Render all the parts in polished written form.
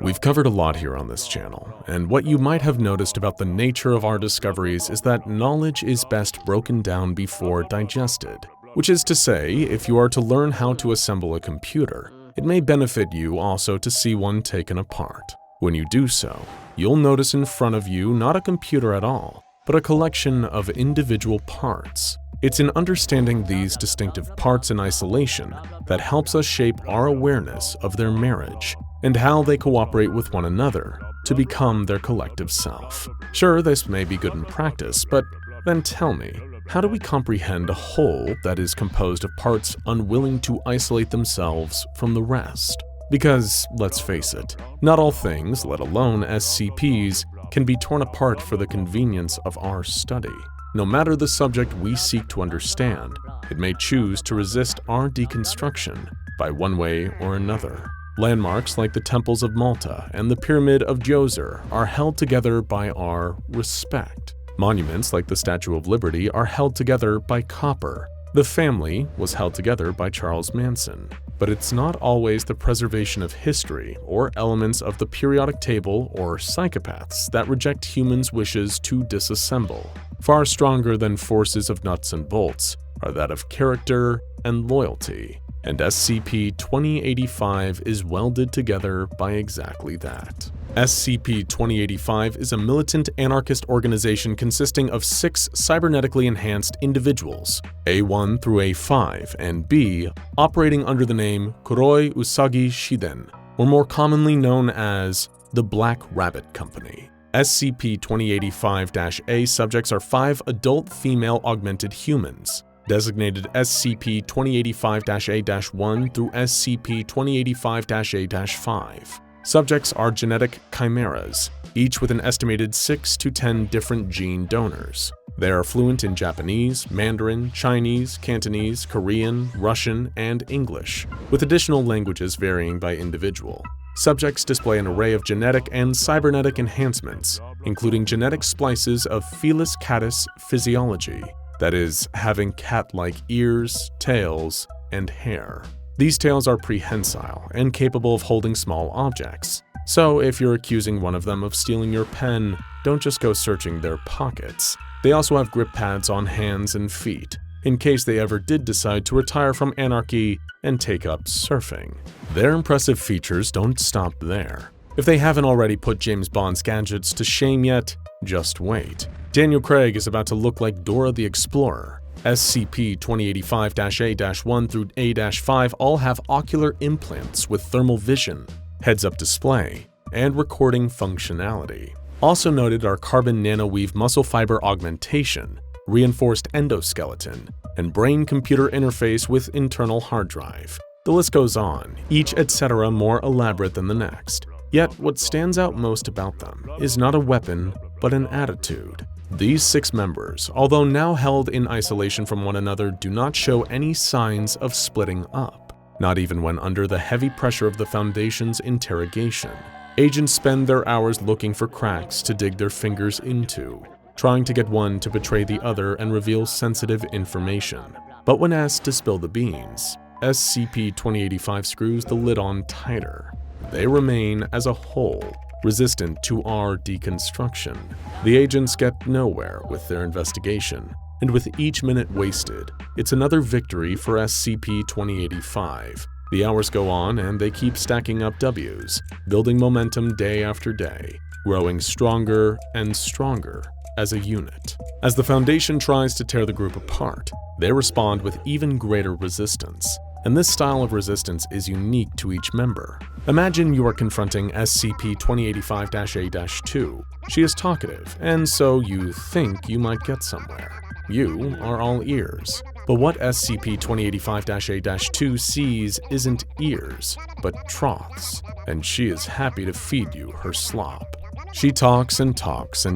We've covered a lot here on this channel, and what you might have noticed about the nature of our discoveries is that knowledge is best broken down before digested. Which is to say, if you are to learn how to assemble a computer, it may benefit you also to see one taken apart. When you do so, you'll notice in front of you not a computer at all, but a collection of individual parts. It's in understanding these distinctive parts in isolation that helps us shape our awareness of their marriage and how they cooperate with one another to become their collective self. Sure, this may be good in practice, but then tell me, how do we comprehend a whole that is composed of parts unwilling to isolate themselves from the rest? Because, let's face it, not all things, let alone SCPs, can be torn apart for the convenience of our study. No matter the subject we seek to understand, it may choose to resist our deconstruction by one way or another. Landmarks like the temples of Malta and the pyramid of Djoser are held together by our respect. Monuments like the Statue of Liberty are held together by copper. The family was held together by Charles Manson. But it's not always the preservation of history or elements of the periodic table or psychopaths that reject humans' wishes to disassemble. Far stronger than forces of nuts and bolts are that of character and loyalty. And SCP-2085 is welded together by exactly that. SCP-2085 is a militant anarchist organization consisting of 6 cybernetically enhanced individuals, A1 through A5 and B, operating under the name Kuroi Usagi Shiden, or more commonly known as the Black Rabbit Company. SCP-2085-A subjects are 5 adult female augmented humans, designated SCP-2085-A-1 through SCP-2085-A-5. Subjects are genetic chimeras, each with an estimated 6 to 10 different gene donors. They are fluent in Japanese, Mandarin, Chinese, Cantonese, Korean, Russian, and English, with additional languages varying by individual. Subjects display an array of genetic and cybernetic enhancements, including genetic splices of Felis catus physiology, that is, having cat-like ears, tails, and hair. These tails are prehensile and capable of holding small objects. So if you're accusing one of them of stealing your pen, don't just go searching their pockets. They also have grip pads on hands and feet, in case they ever did decide to retire from anarchy and take up surfing. Their impressive features don't stop there. If they haven't already put James Bond's gadgets to shame yet, just wait. Daniel Craig is about to look like Dora the Explorer. SCP-2085-A-1 through A-5 all have ocular implants with thermal vision, heads-up display, and recording functionality. Also noted are carbon nanoweave muscle fiber augmentation, reinforced endoskeleton, and brain-computer interface with internal hard drive. The list goes on, each etc. more elaborate than the next. Yet what stands out most about them is not a weapon, but an attitude. These 6 members, although now held in isolation from one another, do not show any signs of splitting up, not even when under the heavy pressure of the Foundation's interrogation. Agents spend their hours looking for cracks to dig their fingers into, trying to get one to betray the other and reveal sensitive information. But when asked to spill the beans, SCP-2085 screws the lid on tighter. They remain, as a whole, resistant to our deconstruction. The agents get nowhere with their investigation, and with each minute wasted, it's another victory for SCP-2085. The hours go on and they keep stacking up W's, building momentum day after day, growing stronger and stronger as a unit. As the Foundation tries to tear the group apart, they respond with even greater resistance. And this style of resistance is unique to each member. Imagine you are confronting SCP-2085-A-2. She is talkative, and so you think you might get somewhere. You are all ears. But what SCP-2085-A-2 sees isn't ears, but troughs, and she is happy to feed you her slop. She talks, and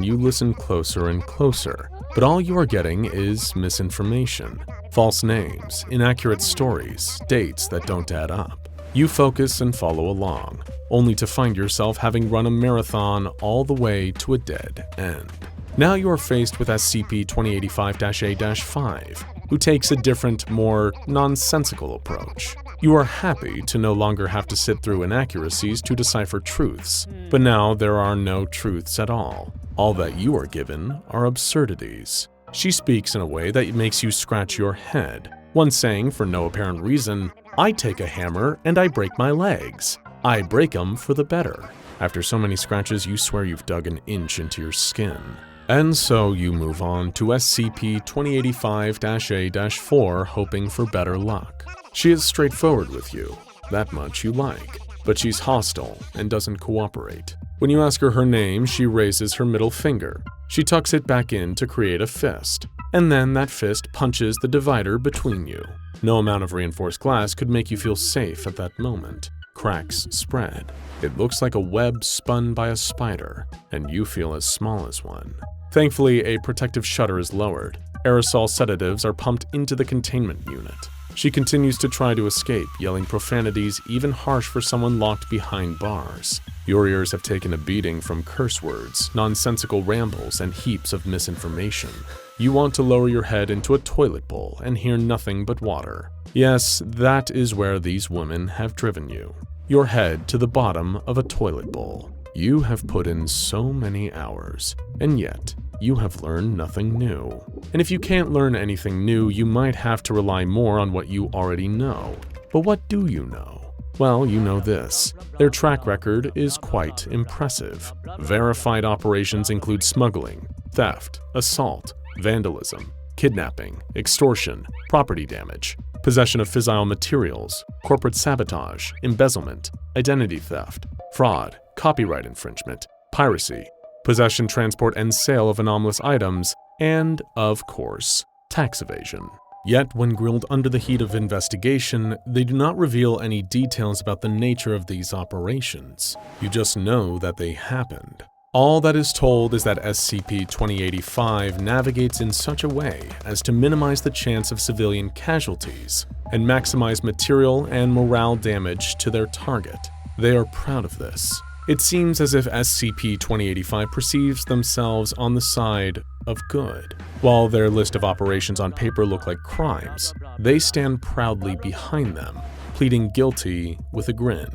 you listen closer and closer, but all you are getting is misinformation, false names, inaccurate stories, dates that don't add up. You focus and follow along, only to find yourself having run a marathon all the way to a dead end. Now you are faced with SCP-2085-A-5, who takes a different, more nonsensical approach. You are happy to no longer have to sit through inaccuracies to decipher truths, but now there are no truths at all. All that you are given are absurdities. She speaks in a way that makes you scratch your head, once saying for no apparent reason, "I take a hammer and I break my legs. I break 'em for the better." After so many scratches, you swear you've dug an inch into your skin. And so you move on to SCP-2085-A-4 hoping for better luck. She is straightforward with you, that much you like, but she's hostile and doesn't cooperate. When you ask her name, she raises her middle finger. She tucks it back in to create a fist, and then that fist punches the divider between you. No amount of reinforced glass could make you feel safe at that moment. Cracks spread. It looks like a web spun by a spider, and you feel as small as one. Thankfully, a protective shutter is lowered. Aerosol sedatives are pumped into the containment unit. She continues to try to escape, yelling profanities even harsh for someone locked behind bars. Your ears have taken a beating from curse words, nonsensical rambles, and heaps of misinformation. You want to lower your head into a toilet bowl and hear nothing but water. Yes, that is where these women have driven you. Your head to the bottom of a toilet bowl. You have put in so many hours, and yet you have learned nothing new. And if you can't learn anything new, you might have to rely more on what you already know. But what do you know? Well, you know this. Their track record is quite impressive. Verified operations include smuggling, theft, assault, vandalism, kidnapping, extortion, property damage, possession of fissile materials, corporate sabotage, embezzlement, identity theft, fraud, copyright infringement, piracy, possession, transport, and sale of anomalous items, and, of course, tax evasion. Yet, when grilled under the heat of investigation, they do not reveal any details about the nature of these operations. You just know that they happened. All that is told is that SCP-2085 navigates in such a way as to minimize the chance of civilian casualties and maximize material and morale damage to their target. They are proud of this. It seems as if SCP-2085 perceives themselves on the side of good. While their list of operations on paper look like crimes, they stand proudly behind them, pleading guilty with a grin.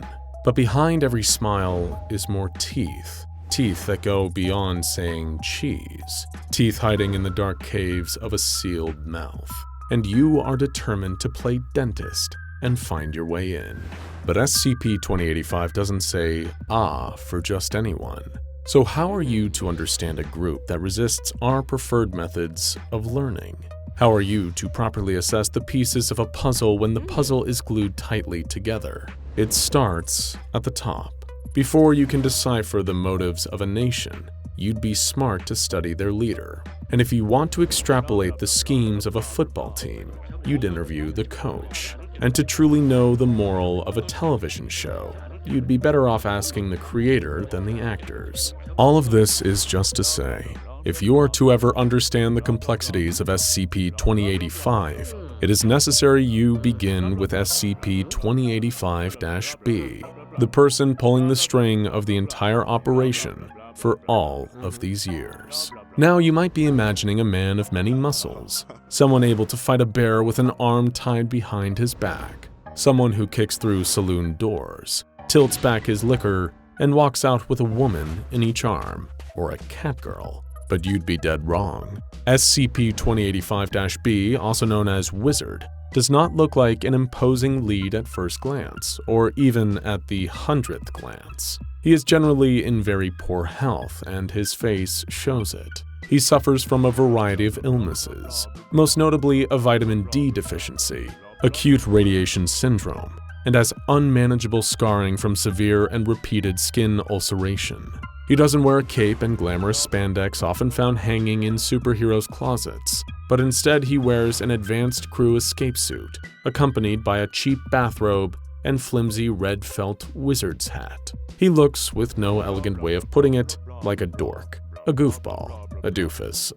But behind every smile is more teeth. Teeth that go beyond saying cheese. Teeth hiding in the dark caves of a sealed mouth. And you are determined to play dentist and find your way in. But SCP-2085 doesn't say, "ah," for just anyone. So how are you to understand a group that resists our preferred methods of learning? How are you to properly assess the pieces of a puzzle when the puzzle is glued tightly together? It starts at the top. Before you can decipher the motives of a nation, you'd be smart to study their leader. And if you want to extrapolate the schemes of a football team, you'd interview the coach. And to truly know the moral of a television show, you'd be better off asking the creator than the actors. All of this is just to say, if you are to ever understand the complexities of SCP-2085, it is necessary you begin with SCP-2085-B, the person pulling the string of the entire operation for all of these years. Now you might be imagining a man of many muscles, someone able to fight a bear with an arm tied behind his back, someone who kicks through saloon doors, tilts back his liquor, and walks out with a woman in each arm, or a catgirl. But you'd be dead wrong. SCP-2085-B, also known as Wizard, does not look like an imposing lead at first glance, or even at the 100th glance. He is generally in very poor health, and his face shows it. He suffers from a variety of illnesses, most notably a vitamin D deficiency, acute radiation syndrome, and has unmanageable scarring from severe and repeated skin ulceration. He doesn't wear a cape and glamorous spandex often found hanging in superheroes' closets, but instead he wears an advanced crew escape suit, accompanied by a cheap bathrobe and flimsy red felt wizard's hat. He looks, with no elegant way of putting it, like a dork, a goofball, a doofus,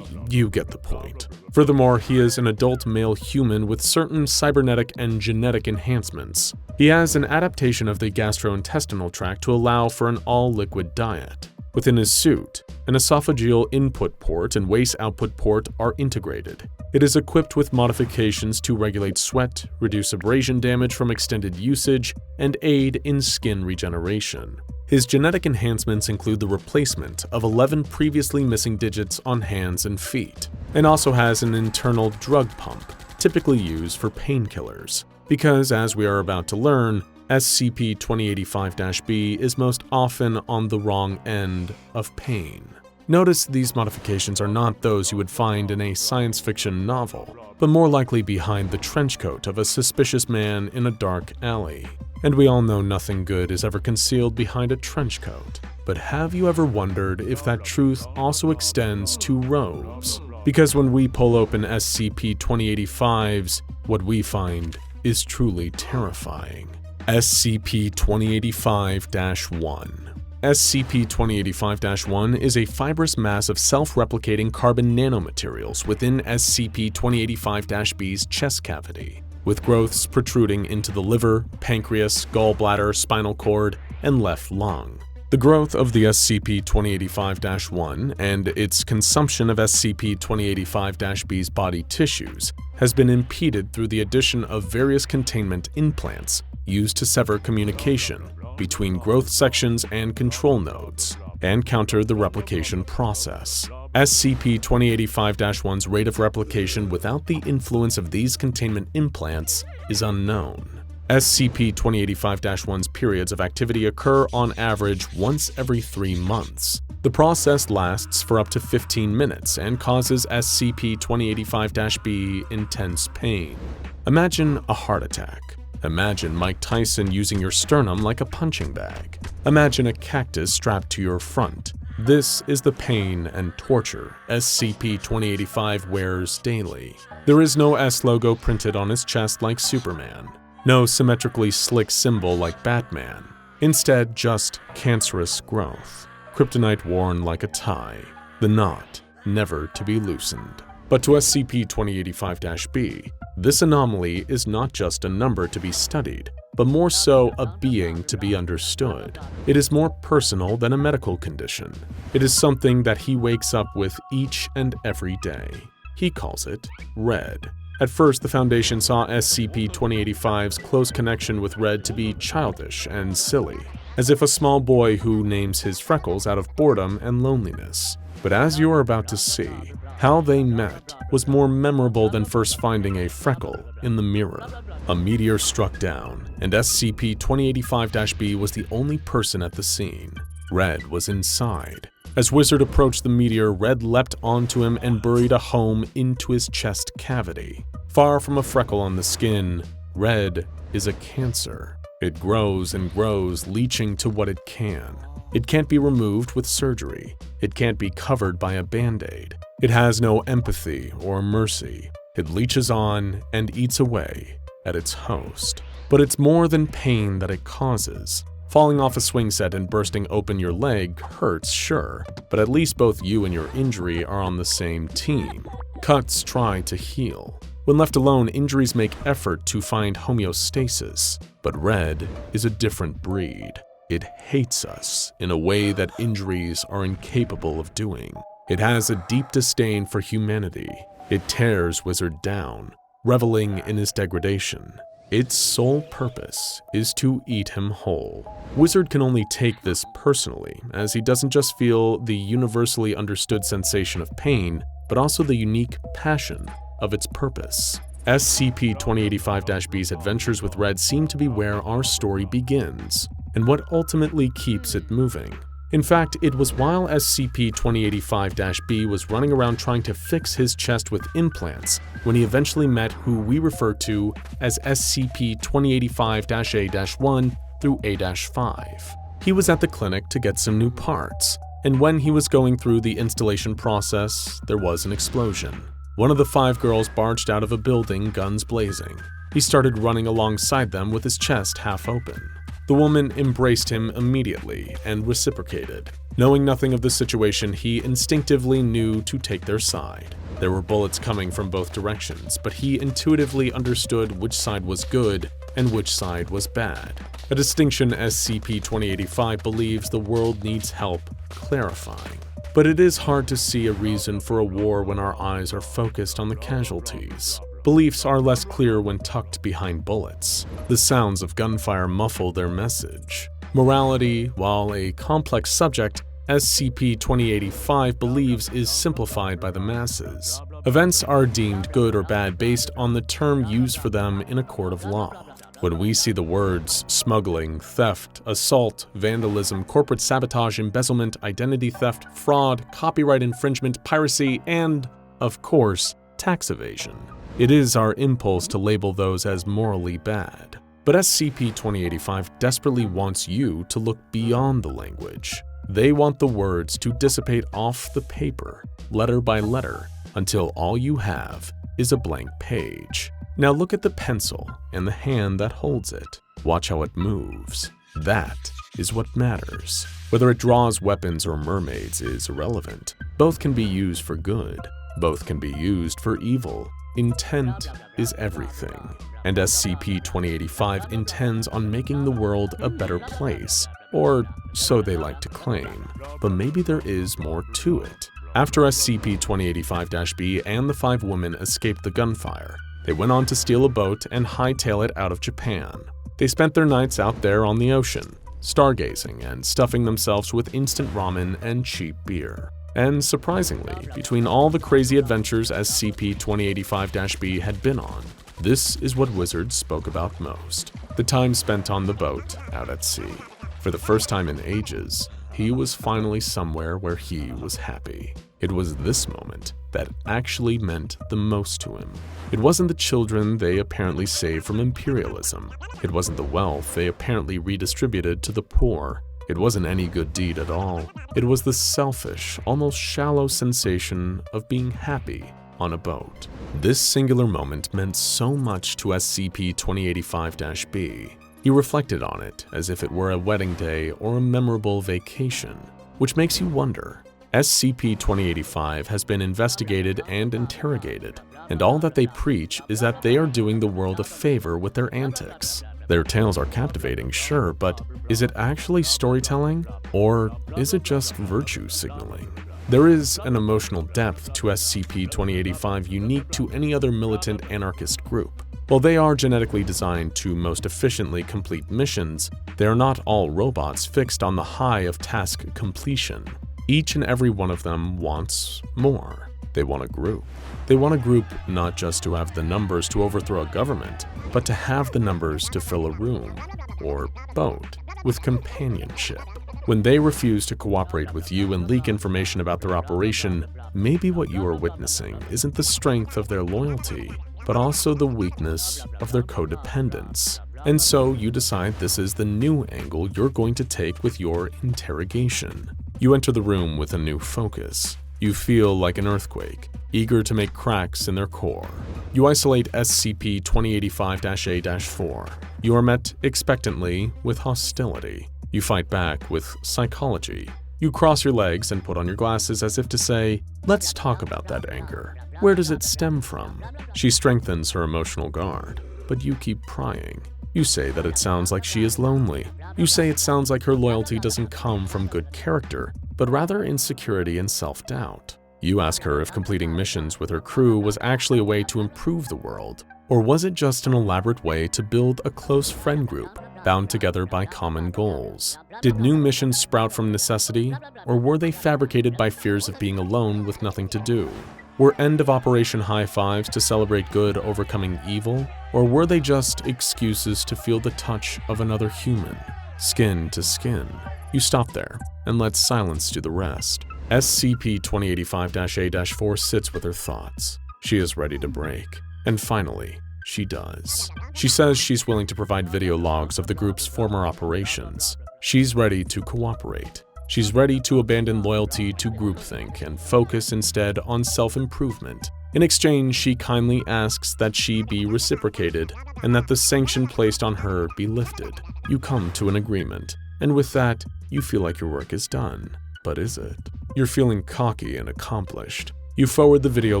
you get the point. Furthermore, he is an adult male human with certain cybernetic and genetic enhancements. He has an adaptation of the gastrointestinal tract to allow for an all-liquid diet. Within his suit, An esophageal input port and waste output port are integrated. It is equipped with modifications to regulate sweat, reduce abrasion damage from extended usage, and aid in skin regeneration. His genetic enhancements include the replacement of 11 previously missing digits on hands and feet, and also has an internal drug pump, typically used for painkillers. Because, as we are about to learn, SCP-2085-B is most often on the wrong end of pain. Notice these modifications are not those you would find in a science fiction novel, but more likely behind the trench coat of a suspicious man in a dark alley. And we all know nothing good is ever concealed behind a trench coat. But have you ever wondered if that truth also extends to robes? Because when we pull open SCP-2085's, what we find is truly terrifying. SCP-2085-1. SCP-2085-1 is a fibrous mass of self-replicating carbon nanomaterials within SCP-2085-B's chest cavity, with growths protruding into the liver, pancreas, gallbladder, spinal cord, and left lung. The growth of the SCP-2085-1 and its consumption of SCP-2085-B's body tissues has been impeded through the addition of various containment implants used to sever communication between growth sections and control nodes, and counter the replication process. SCP-2085-1's rate of replication without the influence of these containment implants is unknown. SCP-2085-1's periods of activity occur on average once every 3 months. The process lasts for up to 15 minutes and causes SCP-2085-B intense pain. Imagine a heart attack. Imagine Mike Tyson using your sternum like a punching bag. Imagine a cactus strapped to your front. This is the pain and torture SCP-2085 wears daily. There is no S logo printed on his chest like Superman. No symmetrically slick symbol like Batman. Instead, just cancerous growth. Kryptonite worn like a tie. The knot never to be loosened. But to SCP-2085-B, this anomaly is not just a number to be studied, but more so a being to be understood. It is more personal than a medical condition. It is something that he wakes up with each and every day. He calls it Red. At first, the Foundation saw SCP-2085's close connection with Red to be childish and silly, as if a small boy who names his freckles out of boredom and loneliness. But as you are about to see, how they met was more memorable than first finding a freckle in the mirror. A meteor struck down, and SCP-2085-B was the only person at the scene. Red was inside. As Wizard approached the meteor, Red leapt onto him and buried a home into his chest cavity. Far from a freckle on the skin, Red is a cancer. It grows and grows, leaching to what it can. It can't be removed with surgery. It can't be covered by a band-aid. It has no empathy or mercy. It leeches on and eats away at its host. But it's more than pain that it causes. Falling off a swing set and bursting open your leg hurts, sure, but at least both you and your injury are on the same team. Cuts try to heal. When left alone, injuries make effort to find homeostasis. But Red is a different breed. It hates us in a way that injuries are incapable of doing. It has a deep disdain for humanity. It tears Wizard down, reveling in his degradation. Its sole purpose is to eat him whole. Wizard can only take this personally, as he doesn't just feel the universally understood sensation of pain, but also the unique passion of its purpose. SCP-2085-B's adventures with Red seem to be where our story begins, and what ultimately keeps it moving. In fact, it was while SCP-2085-B was running around trying to fix his chest with implants when he eventually met who we refer to as SCP-2085-A-1 through A-5. He was at the clinic to get some new parts, and when he was going through the installation process, there was an explosion. One of the 5 girls barged out of a building, guns blazing. He started running alongside them with his chest half open. The woman embraced him immediately and reciprocated. Knowing nothing of the situation, he instinctively knew to take their side. There were bullets coming from both directions, but he intuitively understood which side was good and which side was bad. A distinction SCP-2085 believes the world needs help clarifying. But it is hard to see a reason for a war when our eyes are focused on the casualties. Beliefs are less clear when tucked behind bullets. The sounds of gunfire muffle their message. Morality, while a complex subject, SCP-2085 believes is simplified by the masses. Events are deemed good or bad based on the term used for them in a court of law. When we see the words smuggling, theft, assault, vandalism, corporate sabotage, embezzlement, identity theft, fraud, copyright infringement, piracy, and, of course, tax evasion, it is our impulse to label those as morally bad. But SCP-2085 desperately wants you to look beyond the language. They want the words to dissipate off the paper, letter by letter, until all you have is a blank page. Now look at the pencil and the hand that holds it. Watch how it moves. That is what matters. Whether it draws weapons or mermaids is irrelevant. Both can be used for good. Both can be used for evil. Intent is everything. And SCP-2085 intends on making the world a better place. Or so they like to claim. But maybe there is more to it. After SCP-2085-B and the 5 women escaped the gunfire, they went on to steal a boat and hightail it out of Japan. They spent their nights out there on the ocean, stargazing and stuffing themselves with instant ramen and cheap beer. And surprisingly, between all the crazy adventures SCP-2085-B had been on, this is what Wizards spoke about most: the time spent on the boat out at sea. For the first time in ages, he was finally somewhere where he was happy. It was this moment that actually meant the most to him. It wasn't the children they apparently saved from imperialism. It wasn't the wealth they apparently redistributed to the poor. It wasn't any good deed at all. It was the selfish, almost shallow sensation of being happy on a boat. This singular moment meant so much to SCP-2085-B. He reflected on it as if it were a wedding day or a memorable vacation, which makes you wonder. SCP-2085 has been investigated and interrogated, and all that they preach is that they are doing the world a favor with their antics. Their tales are captivating, sure, but is it actually storytelling, or is it just virtue signaling? There is an emotional depth to SCP-2085 unique to any other militant anarchist group. While they are genetically designed to most efficiently complete missions, they are not all robots fixed on the high of task completion. Each and every one of them wants more. They want a group. They want a group not just to have the numbers to overthrow a government, but to have the numbers to fill a room, or boat, with companionship. When they refuse to cooperate with you and leak information about their operation, maybe what you are witnessing isn't the strength of their loyalty, but also the weakness of their codependence. And so you decide this is the new angle you're going to take with your interrogation. You enter the room with a new focus. You feel like an earthquake, eager to make cracks in their core. You isolate SCP-2085-A-4. You are met expectantly with hostility. You fight back with psychology. You cross your legs and put on your glasses as if to say, "Let's talk about that anger. Where does it stem from?" She strengthens her emotional guard, but you keep prying. You say that it sounds like she is lonely. You say it sounds like her loyalty doesn't come from good character, but rather insecurity and self-doubt. You ask her if completing missions with her crew was actually a way to improve the world, or was it just an elaborate way to build a close friend group, bound together by common goals? Did new missions sprout from necessity, or were they fabricated by fears of being alone with nothing to do? Were end-of-operation high-fives to celebrate good overcoming evil, or were they just excuses to feel the touch of another human, skin to skin? You stop there, and let silence do the rest. SCP-2085-A-4 sits with her thoughts. She is ready to break, and finally, she does. She says she's willing to provide video logs of the group's former operations. She's ready to cooperate. She's ready to abandon loyalty to groupthink and focus instead on self-improvement. In exchange, she kindly asks that she be reciprocated and that the sanction placed on her be lifted. You come to an agreement, and with that, you feel like your work is done. But is it? You're feeling cocky and accomplished. You forward the video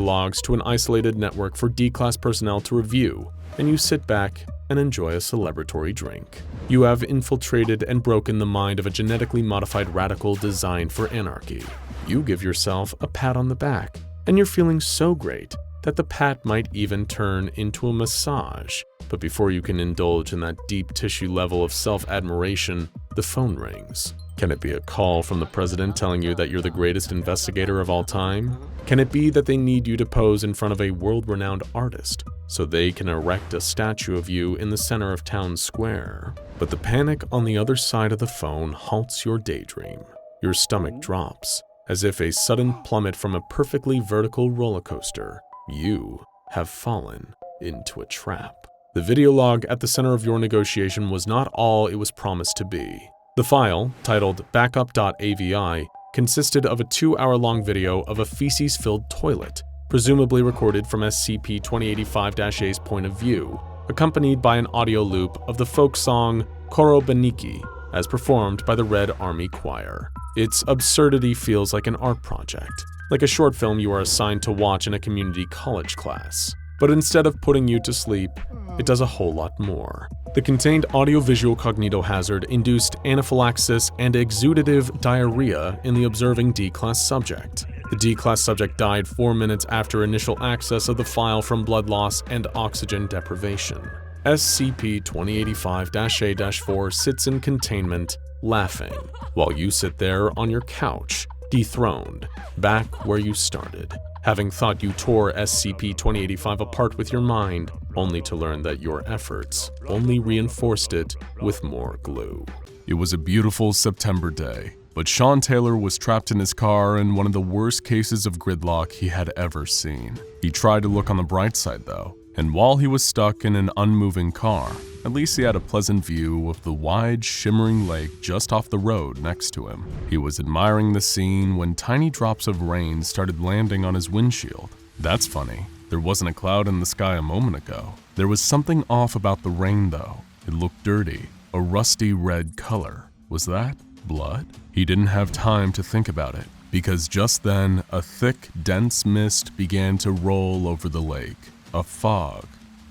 logs to an isolated network for D-Class personnel to review, and you sit back and enjoy a celebratory drink. You have infiltrated and broken the mind of a genetically modified radical designed for anarchy. You give yourself a pat on the back, and you're feeling so great that the pat might even turn into a massage. But before you can indulge in that deep tissue level of self-admiration, the phone rings. Can it be a call from the president telling you that you're the greatest investigator of all time? Can it be that they need you to pose in front of a world-renowned artist so they can erect a statue of you in the center of town square? But the panic on the other side of the phone halts your daydream. Your stomach drops, as if a sudden plummet from a perfectly vertical roller coaster. You have fallen into a trap. The video log at the center of your negotiation was not all it was promised to be. The file, titled backup.avi, consisted of a 2-hour-long video of a feces-filled toilet, presumably recorded from SCP-2085-A's point of view, accompanied by an audio loop of the folk song Korobaniki, as performed by the Red Army Choir. Its absurdity feels like an art project, like a short film you are assigned to watch in a community college class. But instead of putting you to sleep, it does a whole lot more. The contained audiovisual cognitohazard induced anaphylaxis and exudative diarrhea in the observing D-Class subject. The D-Class subject died 4 minutes after initial access of the file from blood loss and oxygen deprivation. SCP-2085-A-4 sits in containment, laughing, while you sit there on your couch, dethroned, back where you started, having thought you tore SCP-2085 apart with your mind, only to learn that your efforts only reinforced it with more glue. It was a beautiful September day, but Sean Taylor was trapped in his car in one of the worst cases of gridlock he had ever seen. He tried to look on the bright side though, and while he was stuck in an unmoving car, at least he had a pleasant view of the wide, shimmering lake just off the road next to him. He was admiring the scene when tiny drops of rain started landing on his windshield. That's funny. There wasn't a cloud in the sky a moment ago. There was something off about the rain though. It looked dirty, a rusty red color. Was that blood? He didn't have time to think about it, because just then a thick, dense mist began to roll over the lake. A fog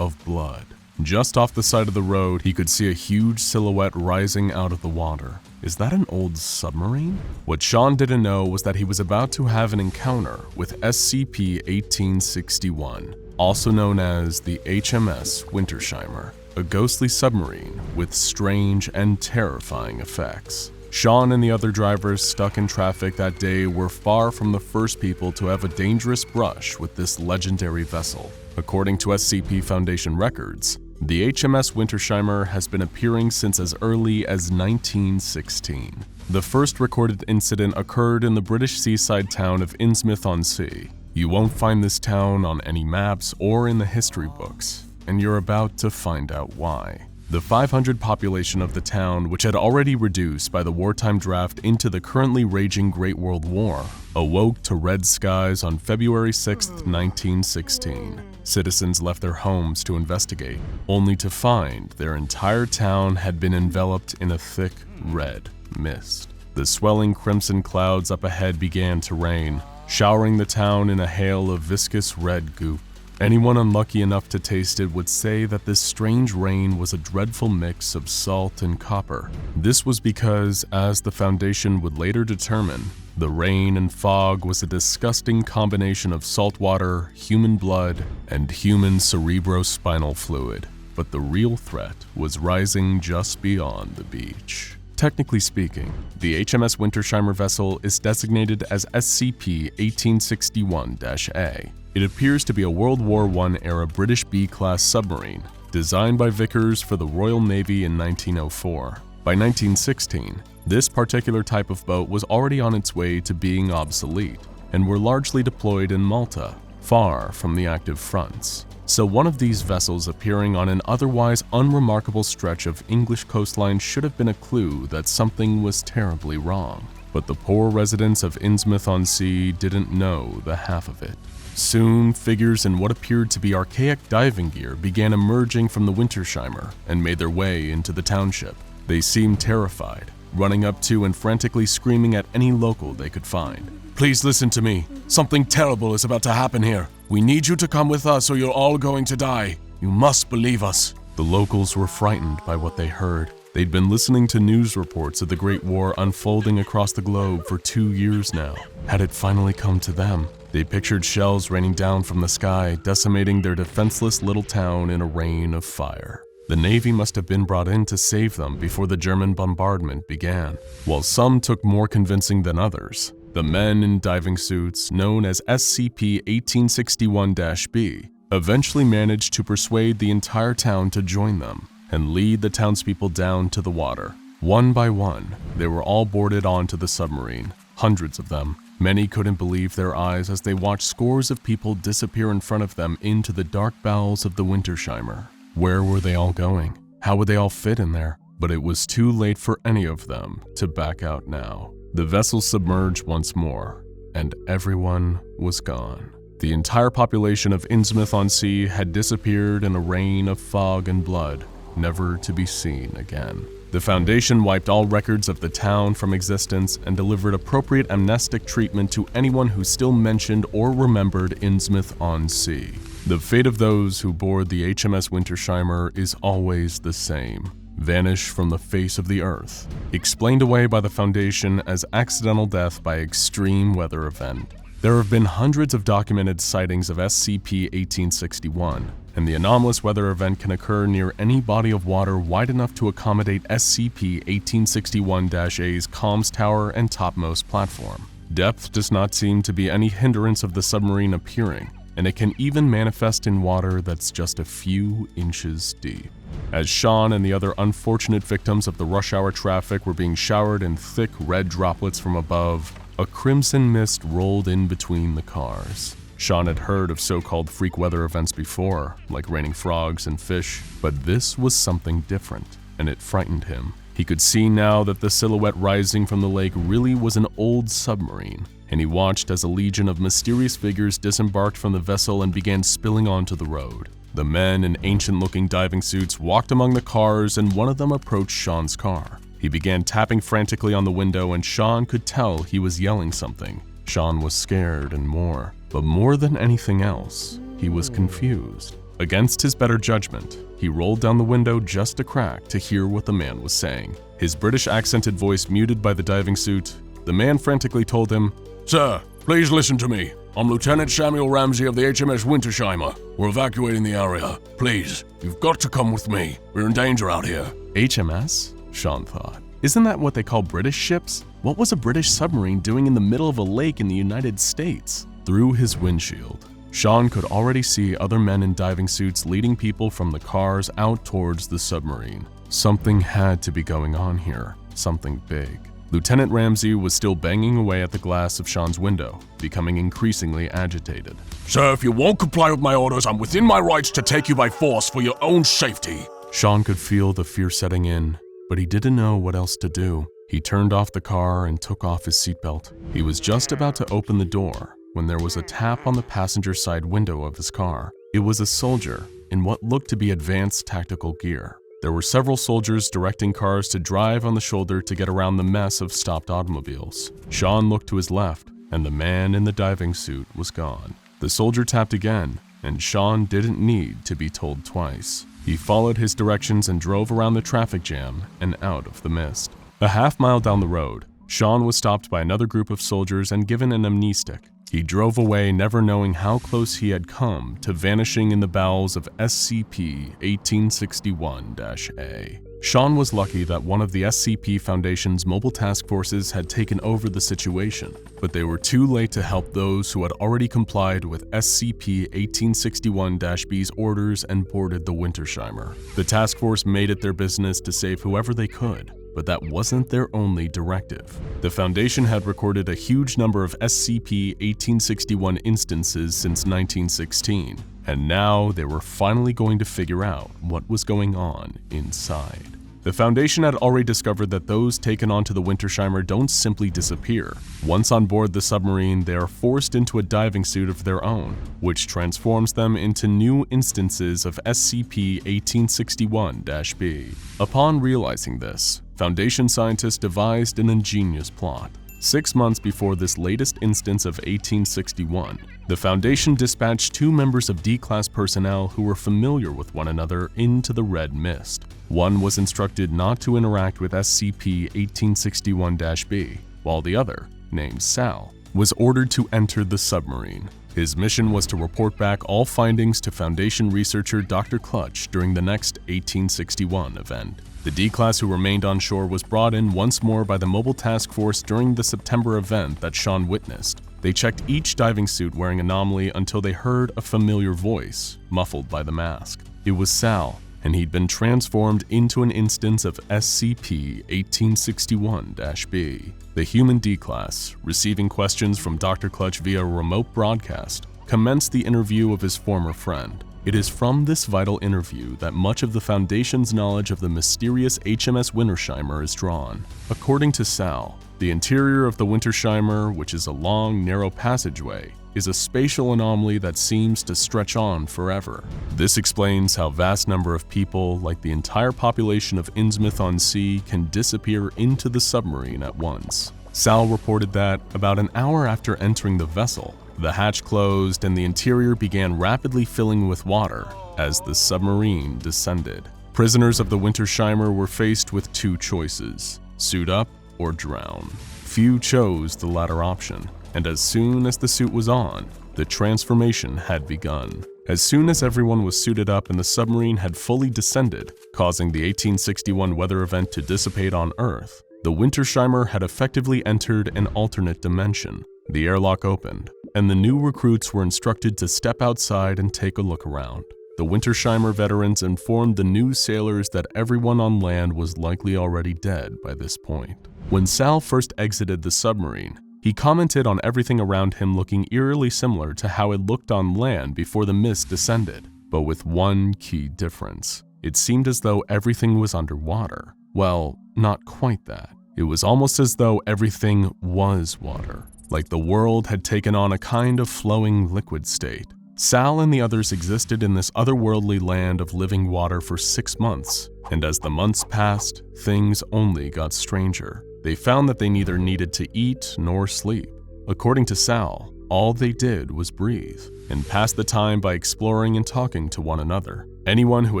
of blood. Just off the side of the road, he could see a huge silhouette rising out of the water. Is that an old submarine? What Sean didn't know was that he was about to have an encounter with SCP-1861, also known as the HMS Wintersheimer, a ghostly submarine with strange and terrifying effects. Sean and the other drivers stuck in traffic that day were far from the first people to have a dangerous brush with this legendary vessel. According to SCP Foundation records, the HMS Wintersheimer has been appearing since as early as 1916. The first recorded incident occurred in the British seaside town of Innsmouth-on-Sea. You won't find this town on any maps or in the history books, and you're about to find out why. The 500 population of the town, which had already reduced by the wartime draft into the currently raging Great World War, awoke to red skies on February 6, 1916. Citizens left their homes to investigate, only to find their entire town had been enveloped in a thick red mist. The swelling crimson clouds up ahead began to rain, showering the town in a hail of viscous red goop. Anyone unlucky enough to taste it would say that this strange rain was a dreadful mix of salt and copper. This was because, as the Foundation would later determine, the rain and fog was a disgusting combination of salt water, human blood, and human cerebrospinal fluid. But the real threat was rising just beyond the beach. Technically speaking, the HMS Wintersheimer vessel is designated as SCP-1861-A. It appears to be a World War I-era British B-class submarine, designed by Vickers for the Royal Navy in 1904. By 1916, this particular type of boat was already on its way to being obsolete, and were largely deployed in Malta, far from the active fronts. So one of these vessels appearing on an otherwise unremarkable stretch of English coastline should have been a clue that something was terribly wrong. But the poor residents of Innsmouth-on-Sea didn't know the half of it. Soon, figures in what appeared to be archaic diving gear began emerging from the Wintersheimer and made their way into the township. They seemed terrified, running up to and frantically screaming at any local they could find. please listen to me. Something terrible is about to happen here. We need you to come with us or you're all going to die. You must believe us." The locals were frightened by what they heard. They'd been listening to news reports of the Great War unfolding across the globe for 2 years now. Had it finally come to them? They pictured shells raining down from the sky, decimating their defenseless little town in a rain of fire. The Navy must have been brought in to save them before the German bombardment began. While some took more convincing than others, the men in diving suits, known as SCP-1861-B, eventually managed to persuade the entire town to join them and lead the townspeople down to the water. One by one, they were all boarded onto the submarine, hundreds of them. Many couldn't believe their eyes as they watched scores of people disappear in front of them into the dark bowels of the Wintersheimer. Where were they all going? How would they all fit in there? But it was too late for any of them to back out now. The vessel submerged once more, and everyone was gone. The entire population of Innsmouth-on-Sea had disappeared in a rain of fog and blood, never to be seen again. The Foundation wiped all records of the town from existence and delivered appropriate amnestic treatment to anyone who still mentioned or remembered Innsmouth-on-Sea. The fate of those who board the HMS Wintersheimer is always the same: vanish from the face of the earth, explained away by the Foundation as accidental death by extreme weather event. There have been hundreds of documented sightings of SCP-1861, and the anomalous weather event can occur near any body of water wide enough to accommodate SCP-1861-A's comms tower and topmost platform. Depth does not seem to be any hindrance of the submarine appearing, and it can even manifest in water that's just a few inches deep. As Sean and the other unfortunate victims of the rush hour traffic were being showered in thick red droplets from above, a crimson mist rolled in between the cars. Sean had heard of so-called freak weather events before, like raining frogs and fish, but this was something different, and it frightened him. He could see now that the silhouette rising from the lake really was an old submarine, and he watched as a legion of mysterious figures disembarked from the vessel and began spilling onto the road. The men in ancient-looking diving suits walked among the cars, and one of them approached Sean's car. He began tapping frantically on the window, and Sean could tell he was yelling something. Sean was scared and more, but more than anything else, he was confused. Against his better judgment, he rolled down the window just a crack to hear what the man was saying. His British accented voice muted by the diving suit, the man frantically told him, "Sir, please listen to me. I'm Lieutenant Samuel Ramsey of the HMS Wintersheimer. We're evacuating the area. Please, you've got to come with me. We're in danger out here." HMS? Sean thought. Isn't that what they call British ships? What was a British submarine doing in the middle of a lake in the United States? Through his windshield, Sean could already see other men in diving suits leading people from the cars out towards the submarine. Something had to be going on here, something big. Lieutenant Ramsey was still banging away at the glass of Sean's window, becoming increasingly agitated. "Sir, if you won't comply with my orders, I'm within my rights to take you by force for your own safety." Sean could feel the fear setting in, but he didn't know what else to do. He turned off the car and took off his seatbelt. He was just about to open the door when there was a tap on the passenger side window of his car. It was a soldier in what looked to be advanced tactical gear. There were several soldiers directing cars to drive on the shoulder to get around the mess of stopped automobiles. Sean looked to his left, and the man in the diving suit was gone. The soldier tapped again, and Sean didn't need to be told twice. He followed his directions and drove around the traffic jam and out of the mist. A half-mile down the road, Sean was stopped by another group of soldiers and given an amnestic. He drove away, never knowing how close he had come to vanishing in the bowels of SCP-1861-A. Sean was lucky that one of the SCP Foundation's mobile task forces had taken over the situation, but they were too late to help those who had already complied with SCP-1861-B's orders and boarded the Wintersheimer. The task force made it their business to save whoever they could, but that wasn't their only directive. The Foundation had recorded a huge number of SCP-1861 instances since 1916, and now they were finally going to figure out what was going on inside. The Foundation had already discovered that those taken onto the Wintersheimer don't simply disappear. Once on board the submarine, they are forced into a diving suit of their own, which transforms them into new instances of SCP-1861-B. Upon realizing this, Foundation scientists devised an ingenious plot. 6 months before this latest instance of 1861, the Foundation dispatched 2 members of D-Class personnel who were familiar with one another into the Red Mist. One was instructed not to interact with SCP-1861-B, while the other, named Sal, was ordered to enter the submarine. His mission was to report back all findings to Foundation researcher Dr. Clutch during the next 1861 event. The D-Class who remained on shore was brought in once more by the Mobile Task Force during the September event that Sean witnessed. They checked each diving suit wearing Anomaly until they heard a familiar voice, muffled by the mask. It was Sal, and he'd been transformed into an instance of SCP-1861-B. The human D-Class, receiving questions from Dr. Clutch via remote broadcast, commenced the interview of his former friend. It is from this vital interview that much of the Foundation's knowledge of the mysterious HMS Wintersheimer is drawn. According to Sal, the interior of the Wintersheimer, which is a long, narrow passageway, is a spatial anomaly that seems to stretch on forever. This explains how vast number of people, like the entire population of Innsmouth-on-Sea, can disappear into the submarine at once. Sal reported that, about an hour after entering the vessel, the hatch closed and the interior began rapidly filling with water as the submarine descended. Prisoners of the Wintersheimer were faced with 2 choices: suit up or drown. Few chose the latter option, and as soon as the suit was on, the transformation had begun. As soon as everyone was suited up and the submarine had fully descended, causing the 1861 weather event to dissipate on Earth, the Wintersheimer had effectively entered an alternate dimension. The airlock opened, and the new recruits were instructed to step outside and take a look around. The Wintersheimer veterans informed the new sailors that everyone on land was likely already dead by this point. When Sal first exited the submarine, he commented on everything around him looking eerily similar to how it looked on land before the mist descended, but with one key difference. It seemed as though everything was underwater. Well, not quite that. It was almost as though everything was water, like the world had taken on a kind of flowing liquid state. Sal and the others existed in this otherworldly land of living water for 6 months, and as the months passed, things only got stranger. They found that they neither needed to eat nor sleep. According to Sal, all they did was breathe and pass the time by exploring and talking to one another. Anyone who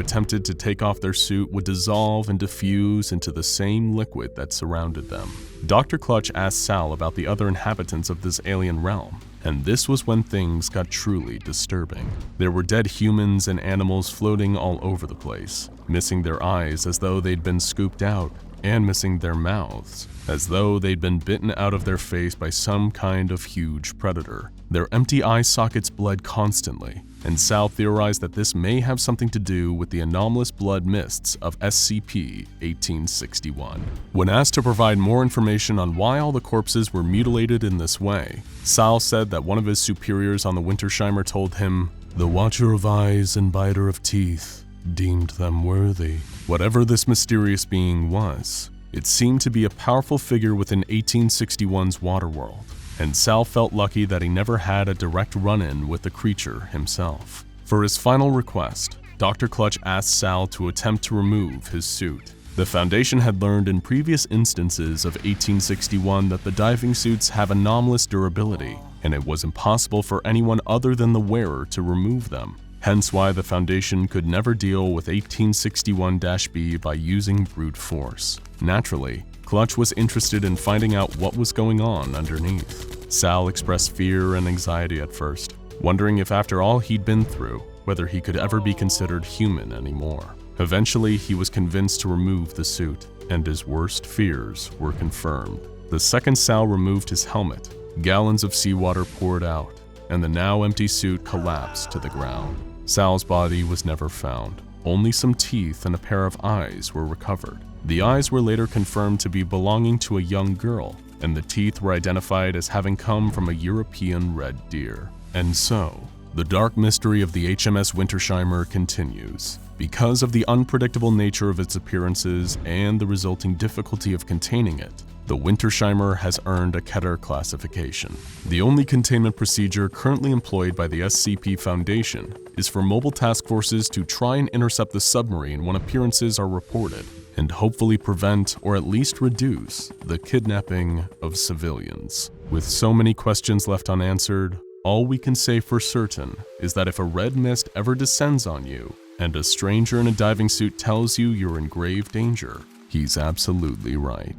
attempted to take off their suit would dissolve and diffuse into the same liquid that surrounded them. Dr. Clutch asked Sal about the other inhabitants of this alien realm, and this was when things got truly disturbing. There were dead humans and animals floating all over the place, missing their eyes as though they'd been scooped out, and missing their mouths, as though they'd been bitten out of their face by some kind of huge predator. Their empty eye sockets bled constantly, and Sal theorized that this may have something to do with the anomalous blood mists of SCP-1861. When asked to provide more information on why all the corpses were mutilated in this way, Sal said that one of his superiors on the Wintersheimer told him, "The watcher of eyes and biter of teeth deemed them worthy." Whatever this mysterious being was, it seemed to be a powerful figure within 1861's waterworld, and Sal felt lucky that he never had a direct run-in with the creature himself. For his final request, Dr. Clutch asked Sal to attempt to remove his suit. The Foundation had learned in previous instances of 1861 that the diving suits have anomalous durability, and it was impossible for anyone other than the wearer to remove them. Hence why the Foundation could never deal with 1861-B by using brute force. Naturally, Clutch was interested in finding out what was going on underneath. Sal expressed fear and anxiety at first, wondering if after all he'd been through, whether he could ever be considered human anymore. Eventually, he was convinced to remove the suit, and his worst fears were confirmed. The second Sal removed his helmet, gallons of seawater poured out, and the now empty suit collapsed to the ground. Sal's body was never found. Only some teeth and a pair of eyes were recovered. The eyes were later confirmed to be belonging to a young girl, and the teeth were identified as having come from a European red deer. And so, the dark mystery of the HMS Wintersheimer continues. Because of the unpredictable nature of its appearances and the resulting difficulty of containing it, the Wintersheimer has earned a Keter classification. The only containment procedure currently employed by the SCP Foundation is for mobile task forces to try and intercept the submarine when appearances are reported, and hopefully prevent or at least reduce the kidnapping of civilians. With so many questions left unanswered, all we can say for certain is that if a red mist ever descends on you and a stranger in a diving suit tells you you're in grave danger, he's absolutely right.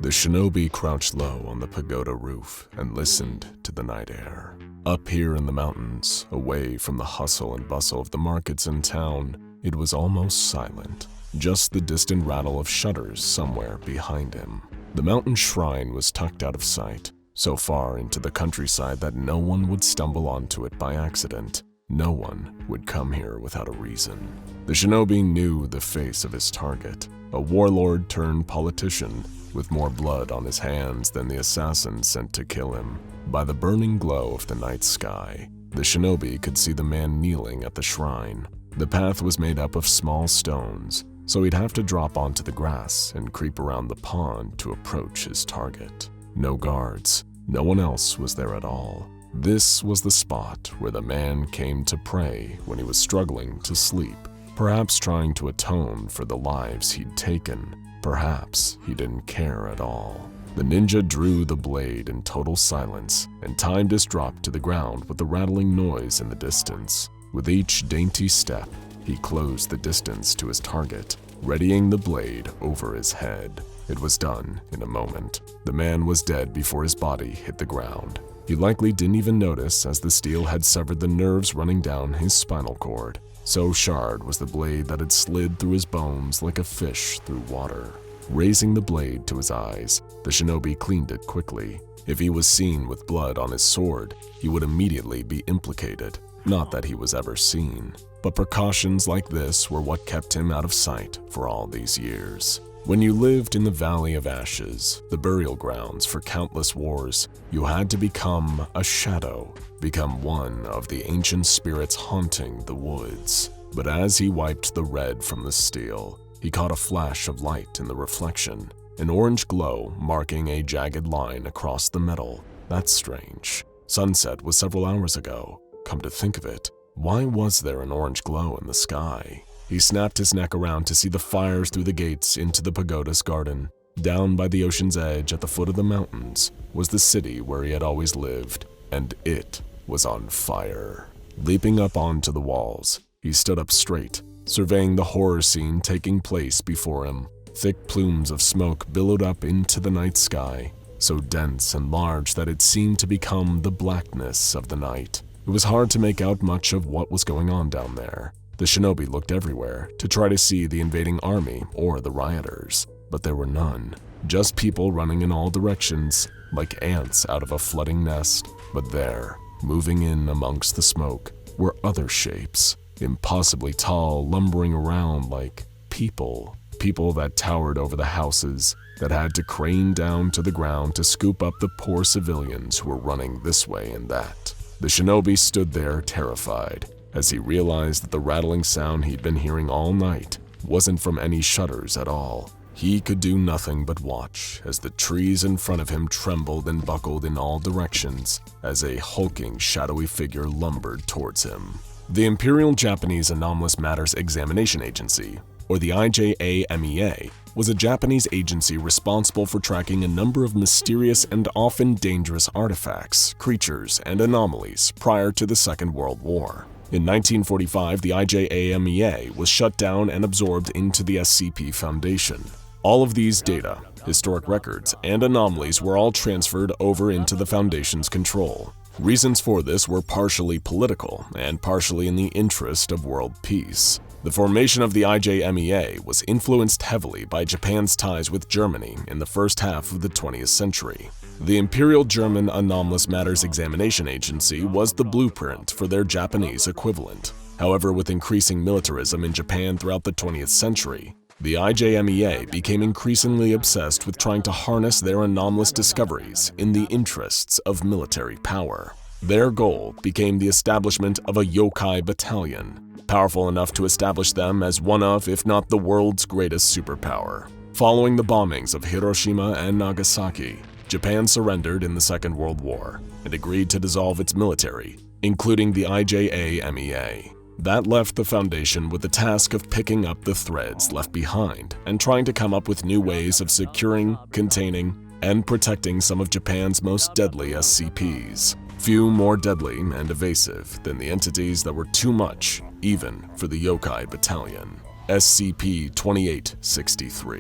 The shinobi crouched low on the pagoda roof and listened to the night air. Up here in the mountains, away from the hustle and bustle of the markets in town, it was almost silent, just the distant rattle of shutters somewhere behind him. The mountain shrine was tucked out of sight, so far into the countryside that no one would stumble onto it by accident. No one would come here without a reason. The shinobi knew the face of his target, a warlord turned politician with more blood on his hands than the assassin sent to kill him. By the burning glow of the night sky, the shinobi could see the man kneeling at the shrine. The path was made up of small stones, so he'd have to drop onto the grass and creep around the pond to approach his target. No guards, no one else was there at all. This was the spot where the man came to pray when he was struggling to sleep, perhaps trying to atone for the lives he'd taken. Perhaps he didn't care at all. The ninja drew the blade in total silence and timed his drop to the ground with a rattling noise in the distance. With each dainty step, he closed the distance to his target, readying the blade over his head. It was done in a moment. The man was dead before his body hit the ground. He likely didn't even notice as the steel had severed the nerves running down his spinal cord. So sharp was the blade that had slid through his bones like a fish through water. Raising the blade to his eyes, the shinobi cleaned it quickly. If he was seen with blood on his sword, he would immediately be implicated. Not that he was ever seen, but precautions like this were what kept him out of sight for all these years. When you lived in the Valley of Ashes, the burial grounds for countless wars, you had to become a shadow, become one of the ancient spirits haunting the woods. But as he wiped the red from the steel, he caught a flash of light in the reflection, an orange glow marking a jagged line across the metal. That's strange. Sunset was several hours ago. Come to think of it, why was there an orange glow in the sky? He snapped his neck around to see the fires through the gates into the pagoda's garden. Down by the ocean's edge at the foot of the mountains was the city where he had always lived, and it was on fire. Leaping up onto the walls, he stood up straight, surveying the horror scene taking place before him. Thick plumes of smoke billowed up into the night sky, so dense and large that it seemed to become the blackness of the night. It was hard to make out much of what was going on down there. The shinobi looked everywhere to try to see the invading army or the rioters, but there were none. Just people running in all directions, like ants out of a flooding nest. But there, moving in amongst the smoke, were other shapes, impossibly tall, lumbering around like people. People that towered over the houses, that had to crane down to the ground to scoop up the poor civilians who were running this way and that. The shinobi stood there terrified, as he realized that the rattling sound he'd been hearing all night wasn't from any shutters at all. He could do nothing but watch as the trees in front of him trembled and buckled in all directions as a hulking, shadowy figure lumbered towards him. The Imperial Japanese Anomalous Matters Examination Agency, or the IJAMEA, was a Japanese agency responsible for tracking a number of mysterious and often dangerous artifacts, creatures, and anomalies prior to the Second World War. In 1945, the IJAMEA was shut down and absorbed into the SCP Foundation. All of these data, historic records, and anomalies were all transferred over into the Foundation's control. Reasons for this were partially political and partially in the interest of world peace. The formation of the IJMEA was influenced heavily by Japan's ties with Germany in the first half of the 20th century. The Imperial German Anomalous Matters Examination Agency was the blueprint for their Japanese equivalent. However, with increasing militarism in Japan throughout the 20th century, the IJMEA became increasingly obsessed with trying to harness their anomalous discoveries in the interests of military power. Their goal became the establishment of a yokai battalion, powerful enough to establish them as one of, if not the world's greatest superpower. Following the bombings of Hiroshima and Nagasaki, Japan surrendered in the Second World War and agreed to dissolve its military, including the IJAMEA. That left the Foundation with the task of picking up the threads left behind and trying to come up with new ways of securing, containing, and protecting some of Japan's most deadly SCPs. Few more deadly and evasive than the entities that were too much, even for the Yokai Battalion. SCP-2863.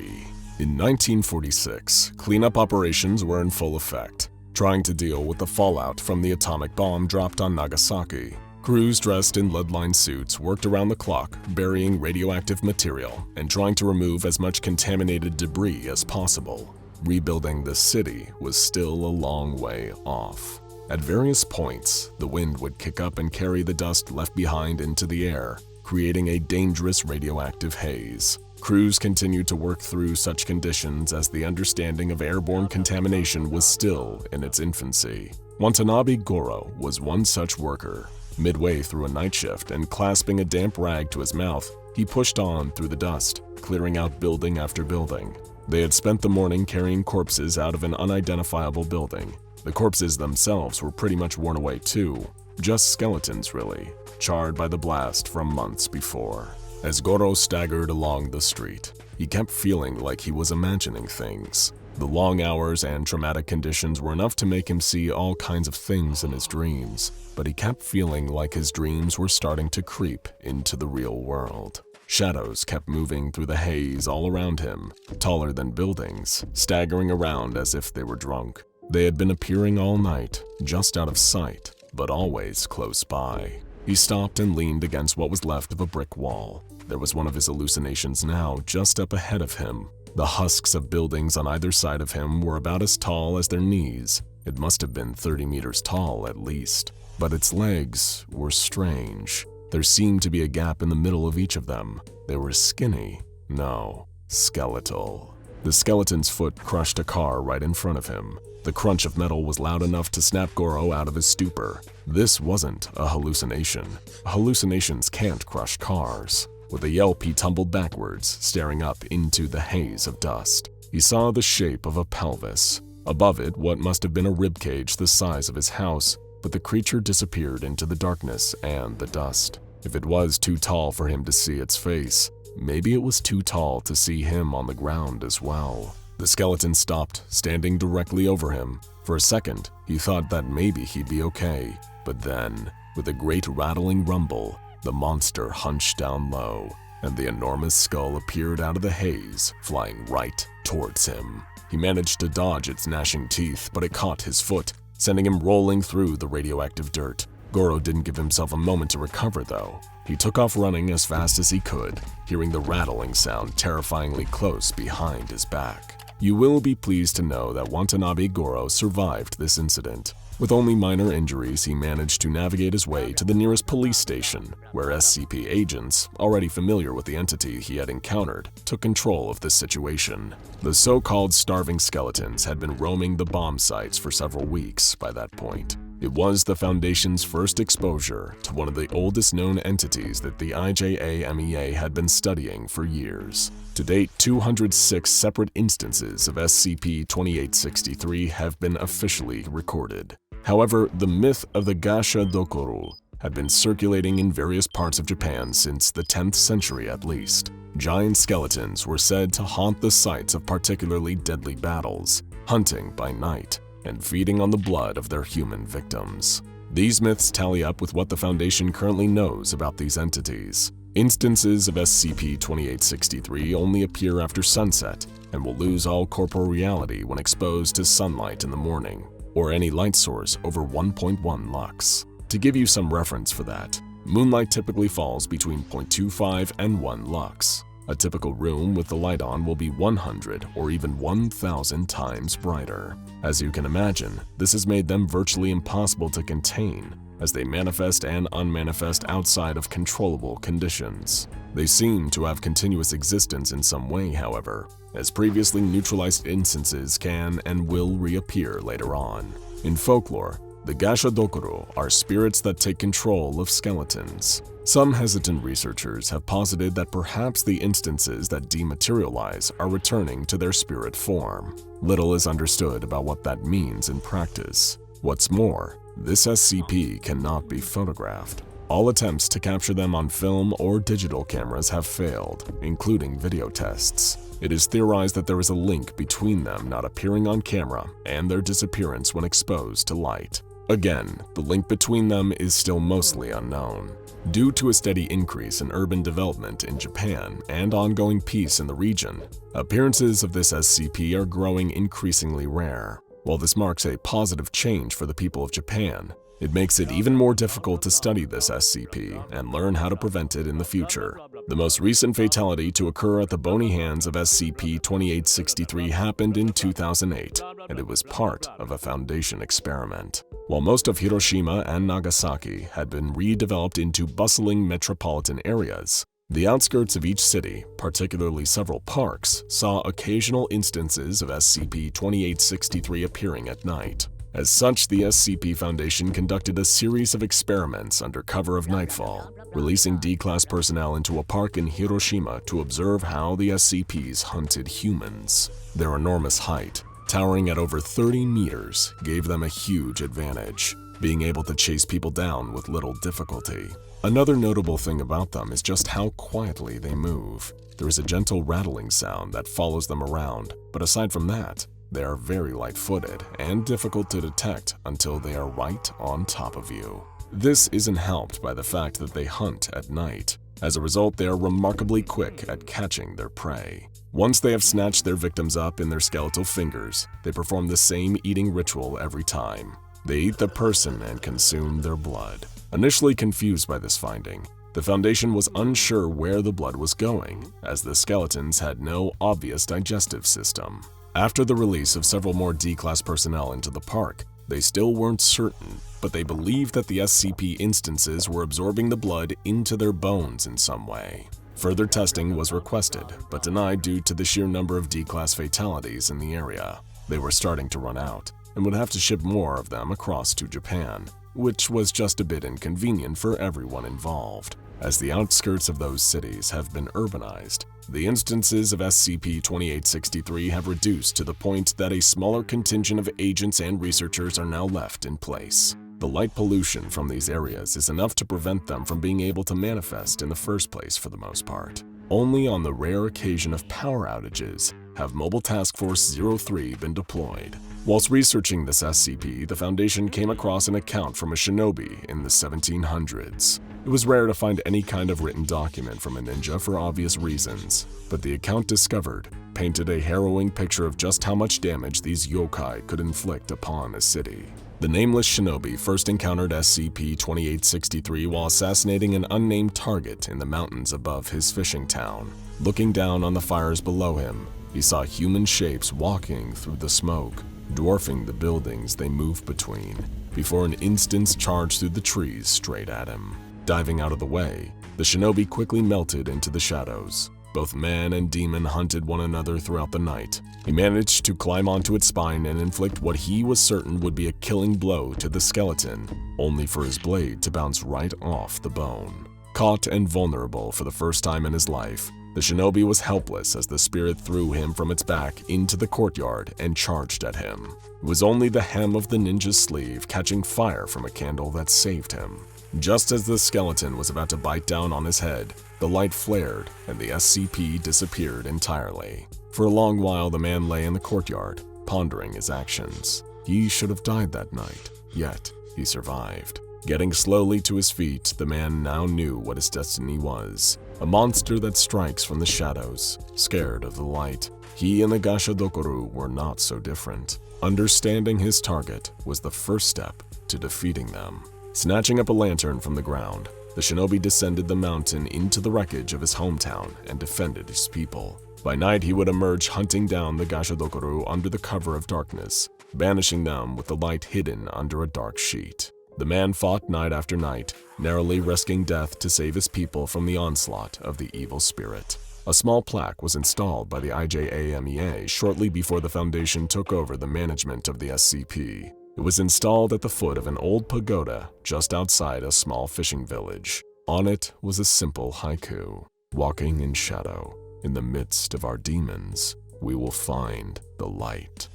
In 1946, cleanup operations were in full effect, trying to deal with the fallout from the atomic bomb dropped on Nagasaki. Crews dressed in lead-lined suits worked around the clock, burying radioactive material and trying to remove as much contaminated debris as possible. Rebuilding the city was still a long way off. At various points, the wind would kick up and carry the dust left behind into the air, creating a dangerous radioactive haze. Crews continued to work through such conditions as the understanding of airborne contamination was still in its infancy. Watanabe Goro was one such worker. Midway through a night shift and clasping a damp rag to his mouth, he pushed on through the dust, clearing out building after building. They had spent the morning carrying corpses out of an unidentifiable building. The corpses themselves were pretty much worn away too, just skeletons really, charred by the blast from months before. As Goro staggered along the street, he kept feeling like he was imagining things. The long hours and traumatic conditions were enough to make him see all kinds of things in his dreams, but he kept feeling like his dreams were starting to creep into the real world. Shadows kept moving through the haze all around him, taller than buildings, staggering around as if they were drunk. They had been appearing all night, just out of sight, but always close by. He stopped and leaned against what was left of a brick wall. There was one of his hallucinations now just up ahead of him. The husks of buildings on either side of him were about as tall as their knees. It must have been 30 meters tall at least. But its legs were strange. There seemed to be a gap in the middle of each of them. They were skinny. No, skeletal. The skeleton's foot crushed a car right in front of him. The crunch of metal was loud enough to snap Goro out of his stupor. This wasn't a hallucination. Hallucinations can't crush cars. With a yelp, he tumbled backwards, staring up into the haze of dust. He saw the shape of a pelvis. Above it, what must have been a ribcage the size of his house, but the creature disappeared into the darkness and the dust. If it was too tall for him to see its face, maybe it was too tall to see him on the ground as well. The skeleton stopped, standing directly over him. For a second, he thought that maybe he'd be okay, but then, with a great rattling rumble, the monster hunched down low, and the enormous skull appeared out of the haze, flying right towards him. He managed to dodge its gnashing teeth, but it caught his foot, sending him rolling through the radioactive dirt. Goro didn't give himself a moment to recover, though. He took off running as fast as he could, hearing the rattling sound terrifyingly close behind his back. You will be pleased to know that Watanabe Goro survived this incident. With only minor injuries, he managed to navigate his way to the nearest police station, where SCP agents, already familiar with the entity he had encountered, took control of the situation. The so-called starving skeletons had been roaming the bomb sites for several weeks by that point. It was the Foundation's first exposure to one of the oldest known entities that the IJA-MEA had been studying for years. To date, 206 separate instances of SCP-2863 have been officially recorded. However, the myth of the Gasha Dokoru had been circulating in various parts of Japan since the 10th century at least. Giant skeletons were said to haunt the sites of particularly deadly battles, hunting by night, and feeding on the blood of their human victims. These myths tally up with what the Foundation currently knows about these entities. Instances of SCP-2863 only appear after sunset and will lose all corporeality when exposed to sunlight in the morning, or any light source over 1.1 lux. To give you some reference for that, moonlight typically falls between 0.25 and 1 lux. A typical room with the light on will be 100 or even 1,000 times brighter. As you can imagine, this has made them virtually impossible to contain, as they manifest and unmanifest outside of controllable conditions. They seem to have continuous existence in some way, however, as previously neutralized instances can and will reappear later on. In folklore, the Gasha Dokoru are spirits that take control of skeletons. Some hesitant researchers have posited that perhaps the instances that dematerialize are returning to their spirit form. Little is understood about what that means in practice. What's more, this SCP cannot be photographed. All attempts to capture them on film or digital cameras have failed, including video tests. It is theorized that there is a link between them not appearing on camera and their disappearance when exposed to light. Again, the link between them is still mostly unknown. Due to a steady increase in urban development in Japan and ongoing peace in the region, appearances of this SCP are growing increasingly rare. While this marks a positive change for the people of Japan, it makes it even more difficult to study this SCP and learn how to prevent it in the future. The most recent fatality to occur at the bony hands of SCP-2863 happened in 2008, and it was part of a Foundation experiment. While most of Hiroshima and Nagasaki had been redeveloped into bustling metropolitan areas, the outskirts of each city, particularly several parks, saw occasional instances of SCP-2863 appearing at night. As such, the SCP Foundation conducted a series of experiments under cover of nightfall, releasing D-Class personnel into a park in Hiroshima to observe how the SCPs hunted humans. Their enormous height, towering at over 30 meters, gave them a huge advantage, being able to chase people down with little difficulty. Another notable thing about them is just how quietly they move. There is a gentle rattling sound that follows them around, but aside from that, they are very light-footed and difficult to detect until they are right on top of you. This isn't helped by the fact that they hunt at night. As a result, they are remarkably quick at catching their prey. Once they have snatched their victims up in their skeletal fingers, they perform the same eating ritual every time. They eat the person and consume their blood. Initially confused by this finding, the Foundation was unsure where the blood was going, as the skeletons had no obvious digestive system. After the release of several more D-Class personnel into the park, they still weren't certain, but they believed that the SCP instances were absorbing the blood into their bones in some way. Further testing was requested, but denied due to the sheer number of D-Class fatalities in the area. They were starting to run out, and would have to ship more of them across to Japan, which was just a bit inconvenient for everyone involved. As the outskirts of those cities have been urbanized, the instances of SCP-2863 have reduced to the point that a smaller contingent of agents and researchers are now left in place. The light pollution from these areas is enough to prevent them from being able to manifest in the first place for the most part. Only on the rare occasion of power outages have Mobile Task Force 03 been deployed. Whilst researching this SCP, the Foundation came across an account from a shinobi in the 1700s. It was rare to find any kind of written document from a ninja for obvious reasons, but the account discovered painted a harrowing picture of just how much damage these yokai could inflict upon a city. The nameless shinobi first encountered SCP-2863 while assassinating an unnamed target in the mountains above his fishing town. Looking down on the fires below him, he saw human shapes walking through the smoke, dwarfing the buildings they moved between, before an instance charged through the trees straight at him. Diving out of the way, the shinobi quickly melted into the shadows. Both man and demon hunted one another throughout the night. He managed to climb onto its spine and inflict what he was certain would be a killing blow to the skeleton, only for his blade to bounce right off the bone. Caught and vulnerable for the first time in his life, the shinobi was helpless as the spirit threw him from its back into the courtyard and charged at him. It was only the hem of the ninja's sleeve catching fire from a candle that saved him. Just as the skeleton was about to bite down on his head, the light flared and the SCP disappeared entirely. For a long while, the man lay in the courtyard, pondering his actions. He should have died that night, yet he survived. Getting slowly to his feet, the man now knew what his destiny was. A monster that strikes from the shadows, scared of the light. He and the Gashodokoru were not so different. Understanding his target was the first step to defeating them. Snatching up a lantern from the ground, the shinobi descended the mountain into the wreckage of his hometown and defended his people. By night, he would emerge hunting down the Gashodokoru under the cover of darkness, banishing them with the light hidden under a dark sheet. The man fought night after night, narrowly risking death to save his people from the onslaught of the evil spirit. A small plaque was installed by the IJAMEA shortly before the Foundation took over the management of the SCP. It was installed at the foot of an old pagoda just outside a small fishing village. On it was a simple haiku: "Walking in shadow, in the midst of our demons, we will find the light."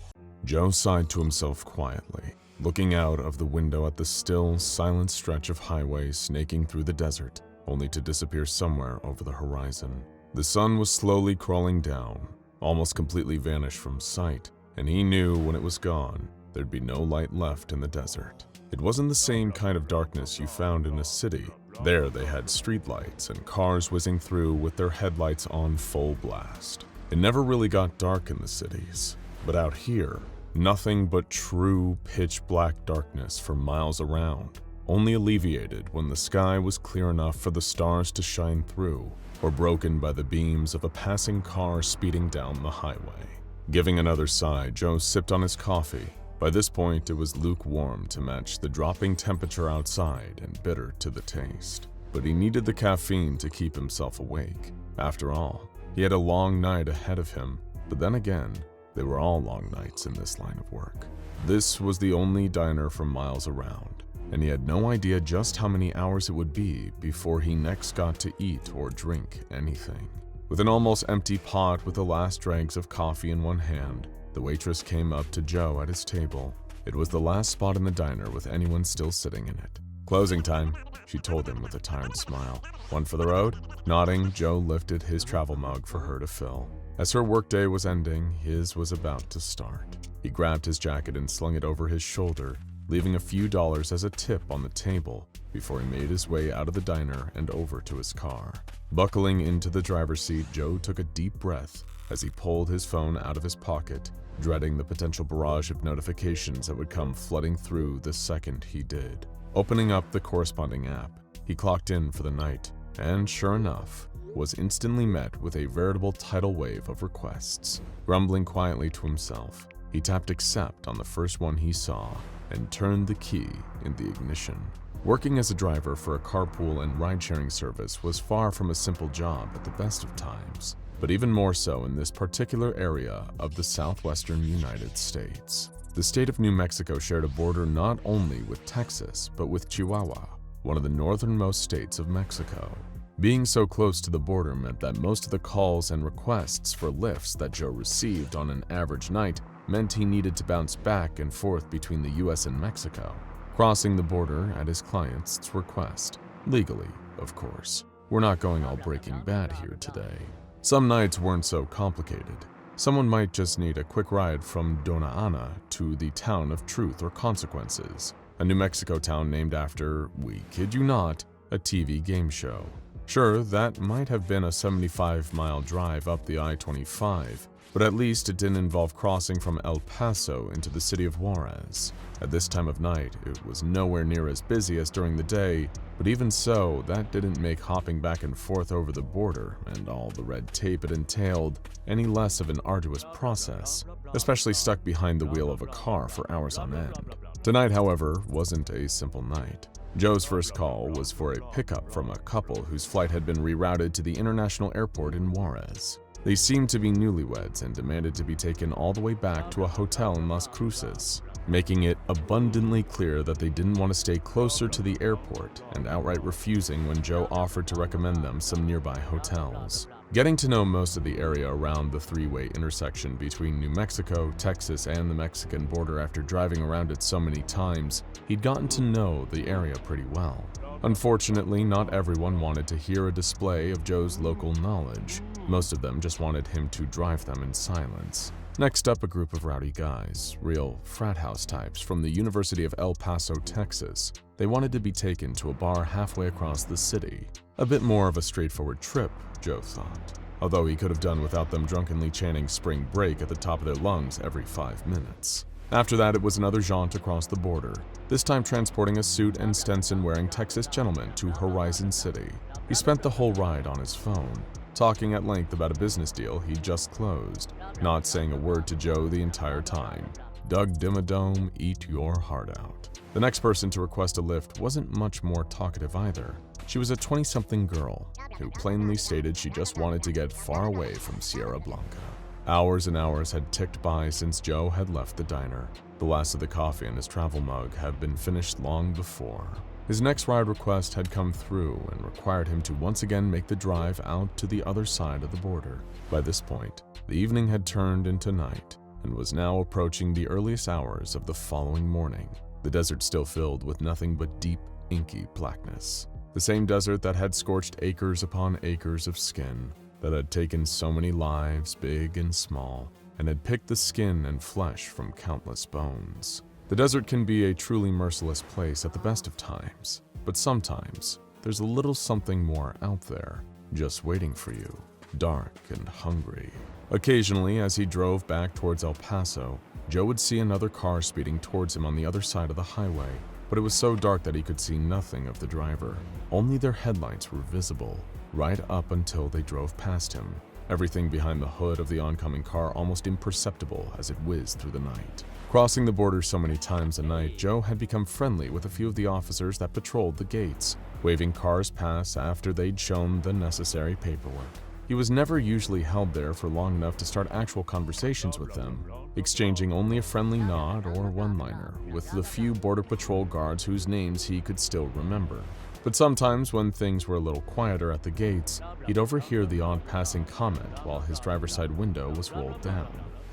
Joe sighed to himself quietly. looking out of the window at the still, silent stretch of highway snaking through the desert, only to disappear somewhere over the horizon. The sun was slowly crawling down, almost completely vanished from sight, and he knew when it was gone, there'd be no light left in the desert. It wasn't the same kind of darkness you found in a city. There they had streetlights and cars whizzing through with their headlights on full blast. It never really got dark in the cities, but out here, nothing but true pitch-black darkness for miles around, only alleviated when the sky was clear enough for the stars to shine through, or broken by the beams of a passing car speeding down the highway. Giving another sigh, Joe sipped on his coffee. By this point, it was lukewarm to match the dropping temperature outside and bitter to the taste. But he needed the caffeine to keep himself awake. After all, he had a long night ahead of him, but then again, they were all long nights in this line of work. This was the only diner for miles around, and he had no idea just how many hours it would be before he next got to eat or drink anything. With an almost empty pot with the last dregs of coffee in one hand, the waitress came up to Joe at his table. It was the last spot in the diner with anyone still sitting in it. "Closing time," she told him with a tired smile. "One for the road?" Nodding, Joe lifted his travel mug for her to fill. As her workday was ending, his was about to start. He grabbed his jacket and slung it over his shoulder, leaving a few dollars as a tip on the table before he made his way out of the diner and over to his car. Buckling into the driver's seat, Joe took a deep breath as he pulled his phone out of his pocket, dreading the potential barrage of notifications that would come flooding through the second he did. Opening up the corresponding app, he clocked in for the night, and sure enough, was instantly met with a veritable tidal wave of requests. Grumbling quietly to himself, he tapped accept on the first one he saw and turned the key in the ignition. Working as a driver for a carpool and ride-sharing service was far from a simple job at the best of times, but even more so in this particular area of the southwestern United States. The state of New Mexico shared a border not only with Texas, but with Chihuahua, one of the northernmost states of Mexico. Being so close to the border meant that most of the calls and requests for lifts that Joe received on an average night meant he needed to bounce back and forth between the US and Mexico, crossing the border at his client's request. Legally, of course. We're not going all Breaking Bad here today. Some nights weren't so complicated. Someone might just need a quick ride from Dona Ana to the town of Truth or Consequences, a New Mexico town named after, we kid you not, a TV game show. Sure, that might have been a 75-mile drive up the I-25, but at least it didn't involve crossing from El Paso into the city of Juarez. At this time of night, it was nowhere near as busy as during the day, but even so, that didn't make hopping back and forth over the border and all the red tape it entailed any less of an arduous process, especially stuck behind the wheel of a car for hours on end. Tonight, however, wasn't a simple night. Joe's first call was for a pickup from a couple whose flight had been rerouted to the international airport in Juarez. They seemed to be newlyweds and demanded to be taken all the way back to a hotel in Las Cruces, making it abundantly clear that they didn't want to stay closer to the airport and outright refusing when Joe offered to recommend them some nearby hotels. Getting to know most of the area around the three-way intersection between New Mexico, Texas, and the Mexican border after driving around it so many times, he'd gotten to know the area pretty well. Unfortunately, not everyone wanted to hear a display of Joe's local knowledge. Most of them just wanted him to drive them in silence. Next up, a group of rowdy guys, real frat house types from the University of El Paso, Texas. They wanted to be taken to a bar halfway across the city. A bit more of a straightforward trip, Joe thought, although he could have done without them drunkenly chanting spring break at the top of their lungs every 5 minutes. After that, it was another jaunt across the border, this time transporting a suit and Stetson-wearing Texas gentleman to Horizon City. He spent the whole ride on his phone, talking at length about a business deal he'd just closed, not saying a word to Joe the entire time. Doug Dimmadome, eat your heart out. The next person to request a lift wasn't much more talkative either. She was a 20-something girl who plainly stated she just wanted to get far away from Sierra Blanca. Hours and hours had ticked by since Joe had left the diner. The last of the coffee in his travel mug had been finished long before. His next ride request had come through and required him to once again make the drive out to the other side of the border. By this point, the evening had turned into night and was now approaching the earliest hours of the following morning. the desert still filled with nothing but deep, inky blackness. The same desert that had scorched acres upon acres of skin, that had taken so many lives, big and small, and had picked the skin and flesh from countless bones. The desert can be a truly merciless place at the best of times, but sometimes there's a little something more out there, just waiting for you, dark and hungry. Occasionally, as he drove back towards El Paso, Joe would see another car speeding towards him on the other side of the highway, but it was so dark that he could see nothing of the driver. Only their headlights were visible, right up until they drove past him. Everything behind the hood of the oncoming car almost imperceptible as it whizzed through the night. Crossing the border so many times a night, Joe had become friendly with a few of the officers that patrolled the gates, waving cars past after they'd shown the necessary paperwork. He was never usually held there for long enough to start actual conversations with them, exchanging only a friendly nod or one-liner with the few Border Patrol guards whose names he could still remember. But sometimes when things were a little quieter at the gates, he'd overhear the odd passing comment while his driver's side window was rolled down.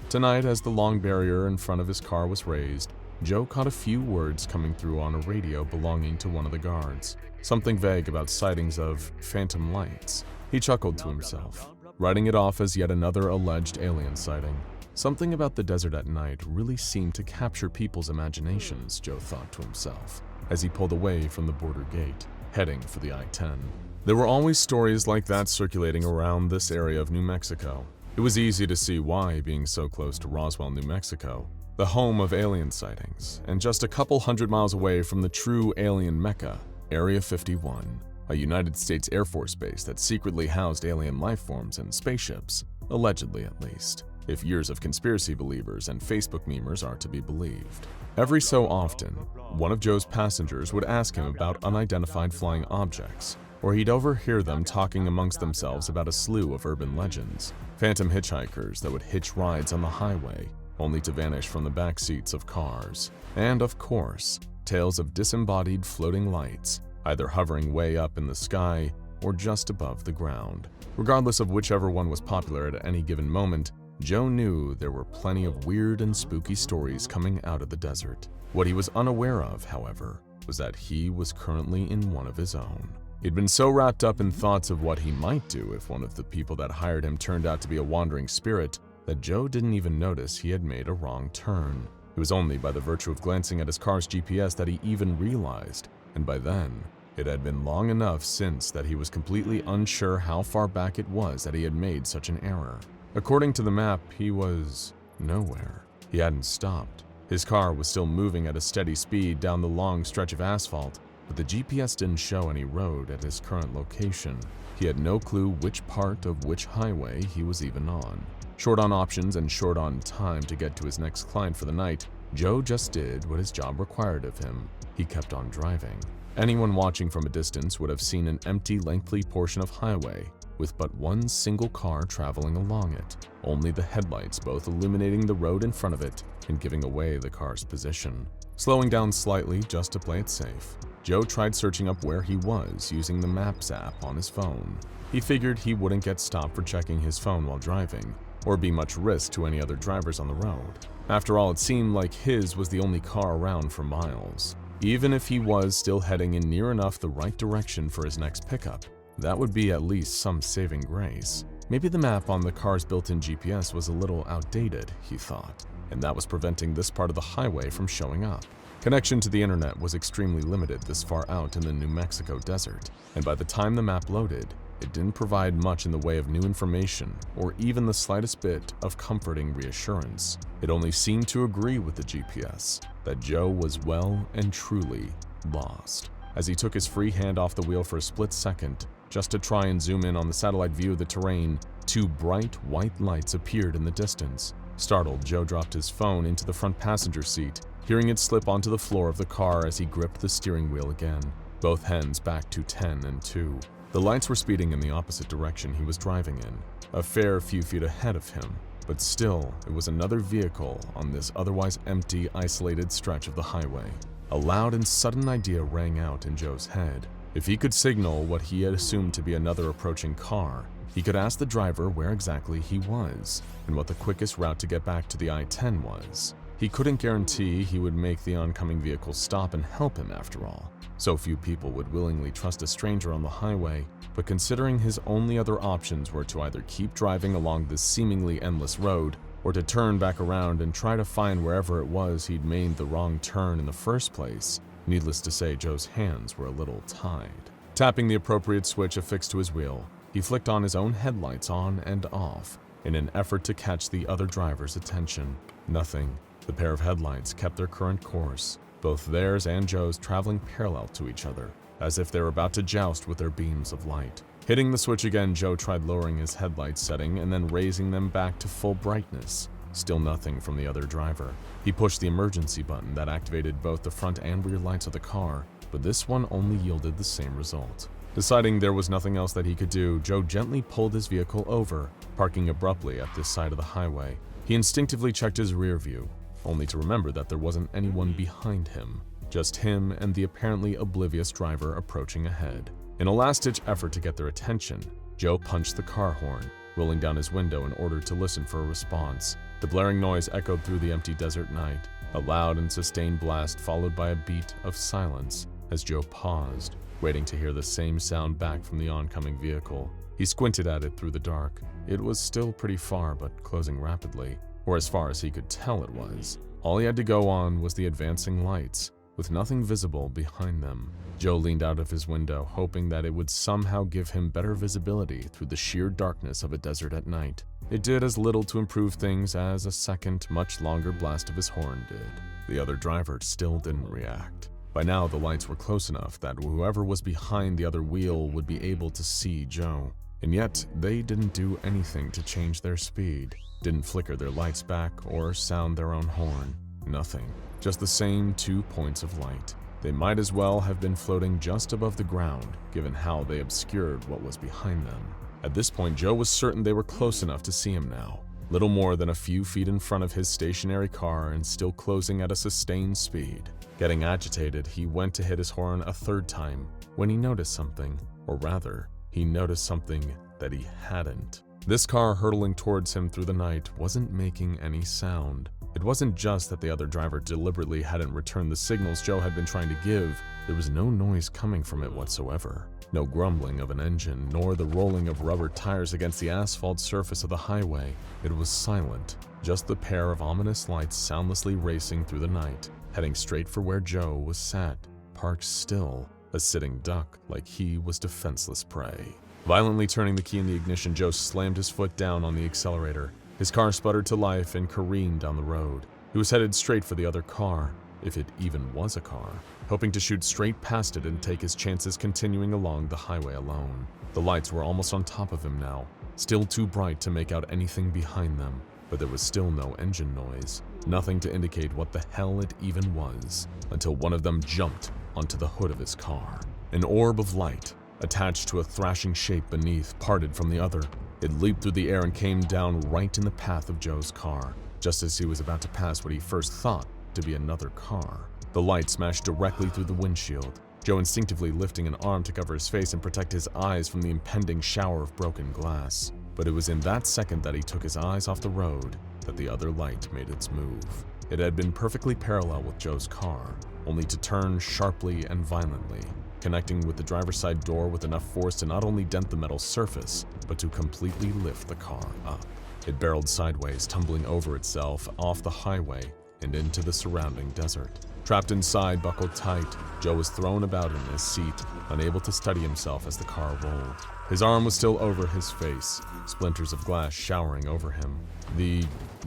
Tonight, as the long barrier in front of his car was raised, Joe caught a few words coming through on a radio belonging to one of the guards. Something vague about sightings of phantom lights. He chuckled to himself, writing it off as yet another alleged alien sighting. Something about the desert at night really seemed to capture people's imaginations, Joe thought to himself, as he pulled away from the border gate, heading for the I-10. There were always stories like that circulating around this area of New Mexico. It was easy to see why, being so close to Roswell, New Mexico, the home of alien sightings, and just a couple hundred miles away from the true alien mecca, Area 51, a United States Air Force base that secretly housed alien life forms and spaceships, allegedly at least, if years of conspiracy believers and Facebook memers are to be believed. Every so often, one of Joe's passengers would ask him about unidentified flying objects, or he'd overhear them talking amongst themselves about a slew of urban legends, phantom hitchhikers that would hitch rides on the highway, only to vanish from the back seats of cars, and of course, tales of disembodied floating lights, either hovering way up in the sky or just above the ground. Regardless of whichever one was popular at any given moment, Joe knew there were plenty of weird and spooky stories coming out of the desert. What he was unaware of, however, was that he was currently in one of his own. He'd been so wrapped up in thoughts of what he might do if one of the people that hired him turned out to be a wandering spirit that Joe didn't even notice he had made a wrong turn. It was only by the virtue of glancing at his car's GPS that he even realized, and by then, it had been long enough since that he was completely unsure how far back it was that he had made such an error. According to the map, he was nowhere. He hadn't stopped. His car was still moving at a steady speed down the long stretch of asphalt, but the GPS didn't show any road at his current location. He had no clue which part of which highway he was even on. Short on options and short on time to get to his next client for the night, Joe just did what his job required of him. He kept on driving. Anyone watching from a distance would have seen an empty, lengthy portion of highway with but one single car traveling along it, only the headlights both illuminating the road in front of it and giving away the car's position. Slowing down slightly just to play it safe, Joe tried searching up where he was using the Maps app on his phone. He figured he wouldn't get stopped for checking his phone while driving, or be much risk to any other drivers on the road. After all, it seemed like his was the only car around for miles. Even if he was still heading in near enough the right direction for his next pickup, that would be at least some saving grace. Maybe the map on the car's built-in GPS was a little outdated, he thought, and that was preventing this part of the highway from showing up. Connection to the internet was extremely limited this far out in the New Mexico desert, and by the time the map loaded, it didn't provide much in the way of new information or even the slightest bit of comforting reassurance. It only seemed to agree with the GPS that Joe was well and truly lost. As he took his free hand off the wheel for a split second, just to try and zoom in on the satellite view of the terrain, two bright white lights appeared in the distance. Startled, Joe dropped his phone into the front passenger seat, hearing it slip onto the floor of the car as he gripped the steering wheel again, both hands back to 10 and 2. The lights were speeding in the opposite direction he was driving in, a fair few feet ahead of him, but still, it was another vehicle on this otherwise empty, isolated stretch of the highway. A loud and sudden idea rang out in Joe's head. If he could signal what he had assumed to be another approaching car, he could ask the driver where exactly he was and what the quickest route to get back to the I-10 was. He couldn't guarantee he would make the oncoming vehicle stop and help him after all. So few people would willingly trust a stranger on the highway, but considering his only other options were to either keep driving along this seemingly endless road, or to turn back around and try to find wherever it was he'd made the wrong turn in the first place, needless to say, Joe's hands were a little tied. Tapping the appropriate switch affixed to his wheel, he flicked on his own headlights on and off in an effort to catch the other driver's attention. Nothing. The pair of headlights kept their current course, both theirs and Joe's traveling parallel to each other, as if they were about to joust with their beams of light. Hitting the switch again, Joe tried lowering his headlight setting and then raising them back to full brightness. Still nothing from the other driver. He pushed the emergency button that activated both the front and rear lights of the car, but this one only yielded the same result. Deciding there was nothing else that he could do, Joe gently pulled his vehicle over, parking abruptly at this side of the highway. He instinctively checked his rear view, only to remember that there wasn't anyone behind him, just him and the apparently oblivious driver approaching ahead. In a last-ditch effort to get their attention, Joe punched the car horn, rolling down his window in order to listen for a response. The blaring noise echoed through the empty desert night, a loud and sustained blast followed by a beat of silence as Joe paused, waiting to hear the same sound back from the oncoming vehicle. He squinted at it through the dark. It was still pretty far, but closing rapidly, or as far as he could tell it was. All he had to go on was the advancing lights, with nothing visible behind them. Joe leaned out of his window, hoping that it would somehow give him better visibility through the sheer darkness of a desert at night. It did as little to improve things as a second, much longer blast of his horn did. The other driver still didn't react. By now, the lights were close enough that whoever was behind the other wheel would be able to see Joe. And yet, they didn't do anything to change their speed, didn't flicker their lights back or sound their own horn. Nothing. Just the same 2 points of light. They might as well have been floating just above the ground, given how they obscured what was behind them. At this point, Joe was certain they were close enough to see him now, little more than a few feet in front of his stationary car and still closing at a sustained speed. Getting agitated, he went to hit his horn a third time when he noticed something, or rather, he noticed something that he hadn't. This car hurtling towards him through the night wasn't making any sound. It wasn't just that the other driver deliberately hadn't returned the signals Joe had been trying to give. There was no noise coming from it whatsoever. No grumbling of an engine, nor the rolling of rubber tires against the asphalt surface of the highway. It was silent, just the pair of ominous lights soundlessly racing through the night, heading straight for where Joe was sat, parked still, a sitting duck like he was defenseless prey. Violently turning the key in the ignition, Joe slammed his foot down on the accelerator. His car sputtered to life and careened down the road. He was headed straight for the other car, if it even was a car, hoping to shoot straight past it and take his chances continuing along the highway alone. The lights were almost on top of him now, still too bright to make out anything behind them, but there was still no engine noise, nothing to indicate what the hell it even was, until one of them jumped onto the hood of his car. An orb of light, attached to a thrashing shape beneath, parted from the other. It leaped through the air and came down right in the path of Joe's car, just as he was about to pass what he first thought to be another car. The light smashed directly through the windshield, Joe instinctively lifting an arm to cover his face and protect his eyes from the impending shower of broken glass. But it was in that second that he took his eyes off the road that the other light made its move. It had been perfectly parallel with Joe's car, only to turn sharply and violently, connecting with the driver's side door with enough force to not only dent the metal surface, but to completely lift the car up. It barreled sideways, tumbling over itself off the highway and into the surrounding desert. Trapped inside, buckled tight, Joe was thrown about in his seat, unable to steady himself as the car rolled. His arm was still over his face, splinters of glass showering over him. The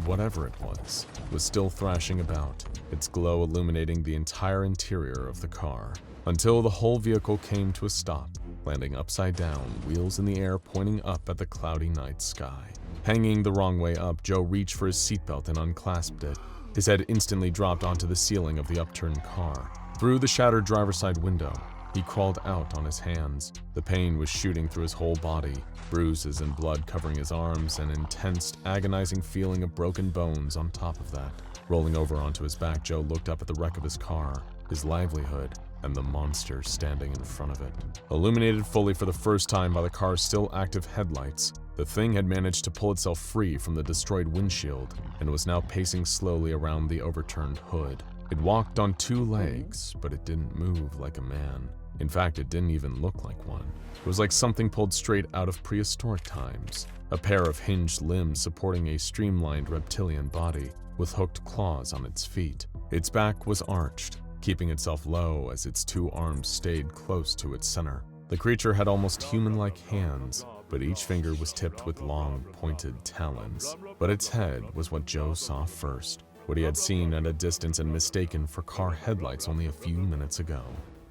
whatever it was still thrashing about, its glow illuminating the entire interior of the car, until the whole vehicle came to a stop, landing upside down, wheels in the air pointing up at the cloudy night sky. Hanging the wrong way up, Joe reached for his seatbelt and unclasped it. His head instantly dropped onto the ceiling of the upturned car. Through the shattered driver's side window, he crawled out on his hands. The pain was shooting through his whole body, bruises and blood covering his arms, an intense, agonizing feeling of broken bones on top of that. Rolling over onto his back, Joe looked up at the wreck of his car, his livelihood, and the monster standing in front of it. Illuminated fully for the first time by the car's still active headlights, The thing had managed to pull itself free from the destroyed windshield and was now pacing slowly around the overturned hood. It walked on two legs, but it didn't move like a man. In fact, it didn't even look like one. It was like something pulled straight out of prehistoric times. A pair of hinged limbs supporting a streamlined reptilian body with hooked claws on its feet. Its back was arched, keeping itself low as its two arms stayed close to its center. The creature had almost human-like hands, but each finger was tipped with long, pointed talons. But its head was what Joe saw first, what he had seen at a distance and mistaken for car headlights only a few minutes ago.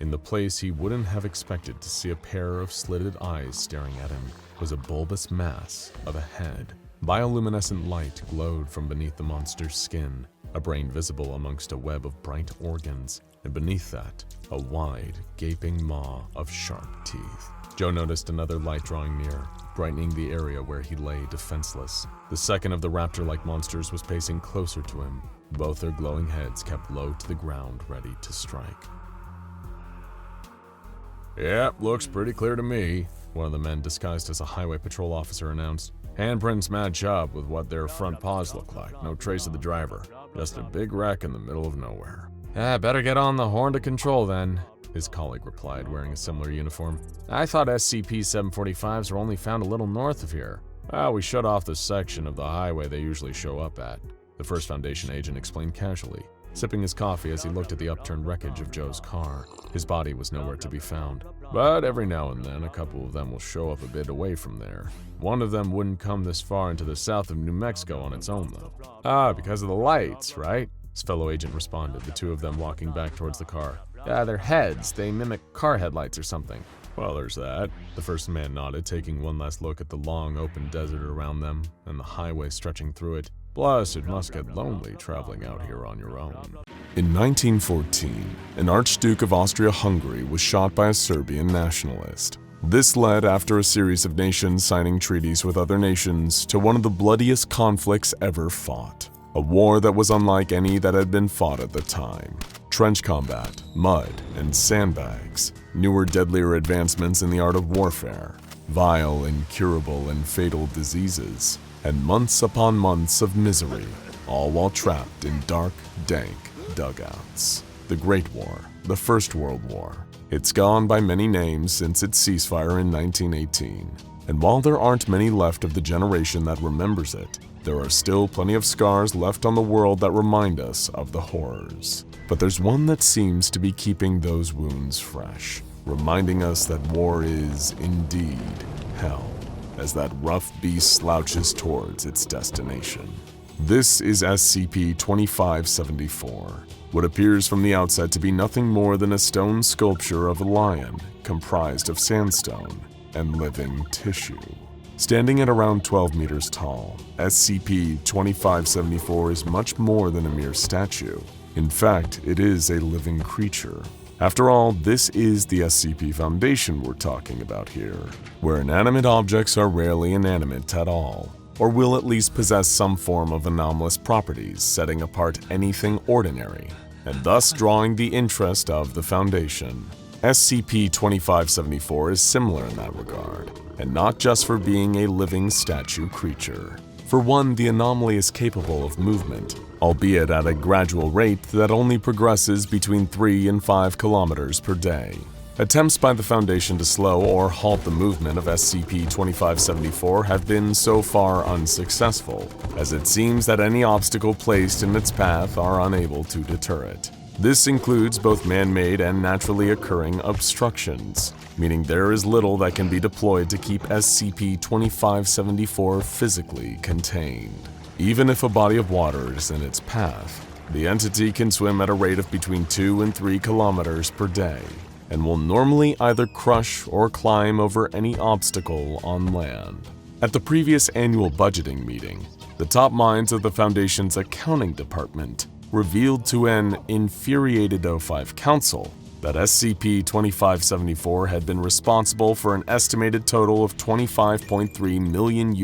In the place he wouldn't have expected to see a pair of slitted eyes staring at him was a bulbous mass of a head. Bioluminescent light glowed from beneath the monster's skin, a brain visible amongst a web of bright organs, and beneath that, a wide, gaping maw of sharp teeth. Joe noticed another light drawing near, brightening the area where he lay defenseless. The second of the raptor-like monsters was pacing closer to him, both their glowing heads kept low to the ground, ready to strike. "Yep, looks pretty clear to me," one of the men disguised as a highway patrol officer announced. "Handprints match up with what their front paws look like. No trace of the driver. Just a big wreck in the middle of nowhere." Better get on the horn to control then," his colleague replied, wearing a similar uniform. "I thought SCP-745s were only found a little north of here." We shut off the section of the highway they usually show up at," the First Foundation agent explained casually, sipping his coffee as he looked at the upturned wreckage of Joe's car. His body was nowhere to be found. "But every now and then, a couple of them will show up a bit away from there. One of them wouldn't come this far into the south of New Mexico on its own, though." Because of the lights, right?" his fellow agent responded, the two of them walking back towards the car. "Their heads, they mimic car headlights or something." "Well, there's that." The first man nodded, taking one last look at the long, open desert around them and the highway stretching through it. "Plus, it must get lonely traveling out here on your own." In 1914, an Archduke of Austria-Hungary was shot by a Serbian nationalist. This led, after a series of nations signing treaties with other nations, to one of the bloodiest conflicts ever fought. A war that was unlike any that had been fought at the time. Trench combat, mud, and sandbags, newer, deadlier advancements in the art of warfare, vile, incurable, and fatal diseases, and months upon months of misery, all while trapped in dark, dank dugouts. The Great War, the First World War. It's gone by many names since its ceasefire in 1918, and while there aren't many left of the generation that remembers it, there are still plenty of scars left on the world that remind us of the horrors. But there's one that seems to be keeping those wounds fresh, reminding us that war is, indeed, hell, as that rough beast slouches towards its destination. This is SCP-2574, what appears from the outset to be nothing more than a stone sculpture of a lion comprised of sandstone and living tissue. Standing at around 12 meters tall, SCP-2574 is much more than a mere statue. In fact, it is a living creature. After all, this is the SCP Foundation we're talking about here, where inanimate objects are rarely inanimate at all, or will at least possess some form of anomalous properties, setting apart anything ordinary, and thus drawing the interest of the Foundation. SCP-2574 is similar in that regard, and not just for being a living statue creature. For one, the anomaly is capable of movement, albeit at a gradual rate that only progresses between 3 and 5 kilometers per day. Attempts by the Foundation to slow or halt the movement of SCP-2574 have been so far unsuccessful, as it seems that any obstacle placed in its path are unable to deter it. This includes both man-made and naturally occurring obstructions, meaning there is little that can be deployed to keep SCP-2574 physically contained. Even if a body of water is in its path, the entity can swim at a rate of between 2 and 3 kilometers per day, and will normally either crush or climb over any obstacle on land. At the previous annual budgeting meeting, the top minds of the Foundation's accounting department revealed to an infuriated O5 council that SCP-2574 had been responsible for an estimated total of $25.3 million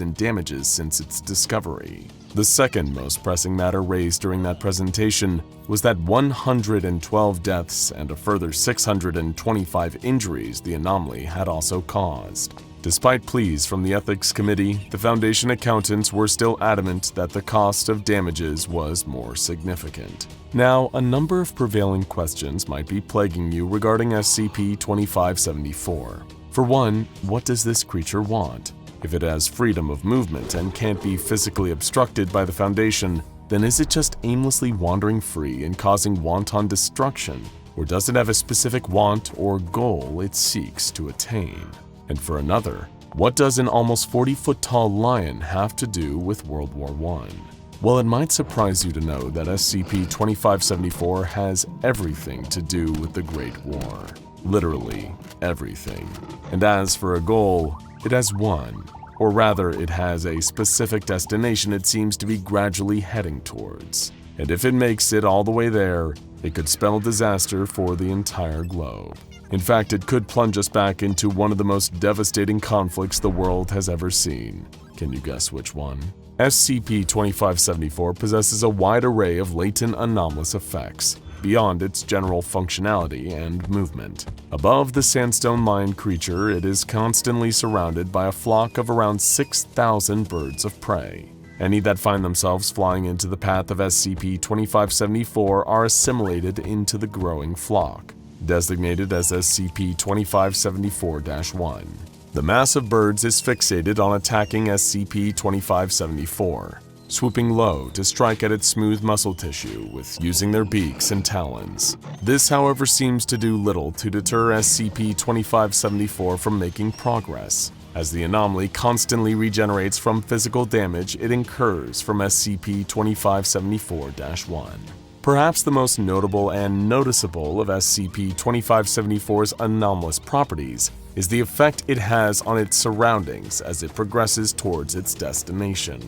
in damages since its discovery. The second most pressing matter raised during that presentation was that 112 deaths and a further 625 injuries the anomaly had also caused. Despite pleas from the Ethics Committee, the Foundation accountants were still adamant that the cost of damages was more significant. Now, a number of prevailing questions might be plaguing you regarding SCP-2574. For one, what does this creature want? If it has freedom of movement and can't be physically obstructed by the Foundation, then is it just aimlessly wandering free and causing wanton destruction? Or does it have a specific want or goal it seeks to attain? And for another, what does an almost 40-foot-tall lion have to do with World War I? Well, it might surprise you to know that SCP-2574 has everything to do with the Great War. Literally everything. And as for a goal, it has one. Or rather, it has a specific destination it seems to be gradually heading towards. And if it makes it all the way there, it could spell disaster for the entire globe. In fact, it could plunge us back into one of the most devastating conflicts the world has ever seen. Can you guess which one? SCP-2574 possesses a wide array of latent anomalous effects, beyond its general functionality and movement. Above the sandstone lion creature, it is constantly surrounded by a flock of around 6,000 birds of prey. Any that find themselves flying into the path of SCP-2574 are assimilated into the growing flock, designated as SCP-2574-1. The mass of birds is fixated on attacking SCP-2574, swooping low to strike at its smooth muscle tissue with using their beaks and talons. This, however, seems to do little to deter SCP-2574 from making progress, as the anomaly constantly regenerates from physical damage it incurs from SCP-2574-1. Perhaps the most notable and noticeable of SCP-2574's anomalous properties is the effect it has on its surroundings as it progresses towards its destination.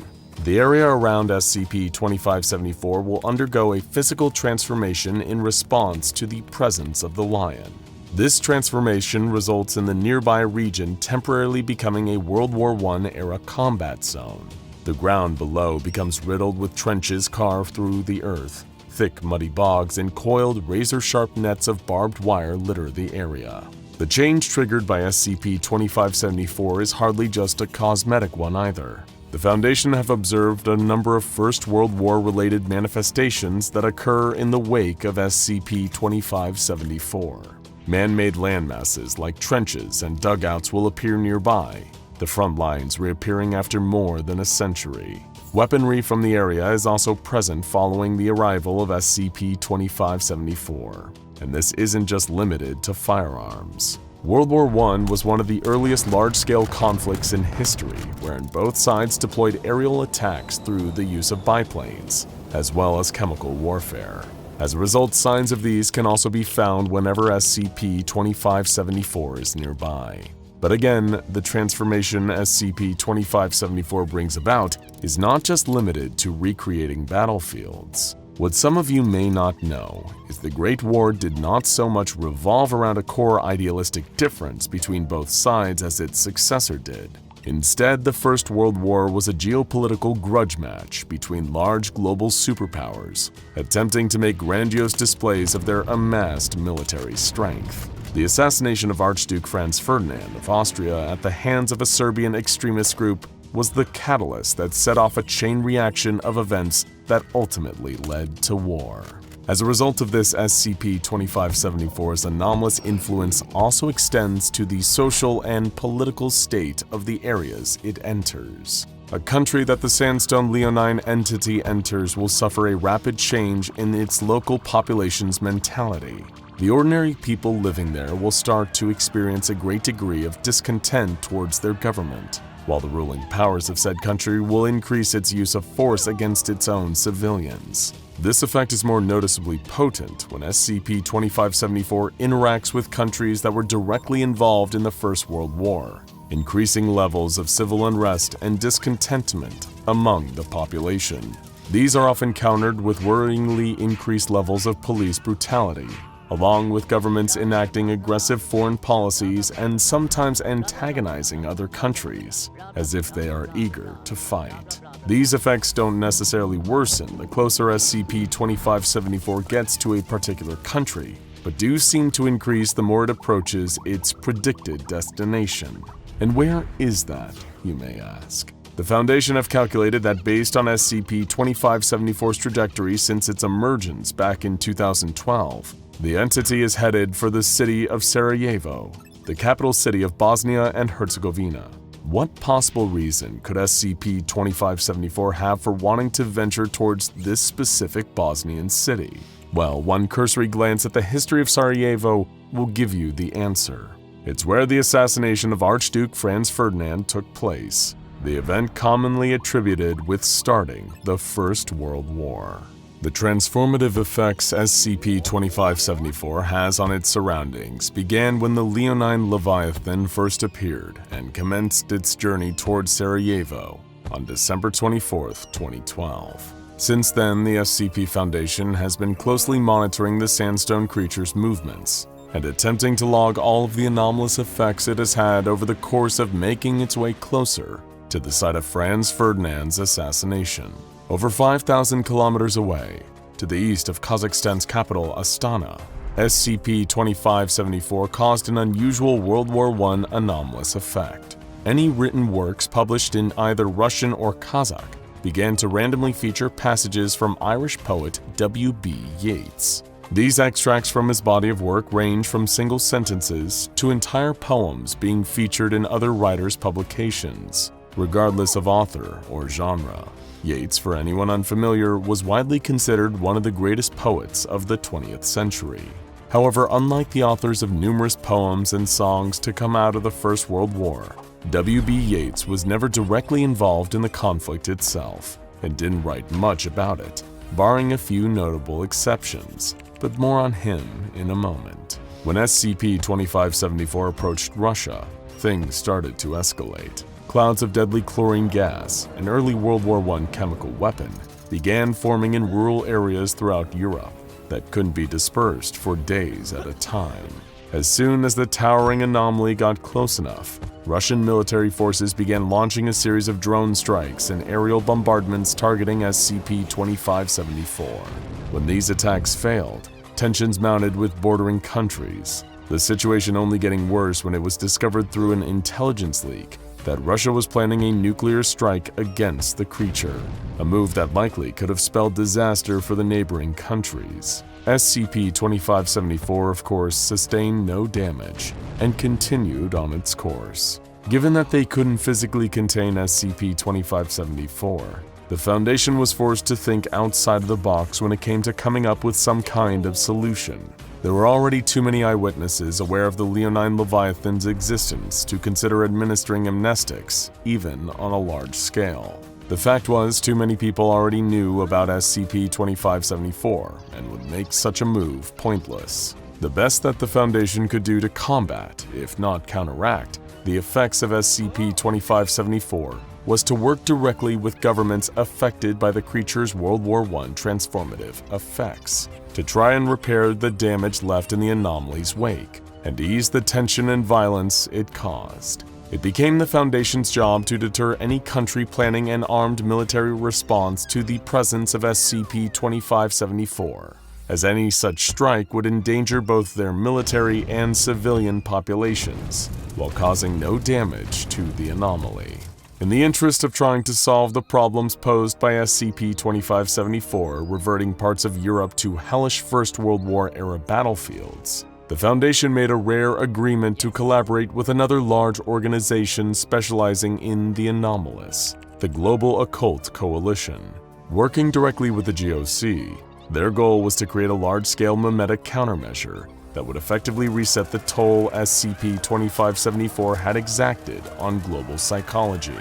The area around SCP-2574 will undergo a physical transformation in response to the presence of the lion. This transformation results in the nearby region temporarily becoming a World War I-era combat zone. The ground below becomes riddled with trenches carved through the earth. Thick, muddy bogs and coiled, razor-sharp nets of barbed wire litter the area. The change triggered by SCP-2574 is hardly just a cosmetic one either. The Foundation have observed a number of First World War-related manifestations that occur in the wake of SCP-2574. Man-made landmasses like trenches and dugouts will appear nearby, the front lines reappearing after more than a century. Weaponry from the area is also present following the arrival of SCP-2574, and this isn't just limited to firearms. World War I was one of the earliest large-scale conflicts in history, wherein both sides deployed aerial attacks through the use of biplanes, as well as chemical warfare. As a result, signs of these can also be found whenever SCP-2574 is nearby. But again, the transformation SCP-2574 brings about is not just limited to recreating battlefields. What some of you may not know is the Great War did not so much revolve around a core idealistic difference between both sides as its successor did. Instead, the First World War was a geopolitical grudge match between large global superpowers, attempting to make grandiose displays of their amassed military strength. The assassination of Archduke Franz Ferdinand of Austria at the hands of a Serbian extremist group was the catalyst that set off a chain reaction of events that ultimately led to war. As a result of this, SCP-2574's anomalous influence also extends to the social and political state of the areas it enters. A country that the Sandstone Leonine entity enters will suffer a rapid change in its local population's mentality. The ordinary people living there will start to experience a great degree of discontent towards their government, while the ruling powers of said country will increase its use of force against its own civilians. This effect is more noticeably potent when SCP-2574 interacts with countries that were directly involved in the First World War, increasing levels of civil unrest and discontentment among the population. These are often countered with worryingly increased levels of police brutality, along with governments enacting aggressive foreign policies and sometimes antagonizing other countries, as if they are eager to fight. These effects don't necessarily worsen the closer SCP-2574 gets to a particular country, but do seem to increase the more it approaches its predicted destination. And where is that, you may ask? The Foundation have calculated that based on SCP-2574's trajectory since its emergence back in 2012, the entity is headed for the city of Sarajevo, the capital city of Bosnia and Herzegovina. What possible reason could SCP-2574 have for wanting to venture towards this specific Bosnian city? Well, one cursory glance at the history of Sarajevo will give you the answer. It's where the assassination of Archduke Franz Ferdinand took place, the event commonly attributed with starting the First World War. The transformative effects SCP-2574 has on its surroundings began when the Leonine Leviathan first appeared and commenced its journey towards Sarajevo on December 24, 2012. Since then, the SCP Foundation has been closely monitoring the sandstone creature's movements and attempting to log all of the anomalous effects it has had over the course of making its way closer to the site of Franz Ferdinand's assassination. Over 5,000 kilometers away, to the east of Kazakhstan's capital Astana, SCP-2574 caused an unusual World War I anomalous effect. Any written works published in either Russian or Kazakh began to randomly feature passages from Irish poet W.B. Yeats. These extracts from his body of work range from single sentences to entire poems being featured in other writers' publications, regardless of author or genre. Yeats, for anyone unfamiliar, was widely considered one of the greatest poets of the 20th century. However, unlike the authors of numerous poems and songs to come out of the First World War, W.B. Yeats was never directly involved in the conflict itself and didn't write much about it, barring a few notable exceptions, but more on him in a moment. When SCP-2574 approached Russia, things started to escalate. Clouds of deadly chlorine gas, an early World War I chemical weapon, began forming in rural areas throughout Europe that couldn't be dispersed for days at a time. As soon as the towering anomaly got close enough, Russian military forces began launching a series of drone strikes and aerial bombardments targeting SCP-2574. When these attacks failed, tensions mounted with bordering countries, the situation only getting worse when it was discovered through an intelligence leak that Russia was planning a nuclear strike against the creature, a move that likely could have spelled disaster for the neighboring countries. SCP-2574, of course, sustained no damage and continued on its course. Given that they couldn't physically contain SCP-2574, the Foundation was forced to think outside of the box when it came to coming up with some kind of solution. There were already too many eyewitnesses aware of the Leonine Leviathan's existence to consider administering amnestics, even on a large scale. The fact was, too many people already knew about SCP-2574 and would make such a move pointless. The best that the Foundation could do to combat, if not counteract, the effects of SCP-2574 was to work directly with governments affected by the creature's World War I transformative effects, to try and repair the damage left in the anomaly's wake, and ease the tension and violence it caused. It became the Foundation's job to deter any country planning an armed military response to the presence of SCP-2574, as any such strike would endanger both their military and civilian populations, while causing no damage to the anomaly. In the interest of trying to solve the problems posed by SCP-2574 reverting parts of Europe to hellish First World War-era battlefields, the Foundation made a rare agreement to collaborate with another large organization specializing in the Anomalous, the Global Occult Coalition. Working directly with the GOC, their goal was to create a large-scale memetic countermeasure that would effectively reset the toll SCP-2574 had exacted on global psychology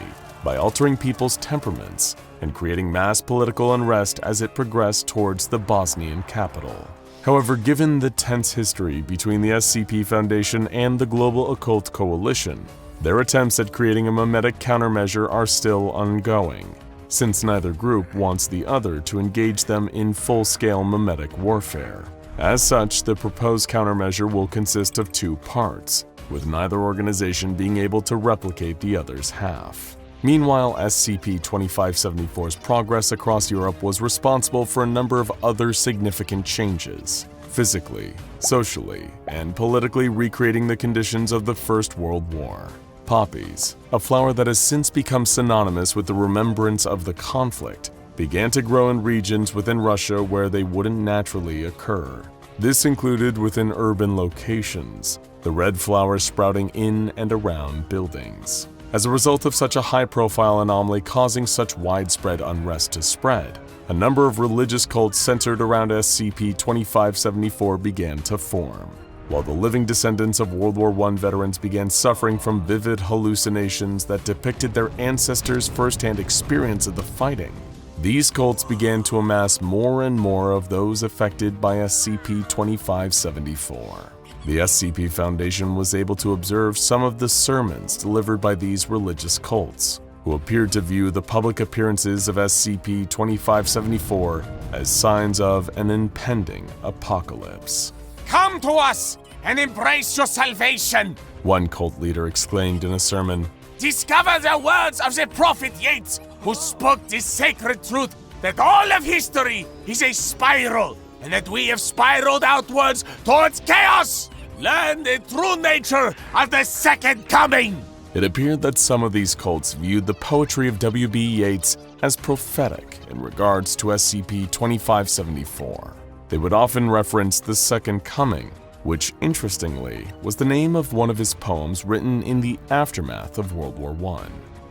by altering people's temperaments and creating mass political unrest as it progressed towards the Bosnian capital. However, given the tense history between the SCP Foundation and the Global Occult Coalition, their attempts at creating a memetic countermeasure are still ongoing, since neither group wants the other to engage them in full-scale memetic warfare. As such, the proposed countermeasure will consist of two parts, with neither organization being able to replicate the other's half. Meanwhile, SCP-2574's progress across Europe was responsible for a number of other significant changes, physically, socially, and politically recreating the conditions of the First World War. Poppies, a flower that has since become synonymous with the remembrance of the conflict, began to grow in regions within Russia where they wouldn't naturally occur. This included within urban locations, the red flowers sprouting in and around buildings. As a result of such a high-profile anomaly causing such widespread unrest to spread, a number of religious cults centered around SCP-2574 began to form. While the living descendants of World War I veterans began suffering from vivid hallucinations that depicted their ancestors' first-hand experience of the fighting, these cults began to amass more and more of those affected by SCP-2574. The SCP Foundation was able to observe some of the sermons delivered by these religious cults, who appeared to view the public appearances of SCP-2574 as signs of an impending apocalypse. "Come to us and embrace your salvation," one cult leader exclaimed in a sermon. "Discover the words of the prophet Yates, who spoke this sacred truth that all of history is a spiral, and that we have spiraled outwards towards chaos. Learn the true nature of the Second Coming." It appeared that some of these cults viewed the poetry of W.B. Yeats as prophetic in regards to SCP-2574. They would often reference the Second Coming, which, interestingly, was the name of one of his poems written in the aftermath of World War I.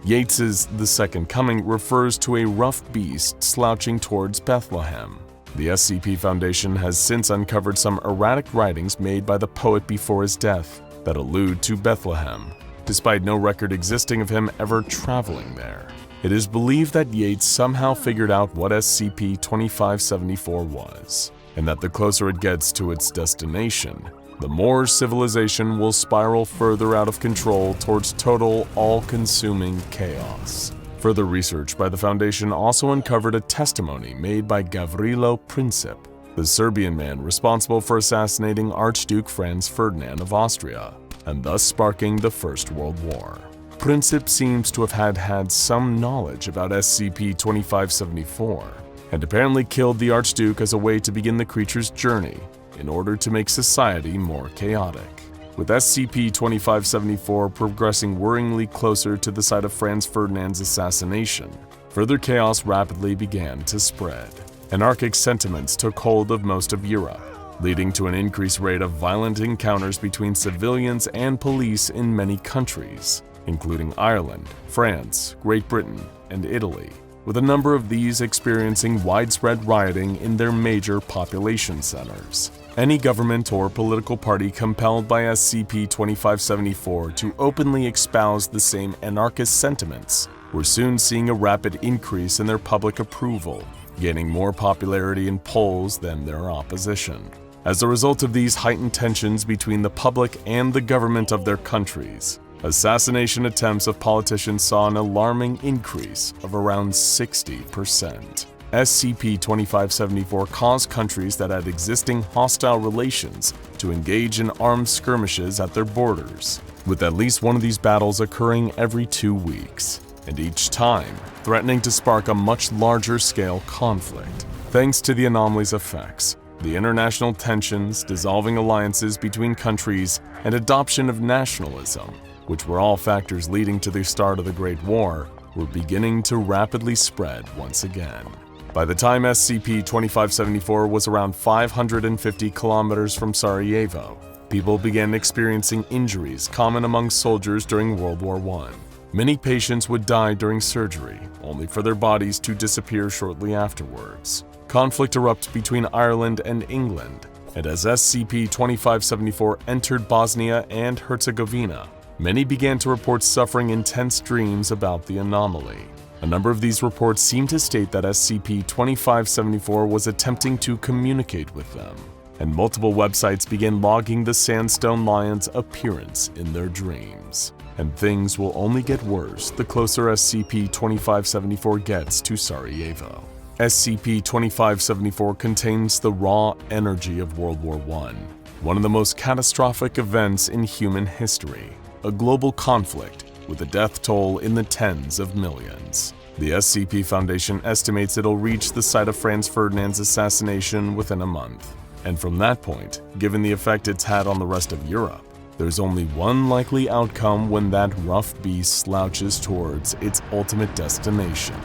Yeats's The Second Coming refers to a rough beast slouching towards Bethlehem. The SCP Foundation has since uncovered some erratic writings made by the poet before his death that allude to Bethlehem, despite no record existing of him ever traveling there. It is believed that Yeats somehow figured out what SCP-2574 was, and that the closer it gets to its destination, the more civilization will spiral further out of control towards total, all-consuming chaos. Further research by the Foundation also uncovered a testimony made by Gavrilo Princip, the Serbian man responsible for assassinating Archduke Franz Ferdinand of Austria, and thus sparking the First World War. Princip seems to have had some knowledge about SCP-2574, and apparently killed the Archduke as a way to begin the creature's journey in order to make society more chaotic. With SCP-2574 progressing worryingly closer to the site of Franz Ferdinand's assassination, further chaos rapidly began to spread. Anarchic sentiments took hold of most of Europe, leading to an increased rate of violent encounters between civilians and police in many countries, including Ireland, France, Great Britain, and Italy, with a number of these experiencing widespread rioting in their major population centers. Any government or political party compelled by SCP-2574 to openly espouse the same anarchist sentiments were soon seeing a rapid increase in their public approval, gaining more popularity in polls than their opposition. As a result of these heightened tensions between the public and the government of their countries, assassination attempts of politicians saw an alarming increase of around 60%. SCP-2574 caused countries that had existing hostile relations to engage in armed skirmishes at their borders, with at least one of these battles occurring every 2 weeks, and each time threatening to spark a much larger scale conflict. Thanks to the anomaly's effects, the international tensions, dissolving alliances between countries, and adoption of nationalism, which were all factors leading to the start of the Great War, were beginning to rapidly spread once again. By the time SCP-2574 was around 550 kilometers from Sarajevo, people began experiencing injuries common among soldiers during World War I. Many patients would die during surgery, only for their bodies to disappear shortly afterwards. Conflict erupted between Ireland and England, and as SCP-2574 entered Bosnia and Herzegovina, many began to report suffering intense dreams about the anomaly. A number of these reports seem to state that SCP-2574 was attempting to communicate with them, and multiple websites began logging the Sandstone Lion's appearance in their dreams. And things will only get worse the closer SCP-2574 gets to Sarajevo. SCP-2574 contains the raw energy of World War I, one of the most catastrophic events in human history, a global conflict with a death toll in the tens of millions. The SCP Foundation estimates it'll reach the site of Franz Ferdinand's assassination within a month, and from that point, given the effect it's had on the rest of Europe, There's only one likely outcome when that rough beast slouches towards its ultimate destination: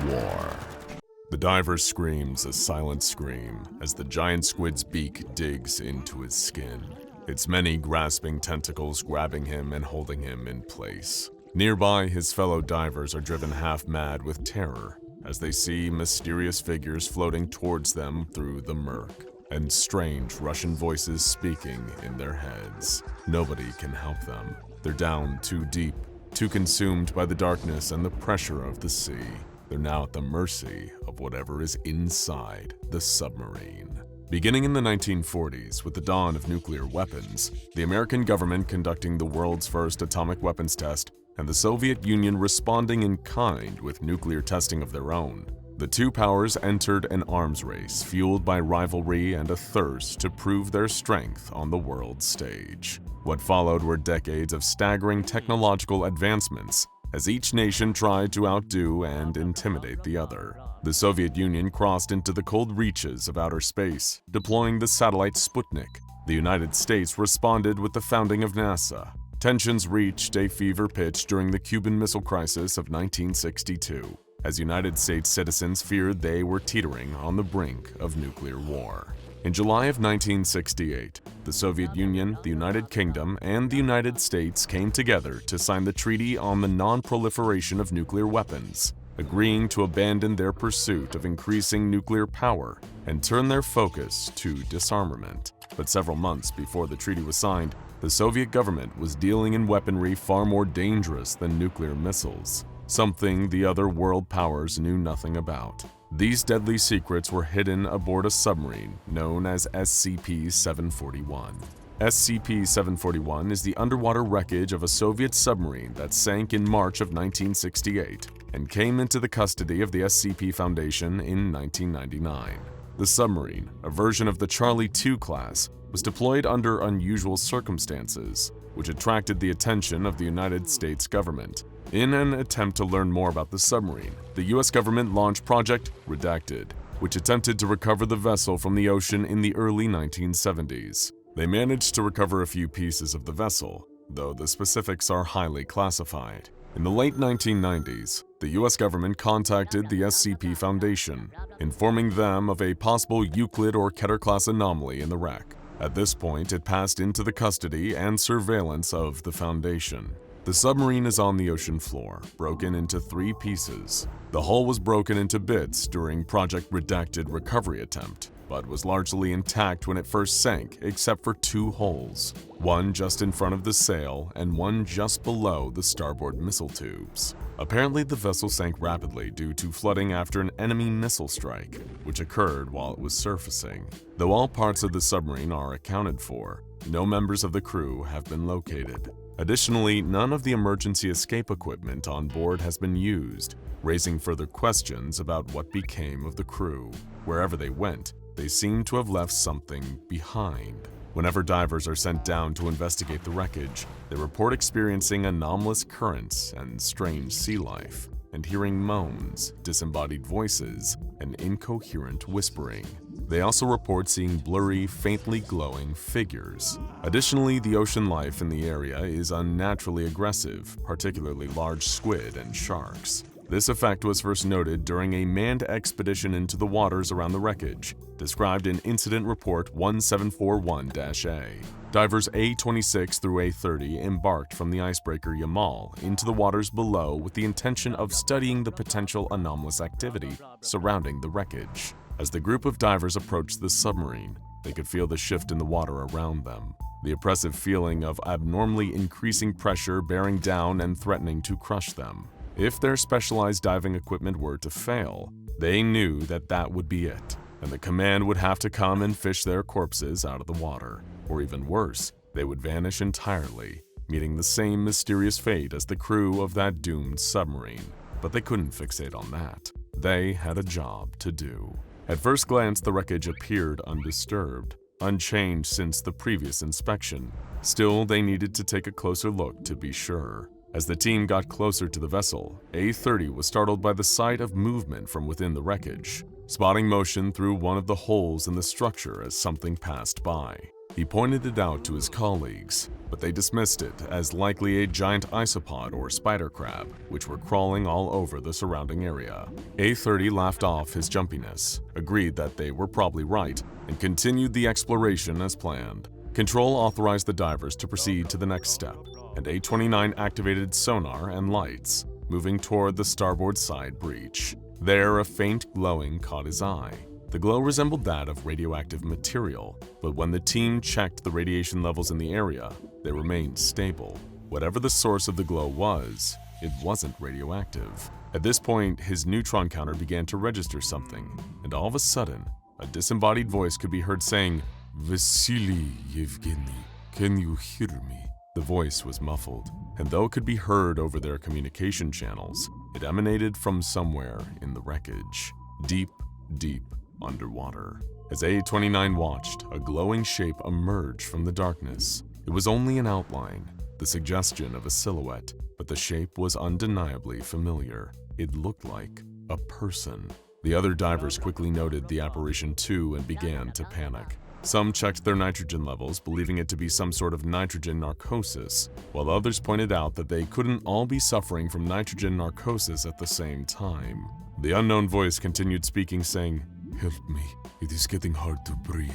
war. The diver screams a silent scream as the giant squid's beak digs into his skin, its many grasping tentacles grabbing him and holding him in place. Nearby, his fellow divers are driven half-mad with terror as they see mysterious figures floating towards them through the murk, and strange Russian voices speaking in their heads. Nobody can help them. They're down too deep, too consumed by the darkness and the pressure of the sea. They're now at the mercy of whatever is inside the submarine. Beginning in the 1940s, with the dawn of nuclear weapons, the American government conducting the world's first atomic weapons test, and the Soviet Union responding in kind with nuclear testing of their own, the two powers entered an arms race fueled by rivalry and a thirst to prove their strength on the world stage. What followed were decades of staggering technological advancements as each nation tried to outdo and intimidate the other. The Soviet Union crossed into the cold reaches of outer space, deploying the satellite Sputnik. The United States responded with the founding of NASA. Tensions reached a fever pitch during the Cuban Missile Crisis of 1962, as United States citizens feared they were teetering on the brink of nuclear war. In July of 1968, the Soviet Union, the United Kingdom, and the United States came together to sign the Treaty on the Non-Proliferation of Nuclear Weapons, agreeing to abandon their pursuit of increasing nuclear power and turn their focus to disarmament. But several months before the treaty was signed, the Soviet government was dealing in weaponry far more dangerous than nuclear missiles, something the other world powers knew nothing about. These deadly secrets were hidden aboard a submarine known as SCP-741. SCP-741 is the underwater wreckage of a Soviet submarine that sank in March of 1968 and came into the custody of the SCP Foundation in 1999. The submarine, a version of the Charlie II class, was deployed under unusual circumstances, which attracted the attention of the United States government. In an attempt to learn more about the submarine, the US government launched Project Redacted, which attempted to recover the vessel from the ocean in the early 1970s. They managed to recover a few pieces of the vessel, though the specifics are highly classified. In the late 1990s, the US government contacted the SCP Foundation, informing them of a possible Euclid or Keter-class anomaly in the wreck. At this point, it passed into the custody and surveillance of the Foundation. The submarine is on the ocean floor, broken into 3 pieces. The hull was broken into bits during Project Redacted recovery attempt, but was largely intact when it first sank, except for 2 holes, one just in front of the sail and one just below the starboard missile tubes. Apparently, the vessel sank rapidly due to flooding after an enemy missile strike, which occurred while it was surfacing. Though all parts of the submarine are accounted for, no members of the crew have been located. Additionally, none of the emergency escape equipment on board has been used, raising further questions about what became of the crew. Wherever they went, they seem to have left something behind. Whenever divers are sent down to investigate the wreckage, they report experiencing anomalous currents and strange sea life, and hearing moans, disembodied voices, and incoherent whispering. They also report seeing blurry, faintly glowing figures. Additionally, the ocean life in the area is unnaturally aggressive, particularly large squid and sharks. This effect was first noted during a manned expedition into the waters around the wreckage, described in Incident Report 1741-A. Divers A-26 through A-30 embarked from the icebreaker Yamal into the waters below with the intention of studying the potential anomalous activity surrounding the wreckage. As the group of divers approached the submarine, they could feel the shift in the water around them, the oppressive feeling of abnormally increasing pressure bearing down and threatening to crush them. If their specialized diving equipment were to fail, they knew that that would be it, and the command would have to come and fish their corpses out of the water. Or even worse, they would vanish entirely, meeting the same mysterious fate as the crew of that doomed submarine. But they couldn't fixate on that. They had a job to do. At first glance, the wreckage appeared undisturbed, unchanged since the previous inspection. Still, they needed to take a closer look to be sure. As the team got closer to the vessel, A-30 was startled by the sight of movement from within the wreckage, spotting motion through one of the holes in the structure as something passed by. He pointed it out to his colleagues, but they dismissed it as likely a giant isopod or spider crab, which were crawling all over the surrounding area. A30 laughed off his jumpiness, agreed that they were probably right, and continued the exploration as planned. Control authorized the divers to proceed to the next step, and A29 activated sonar and lights, moving toward the starboard side breach. There, a faint glowing caught his eye. The glow resembled that of radioactive material, but when the team checked the radiation levels in the area, they remained stable. Whatever the source of the glow was, it wasn't radioactive. At this point, his neutron counter began to register something, and all of a sudden, a disembodied voice could be heard saying, "Vasily Yevgeny, can you hear me?" The voice was muffled, and though it could be heard over their communication channels, it emanated from somewhere in the wreckage, deep underwater. As A29 watched, a glowing shape emerged from the darkness. It was only an outline, the suggestion of a silhouette, but the shape was undeniably familiar. It looked like a person. The other divers quickly noted the apparition too and began to panic. Some checked their nitrogen levels, believing it to be some sort of nitrogen narcosis, while others pointed out that they couldn't all be suffering from nitrogen narcosis at the same time. The unknown voice continued speaking, saying, "Help me, it is getting hard to breathe."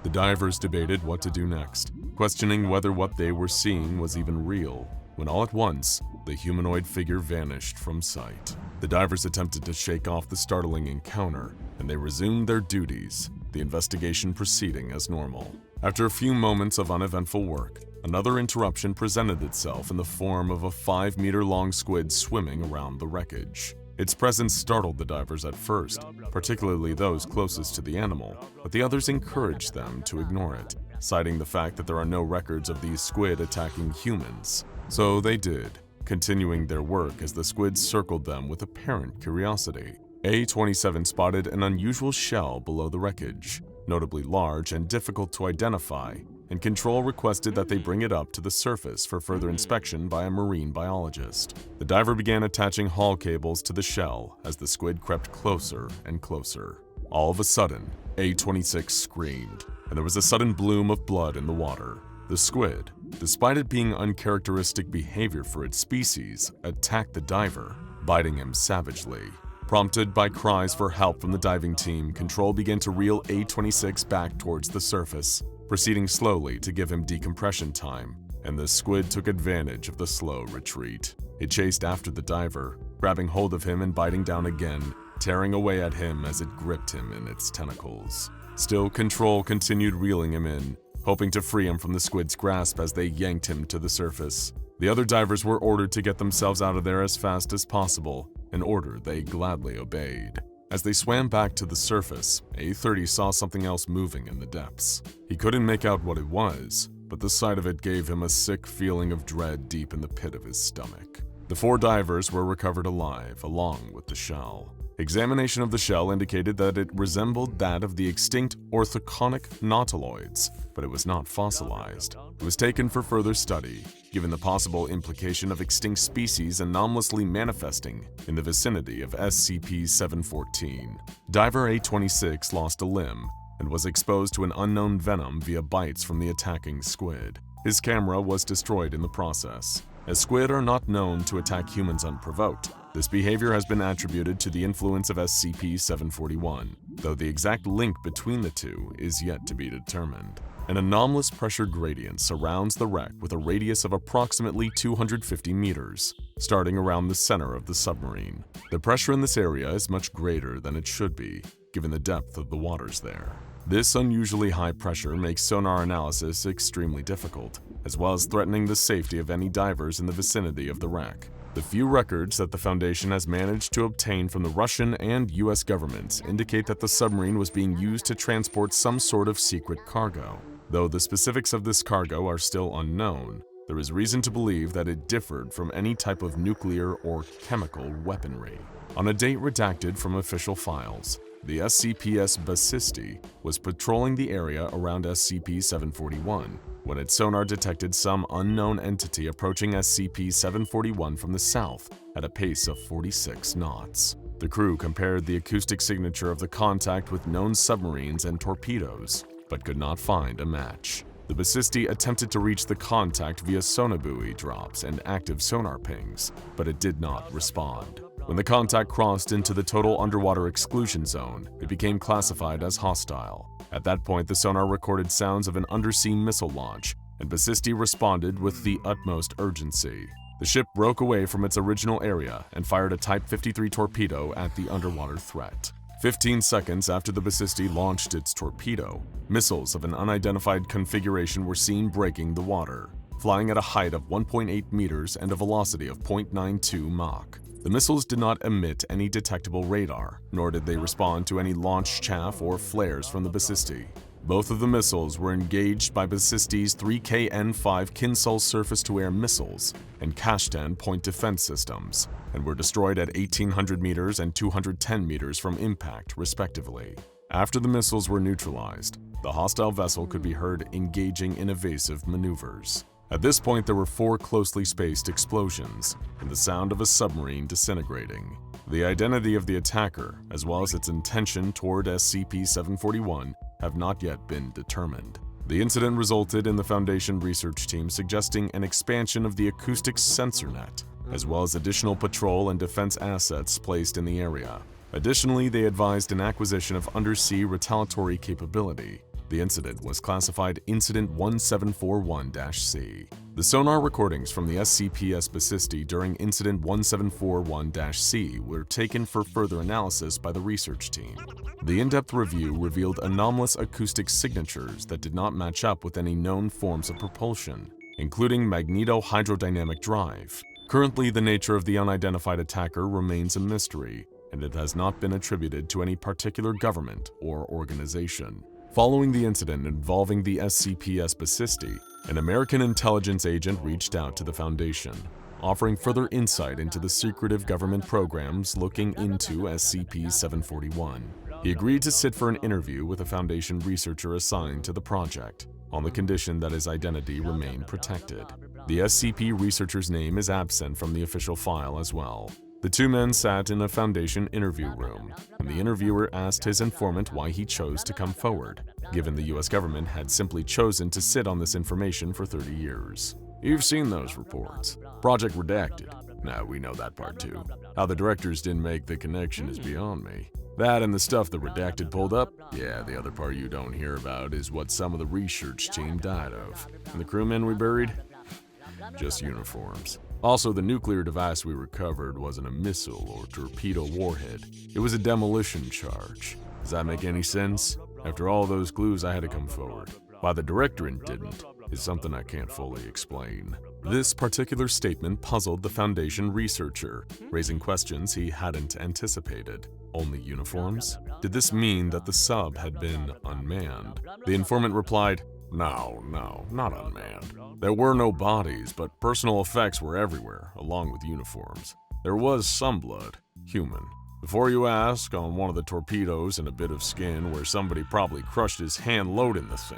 The divers debated what to do next, questioning whether what they were seeing was even real, when all at once, the humanoid figure vanished from sight. The divers attempted to shake off the startling encounter, and they resumed their duties, the investigation proceeding as normal. After a few moments of uneventful work, another interruption presented itself in the form of a 5-meter-long squid swimming around the wreckage. Its presence startled the divers at first, particularly those closest to the animal, but the others encouraged them to ignore it, citing the fact that there are no records of these squid attacking humans. So they did, continuing their work as the squids circled them with apparent curiosity. A27 spotted an unusual shell below the wreckage, notably large and difficult to identify, and Control requested that they bring it up to the surface for further inspection by a marine biologist. The diver began attaching haul cables to the shell as the squid crept closer and closer. All of a sudden, A26 screamed, and there was a sudden bloom of blood in the water. The squid, despite it being uncharacteristic behavior for its species, attacked the diver, biting him savagely. Prompted by cries for help from the diving team, Control began to reel A26 back towards the surface, proceeding slowly to give him decompression time, and the squid took advantage of the slow retreat. It chased after the diver, grabbing hold of him and biting down again, tearing away at him as it gripped him in its tentacles. Still, Control continued reeling him in, hoping to free him from the squid's grasp as they yanked him to the surface. The other divers were ordered to get themselves out of there as fast as possible, an order they gladly obeyed. As they swam back to the surface, A30 saw something else moving in the depths. He couldn't make out what it was, but the sight of it gave him a sick feeling of dread deep in the pit of his stomach. The 4 divers were recovered alive, along with the shell. Examination of the shell indicated that it resembled that of the extinct orthoconic nautiloids, but it was not fossilized. It was taken for further study, given the possible implication of extinct species anomalously manifesting in the vicinity of SCP-714. Diver A26 lost a limb and was exposed to an unknown venom via bites from the attacking squid. His camera was destroyed in the process. As squid are not known to attack humans unprovoked, this behavior has been attributed to the influence of SCP-741, though the exact link between the two is yet to be determined. An anomalous pressure gradient surrounds the wreck with a radius of approximately 250 meters, starting around the center of the submarine. The pressure in this area is much greater than it should be, given the depth of the waters there. This unusually high pressure makes sonar analysis extremely difficult, as well as threatening the safety of any divers in the vicinity of the wreck. The few records that the Foundation has managed to obtain from the Russian and US governments indicate that the submarine was being used to transport some sort of secret cargo. Though the specifics of this cargo are still unknown, there is reason to believe that it differed from any type of nuclear or chemical weaponry. On a date redacted from official files, the SCPS Basisti was patrolling the area around SCP-741 when its sonar detected some unknown entity approaching SCP-741 from the south at a pace of 46 knots. The crew compared the acoustic signature of the contact with known submarines and torpedoes, but could not find a match. The Basisti attempted to reach the contact via sonobuoy drops and active sonar pings, but it did not respond. When the contact crossed into the total underwater exclusion zone, it became classified as hostile. At that point, the sonar recorded sounds of an undersea missile launch, and Basisti responded with the utmost urgency. The ship broke away from its original area and fired a Type 53 torpedo at the underwater threat. 15 seconds after the Basisti launched its torpedo, missiles of an unidentified configuration were seen breaking the water, flying at a height of 1.8 meters and a velocity of 0.92 Mach. The missiles did not emit any detectable radar, nor did they respond to any launch chaff or flares from the Basisti. Both of the missiles were engaged by Basisti's 3KN-5 Kinsul surface-to-air missiles and Kashtan point defense systems, and were destroyed at 1,800 meters and 210 meters from impact, respectively. After the missiles were neutralized, the hostile vessel could be heard engaging in evasive maneuvers. At this point, there were 4 closely spaced explosions and the sound of a submarine disintegrating. The identity of the attacker, as well as its intention toward SCP-741, have not yet been determined. The incident resulted in the Foundation research team suggesting an expansion of the acoustic sensor net, as well as additional patrol and defense assets placed in the area. Additionally, they advised an acquisition of undersea retaliatory capability. The incident was classified Incident 1741-C. The sonar recordings from the SCP's Basisti during Incident 1741-C were taken for further analysis by the research team. The in-depth review revealed anomalous acoustic signatures that did not match up with any known forms of propulsion, including magneto-hydrodynamic drive. Currently, the nature of the unidentified attacker remains a mystery, and it has not been attributed to any particular government or organization. Following the incident involving the SCP's Basisti, an American intelligence agent reached out to the Foundation, offering further insight into the secretive government programs looking into SCP-741. He agreed to sit for an interview with a Foundation researcher assigned to the project, on the condition that his identity remain protected. The SCP researcher's name is absent from the official file as well. The two men sat in a Foundation interview room, and the interviewer asked his informant why he chose to come forward, given the US government had simply chosen to sit on this information for 30 years. You've seen those reports. Project Redacted. Nah, we know that part too. How the directors didn't make the connection is beyond me. That and the stuff the Redacted pulled up? Yeah, the other part you don't hear about is what some of the research team died of. And the crewmen we buried? Just uniforms. Also, the nuclear device we recovered wasn't a missile or torpedo warhead. It was a demolition charge. Does that make any sense? After all those clues, I had to come forward. Why the directorate didn't is something I can't fully explain. This particular statement puzzled the Foundation researcher, raising questions he hadn't anticipated. Only uniforms? Did this mean that the sub had been unmanned? The informant replied, No, not unmanned. There were no bodies, but personal effects were everywhere, along with uniforms. There was some blood, human. Before you ask, on one of the torpedoes and a bit of skin where somebody probably crushed his hand loading the thing.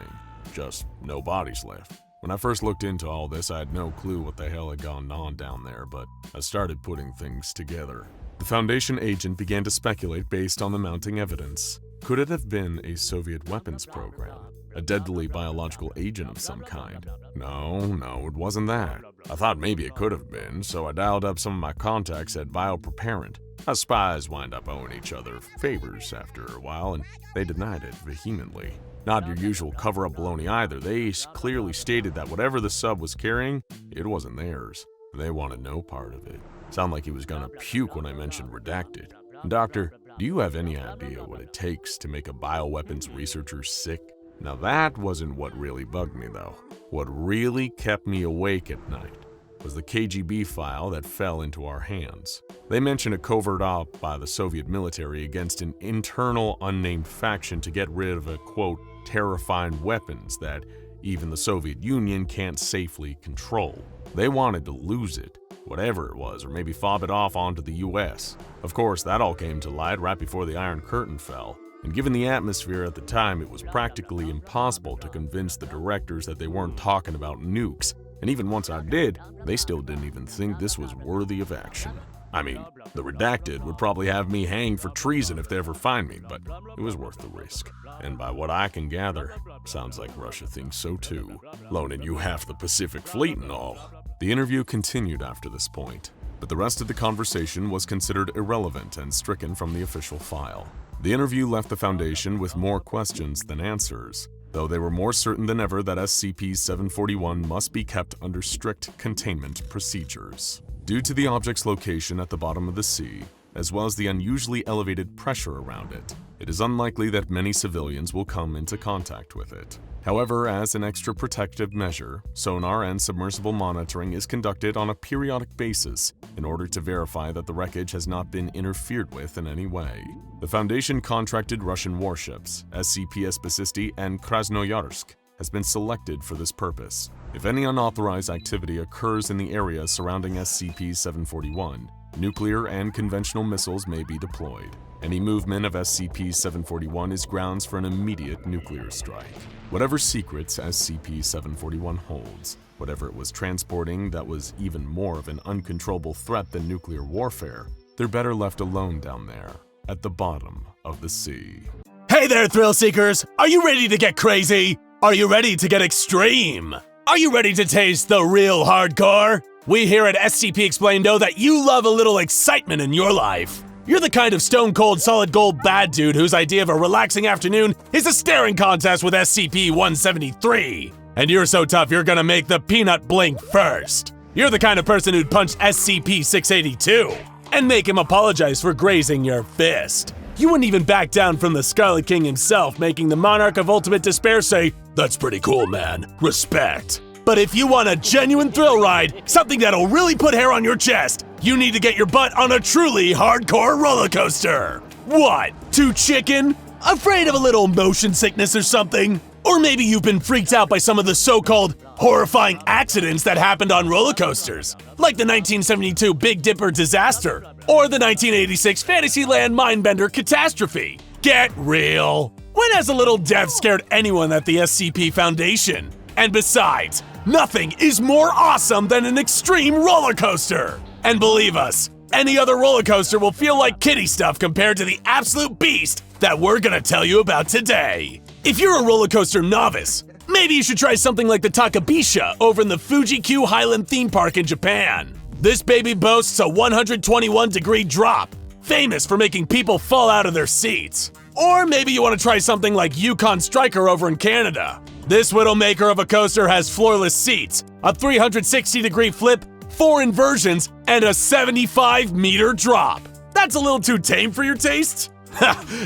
Just no bodies left. When I first looked into all this, I had no clue what the hell had gone on down there, but I started putting things together. The Foundation agent began to speculate based on the mounting evidence. Could it have been a Soviet weapons program? A deadly biological agent of some kind? No, it wasn't that. I thought maybe it could have been, so I dialed up some of my contacts at Biopreparant. Us spies wind up owing each other favors after a while, and they denied it vehemently. Not your usual cover-up baloney either. They clearly stated that whatever the sub was carrying, it wasn't theirs. They wanted no part of it. Sounded like he was gonna puke when I mentioned redacted. Doctor, do you have any idea what it takes to make a bioweapons researcher sick? Now that wasn't what really bugged me though. What really kept me awake at night was the KGB file that fell into our hands. They mentioned a covert op by the Soviet military against an internal unnamed faction to get rid of a, quote, terrifying weapons that even the Soviet Union can't safely control. They wanted to lose it, whatever it was, or maybe fob it off onto the US. Of course, that all came to light right before the Iron Curtain fell. And given the atmosphere at the time, it was practically impossible to convince the directors that they weren't talking about nukes. And even once I did, they still didn't even think this was worthy of action. I mean, the redacted would probably have me hanged for treason if they ever find me, but it was worth the risk. And by what I can gather, sounds like Russia thinks so too, loaning you half the Pacific Fleet and all. The interview continued after this point, but the rest of the conversation was considered irrelevant and stricken from the official file. The interview left the Foundation with more questions than answers, though they were more certain than ever that SCP-741 must be kept under strict containment procedures. Due to the object's location at the bottom of the sea, as well as the unusually elevated pressure around it, it is unlikely that many civilians will come into contact with it. However, as an extra protective measure, sonar and submersible monitoring is conducted on a periodic basis in order to verify that the wreckage has not been interfered with in any way. The Foundation contracted Russian warships, SCP Spasisti and Krasnoyarsk, has been selected for this purpose. If any unauthorized activity occurs in the area surrounding SCP-741, nuclear and conventional missiles may be deployed. Any movement of SCP-741 is grounds for an immediate nuclear strike. Whatever secrets SCP-741 holds, whatever it was transporting that was even more of an uncontrollable threat than nuclear warfare, they're better left alone down there, at the bottom of the sea. Hey there, thrill seekers! Are you ready to get crazy? Are you ready to get extreme? Are you ready to taste the real hardcore? We here at SCP Explained know that you love a little excitement in your life. You're the kind of stone-cold solid gold bad dude whose idea of a relaxing afternoon is a staring contest with SCP-173. And you're so tough you're gonna make the peanut blink first. You're the kind of person who'd punch SCP-682 and make him apologize for grazing your fist. You wouldn't even back down from the Scarlet King himself, making the Monarch of Ultimate Despair say, "That's pretty cool, man. Respect." But if you want a genuine thrill ride, something that'll really put hair on your chest, you need to get your butt on a truly hardcore roller coaster. What? Too chicken? Afraid of a little motion sickness or something? Or maybe you've been freaked out by some of the so-called horrifying accidents that happened on roller coasters, like the 1972 Big Dipper disaster, or the 1986 Fantasyland Mindbender catastrophe. Get real. When has a little death scared anyone at the SCP Foundation? And besides, nothing is more awesome than an extreme roller coaster. And believe us, any other roller coaster will feel like kiddie stuff compared to the absolute beast that we're gonna tell you about today. If you're a roller coaster novice, maybe you should try something like the Takabisha over in the Fuji-Q Highland theme park in Japan. This baby boasts a 121-degree drop, famous for making people fall out of their seats. Or maybe you want to try something like Yukon Striker over in Canada. This widowmaker of a coaster has floorless seats, a 360-degree flip, 4 inversions, and a 75-meter drop. That's a little too tame for your taste?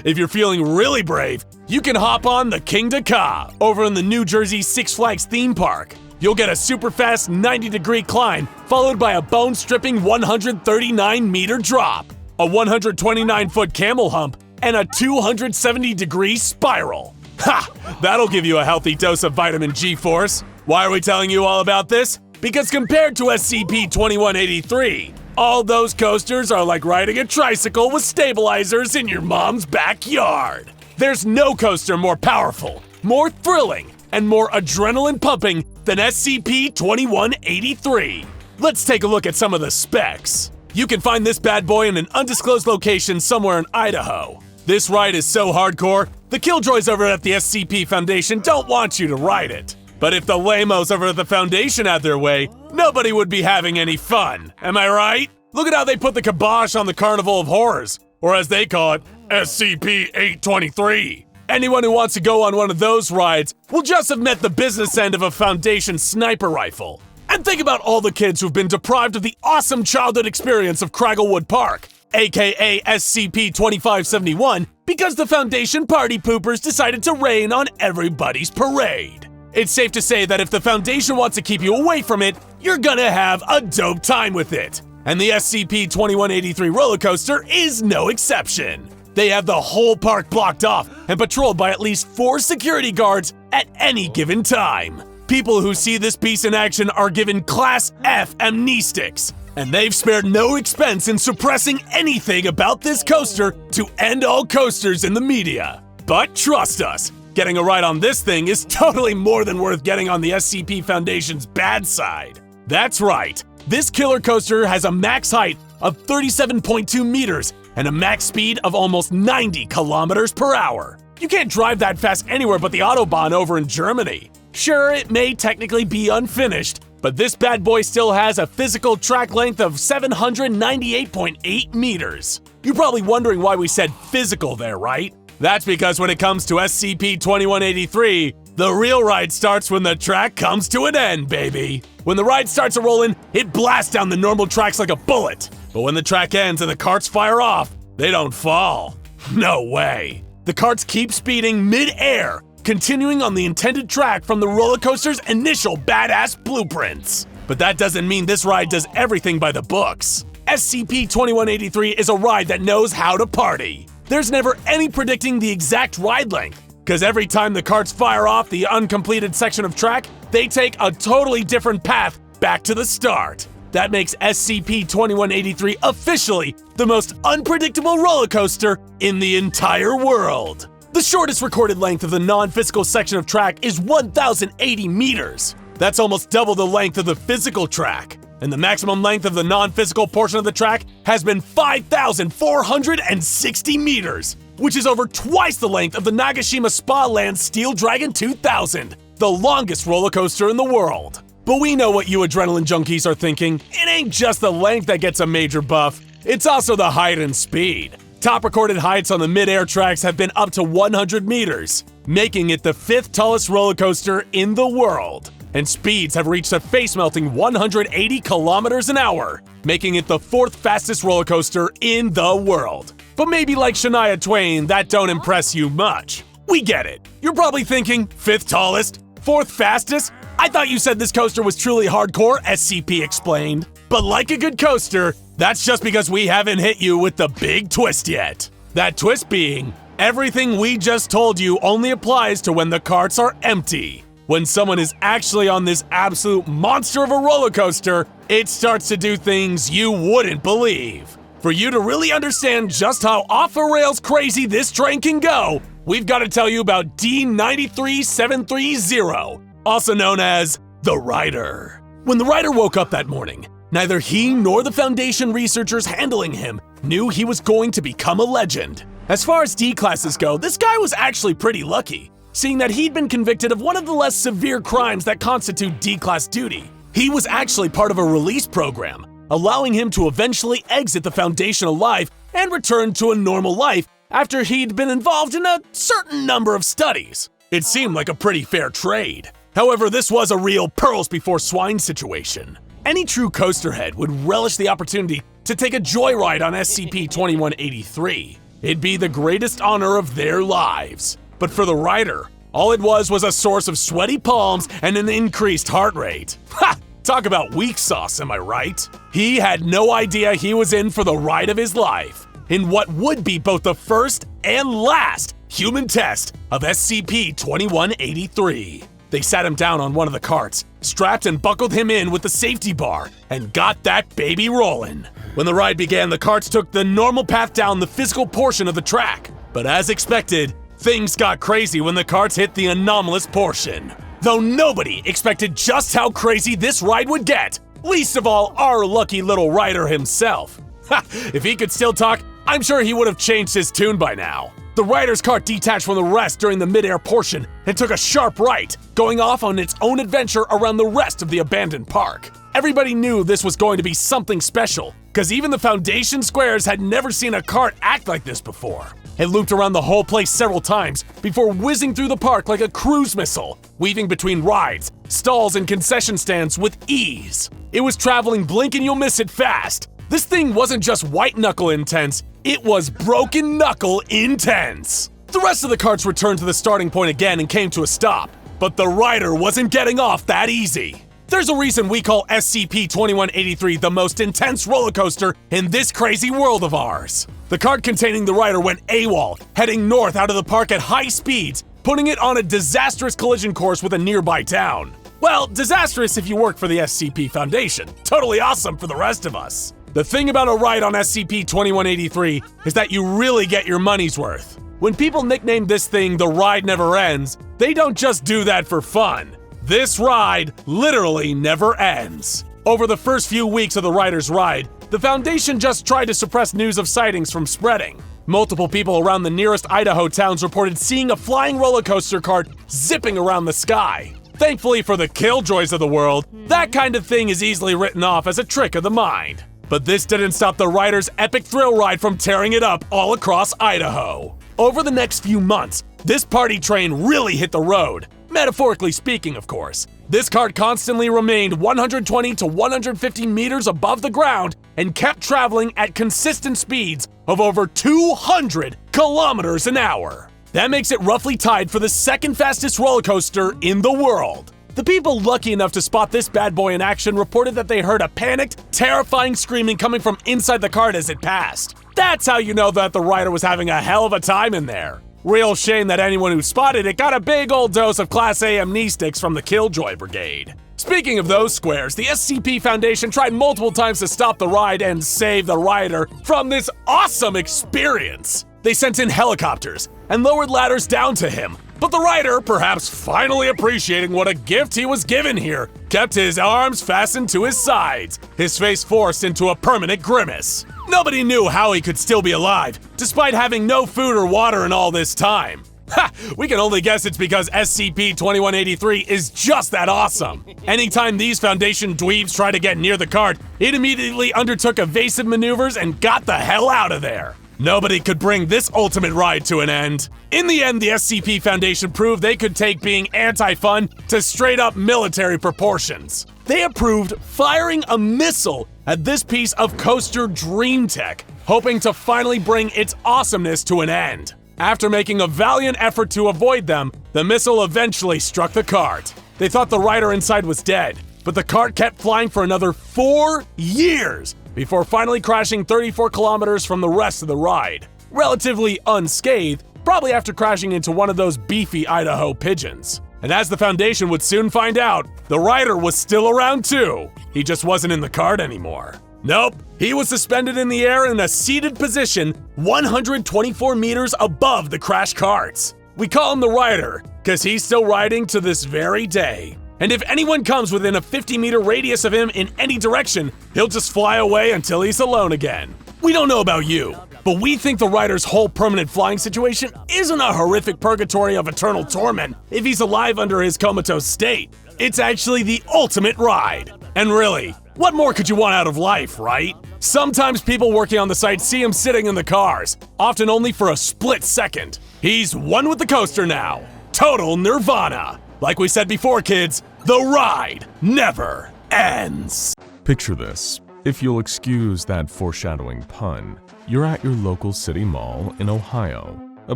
If you're feeling really brave, you can hop on the King Ka over in the New Jersey Six Flags theme park. You'll get a super fast 90-degree climb, followed by a bone-stripping 139-meter drop, a 129-foot camel hump, and a 270-degree spiral. Ha! That'll give you a healthy dose of vitamin G-force. Why are we telling you all about this? Because compared to SCP-2183, all those coasters are like riding a tricycle with stabilizers in your mom's backyard. There's no coaster more powerful, more thrilling, and more adrenaline-pumping than SCP-2183. Let's take a look at some of the specs. You can find this bad boy in an undisclosed location somewhere in Idaho. This ride is so hardcore, the killjoys over at the SCP Foundation don't want you to ride it. But if the lamos over at the Foundation had their way, nobody would be having any fun. Am I right? Look at how they put the kibosh on the Carnival of Horrors, or as they call it, SCP-823. Anyone who wants to go on one of those rides will just have met the business end of a Foundation sniper rifle. And think about all the kids who've been deprived of the awesome childhood experience of Cragglewood Park, aka SCP-2571, because the Foundation party poopers decided to rain on everybody's parade. It's safe to say that if the Foundation wants to keep you away from it, you're gonna have a dope time with it. And the SCP-2183 roller coaster is no exception. They have the whole park blocked off and patrolled by at least 4 security guards at any given time. People who see this beast in action are given Class F amnestics, and they've spared no expense in suppressing anything about this coaster to end all coasters in the media. But trust us, getting a ride on this thing is totally more than worth getting on the SCP Foundation's bad side. That's right, This killer coaster has a max height of 37.2 meters and a max speed of almost 90 kilometers per hour. You can't drive that fast anywhere but the Autobahn over in Germany. Sure, it may technically be unfinished, but this bad boy still has a physical track length of 798.8 meters. You're probably wondering why we said physical there, right? That's because when it comes to SCP-2183, the real ride starts when the track comes to an end, baby. When the ride starts a-rolling, it blasts down the normal tracks like a bullet. But when the track ends and the carts fire off, they don't fall. No way. The carts keep speeding mid-air, continuing on the intended track from the roller coaster's initial badass blueprints. But that doesn't mean this ride does everything by the books. SCP-2183 is a ride that knows how to party. There's never any predicting the exact ride length, because every time the carts fire off the uncompleted section of track, they take a totally different path back to the start. That makes SCP-2183 officially the most unpredictable roller coaster in the entire world. The shortest recorded length of the non-physical section of track is 1,080 meters. That's almost double the length of the physical track. And the maximum length of the non-physical portion of the track has been 5,460 meters, which is over twice the length of the Nagashima Spa Land Steel Dragon 2000, the longest roller coaster in the world. But we know what you adrenaline junkies are thinking. It ain't just the length that gets a major buff, it's also the height and speed. Top recorded heights on the mid-air tracks have been up to 100 meters, making it the 5th tallest roller coaster in the world. And speeds have reached a face-melting 180 kilometers an hour, making it the 4th fastest roller coaster in the world. But maybe like Shania Twain, that don't impress you much. We get it. You're probably thinking, 5th tallest? 4th fastest? I thought you said this coaster was truly hardcore, SCP explained. But like a good coaster, that's just because we haven't hit you with the big twist yet. That twist being, everything we just told you only applies to when the carts are empty. When someone is actually on this absolute monster of a roller coaster, it starts to do things you wouldn't believe. For you to really understand just how off-the-rails crazy this train can go, we've got to tell you about D93730, also known as the Rider. When the Rider woke up that morning, neither he nor the Foundation researchers handling him knew he was going to become a legend. As far as D-classes go, this guy was actually pretty lucky, seeing that he'd been convicted of one of the less severe crimes that constitute D-class duty. He was actually part of a release program, allowing him to eventually exit the Foundation alive and return to a normal life after he'd been involved in a certain number of studies. It seemed like a pretty fair trade. However, this was a real pearls before swine situation. Any true coasterhead would relish the opportunity to take a joyride on SCP-2183. It'd be the greatest honor of their lives. But for the Rider, all it was a source of sweaty palms and an increased heart rate. Ha! Talk about weak sauce, am I right? He had no idea he was in for the ride of his life, in what would be both the first and last human test of SCP-2183. They sat him down on one of the carts, strapped and buckled him in with the safety bar, and got that baby rolling. When the ride began, the carts took the normal path down the physical portion of the track. But as expected, things got crazy when the carts hit the anomalous portion. Though nobody expected just how crazy this ride would get, least of all our lucky little rider himself. Ha! If he could still talk, I'm sure he would have changed his tune by now. The rider's cart detached from the rest during the mid-air portion and took a sharp right, going off on its own adventure around the rest of the abandoned park. Everybody knew this was going to be something special, because even the Foundation squares had never seen a cart act like this before. It looped around the whole place several times before whizzing through the park like a cruise missile, weaving between rides, stalls, and concession stands with ease. It was traveling blink and you'll miss it fast. This thing wasn't just white knuckle intense, it was broken knuckle intense. The rest of the carts returned to the starting point again and came to a stop, but the rider wasn't getting off that easy. There's a reason we call SCP-2183 the most intense roller coaster in this crazy world of ours. The cart containing the rider went AWOL, heading north out of the park at high speeds, putting it on a disastrous collision course with a nearby town. Well, disastrous if you work for the SCP Foundation. Totally awesome for the rest of us. The thing about a ride on SCP-2183 is that you really get your money's worth. When people nickname this thing the ride never ends, they don't just do that for fun. This ride literally never ends. Over the first few weeks of the Rider's ride, the Foundation just tried to suppress news of sightings from spreading. Multiple people around the nearest Idaho towns reported seeing a flying roller coaster cart zipping around the sky. Thankfully for the killjoys of the world, that kind of thing is easily written off as a trick of the mind. But this didn't stop the Rider's epic thrill ride from tearing it up all across Idaho. Over the next few months, this party train really hit the road. Metaphorically speaking, of course. This cart constantly remained 120 to 150 meters above the ground and kept traveling at consistent speeds of over 200 kilometers an hour. That makes it roughly tied for the second fastest roller coaster in the world. The people lucky enough to spot this bad boy in action reported that they heard a panicked, terrifying screaming coming from inside the cart as it passed. That's how you know that the rider was having a hell of a time in there. Real shame that anyone who spotted it got a big old dose of Class A amnestics from the Killjoy Brigade. Speaking of those squares, the SCP Foundation tried multiple times to stop the ride and save the rider from this awesome experience. They sent in helicopters and lowered ladders down to him, but the rider, perhaps finally appreciating what a gift he was given here, kept his arms fastened to his sides, his face forced into a permanent grimace. Nobody knew how he could still be alive, despite having no food or water in all this time. Ha! We can only guess it's because SCP-2183 is just that awesome. Anytime these Foundation dweebs try to get near the cart, it immediately undertook evasive maneuvers and got the hell out of there. Nobody could bring this ultimate ride to an end. In the end, the SCP Foundation proved they could take being anti-fun to straight-up military proportions. They approved firing a missile at this piece of coaster dream tech, hoping to finally bring its awesomeness to an end. After making a valiant effort to avoid them, the missile eventually struck the cart. They thought the rider inside was dead, but the cart kept flying for another 4 years before finally crashing 34 kilometers from the rest of the ride. Relatively unscathed, probably after crashing into one of those beefy Idaho pigeons. And as the Foundation would soon find out, the rider was still around too. He just wasn't in the cart anymore. Nope, he was suspended in the air in a seated position 124 meters above the crashed carts. We call him the rider, because he's still riding to this very day. And if anyone comes within a 50-meter radius of him in any direction, he'll just fly away until he's alone again. We don't know about you, but we think the rider's whole permanent flying situation isn't a horrific purgatory of eternal torment if he's alive under his comatose state. It's actually the ultimate ride. And really, what more could you want out of life, right? Sometimes people working on the site see him sitting in the cars, often only for a split second. He's one with the coaster now. Total nirvana. Like we said before, kids, the ride never ends. Picture this. If you'll excuse that foreshadowing pun, you're at your local city mall in Ohio, a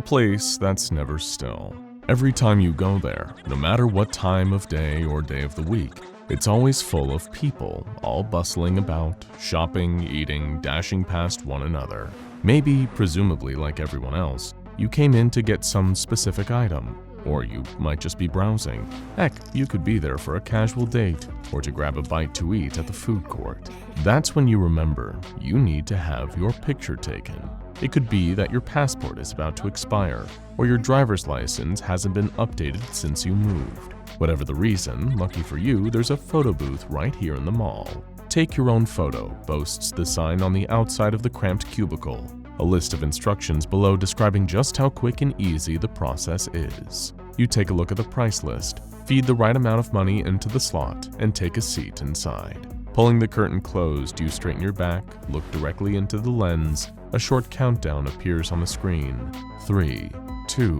place that's never still. Every time you go there, no matter what time of day or day of the week, it's always full of people, all bustling about, shopping, eating, dashing past one another. Maybe, presumably like everyone else, you came in to get some specific item, or you might just be browsing. Heck, you could be there for a casual date, or to grab a bite to eat at the food court. That's when you remember you need to have your picture taken. It could be that your passport is about to expire, or your driver's license hasn't been updated since you moved. Whatever the reason, lucky for you, there's a photo booth right here in the mall. Take your own photo boasts the sign on the outside of the cramped cubicle. A list of instructions below describing just how quick and easy the process is. You take a look at the price list, feed the right amount of money into the slot, and take a seat inside. Pulling the curtain closed, you straighten your back, look directly into the lens. A short countdown appears on the screen. 3, 2,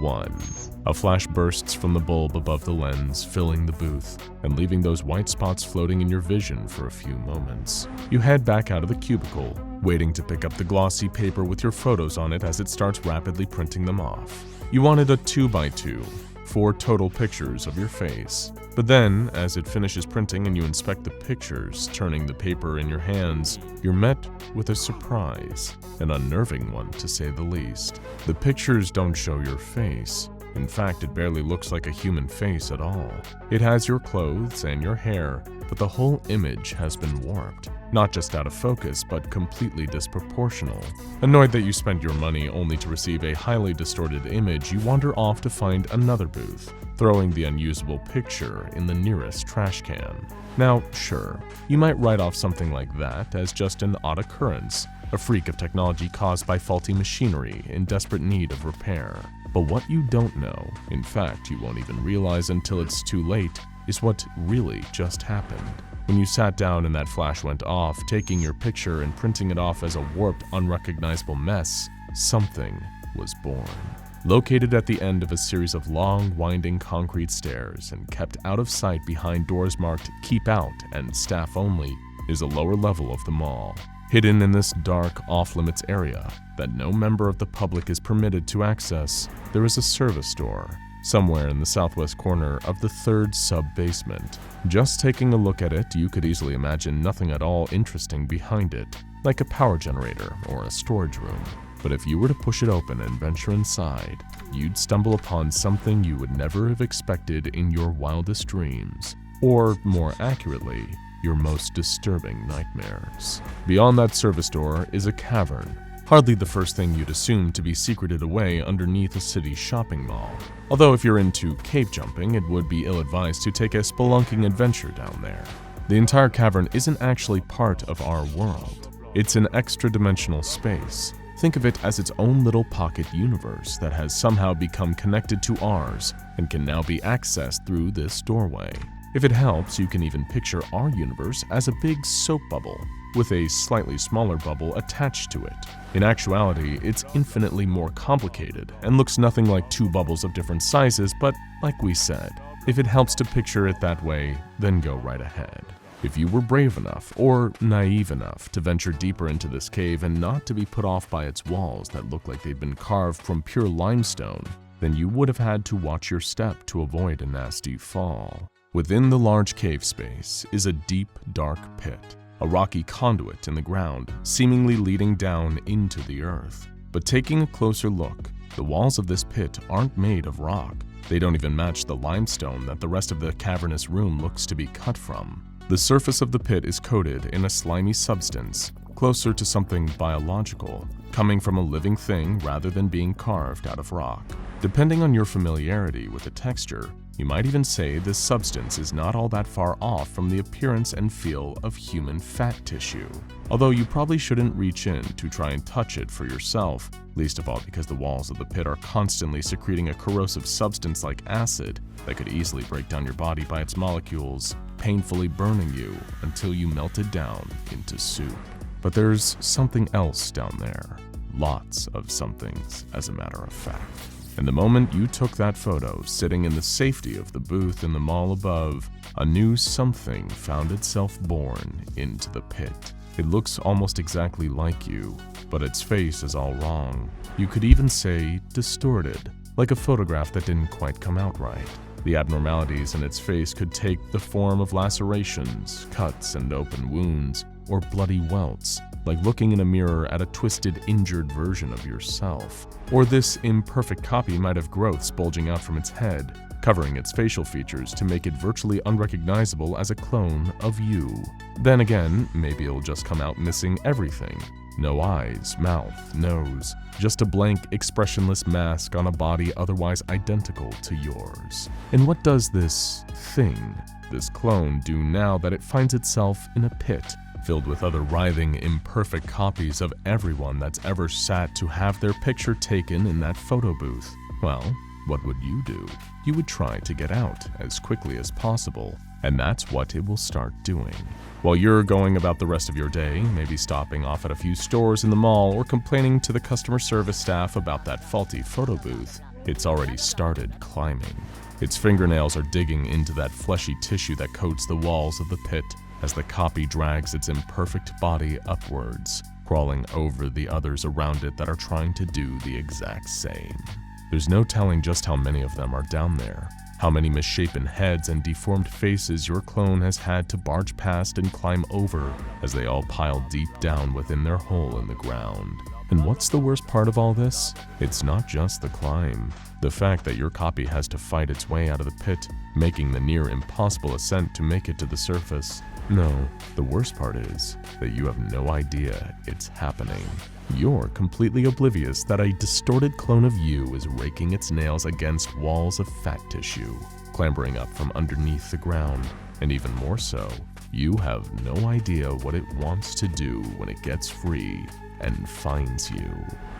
1. A flash bursts from the bulb above the lens, filling the booth, and leaving those white spots floating in your vision for a few moments. You head back out of the cubicle, waiting to pick up the glossy paper with your photos on it as it starts rapidly printing them off. You wanted a 2x2, 4 total pictures of your face. But then, as it finishes printing and you inspect the pictures, turning the paper in your hands, you're met with a surprise, an unnerving one to say the least. The pictures don't show your face. In fact, it barely looks like a human face at all. It has your clothes and your hair, but the whole image has been warped. not just out of focus, but completely disproportional. Annoyed that you spent your money only to receive a highly distorted image, you wander off to find another booth, throwing the unusable picture in the nearest trash can. Now, sure, you might write off something like that as just an odd occurrence, a freak of technology caused by faulty machinery in desperate need of repair. But what you don't know, in fact you won't even realize until it's too late, is what really just happened. When you sat down and that flash went off, taking your picture and printing it off as a warped, unrecognizable mess, something was born. Located at the end of a series of long, winding concrete stairs and kept out of sight behind doors marked Keep Out and Staff Only, is a lower level of the mall. Hidden in this dark, off-limits area that no member of the public is permitted to access, there is a service door, somewhere in the southwest corner of the third sub-basement. Just taking a look at it, you could easily imagine nothing at all interesting behind it, like a power generator or a storage room. But if you were to push it open and venture inside, you'd stumble upon something you would never have expected in your wildest dreams, or more accurately, your most disturbing nightmares. Beyond that service door is a cavern, hardly the first thing you'd assume to be secreted away underneath a city shopping mall. Although if you're into cave jumping, it would be ill-advised to take a spelunking adventure down there. The entire cavern isn't actually part of our world. It's an extra-dimensional space. Think of it as its own little pocket universe that has somehow become connected to ours and can now be accessed through this doorway. If it helps, you can even picture our universe as a big soap bubble, with a slightly smaller bubble attached to it. In actuality, it's infinitely more complicated and looks nothing like two bubbles of different sizes, but like we said, if it helps to picture it that way, then go right ahead. If you were brave enough, or naive enough, to venture deeper into this cave and not to be put off by its walls that look like they've been carved from pure limestone, then you would have had to watch your step to avoid a nasty fall. Within the large cave space is a deep, dark pit, a rocky conduit in the ground, seemingly leading down into the earth. But taking a closer look, the walls of this pit aren't made of rock. They don't even match the limestone that the rest of the cavernous room looks to be cut from. The surface of the pit is coated in a slimy substance, closer to something biological, coming from a living thing rather than being carved out of rock. Depending on your familiarity with the texture, you might even say this substance is not all that far off from the appearance and feel of human fat tissue. Although you probably shouldn't reach in to try and touch it for yourself, least of all because the walls of the pit are constantly secreting a corrosive substance like acid that could easily break down your body by its molecules, painfully burning you until you melted down into soup. But there's something else down there. Lots of somethings, as a matter of fact. And the moment you took that photo, sitting in the safety of the booth in the mall above, a new something found itself born into the pit. It looks almost exactly like you, but its face is all wrong. You could even say distorted, like a photograph that didn't quite come out right. The abnormalities in its face could take the form of lacerations, cuts and open wounds, or bloody welts, like looking in a mirror at a twisted, injured version of yourself. Or this imperfect copy might have growths bulging out from its head, covering its facial features to make it virtually unrecognizable as a clone of you. Then again, maybe it'll just come out missing everything. No eyes, mouth, nose, just a blank, expressionless mask on a body otherwise identical to yours. And what does this thing, this clone, do now that it finds itself in a pit filled with other writhing, imperfect copies of everyone that's ever sat to have their picture taken in that photo booth? Well, what would you do? You would try to get out as quickly as possible, and that's what it will start doing. While you're going about the rest of your day, maybe stopping off at a few stores in the mall or complaining to the customer service staff about that faulty photo booth, it's already started climbing. Its fingernails are digging into that fleshy tissue that coats the walls of the pit as the copy drags its imperfect body upwards, crawling over the others around it that are trying to do the exact same. There's no telling just how many of them are down there, how many misshapen heads and deformed faces your clone has had to barge past and climb over as they all pile deep down within their hole in the ground. And what's the worst part of all this? It's not just the climb. The fact that your copy has to fight its way out of the pit, making the near impossible ascent to make it to the surface. No, the worst part is that you have no idea it's happening. You're completely oblivious that a distorted clone of you is raking its nails against walls of fat tissue, clambering up from underneath the ground, and even more so, you have no idea what it wants to do when it gets free and finds you.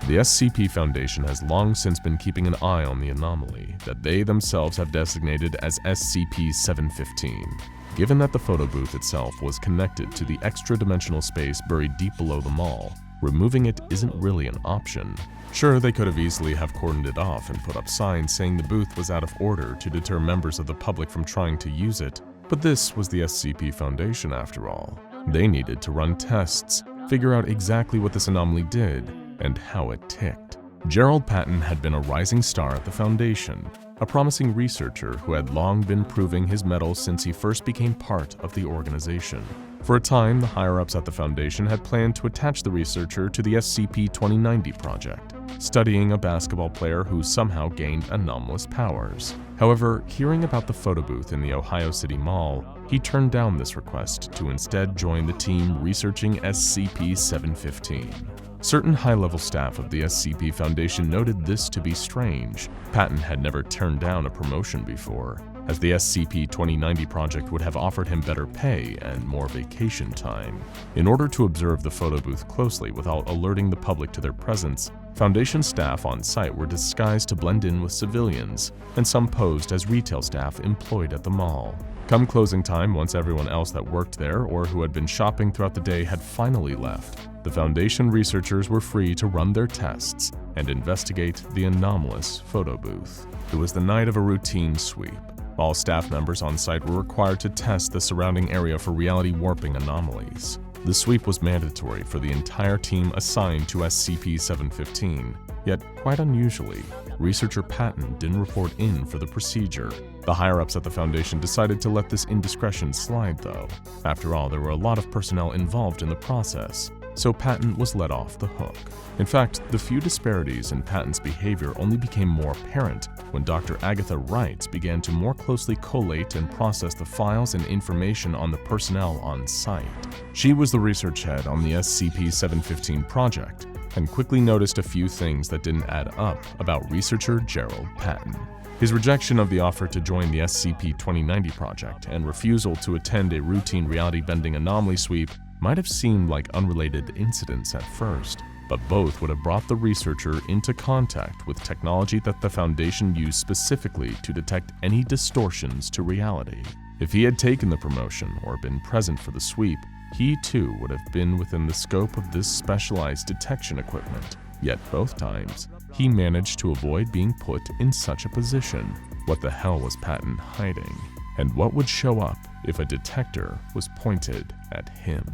The SCP Foundation has long since been keeping an eye on the anomaly that they themselves have designated as SCP-715. Given that the photo booth itself was connected to the extra-dimensional space buried deep below the mall, removing it isn't really an option. Sure, they could have easily have cordoned it off and put up signs saying the booth was out of order to deter members of the public from trying to use it, but this was the SCP Foundation after all. They needed to run tests, figure out exactly what this anomaly did, and how it ticked. Gerald Patton had been a rising star at the Foundation, a promising researcher who had long been proving his mettle since he first became part of the organization. For a time, the higher-ups at the Foundation had planned to attach the researcher to the SCP-2090 project, studying a basketball player who somehow gained anomalous powers. However, hearing about the photo booth in the Ohio City Mall, he turned down this request to instead join the team researching SCP-715. Certain high-level staff of the SCP Foundation noted this to be strange. Patton had never turned down a promotion before, as the SCP-2090 project would have offered him better pay and more vacation time. In order to observe the photo booth closely without alerting the public to their presence, Foundation staff on site were disguised to blend in with civilians, and some posed as retail staff employed at the mall. Come closing time, once everyone else that worked there or who had been shopping throughout the day had finally left, the Foundation researchers were free to run their tests and investigate the anomalous photo booth. It was the night of a routine sweep. All staff members on site were required to test the surrounding area for reality warping anomalies. The sweep was mandatory for the entire team assigned to SCP-715, yet quite unusually, researcher Patton didn't report in for the procedure. The higher-ups at the Foundation decided to let this indiscretion slide though. After all, there were a lot of personnel involved in the process, so Patton was let off the hook. In fact, the few disparities in Patton's behavior only became more apparent when Dr. Agatha Wright began to more closely collate and process the files and information on the personnel on site. She was the research head on the SCP-715 project, and quickly noticed a few things that didn't add up about researcher Gerald Patton. His rejection of the offer to join the SCP-2090 project and refusal to attend a routine reality-bending anomaly sweep might have seemed like unrelated incidents at first, but both would have brought the researcher into contact with technology that the Foundation used specifically to detect any distortions to reality. If he had taken the promotion or been present for the sweep, he too would have been within the scope of this specialized detection equipment. Yet both times, he managed to avoid being put in such a position. What the hell was Patton hiding? And what would show up if a detector was pointed at him?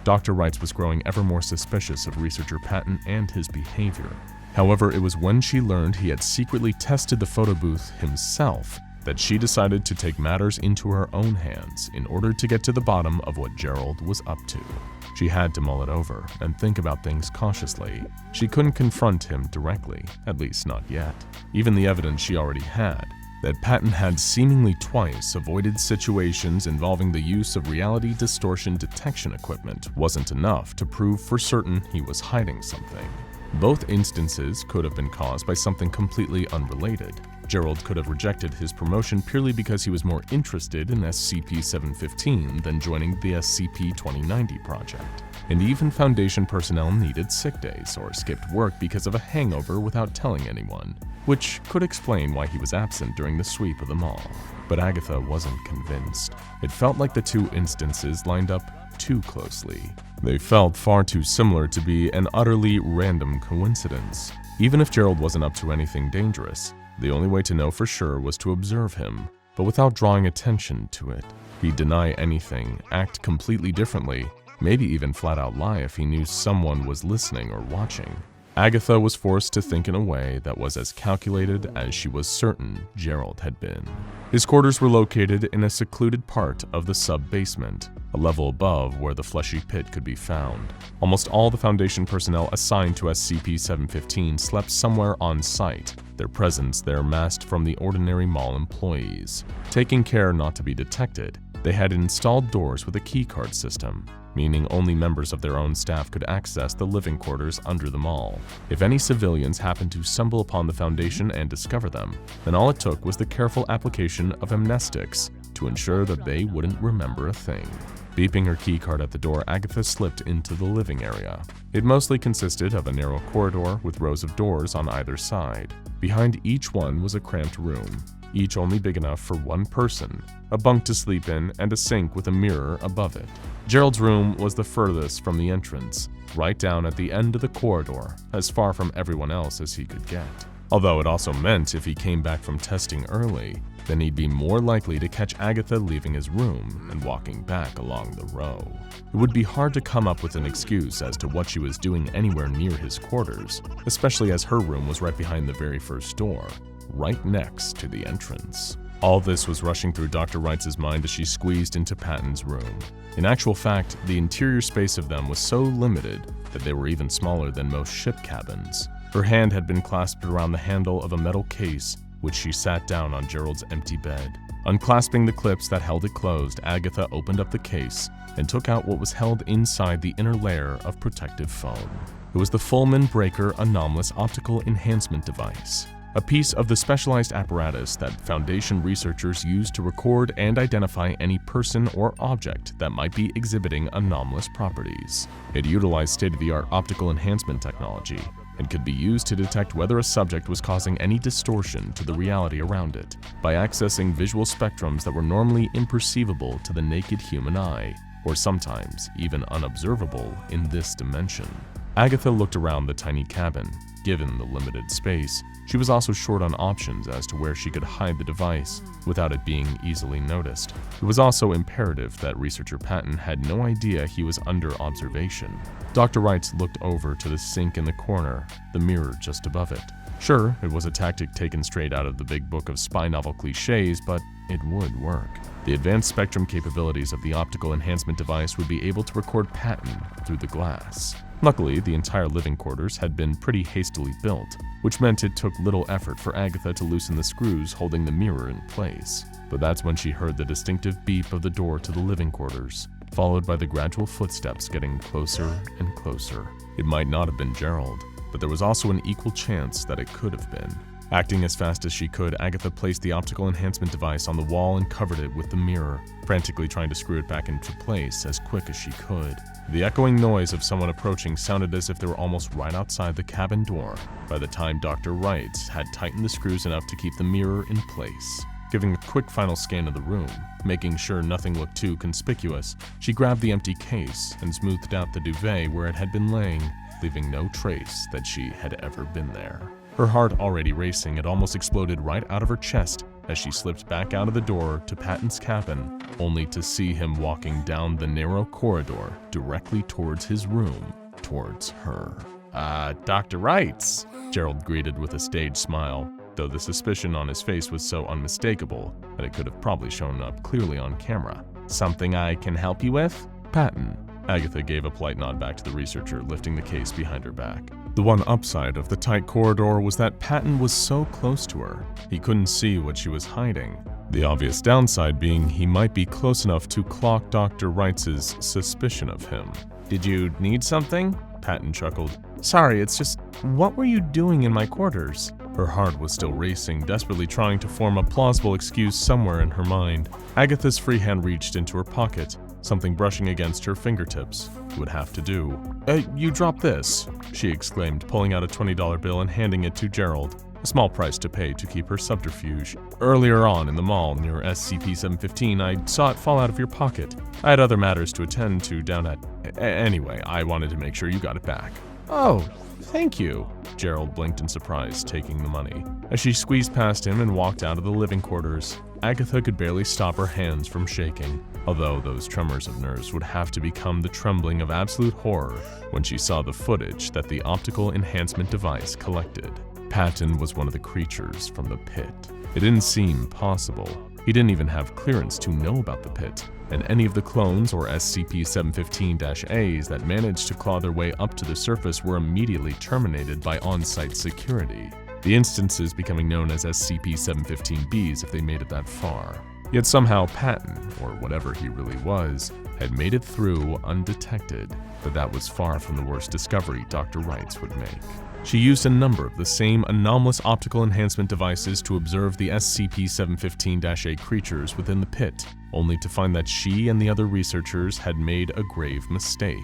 Dr. Wright was growing ever more suspicious of researcher Patton and his behavior. However, it was when she learned he had secretly tested the photo booth himself that she decided to take matters into her own hands in order to get to the bottom of what Gerald was up to. She had to mull it over and think about things cautiously. She couldn't confront him directly, at least not yet. Even the evidence she already had, that Patton had seemingly twice avoided situations involving the use of reality distortion detection equipment, wasn't enough to prove for certain he was hiding something. Both instances could have been caused by something completely unrelated. Gerald could have rejected his promotion purely because he was more interested in SCP-715 than joining the SCP-2090 project. And even Foundation personnel needed sick days or skipped work because of a hangover without telling anyone, which could explain why he was absent during the sweep of the mall. But Agatha wasn't convinced. It felt like the two instances lined up too closely. They felt far too similar to be an utterly random coincidence. Even if Gerald wasn't up to anything dangerous, the only way to know for sure was to observe him, but without drawing attention to it. He'd deny anything, act completely differently, maybe even flat out lie if he knew someone was listening or watching. Agatha was forced to think in a way that was as calculated as she was certain Gerald had been. His quarters were located in a secluded part of the sub-basement, a level above where the fleshy pit could be found. Almost all the Foundation personnel assigned to SCP-715 slept somewhere on site, their presence there masked from the ordinary mall employees. Taking care not to be detected, they had installed doors with a keycard system, meaning only members of their own staff could access the living quarters under the mall. If any civilians happened to stumble upon the Foundation and discover them, then all it took was the careful application of amnestics to ensure that they wouldn't remember a thing. Beeping her keycard at the door, Agatha slipped into the living area. It mostly consisted of a narrow corridor with rows of doors on either side. Behind each one was a cramped room, each only big enough for one person, a bunk to sleep in, and a sink with a mirror above it. Gerald's room was the furthest from the entrance, right down at the end of the corridor, as far from everyone else as he could get. Although it also meant if he came back from testing early, then he'd be more likely to catch Agatha leaving his room and walking back along the row. It would be hard to come up with an excuse as to what she was doing anywhere near his quarters, especially as her room was right behind the very first door, right next to the entrance. All this was rushing through Dr. Wright's mind as she squeezed into Patton's room. In actual fact, the interior space of them was so limited that they were even smaller than most ship cabins. Her hand had been clasped around the handle of a metal case, which she sat down on Gerald's empty bed. Unclasping the clips that held it closed, Agatha opened up the case and took out what was held inside the inner layer of protective foam. It was the Fulman Breaker Anomalous Optical Enhancement Device, a piece of the specialized apparatus that Foundation researchers use to record and identify any person or object that might be exhibiting anomalous properties. It utilized state-of-the-art optical enhancement technology and could be used to detect whether a subject was causing any distortion to the reality around it by accessing visual spectrums that were normally imperceivable to the naked human eye, or sometimes even unobservable in this dimension. Agatha looked around the tiny cabin. Given the limited space, she was also short on options as to where she could hide the device without it being easily noticed. It was also imperative that researcher Patton had no idea he was under observation. Dr. Wright looked over to the sink in the corner, the mirror just above it. Sure, it was a tactic taken straight out of the big book of spy novel cliches, but it would work. The advanced spectrum capabilities of the optical enhancement device would be able to record Patton through the glass. Luckily, the entire living quarters had been pretty hastily built, which meant it took little effort for Agatha to loosen the screws holding the mirror in place. But that's when she heard the distinctive beep of the door to the living quarters, followed by the gradual footsteps getting closer and closer. It might not have been Gerald, but there was also an equal chance that it could have been. Acting as fast as she could, Agatha placed the optical enhancement device on the wall and covered it with the mirror, frantically trying to screw it back into place as quick as she could. The echoing noise of someone approaching sounded as if they were almost right outside the cabin door by the time Dr. Wright had tightened the screws enough to keep the mirror in place. Giving a quick final scan of the room, making sure nothing looked too conspicuous, she grabbed the empty case and smoothed out the duvet where it had been laying, leaving no trace that she had ever been there. Her heart already racing, it almost exploded right out of her chest as she slipped back out of the door to Patton's cabin, only to see him walking down the narrow corridor directly towards his room, towards her. Dr. Wrights, Gerald greeted with a stage smile, though the suspicion on his face was so unmistakable that it could have probably shown up clearly on camera. Something I can help you with? Patton. Agatha gave a polite nod back to the researcher, lifting the case behind her back. The one upside of the tight corridor was that Patton was so close to her, he couldn't see what she was hiding. The obvious downside being he might be close enough to clock Dr. Wright's suspicion of him. Did you need something? Patton chuckled. Sorry, it's just, what were you doing in my quarters? Her heart was still racing, desperately trying to form a plausible excuse somewhere in her mind. Agatha's free hand reached into her pocket, something brushing against her fingertips. It would have to do. You dropped this, she exclaimed, pulling out a $20 bill and handing it to Gerald, a small price to pay to keep her subterfuge. Earlier on in the mall near SCP-715, I saw it fall out of your pocket. I had other matters to attend to down at... Anyway, I wanted to make sure you got it back. Oh, thank you. Gerald blinked in surprise, taking the money. As she squeezed past him and walked out of the living quarters, Agatha could barely stop her hands from shaking, although those tremors of nerves would have to become the trembling of absolute horror when she saw the footage that the optical enhancement device collected. Patton was one of the creatures from the pit. It didn't seem possible. He didn't even have clearance to know about the pit, and any of the clones or SCP-715-As that managed to claw their way up to the surface were immediately terminated by on-site security, the instances becoming known as SCP-715-Bs if they made it that far. Yet somehow Patton, or whatever he really was, had made it through undetected, but that was far from the worst discovery Dr. Wrights would make. She used a number of the same anomalous optical enhancement devices to observe the SCP-715-A creatures within the pit, only to find that she and the other researchers had made a grave mistake.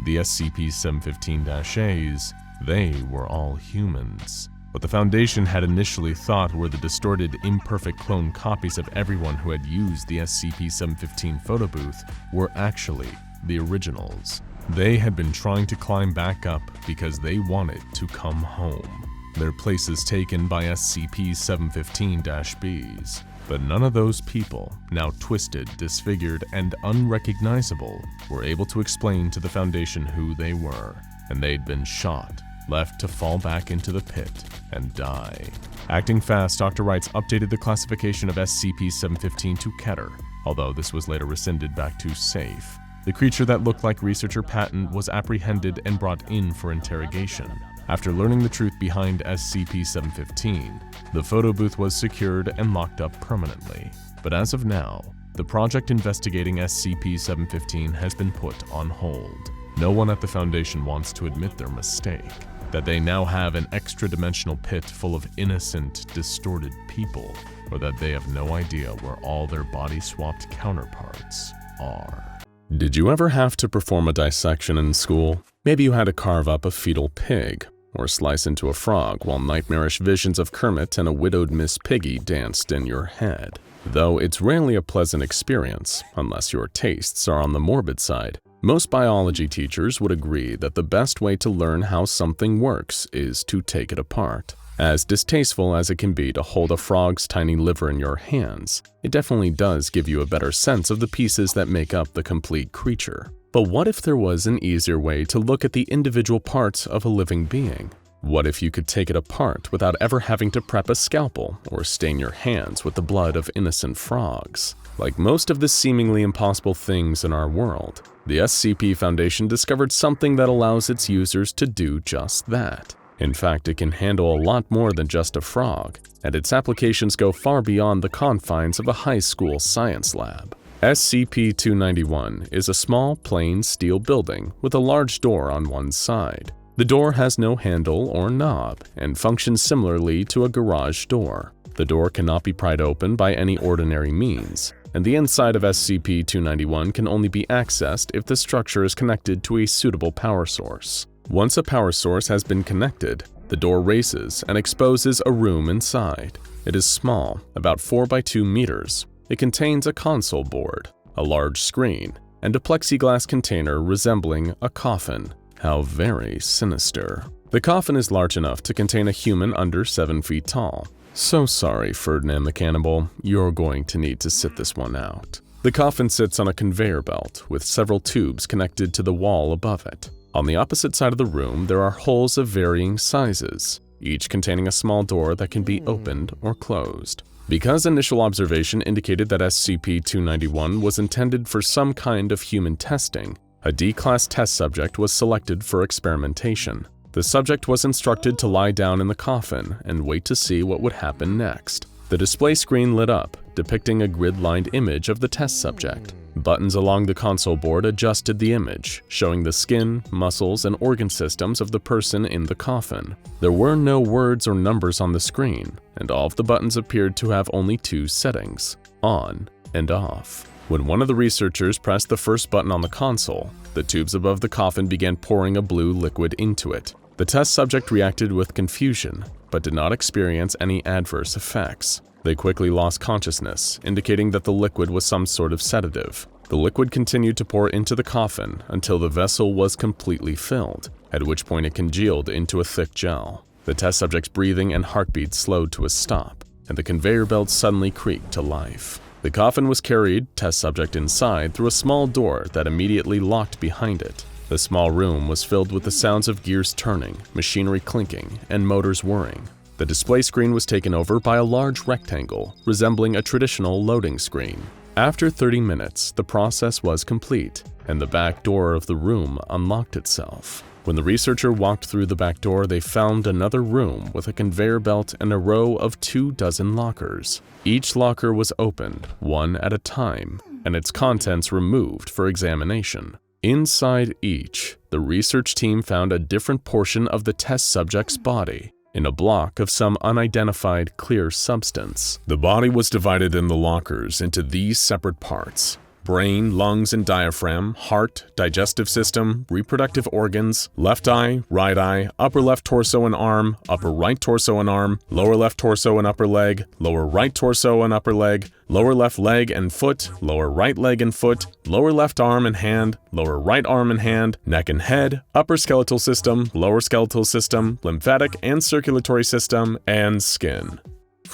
The SCP-715-As, they were all humans. What the Foundation had initially thought were the distorted, imperfect clone copies of everyone who had used the SCP-715 photo booth were actually the originals. They had been trying to climb back up because they wanted to come home. Their places taken by SCP-715-Bs. But none of those people, now twisted, disfigured, and unrecognizable, were able to explain to the Foundation who they were, and they'd been shot, left to fall back into the pit and die. Acting fast, Dr. Wrights updated the classification of SCP-715 to Keter, although this was later rescinded back to safe. The creature that looked like researcher Patton was apprehended and brought in for interrogation. After learning the truth behind SCP-715, the photo booth was secured and locked up permanently. But as of now, the project investigating SCP-715 has been put on hold. No one at the Foundation wants to admit their mistake, that they now have an extra-dimensional pit full of innocent, distorted people, or that they have no idea where all their body-swapped counterparts are. Did you ever have to perform a dissection in school? Maybe you had to carve up a fetal pig, or slice into a frog while nightmarish visions of Kermit and a widowed Miss Piggy danced in your head. Though it's rarely a pleasant experience, unless your tastes are on the morbid side. Most biology teachers would agree that the best way to learn how something works is to take it apart. As distasteful as it can be to hold a frog's tiny liver in your hands, it definitely does give you a better sense of the pieces that make up the complete creature. But what if there was an easier way to look at the individual parts of a living being? What if you could take it apart without ever having to prep a scalpel or stain your hands with the blood of innocent frogs? Like most of the seemingly impossible things in our world, the SCP Foundation discovered something that allows its users to do just that. In fact, it can handle a lot more than just a frog, and its applications go far beyond the confines of a high school science lab. SCP-291 is a small, plain steel building with a large door on one side. The door has no handle or knob and functions similarly to a garage door. The door cannot be pried open by any ordinary means, and the inside of SCP-291 can only be accessed if the structure is connected to a suitable power source. Once a power source has been connected, the door races and exposes a room inside. It is small, about 4 by 2 meters. It contains a console board, a large screen, and a plexiglass container resembling a coffin. How very sinister. The coffin is large enough to contain a human under 7 feet tall. So sorry, Ferdinand the Cannibal, you're going to need to sit this one out. The coffin sits on a conveyor belt with several tubes connected to the wall above it. On the opposite side of the room, there are holes of varying sizes, each containing a small door that can be opened or closed. Because initial observation indicated that SCP-291 was intended for some kind of human testing, a D-class test subject was selected for experimentation. The subject was instructed to lie down in the coffin and wait to see what would happen next. The display screen lit up, depicting a grid-lined image of the test subject. Buttons along the console board adjusted the image, showing the skin, muscles, and organ systems of the person in the coffin. There were no words or numbers on the screen, and all of the buttons appeared to have only 2 settings, on and off. When one of the researchers pressed the first button on the console, the tubes above the coffin began pouring a blue liquid into it. The test subject reacted with confusion, but did not experience any adverse effects. They quickly lost consciousness, indicating that the liquid was some sort of sedative. The liquid continued to pour into the coffin until the vessel was completely filled, at which point it congealed into a thick gel. The test subject's breathing and heartbeat slowed to a stop. and the conveyor belt suddenly creaked to life. The coffin was carried, test subject inside, through a small door that immediately locked behind it. The small room was filled with the sounds of gears turning, machinery clinking, and motors whirring. The display screen was taken over by a large rectangle, resembling a traditional loading screen. After 30 minutes, the process was complete, and the back door of the room unlocked itself. When the researcher walked through the back door, they found another room with a conveyor belt and a row of 24 lockers. Each locker was opened, one at a time, and its contents removed for examination. Inside each, the research team found a different portion of the test subject's body, in a block of some unidentified clear substance. The body was divided in the lockers into these separate parts: brain, lungs and diaphragm, heart, digestive system, reproductive organs, left eye, right eye, upper left torso and arm, upper right torso and arm, lower left torso and upper leg, lower right torso and upper leg, lower left leg and foot, lower right leg and foot, lower left arm and hand, lower right arm and hand, neck and head, upper skeletal system, lower skeletal system, lymphatic and circulatory system, and skin.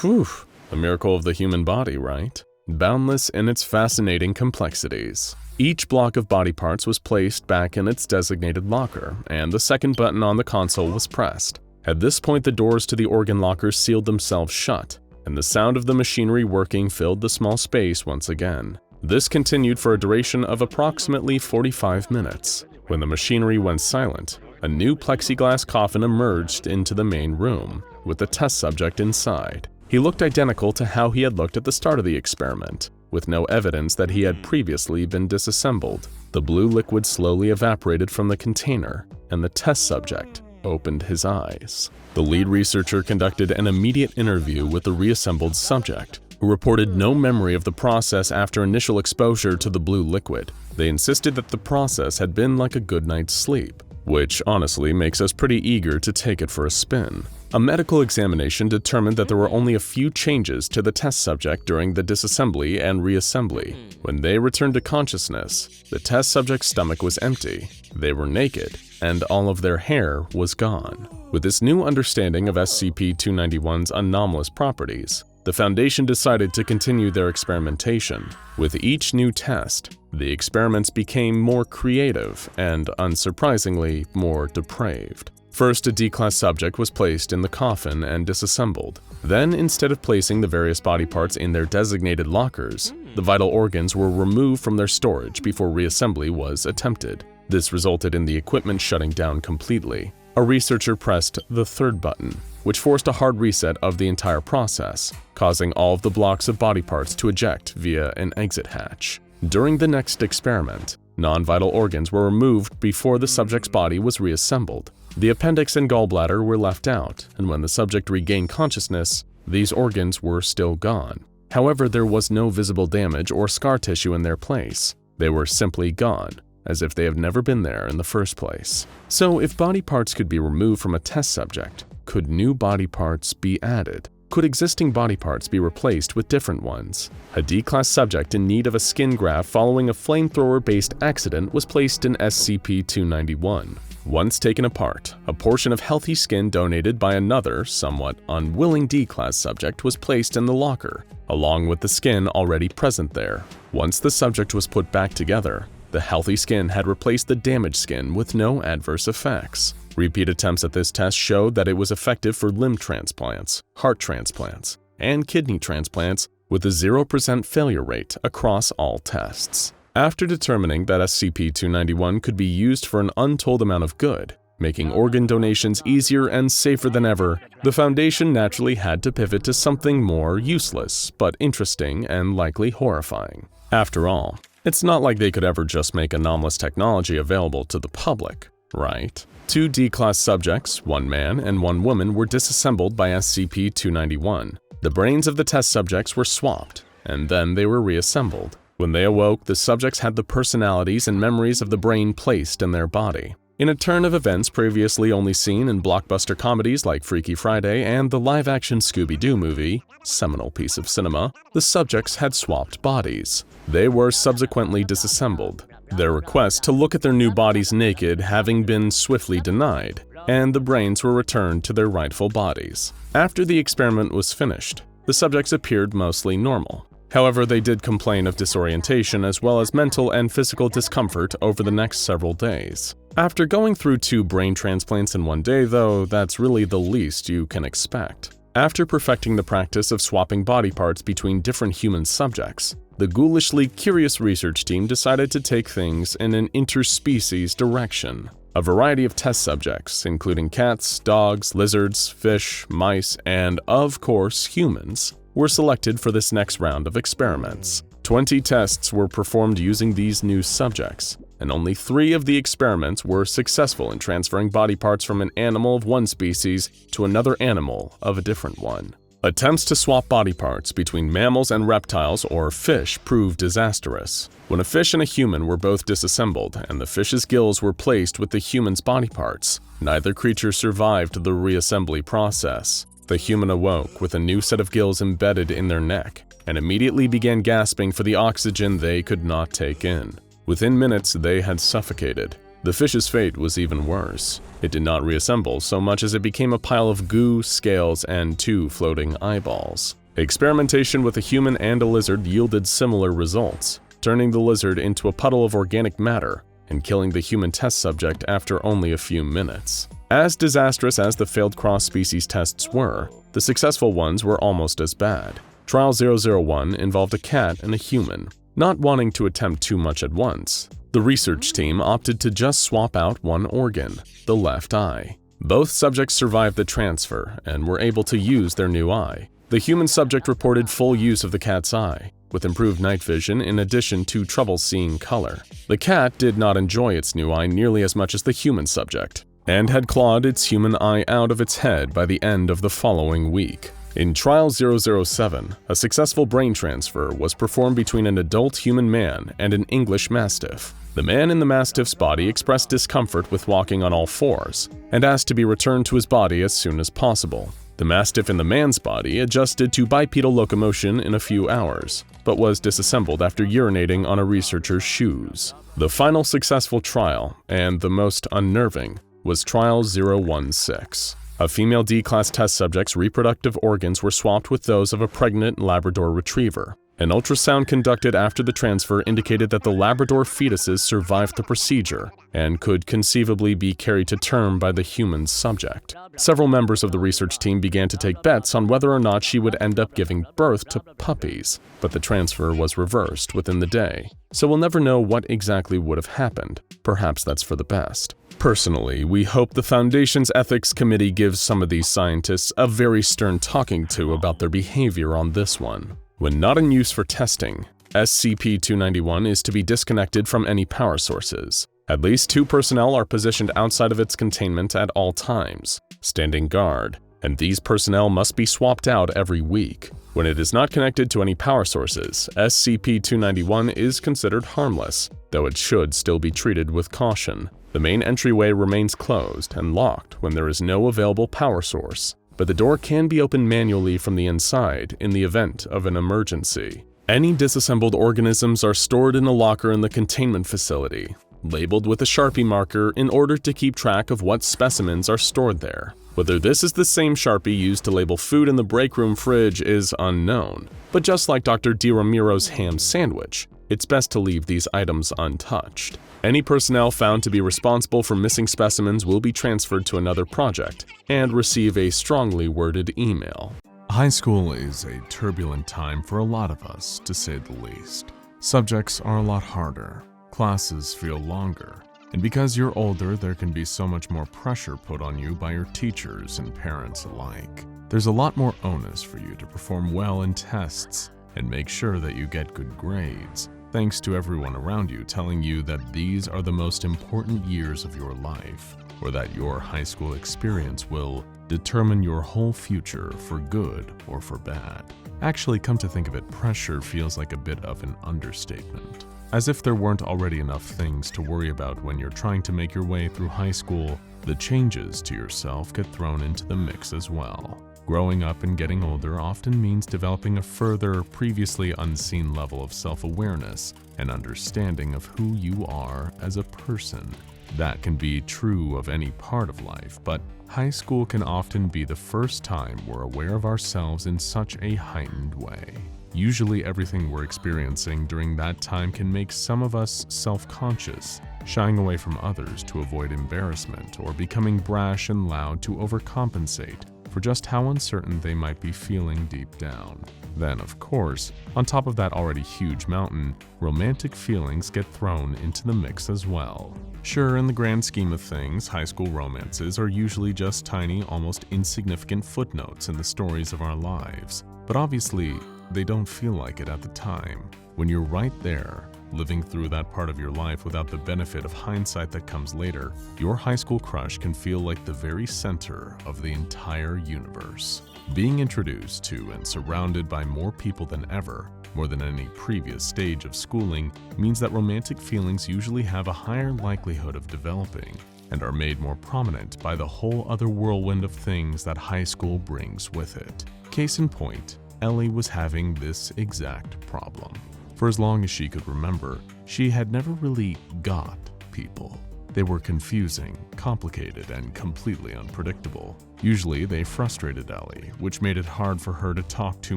Whew, a miracle of the human body, right? Boundless in its fascinating complexities. Each block of body parts was placed back in its designated locker, and the second button on the console was pressed. At this point, the doors to the organ lockers sealed themselves shut, and the sound of the machinery working filled the small space once again. This continued for a duration of approximately 45 minutes. When the machinery went silent, a new plexiglass coffin emerged into the main room, with the test subject inside. He looked identical to how he had looked at the start of the experiment, with no evidence that he had previously been disassembled. The blue liquid slowly evaporated from the container, and the test subject opened his eyes. The lead researcher conducted an immediate interview with the reassembled subject, who reported no memory of the process after initial exposure to the blue liquid. They insisted that the process had been like a good night's sleep, which honestly makes us pretty eager to take it for a spin. A medical examination determined that there were only a few changes to the test subject during the disassembly and reassembly. When they returned to consciousness, the test subject's stomach was empty, they were naked, and all of their hair was gone. With this new understanding of SCP-291's anomalous properties, the Foundation decided to continue their experimentation. With each new test, the experiments became more creative and, unsurprisingly, more depraved. First, a D-class subject was placed in the coffin and disassembled. Then, instead of placing the various body parts in their designated lockers, the vital organs were removed from their storage before reassembly was attempted. This resulted in the equipment shutting down completely. A researcher pressed the third button, which forced a hard reset of the entire process, causing all of the blocks of body parts to eject via an exit hatch. During the next experiment, non-vital organs were removed before the subject's body was reassembled. The appendix and gallbladder were left out, and when the subject regained consciousness, these organs were still gone. However, there was no visible damage or scar tissue in their place. They were simply gone, as if they have never been there in the first place. So, if body parts could be removed from a test subject, could new body parts be added? Could existing body parts be replaced with different ones? A D-class subject in need of a skin graft following a flamethrower-based accident was placed in SCP-291. Once taken apart, a portion of healthy skin donated by another, somewhat unwilling D-class subject was placed in the locker, along with the skin already present there. Once the subject was put back together, the healthy skin had replaced the damaged skin with no adverse effects. Repeat attempts at this test showed that it was effective for limb transplants, heart transplants, and kidney transplants, with a 0% failure rate across all tests. After determining that SCP-291 could be used for an untold amount of good, making organ donations easier and safer than ever, the Foundation naturally had to pivot to something more useless, but interesting and likely horrifying. After all, it's not like they could ever just make anomalous technology available to the public, right? 2 D-class subjects, 1 man and 1 woman, were disassembled by SCP-291. The brains of the test subjects were swapped, and then they were reassembled. When they awoke, the subjects had the personalities and memories of the brain placed in their body. In a turn of events previously only seen in blockbuster comedies like Freaky Friday and the live-action Scooby-Doo movie, seminal piece of cinema, the subjects had swapped bodies. They were subsequently disassembled, their request to look at their new bodies naked having been swiftly denied, and the brains were returned to their rightful bodies. After the experiment was finished, The subjects appeared mostly normal. However, they did complain of disorientation as well as mental and physical discomfort over the next several days. After going through 2 brain transplants in one day, though, that's really the least you can expect. After perfecting the practice of swapping body parts between different human subjects, the ghoulishly curious research team decided to take things in an interspecies direction. A variety of test subjects, including cats, dogs, lizards, fish, mice, and, of course, humans, were selected for this next round of experiments. 20 tests were performed using these new subjects, and only 3 of the experiments were successful in transferring body parts from an animal of one species to another animal of a different one. Attempts to swap body parts between mammals and reptiles or fish proved disastrous. When a fish and a human were both disassembled and the fish's gills were placed with the human's body parts, neither creature survived the reassembly process. The human awoke with a new set of gills embedded in their neck and immediately began gasping for the oxygen they could not take in. Within minutes, they had suffocated. The fish's fate was even worse. It did not reassemble so much as it became a pile of goo, scales, and 2 floating eyeballs. Experimentation with a human and a lizard yielded similar results, turning the lizard into a puddle of organic matter and killing the human test subject after only a few minutes. As disastrous as the failed cross-species tests were, the successful ones were almost as bad. Trial 001 involved a cat and a human. Not wanting to attempt too much at once, the research team opted to just swap out one organ, the left eye. Both subjects survived the transfer and were able to use their new eye. The human subject reported full use of the cat's eye, with improved night vision in addition to trouble seeing color. The cat did not enjoy its new eye nearly as much as the human subject, and had clawed its human eye out of its head by the end of the following week. In Trial 007, a successful brain transfer was performed between an adult human man and an English Mastiff. The man in the Mastiff's body expressed discomfort with walking on all 4s and asked to be returned to his body as soon as possible. The Mastiff in the man's body adjusted to bipedal locomotion in a few hours, but was disassembled after urinating on a researcher's shoes. The final successful trial, and the most unnerving, was Trial 016. A female D-class test subject's reproductive organs were swapped with those of a pregnant Labrador retriever. An ultrasound conducted after the transfer indicated that the Labrador fetuses survived the procedure and could conceivably be carried to term by the human subject. Several members of the research team began to take bets on whether or not she would end up giving birth to puppies, but the transfer was reversed within the day, so we'll never know what exactly would have happened. Perhaps that's for the best. Personally, we hope the Foundation's Ethics Committee gives some of these scientists a very stern talking to about their behavior on this one. When not in use for testing, SCP-291 is to be disconnected from any power sources. At least 2 personnel are positioned outside of its containment at all times, standing guard, and these personnel must be swapped out every week. When it is not connected to any power sources, SCP-291 is considered harmless, though it should still be treated with caution. The main entryway remains closed and locked when there is no available power source, but the door can be opened manually from the inside in the event of an emergency. Any disassembled organisms are stored in a locker in the containment facility, labeled with a Sharpie marker in order to keep track of what specimens are stored there. Whether this is the same Sharpie used to label food in the break room fridge is unknown, but just like Dr. DiRamiro's ham sandwich, it's best to leave these items untouched. Any personnel found to be responsible for missing specimens will be transferred to another project and receive a strongly worded email. High school is a turbulent time for a lot of us, to say the least. Subjects are a lot harder, classes feel longer, and because you're older, there can be so much more pressure put on you by your teachers and parents alike. There's a lot more onus for you to perform well in tests and make sure that you get good grades, thanks to everyone around you telling you that these are the most important years of your life, or that your high school experience will determine your whole future for good or for bad. Actually, come to think of it, pressure feels like a bit of an understatement. As if there weren't already enough things to worry about when you're trying to make your way through high school, the changes to yourself get thrown into the mix as well. Growing up and getting older often means developing a further, previously unseen level of self-awareness and understanding of who you are as a person. That can be true of any part of life, but High school can often be the first time we're aware of ourselves in such a heightened way. Usually everything we're experiencing during that time can make some of us self-conscious, shying away from others to avoid embarrassment or becoming brash and loud to overcompensate for just how uncertain they might be feeling deep down. Then, of course, on top of that already huge mountain, romantic feelings get thrown into the mix as well. Sure, in the grand scheme of things, high school romances are usually just tiny, almost insignificant footnotes in the stories of our lives. But obviously, they don't feel like it at the time. When you're right there, living through that part of your life without the benefit of hindsight that comes later, your high school crush can feel like the very center of the entire universe. Being introduced to and surrounded by more people than ever, more than any previous stage of schooling, means that romantic feelings usually have a higher likelihood of developing and are made more prominent by the whole other whirlwind of things that high school brings with it. Case in point, Ellie was having this exact problem. For as long as she could remember, she had never really got people. They were confusing, complicated, and completely unpredictable. Usually, they frustrated Ellie, which made it hard for her to talk to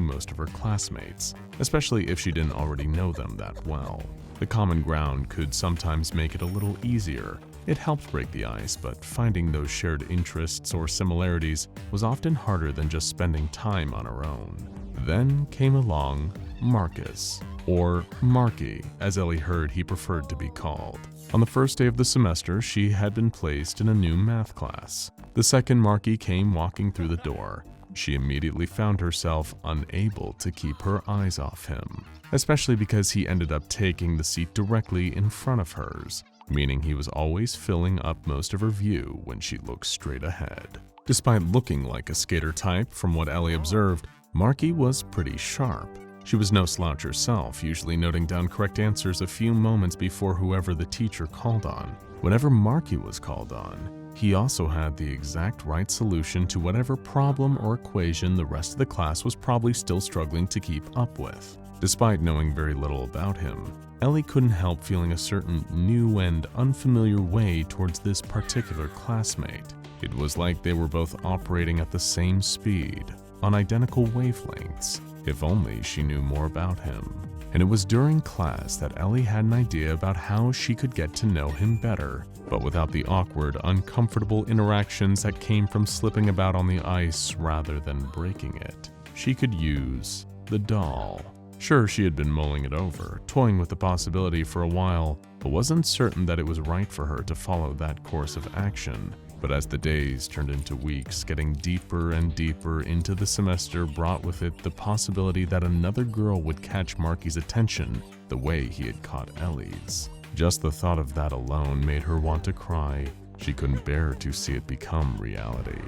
most of her classmates, especially if she didn't already know them that well. The common ground could sometimes make it a little easier. It helped break the ice, but finding those shared interests or similarities was often harder than just spending time on her own. Then came along Marcus, or Marky, as Ellie heard he preferred to be called. On the first day of the semester, she had been placed in a new math class. The second Marky came walking through the door, she immediately found herself unable to keep her eyes off him, especially because he ended up taking the seat directly in front of hers, meaning he was always filling up most of her view when she looked straight ahead. Despite looking like a skater type, from what Ellie observed, Marky was pretty sharp. She was no slouch herself, usually noting down correct answers a few moments before whoever the teacher called on. Whenever Marky was called on, he also had the exact right solution to whatever problem or equation the rest of the class was probably still struggling to keep up with. Despite knowing very little about him, Ellie couldn't help feeling a certain new and unfamiliar way towards this particular classmate. It was like they were both operating at the same speed, on identical wavelengths. If only she knew more about him. And it was during class that Ellie had an idea about how she could get to know him better, but without the awkward, uncomfortable interactions that came from slipping about on the ice rather than breaking it. She could use the doll. Sure, she had been mulling it over, toying with the possibility for a while, but wasn't certain that it was right for her to follow that course of action. But as the days turned into weeks, getting deeper and deeper into the semester brought with it the possibility that another girl would catch Marky's attention the way he had caught Ellie's. Just the thought of that alone made her want to cry. She couldn't bear to see it become reality.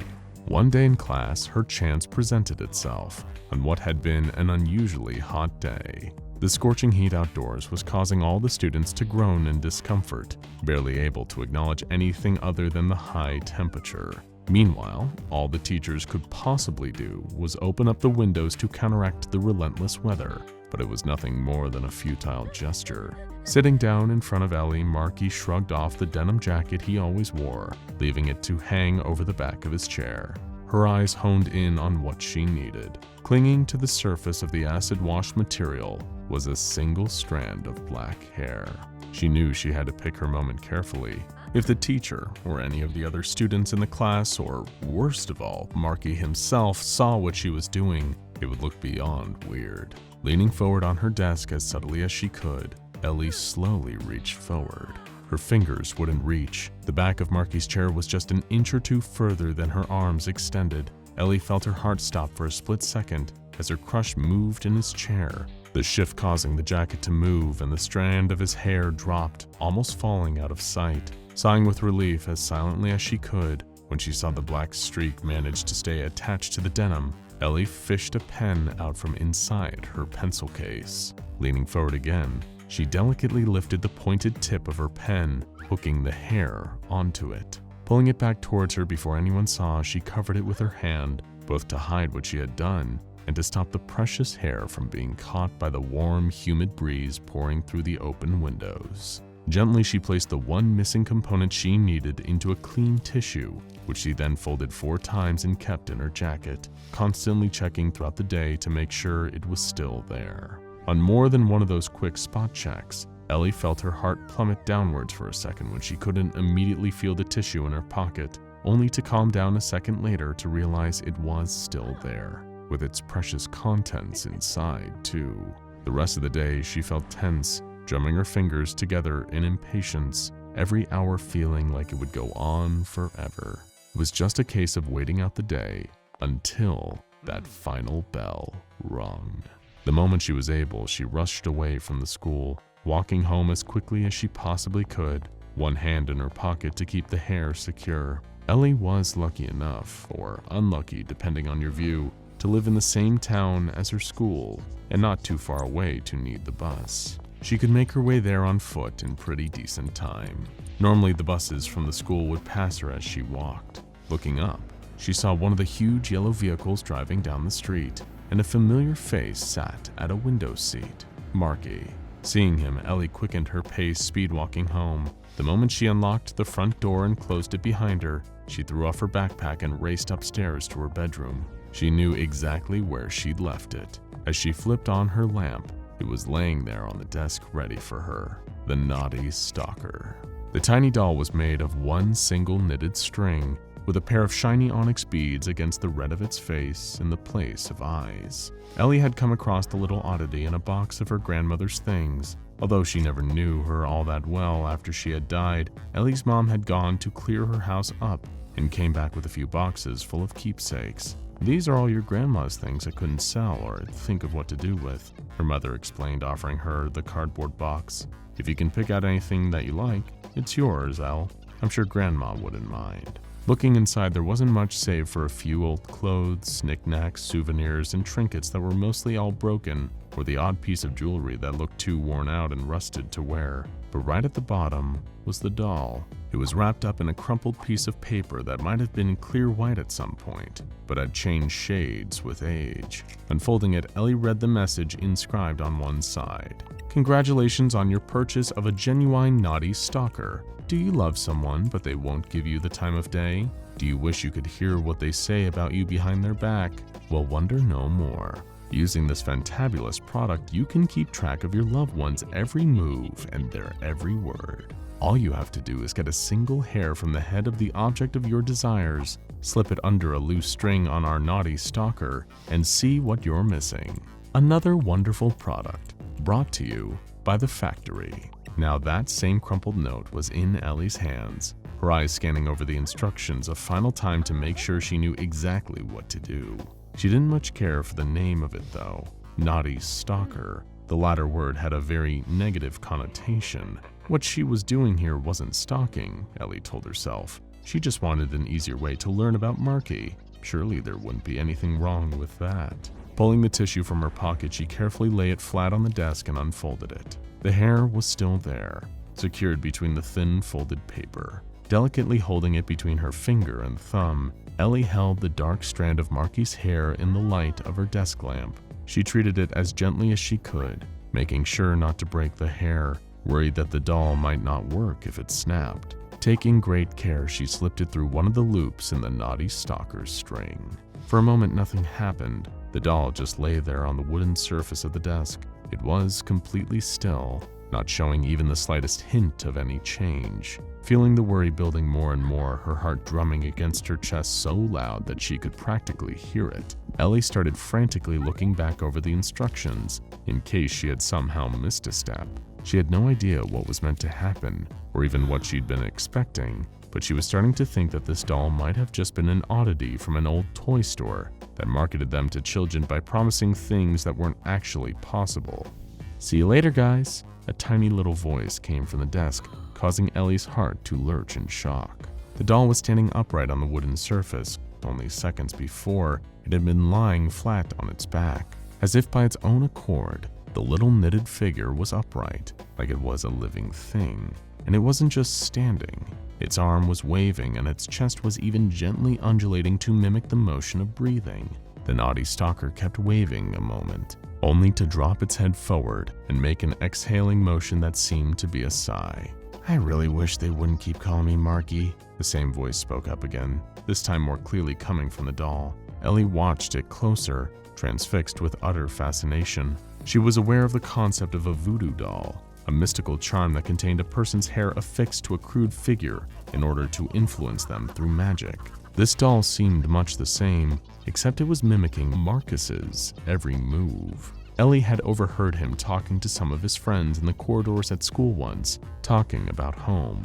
One day in class, her chance presented itself on what had been an unusually hot day. The scorching heat outdoors was causing all the students to groan in discomfort, barely able to acknowledge anything other than the high temperature. Meanwhile, all the teachers could possibly do was open up the windows to counteract the relentless weather, but it was nothing more than a futile gesture. Sitting down in front of Ellie, Marky shrugged off the denim jacket he always wore, leaving it to hang over the back of his chair. Her eyes honed in on what she needed. Clinging to the surface of the acid-washed material was a single strand of black hair. She knew she had to pick her moment carefully. If the teacher, or any of the other students in the class, or worst of all, Marky himself saw what she was doing, it would look beyond weird. Leaning forward on her desk as subtly as she could, Ellie slowly reached forward. Her fingers wouldn't reach. The back of Marky's chair was just an inch or two further than her arms extended. Ellie felt her heart stop for a split second as her crush moved in his chair, the shift causing the jacket to move and the strand of his hair dropped, almost falling out of sight. Sighing with relief as silently as she could, when she saw the black streak manage to stay attached to the denim, Ellie fished a pen out from inside her pencil case. Leaning forward again, she delicately lifted the pointed tip of her pen, hooking the hair onto it. Pulling it back towards her before anyone saw, she covered it with her hand, both to hide what she had done and to stop the precious hair from being caught by the warm, humid breeze pouring through the open windows. Gently, she placed the one missing component she needed into a clean tissue, which she then folded 4 times and kept in her jacket, constantly checking throughout the day to make sure it was still there. On more than one of those quick spot checks, Ellie felt her heart plummet downwards for a second when she couldn't immediately feel the tissue in her pocket, only to calm down a second later to realize it was still there, with its precious contents inside too. The rest of the day, she felt tense, drumming her fingers together in impatience, every hour feeling like it would go on forever. It was just a case of waiting out the day until that final bell rung. The moment she was able, she rushed away from the school, walking home as quickly as she possibly could, one hand in her pocket to keep the hair secure. Ellie was lucky enough, or unlucky depending on your view, to live in the same town as her school and not too far away to need the bus. She could make her way there on foot in pretty decent time. Normally, the buses from the school would pass her as she walked. Looking up, she saw one of the huge yellow vehicles driving down the street, and a familiar face sat at a window seat, Marky. Seeing him, Ellie quickened her pace, speed-walking home. The moment she unlocked the front door and closed it behind her, she threw off her backpack and raced upstairs to her bedroom. She knew exactly where she'd left it. As she flipped on her lamp, it was laying there on the desk ready for her, the naughty Stalker. The tiny doll was made of one single knitted string, with a pair of shiny onyx beads against the red of its face in the place of eyes. Ellie had come across the little oddity in a box of her grandmother's things. Although she never knew her all that well after she had died, Ellie's mom had gone to clear her house up and came back with a few boxes full of keepsakes. "These are all your grandma's things I couldn't sell or think of what to do with," her mother explained, offering her the cardboard box. "If you can pick out anything that you like, it's yours, Elle. I'm sure Grandma wouldn't mind." Looking inside, there wasn't much save for a few old clothes, knickknacks, souvenirs, and trinkets that were mostly all broken, or the odd piece of jewelry that looked too worn out and rusted to wear. But right at the bottom was the doll. It was wrapped up in a crumpled piece of paper that might have been clear white at some point, but had changed shades with age. Unfolding it, Ellie read the message inscribed on one side. "Congratulations on your purchase of a genuine naughty Stalker. Do you love someone but they won't give you the time of day? Do you wish you could hear what they say about you behind their back? Well, wonder no more. Using this fantabulous product, you can keep track of your loved one's every move and their every word. All you have to do is get a single hair from the head of the object of your desires, slip it under a loose string on our naughty Stalker, and see what you're missing." Another wonderful product, brought to you by the factory. Now that same crumpled note was in Ellie's hands, her eyes scanning over the instructions a final time to make sure she knew exactly what to do. She didn't much care for the name of it though, Naughty Stalker. The latter word had a very negative connotation. What she was doing here wasn't stalking, Ellie told herself. She just wanted an easier way to learn about Marky. Surely there wouldn't be anything wrong with that. Pulling the tissue from her pocket, she carefully lay it flat on the desk and unfolded it. The hair was still there, secured between the thin folded paper. Delicately holding it between her finger and thumb, Ellie held the dark strand of Marky's hair in the light of her desk lamp. She treated it as gently as she could, making sure not to break the hair, worried that the doll might not work if it snapped. Taking great care, she slipped it through one of the loops in the naughty Stalker's string. For a moment, nothing happened. The doll just lay there on the wooden surface of the desk. It was completely still, not showing even the slightest hint of any change. Feeling the worry building more and more, her heart drumming against her chest so loud that she could practically hear it, Ellie started frantically looking back over the instructions, in case she had somehow missed a step. She had no idea what was meant to happen, or even what she'd been expecting, but she was starting to think that this doll might have just been an oddity from an old toy store that marketed them to children by promising things that weren't actually possible. "See you later, guys," a tiny little voice came from the desk, causing Ellie's heart to lurch in shock. The doll was standing upright on the wooden surface. Only seconds before, it had been lying flat on its back. As if by its own accord, the little knitted figure was upright, like it was a living thing. And it wasn't just standing. Its arm was waving and its chest was even gently undulating to mimic the motion of breathing. The naughty Stalker kept waving a moment, only to drop its head forward and make an exhaling motion that seemed to be a sigh. I really wish they wouldn't keep calling me Marky. The same voice spoke up again, this time more clearly coming from the doll. Ellie watched it closer, transfixed with utter fascination. She was aware of the concept of a voodoo doll, a mystical charm that contained a person's hair affixed to a crude figure in order to influence them through magic. This doll seemed much the same, except it was mimicking Marcus's every move. Ellie had overheard him talking to some of his friends in the corridors at school once, talking about home.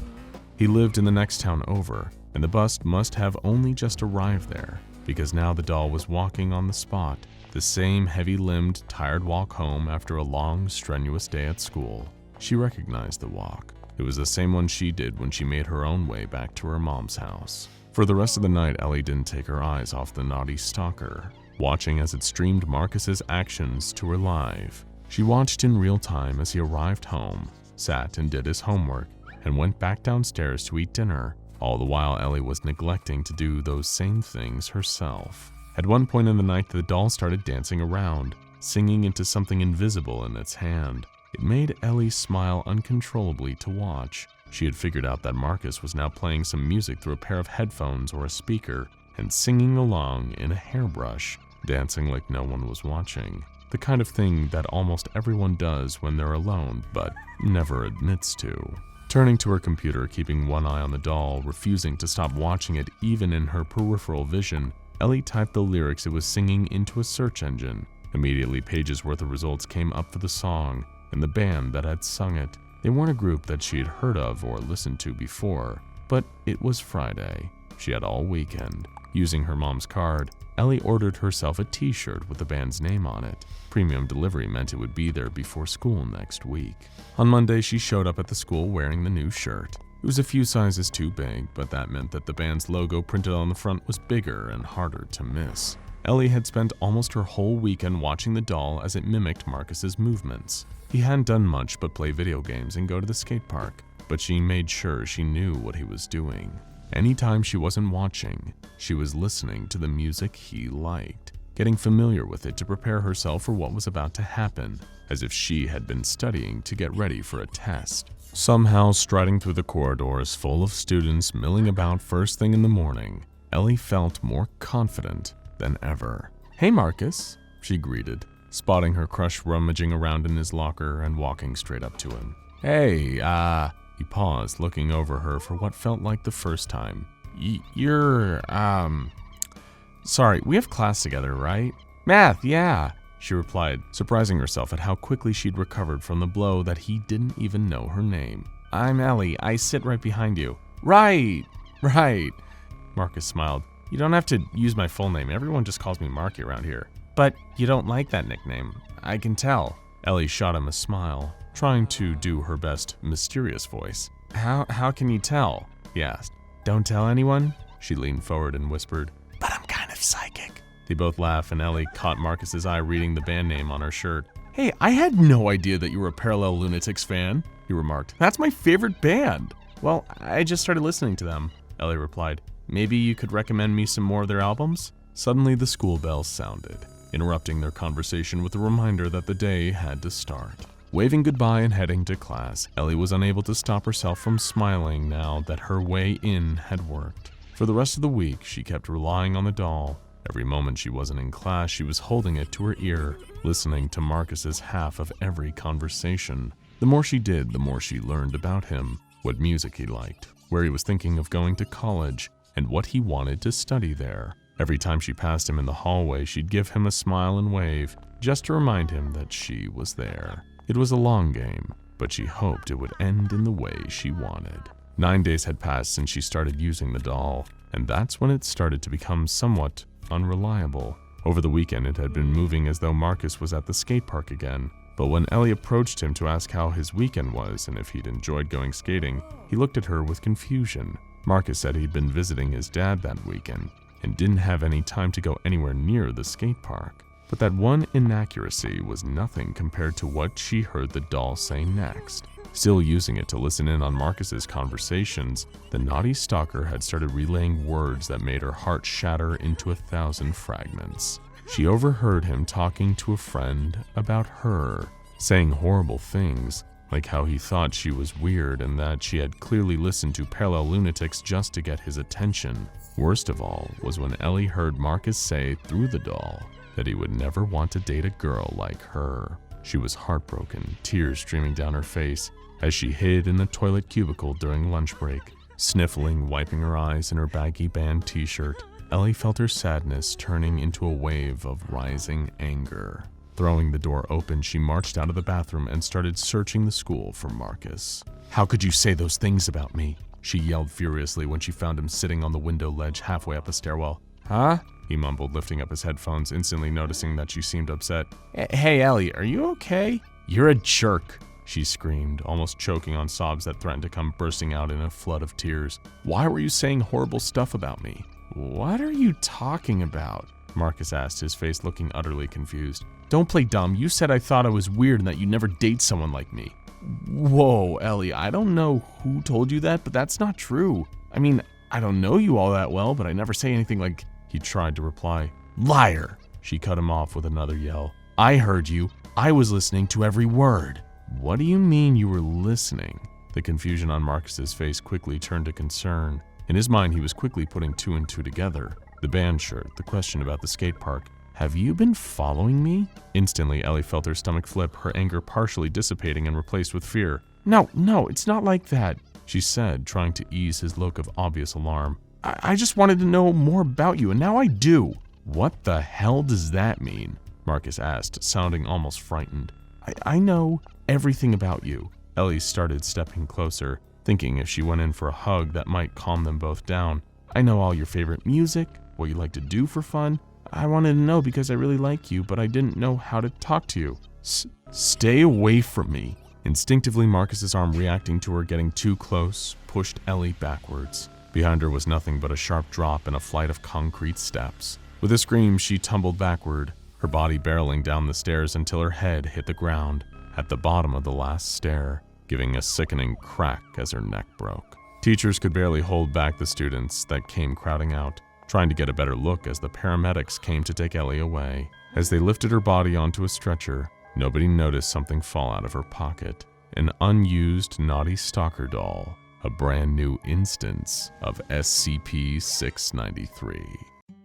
He lived in the next town over, and the bus must have only just arrived there, because now the doll was walking on the spot, the same heavy-limbed, tired walk home after a long, strenuous day at school. She recognized the walk. It was the same one she did when she made her own way back to her mom's house. For the rest of the night, Ellie didn't take her eyes off the naughty Stalker, watching as it streamed Marcus's actions to her live. She watched in real time as he arrived home, sat and did his homework, and went back downstairs to eat dinner. All the while, Ellie was neglecting to do those same things herself. At one point in the night, the doll started dancing around, singing into something invisible in its hand. It made Ellie smile uncontrollably to watch. She had figured out that Marcus was now playing some music through a pair of headphones or a speaker, and singing along in a hairbrush, dancing like no one was watching. The kind of thing that almost everyone does when they're alone, but never admits to. Turning to her computer, keeping one eye on the doll, refusing to stop watching it even in her peripheral vision, Ellie typed the lyrics it was singing into a search engine. Immediately, pages worth of results came up for the song and the band that had sung it. They weren't a group that she had heard of or listened to before, but it was Friday. She had all weekend. Using her mom's card, Ellie ordered herself a t-shirt with the band's name on it. Premium delivery meant it would be there before school next week. On Monday, she showed up at the school wearing the new shirt. It was a few sizes too big, but that meant that the band's logo printed on the front was bigger and harder to miss. Ellie had spent almost her whole weekend watching the doll as it mimicked Marcus's movements. He hadn't done much but play video games and go to the skate park, but she made sure she knew what he was doing. Anytime she wasn't watching, she was listening to the music he liked, getting familiar with it to prepare herself for what was about to happen, as if she had been studying to get ready for a test. Somehow, striding through the corridors full of students milling about first thing in the morning, Ellie felt more confident than ever. "Hey, Marcus," she greeted, spotting her crush rummaging around in his locker and walking straight up to him. "Hey, He paused, looking over her for what felt like the first time. You're, sorry, we have class together, right?" "Math, yeah," she replied, surprising herself at how quickly she'd recovered from the blow that he didn't even know her name. "I'm Ellie. I sit right behind you." Right. Marcus smiled. "You don't have to use my full name. Everyone just calls me Marky around here." "But you don't like that nickname. I can tell." Ellie shot him a smile, trying to do her best mysterious voice. How can you tell?" he asked. "Don't tell anyone?" She leaned forward and whispered, "But I'm kind of psychic." They both laughed, and Ellie caught Marcus's eye reading the band name on her shirt. "Hey, I had no idea that you were a Parallel Lunatics fan," he remarked. "That's my favorite band." "Well, I just started listening to them," Ellie replied. "Maybe you could recommend me some more of their albums?" Suddenly the school bells sounded, interrupting their conversation with a reminder that the day had to start. Waving goodbye and heading to class, Ellie was unable to stop herself from smiling now that her way in had worked. For the rest of the week, she kept relying on the doll. Every moment she wasn't in class, she was holding it to her ear, listening to Marcus's half of every conversation. The more she did, the more she learned about him, what music he liked, where he was thinking of going to college, and what he wanted to study there. Every time she passed him in the hallway, she'd give him a smile and wave, just to remind him that she was there. It was a long game, but she hoped it would end in the way she wanted. 9 days had passed since she started using the doll, and that's when it started to become somewhat unreliable. Over the weekend, it had been moving as though Marcus was at the skate park again, but when Ellie approached him to ask how his weekend was and if he'd enjoyed going skating, he looked at her with confusion. Marcus said he'd been visiting his dad that weekend and didn't have any time to go anywhere near the skate park. But that one inaccuracy was nothing compared to what she heard the doll say next. Still using it to listen in on Marcus's conversations, the naughty Stalker had started relaying words that made her heart shatter into 1,000 fragments. She overheard him talking to a friend about her, saying horrible things, like how he thought she was weird and that she had clearly listened to parallel lunatics just to get his attention. Worst of all was when Ellie heard Marcus say through the doll that he would never want to date a girl like her. She was heartbroken, tears streaming down her face as she hid in the toilet cubicle during lunch break. Sniffling, wiping her eyes in her baggy band t-shirt, Ellie felt her sadness turning into a wave of rising anger. Throwing the door open, she marched out of the bathroom and started searching the school for Marcus. "How could you say those things about me?" she yelled furiously when she found him sitting on the window ledge halfway up the stairwell. "Huh?" he mumbled, lifting up his headphones, instantly noticing that she seemed upset. "Hey, Ellie, are you okay?" "You're a jerk," she screamed, almost choking on sobs that threatened to come bursting out in a flood of tears. "Why were you saying horrible stuff about me?" "What are you talking about?" Marcus asked, his face looking utterly confused. "Don't play dumb. You said I thought I was weird and that you'd never date someone like me." "Whoa, Ellie, I don't know who told you that, but that's not true. I mean, I don't know you all that well, but I never say anything like..." He tried to reply. "Liar!" She cut him off with another yell. "I heard you. I was listening to every word." "What do you mean you were listening?" The confusion on Marcus's face quickly turned to concern. In his mind, he was quickly putting two and two together. The band shirt, the question about the skate park. "Have you been following me?" Instantly, Ellie felt her stomach flip, her anger partially dissipating and replaced with fear. No, it's not like that," she said, trying to ease his look of obvious alarm. I just wanted to know more about you, and now I do." "What the hell does that mean?" Marcus asked, sounding almost frightened. I know everything about you." Ellie started stepping closer, thinking if she went in for a hug that might calm them both down. "I know all your favorite music, what you like to do for fun. I wanted to know because I really like you, but I didn't know how to talk to you." Stay away from me." Instinctively, Marcus's arm, reacting to her getting too close, pushed Ellie backwards. Behind her was nothing but a sharp drop and a flight of concrete steps. With a scream, she tumbled backward, her body barreling down the stairs until her head hit the ground at the bottom of the last stair, giving a sickening crack as her neck broke. Teachers could barely hold back the students that came crowding out, trying to get a better look as the paramedics came to take Ellie away. As they lifted her body onto a stretcher, nobody noticed something fall out of her pocket. An unused Knotty Stalker doll, a brand new instance of SCP-693.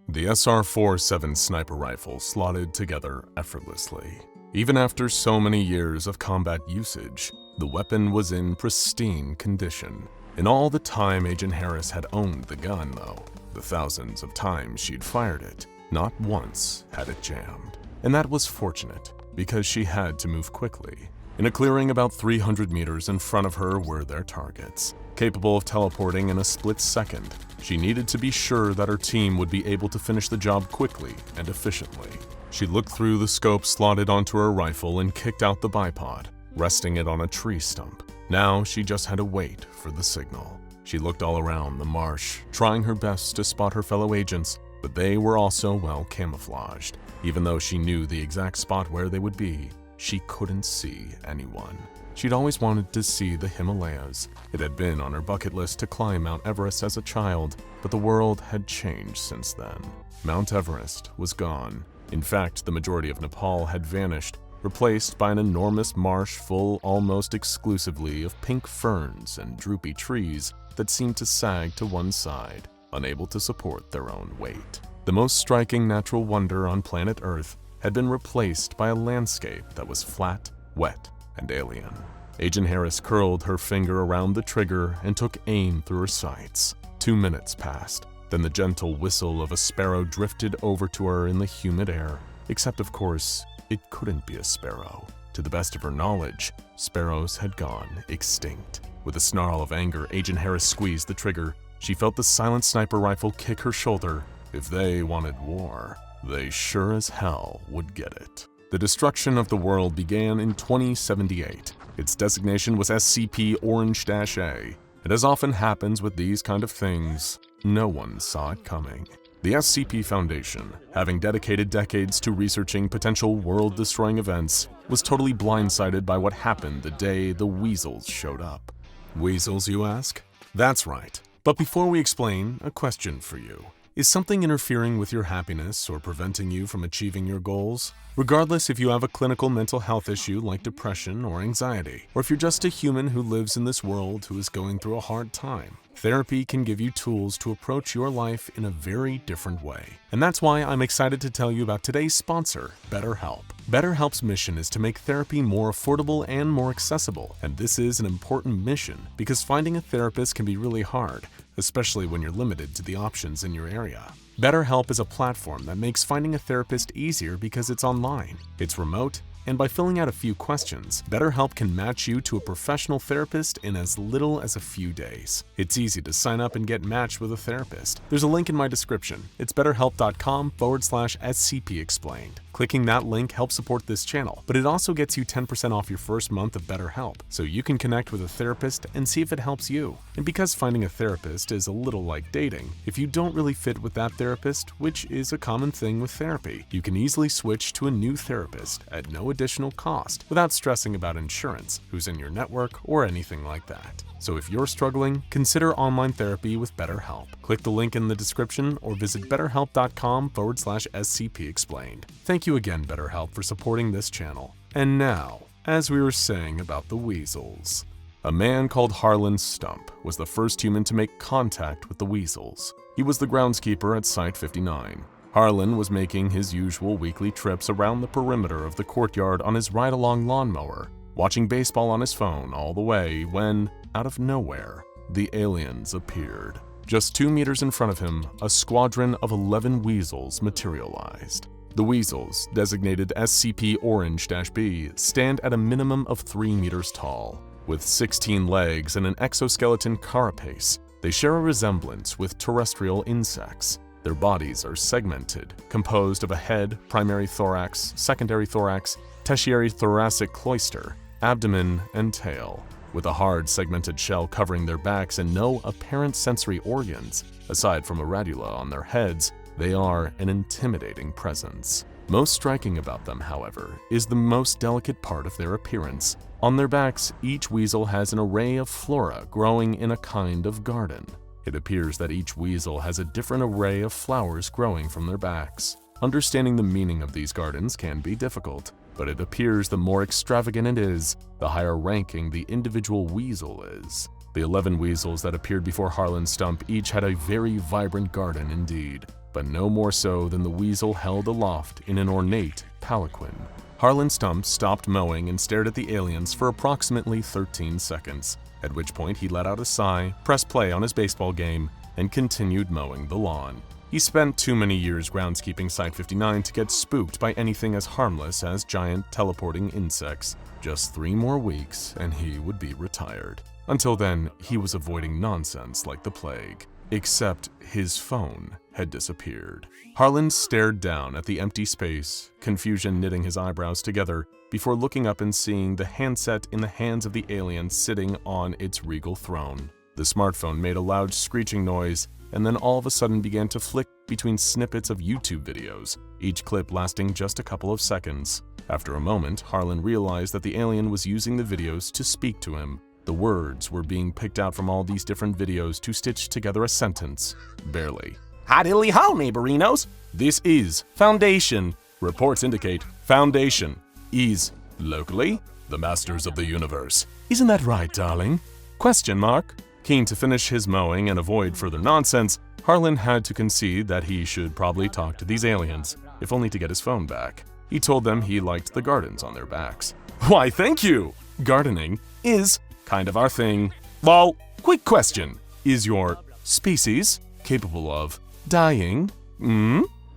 The SR-47 sniper rifle slotted together effortlessly. Even after so many years of combat usage, the weapon was in pristine condition. In all the time Agent Harris had owned the gun, though, the thousands of times she'd fired it, not once had it jammed. And that was fortunate, because she had to move quickly. In a clearing about 300 meters in front of her were their targets. Capable of teleporting in a split second, she needed to be sure that her team would be able to finish the job quickly and efficiently. She looked through the scope slotted onto her rifle and kicked out the bipod, resting it on a tree stump. Now she just had to wait for the signal. She looked all around the marsh, trying her best to spot her fellow agents, but they were also well camouflaged. Even though she knew the exact spot where they would be, she couldn't see anyone. She'd always wanted to see the Himalayas. It had been on her bucket list to climb Mount Everest as a child, but the world had changed since then. Mount Everest was gone. In fact, the majority of Nepal had vanished, replaced by an enormous marsh full almost exclusively of pink ferns and droopy trees that seemed to sag to one side, unable to support their own weight. The most striking natural wonder on planet Earth had been replaced by a landscape that was flat, wet, and alien. Agent Harris curled her finger around the trigger and took aim through her sights. 2 minutes passed. Then the gentle whistle of a sparrow drifted over to her in the humid air. Except, of course, it couldn't be a sparrow. To the best of her knowledge, sparrows had gone extinct. With a snarl of anger, Agent Harris squeezed the trigger. She felt the silent sniper rifle kick her shoulder. If they wanted war, they sure as hell would get it. The destruction of the world began in 2078. Its designation was SCP-Orange-A. And as often happens with these kind of things, no one saw it coming. The SCP Foundation, having dedicated decades to researching potential world-destroying events, was totally blindsided by what happened the day the weasels showed up. Weasels, you ask? That's right. But before we explain, a question for you. Is something interfering with your happiness or preventing you from achieving your goals? Regardless if you have a clinical mental health issue like depression or anxiety, or if you're just a human who lives in this world who is going through a hard time, therapy can give you tools to approach your life in a very different way. And that's why I'm excited to tell you about today's sponsor, BetterHelp. BetterHelp's mission is to make therapy more affordable and more accessible, and this is an important mission because finding a therapist can be really hard, especially when you're limited to the options in your area. BetterHelp is a platform that makes finding a therapist easier because it's online, it's remote, and by filling out a few questions, BetterHelp can match you to a professional therapist in as little as a few days. It's easy to sign up and get matched with a therapist. There's a link in my description. It's betterhelp.com/SCP explained. Clicking that link helps support this channel, but it also gets you 10% off your first month of BetterHelp, so you can connect with a therapist and see if it helps you. And because finding a therapist is a little like dating, if you don't really fit with that therapist, which is a common thing with therapy, you can easily switch to a new therapist at no additional cost without stressing about insurance, who's in your network, or anything like that. So if you're struggling, consider online therapy with BetterHelp. Click the link in the description or visit betterhelp.com/SCP explained. Thank you again, BetterHelp, for supporting this channel. And now, as we were saying about the weasels, a man called Harlan Stump was the first human to make contact with the weasels. He was the groundskeeper at Site 59. Harlan was making his usual weekly trips around the perimeter of the courtyard on his ride-along lawnmower, watching baseball on his phone all the way when, out of nowhere, the aliens appeared. Just 2 meters in front of him, a squadron of 11 weasels materialized. The weasels, designated SCP Orange-B, stand at a minimum of 3 meters tall. With 16 legs and an exoskeleton carapace, they share a resemblance with terrestrial insects. Their bodies are segmented, composed of a head, primary thorax, secondary thorax, tertiary thoracic cloister, abdomen, and tail. With a hard segmented shell covering their backs and no apparent sensory organs, aside from a radula on their heads, they are an intimidating presence. Most striking about them, however, is the most delicate part of their appearance. On their backs, each weasel has an array of flora growing in a kind of garden. It appears that each weasel has a different array of flowers growing from their backs. Understanding the meaning of these gardens can be difficult, but it appears the more extravagant it is, the higher ranking the individual weasel is. The 11 weasels that appeared before Harlan Stump each had a very vibrant garden indeed, but no more so than the weasel held aloft in an ornate palanquin. Harlan Stump stopped mowing and stared at the aliens for approximately 13 seconds, at which point he let out a sigh, pressed play on his baseball game, and continued mowing the lawn. He spent too many years groundskeeping Site 59 to get spooked by anything as harmless as giant teleporting insects. Just 3 more weeks and he would be retired. Until then, he was avoiding nonsense like the plague. Except his phone had disappeared. Harlan stared down at the empty space, confusion knitting his eyebrows together, before looking up and seeing the handset in the hands of the alien sitting on its regal throne. The smartphone made a loud screeching noise, and then all of a sudden began to flick between snippets of YouTube videos, each clip lasting just a couple of seconds. After a moment, Harlan realized that the alien was using the videos to speak to him. The words were being picked out from all these different videos to stitch together a sentence. Barely. Hi-diddly ho, neighborinos! This is Foundation. Reports indicate Foundation is, locally, the masters of the universe. Isn't that right, darling? Question mark. Keen to finish his mowing and avoid further nonsense, Harlan had to concede that he should probably talk to these aliens, if only to get his phone back. He told them he liked the gardens on their backs. Why, thank you! Gardening is kind of our thing. Well, quick question. Is your species capable of dying?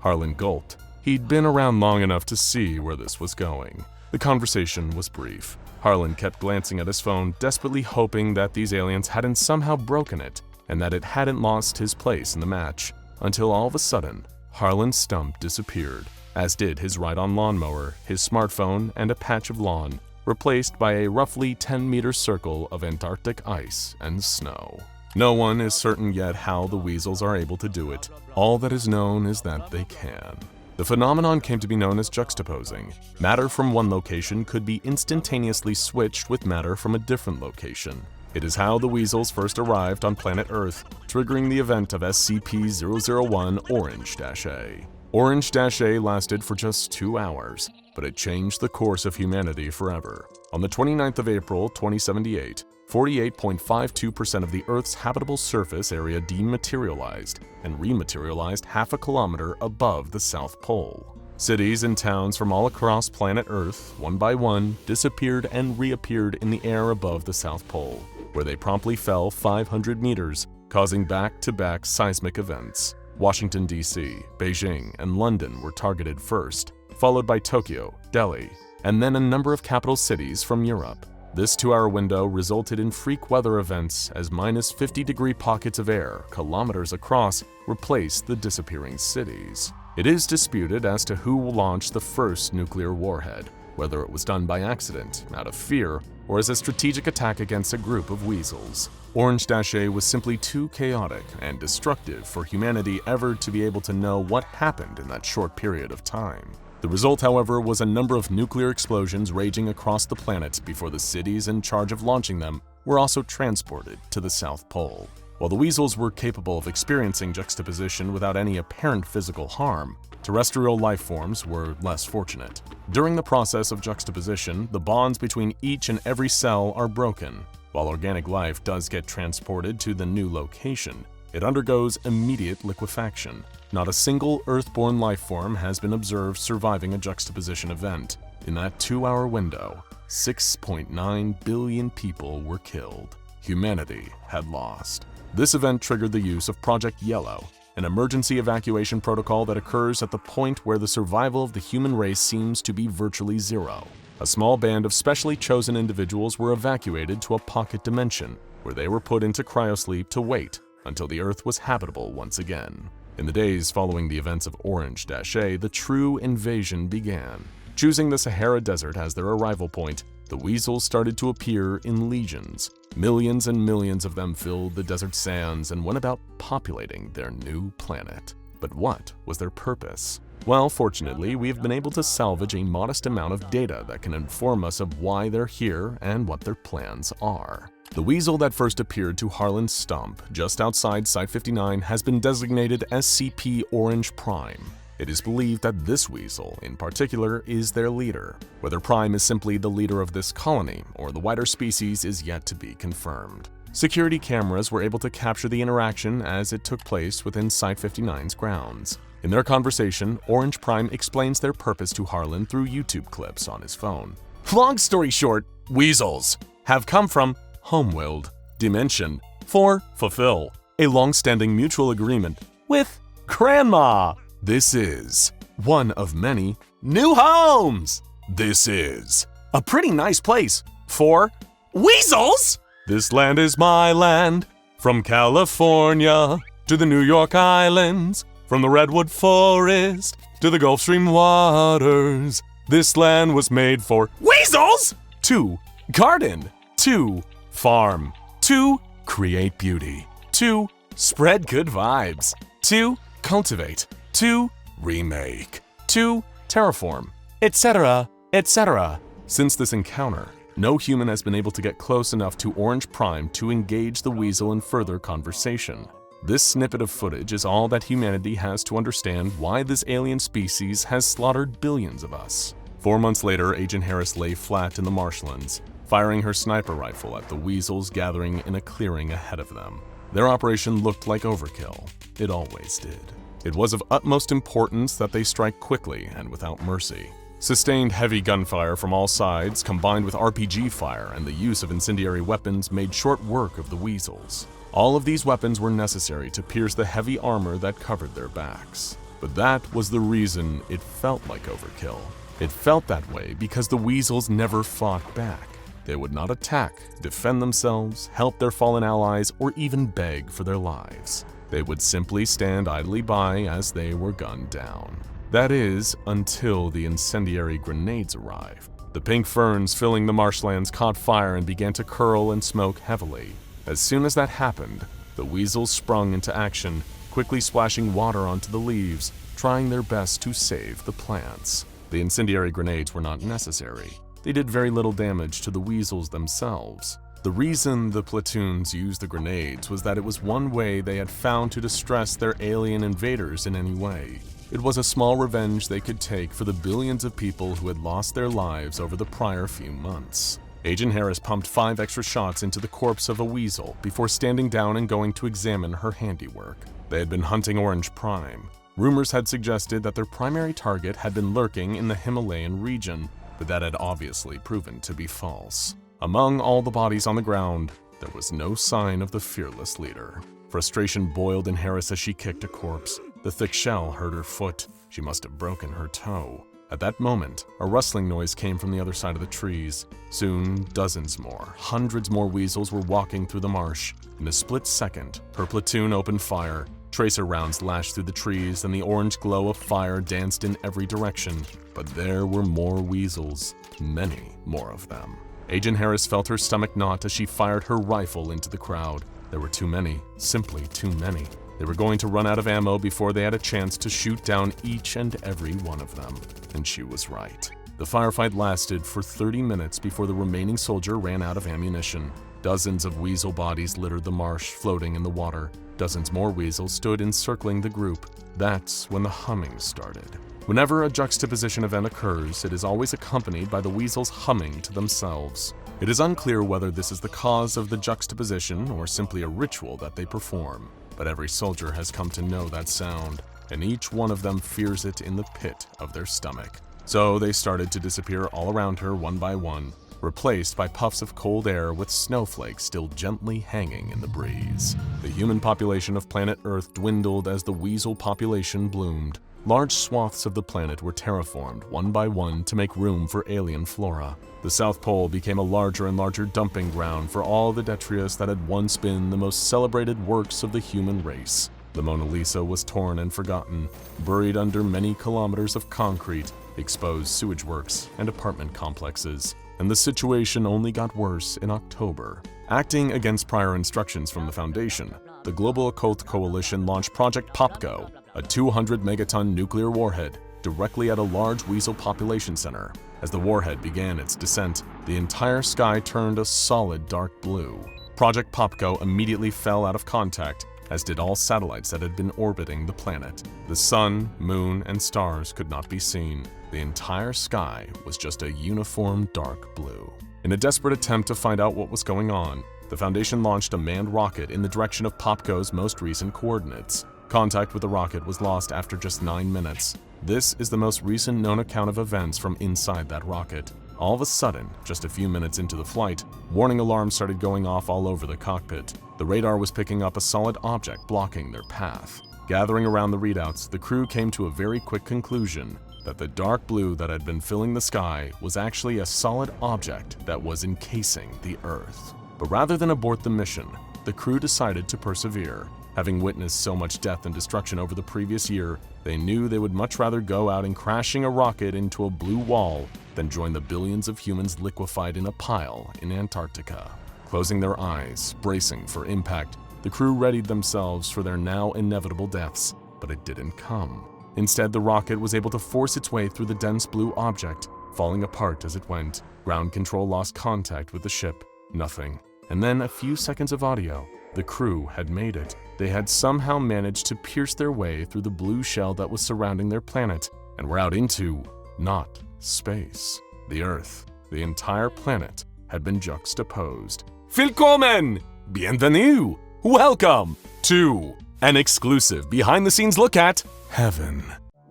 Harlan gulped. He'd been around long enough to see where this was going. The conversation was brief. Harlan kept glancing at his phone, desperately hoping that these aliens hadn't somehow broken it, and that it hadn't lost his place in the match, until all of a sudden, Harlan Stump disappeared, as did his ride-on lawnmower, his smartphone, and a patch of lawn, replaced by a roughly 10-meter circle of Antarctic ice and snow. No one is certain yet how the weasels are able to do it. All that is known is that they can. The phenomenon came to be known as juxtaposing. Matter from one location could be instantaneously switched with matter from a different location. It is how the weasels first arrived on planet Earth, triggering the event of SCP-001 Orange-A. Orange-A lasted for just 2 hours, but it changed the course of humanity forever. On the 29th of April, 2078, 48.52% of the Earth's habitable surface area dematerialized and rematerialized half a kilometer above the South Pole. Cities and towns from all across planet Earth, one by one, disappeared and reappeared in the air above the South Pole, where they promptly fell 500 meters, causing back-to-back seismic events. Washington, D.C., Beijing, and London were targeted first, followed by Tokyo, Delhi, and then a number of capital cities from Europe. This 2-hour window resulted in freak weather events as minus 50-degree pockets of air, kilometers across, replaced the disappearing cities. It is disputed as to who launched the first nuclear warhead, whether it was done by accident, out of fear, or as a strategic attack against a group of weasels. Orange-A was simply too chaotic and destructive for humanity ever to be able to know what happened in that short period of time. The result, however, was a number of nuclear explosions raging across the planet before the cities in charge of launching them were also transported to the South Pole. While the weasels were capable of experiencing juxtaposition without any apparent physical harm, terrestrial life forms were less fortunate. During the process of juxtaposition, the bonds between each and every cell are broken. While organic life does get transported to the new location, it undergoes immediate liquefaction. Not a single Earth-born life form has been observed surviving a juxtaposition event. In that 2-hour window, 6.9 billion people were killed. Humanity had lost. This event triggered the use of Project Yellow, an emergency evacuation protocol that occurs at the point where the survival of the human race seems to be virtually zero. A small band of specially chosen individuals were evacuated to a pocket dimension, where they were put into cryosleep to wait until the Earth was habitable once again. In the days following the events of Orange-A, the true invasion began. Choosing the Sahara Desert as their arrival point, the weasels started to appear in legions. Millions and millions of them filled the desert sands and went about populating their new planet. But what was their purpose? Well, fortunately, we have been able to salvage a modest amount of data that can inform us of why they're here and what their plans are. The weasel that first appeared to Harlan's Stump, just outside Site-59, has been designated SCP Orange Prime. It is believed that this weasel, in particular, is their leader. Whether Prime is simply the leader of this colony or the wider species is yet to be confirmed. Security cameras were able to capture the interaction as it took place within Site-59's grounds. In their conversation, Orange Prime explains their purpose to Harlan through YouTube clips on his phone. Long story short, weasels have come from Homeworld Dimension for fulfill a long-standing mutual agreement with Grandma. This is one of many new homes. This is a pretty nice place for weasels. This land is my land, from California to the New York Islands, from the Redwood Forest to the Gulf Stream waters. This land was made for weasels to garden, to farm, to create beauty, to spread good vibes, to cultivate, to remake, to terraform, etc., etc. Since this encounter, no human has been able to get close enough to Orange Prime to engage the weasel in further conversation. This snippet of footage is all that humanity has to understand why this alien species has slaughtered billions of us. 4 months later, Agent Harris lay flat in the marshlands, firing her sniper rifle at the weasels gathering in a clearing ahead of them. Their operation looked like overkill. It always did. It was of utmost importance that they strike quickly and without mercy. Sustained heavy gunfire from all sides, combined with RPG fire and the use of incendiary weapons, made short work of the weasels. All of these weapons were necessary to pierce the heavy armor that covered their backs. But that was the reason it felt like overkill. It felt that way because the weasels never fought back. They would not attack, defend themselves, help their fallen allies, or even beg for their lives. They would simply stand idly by as they were gunned down. That is, until the incendiary grenades arrived. The pink ferns filling the marshlands caught fire and began to curl and smoke heavily. As soon as that happened, the weasels sprung into action, quickly splashing water onto the leaves, trying their best to save the plants. The incendiary grenades were not necessary. They did very little damage to the weasels themselves. The reason the platoons used the grenades was that it was one way they had found to distress their alien invaders in any way. It was a small revenge they could take for the billions of people who had lost their lives over the prior few months. Agent Harris pumped 5 extra shots into the corpse of a weasel before standing down and going to examine her handiwork. They had been hunting Orange Prime. Rumors had suggested that their primary target had been lurking in the Himalayan region, but that had obviously proven to be false. Among all the bodies on the ground, there was no sign of the fearless leader. Frustration boiled in Harris as she kicked a corpse. The thick shell hurt her foot. She must have broken her toe. At that moment, a rustling noise came from the other side of the trees. Soon, dozens more, hundreds more weasels were walking through the marsh. In a split second, her platoon opened fire. Tracer rounds lashed through the trees, and the orange glow of fire danced in every direction. But there were more weasels, many more of them. Agent Harris felt her stomach knot as she fired her rifle into the crowd. There were too many, simply too many. They were going to run out of ammo before they had a chance to shoot down each and every one of them. And she was right. The firefight lasted for 30 minutes before the remaining soldier ran out of ammunition. Dozens of weasel bodies littered the marsh, floating in the water. Dozens more weasels stood encircling the group. That's when the humming started. Whenever a juxtaposition event occurs, it is always accompanied by the weasels humming to themselves. It is unclear whether this is the cause of the juxtaposition or simply a ritual that they perform. But every soldier has come to know that sound, and each one of them fears it in the pit of their stomach. So they started to disappear all around her one by one, replaced by puffs of cold air with snowflakes still gently hanging in the breeze. The human population of planet Earth dwindled as the weasel population bloomed. Large swaths of the planet were terraformed one by one to make room for alien flora. The South Pole became a larger and larger dumping ground for all the detritus that had once been the most celebrated works of the human race. The Mona Lisa was torn and forgotten, buried under many kilometers of concrete, exposed sewage works, and apartment complexes. And the situation only got worse in October. Acting against prior instructions from the Foundation, the Global Occult Coalition launched Project Popko, a 200-megaton nuclear warhead, directly at a large weasel population center. As the warhead began its descent, the entire sky turned a solid dark blue. Project Popko immediately fell out of contact, as did all satellites that had been orbiting the planet. The sun, moon, and stars could not be seen. The entire sky was just a uniform dark blue. In a desperate attempt to find out what was going on, the Foundation launched a manned rocket in the direction of Popko's most recent coordinates. Contact with the rocket was lost after just 9 minutes. This is the most recent known account of events from inside that rocket. All of a sudden, just a few minutes into the flight, warning alarms started going off all over the cockpit. The radar was picking up a solid object blocking their path. Gathering around the readouts, the crew came to a very quick conclusion that the dark blue that had been filling the sky was actually a solid object that was encasing the Earth. But rather than abort the mission, the crew decided to persevere. Having witnessed so much death and destruction over the previous year, they knew they would much rather go out and crashing a rocket into a blue wall than join the billions of humans liquefied in a pile in Antarctica. Closing their eyes, bracing for impact, the crew readied themselves for their now inevitable deaths, but it didn't come. Instead, the rocket was able to force its way through the dense blue object, falling apart as it went. Ground control lost contact with the ship. Nothing. And then a few seconds of audio. The crew had made it. They had somehow managed to pierce their way through the blue shell that was surrounding their planet, and were out into, not space, the Earth. The entire planet had been juxtaposed. Willkommen! Bienvenue! Welcome to an exclusive behind-the-scenes look at Heaven.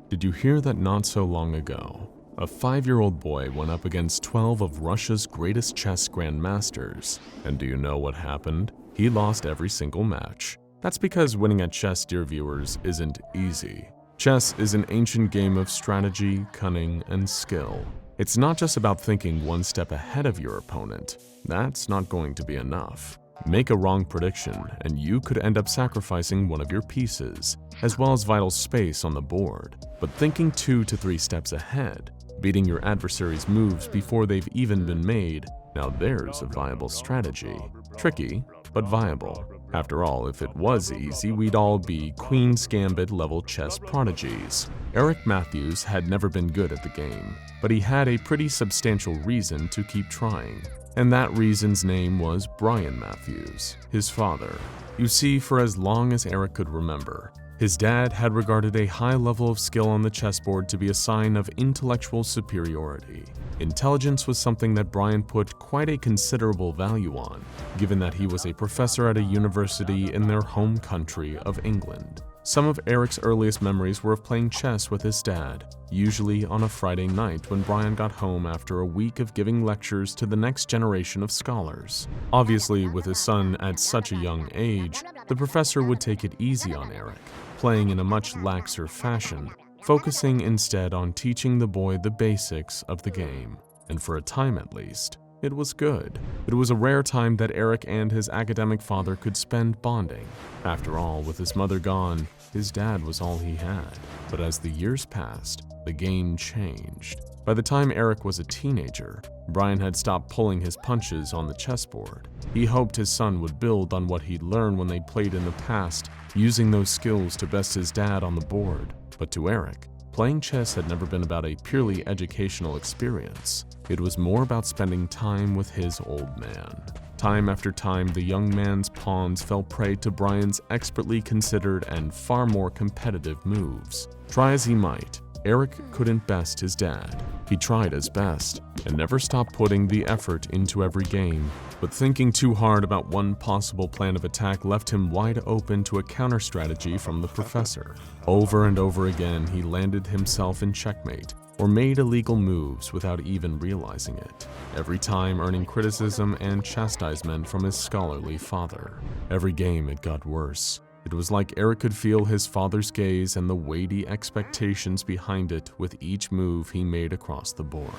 Did you hear that not so long ago, a 5-year-old boy went up against 12 of Russia's greatest chess grandmasters? And do you know what happened? He lost every single match. That's because winning at chess, dear viewers, isn't easy. Chess is an ancient game of strategy, cunning, and skill. It's not just about thinking one step ahead of your opponent. That's not going to be enough. Make a wrong prediction, and you could end up sacrificing one of your pieces, as well as vital space on the board. But thinking 2 to 3 steps ahead, beating your adversary's moves before they've even been made, now there's a viable strategy. Tricky, but viable. After all, if it was easy, we'd all be Queen's Gambit level chess prodigies. Eric Matthews had never been good at the game, but he had a pretty substantial reason to keep trying. And that reason's name was Brian Matthews, his father. You see, for as long as Eric could remember, his dad had regarded a high level of skill on the chessboard to be a sign of intellectual superiority. Intelligence was something that Brian put quite a considerable value on, given that he was a professor at a university in their home country of England. Some of Eric's earliest memories were of playing chess with his dad, usually on a Friday night when Brian got home after a week of giving lectures to the next generation of scholars. Obviously, with his son at such a young age, the professor would take it easy on Eric, playing in a much laxer fashion, focusing instead on teaching the boy the basics of the game. And for a time at least, it was good. It was a rare time that Eric and his academic father could spend bonding. After all, with his mother gone, his dad was all he had. But as the years passed, the game changed. By the time Eric was a teenager, Brian had stopped pulling his punches on the chessboard. He hoped his son would build on what he'd learned when they played in the past, using those skills to best his dad on the board. But to Eric, playing chess had never been about a purely educational experience. It was more about spending time with his old man. Time after time, the young man's pawns fell prey to Brian's expertly considered and far more competitive moves. Try as he might, Eric couldn't best his dad. He tried his best and never stopped putting the effort into every game, but thinking too hard about one possible plan of attack left him wide open to a counter strategy from the professor. Over and over again, he landed himself in checkmate or made illegal moves without even realizing it, every time earning criticism and chastisement from his scholarly father. Every game it got worse. It was like Eric could feel his father's gaze and the weighty expectations behind it with each move he made across the board.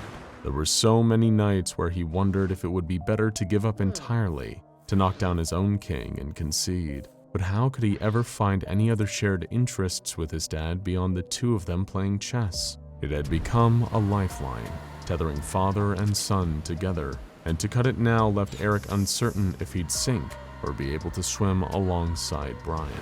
There were so many nights where he wondered if it would be better to give up entirely, to knock down his own king and concede. But how could he ever find any other shared interests with his dad beyond the two of them playing chess? It had become a lifeline, tethering father and son together, and to cut it now left Eric uncertain if he'd sink or be able to swim alongside Brian.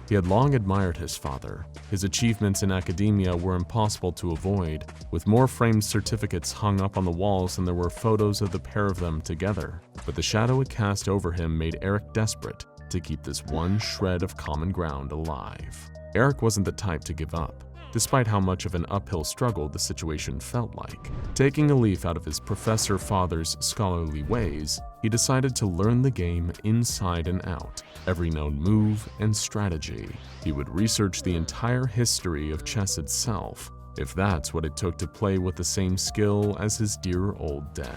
He had long admired his father. His achievements in academia were impossible to avoid, with more framed certificates hung up on the walls than there were photos of the pair of them together. But the shadow it cast over him made Eric desperate to keep this one shred of common ground alive. Eric wasn't the type to give up, despite how much of an uphill struggle the situation felt like. Taking a leaf out of his professor father's scholarly ways, he decided to learn the game inside and out, every known move and strategy. He would research the entire history of chess itself, if that's what it took to play with the same skill as his dear old dad.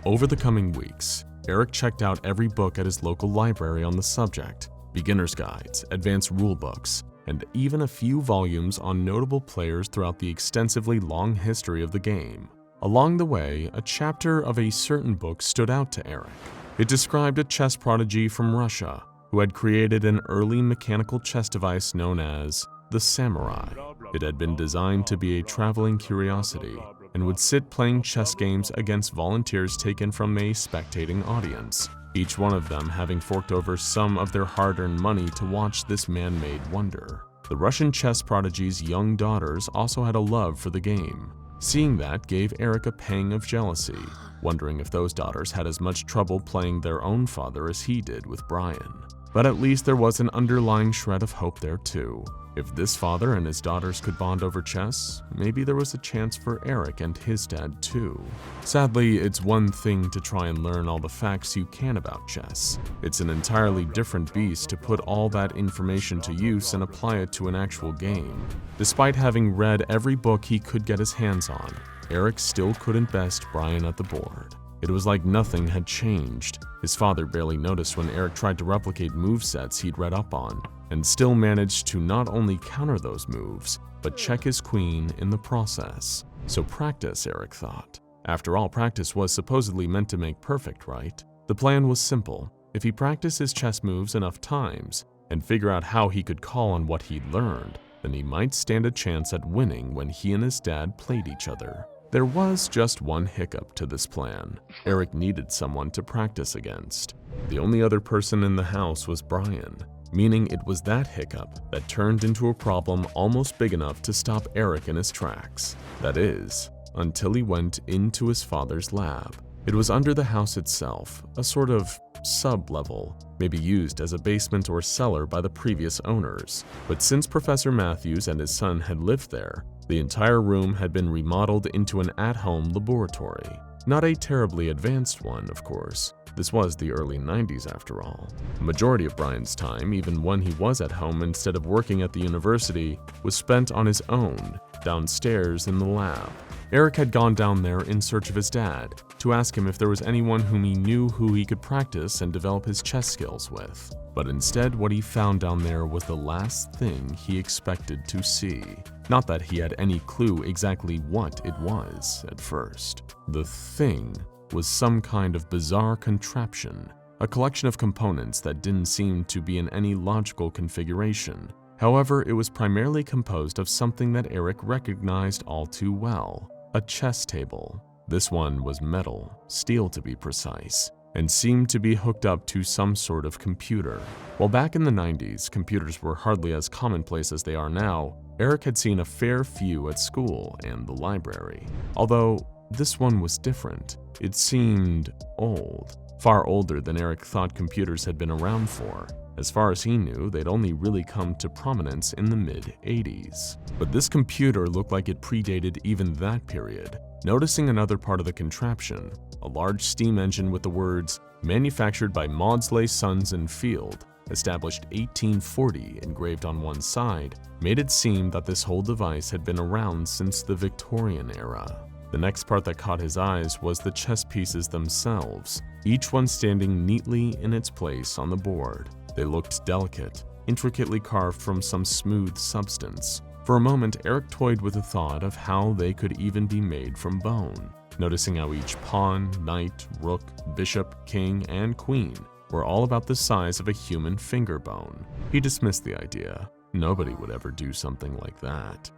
Over the coming weeks, Eric checked out every book at his local library on the subject, beginner's guides, advanced rulebooks, and even a few volumes on notable players throughout the extensively long history of the game. Along the way, a chapter of a certain book stood out to Eric. It described a chess prodigy from Russia who had created an early mechanical chess device known as the Samurai. It had been designed to be a traveling curiosity and would sit playing chess games against volunteers taken from a spectating audience, each one of them having forked over some of their hard-earned money to watch this man-made wonder. The Russian chess prodigy's young daughters also had a love for the game. Seeing that gave Eric a pang of jealousy, wondering if those daughters had as much trouble playing their own father as he did with Brian. But at least there was an underlying shred of hope there too. If this father and his daughters could bond over chess, maybe there was a chance for Eric and his dad too. Sadly, it's one thing to try and learn all the facts you can about chess. It's an entirely different beast to put all that information to use and apply it to an actual game. Despite having read every book he could get his hands on, Eric still couldn't best Brian at the board. It was like nothing had changed. His father barely noticed when Eric tried to replicate movesets he'd read up on, and still managed to not only counter those moves, but check his queen in the process. So practice, Eric thought. After all, practice was supposedly meant to make perfect, right? The plan was simple. If he practiced his chess moves enough times, and figure out how he could call on what he'd learned, then he might stand a chance at winning when he and his dad played each other. There was just one hiccup to this plan. Eric needed someone to practice against. The only other person in the house was Brian, meaning it was that hiccup that turned into a problem almost big enough to stop Eric in his tracks. That is, until he went into his father's lab. It was under the house itself, a sort of sub-level, maybe used as a basement or cellar by the previous owners. But since Professor Matthews and his son had lived there, the entire room had been remodeled into an at-home laboratory. Not a terribly advanced one, of course. This was the early 90s after all. The majority of Brian's time, even when he was at home instead of working at the university, was spent on his own, downstairs in the lab. Eric had gone down there in search of his dad, to ask him if there was anyone whom he knew who he could practice and develop his chess skills with. But instead, what he found down there was the last thing he expected to see. Not that he had any clue exactly what it was at first. The thing was some kind of bizarre contraption, a collection of components that didn't seem to be in any logical configuration. However, it was primarily composed of something that Eric recognized all too well, a chess table. This one was metal, steel to be precise, and seemed to be hooked up to some sort of computer. While back in the 90s, computers were hardly as commonplace as they are now, Eric had seen a fair few at school and the library. Although this one was different. It seemed old, far older than Eric thought computers had been around for. As far as he knew, they'd only really come to prominence in the mid-80s. But this computer looked like it predated even that period. Noticing another part of the contraption, a large steam engine with the words, "Manufactured by Maudsley, Sons and Field, established 1840" engraved on one side, made it seem that this whole device had been around since the Victorian era. The next part that caught his eyes was the chess pieces themselves, each one standing neatly in its place on the board. They looked delicate, intricately carved from some smooth substance. For a moment, Eric toyed with the thought of how they could even be made from bone, noticing how each pawn, knight, rook, bishop, king, and queen were all about the size of a human finger bone. He dismissed the idea. Nobody would ever do something like that.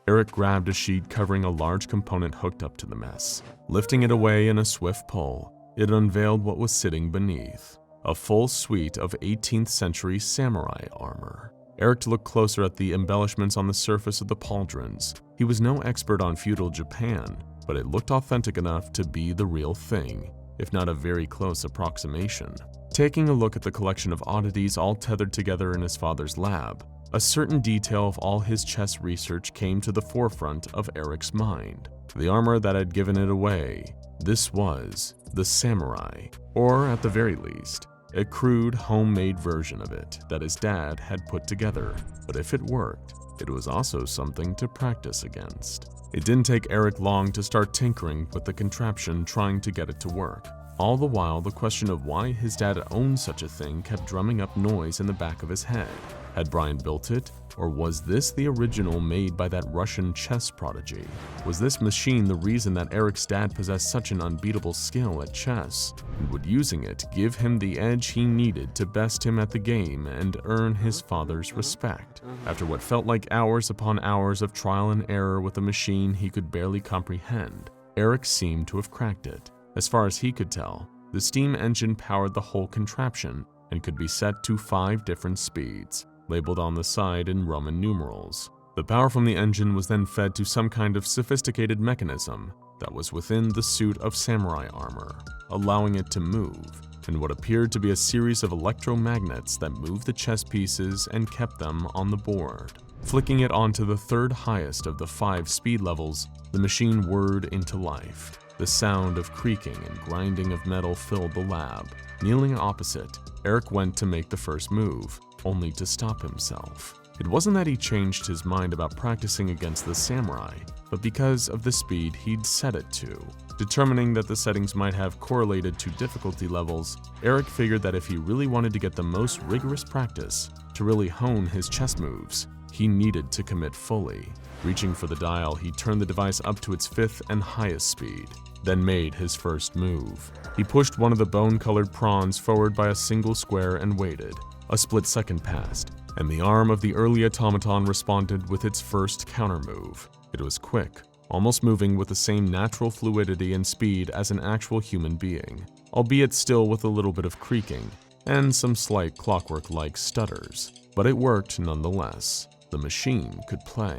Eric grabbed a sheet covering a large component hooked up to the mess. Lifting it away in a swift pull, it unveiled what was sitting beneath, a full suite of 18th century samurai armor. Eric looked closer at the embellishments on the surface of the pauldrons. He was no expert on feudal Japan, but it looked authentic enough to be the real thing, if not a very close approximation. Taking a look at the collection of oddities all tethered together in his father's lab, a certain detail of all his chess research came to the forefront of Eric's mind. The armor that had given it away. This was the samurai, or at the very least, a crude homemade version of it that his dad had put together. But if it worked, it was also something to practice against. It didn't take Eric long to start tinkering with the contraption, trying to get it to work. All the while, the question of why his dad owned such a thing kept drumming up noise in the back of his head. Had Brian built it, or was this the original made by that Russian chess prodigy? Was this machine the reason that Eric's dad possessed such an unbeatable skill at chess? And would using it give him the edge he needed to best him at the game and earn his father's respect? After what felt like hours upon hours of trial and error with a machine he could barely comprehend, Eric seemed to have cracked it. As far as he could tell, the steam engine powered the whole contraption and could be set to 5 different speeds, labeled on the side in Roman numerals. The power from the engine was then fed to some kind of sophisticated mechanism that was within the suit of samurai armor, allowing it to move, and what appeared to be a series of electromagnets that moved the chess pieces and kept them on the board. Flicking it onto the 3rd highest of the 5 speed levels, the machine whirred into life. The sound of creaking and grinding of metal filled the lab. Kneeling opposite, Eric went to make the first move, only to stop himself. It wasn't that he changed his mind about practicing against the samurai, but because of the speed he'd set it to. Determining that the settings might have correlated to difficulty levels, Eric figured that if he really wanted to get the most rigorous practice, to really hone his chess moves, he needed to commit fully. Reaching for the dial, he turned the device up to its 5th and highest speed, then made his first move. He pushed one of the bone-colored prawns forward by a single square and waited. A split second passed, and the arm of the early automaton responded with its first counter move. It was quick, almost moving with the same natural fluidity and speed as an actual human being, albeit still with a little bit of creaking and some slight clockwork-like stutters. But it worked nonetheless. The machine could play.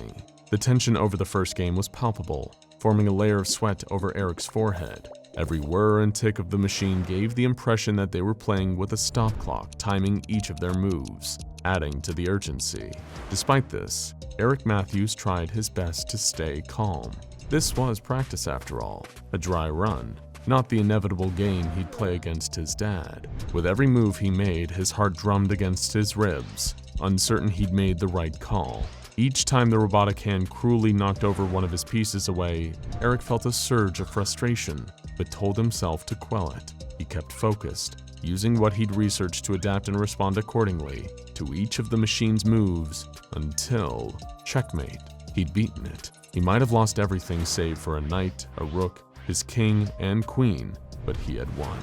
The tension over the first game was palpable, forming a layer of sweat over Eric's forehead. Every whir and tick of the machine gave the impression that they were playing with a stop clock timing each of their moves, adding to the urgency. Despite this, Eric Matthews tried his best to stay calm. This was practice after all, a dry run, not the inevitable game he'd play against his dad. With every move he made, his heart drummed against his ribs, uncertain he'd made the right call. Each time the robotic hand cruelly knocked over one of his pieces away, Eric felt a surge of frustration, but told himself to quell it. He kept focused, using what he'd researched to adapt and respond accordingly to each of the machine's moves until checkmate. He'd beaten it. He might have lost everything save for a knight, a rook, his king, and queen, but he had won.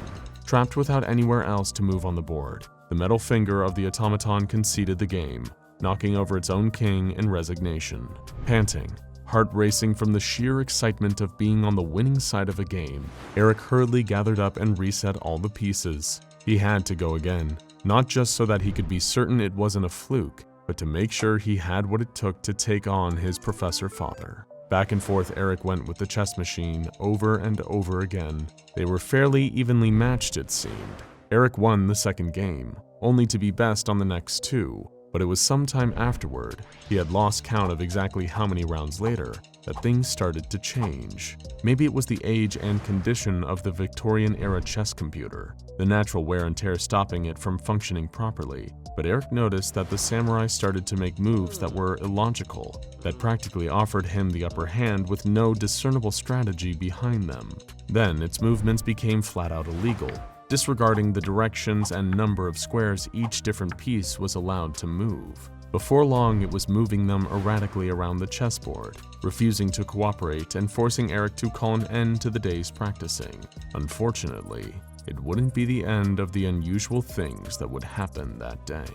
Trapped without anywhere else to move on the board, the metal finger of the automaton conceded the game, knocking over its own king in resignation. Panting, heart racing from the sheer excitement of being on the winning side of a game, Eric hurriedly gathered up and reset all the pieces. He had to go again, not just so that he could be certain it wasn't a fluke, but to make sure he had what it took to take on his professor father. Back and forth Eric went with the chess machine over and over again. They were fairly evenly matched, it seemed. Eric won the second game, only to be best on the next two. But it was sometime afterward, he had lost count of exactly how many rounds later, that things started to change. Maybe it was the age and condition of the Victorian-era chess computer, the natural wear and tear stopping it from functioning properly. But Eric noticed that the samurai started to make moves that were illogical, that practically offered him the upper hand with no discernible strategy behind them. Then its movements became flat-out illegal, disregarding the directions and number of squares each different piece was allowed to move. Before long, it was moving them erratically around the chessboard, refusing to cooperate and forcing Eric to call an end to the day's practicing. Unfortunately, it wouldn't be the end of the unusual things that would happen that day.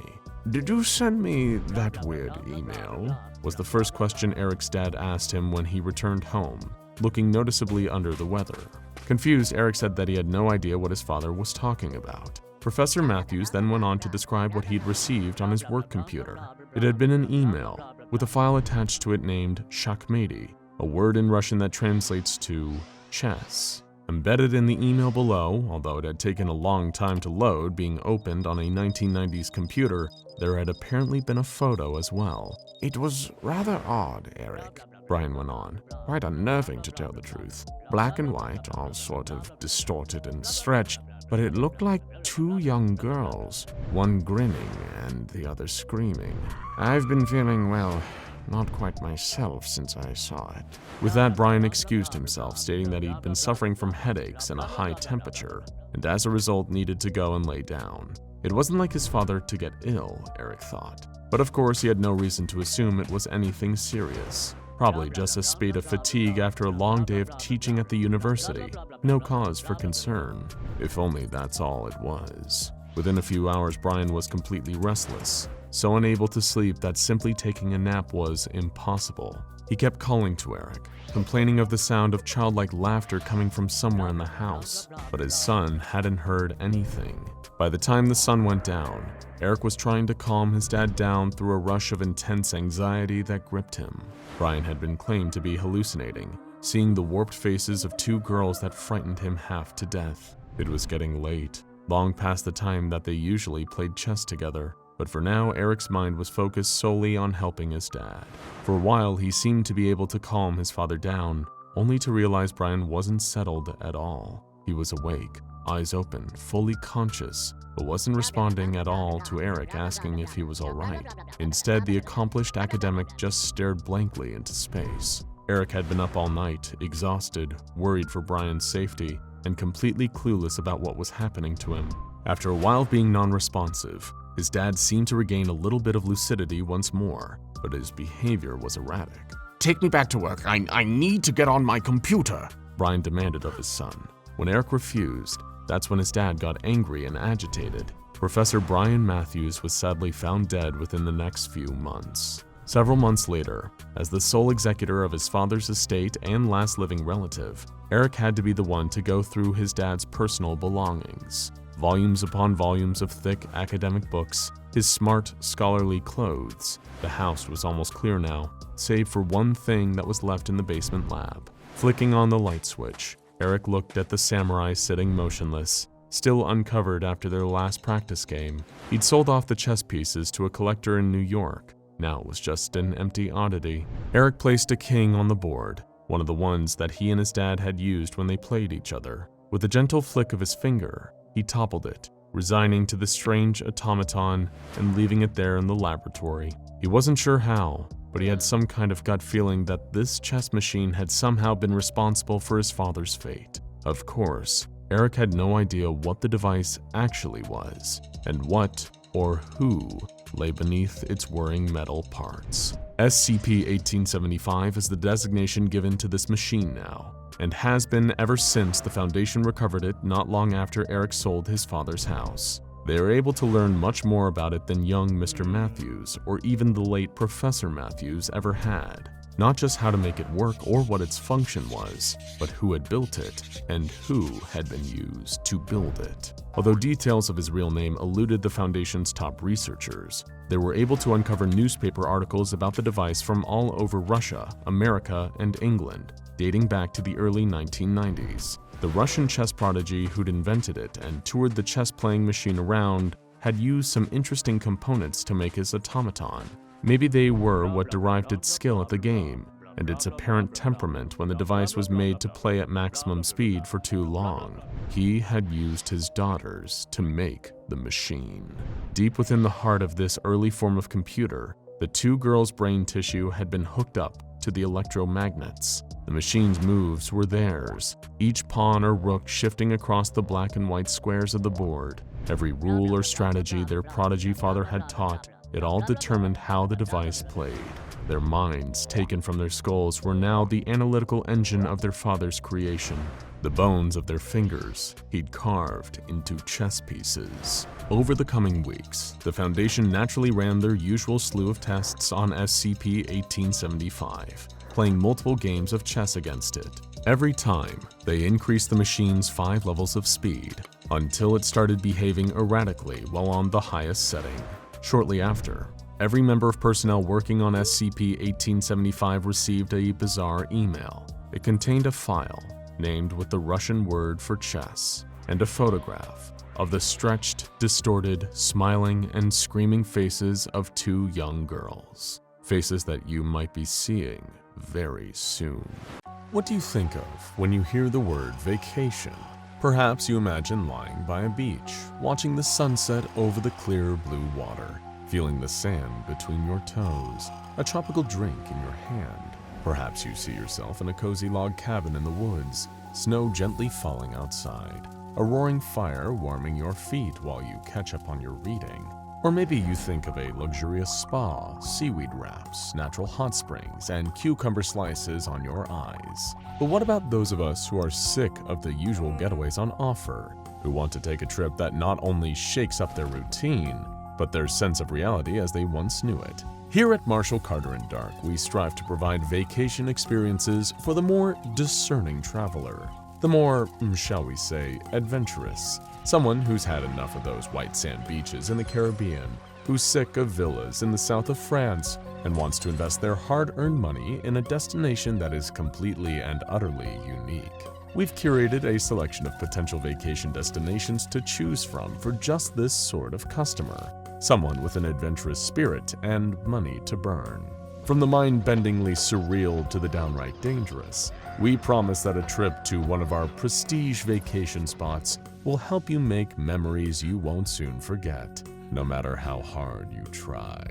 "Did you send me that weird email?" was the first question Eric's dad asked him when he returned home, looking noticeably under the weather. Confused, Eric said that he had no idea what his father was talking about. Professor Matthews then went on to describe what he'd received on his work computer. It had been an email, with a file attached to it named Shakmati, a word in Russian that translates to chess. Embedded in the email below, although it had taken a long time to load, being opened on a 1990s computer, there had apparently been a photo as well. "It was rather odd, Eric," Brian went on. "Quite unnerving, to tell the truth. Black and white, all sort of distorted and stretched, but it looked like two young girls, one grinning and the other screaming. I've been feeling, well, not quite myself since I saw it." With that, Brian excused himself, stating that he'd been suffering from headaches and a high temperature, and as a result needed to go and lay down. It wasn't like his father to get ill, Eric thought. But of course he had no reason to assume it was anything serious. Probably just a spate of fatigue after a long day of teaching at the university. No cause for concern. If only that's all it was. Within a few hours, Brian was completely restless, so unable to sleep that simply taking a nap was impossible. He kept calling to Eric, complaining of the sound of childlike laughter coming from somewhere in the house, but his son hadn't heard anything. By the time the sun went down, Eric was trying to calm his dad down through a rush of intense anxiety that gripped him. Brian had been claimed to be hallucinating, seeing the warped faces of two girls that frightened him half to death. It was getting late, long past the time that they usually played chess together. But for now, Eric's mind was focused solely on helping his dad. For a while, he seemed to be able to calm his father down, only to realize Brian wasn't settled at all. He was awake, eyes open, fully conscious, but wasn't responding at all to Eric asking if he was alright. Instead, the accomplished academic just stared blankly into space. Eric had been up all night, exhausted, worried for Brian's safety, and completely clueless about what was happening to him. After a while of being non-responsive, his dad seemed to regain a little bit of lucidity once more, but his behavior was erratic. "Take me back to work. I need to get on my computer," Brian demanded of his son. When Eric refused, that's when his dad got angry and agitated. Professor Brian Matthews was sadly found dead within the next few months. Several months later, as the sole executor of his father's estate and last living relative, Eric had to be the one to go through his dad's personal belongings. Volumes upon volumes of thick academic books, his smart, scholarly clothes. The house was almost clear now, save for one thing that was left in the basement lab. Flicking on the light switch, Eric looked at the samurai sitting motionless, still uncovered after their last practice game. He'd sold off the chess pieces to a collector in New York. Now it was just an empty oddity. Eric placed a king on the board, one of the ones that he and his dad had used when they played each other. With a gentle flick of his finger, he toppled it, resigning to the strange automaton and leaving it there in the laboratory. He wasn't sure how, but he had some kind of gut feeling that this chess machine had somehow been responsible for his father's fate. Of course, Eric had no idea what the device actually was, and what or who lay beneath its whirring metal parts. SCP-1875 is the designation given to this machine now, and has been ever since the Foundation recovered it not long after Eric sold his father's house. They were able to learn much more about it than young Mr. Matthews or even the late Professor Matthews ever had. Not just how to make it work or what its function was, but who had built it and who had been used to build it. Although details of his real name eluded the Foundation's top researchers, they were able to uncover newspaper articles about the device from all over Russia, America, and England, dating back to the early 1990s. The Russian chess prodigy who'd invented it and toured the chess-playing machine around had used some interesting components to make his automaton. Maybe they were what derived its skill at the game, and its apparent temperament when the device was made to play at maximum speed for too long. He had used his daughters to make the machine. Deep within the heart of this early form of computer, the two girls' brain tissue had been hooked up to the electromagnets. The machine's moves were theirs, each pawn or rook shifting across the black and white squares of the board. Every rule or strategy their prodigy father had taught, it all determined how the device played. Their minds, taken from their skulls, were now the analytical engine of their father's creation. The bones of their fingers he'd carved into chess pieces. Over the coming weeks, the Foundation naturally ran their usual slew of tests on SCP-1875, playing multiple games of chess against it. Every time, they increased the machine's 5 levels of speed, until it started behaving erratically while on the highest setting. Shortly after, every member of personnel working on SCP-1875 received a bizarre email. It contained a file named with the Russian word for chess and a photograph of the stretched, distorted, smiling, and screaming faces of 2 young girls. Faces that you might be seeing very soon. What do you think of when you hear the word vacation? Perhaps you imagine lying by a beach, watching the sunset over the clear blue water, feeling the sand between your toes, a tropical drink in your hand. Perhaps you see yourself in a cozy log cabin in the woods, snow gently falling outside, a roaring fire warming your feet while you catch up on your reading. Or maybe you think of a luxurious spa, seaweed wraps, natural hot springs, and cucumber slices on your eyes. But what about those of us who are sick of the usual getaways on offer, who want to take a trip that not only shakes up their routine, but their sense of reality as they once knew it? Here at Marshall Carter & Dark, we strive to provide vacation experiences for the more discerning traveler, the more, shall we say, adventurous. Someone who's had enough of those white sand beaches in the Caribbean, who's sick of villas in the south of France, and wants to invest their hard-earned money in a destination that is completely and utterly unique. We've curated a selection of potential vacation destinations to choose from for just this sort of customer, someone with an adventurous spirit and money to burn. From the mind-bendingly surreal to the downright dangerous, we promise that a trip to one of our prestige vacation spots will help you make memories you won't soon forget, no matter how hard you try.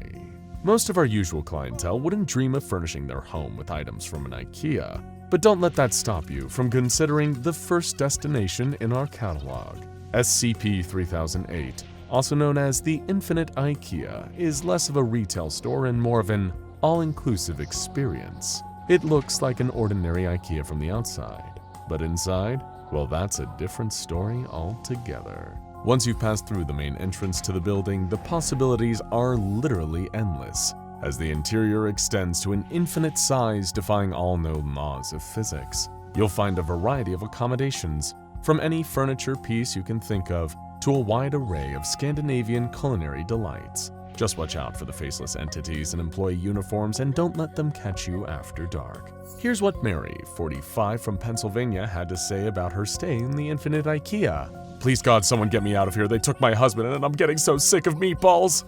Most of our usual clientele wouldn't dream of furnishing their home with items from an IKEA, but don't let that stop you from considering the first destination in our catalog. SCP-3008, also known as the Infinite IKEA, is less of a retail store and more of an all-inclusive experience. It looks like an ordinary IKEA from the outside, but inside, well, that's a different story altogether. Once you've passed through the main entrance to the building, the possibilities are literally endless. as the interior extends to an infinite size defying all known laws of physics. You'll find a variety of accommodations, from any furniture piece you can think of to a wide array of Scandinavian culinary delights. Just watch out for the faceless entities in employee uniforms and don't let them catch you after dark. Here's what Mary, 45 from Pennsylvania, had to say about her stay in the Infinite IKEA. Please God, someone get me out of here. They took my husband and I'm getting so sick of meatballs.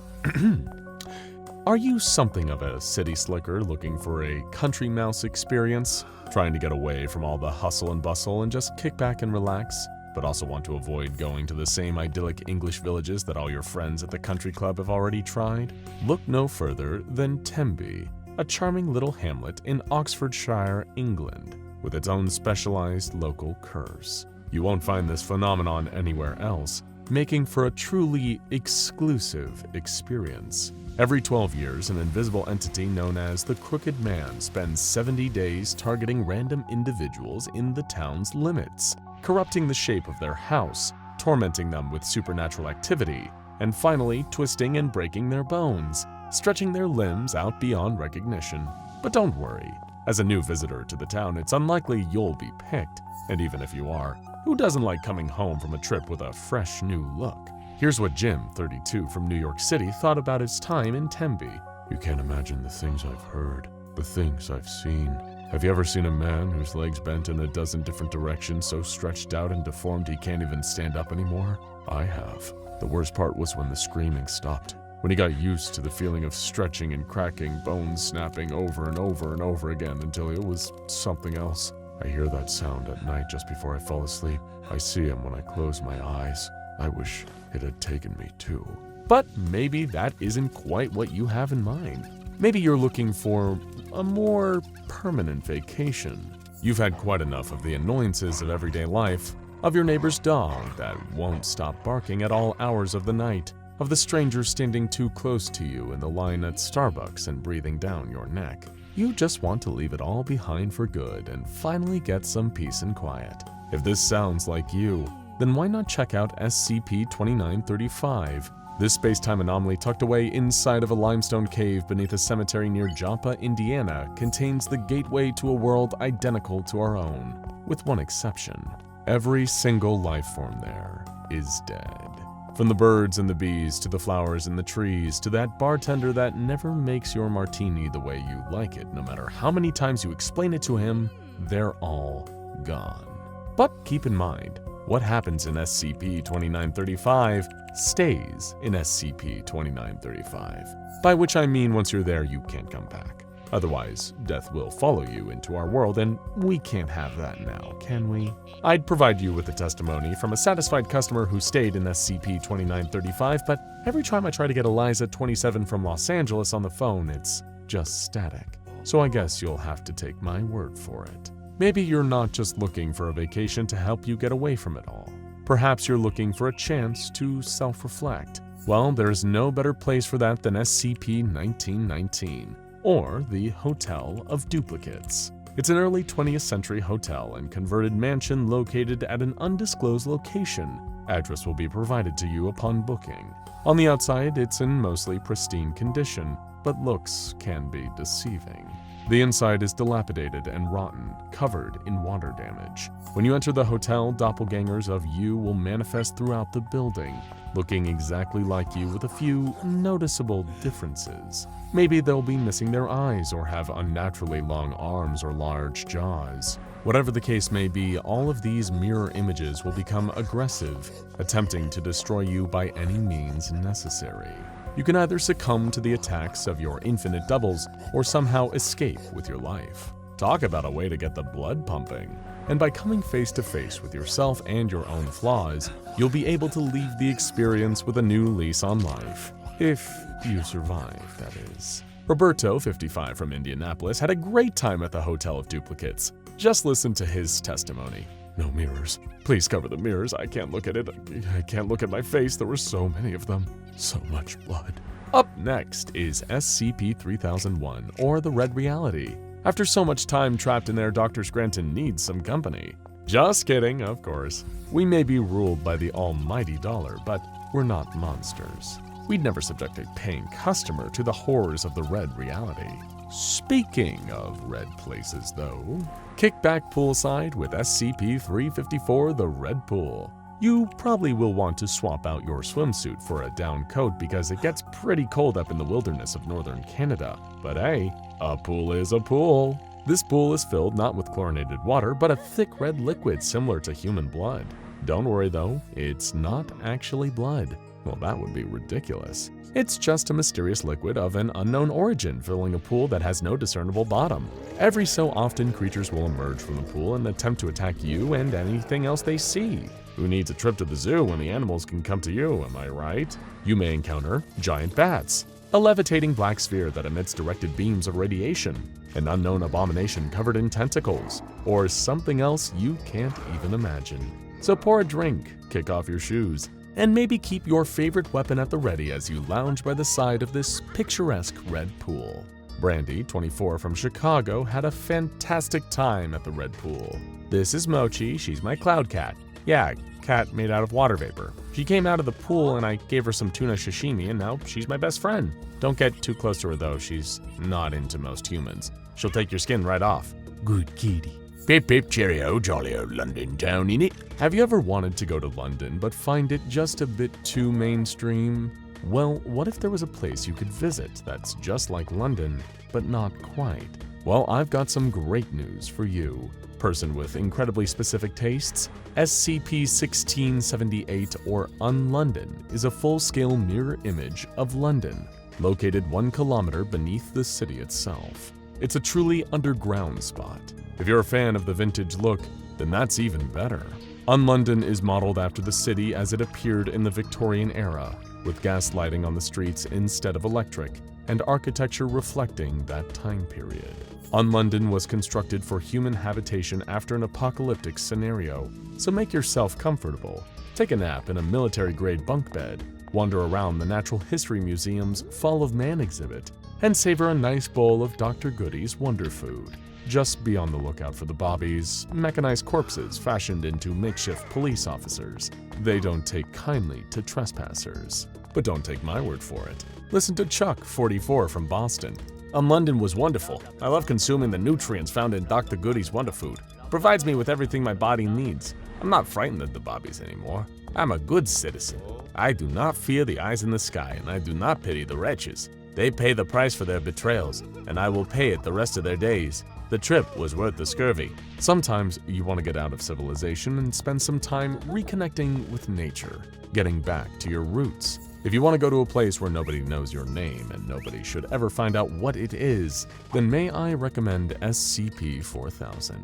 Are you something of a city slicker looking for a country mouse experience? Trying to get away from all the hustle and bustle and just kick back and relax, but also want to avoid going to the same idyllic English villages that all your friends at the country club have already tried? Look no further than Tembe, a charming little hamlet in Oxfordshire, England, with its own specialized local curse. You won't find this phenomenon anywhere else, making for a truly exclusive experience. Every 12 years, an invisible entity known as the Crooked Man spends 70 days targeting random individuals in the town's limits, corrupting the shape of their house, tormenting them with supernatural activity, and finally twisting and breaking their bones, stretching their limbs out beyond recognition. But don't worry, as a new visitor to the town, it's unlikely you'll be picked, and even if you are, who doesn't like coming home from a trip with a fresh new look? Here's what Jim, 32 from New York City, thought about his time in Tembe. You can't imagine the things I've heard, the things I've seen. Have you ever seen a man whose legs bent in a dozen different directions, so stretched out and deformed he can't even stand up anymore? I have. The worst part was when the screaming stopped. When he got used to the feeling of stretching and cracking, bones snapping over and over and over again until it was something else. I hear that sound at night just before I fall asleep. I see him when I close my eyes. I wish it had taken me too. But maybe that isn't quite what you have in mind. Maybe you're looking for a more permanent vacation. You've had quite enough of the annoyances of everyday life, of your neighbor's dog that won't stop barking at all hours of the night, of the stranger standing too close to you in the line at Starbucks and breathing down your neck. You just want to leave it all behind for good and finally get some peace and quiet. If this sounds like you, then why not check out SCP-2935? This space-time anomaly tucked away inside of a limestone cave beneath a cemetery near Joppa, Indiana, contains the gateway to a world identical to our own, with one exception. Every single life form there is dead. From the birds and the bees, to the flowers and the trees, to that bartender that never makes your martini the way you like it, no matter how many times you explain it to him, they're all gone. But keep in mind, what happens in SCP-2935 stays in SCP-2935. By which I mean once you're there, you can't come back. Otherwise, death will follow you into our world, and we can't have that now, can we? I'd provide you with a testimony from a satisfied customer who stayed in SCP-2935, but every time I try to get Eliza, 27 from Los Angeles on the phone, it's just static. So I guess you'll have to take my word for it. Maybe you're not just looking for a vacation to help you get away from it all. Perhaps you're looking for a chance to self-reflect. Well, there's no better place for that than SCP-1919, or the Hotel of Duplicates. It's an early 20th century hotel and converted mansion located at an undisclosed location. Address will be provided to you upon booking. On the outside, it's in mostly pristine condition, but looks can be deceiving. The inside is dilapidated and rotten, covered in water damage. When you enter the hotel, doppelgangers of you will manifest throughout the building, looking exactly like you with a few noticeable differences. Maybe they'll be missing their eyes or have unnaturally long arms or large jaws. Whatever the case may be, all of these mirror images will become aggressive, attempting to destroy you by any means necessary. You can either succumb to the attacks of your infinite doubles or somehow escape with your life. Talk about a way to get the blood pumping. And by coming face to face with yourself and your own flaws, you'll be able to leave the experience with a new lease on life. If you survive, that is. Roberto, 55 from Indianapolis, had a great time at the Hotel of Duplicates. Just listen to his testimony. No mirrors. Please cover the mirrors. I can't look at it. I can't look at my face. There were so many of them. So much blood. Up next is SCP-3001, or the Red Reality. After so much time trapped in there, Dr. Scranton needs some company. Just kidding, of course. We may be ruled by the almighty dollar, but we're not monsters. we'd never subject a paying customer to the horrors of the red reality. Speaking of red places though, kick back poolside with SCP-354 the Red Pool. You probably will want to swap out your swimsuit for a down coat because it gets pretty cold up in the wilderness of northern Canada. But hey, a pool is a pool. This pool is filled not with chlorinated water, but a thick red liquid similar to human blood. Don't worry though, it's not actually blood. Well, that would be ridiculous. It's just a mysterious liquid of an unknown origin filling a pool that has no discernible bottom. Every so often, creatures will emerge from the pool and attempt to attack you and anything else they see. Who needs a trip to the zoo when the animals can come to you, am I right? You may encounter giant bats, a levitating black sphere that emits directed beams of radiation, an unknown abomination covered in tentacles, or something else you can't even imagine. So pour a drink, kick off your shoes, and maybe keep your favorite weapon at the ready as you lounge by the side of this picturesque red pool. Brandy, 24 from Chicago, had a fantastic time at the red pool. This is Mochi, she's my cloud cat. Yeah, cat made out of water vapor. She came out of the pool and I gave her some tuna sashimi and now she's my best friend. Don't get too close to her though, she's not into most humans. She'll take your skin right off. Good kitty. Pip pip cheerio, jolly old London town, innit? Have you ever wanted to go to London but find it just a bit too mainstream? Well, what if there was a place you could visit that's just like London, but not quite? Well, I've got some great news for you. Person with incredibly specific tastes, SCP-1678 or Un-London is a full-scale mirror image of London, located 1 kilometer beneath the city itself. It's a truly underground spot. If you're a fan of the vintage look, then that's even better. Un-London is modeled after the city as it appeared in the Victorian era, with gas lighting on the streets instead of electric, and architecture reflecting that time period. Un-London was constructed for human habitation after an apocalyptic scenario, so make yourself comfortable. Take a nap in a military-grade bunk bed, wander around the Natural History Museum's Fall of Man exhibit, and savor a nice bowl of Dr. Goody's Wonder Food. Just be on the lookout for the bobbies, mechanized corpses fashioned into makeshift police officers. They don't take kindly to trespassers. But don't take my word for it. Listen to Chuck, 44 from Boston. London was wonderful. I love consuming the nutrients found in Dr. Goody's Wonder Food. Provides me with everything my body needs. I'm not frightened of the bobbies anymore. I'm a good citizen. I do not fear the eyes in the sky, and I do not pity the wretches. They pay the price for their betrayals, and I will pay it the rest of their days. The trip was worth the scurvy. Sometimes you want to get out of civilization and spend some time reconnecting with nature, getting back to your roots. If you want to go to a place where nobody knows your name and nobody should ever find out what it is, then may I recommend SCP-4000.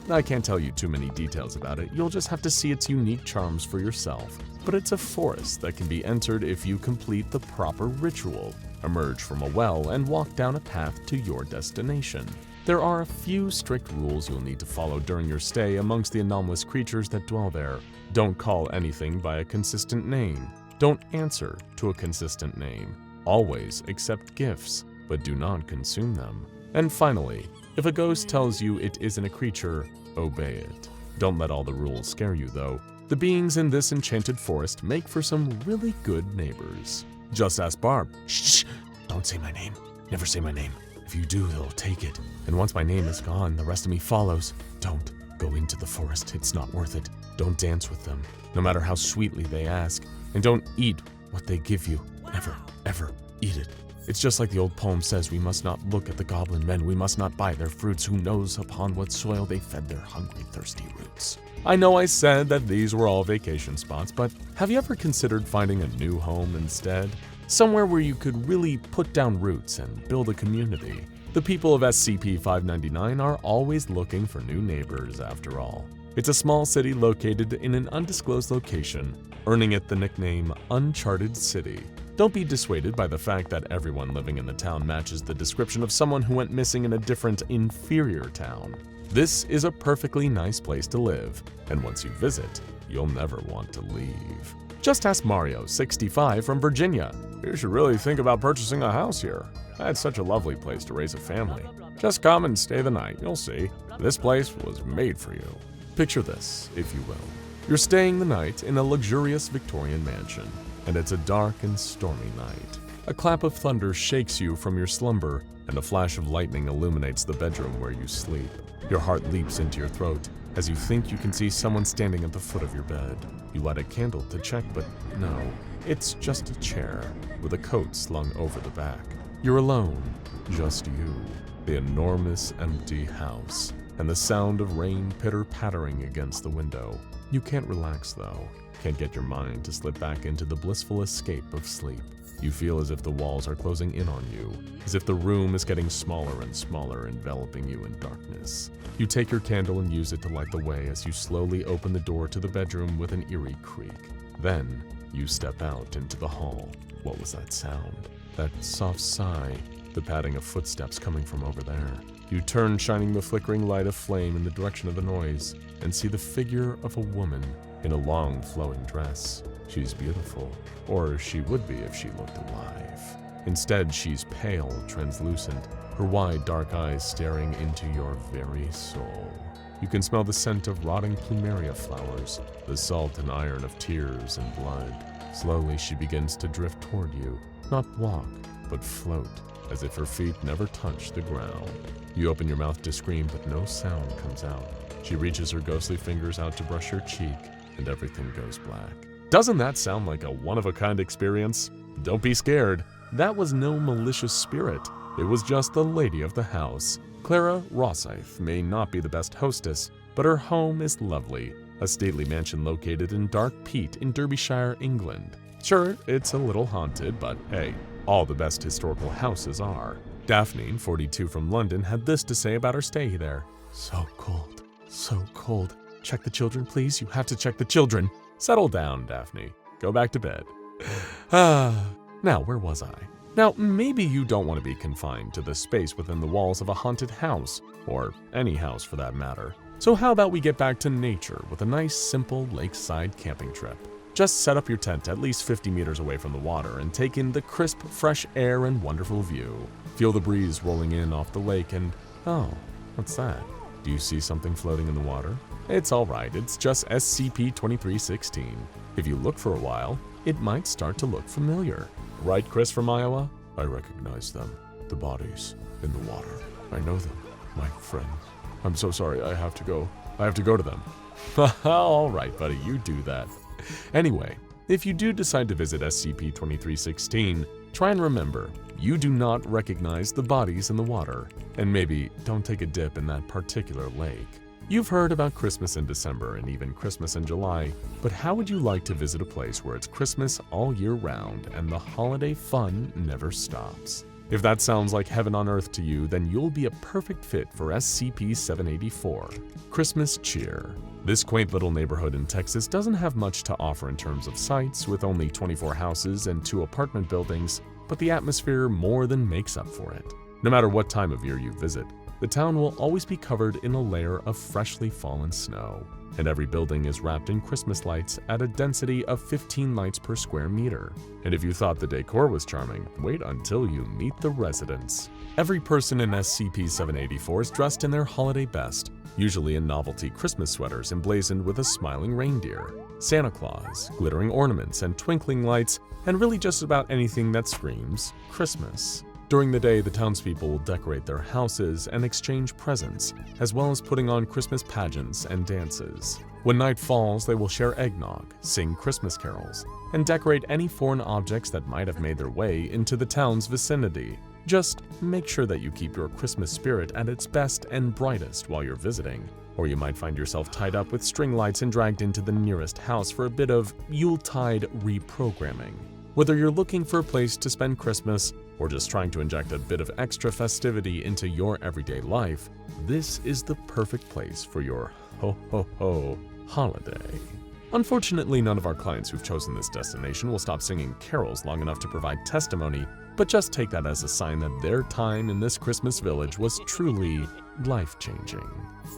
I can't tell you too many details about it, you'll just have to see its unique charms for yourself. But it's a forest that can be entered if you complete the proper ritual, emerge from a well, and walk down a path to your destination. There are a few strict rules you'll need to follow during your stay amongst the anomalous creatures that dwell there. Don't call anything by a consistent name. Don't answer to a consistent name. Always accept gifts, but do not consume them. And finally, if a ghost tells you it isn't a creature, obey it. Don't let all the rules scare you though. The beings in this enchanted forest make for some really good neighbors. Just ask Barb. Shh! Don't say my name. Never say my name. If you do, they'll take it. And once my name is gone, the rest of me follows. Don't go into the forest. It's not worth it. Don't dance with them, no matter how sweetly they ask. And don't eat what they give you. Never, ever eat it. It's just like the old poem says, we must not look at the goblin men. We must not buy their fruits. Who knows upon what soil they fed their hungry, thirsty roots. I know I said that these were all vacation spots, but have you ever considered finding a new home instead? Somewhere where you could really put down roots and build a community. The people of SCP-599 are always looking for new neighbors after all. It's a small city located in an undisclosed location, earning it the nickname Uncharted City. Don't be dissuaded by the fact that everyone living in the town matches the description of someone who went missing in a different, inferior town. This is a perfectly nice place to live, and once you visit, you'll never want to leave. Just ask Mario, 65 from Virginia. You should really think about purchasing a house here. That's such a lovely place to raise a family. Just come and stay the night, you'll see. This place was made for you. Picture this, if you will. You're staying the night in a luxurious Victorian mansion. and it's a dark and stormy night. A clap of thunder shakes you from your slumber, and a flash of lightning illuminates the bedroom where you sleep. Your heart leaps into your throat as you think you can see someone standing at the foot of your bed. You light a candle to check, but no, it's just a chair with a coat slung over the back. You're alone, just you, the enormous empty house, and the sound of rain pitter-pattering against the window. You can't relax though, can't get your mind to slip back into the blissful escape of sleep. You feel as if the walls are closing in on you, as if the room is getting smaller and smaller, enveloping you in darkness. You take your candle and use it to light the way as you slowly open the door to the bedroom with an eerie creak. Then, you step out into the hall. What was that sound? That soft sigh, the padding of footsteps coming from over there. You turn, shining the flickering light of flame in the direction of the noise, and see the figure of a woman in a long flowing dress. She's beautiful, or she would be if she looked alive. Instead, she's pale, translucent, her wide dark eyes staring into your very soul. You can smell the scent of rotting plumeria flowers, the salt and iron of tears and blood. Slowly she begins to drift toward you, not walk, but float, as if her feet never touch the ground. You open your mouth to scream, but no sound comes out. She reaches her ghostly fingers out to brush your cheek, and everything goes black. Doesn't that sound like a one-of-a-kind experience? Don't be scared. That was no malicious spirit. It was just the lady of the house. Clara Rosyth may not be the best hostess, but her home is lovely. A stately mansion located in Dark Peat in Derbyshire, England. Sure, it's a little haunted, but hey, all the best historical houses are. Daphne, 42 from London, had this to say about her stay there. So cold, so cold. Check the children, please. You have to check the children. Settle down, Daphne. Go back to bed. Now, where was I? Now, maybe you don't want to be confined to the space within the walls of a haunted house, or any house for that matter. So how about we get back to nature with a nice, simple lakeside camping trip? Just set up your tent at least 50 meters away from the water and take in the crisp, fresh air and wonderful view. Feel the breeze rolling in off the lake and, oh, what's that? Do you see something floating in the water? It's alright, it's just SCP-2316. If you look for a while, it might start to look familiar. Right, Chris from Iowa? I recognize them. The bodies in the water. I know them, my friend. I'm so sorry, I have to go. I have to go to them. Alright, buddy, you do that. Anyway, if you do decide to visit SCP-2316, try and remember, you do not recognize the bodies in the water, and maybe don't take a dip in that particular lake. You've heard about Christmas in December and even Christmas in July, but how would you like to visit a place where it's Christmas all year round and the holiday fun never stops? If that sounds like heaven on earth to you, then you'll be a perfect fit for SCP-784, Christmas Cheer. This quaint little neighborhood in Texas doesn't have much to offer in terms of sights, with only 24 houses and 2 apartment buildings, but the atmosphere more than makes up for it. No matter what time of year you visit, the town will always be covered in a layer of freshly fallen snow, and every building is wrapped in Christmas lights at a density of 15 lights per square meter. And if you thought the decor was charming, wait until you meet the residents. Every person in SCP-784 is dressed in their holiday best, usually in novelty Christmas sweaters emblazoned with a smiling reindeer, Santa Claus, glittering ornaments and twinkling lights, and really just about anything that screams Christmas. During the day, the townspeople will decorate their houses and exchange presents, as well as putting on Christmas pageants and dances. When night falls, they will share eggnog, sing Christmas carols, and decorate any foreign objects that might have made their way into the town's vicinity. Just make sure that you keep your Christmas spirit at its best and brightest while you're visiting, or you might find yourself tied up with string lights and dragged into the nearest house for a bit of Yuletide reprogramming. Whether you're looking for a place to spend Christmas or just trying to inject a bit of extra festivity into your everyday life, this is the perfect place for your ho-ho-ho holiday. Unfortunately, none of our clients who've chosen this destination will stop singing carols long enough to provide testimony, but just take that as a sign that their time in this Christmas village was truly life-changing.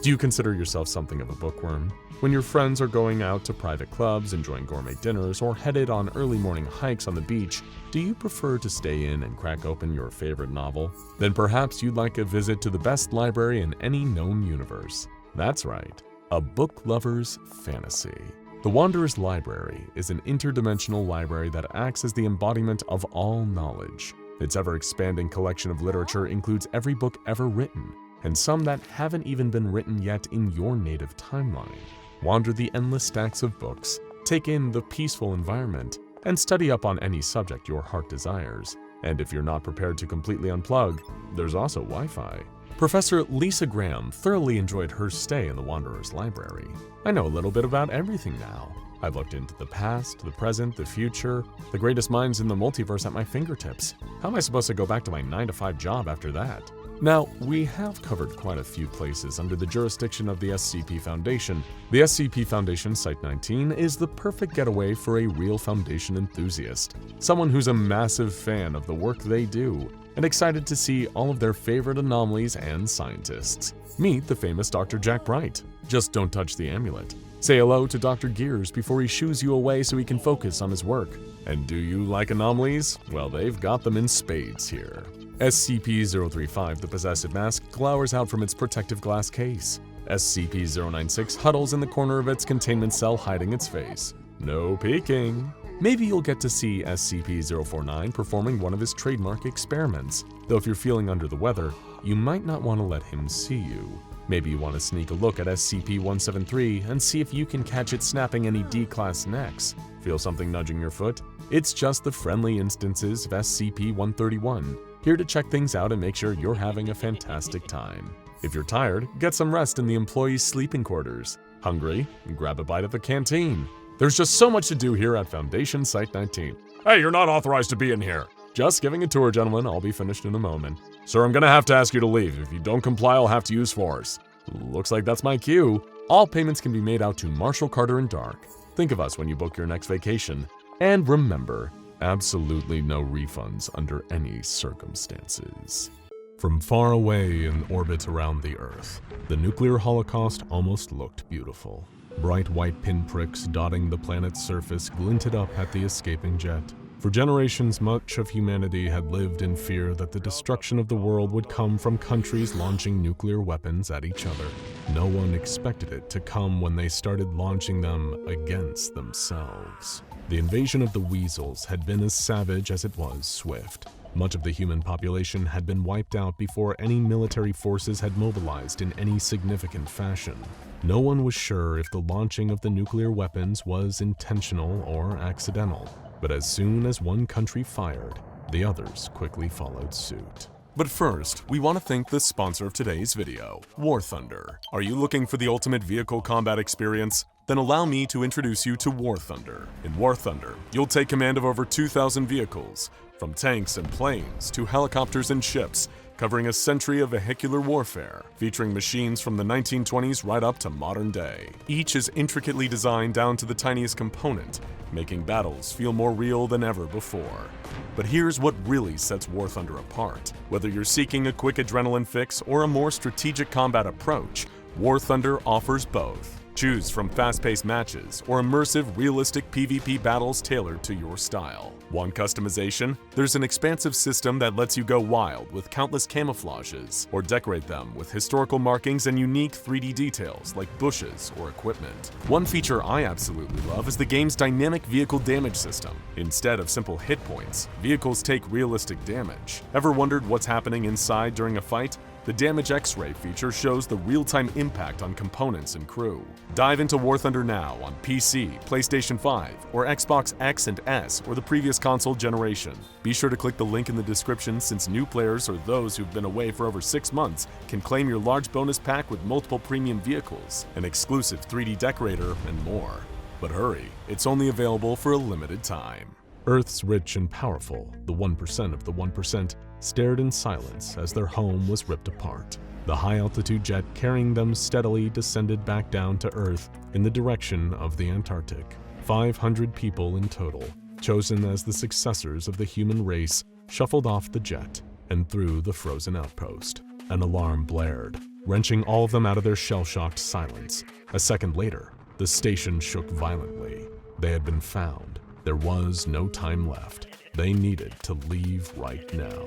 Do you consider yourself something of a bookworm? When your friends are going out to private clubs, enjoying gourmet dinners, or headed on early morning hikes on the beach, do you prefer to stay in and crack open your favorite novel? Then perhaps you'd like a visit to the best library in any known universe. That's right, a book lover's fantasy. The Wanderer's Library is an interdimensional library that acts as the embodiment of all knowledge. Its ever-expanding collection of literature includes every book ever written, and some that haven't even been written yet in your native timeline. Wander the endless stacks of books, take in the peaceful environment, and study up on any subject your heart desires. And if you're not prepared to completely unplug, there's also Wi-Fi. Professor Lisa Graham thoroughly enjoyed her stay in the Wanderer's Library. I know a little bit about everything now. I've looked into the past, the present, the future, the greatest minds in the multiverse at my fingertips. How am I supposed to go back to my 9-to-5 job after that? Now, we have covered quite a few places under the jurisdiction of the SCP Foundation. The SCP Foundation Site-19 is the perfect getaway for a real Foundation enthusiast, someone who's a massive fan of the work they do, and excited to see all of their favorite anomalies and scientists. Meet the famous Dr. Jack Bright. Just don't touch the amulet. Say hello to Dr. Gears before he shoos you away so he can focus on his work. And do you like anomalies? Well, they've got them in spades here. SCP-035, the Possessive Mask, glowers out from its protective glass case. SCP-096 huddles in the corner of its containment cell, hiding its face. No peeking. Maybe you'll get to see SCP-049 performing one of his trademark experiments, though if you're feeling under the weather, you might not want to let him see you. Maybe you want to sneak a look at SCP-173 and see if you can catch it snapping any D-Class necks. Feel something nudging your foot? It's just the friendly instances of SCP-131, here to check things out and make sure you're having a fantastic time. If you're tired, get some rest in the employees' sleeping quarters. Hungry? Grab a bite at the canteen. There's just so much to do here at Foundation Site-19. Hey, you're not authorized to be in here. Just giving a tour, gentlemen. I'll be finished in a moment. Sir, I'm gonna have to ask you to leave. If you don't comply, I'll have to use force. Looks like that's my cue. All payments can be made out to Marshall Carter and Dark. Think of us when you book your next vacation. And remember, absolutely no refunds under any circumstances. From far away in orbit around the Earth, the nuclear holocaust almost looked beautiful. Bright white pinpricks dotting the planet's surface glinted up at the escaping jet. For generations, much of humanity had lived in fear that the destruction of the world would come from countries launching nuclear weapons at each other. No one expected it to come when they started launching them against themselves. The invasion of the weasels had been as savage as it was swift. Much of the human population had been wiped out before any military forces had mobilized in any significant fashion. No one was sure if the launching of the nuclear weapons was intentional or accidental. But as soon as one country fired, the others quickly followed suit. But first, we want to thank the sponsor of today's video, War Thunder. Are you looking for the ultimate vehicle combat experience? Then allow me to introduce you to War Thunder. In War Thunder, you'll take command of over 2,000 vehicles, from tanks and planes to helicopters and ships, covering a century of vehicular warfare, featuring machines from the 1920s right up to modern day. Each is intricately designed down to the tiniest component, making battles feel more real than ever before. But here's what really sets War Thunder apart. Whether you're seeking a quick adrenaline fix or a more strategic combat approach, War Thunder offers both. Choose from fast-paced matches or immersive, realistic PvP battles tailored to your style. Want customization? There's an expansive system that lets you go wild with countless camouflages, or decorate them with historical markings and unique 3D details like bushes or equipment. One feature I absolutely love is the game's dynamic vehicle damage system. Instead of simple hit points, vehicles take realistic damage. Ever wondered what's happening inside during a fight? The Damage X-Ray feature shows the real-time impact on components and crew. Dive into War Thunder now on PC, PlayStation 5, or Xbox X and S, or the previous console generation. Be sure to click the link in the description since new players or those who've been away for over 6 months can claim your large bonus pack with multiple premium vehicles, an exclusive 3D decorator, and more. But hurry, it's only available for a limited time. Earth's rich and powerful, the 1% of the 1%, stared in silence as their home was ripped apart. The high-altitude jet carrying them steadily descended back down to Earth in the direction of the Antarctic. 500 people in total, chosen as the successors of the human race, shuffled off the jet and through the frozen outpost. An alarm blared, wrenching all of them out of their shell-shocked silence. A second later, the station shook violently. They had been found. There was no time left. They needed to leave right now.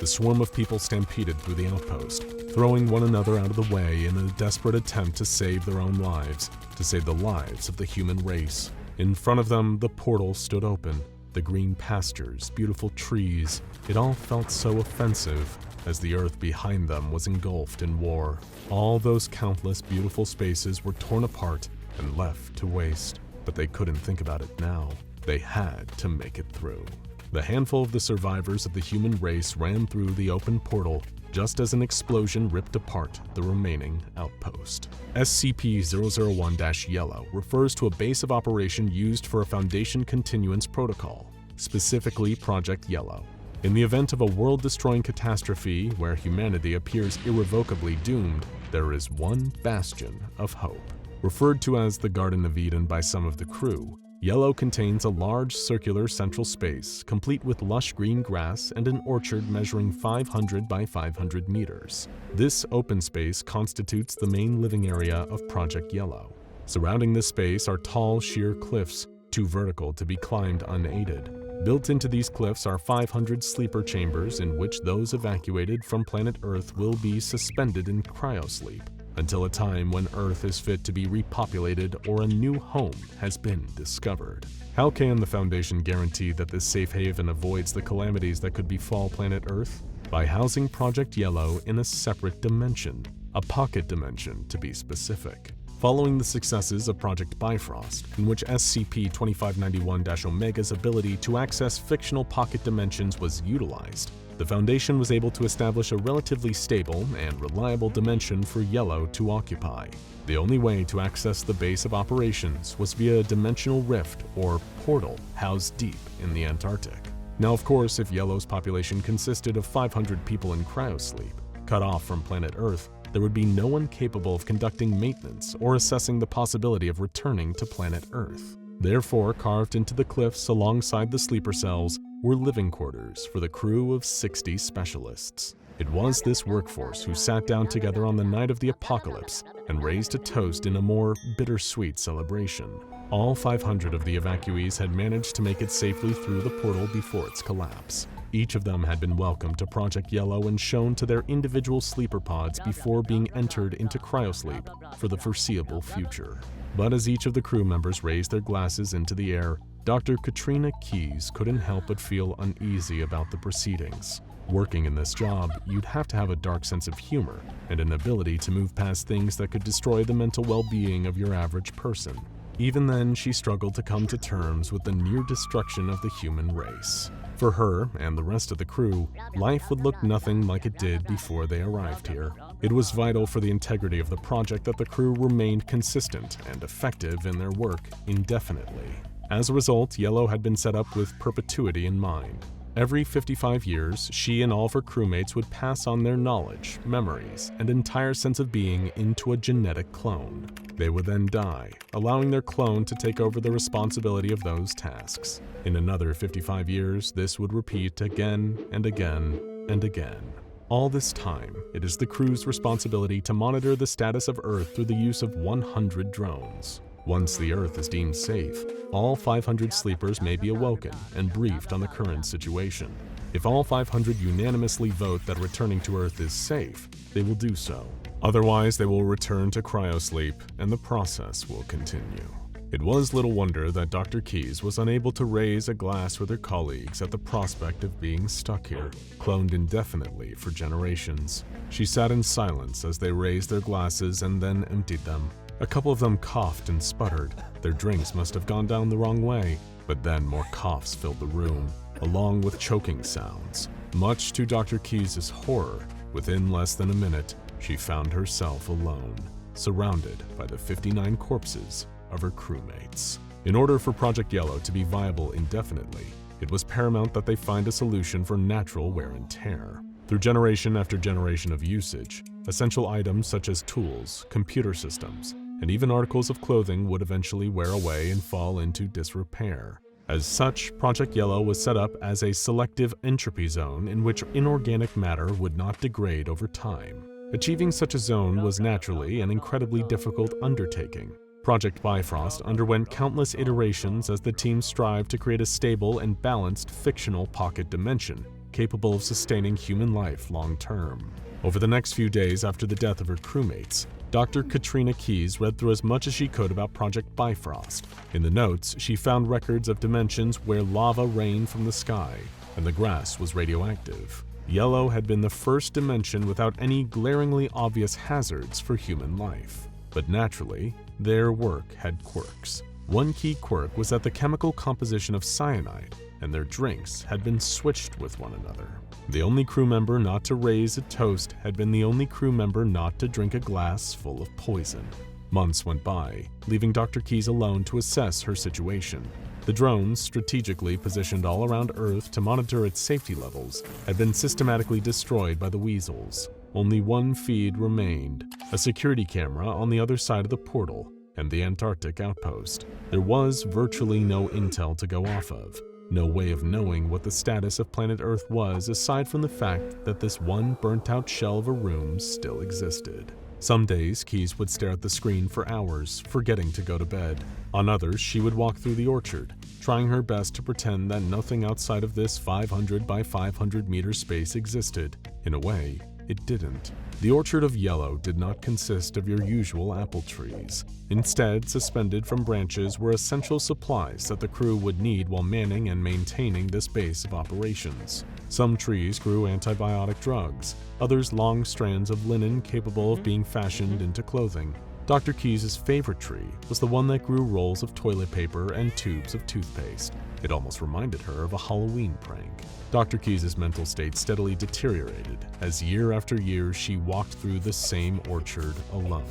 The swarm of people stampeded through the outpost, throwing one another out of the way in a desperate attempt to save their own lives. to save the lives of the human race. In front of them, the portal stood open. The green pastures, beautiful trees, it all felt so offensive as the earth behind them was engulfed in war. All those countless beautiful spaces were torn apart and left to waste. But they couldn't think about it now. They had to make it through. The handful of the survivors of the human race ran through the open portal just as an explosion ripped apart the remaining outpost. SCP-001-Yellow refers to a base of operation used for a Foundation continuance protocol, specifically Project Yellow. In the event of a world-destroying catastrophe where humanity appears irrevocably doomed, there is one bastion of hope. Referred to as the Garden of Eden by some of the crew, Yellow contains a large circular central space, complete with lush green grass and an orchard measuring 500 by 500 meters. This open space constitutes the main living area of Project Yellow. Surrounding this space are tall, sheer cliffs, too vertical to be climbed unaided. Built into these cliffs are 500 sleeper chambers in which those evacuated from planet Earth will be suspended in cryosleep until a time when Earth is fit to be repopulated or a new home has been discovered. How can the Foundation guarantee that this safe haven avoids the calamities that could befall planet Earth? By housing Project Yellow in a separate dimension, a pocket dimension to be specific. Following the successes of Project Bifrost, in which SCP-2591-Omega's ability to access fictional pocket dimensions was utilized, the Foundation was able to establish a relatively stable and reliable dimension for Yellow to occupy. The only way to access the base of operations was via a dimensional rift or portal housed deep in the Antarctic. Now, of course, if Yellow's population consisted of 500 people in cryosleep, cut off from planet Earth, there would be no one capable of conducting maintenance or assessing the possibility of returning to planet Earth. Therefore, carved into the cliffs alongside the sleeper cells were living quarters for the crew of 60 specialists. It was this workforce who sat down together on the night of the apocalypse and raised a toast in a more bittersweet celebration. All 500 of the evacuees had managed to make it safely through the portal before its collapse. Each of them had been welcomed to Project Yellow and shown to their individual sleeper pods before being entered into cryosleep for the foreseeable future. But as each of the crew members raised their glasses into the air, Dr. Katrina Keyes couldn't help but feel uneasy about the proceedings. Working in this job, you'd have to have a dark sense of humor and an ability to move past things that could destroy the mental well-being of your average person. Even then, she struggled to come to terms with the near destruction of the human race. For her and the rest of the crew, life would look nothing like it did before they arrived here. It was vital for the integrity of the project that the crew remained consistent and effective in their work indefinitely. As a result, Yellow had been set up with perpetuity in mind. Every 55 years, she and all of her crewmates would pass on their knowledge, memories, and entire sense of being into a genetic clone. They would then die, allowing their clone to take over the responsibility of those tasks. In another 55 years, this would repeat again and again and again. All this time, it is the crew's responsibility to monitor the status of Earth through the use of 100 drones. Once the Earth is deemed safe, all 500 sleepers may be awoken and briefed on the current situation. If all 500 unanimously vote that returning to Earth is safe, they will do so. Otherwise, they will return to cryosleep, and the process will continue. It was little wonder that Dr. Keyes was unable to raise a glass with her colleagues at the prospect of being stuck here, cloned indefinitely for generations. She sat in silence as they raised their glasses and then emptied them. A couple of them coughed and sputtered. Their drinks must have gone down the wrong way. But then more coughs filled the room, along with choking sounds. Much to Dr. Keyes' horror, within less than a minute, she found herself alone, surrounded by the 59 corpses of her crewmates. In order for Project Yellow to be viable indefinitely, it was paramount that they find a solution for natural wear and tear. Through generation after generation of usage, essential items such as tools, computer systems, and even articles of clothing would eventually wear away and fall into disrepair. As such, Project Yellow was set up as a selective entropy zone in which inorganic matter would not degrade over time. Achieving such a zone was naturally an incredibly difficult undertaking. Project Bifrost underwent countless iterations as the team strived to create a stable and balanced fictional pocket dimension capable of sustaining human life long-term. Over the next few days after the death of her crewmates, Dr. Katrina Keyes read through as much as she could about Project Bifrost. In the notes, she found records of dimensions where lava rained from the sky, and the grass was radioactive. Yellow had been the first dimension without any glaringly obvious hazards for human life. But naturally, their work had quirks. One key quirk was that the chemical composition of cyanide and their drinks had been switched with one another. The only crew member not to raise a toast had been the only crew member not to drink a glass full of poison. Months went by, leaving Dr. Keyes alone to assess her situation. The drones, strategically positioned all around Earth to monitor its safety levels, had been systematically destroyed by the weasels. Only one feed remained, a security camera on the other side of the portal, and the Antarctic outpost. There was virtually no intel to go off of. No way of knowing what the status of planet Earth was aside from the fact that this one burnt-out shell of a room still existed. Some days, Keyes would stare at the screen for hours, forgetting to go to bed. On others, she would walk through the orchard, trying her best to pretend that nothing outside of this 500 by 500 meter space existed. In a way, it didn't. The orchard of Yellow did not consist of your usual apple trees. Instead, suspended from branches were essential supplies that the crew would need while manning and maintaining this base of operations. Some trees grew antibiotic drugs, others long strands of linen capable of being fashioned into clothing. Dr. Keyes' favorite tree was the one that grew rolls of toilet paper and tubes of toothpaste. It almost reminded her of a Halloween prank. Dr. Keyes' mental state steadily deteriorated as year after year she walked through the same orchard alone.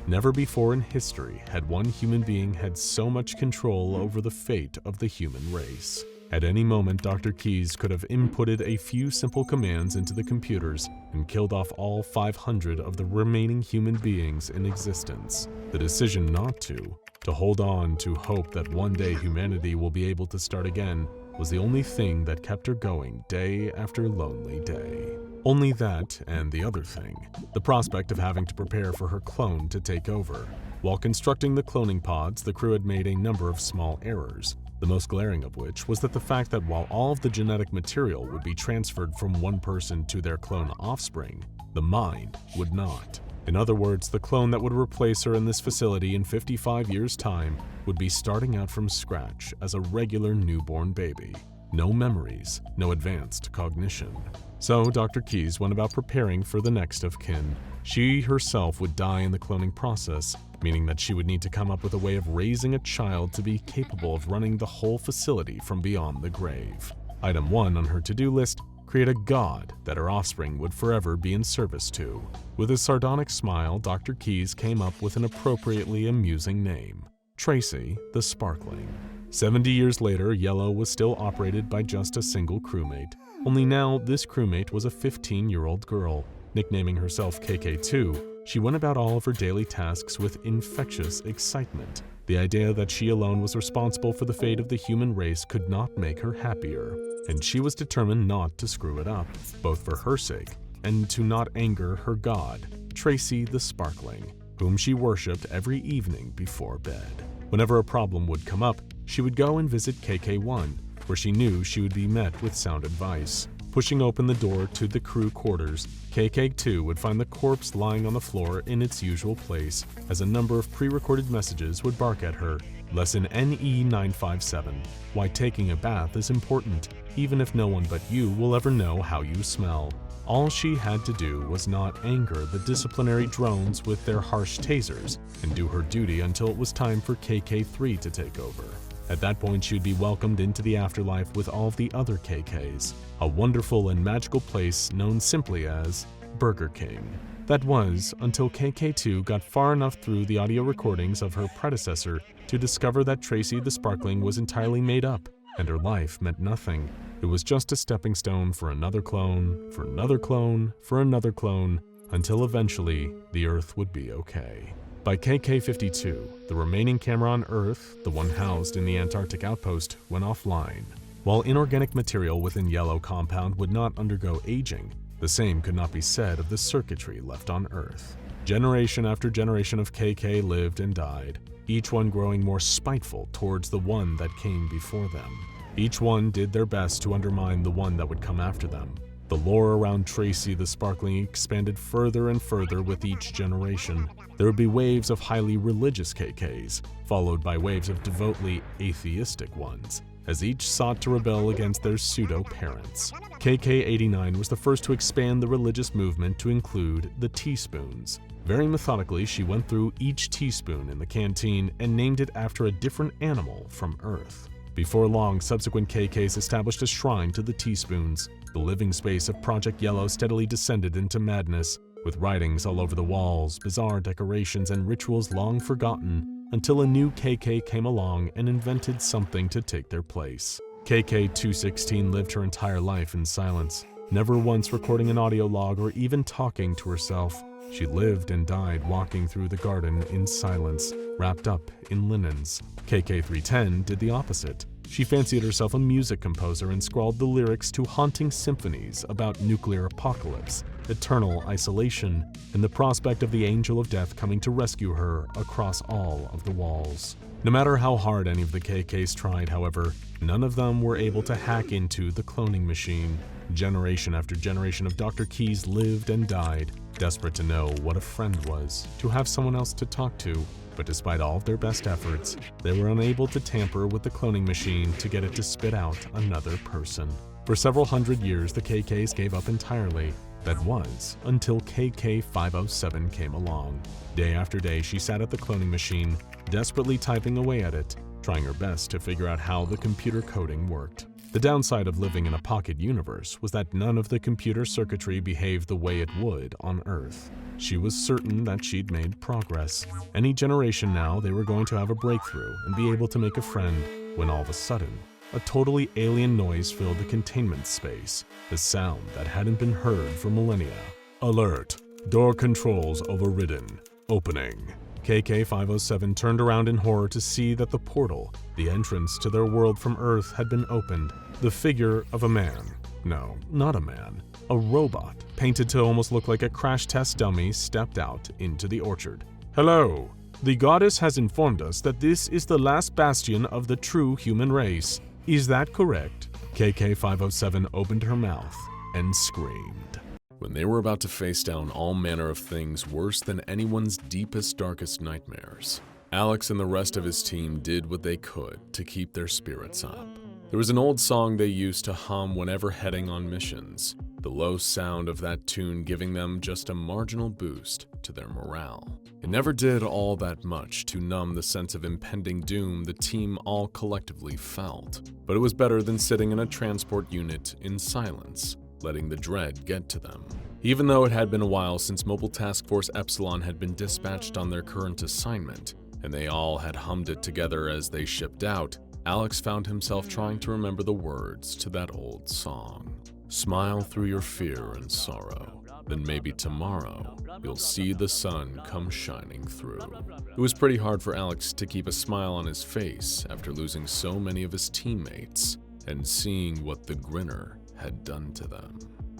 Never before in history had one human being had so much control over the fate of the human race. At any moment, Dr. Keyes could have inputted a few simple commands into the computers and killed off all 500 of the remaining human beings in existence. The decision not to hold on to hope that one day humanity will be able to start again, was the only thing that kept her going day after lonely day. Only that and the other thing, the prospect of having to prepare for her clone to take over. While constructing the cloning pods, the crew had made a number of small errors. The most glaring of which was that the fact that while all of the genetic material would be transferred from one person to their clone offspring, the mind would not. In other words, the clone that would replace her in this facility in 55 years' time would be starting out from scratch as a regular newborn baby. No memories, no advanced cognition. So Dr. Keyes went about preparing for the next of kin. She herself would die in the cloning process, meaning that she would need to come up with a way of raising a child to be capable of running the whole facility from beyond the grave. Item 1 on her to-do list: create a god that her offspring would forever be in service to. With a sardonic smile, Dr. Keyes came up with an appropriately amusing name: Tracy the Sparkling. 70 years later, Yellow was still operated by just a single crewmate. Only now, this crewmate was a 15-year-old girl. Nicknaming herself KK2, she went about all of her daily tasks with infectious excitement. The idea that she alone was responsible for the fate of the human race could not make her happier, and she was determined not to screw it up, both for her sake and to not anger her god, Tracy the Sparkling, whom she worshipped every evening before bed. Whenever a problem would come up, she would go and visit KK1, where she knew she would be met with sound advice. Pushing open the door to the crew quarters, KK2 would find the corpse lying on the floor in its usual place, as a number of pre-recorded messages would bark at her. Lesson NE957: why taking a bath is important, even if no one but you will ever know how you smell. All she had to do was not anger the disciplinary drones with their harsh tasers, and do her duty until it was time for KK3 to take over. At that point, she would be welcomed into the afterlife with all of the other KKs, a wonderful and magical place known simply as Burger King. That was until KK2 got far enough through the audio recordings of her predecessor to discover that Tracy the Sparkling was entirely made up, and her life meant nothing. It was just a stepping stone for another clone, for another clone, for another clone, until eventually the Earth would be okay. By KK52, the remaining camera on Earth, the one housed in the Antarctic outpost, went offline. While inorganic material within Yellow compound would not undergo aging, the same could not be said of the circuitry left on Earth. Generation after generation of KK lived and died, each one growing more spiteful towards the one that came before them. Each one did their best to undermine the one that would come after them. The lore around Tracy the Sparkling expanded further and further with each generation. There would be waves of highly religious KKs, followed by waves of devoutly atheistic ones, as each sought to rebel against their pseudo-parents. KK-89 was the first to expand the religious movement to include the teaspoons. Very methodically, she went through each teaspoon in the canteen and named it after a different animal from Earth. Before long, subsequent KKs established a shrine to the teaspoons. The living space of Project Yellow steadily descended into madness, with writings all over the walls, bizarre decorations, and rituals long forgotten, until a new KK came along and invented something to take their place. KK-216 lived her entire life in silence, never once recording an audio log or even talking to herself. She lived and died walking through the garden in silence, wrapped up in linens. KK-310 did the opposite. She fancied herself a music composer and scrawled the lyrics to haunting symphonies about nuclear apocalypse, eternal isolation, and the prospect of the angel of death coming to rescue her across all of the walls. No matter how hard any of the KKs tried, however, none of them were able to hack into the cloning machine. Generation after generation of Dr. Keys lived and died, desperate to know what a friend was, to have someone else to talk to. But despite all of their best efforts, they were unable to tamper with the cloning machine to get it to spit out another person. For several hundred years, the KKs gave up entirely. That was until KK-507 came along. Day after day, she sat at the cloning machine, desperately typing away at it, trying her best to figure out how the computer coding worked. The downside of living in a pocket universe was that none of the computer circuitry behaved the way it would on Earth. She was certain that she'd made progress. Any generation now, they were going to have a breakthrough and be able to make a friend, when all of a sudden, a totally alien noise filled the containment space, a sound that hadn't been heard for millennia. Alert! Door controls overridden. Opening. KK-507 turned around in horror to see that the portal, the entrance to their world from Earth, had been opened. The figure of a man. No, not a man. A robot, painted to almost look like a crash test dummy, stepped out into the orchard. Hello. The goddess has informed us that this is the last bastion of the true human race. Is that correct? KK-507 opened her mouth and screamed. When they were about to face down all manner of things worse than anyone's deepest, darkest nightmares, Alex and the rest of his team did what they could to keep their spirits up. There was an old song they used to hum whenever heading on missions, the low sound of that tune giving them just a marginal boost to their morale. It never did all that much to numb the sense of impending doom the team all collectively felt, but it was better than sitting in a transport unit in silence, letting the dread get to them. Even though it had been a while since Mobile Task Force Epsilon had been dispatched on their current assignment, and they all had hummed it together as they shipped out, Alex found himself trying to remember the words to that old song. Smile through your fear and sorrow, then maybe tomorrow you'll see the sun come shining through. It was pretty hard for Alex to keep a smile on his face after losing so many of his teammates and seeing what the Grinner had done to them.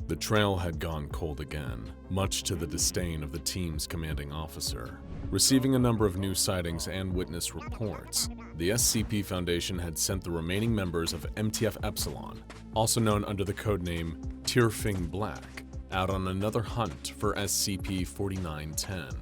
The trail had gone cold again, much to the disdain of the team's commanding officer. Receiving a number of new sightings and witness reports, the SCP Foundation had sent the remaining members of MTF Epsilon, also known under the codename Tyrfing Black, out on another hunt for SCP-4910.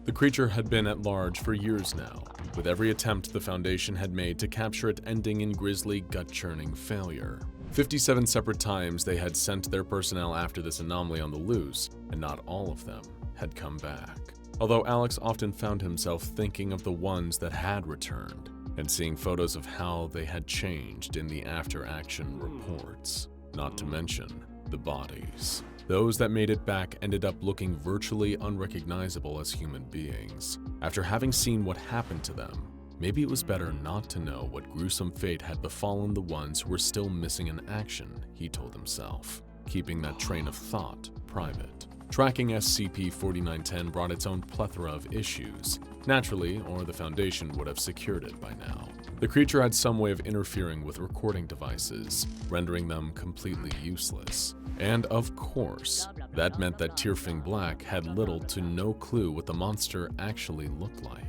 The creature had been at large for years now, with every attempt the Foundation had made to capture it ending in grisly, gut-churning failure. 57 separate times they had sent their personnel after this anomaly on the loose, and not all of them had come back. Although Alex often found himself thinking of the ones that had returned, and seeing photos of how they had changed in the after-action reports. Not to mention the bodies. Those that made it back ended up looking virtually unrecognizable as human beings. After having seen what happened to them, maybe it was better not to know what gruesome fate had befallen the ones who were still missing in action, he told himself, keeping that train of thought private. Tracking SCP-4910 brought its own plethora of issues, naturally, or the Foundation would have secured it by now. The creature had some way of interfering with recording devices, rendering them completely useless. And of course, that meant that Tyrfing Black had little to no clue what the monster actually looked like.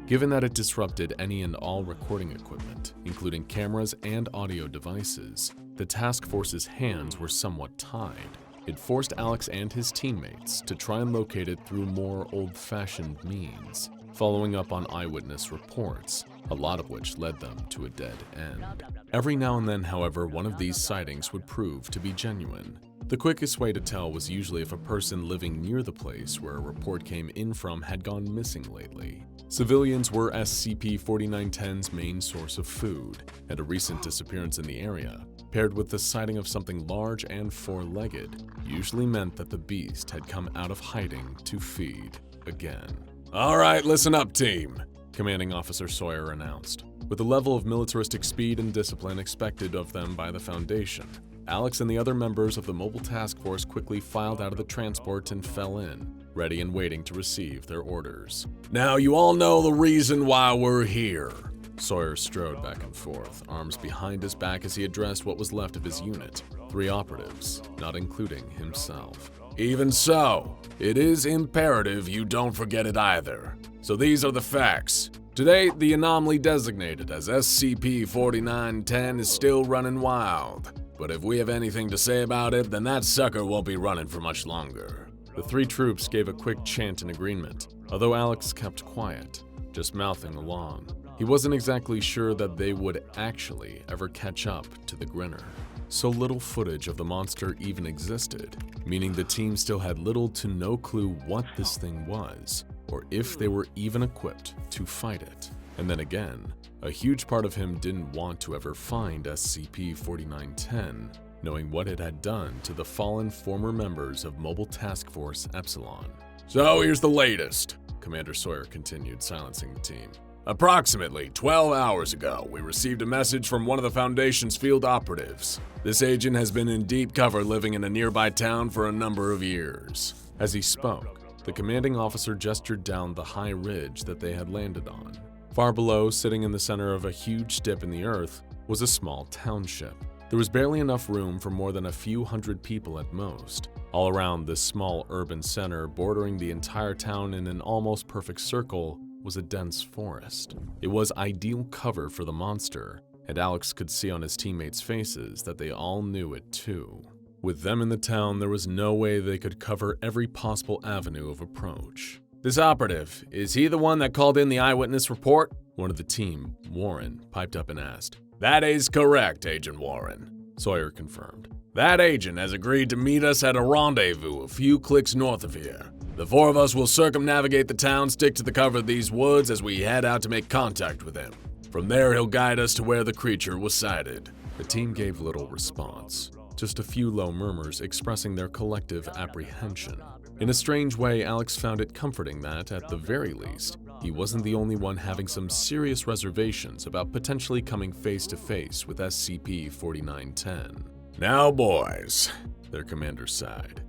Given that it disrupted any and all recording equipment, including cameras and audio devices, the task force's hands were somewhat tied. It forced Alex and his teammates to try and locate it through more old-fashioned means, following up on eyewitness reports, a lot of which led them to a dead end. Every now and then, however, one of these sightings would prove to be genuine. The quickest way to tell was usually if a person living near the place where a report came in from had gone missing lately. Civilians were SCP-4910's main source of food, and a recent disappearance in the area, paired with the sighting of something large and four-legged, usually meant that the beast had come out of hiding to feed again. All right, listen up, team. Commanding Officer Sawyer announced. With the level of militaristic speed and discipline expected of them by the Foundation, Alex and the other members of the mobile task force quickly filed out of the transport and fell in, ready and waiting to receive their orders. Now, you all know the reason why we're here. Sawyer strode back and forth, arms behind his back as he addressed what was left of his unit, 3 operatives, not including himself. Even so, it is imperative you don't forget it either. So these are the facts. Today, the anomaly designated as SCP-4910 is still running wild. But if we have anything to say about it, then that sucker won't be running for much longer. The 3 troops gave a quick chant in agreement, although Alex kept quiet, just mouthing along. He wasn't exactly sure that they would actually ever catch up to the Grinner. So little footage of the monster even existed, meaning the team still had little to no clue what this thing was, or if they were even equipped to fight it. And then again, a huge part of him didn't want to ever find SCP-4910, knowing what it had done to the fallen former members of Mobile Task Force Epsilon. So here's the latest, Commander Sawyer continued, silencing the team. Approximately 12 hours ago, we received a message from one of the Foundation's field operatives. This agent has been in deep cover living in a nearby town for a number of years. As he spoke, the commanding officer gestured down the high ridge that they had landed on. Far below, sitting in the center of a huge dip in the earth, was a small township. There was barely enough room for more than a few hundred people at most. All around this small urban center, bordering the entire town in an almost perfect circle, was a dense forest. It was ideal cover for the monster, and Alex could see on his teammates' faces that they all knew it too. With them in the town, there was no way they could cover every possible avenue of approach. This operative, is he the one that called in the eyewitness report? One of the team, Warren, piped up and asked. That is correct, Agent Warren, Sawyer confirmed. That agent has agreed to meet us at a rendezvous a few clicks north of here. The 4 of us will circumnavigate the town, stick to the cover of these woods as we head out to make contact with him. From there, he'll guide us to where the creature was sighted. The team gave little response, just a few low murmurs expressing their collective apprehension. In a strange way, Alex found it comforting that, at the very least, he wasn't the only one having some serious reservations about potentially coming face-to-face with SCP-4910. Now, boys, their commander sighed.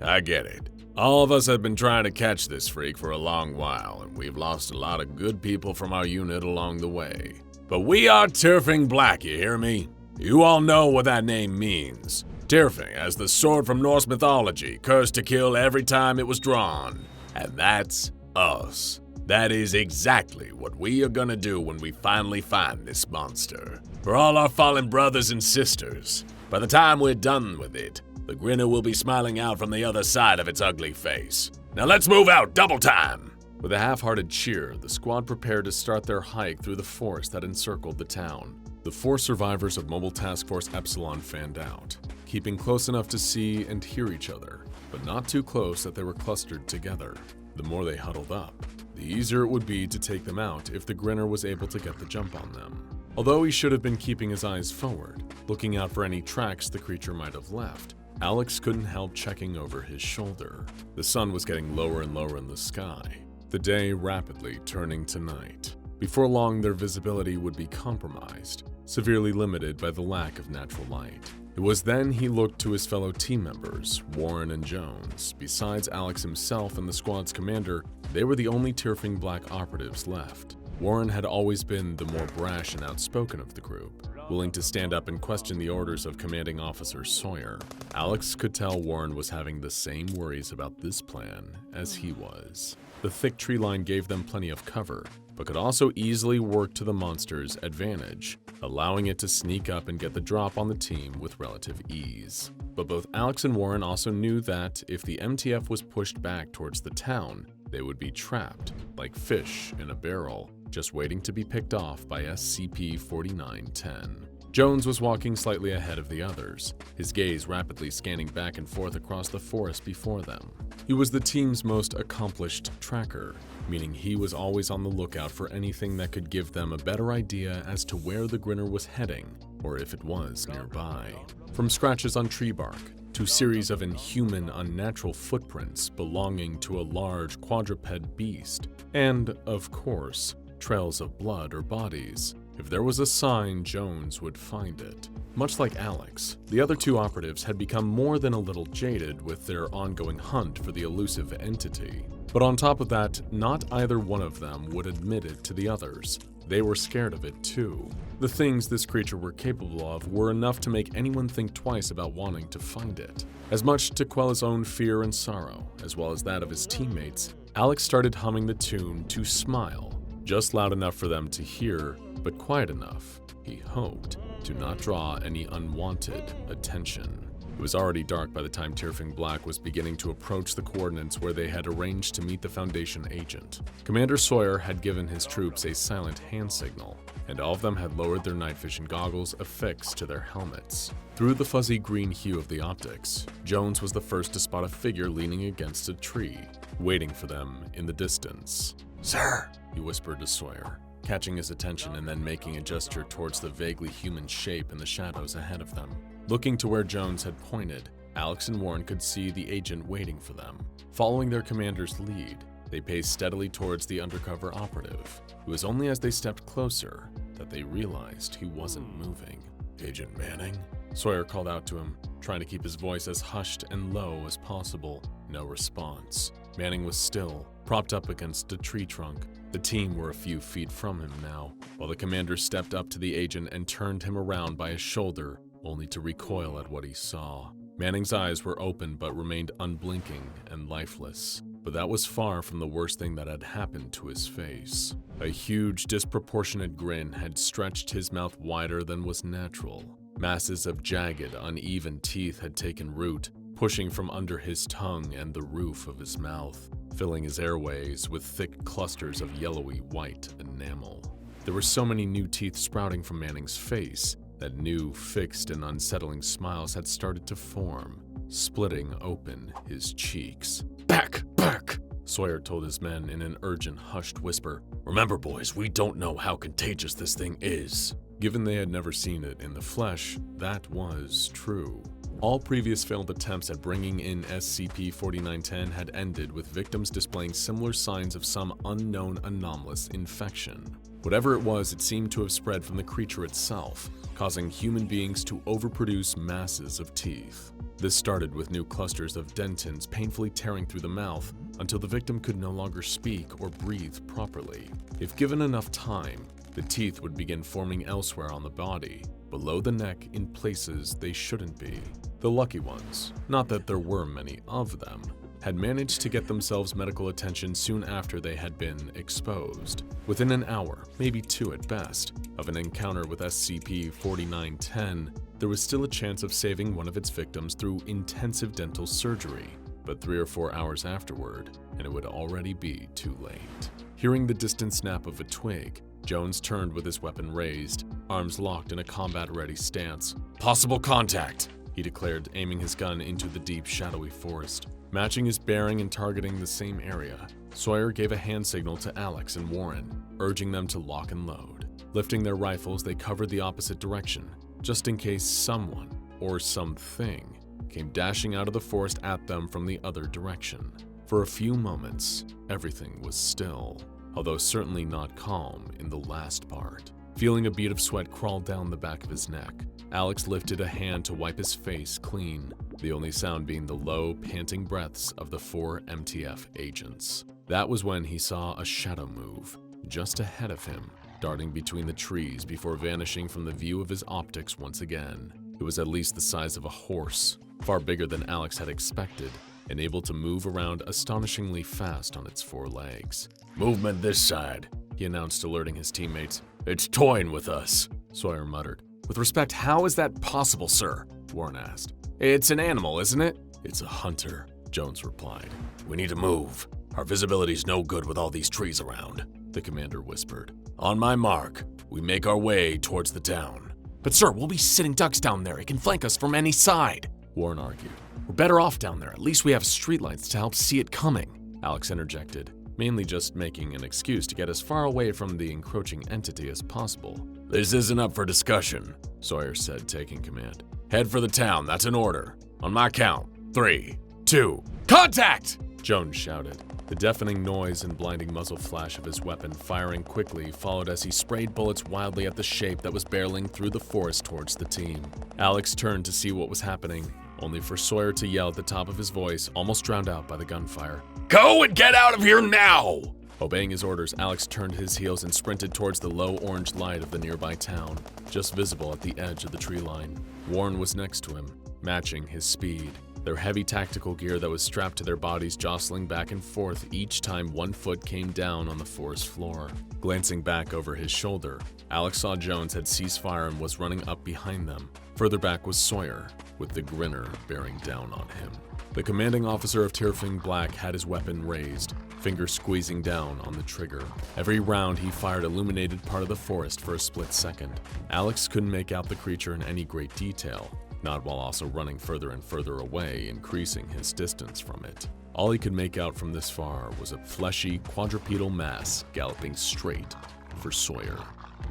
I get it. All of us have been trying to catch this freak for a long while, and we've lost a lot of good people from our unit along the way. But we are Turfing Black, you hear me? You all know what that name means. Tirfing, as the sword from Norse mythology, cursed to kill every time it was drawn. And that's us. That is exactly what we are gonna do when we finally find this monster. For all our fallen brothers and sisters, by the time we're done with it, the Grinner will be smiling out from the other side of its ugly face. Now let's move out, double time! With a half-hearted cheer, the squad prepared to start their hike through the forest that encircled the town. The 4 survivors of Mobile Task Force Epsilon fanned out, keeping close enough to see and hear each other, but not too close that they were clustered together. The more they huddled up, the easier it would be to take them out if the Grinner was able to get the jump on them. Although he should have been keeping his eyes forward, looking out for any tracks the creature might have left, Alex couldn't help checking over his shoulder. The sun was getting lower and lower in the sky, the day rapidly turning to night. Before long, their visibility would be compromised, severely limited by the lack of natural light. It was then he looked to his fellow team members, Warren and Jones. Besides Alex himself and the squad's commander, they were the only Tirfing Black operatives left. Warren had always been the more brash and outspoken of the group, willing to stand up and question the orders of Commanding Officer Sawyer. Alex could tell Warren was having the same worries about this plan as he was. The thick tree line gave them plenty of cover, but could also easily work to the monster's advantage, allowing it to sneak up and get the drop on the team with relative ease. but both Alex and Warren also knew that if the MTF was pushed back towards the town, they would be trapped, like fish in a barrel, just waiting to be picked off by SCP-4910. Jones was walking slightly ahead of the others, his gaze rapidly scanning back and forth across the forest before them. He was the team's most accomplished tracker, meaning he was always on the lookout for anything that could give them a better idea as to where the Grinner was heading, or if it was nearby. From scratches on tree bark, to series of inhuman, unnatural footprints belonging to a large quadruped beast, and, of course, trails of blood or bodies. If there was a sign, Jones would find it. Much like Alex, the other two operatives had become more than a little jaded with their ongoing hunt for the elusive entity. But on top of that, not either one of them would admit it to the others. They were scared of it too. The things this creature were capable of were enough to make anyone think twice about wanting to find it. As much to quell his own fear and sorrow, as well as that of his teammates, Alex started humming the tune to Smile, just loud enough for them to hear, but quiet enough, he hoped, to not draw any unwanted attention. It was already dark by the time Turfing Black was beginning to approach the coordinates where they had arranged to meet the Foundation agent. Commander Sawyer had given his troops a silent hand signal, and all of them had lowered their night vision goggles affixed to their helmets. Through the fuzzy green hue of the optics, Jones was the first to spot a figure leaning against a tree, waiting for them in the distance. Sir, he whispered to Sawyer, catching his attention and then making a gesture towards the vaguely human shape in the shadows ahead of them. Looking to where Jones had pointed, Alex and Warren could see the agent waiting for them. Following their commander's lead, they paced steadily towards the undercover operative. It was only as they stepped closer that they realized he wasn't moving. Agent Manning? Sawyer called out to him, trying to keep his voice as hushed and low as possible. No response. Manning was still, propped up against a tree trunk. The team were a few feet from him now, while the commander stepped up to the agent and turned him around by his shoulder, only to recoil at what he saw. Manning's eyes were open but remained unblinking and lifeless, but that was far from the worst thing that had happened to his face. A huge, disproportionate grin had stretched his mouth wider than was natural. Masses of jagged, uneven teeth had taken root, pushing from under his tongue and the roof of his mouth, filling his airways with thick clusters of yellowy white enamel. There were so many new teeth sprouting from Manning's face that new, fixed and unsettling smiles had started to form, splitting open his cheeks. Back! Back! Sawyer told his men in an urgent, hushed whisper. Remember, boys, we don't know how contagious this thing is. Given they had never seen it in the flesh, that was true. All previous failed attempts at bringing in SCP-4910 had ended with victims displaying similar signs of some unknown anomalous infection. Whatever it was, it seemed to have spread from the creature itself, causing human beings to overproduce masses of teeth. This started with new clusters of dentins painfully tearing through the mouth until the victim could no longer speak or breathe properly. If given enough time, the teeth would begin forming elsewhere on the body, below the neck in places they shouldn't be. The lucky ones, not that there were many of them, had managed to get themselves medical attention soon after they had been exposed. Within an hour, maybe two at best, of an encounter with SCP-4910, there was still a chance of saving one of its victims through intensive dental surgery, but 3 or 4 hours afterward, and it would already be too late. Hearing the distant snap of a twig, Jones turned with his weapon raised, arms locked in a combat-ready stance. Possible contact, he declared, aiming his gun into the deep, shadowy forest. Matching his bearing and targeting the same area, Sawyer gave a hand signal to Alex and Warren, urging them to lock and load. Lifting their rifles, they covered the opposite direction, just in case someone, or something, came dashing out of the forest at them from the other direction. For a few moments, everything was still, although certainly not calm in the last part. Feeling a bead of sweat crawl down the back of his neck, Alex lifted a hand to wipe his face clean, the only sound being the low, panting breaths of the 4 MTF agents. That was when he saw a shadow move, just ahead of him, darting between the trees before vanishing from the view of his optics once again. It was at least the size of a horse, far bigger than Alex had expected, and able to move around astonishingly fast on its 4 legs. Movement this side, he announced, alerting his teammates. It's toying with us, Sawyer muttered. With respect, how is that possible, sir? Warren asked. It's an animal, isn't it? It's a hunter, Jones replied. We need to move. Our visibility's no good with all these trees around, the commander whispered. On my mark, we make our way towards the town. But sir, we'll be sitting ducks down there. It can flank us from any side, Warren argued. We're better off down there. At least we have streetlights to help see it coming, Alex interjected, mainly just making an excuse to get as far away from the encroaching entity as possible. This isn't up for discussion, Sawyer said, taking command. Head for the town, that's an order. On my count, 3, 2, contact! Jones shouted. The deafening noise and blinding muzzle flash of his weapon firing quickly followed as he sprayed bullets wildly at the shape that was barreling through the forest towards the team. Alex turned to see what was happening, only for Sawyer to yell at the top of his voice, almost drowned out by the gunfire. Go and get out of here now! Obeying his orders, Alex turned his heels and sprinted towards the low orange light of the nearby town, just visible at the edge of the tree line. Warren was next to him, matching his speed, their heavy tactical gear that was strapped to their bodies jostling back and forth each time one foot came down on the forest floor. Glancing back over his shoulder, Alex saw Jones had ceased fire and was running up behind them. Further back was Sawyer, with the Grinner bearing down on him. The commanding officer of Turfing Black had his weapon raised, fingers squeezing down on the trigger. Every round he fired illuminated part of the forest for a split second. Alex couldn't make out the creature in any great detail, not while also running further and further away, increasing his distance from it. All he could make out from this far was a fleshy, quadrupedal mass galloping straight for Sawyer.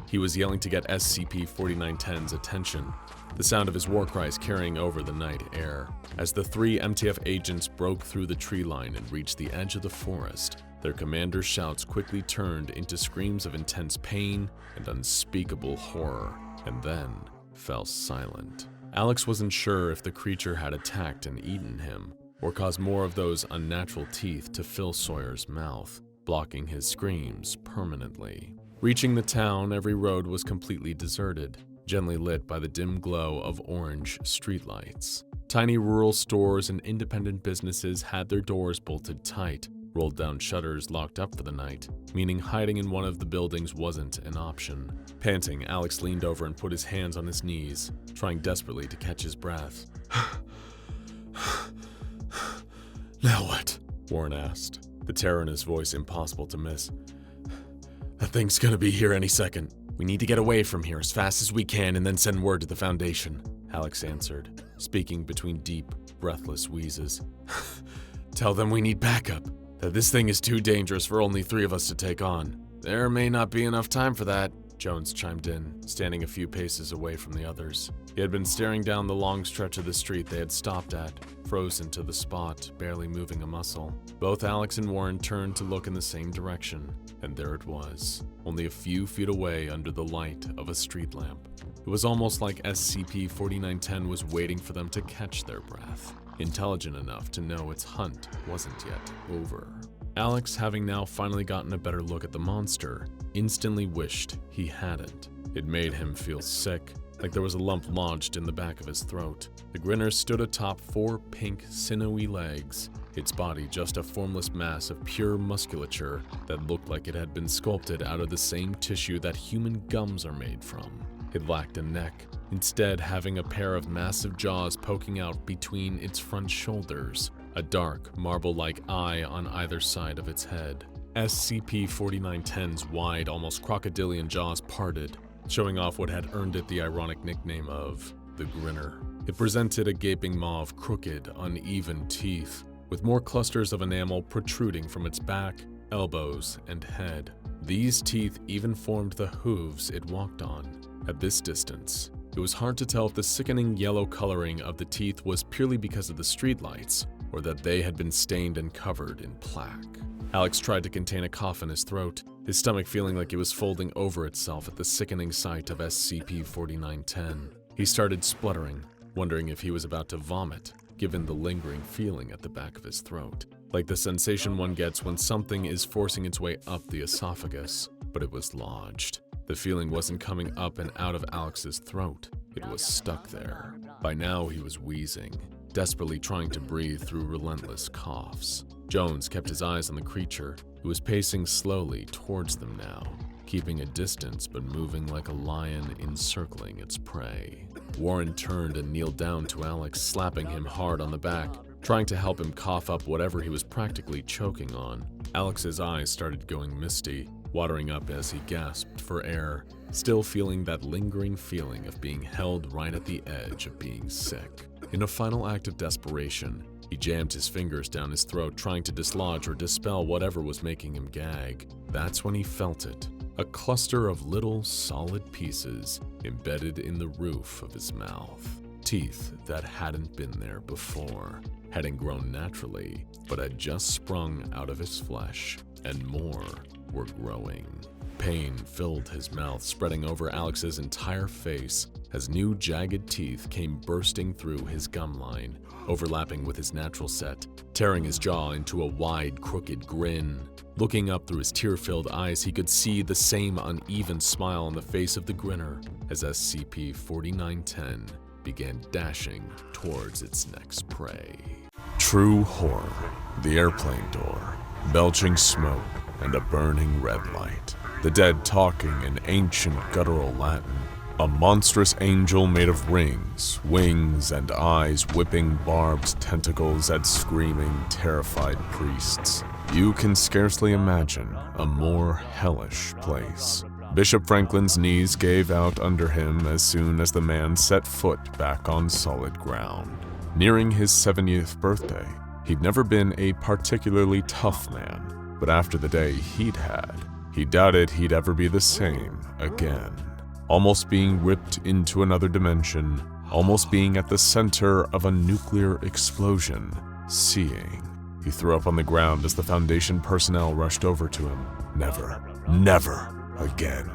He was yelling to get SCP-4910's attention, the sound of his war cries carrying over the night air. As the 3 MTF agents broke through the tree line and reached the edge of the forest, their commander's shouts quickly turned into screams of intense pain and unspeakable horror, and then fell silent. Alex wasn't sure if the creature had attacked and eaten him, or caused more of those unnatural teeth to fill Sawyer's mouth, blocking his screams permanently. Reaching the town, every road was completely deserted, gently lit by the dim glow of orange streetlights. Tiny rural stores and independent businesses had their doors bolted tight, rolled down shutters locked up for the night, meaning hiding in one of the buildings wasn't an option. Panting, Alex leaned over and put his hands on his knees, trying desperately to catch his breath. Now what? Warren asked, the terror in his voice impossible to miss. That thing's gonna be here any second. We need to get away from here as fast as we can and then send word to the Foundation, Alex answered, speaking between deep, breathless wheezes. Tell them we need backup, that this thing is too dangerous for only 3 of us to take on. There may not be enough time for that, Jones chimed in, standing a few paces away from the others. He had been staring down the long stretch of the street they had stopped at, frozen to the spot, barely moving a muscle. Both Alex and Warren turned to look in the same direction, and there it was, only a few feet away under the light of a street lamp. It was almost like SCP-4910 was waiting for them to catch their breath, intelligent enough to know its hunt wasn't yet over. Alex, having now finally gotten a better look at the monster, instantly wished he hadn't. It made him feel sick, like there was a lump lodged in the back of his throat. The Grinner stood atop 4 pink, sinewy legs, its body just a formless mass of pure musculature that looked like it had been sculpted out of the same tissue that human gums are made from. It lacked a neck, instead having a pair of massive jaws poking out between its front shoulders, a dark, marble-like eye on either side of its head. SCP-4910's wide, almost crocodilian jaws parted, showing off what had earned it the ironic nickname of the Grinner. It presented a gaping maw of crooked, uneven teeth, with more clusters of enamel protruding from its back, elbows, and head. These teeth even formed the hooves it walked on. At this distance, it was hard to tell if the sickening yellow coloring of the teeth was purely because of the streetlights, or that they had been stained and covered in plaque. Alex tried to contain a cough in his throat, his stomach feeling like it was folding over itself at the sickening sight of SCP-4910. He started spluttering, wondering if he was about to vomit, given the lingering feeling at the back of his throat, like the sensation one gets when something is forcing its way up the esophagus, but it was lodged. The feeling wasn't coming up and out of Alex's throat, it was stuck there. By now he was wheezing, desperately trying to breathe through relentless coughs. Jones kept his eyes on the creature, who was pacing slowly towards them now, keeping a distance but moving like a lion encircling its prey. Warren turned and kneeled down to Alex, slapping him hard on the back, trying to help him cough up whatever he was practically choking on. Alex's eyes started going misty, watering up as he gasped for air, still feeling that lingering feeling of being held right at the edge of being sick. In a final act of desperation, he jammed his fingers down his throat, trying to dislodge or dispel whatever was making him gag. That's when he felt it, a cluster of little, solid pieces embedded in the roof of his mouth. Teeth that hadn't been there before, hadn't grown naturally, but had just sprung out of his flesh, and more were growing. Pain filled his mouth, spreading over Alex's entire face as new jagged teeth came bursting through his gum line, overlapping with his natural set, tearing his jaw into a wide, crooked grin. Looking up through his tear-filled eyes, he could see the same uneven smile on the face of the Grinner as SCP-4910 began dashing towards its next prey. True horror. The airplane door, belching smoke, and a burning red light. The dead talking in ancient guttural Latin. A monstrous angel made of rings, wings, and eyes whipping barbed tentacles at screaming, terrified priests. You can scarcely imagine a more hellish place. Bishop Franklin's knees gave out under him as soon as the man set foot back on solid ground. Nearing his 70th birthday, he'd never been a particularly tough man, but after the day he'd had, he doubted he'd ever be the same again. Almost being ripped into another dimension, almost being at the center of a nuclear explosion, seeing. He threw up on the ground as the Foundation personnel rushed over to him. Never, never again.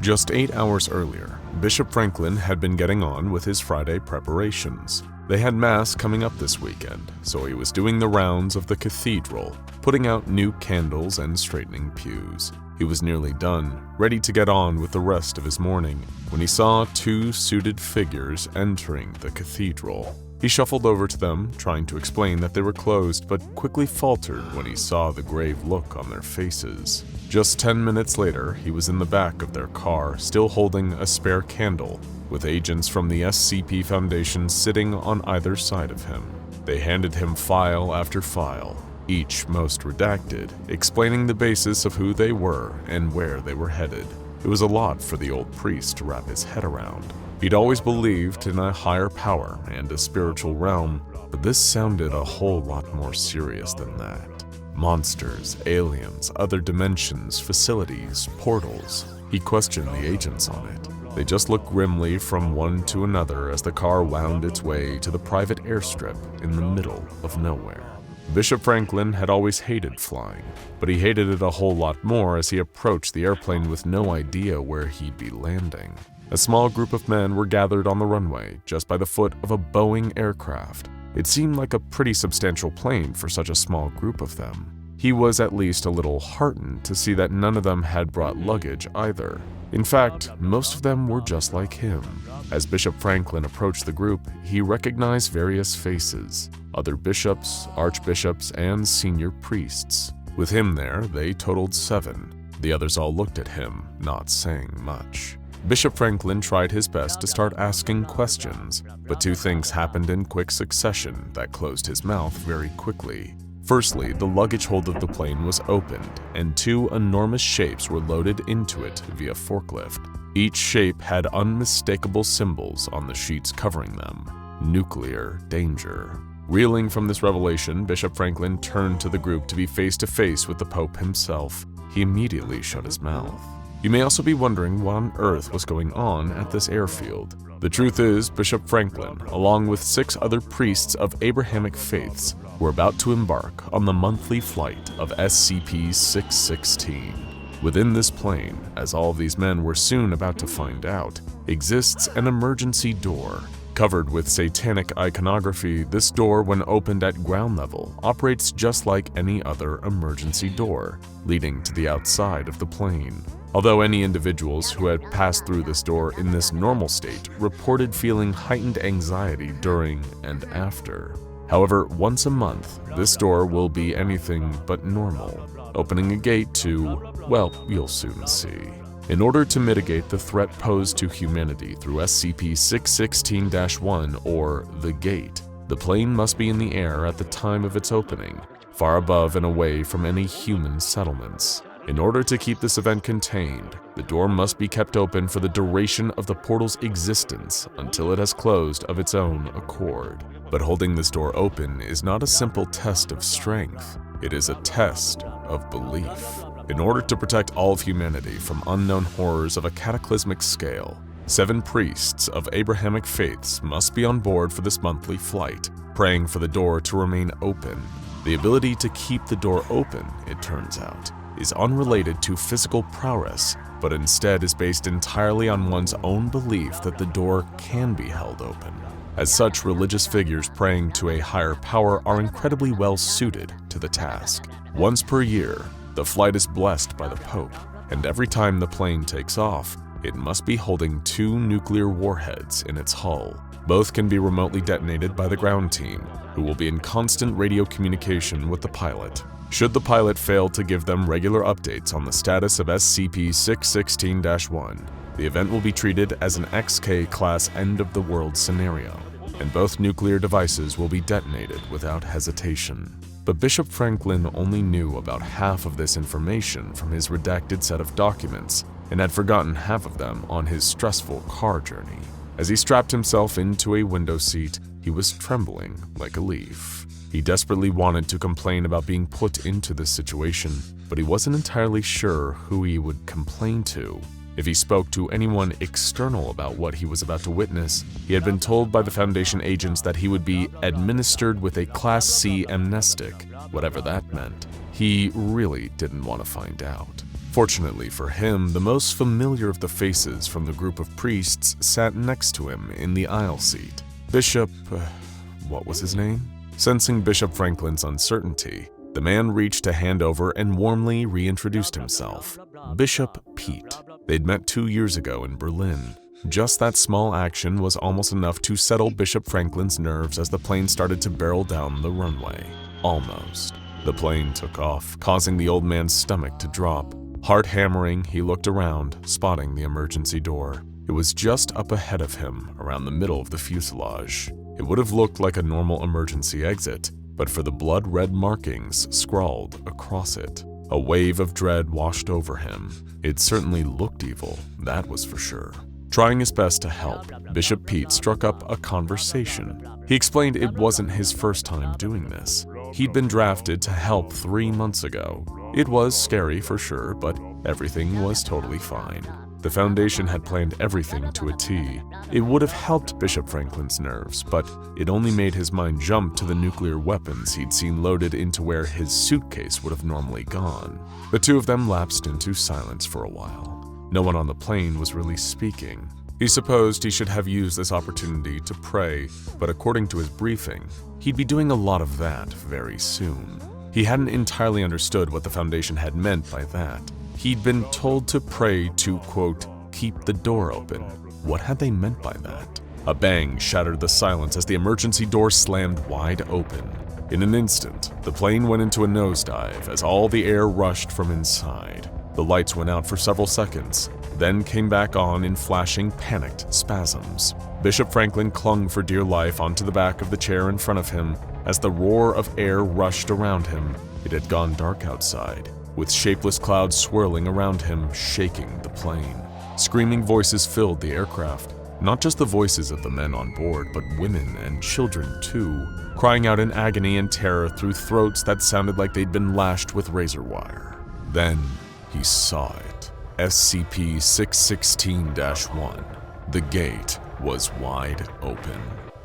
Just 8 hours earlier, Bishop Franklin had been getting on with his Friday preparations. They had Mass coming up this weekend, so he was doing the rounds of the cathedral, putting out new candles and straightening pews. He was nearly done, ready to get on with the rest of his morning, when he saw 2 suited figures entering the cathedral. He shuffled over to them, trying to explain that they were closed, but quickly faltered when he saw the grave look on their faces. Just 10 minutes later, he was in the back of their car, still holding a spare candle, with agents from the SCP Foundation sitting on either side of him. They handed him file after file, each most redacted, explaining the basis of who they were and where they were headed. It was a lot for the old priest to wrap his head around. He'd always believed in a higher power and a spiritual realm, but this sounded a whole lot more serious than that. Monsters, aliens, other dimensions, facilities, portals. He questioned the agents on it. They just looked grimly from one to another as the car wound its way to the private airstrip in the middle of nowhere. Bishop Franklin had always hated flying, but he hated it a whole lot more as he approached the airplane with no idea where he'd be landing. A small group of men were gathered on the runway just by the foot of a Boeing aircraft. It seemed like a pretty substantial plane for such a small group of them. He was at least a little heartened to see that none of them had brought luggage either. In fact, most of them were just like him. As Bishop Franklin approached the group, he recognized various faces, other bishops, archbishops, and senior priests. With him there, they totaled 7. The others all looked at him, not saying much. Bishop Franklin tried his best to start asking questions, but 2 things happened in quick succession that closed his mouth very quickly. Firstly, the luggage hold of the plane was opened, and 2 enormous shapes were loaded into it via forklift. Each shape had unmistakable symbols on the sheets covering them. Nuclear danger. Reeling from this revelation, Bishop Franklin turned to the group to be face to face with the Pope himself. He immediately shut his mouth. You may also be wondering what on earth was going on at this airfield. The truth is, Bishop Franklin, along with 6 other priests of Abrahamic faiths, were about to embark on the monthly flight of SCP-616. Within this plane, as all of these men were soon about to find out, exists an emergency door. Covered with satanic iconography, this door, when opened at ground level, operates just like any other emergency door, leading to the outside of the plane. Although any individuals who had passed through this door in this normal state reported feeling heightened anxiety during and after. However, once a month, this door will be anything but normal, opening a gate to, well, you'll soon see. In order to mitigate the threat posed to humanity through SCP-616-1, or the Gate, the plane must be in the air at the time of its opening, far above and away from any human settlements. In order to keep this event contained, the door must be kept open for the duration of the portal's existence until it has closed of its own accord. But holding this door open is not a simple test of strength, it is a test of belief. In order to protect all of humanity from unknown horrors of a cataclysmic scale, 7 priests of Abrahamic faiths must be on board for this monthly flight, praying for the door to remain open. The ability to keep the door open, it turns out, is unrelated to physical prowess, but instead is based entirely on one's own belief that the door can be held open. As such, religious figures praying to a higher power are incredibly well suited to the task. Once per year, the flight is blessed by the Pope, and every time the plane takes off, it must be holding 2 nuclear warheads in its hull. Both can be remotely detonated by the ground team, who will be in constant radio communication with the pilot. Should the pilot fail to give them regular updates on the status of SCP-616-1, the event will be treated as an XK-class end-of-the-world scenario, and both nuclear devices will be detonated without hesitation. But Bishop Franklin only knew about half of this information from his redacted set of documents, and had forgotten half of them on his stressful car journey. As he strapped himself into a window seat, he was trembling like a leaf. He desperately wanted to complain about being put into this situation, but he wasn't entirely sure who he would complain to. If he spoke to anyone external about what he was about to witness, he had been told by the Foundation agents that he would be administered with a Class C amnestic, whatever that meant. He really didn't want to find out. Fortunately for him, the most familiar of the faces from the group of priests sat next to him in the aisle seat. Bishop... what was his name? Sensing Bishop Franklin's uncertainty, the man reached a hand over and warmly reintroduced himself. Bishop Pete. They'd met 2 years ago in Berlin. Just that small action was almost enough to settle Bishop Franklin's nerves as the plane started to barrel down the runway. Almost. The plane took off, causing the old man's stomach to drop. Heart hammering, he looked around, spotting the emergency door. It was just up ahead of him, around the middle of the fuselage. It would have looked like a normal emergency exit, but for the blood-red markings scrawled across it. A wave of dread washed over him. It certainly looked evil, that was for sure. Trying his best to help, Bishop Pete struck up a conversation. He explained it wasn't his first time doing this. He'd been drafted to help 3 months ago. It was scary for sure, but everything was totally fine. The Foundation had planned everything to a T. It would have helped Bishop Franklin's nerves, but it only made his mind jump to the nuclear weapons he'd seen loaded into where his suitcase would have normally gone. The two of them lapsed into silence for a while. No one on the plane was really speaking. He supposed he should have used this opportunity to pray, but according to his briefing, he'd be doing a lot of that very soon. He hadn't entirely understood what the Foundation had meant by that. He'd been told to pray to, quote, keep the door open. What had they meant by that? A bang shattered the silence as the emergency door slammed wide open. In an instant, the plane went into a nosedive as all the air rushed from inside. The lights went out for several seconds, then came back on in flashing, panicked spasms. Bishop Franklin clung for dear life onto the back of the chair in front of him as the roar of air rushed around him. It had gone dark outside, with shapeless clouds swirling around him, shaking the plane. Screaming voices filled the aircraft, not just the voices of the men on board, but women and children too, crying out in agony and terror through throats that sounded like they'd been lashed with razor wire. Then he saw it. SCP-616-1. The gate was wide open.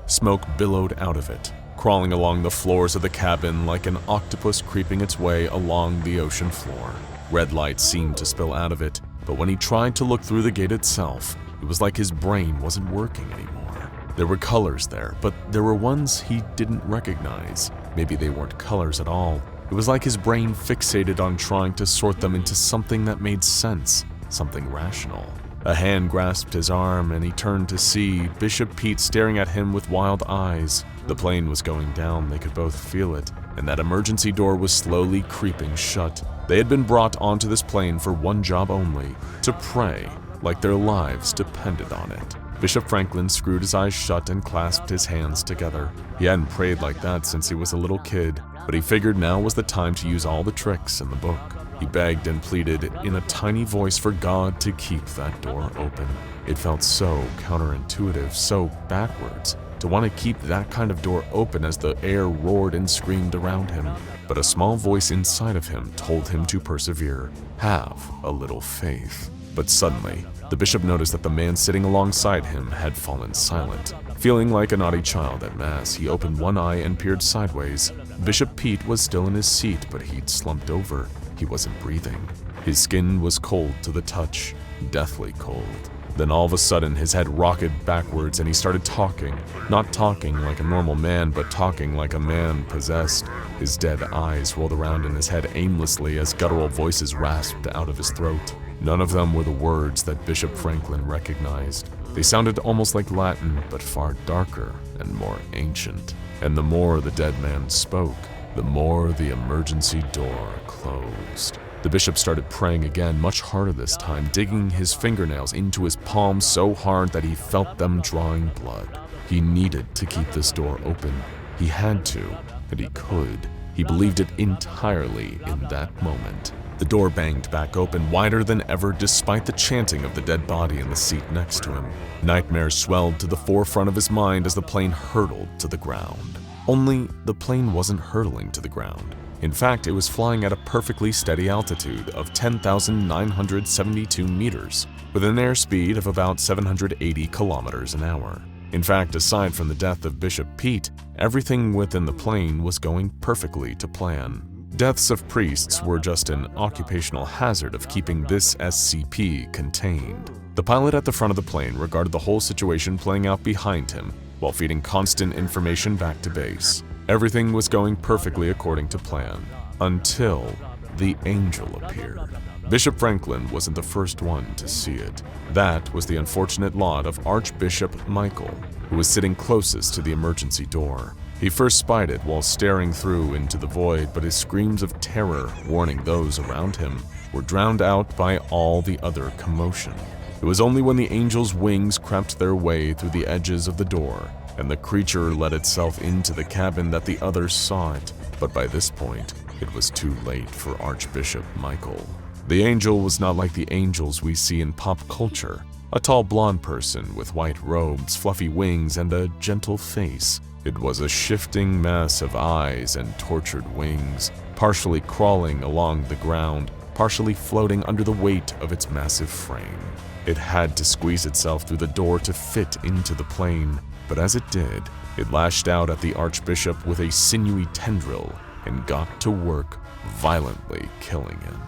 Smoke billowed out of it, crawling along the floors of the cabin like an octopus creeping its way along the ocean floor. Red light seemed to spill out of it, but when he tried to look through the gate itself, it was like his brain wasn't working anymore. There were colors there, but there were ones he didn't recognize. Maybe they weren't colors at all. It was like his brain fixated on trying to sort them into something that made sense, something rational. A hand grasped his arm and he turned to see Bishop Pete staring at him with wild eyes. The plane was going down, they could both feel it, and that emergency door was slowly creeping shut. They had been brought onto this plane for one job only, to pray like their lives depended on it. Bishop Franklin screwed his eyes shut and clasped his hands together. He hadn't prayed like that since he was a little kid, but he figured now was the time to use all the tricks in the book. He begged and pleaded in a tiny voice for God to keep that door open. It felt so counterintuitive, so backwards, to want to keep that kind of door open as the air roared and screamed around him. But a small voice inside of him told him to persevere, have a little faith. But suddenly, the bishop noticed that the man sitting alongside him had fallen silent. Feeling like a naughty child at mass, he opened one eye and peered sideways. Bishop Pete was still in his seat, but he'd slumped over. He wasn't breathing. His skin was cold to the touch, deathly cold. Then all of a sudden, his head rocketed backwards and he started talking. Not talking like a normal man, but talking like a man possessed. His dead eyes rolled around in his head aimlessly as guttural voices rasped out of his throat. None of them were the words that Bishop Franklin recognized. They sounded almost like Latin, but far darker and more ancient. And the more the dead man spoke, the more the emergency door closed. The bishop started praying again, much harder this time, digging his fingernails into his palms so hard that he felt them drawing blood. He needed to keep this door open. He had to, and he could. He believed it entirely in that moment. The door banged back open, wider than ever despite the chanting of the dead body in the seat next to him. Nightmares swelled to the forefront of his mind as the plane hurtled to the ground. Only the plane wasn't hurtling to the ground. In fact, it was flying at a perfectly steady altitude of 10,972 meters, with an airspeed of about 780 kilometers an hour. In fact, aside from the death of Bishop Pete, everything within the plane was going perfectly to plan. Deaths of priests were just an occupational hazard of keeping this SCP contained. The pilot at the front of the plane regarded the whole situation playing out behind him while feeding constant information back to base. Everything was going perfectly according to plan, until the angel appeared. Bishop Franklin wasn't the first one to see it. That was the unfortunate lot of Archbishop Michael, who was sitting closest to the emergency door. He first spied it while staring through into the void, but his screams of terror, warning those around him, were drowned out by all the other commotion. It was only when the angel's wings crept their way through the edges of the door and the creature let itself into the cabin that the others saw it. But by this point, it was too late for Archbishop Michael. The angel was not like the angels we see in pop culture, a tall blonde person with white robes, fluffy wings, and a gentle face. It was a shifting mess of eyes and tortured wings, partially crawling along the ground, partially floating under the weight of its massive frame. It had to squeeze itself through the door to fit into the plane, but as it did, it lashed out at the Archbishop with a sinewy tendril and got to work, violently killing him.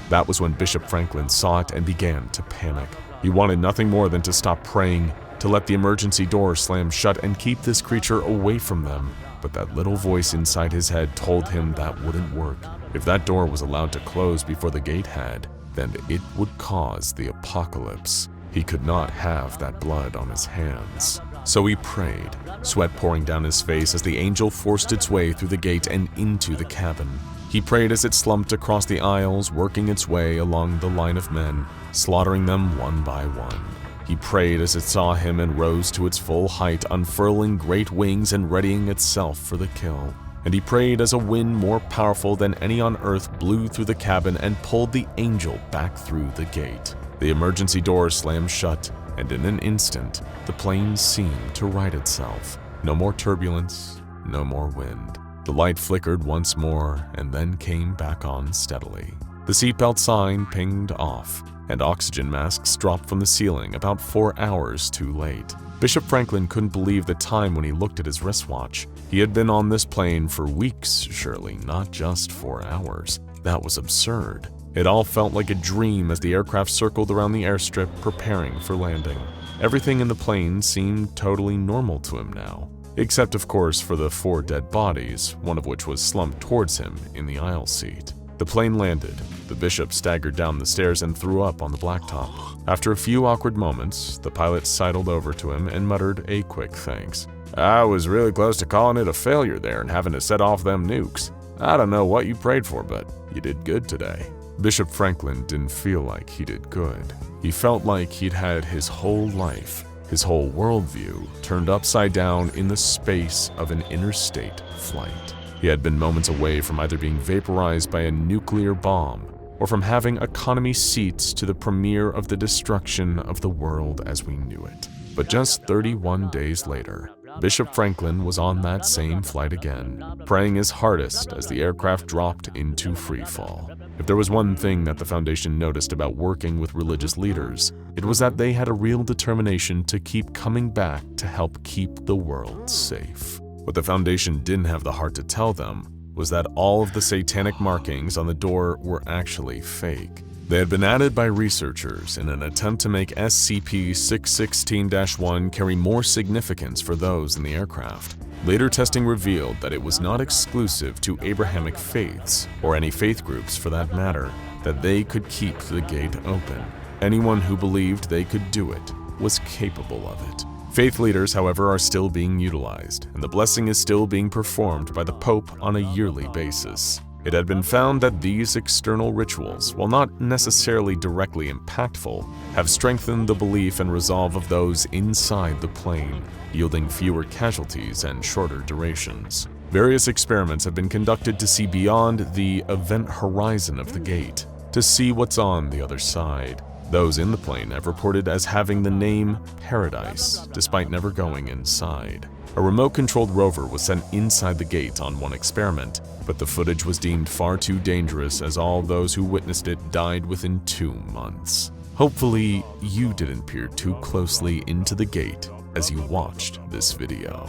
That was when Bishop Franklin saw it and began to panic. He wanted nothing more than to stop praying, to let the emergency door slam shut and keep this creature away from them. But that little voice inside his head told him that wouldn't work. If that door was allowed to close before the gate had, then it would cause the apocalypse. He could not have that blood on his hands. So he prayed, sweat pouring down his face as the angel forced its way through the gate and into the cabin. He prayed as it slumped across the aisles, working its way along the line of men, slaughtering them one by one. He prayed as it saw him and rose to its full height, unfurling great wings and readying itself for the kill. And he prayed as a wind more powerful than any on earth blew through the cabin and pulled the angel back through the gate. The emergency door slammed shut, and in an instant, the plane seemed to right itself. No more turbulence, no more wind. The light flickered once more and then came back on steadily. The seatbelt sign pinged off, and oxygen masks dropped from the ceiling about 4 hours too late. Bishop Franklin couldn't believe the time when he looked at his wristwatch. He had been on this plane for weeks, surely, not just 4 hours. That was absurd. It all felt like a dream as the aircraft circled around the airstrip, preparing for landing. Everything in the plane seemed totally normal to him now, except of course for the 4 dead bodies, one of which was slumped towards him in the aisle seat. The plane landed. The bishop staggered down the stairs and threw up on the blacktop. After a few awkward moments, the pilot sidled over to him and muttered a quick thanks. "I was really close to calling it a failure there and having to set off them nukes. I don't know what you prayed for, but you did good today." Bishop Franklin didn't feel like he did good. He felt like he'd had his whole life, his whole worldview, turned upside down in the space of an interstate flight. He had been moments away from either being vaporized by a nuclear bomb or from having economy seats to the premiere of the destruction of the world as we knew it. But just 31 days later, Bishop Franklin was on that same flight again, praying his hardest as the aircraft dropped into freefall. If there was one thing that the Foundation noticed about working with religious leaders, it was that they had a real determination to keep coming back to help keep the world safe. What the Foundation didn't have the heart to tell them was that all of the satanic markings on the door were actually fake. They had been added by researchers in an attempt to make SCP-616-1 carry more significance for those in the aircraft. Later testing revealed that it was not exclusive to Abrahamic faiths, or any faith groups for that matter, that they could keep the gate open. Anyone who believed they could do it was capable of it. Faith leaders, however, are still being utilized, and the blessing is still being performed by the Pope on a yearly basis. It had been found that these external rituals, while not necessarily directly impactful, have strengthened the belief and resolve of those inside the plane, yielding fewer casualties and shorter durations. Various experiments have been conducted to see beyond the event horizon of the gate, to see what's on the other side. Those in the plane have reported as having the name Paradise, despite never going inside. A remote-controlled rover was sent inside the gate on one experiment, but the footage was deemed far too dangerous as all those who witnessed it died within 2 months. Hopefully, you didn't peer too closely into the gate as you watched this video.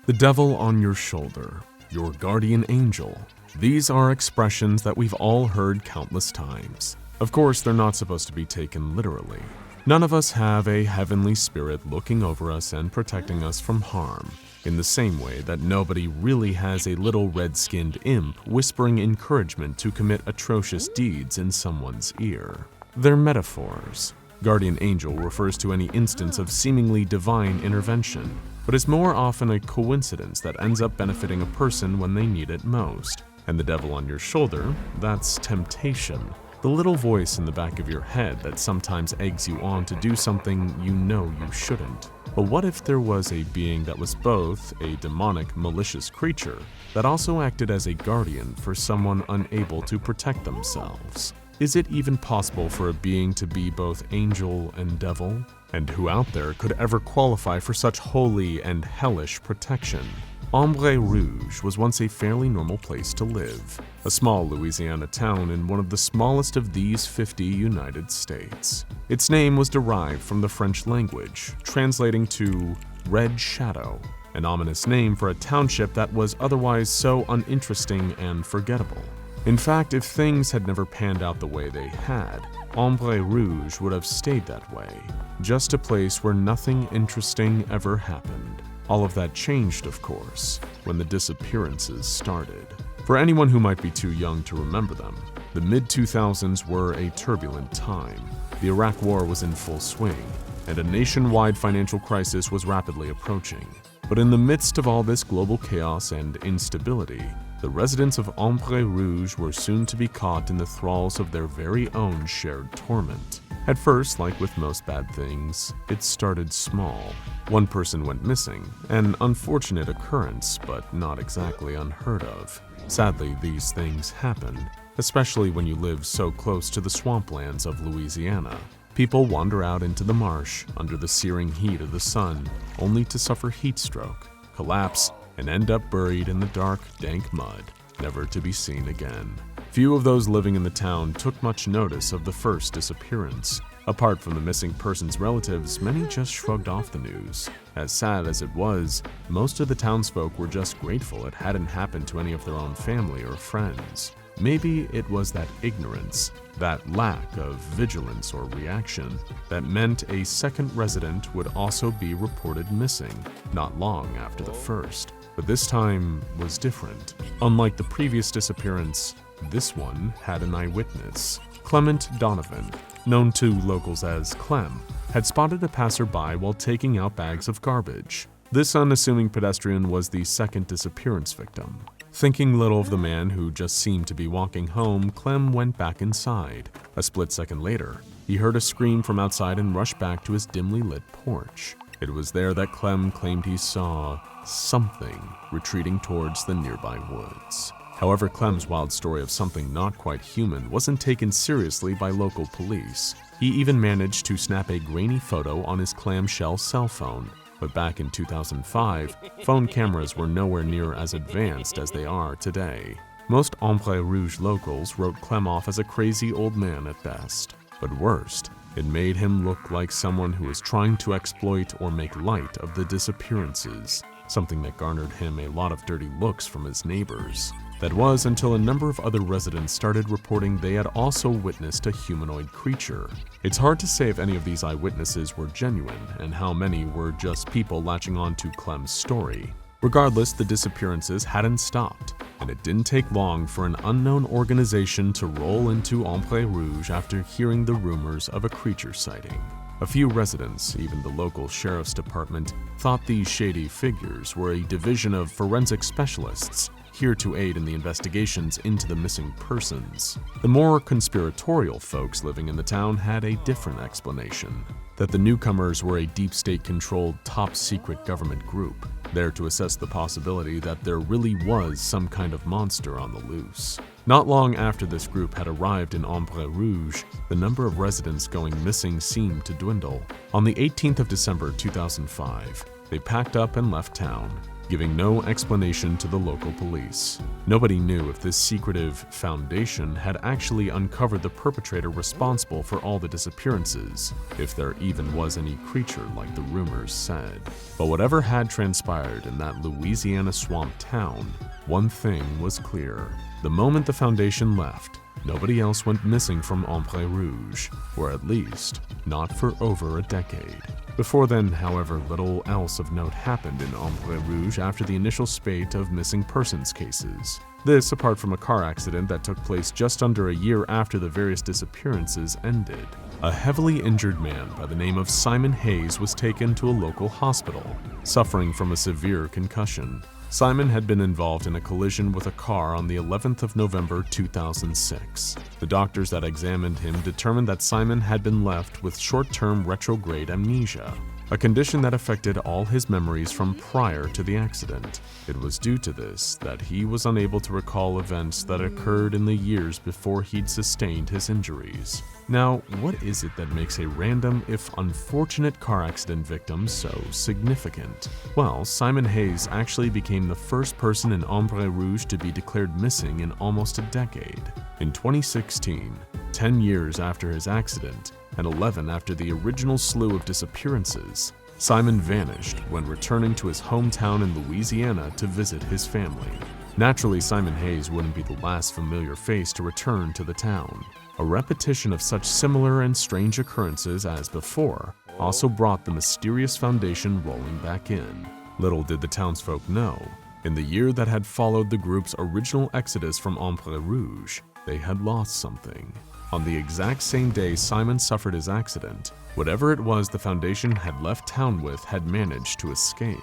The devil on your shoulder, your guardian angel. These are expressions that we've all heard countless times. Of course, they're not supposed to be taken literally. None of us have a heavenly spirit looking over us and protecting us from harm, in the same way that nobody really has a little red-skinned imp whispering encouragement to commit atrocious deeds in someone's ear. They're metaphors. Guardian angel refers to any instance of seemingly divine intervention, but is more often a coincidence that ends up benefiting a person when they need it most. And the devil on your shoulder, that's temptation. The little voice in the back of your head that sometimes eggs you on to do something you know you shouldn't. But what if there was a being that was both a demonic, malicious creature that also acted as a guardian for someone unable to protect themselves? Is it even possible for a being to be both angel and devil? And who out there could ever qualify for such holy and hellish protection? Ombre Rouge was once a fairly normal place to live, a small Louisiana town in one of the smallest of these 50 United States. Its name was derived from the French language, translating to Red Shadow, an ominous name for a township that was otherwise so uninteresting and forgettable. In fact, if things had never panned out the way they had, Ombre Rouge would have stayed that way, just a place where nothing interesting ever happened. All of that changed, of course, when the disappearances started. For anyone who might be too young to remember them, the mid-2000s were a turbulent time. The Iraq War was in full swing, and a nationwide financial crisis was rapidly approaching. But in the midst of all this global chaos and instability, the residents of Ombre Rouge were soon to be caught in the thralls of their very own shared torment. At first, like with most bad things, it started small. One person went missing, an unfortunate occurrence, but not exactly unheard of. Sadly, these things happen, especially when you live so close to the swamplands of Louisiana. People wander out into the marsh under the searing heat of the sun, only to suffer heat stroke, collapse, and end up buried in the dark, dank mud, never to be seen again. Few of those living in the town took much notice of the first disappearance. Apart from the missing person's relatives, many just shrugged off the news. As sad as it was, most of the townsfolk were just grateful it hadn't happened to any of their own family or friends. Maybe it was that ignorance, that lack of vigilance or reaction, that meant a second resident would also be reported missing, not long after the first. But this time was different. Unlike the previous disappearance, this one had an eyewitness. Clement Donovan, known to locals as Clem, had spotted a passerby while taking out bags of garbage. This unassuming pedestrian was the second disappearance victim. Thinking little of the man who just seemed to be walking home, Clem went back inside. A split second later, he heard a scream from outside and rushed back to his dimly lit porch. It was there that Clem claimed he saw something retreating towards the nearby woods. However, Clem's wild story of something not quite human wasn't taken seriously by local police. He even managed to snap a grainy photo on his clamshell cell phone. But back in 2005, phone cameras were nowhere near as advanced as they are today. Most Ombre Rouge locals wrote Clem off as a crazy old man at best. But worst, it made him look like someone who was trying to exploit or make light of the disappearances, something that garnered him a lot of dirty looks from his neighbors. That was until a number of other residents started reporting they had also witnessed a humanoid creature. It's hard to say if any of these eyewitnesses were genuine and how many were just people latching on to Clem's story. Regardless, the disappearances hadn't stopped, and it didn't take long for an unknown organization to roll into Ombre Rouge after hearing the rumors of a creature sighting. A few residents, even the local sheriff's department, thought these shady figures were a division of forensic specialists here to aid in the investigations into the missing persons. The more conspiratorial folks living in the town had a different explanation, that the newcomers were a deep state-controlled top-secret government group, there to assess the possibility that there really was some kind of monster on the loose. Not long after this group had arrived in Ombre Rouge, the number of residents going missing seemed to dwindle. On the 18th of December 2005, they packed up and left town, giving no explanation to the local police. Nobody knew if this secretive foundation had actually uncovered the perpetrator responsible for all the disappearances, if there even was any creature like the rumors said. But whatever had transpired in that Louisiana swamp town, one thing was clear. The moment the foundation left, nobody else went missing from Ombre Rouge, or at least, not for over a decade. Before then, however, little else of note happened in Ombre Rouge after the initial spate of missing persons cases. This, apart from a car accident that took place just under a year after the various disappearances ended. A heavily injured man by the name of Simon Hayes was taken to a local hospital, suffering from a severe concussion. Simon had been involved in a collision with a car on the 11th of November 2006. The doctors that examined him determined that Simon had been left with short-term retrograde amnesia, a condition that affected all his memories from prior to the accident. It was due to this that he was unable to recall events that occurred in the years before he'd sustained his injuries. Now, what is it that makes a random, if unfortunate, car accident victim so significant? Well, Simon Hayes actually became the first person in Ombre Rouge to be declared missing in almost a decade. In 2016, 10 years after his accident, and 11 after the original slew of disappearances, Simon vanished when returning to his hometown in Louisiana to visit his family. Naturally, Simon Hayes wouldn't be the last familiar face to return to the town. A repetition of such similar and strange occurrences as before also brought the mysterious foundation rolling back in. Little did the townsfolk know, in the year that had followed the group's original exodus from Ombre Rouge, they had lost something. On the exact same day Simon suffered his accident, whatever it was the Foundation had left town with had managed to escape.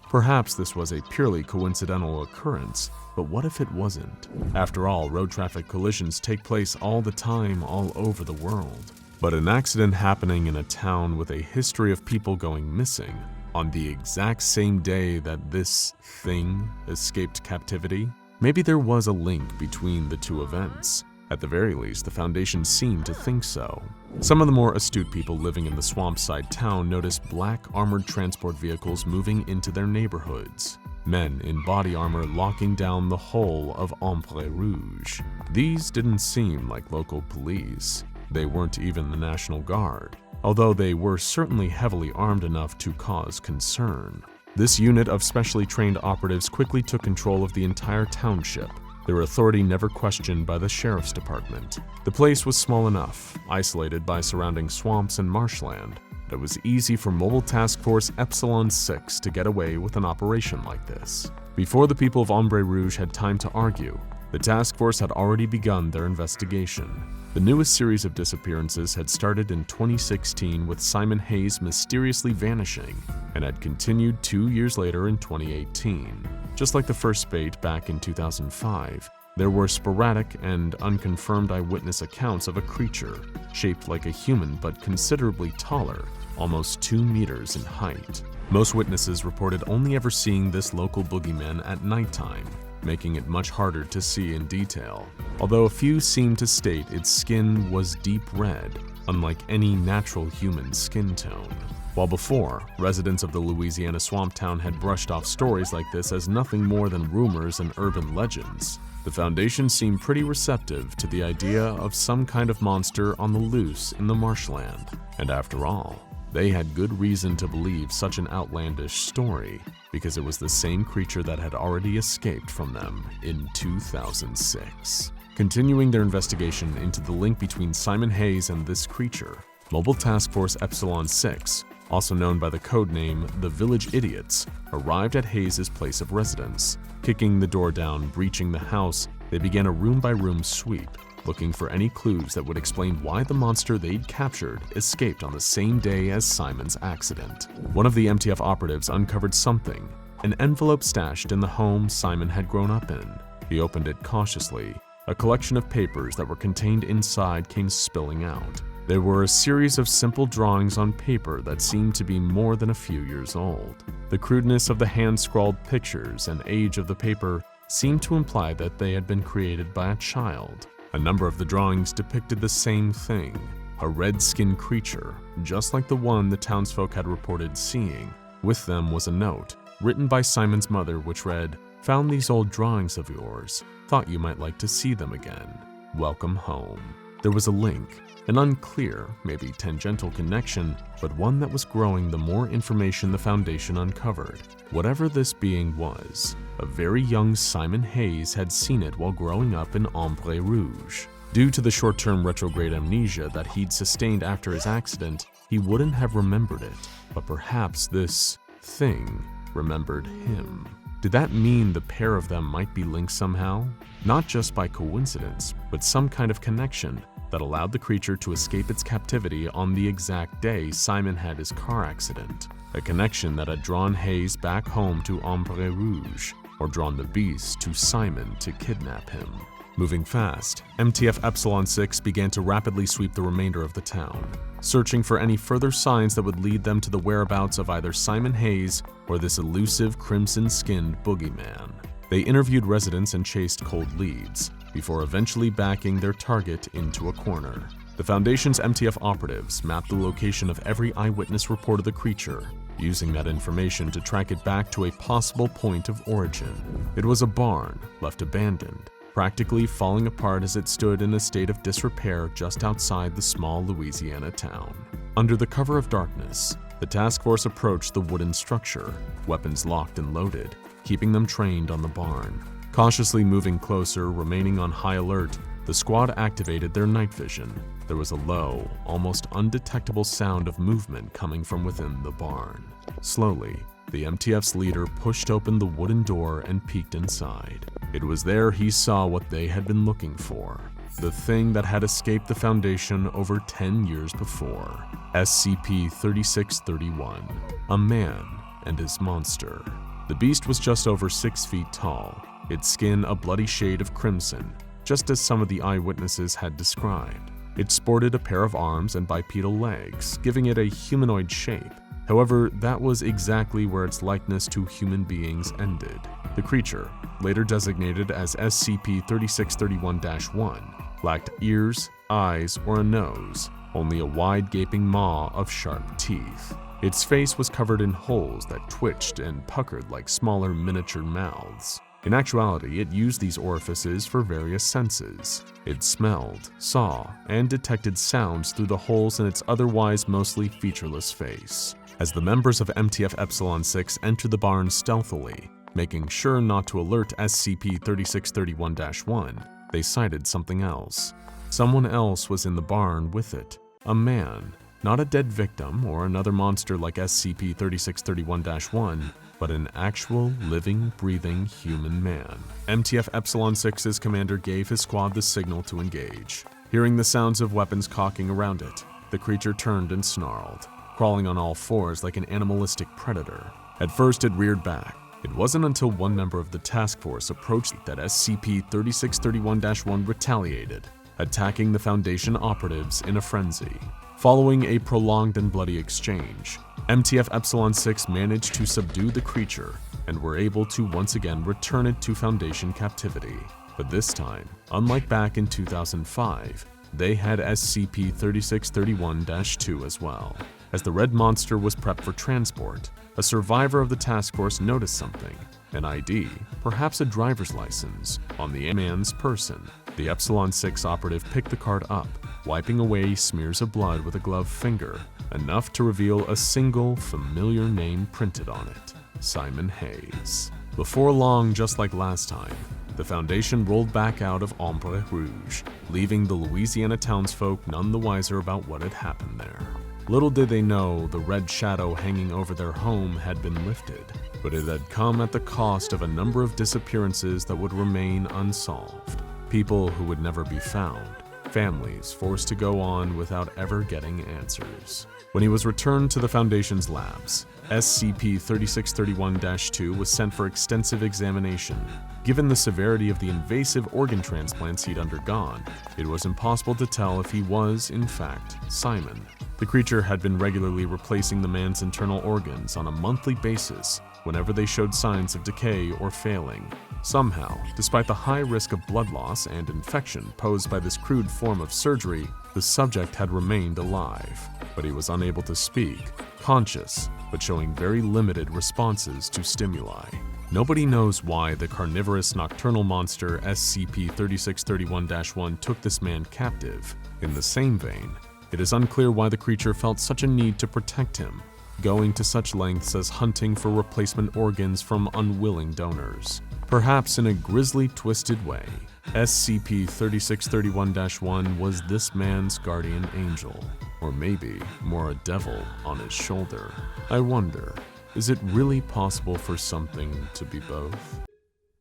Perhaps this was a purely coincidental occurrence, but what if it wasn't? After all, road traffic collisions take place all the time all over the world. But an accident happening in a town with a history of people going missing on the exact same day that this thing escaped captivity? Maybe there was a link between the two events. At the very least, the Foundation seemed to think so. Some of the more astute people living in the swampside town noticed black armored transport vehicles moving into their neighborhoods. Men in body armor locking down the whole of Ombre Rouge. These didn't seem like local police. They weren't even the National Guard, although they were certainly heavily armed enough to cause concern. This unit of specially trained operatives quickly took control of the entire township, their authority never questioned by the sheriff's department. The place was small enough, isolated by surrounding swamps and marshland, that it was easy for Mobile Task Force Epsilon 6 to get away with an operation like this. Before the people of Ombre Rouge had time to argue, the task force had already begun their investigation. The newest series of disappearances had started in 2016 with Simon Hayes mysteriously vanishing and had continued 2 years later in 2018. Just like the first spate back in 2005, there were sporadic and unconfirmed eyewitness accounts of a creature shaped like a human but considerably taller, almost 2 meters in height. Most witnesses reported only ever seeing this local boogeyman at nighttime, making it much harder to see in detail, although a few seemed to state its skin was deep red, unlike any natural human skin tone. While before, residents of the Louisiana swamp town had brushed off stories like this as nothing more than rumors and urban legends, the Foundation seemed pretty receptive to the idea of some kind of monster on the loose in the marshland. And after all, they had good reason to believe such an outlandish story, because it was the same creature that had already escaped from them in 2006. Continuing their investigation into the link between Simon Hayes and this creature, Mobile Task Force Epsilon 6, also known by the codename the Village Idiots, arrived at Hayes' place of residence. Kicking the door down, breaching the house, they began a room-by-room sweep, looking for any clues that would explain why the monster they'd captured escaped on the same day as Simon's accident. One of the MTF operatives uncovered something, an envelope stashed in the home Simon had grown up in. He opened it cautiously. A collection of papers that were contained inside came spilling out. There were a series of simple drawings on paper that seemed to be more than a few years old. The crudeness of the hand-scrawled pictures and age of the paper seemed to imply that they had been created by a child. A number of the drawings depicted the same thing, a red-skinned creature, just like the one the townsfolk had reported seeing. With them was a note, written by Simon's mother, which read, "Found these old drawings of yours. Thought you might like to see them again. Welcome home." There was a link, an unclear, maybe tangential connection, but one that was growing the more information the Foundation uncovered. Whatever this being was, a very young Simon Hayes had seen it while growing up in Ombre Rouge. Due to the short-term retrograde amnesia that he'd sustained after his accident, he wouldn't have remembered it, but perhaps this thing remembered him. Did that mean the pair of them might be linked somehow? Not just by coincidence, but some kind of connection that allowed the creature to escape its captivity on the exact day Simon had his car accident. A connection that had drawn Hayes back home to Ombre Rouge, or drawn the beast to Simon to kidnap him. Moving fast, MTF Epsilon 6 began to rapidly sweep the remainder of the town, searching for any further signs that would lead them to the whereabouts of either Simon Hayes or this elusive crimson-skinned boogeyman. They interviewed residents and chased cold leads, before eventually backing their target into a corner. The Foundation's MTF operatives mapped the location of every eyewitness report of the creature, using that information to track it back to a possible point of origin. It was a barn, left abandoned, practically falling apart as it stood in a state of disrepair just outside the small Louisiana town. Under the cover of darkness, the task force approached the wooden structure, weapons locked and loaded, keeping them trained on the barn. Cautiously moving closer, remaining on high alert, the squad activated their night vision. There was a low, almost undetectable sound of movement coming from within the barn. Slowly, the MTF's leader pushed open the wooden door and peeked inside. It was there he saw what they had been looking for, the thing that had escaped the Foundation over 10 years before. SCP-3631, a man and his monster. The beast was just over 6 feet tall, its skin a bloody shade of crimson, just as some of the eyewitnesses had described. It sported a pair of arms and bipedal legs, giving it a humanoid shape. However, that was exactly where its likeness to human beings ended. The creature, later designated as SCP-3631-1, lacked ears, eyes, or a nose, only a wide gaping maw of sharp teeth. Its face was covered in holes that twitched and puckered like smaller miniature mouths. In actuality, it used these orifices for various senses. It smelled, saw, and detected sounds through the holes in its otherwise mostly featureless face. As the members of MTF Epsilon 6 entered the barn stealthily, making sure not to alert SCP-3631-1, they sighted something else. Someone else was in the barn with it. A man. Not a dead victim or another monster like SCP-3631-1, but an actual, living, breathing human man. MTF Epsilon 6's commander gave his squad the signal to engage. Hearing the sounds of weapons cocking around it, the creature turned and snarled, crawling on all fours like an animalistic predator. At first, it reared back. It wasn't until one member of the task force approached that SCP-3631-1 retaliated, attacking the Foundation operatives in a frenzy. Following a prolonged and bloody exchange, MTF Epsilon-6 managed to subdue the creature and were able to once again return it to Foundation captivity. But this time, unlike back in 2005, they had SCP-3631-2 as well. As the red monster was prepped for transport, a survivor of the task force noticed something, an ID, perhaps a driver's license, on the man's person. The Epsilon-6 operative picked the card up, wiping away smears of blood with a gloved finger, enough to reveal a single familiar name printed on it, Simon Hayes. Before long, just like last time, the Foundation rolled back out of Ombre Rouge, leaving the Louisiana townsfolk none the wiser about what had happened there. Little did they know the red shadow hanging over their home had been lifted, but it had come at the cost of a number of disappearances that would remain unsolved. People who would never be found, families forced to go on without ever getting answers. When he was returned to the Foundation's labs, SCP-3631-2 was sent for extensive examination. Given the severity of the invasive organ transplants he'd undergone, it was impossible to tell if he was, in fact, Simon. The creature had been regularly replacing the man's internal organs on a monthly basis whenever they showed signs of decay or failing. Somehow, despite the high risk of blood loss and infection posed by this crude form of surgery, the subject had remained alive, but he was unable to speak, conscious, but showing very limited responses to stimuli. Nobody knows why the carnivorous nocturnal monster SCP-3631-1 took this man captive. In the same vein, it is unclear why the creature felt such a need to protect him, going to such lengths as hunting for replacement organs from unwilling donors. Perhaps in a grisly, twisted way, SCP-3631-1 was this man's guardian angel, or maybe more a devil on his shoulder. I wonder, is it really possible for something to be both?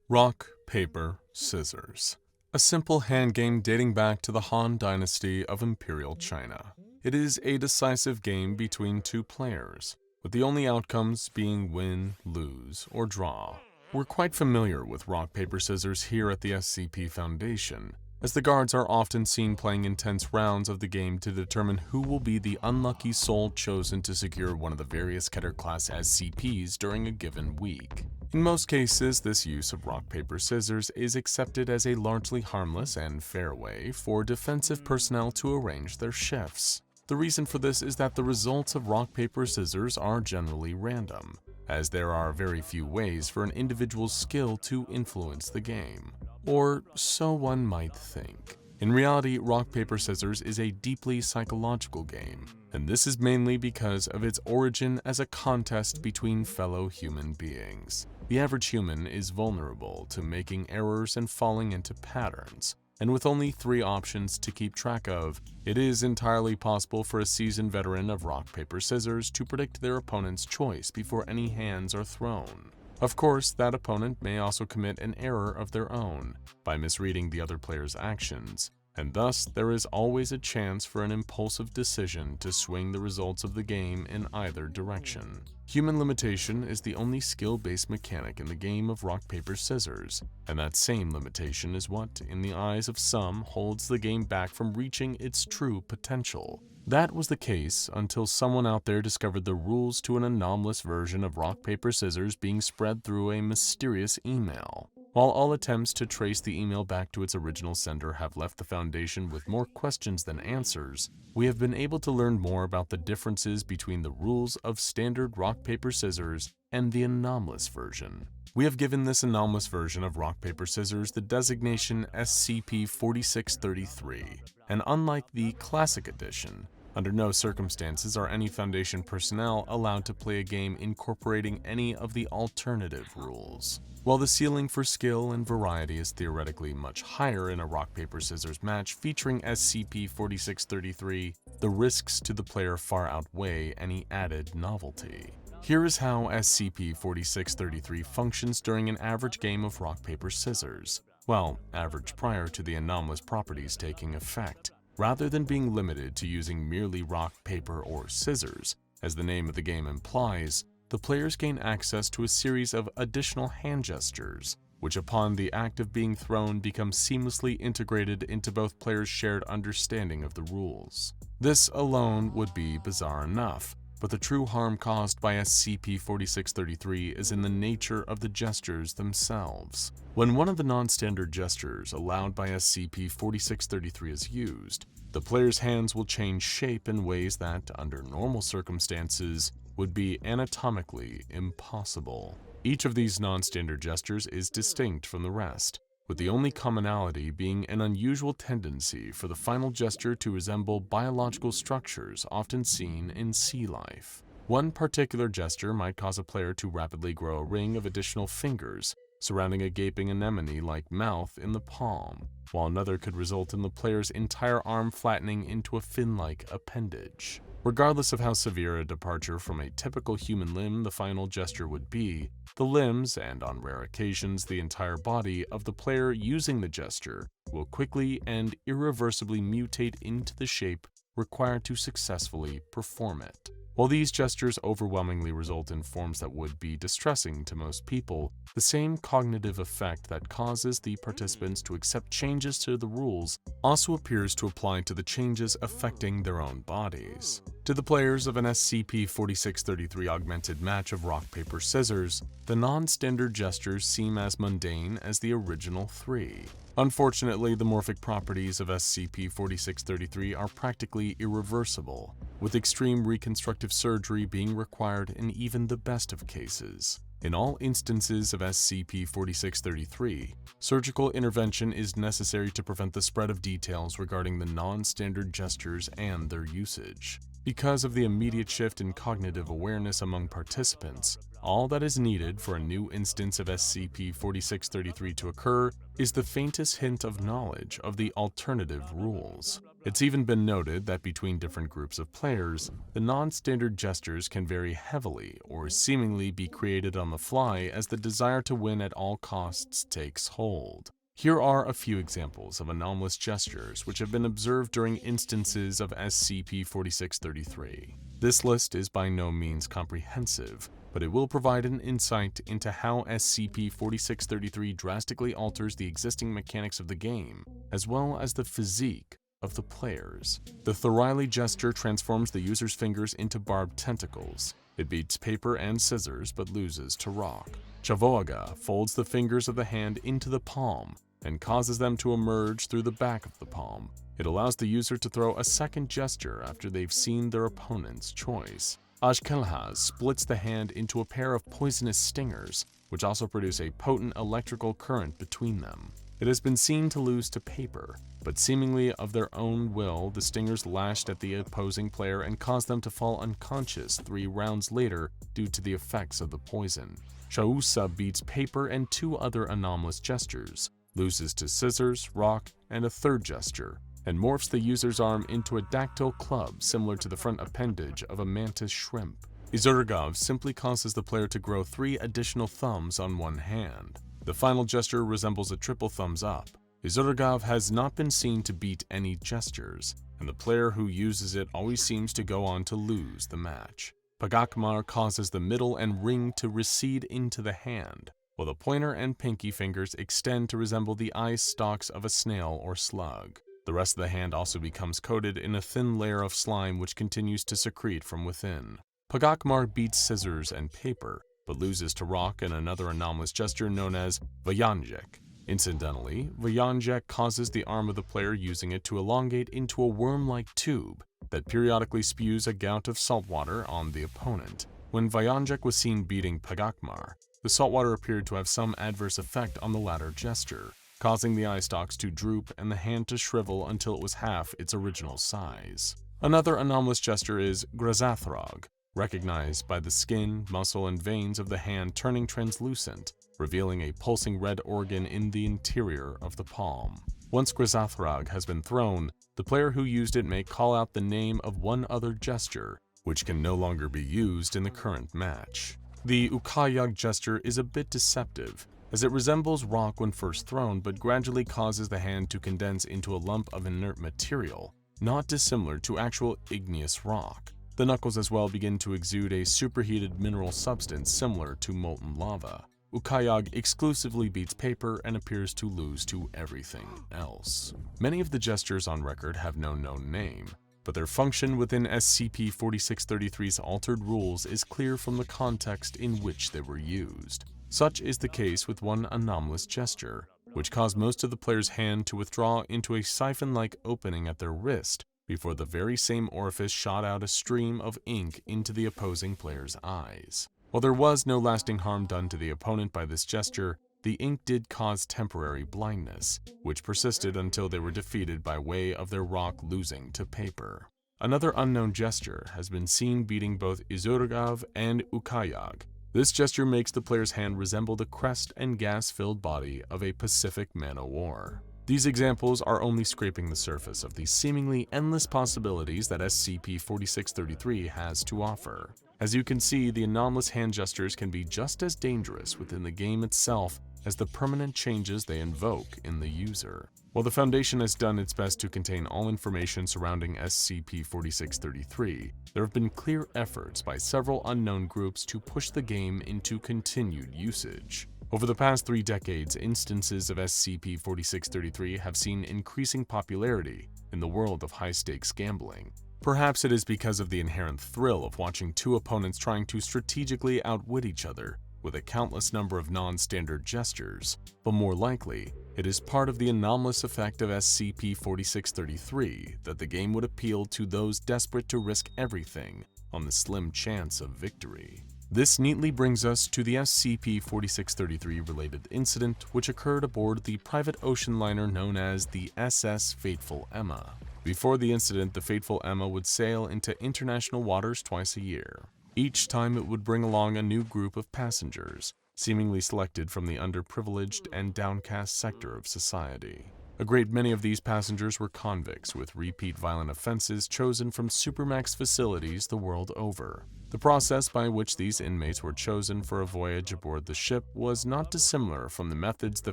Rock, paper, scissors. A simple hand game dating back to the Han Dynasty of Imperial China. It is a decisive game between two players, with the only outcomes being win, lose, or draw. We're quite familiar with rock, paper, scissors here at the SCP Foundation, as the guards are often seen playing intense rounds of the game to determine who will be the unlucky soul chosen to secure one of the various Keter-class SCPs during a given week. In most cases, this use of rock, paper, scissors is accepted as a largely harmless and fair way for defensive personnel to arrange their shifts. The reason for this is that the results of rock, paper, scissors are generally random, as there are very few ways for an individual's skill to influence the game. Or so one might think. In reality, rock, paper, scissors is a deeply psychological game, and this is mainly because of its origin as a contest between fellow human beings. The average human is vulnerable to making errors and falling into patterns, and with only 3 options to keep track of, it is entirely possible for a seasoned veteran of rock, paper, scissors to predict their opponent's choice before any hands are thrown. Of course, that opponent may also commit an error of their own by misreading the other player's actions, and thus there is always a chance for an impulsive decision to swing the results of the game in either direction. Human limitation is the only skill-based mechanic in the game of rock, paper, scissors, and that same limitation is what, in the eyes of some, holds the game back from reaching its true potential. That was the case until someone out there discovered the rules to an anomalous version of rock, paper, scissors being spread through a mysterious email. While all attempts to trace the email back to its original sender have left the Foundation with more questions than answers, we have been able to learn more about the differences between the rules of standard rock, paper, scissors and the anomalous version. We have given this anomalous version of rock, paper, scissors the designation SCP-4633, and unlike the Classic Edition, under no circumstances are any Foundation personnel allowed to play a game incorporating any of the alternative rules. While the ceiling for skill and variety is theoretically much higher in a rock, paper, scissors match featuring SCP-4633, the risks to the player far outweigh any added novelty. Here is how SCP-4633 functions during an average game of rock, paper, scissors. Well, average prior to the anomalous properties taking effect. Rather than being limited to using merely rock, paper, or scissors, as the name of the game implies, the players gain access to a series of additional hand gestures, which upon the act of being thrown become seamlessly integrated into both players' shared understanding of the rules. This alone would be bizarre enough, but the true harm caused by SCP-4633 is in the nature of the gestures themselves. When one of the non-standard gestures allowed by SCP-4633 is used, the player's hands will change shape in ways that, under normal circumstances, would be anatomically impossible. Each of these non-standard gestures is distinct from the rest, with the only commonality being an unusual tendency for the final gesture to resemble biological structures often seen in sea life. One particular gesture might cause a player to rapidly grow a ring of additional fingers surrounding a gaping anemone-like mouth in the palm, while another could result in the player's entire arm flattening into a fin-like appendage. Regardless of how severe a departure from a typical human limb the final gesture would be, the limbs, and on rare occasions the entire body, of the player using the gesture will quickly and irreversibly mutate into the shape required to successfully perform it. While these gestures overwhelmingly result in forms that would be distressing to most people, the same cognitive effect that causes the participants to accept changes to the rules also appears to apply to the changes affecting their own bodies. To the players of an SCP-4633 augmented match of rock, paper, scissors, the non-standard gestures seem as mundane as the original three. Unfortunately, the morphic properties of SCP-4633 are practically irreversible, with extreme reconstructive surgery being required in even the best of cases. In all instances of SCP-4633, surgical intervention is necessary to prevent the spread of details regarding the non-standard gestures and their usage. Because of the immediate shift in cognitive awareness among participants, all that is needed for a new instance of SCP-4633 to occur is the faintest hint of knowledge of the alternative rules. It's even been noted that between different groups of players, the non-standard gestures can vary heavily or seemingly be created on the fly as the desire to win at all costs takes hold. Here are a few examples of anomalous gestures which have been observed during instances of SCP-4633. This list is by no means comprehensive, but it will provide an insight into how SCP-4633 drastically alters the existing mechanics of the game, as well as the physique of the players. The Thoriley gesture transforms the user's fingers into barbed tentacles. It beats paper and scissors but loses to rock. Chavoaga folds the fingers of the hand into the palm and causes them to emerge through the back of the palm. It allows the user to throw a second gesture after they've seen their opponent's choice. Ashkelhaz splits the hand into a pair of poisonous stingers, which also produce a potent electrical current between them. It has been seen to lose to paper, but seemingly of their own will, the stingers lashed at the opposing player and caused them to fall unconscious 3 rounds later due to the effects of the poison. Shausa beats paper and 2 other anomalous gestures, loses to scissors, rock, and a third gesture, and morphs the user's arm into a dactyl club similar to the front appendage of a mantis shrimp. Izurgov simply causes the player to grow 3 additional thumbs on one hand. The final gesture resembles a triple thumbs up. Izurgov has not been seen to beat any gestures, and the player who uses it always seems to go on to lose the match. Pagakmar causes the middle and ring to recede into the hand, while the pointer and pinky fingers extend to resemble the eye stalks of a snail or slug. The rest of the hand also becomes coated in a thin layer of slime which continues to secrete from within. Pagakmar beats scissors and paper, but loses to rock and another anomalous gesture known as Vayanjek. Incidentally, Vayanjek causes the arm of the player using it to elongate into a worm-like tube that periodically spews a gout of salt water on the opponent. When Vayanjek was seen beating Pagakmar, the saltwater appeared to have some adverse effect on the latter gesture, causing the eye stalks to droop and the hand to shrivel until it was half its original size. Another anomalous gesture is Grazathrog, recognized by the skin, muscle, and veins of the hand turning translucent, revealing a pulsing red organ in the interior of the palm. Once Grazathrog has been thrown, the player who used it may call out the name of one other gesture, which can no longer be used in the current match. The Ukayag gesture is a bit deceptive, as it resembles rock when first thrown but gradually causes the hand to condense into a lump of inert material, not dissimilar to actual igneous rock. The knuckles as well begin to exude a superheated mineral substance similar to molten lava. Ukayag exclusively beats paper and appears to lose to everything else. Many of the gestures on record have no known name, but their function within SCP-4633's altered rules is clear from the context in which they were used. Such is the case with one anomalous gesture, which caused most of the player's hand to withdraw into a siphon-like opening at their wrist before the very same orifice shot out a stream of ink into the opposing player's eyes. While there was no lasting harm done to the opponent by this gesture, the ink did cause temporary blindness, which persisted until they were defeated by way of their rock losing to paper. Another unknown gesture has been seen beating both Izurgav and Ukayag. This gesture makes the player's hand resemble the crest and gas-filled body of a Pacific man-o'-war. These examples are only scraping the surface of the seemingly endless possibilities that SCP-4633 has to offer. As you can see, the anomalous hand gestures can be just as dangerous within the game itself as the permanent changes they invoke in the user. While the Foundation has done its best to contain all information surrounding SCP-4633, there have been clear efforts by several unknown groups to push the game into continued usage. Over the past 3 decades, instances of SCP-4633 have seen increasing popularity in the world of high-stakes gambling. Perhaps it is because of the inherent thrill of watching two opponents trying to strategically outwit each other with a countless number of non-standard gestures, but more likely, it is part of the anomalous effect of SCP-4633 that the game would appeal to those desperate to risk everything on the slim chance of victory. This neatly brings us to the SCP-4633 related incident which occurred aboard the private ocean liner known as the SS Fateful Emma. Before the incident, the Fateful Emma would sail into international waters twice a year. Each time it would bring along a new group of passengers, seemingly selected from the underprivileged and downcast sector of society. A great many of these passengers were convicts with repeat violent offenses chosen from supermax facilities the world over. The process by which these inmates were chosen for a voyage aboard the ship was not dissimilar from the methods the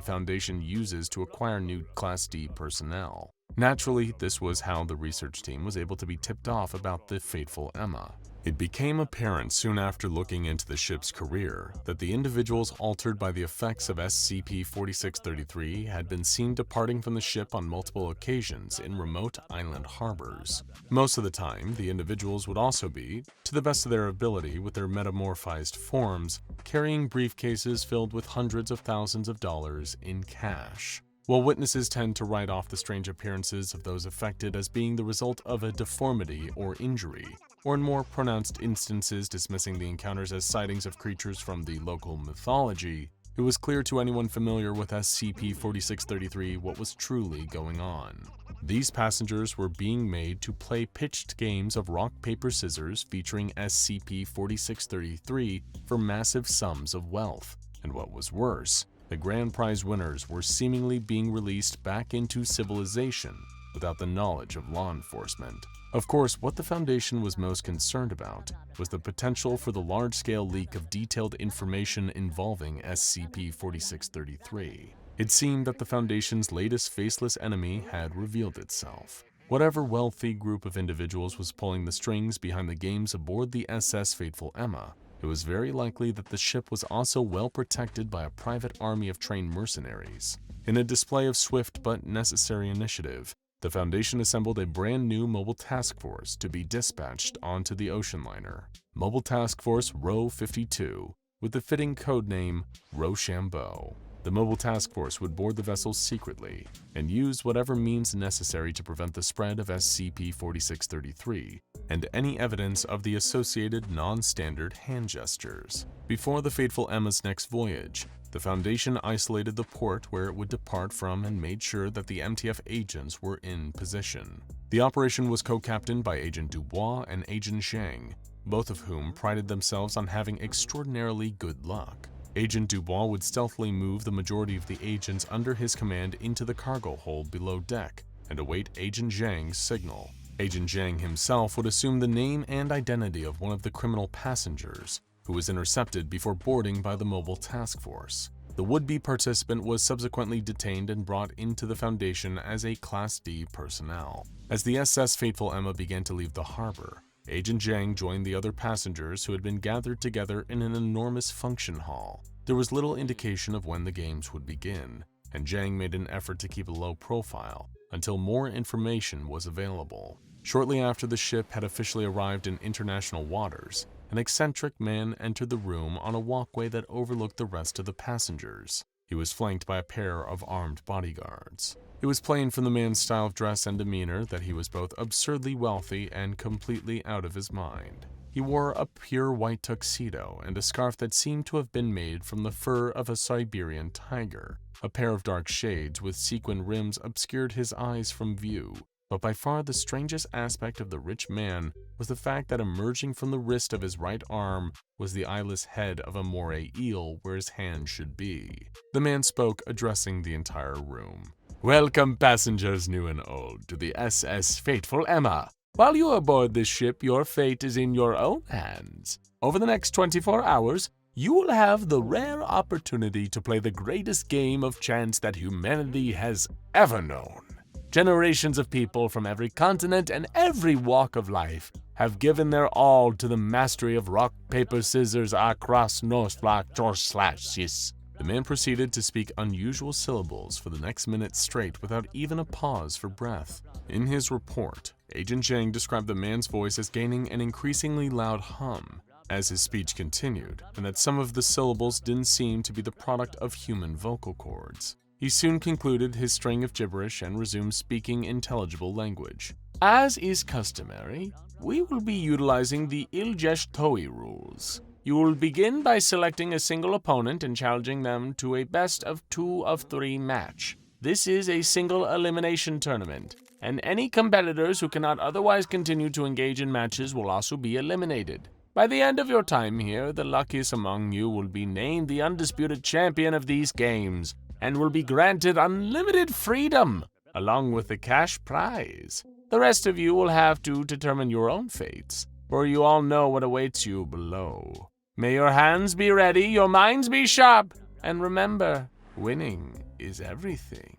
Foundation uses to acquire new Class D personnel. Naturally, this was how the research team was able to be tipped off about the Fateful Emma. It became apparent soon after looking into the ship's career that the individuals altered by the effects of SCP-4633 had been seen departing from the ship on multiple occasions in remote island harbors. Most of the time, the individuals would also be, to the best of their ability with their metamorphized forms, carrying briefcases filled with hundreds of thousands of dollars in cash. While witnesses tend to write off the strange appearances of those affected as being the result of a deformity or injury, or in more pronounced instances dismissing the encounters as sightings of creatures from the local mythology, it was clear to anyone familiar with SCP-4633 what was truly going on. These passengers were being made to play pitched games of rock, paper, scissors featuring SCP-4633 for massive sums of wealth, and what was worse, the grand prize winners were seemingly being released back into civilization without the knowledge of law enforcement. Of course, what the Foundation was most concerned about was the potential for the large-scale leak of detailed information involving SCP-4633. It seemed that the Foundation's latest faceless enemy had revealed itself. Whatever wealthy group of individuals was pulling the strings behind the games aboard the SS Fateful Emma, it was very likely that the ship was also well protected by a private army of trained mercenaries. In a display of swift but necessary initiative, the Foundation assembled a brand new mobile task force to be dispatched onto the ocean liner. Mobile Task Force Row 52, with the fitting codename Rochambeau. The Mobile Task Force would board the vessel secretly and use whatever means necessary to prevent the spread of SCP-4633 and any evidence of the associated non-standard hand gestures. Before the Fateful Emma's next voyage, the Foundation isolated the port where it would depart from and made sure that the MTF agents were in position. The operation was co-captained by Agent Dubois and Agent Zhang, both of whom prided themselves on having extraordinarily good luck. Agent Dubois would stealthily move the majority of the agents under his command into the cargo hold below deck and await Agent Zhang's signal. Agent Zhang himself would assume the name and identity of one of the criminal passengers, who was intercepted before boarding by the Mobile Task Force. The would-be participant was subsequently detained and brought into the Foundation as a Class D personnel. As the SS Fateful Emma began to leave the harbor, Agent Zhang joined the other passengers who had been gathered together in an enormous function hall. There was little indication of when the games would begin, and Zhang made an effort to keep a low profile until more information was available. Shortly after the ship had officially arrived in international waters, an eccentric man entered the room on a walkway that overlooked the rest of the passengers. He was flanked by a pair of armed bodyguards. It was plain from the man's style of dress and demeanor that he was both absurdly wealthy and completely out of his mind. He wore a pure white tuxedo and a scarf that seemed to have been made from the fur of a Siberian tiger. A pair of dark shades with sequin rims obscured his eyes from view, but by far the strangest aspect of the rich man was the fact that emerging from the wrist of his right arm was the eyeless head of a moray eel where his hand should be. The man spoke, addressing the entire room. "Welcome, passengers new and old, to the SS Fateful Emma. While you are aboard this ship, your fate is in your own hands. Over the next 24 hours, you will have the rare opportunity to play the greatest game of chance that humanity has ever known. Generations of people from every continent and every walk of life have given their all to the mastery of rock, paper, scissors, across, north, slash, yes." The man proceeded to speak unusual syllables for the next minute straight without even a pause for breath. In his report, Agent Zhang described the man's voice as gaining an increasingly loud hum as his speech continued, and that some of the syllables didn't seem to be the product of human vocal cords. He soon concluded his string of gibberish and resumed speaking intelligible language. "As is customary, we will be utilizing the Iljesh Toi rules. You will begin by selecting a single opponent and challenging them to a best of 2 of 3 match. This is a single elimination tournament, and any competitors who cannot otherwise continue to engage in matches will also be eliminated. By the end of your time here, the luckiest among you will be named the undisputed champion of these games, and will be granted unlimited freedom, along with the cash prize. The rest of you will have to determine your own fates, for you all know what awaits you below. May your hands be ready, your minds be sharp, and remember, winning is everything."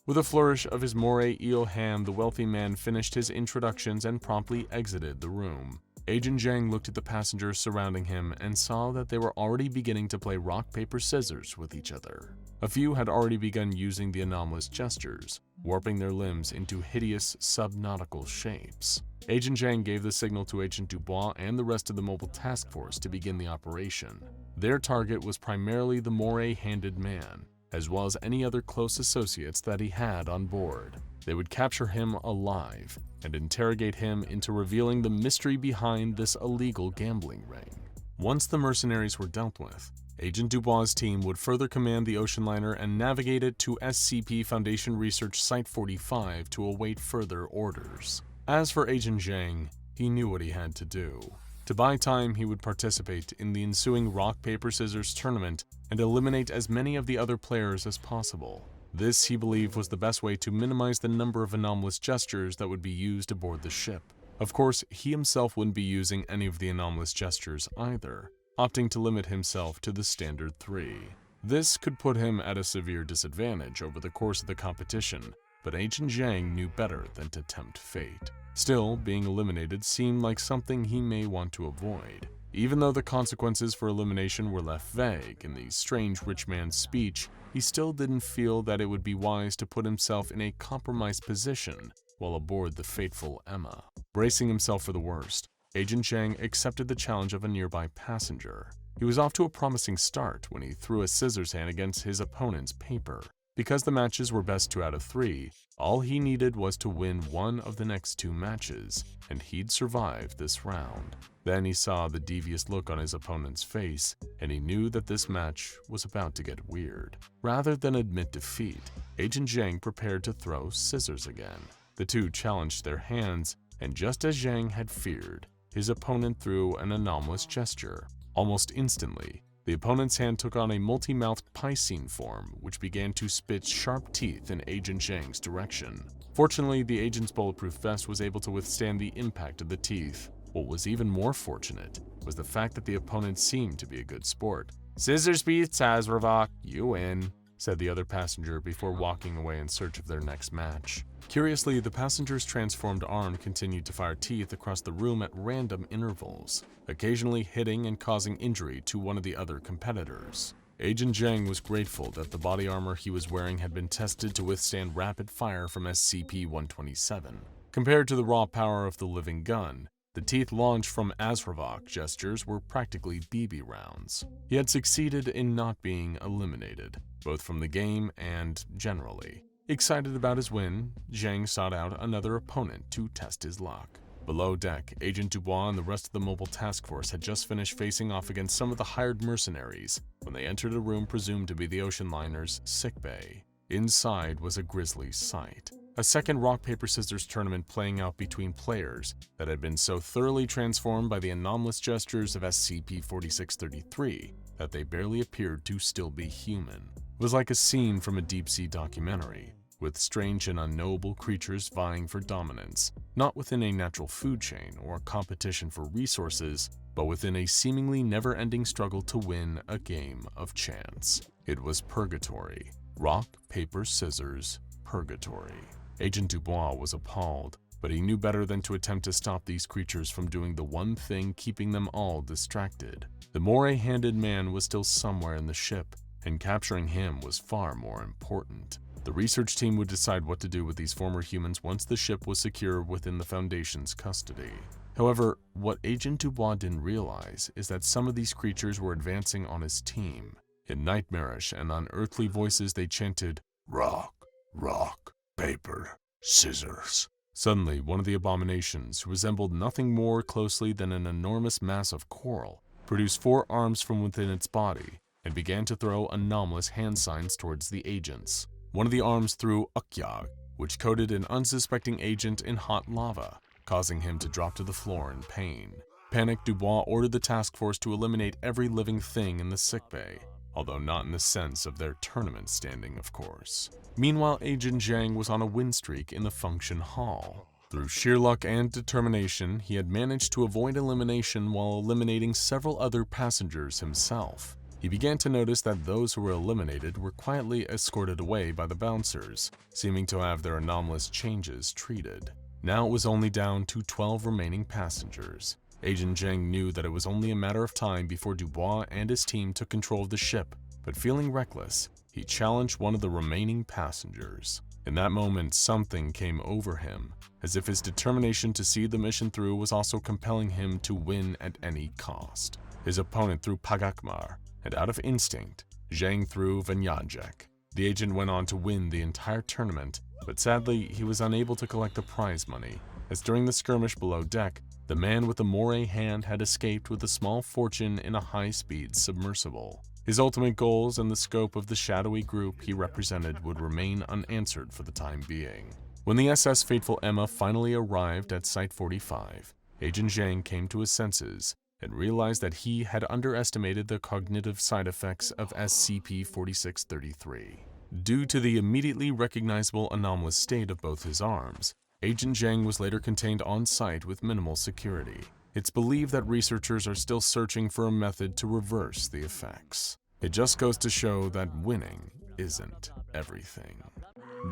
With a flourish of his moray eel hand, the wealthy man finished his introductions and promptly exited the room. Agent Zhang looked at the passengers surrounding him and saw that they were already beginning to play rock, paper, scissors with each other. A few had already begun using the anomalous gestures, warping their limbs into hideous subnautical shapes. Agent Zhang gave the signal to Agent Dubois and the rest of the mobile task force to begin the operation. Their target was primarily the moray-handed man, as well as any other close associates that he had on board. They would capture him alive and interrogate him into revealing the mystery behind this illegal gambling ring. Once the mercenaries were dealt with, Agent Dubois' team would further command the ocean liner and navigate it to SCP Foundation Research Site 45 to await further orders. As for Agent Zhang, he knew what he had to do. To buy time, he would participate in the ensuing rock, paper, scissors tournament and eliminate as many of the other players as possible. This, he believed, was the best way to minimize the number of anomalous gestures that would be used aboard the ship. Of course, he himself wouldn't be using any of the anomalous gestures either, opting to limit himself to the standard 3. This could put him at a severe disadvantage over the course of the competition, but Agent Zhang knew better than to tempt fate. Still, being eliminated seemed like something he may want to avoid. Even though the consequences for elimination were left vague in the strange rich man's speech, he still didn't feel that it would be wise to put himself in a compromised position while aboard the fateful Emma. Bracing himself for the worst, Agent Zhang accepted the challenge of a nearby passenger. He was off to a promising start when he threw a scissors hand against his opponent's paper. Because the matches were best 2 out of 3, all he needed was to win one of the next 2 matches, and he'd survive this round. Then he saw the devious look on his opponent's face, and he knew that this match was about to get weird. Rather than admit defeat, Agent Zhang prepared to throw scissors again. The two challenged their hands, and just as Zhang had feared, his opponent threw an anomalous gesture. Almost instantly, the opponent's hand took on a multi-mouthed Piscine form, which began to spit sharp teeth in Agent Zhang's direction. Fortunately, the agent's bulletproof vest was able to withstand the impact of the teeth. What was even more fortunate was the fact that the opponent seemed to be a good sport. "Scissors beats Azravok, you win." said the other passenger before walking away in search of their next match. Curiously, the passenger's transformed arm continued to fire teeth across the room at random intervals, occasionally hitting and causing injury to one of the other competitors. Agent Zhang was grateful that the body armor he was wearing had been tested to withstand rapid fire from SCP-127. Compared to the raw power of the living gun, the teeth launched from Azravok gestures were practically BB rounds. He had succeeded in not being eliminated, both from the game and generally. Excited about his win, Zhang sought out another opponent to test his luck. Below deck, Agent Dubois and the rest of the mobile task force had just finished facing off against some of the hired mercenaries when they entered a room presumed to be the ocean liner's sickbay. Inside was a grisly sight. A second rock-paper-scissors tournament playing out between players that had been so thoroughly transformed by the anomalous gestures of SCP-4633 that they barely appeared to still be human. It was like a scene from a deep-sea documentary, with strange and unknowable creatures vying for dominance, not within a natural food chain or competition for resources, but within a seemingly never-ending struggle to win a game of chance. It was purgatory. Rock, paper, scissors, purgatory. Agent Dubois was appalled, but he knew better than to attempt to stop these creatures from doing the one thing keeping them all distracted. The moray-handed man was still somewhere in the ship, and capturing him was far more important. The research team would decide what to do with these former humans once the ship was secure within the Foundation's custody. However, what Agent Dubois didn't realize is that some of these creatures were advancing on his team. In nightmarish and unearthly voices they chanted, "Rock, rock, paper, scissors." Suddenly, one of the abominations, who resembled nothing more closely than an enormous mass of coral, produced 4 arms from within its body and began to throw anomalous hand signs towards the agents. One of the arms threw Ukyag, which coated an unsuspecting agent in hot lava, causing him to drop to the floor in pain. Panicked, Dubois ordered the task force to eliminate every living thing in the sickbay, although not in the sense of their tournament standing, of course. Meanwhile, Agent Zhang was on a win streak in the function hall. Through sheer luck and determination, he had managed to avoid elimination while eliminating several other passengers himself. He began to notice that those who were eliminated were quietly escorted away by the bouncers, seeming to have their anomalous changes treated. Now it was only down to 12 remaining passengers. Agent Zhang knew that it was only a matter of time before Dubois and his team took control of the ship, but feeling reckless, he challenged one of the remaining passengers. In that moment, something came over him, as if his determination to see the mission through was also compelling him to win at any cost. His opponent threw Pagakmar, and out of instinct, Zhang threw Vanyajek. The agent went on to win the entire tournament, but sadly, he was unable to collect the prize money, as during the skirmish below deck, the man with the moray hand had escaped with a small fortune in a high-speed submersible. His ultimate goals and the scope of the shadowy group he represented would remain unanswered for the time being. When the SS Fateful Emma finally arrived at Site 45, Agent Zhang came to his senses and realized that he had underestimated the cognitive side effects of SCP-4633. Due to the immediately recognizable anomalous state of both his arms, Agent Zhang was later contained on site with minimal security. It's believed that researchers are still searching for a method to reverse the effects. It just goes to show that winning isn't everything.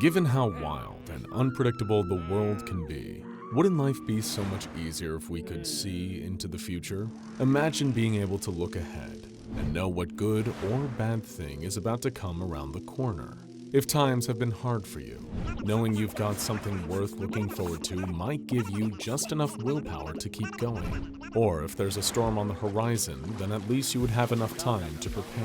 Given how wild and unpredictable the world can be, wouldn't life be so much easier if we could see into the future? Imagine being able to look ahead and know what good or bad thing is about to come around the corner. If times have been hard for you, knowing you've got something worth looking forward to might give you just enough willpower to keep going. Or if there's a storm on the horizon, then at least you would have enough time to prepare.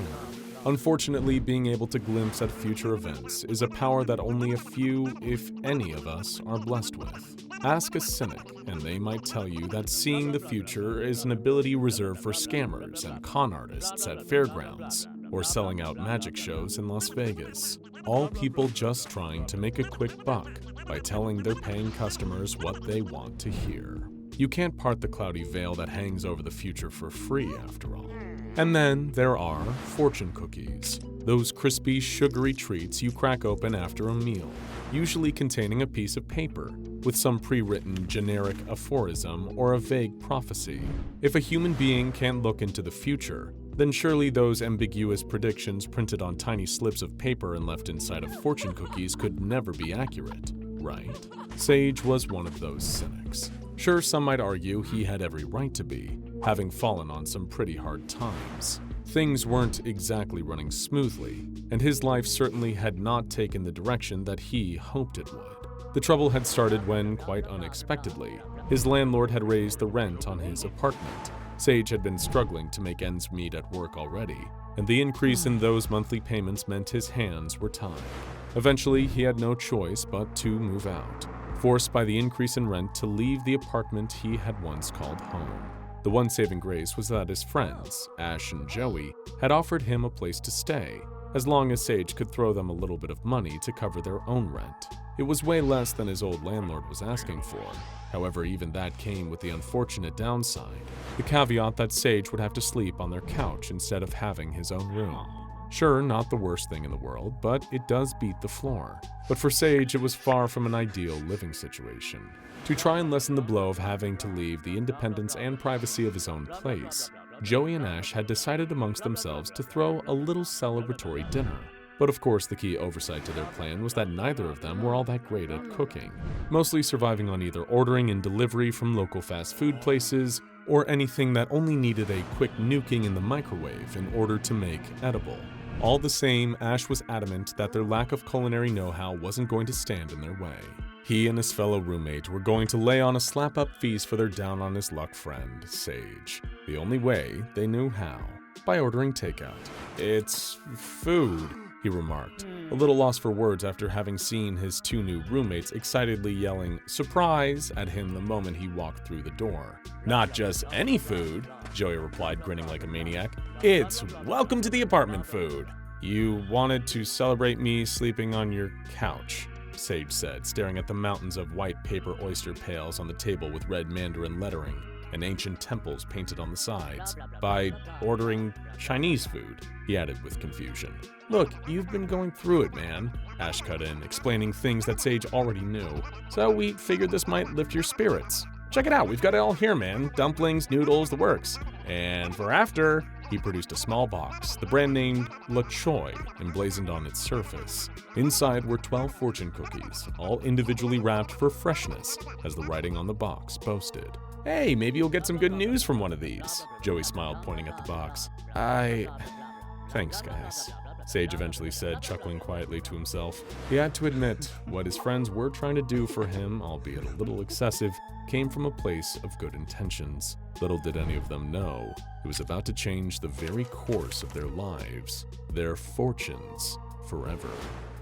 Unfortunately, being able to glimpse at future events is a power that only a few, if any of us, are blessed with. Ask a cynic, and they might tell you that seeing the future is an ability reserved for scammers and con artists at fairgrounds, or selling out magic shows in Las Vegas. All people just trying to make a quick buck by telling their paying customers what they want to hear. You can't part the cloudy veil that hangs over the future for free, after all. And then there are fortune cookies, those crispy, sugary treats you crack open after a meal, usually containing a piece of paper with some pre-written generic aphorism or a vague prophecy. If a human being can't look into the future, then surely those ambiguous predictions printed on tiny slips of paper and left inside of fortune cookies could never be accurate, right? Sage was one of those cynics. Sure, some might argue he had every right to be, having fallen on some pretty hard times. Things weren't exactly running smoothly, and his life certainly had not taken the direction that he hoped it would. The trouble had started when, quite unexpectedly, his landlord had raised the rent on his apartment. Sage had been struggling to make ends meet at work already, and the increase in those monthly payments meant his hands were tied. Eventually, he had no choice but to move out, forced by the increase in rent to leave the apartment he had once called home. The one saving grace was that his friends, Ash and Joey, had offered him a place to stay, as long as Sage could throw them a little bit of money to cover their own rent. It was way less than his old landlord was asking for. However, even that came with the unfortunate downside, the caveat that Sage would have to sleep on their couch instead of having his own room. Sure, not the worst thing in the world, but it does beat the floor. But for Sage, it was far from an ideal living situation. To try and lessen the blow of having to leave the independence and privacy of his own place, Joey and Ash had decided amongst themselves to throw a little celebratory dinner. But of course, the key oversight to their plan was that neither of them were all that great at cooking, mostly surviving on either ordering and delivery from local fast food places or anything that only needed a quick nuking in the microwave in order to make edible. All the same, Ash was adamant that their lack of culinary know-how wasn't going to stand in their way. He and his fellow roommate were going to lay on a slap-up feast for their down-on-his-luck friend, Sage. The only way they knew how, by ordering takeout. "It's food," he remarked, a little lost for words after having seen his two new roommates excitedly yelling "surprise" at him the moment he walked through the door. "Not just any food," Joey replied, grinning like a maniac. "It's welcome to the apartment food." "You wanted to celebrate me sleeping on your couch," Sage said, staring at the mountains of white paper oyster pails on the table with red mandarin lettering and ancient temples painted on the sides. "By ordering Chinese food," he added with confusion. "Look, you've been going through it, man," Ash cut in, explaining things that Sage already knew. "So we figured this might lift your spirits. Check it out, we've got it all here, man. Dumplings, noodles, the works. And for after," he produced a small box, the brand name La Choi emblazoned on its surface. Inside were 12 fortune cookies, all individually wrapped for freshness, as the writing on the box boasted. "Hey, maybe you'll get some good news from one of these," Joey smiled, pointing at the box. Thanks, guys," Sage eventually said, chuckling quietly to himself. He had to admit, what his friends were trying to do for him, albeit a little excessive, came from a place of good intentions. Little did any of them know, it was about to change the very course of their lives, their fortunes, forever.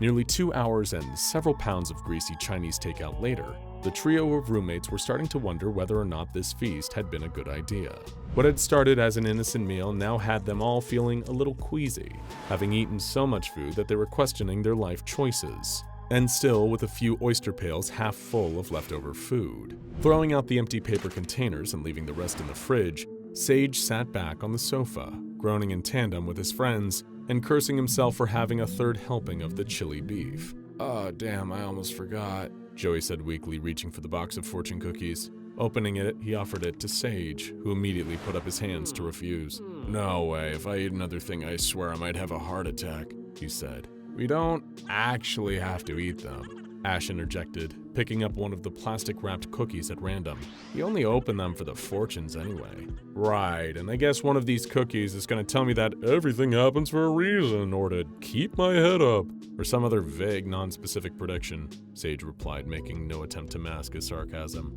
Nearly 2 hours and several pounds of greasy Chinese takeout later, the trio of roommates were starting to wonder whether or not this feast had been a good idea. What had started as an innocent meal now had them all feeling a little queasy, having eaten so much food that they were questioning their life choices. And still with a few oyster pails half full of leftover food. Throwing out the empty paper containers and leaving the rest in the fridge, Sage sat back on the sofa, groaning in tandem with his friends and cursing himself for having a third helping of the chili beef. "Oh, damn, I almost forgot," Joey said weakly, reaching for the box of fortune cookies. Opening it, he offered it to Sage, who immediately put up his hands to refuse. "No way, if I eat another thing, I swear I might have a heart attack," he said. "We don't actually have to eat them," Ash interjected, picking up one of the plastic-wrapped cookies at random. "You only open them for the fortunes anyway." "Right, and I guess one of these cookies is gonna tell me that everything happens for a reason, or to keep my head up, or some other vague, non-specific prediction," Sage replied, making no attempt to mask his sarcasm.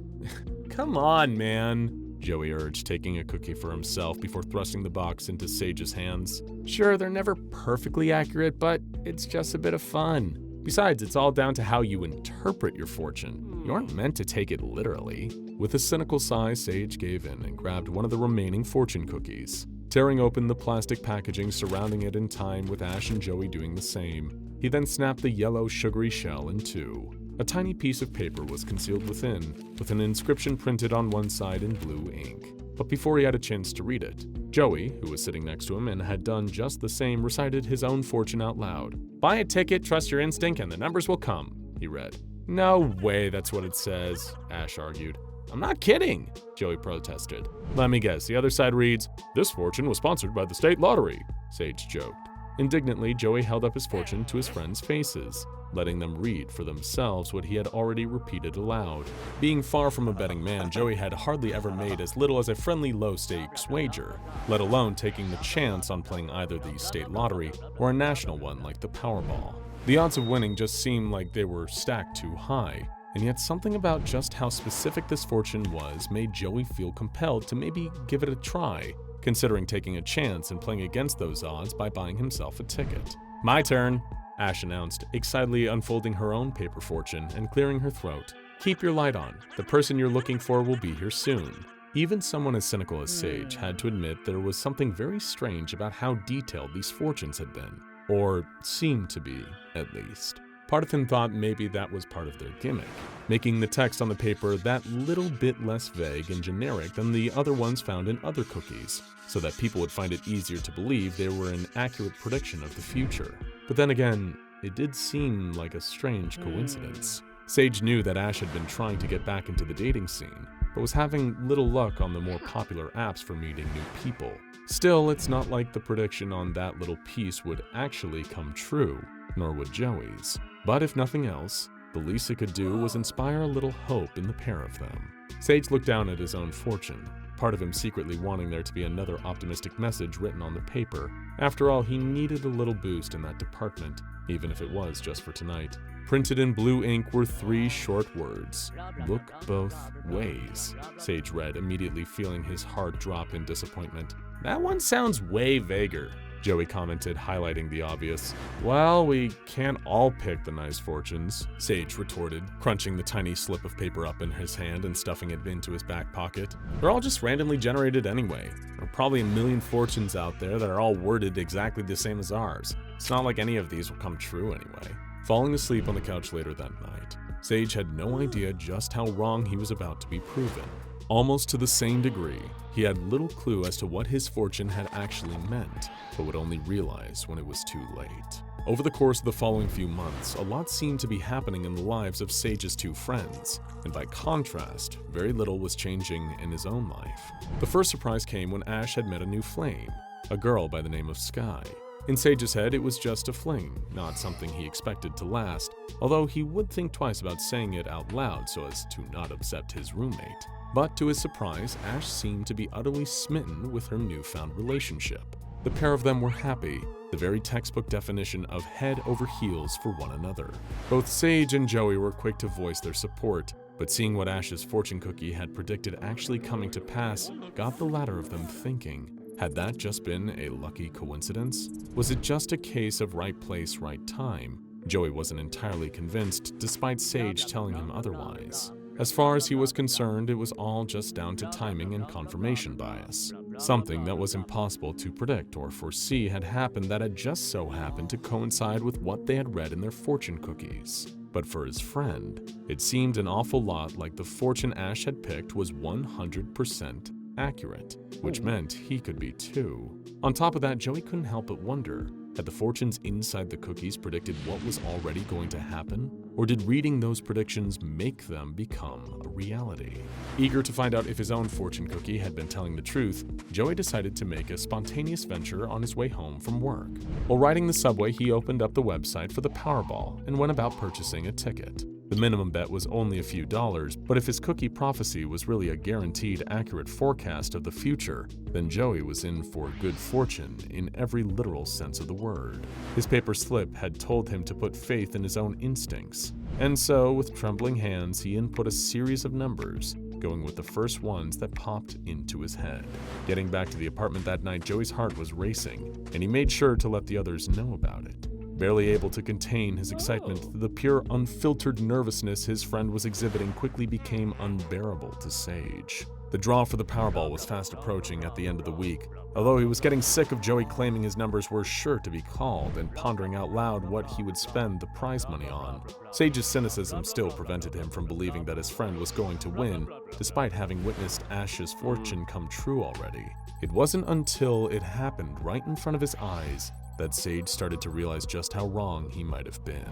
"Come on, man," Joey urged, taking a cookie for himself before thrusting the box into Sage's hands. "Sure, they're never perfectly accurate, but it's just a bit of fun. Besides, it's all down to how you interpret your fortune. You aren't meant to take it literally." With a cynical sigh, Sage gave in and grabbed one of the remaining fortune cookies, tearing open the plastic packaging surrounding it in time with Ash and Joey doing the same. He then snapped the yellow, sugary shell in two. A tiny piece of paper was concealed within, with an inscription printed on one side in blue ink. But before he had a chance to read it, Joey, who was sitting next to him and had done just the same, recited his own fortune out loud. "Buy a ticket, trust your instinct, and the numbers will come," he read. No way that's what it says, Ash argued. I'm not kidding, Joey protested. Let me guess, the other side reads, "This fortune was sponsored by the state lottery," Sage joked. Indignantly, Joey held up his fortune to his friends' faces, letting them read for themselves what he had already repeated aloud. Being far from a betting man, Joey had hardly ever made as little as a friendly low-stakes wager, let alone taking the chance on playing either the state lottery or a national one like the Powerball. The odds of winning just seemed like they were stacked too high, and yet something about just how specific this fortune was made Joey feel compelled to maybe give it a try, considering taking a chance and playing against those odds by buying himself a ticket. "My turn," Ash announced, excitedly unfolding her own paper fortune and clearing her throat. "Keep your light on. The person you're looking for will be here soon." Even someone as cynical as Sage had to admit there was something very strange about how detailed these fortunes had been, or seemed to be, at least. Part of him thought maybe that was part of their gimmick, making the text on the paper that little bit less vague and generic than the other ones found in other cookies, so that people would find it easier to believe they were an accurate prediction of the future. But then again, it did seem like a strange coincidence. Sage knew that Ash had been trying to get back into the dating scene, but was having little luck on the more popular apps for meeting new people. Still, it's not like the prediction on that little piece would actually come true, nor would Joey's. But if nothing else, the least it could do was inspire a little hope in the pair of them. Sage looked down at his own fortune, part of him secretly wanting there to be another optimistic message written on the paper. After all, he needed a little boost in that department, even if it was just for tonight. Printed in blue ink were 3 short words. "Look both ways," Sage read, immediately feeling his heart drop in disappointment. "That one sounds way vaguer," Joey commented, highlighting the obvious. "Well, we can't all pick the nice fortunes," Sage retorted, crunching the tiny slip of paper up in his hand and stuffing it into his back pocket. "They're all just randomly generated anyway. There are probably a million fortunes out there that are all worded exactly the same as ours. It's not like any of these will come true anyway." Falling asleep on the couch later that night, Sage had no idea just how wrong he was about to be proven. Almost to the same degree, he had little clue as to what his fortune had actually meant, but would only realize when it was too late. Over the course of the following few months, a lot seemed to be happening in the lives of Sage's 2 friends, and by contrast, very little was changing in his own life. The first surprise came when Ash had met a new flame, a girl by the name of Sky. In Sage's head, it was just a fling, not something he expected to last, although he would think twice about saying it out loud so as to not upset his roommate. But to his surprise, Ash seemed to be utterly smitten with her newfound relationship. The pair of them were happy, the very textbook definition of head over heels for one another. Both Sage and Joey were quick to voice their support, but seeing what Ash's fortune cookie had predicted actually coming to pass got the latter of them thinking. Had that just been a lucky coincidence? Was it just a case of right place, right time? Joey wasn't entirely convinced, despite Sage telling him otherwise. As far as he was concerned, it was all just down to timing and confirmation bias. Something that was impossible to predict or foresee had happened that had just so happened to coincide with what they had read in their fortune cookies. But for his friend, it seemed an awful lot like the fortune Ash had picked was 100% accurate, which meant he could be too. On top of that, Joey couldn't help but wonder, had the fortunes inside the cookies predicted what was already going to happen? Or did reading those predictions make them become a reality? Eager to find out if his own fortune cookie had been telling the truth, Joey decided to make a spontaneous venture on his way home from work. While riding the subway, he opened up the website for the Powerball and went about purchasing a ticket. The minimum bet was only a few dollars, but if his cookie prophecy was really a guaranteed accurate forecast of the future, then Joey was in for good fortune in every literal sense of the word. His paper slip had told him to put faith in his own instincts, and so with trembling hands he input a series of numbers, going with the first ones that popped into his head. Getting back to the apartment that night, Joey's heart was racing, and he made sure to let the others know about it. Barely able to contain his excitement, the pure, unfiltered nervousness his friend was exhibiting quickly became unbearable to Sage. The draw for the Powerball was fast approaching at the end of the week, although he was getting sick of Joey claiming his numbers were sure to be called and pondering out loud what he would spend the prize money on. Sage's cynicism still prevented him from believing that his friend was going to win, despite having witnessed Ash's fortune come true already. It wasn't until it happened right in front of his eyes that Sage started to realize just how wrong he might have been.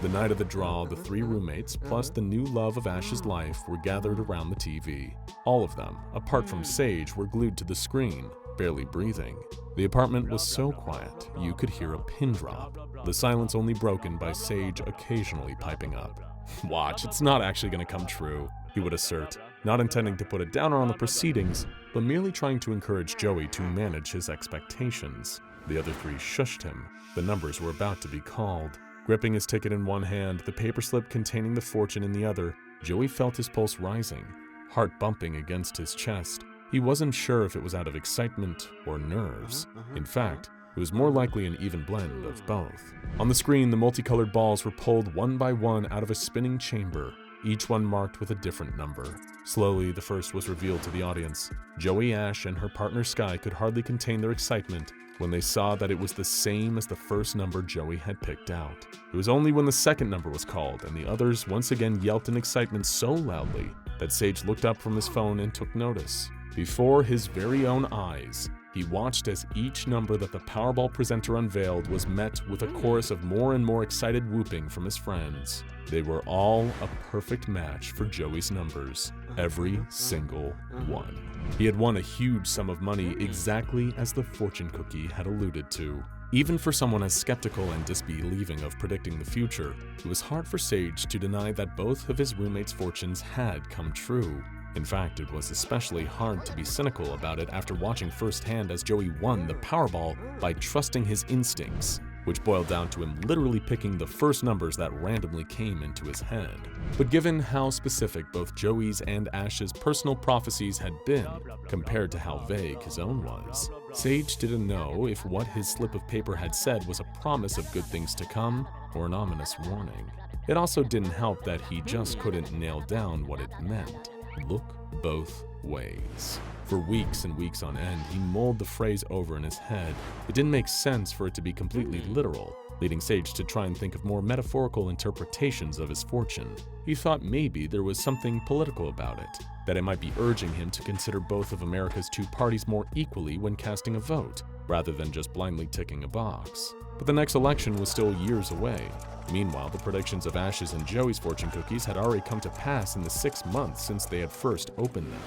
The night of the draw, the 3 roommates, plus the new love of Ash's life, were gathered around the TV. All of them, apart from Sage, were glued to the screen, barely breathing. The apartment was so quiet, you could hear a pin drop, the silence only broken by Sage occasionally piping up. "Watch, it's not actually going to come true," he would assert, not intending to put a downer on the proceedings, but merely trying to encourage Joey to manage his expectations. The other 3 shushed him. The numbers were about to be called. Gripping his ticket in one hand, the paper slip containing the fortune in the other, Joey felt his pulse rising, heart bumping against his chest. He wasn't sure if it was out of excitement or nerves. In fact, it was more likely an even blend of both. On the screen, the multicolored balls were pulled one by one out of a spinning chamber, each one marked with a different number. Slowly, the first was revealed to the audience. Joey, Ash, and her partner Sky could hardly contain their excitement when they saw that it was the same as the first number Joey had picked out. It was only when the second number was called and the others once again yelped in excitement so loudly that Sage looked up from his phone and took notice. Before his very own eyes, he watched as each number that the Powerball presenter unveiled was met with a chorus of more and more excited whooping from his friends. They were all a perfect match for Joey's numbers, every single one. He had won a huge sum of money exactly as the fortune cookie had alluded to. Even for someone as skeptical and disbelieving of predicting the future, it was hard for Sage to deny that both of his roommates' fortunes had come true. In fact, it was especially hard to be cynical about it after watching firsthand as Joey won the Powerball by trusting his instincts, which boiled down to him literally picking the first numbers that randomly came into his head. But given how specific both Joey's and Ash's personal prophecies had been, compared to how vague his own was, Sage didn't know if what his slip of paper had said was a promise of good things to come or an ominous warning. It also didn't help that he just couldn't nail down what it meant. Look both ways. For weeks and weeks on end, he mulled the phrase over in his head. It didn't make sense for it to be completely literal, leading Sage to try and think of more metaphorical interpretations of his fortune. He thought maybe there was something political about it, that it might be urging him to consider both of America's 2 parties more equally when casting a vote, rather than just blindly ticking a box. But the next election was still years away. Meanwhile, the predictions of Ash's and Joey's fortune cookies had already come to pass in the 6 months since they had first opened them.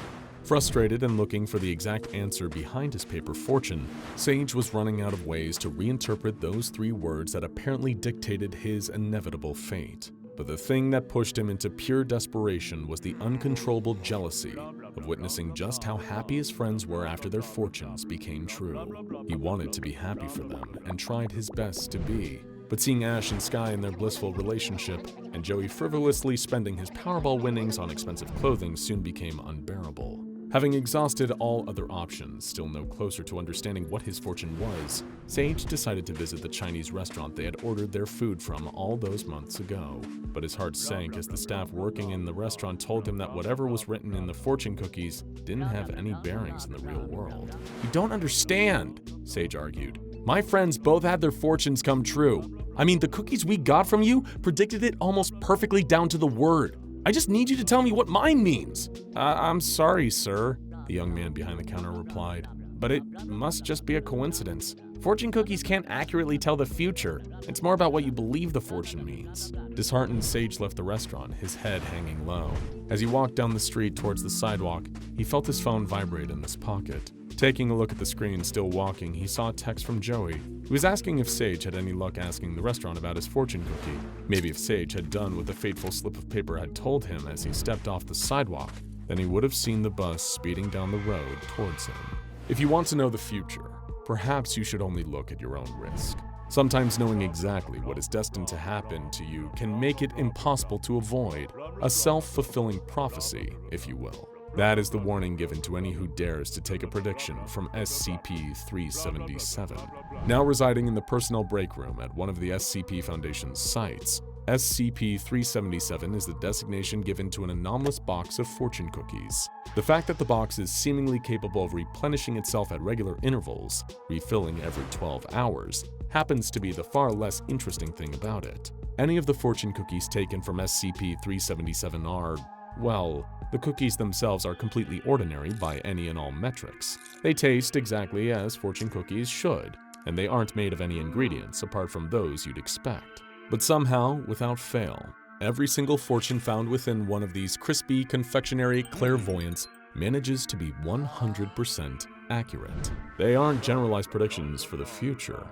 Frustrated and looking for the exact answer behind his paper fortune, Sage was running out of ways to reinterpret those 3 words that apparently dictated his inevitable fate. But the thing that pushed him into pure desperation was the uncontrollable jealousy of witnessing just how happy his friends were after their fortunes became true. He wanted to be happy for them and tried his best to be. But seeing Ash and Sky in their blissful relationship, and Joey frivolously spending his Powerball winnings on expensive clothing soon became unbearable. Having exhausted all other options, still no closer to understanding what his fortune was, Sage decided to visit the Chinese restaurant they had ordered their food from all those months ago. But his heart sank as the staff working in the restaurant told him that whatever was written in the fortune cookies didn't have any bearings in the real world. "You don't understand," Sage argued. "My friends both had their fortunes come true. I mean, the cookies we got from you predicted it almost perfectly down to the word. I just need you to tell me what mine means." I'm sorry, sir," the young man behind the counter replied, "but it must just be a coincidence. Fortune cookies can't accurately tell the future. It's more about what you believe the fortune means." Disheartened, Sage left the restaurant, his head hanging low. As he walked down the street towards the sidewalk, he felt his phone vibrate in his pocket. Taking a look at the screen, still walking, he saw a text from Joey. He was asking if Sage had any luck asking the restaurant about his fortune cookie. Maybe if Sage had done what the fateful slip of paper had told him as he stepped off the sidewalk, then he would have seen the bus speeding down the road towards him. If you want to know the future, perhaps you should only look at your own risk. Sometimes knowing exactly what is destined to happen to you can make it impossible to avoid. A self-fulfilling prophecy, if you will. That is the warning given to any who dares to take a prediction from SCP-377. Now residing in the personnel break room at one of the SCP Foundation's sites, SCP-377 is the designation given to an anomalous box of fortune cookies. The fact that the box is seemingly capable of replenishing itself at regular intervals, refilling every 12 hours, happens to be the far less interesting thing about it. Any of the fortune cookies taken from SCP-377 are, well, the cookies themselves are completely ordinary by any and all metrics. They taste exactly as fortune cookies should, and they aren't made of any ingredients apart from those you'd expect. But somehow, without fail, every single fortune found within one of these crispy confectionery clairvoyants manages to be 100% accurate. They aren't generalized predictions for the future.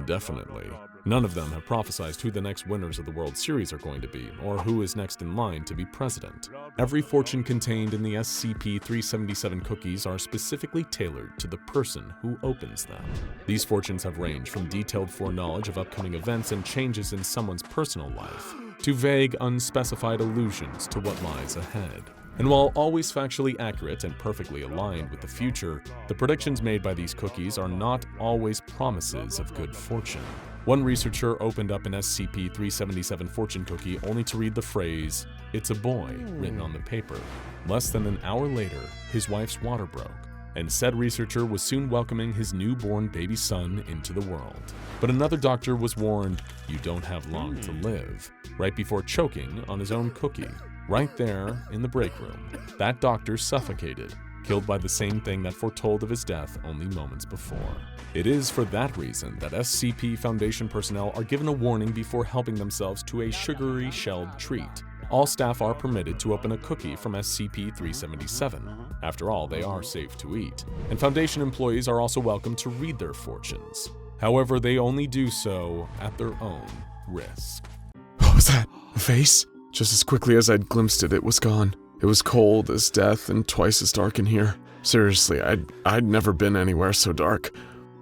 Definitely. None of them have prophesized who the next winners of the World Series are going to be, or who is next in line to be president. Every fortune contained in the SCP-377 cookies are specifically tailored to the person who opens them. These fortunes have ranged from detailed foreknowledge of upcoming events and changes in someone's personal life, to vague, unspecified allusions to what lies ahead. And while always factually accurate and perfectly aligned with the future, the predictions made by these cookies are not always promises of good fortune. One researcher opened up an SCP-377 fortune cookie only to read the phrase, "It's a boy," written on the paper. Less than an hour later, his wife's water broke, and said researcher was soon welcoming his newborn baby son into the world. But another doctor was warned, "You don't have long to live," right before choking on his own cookie. Right there in the break room, that doctor suffocated, killed by the same thing that foretold of his death only moments before. It is for that reason that SCP Foundation personnel are given a warning before helping themselves to a sugary shelled treat. All staff are permitted to open a cookie from SCP-377. After all, they are safe to eat. And Foundation employees are also welcome to read their fortunes. However, they only do so at their own risk. What was that? A face? Just as quickly as I'd glimpsed it, it was gone. It was cold as death and twice as dark in here. Seriously, I'd never been anywhere so dark.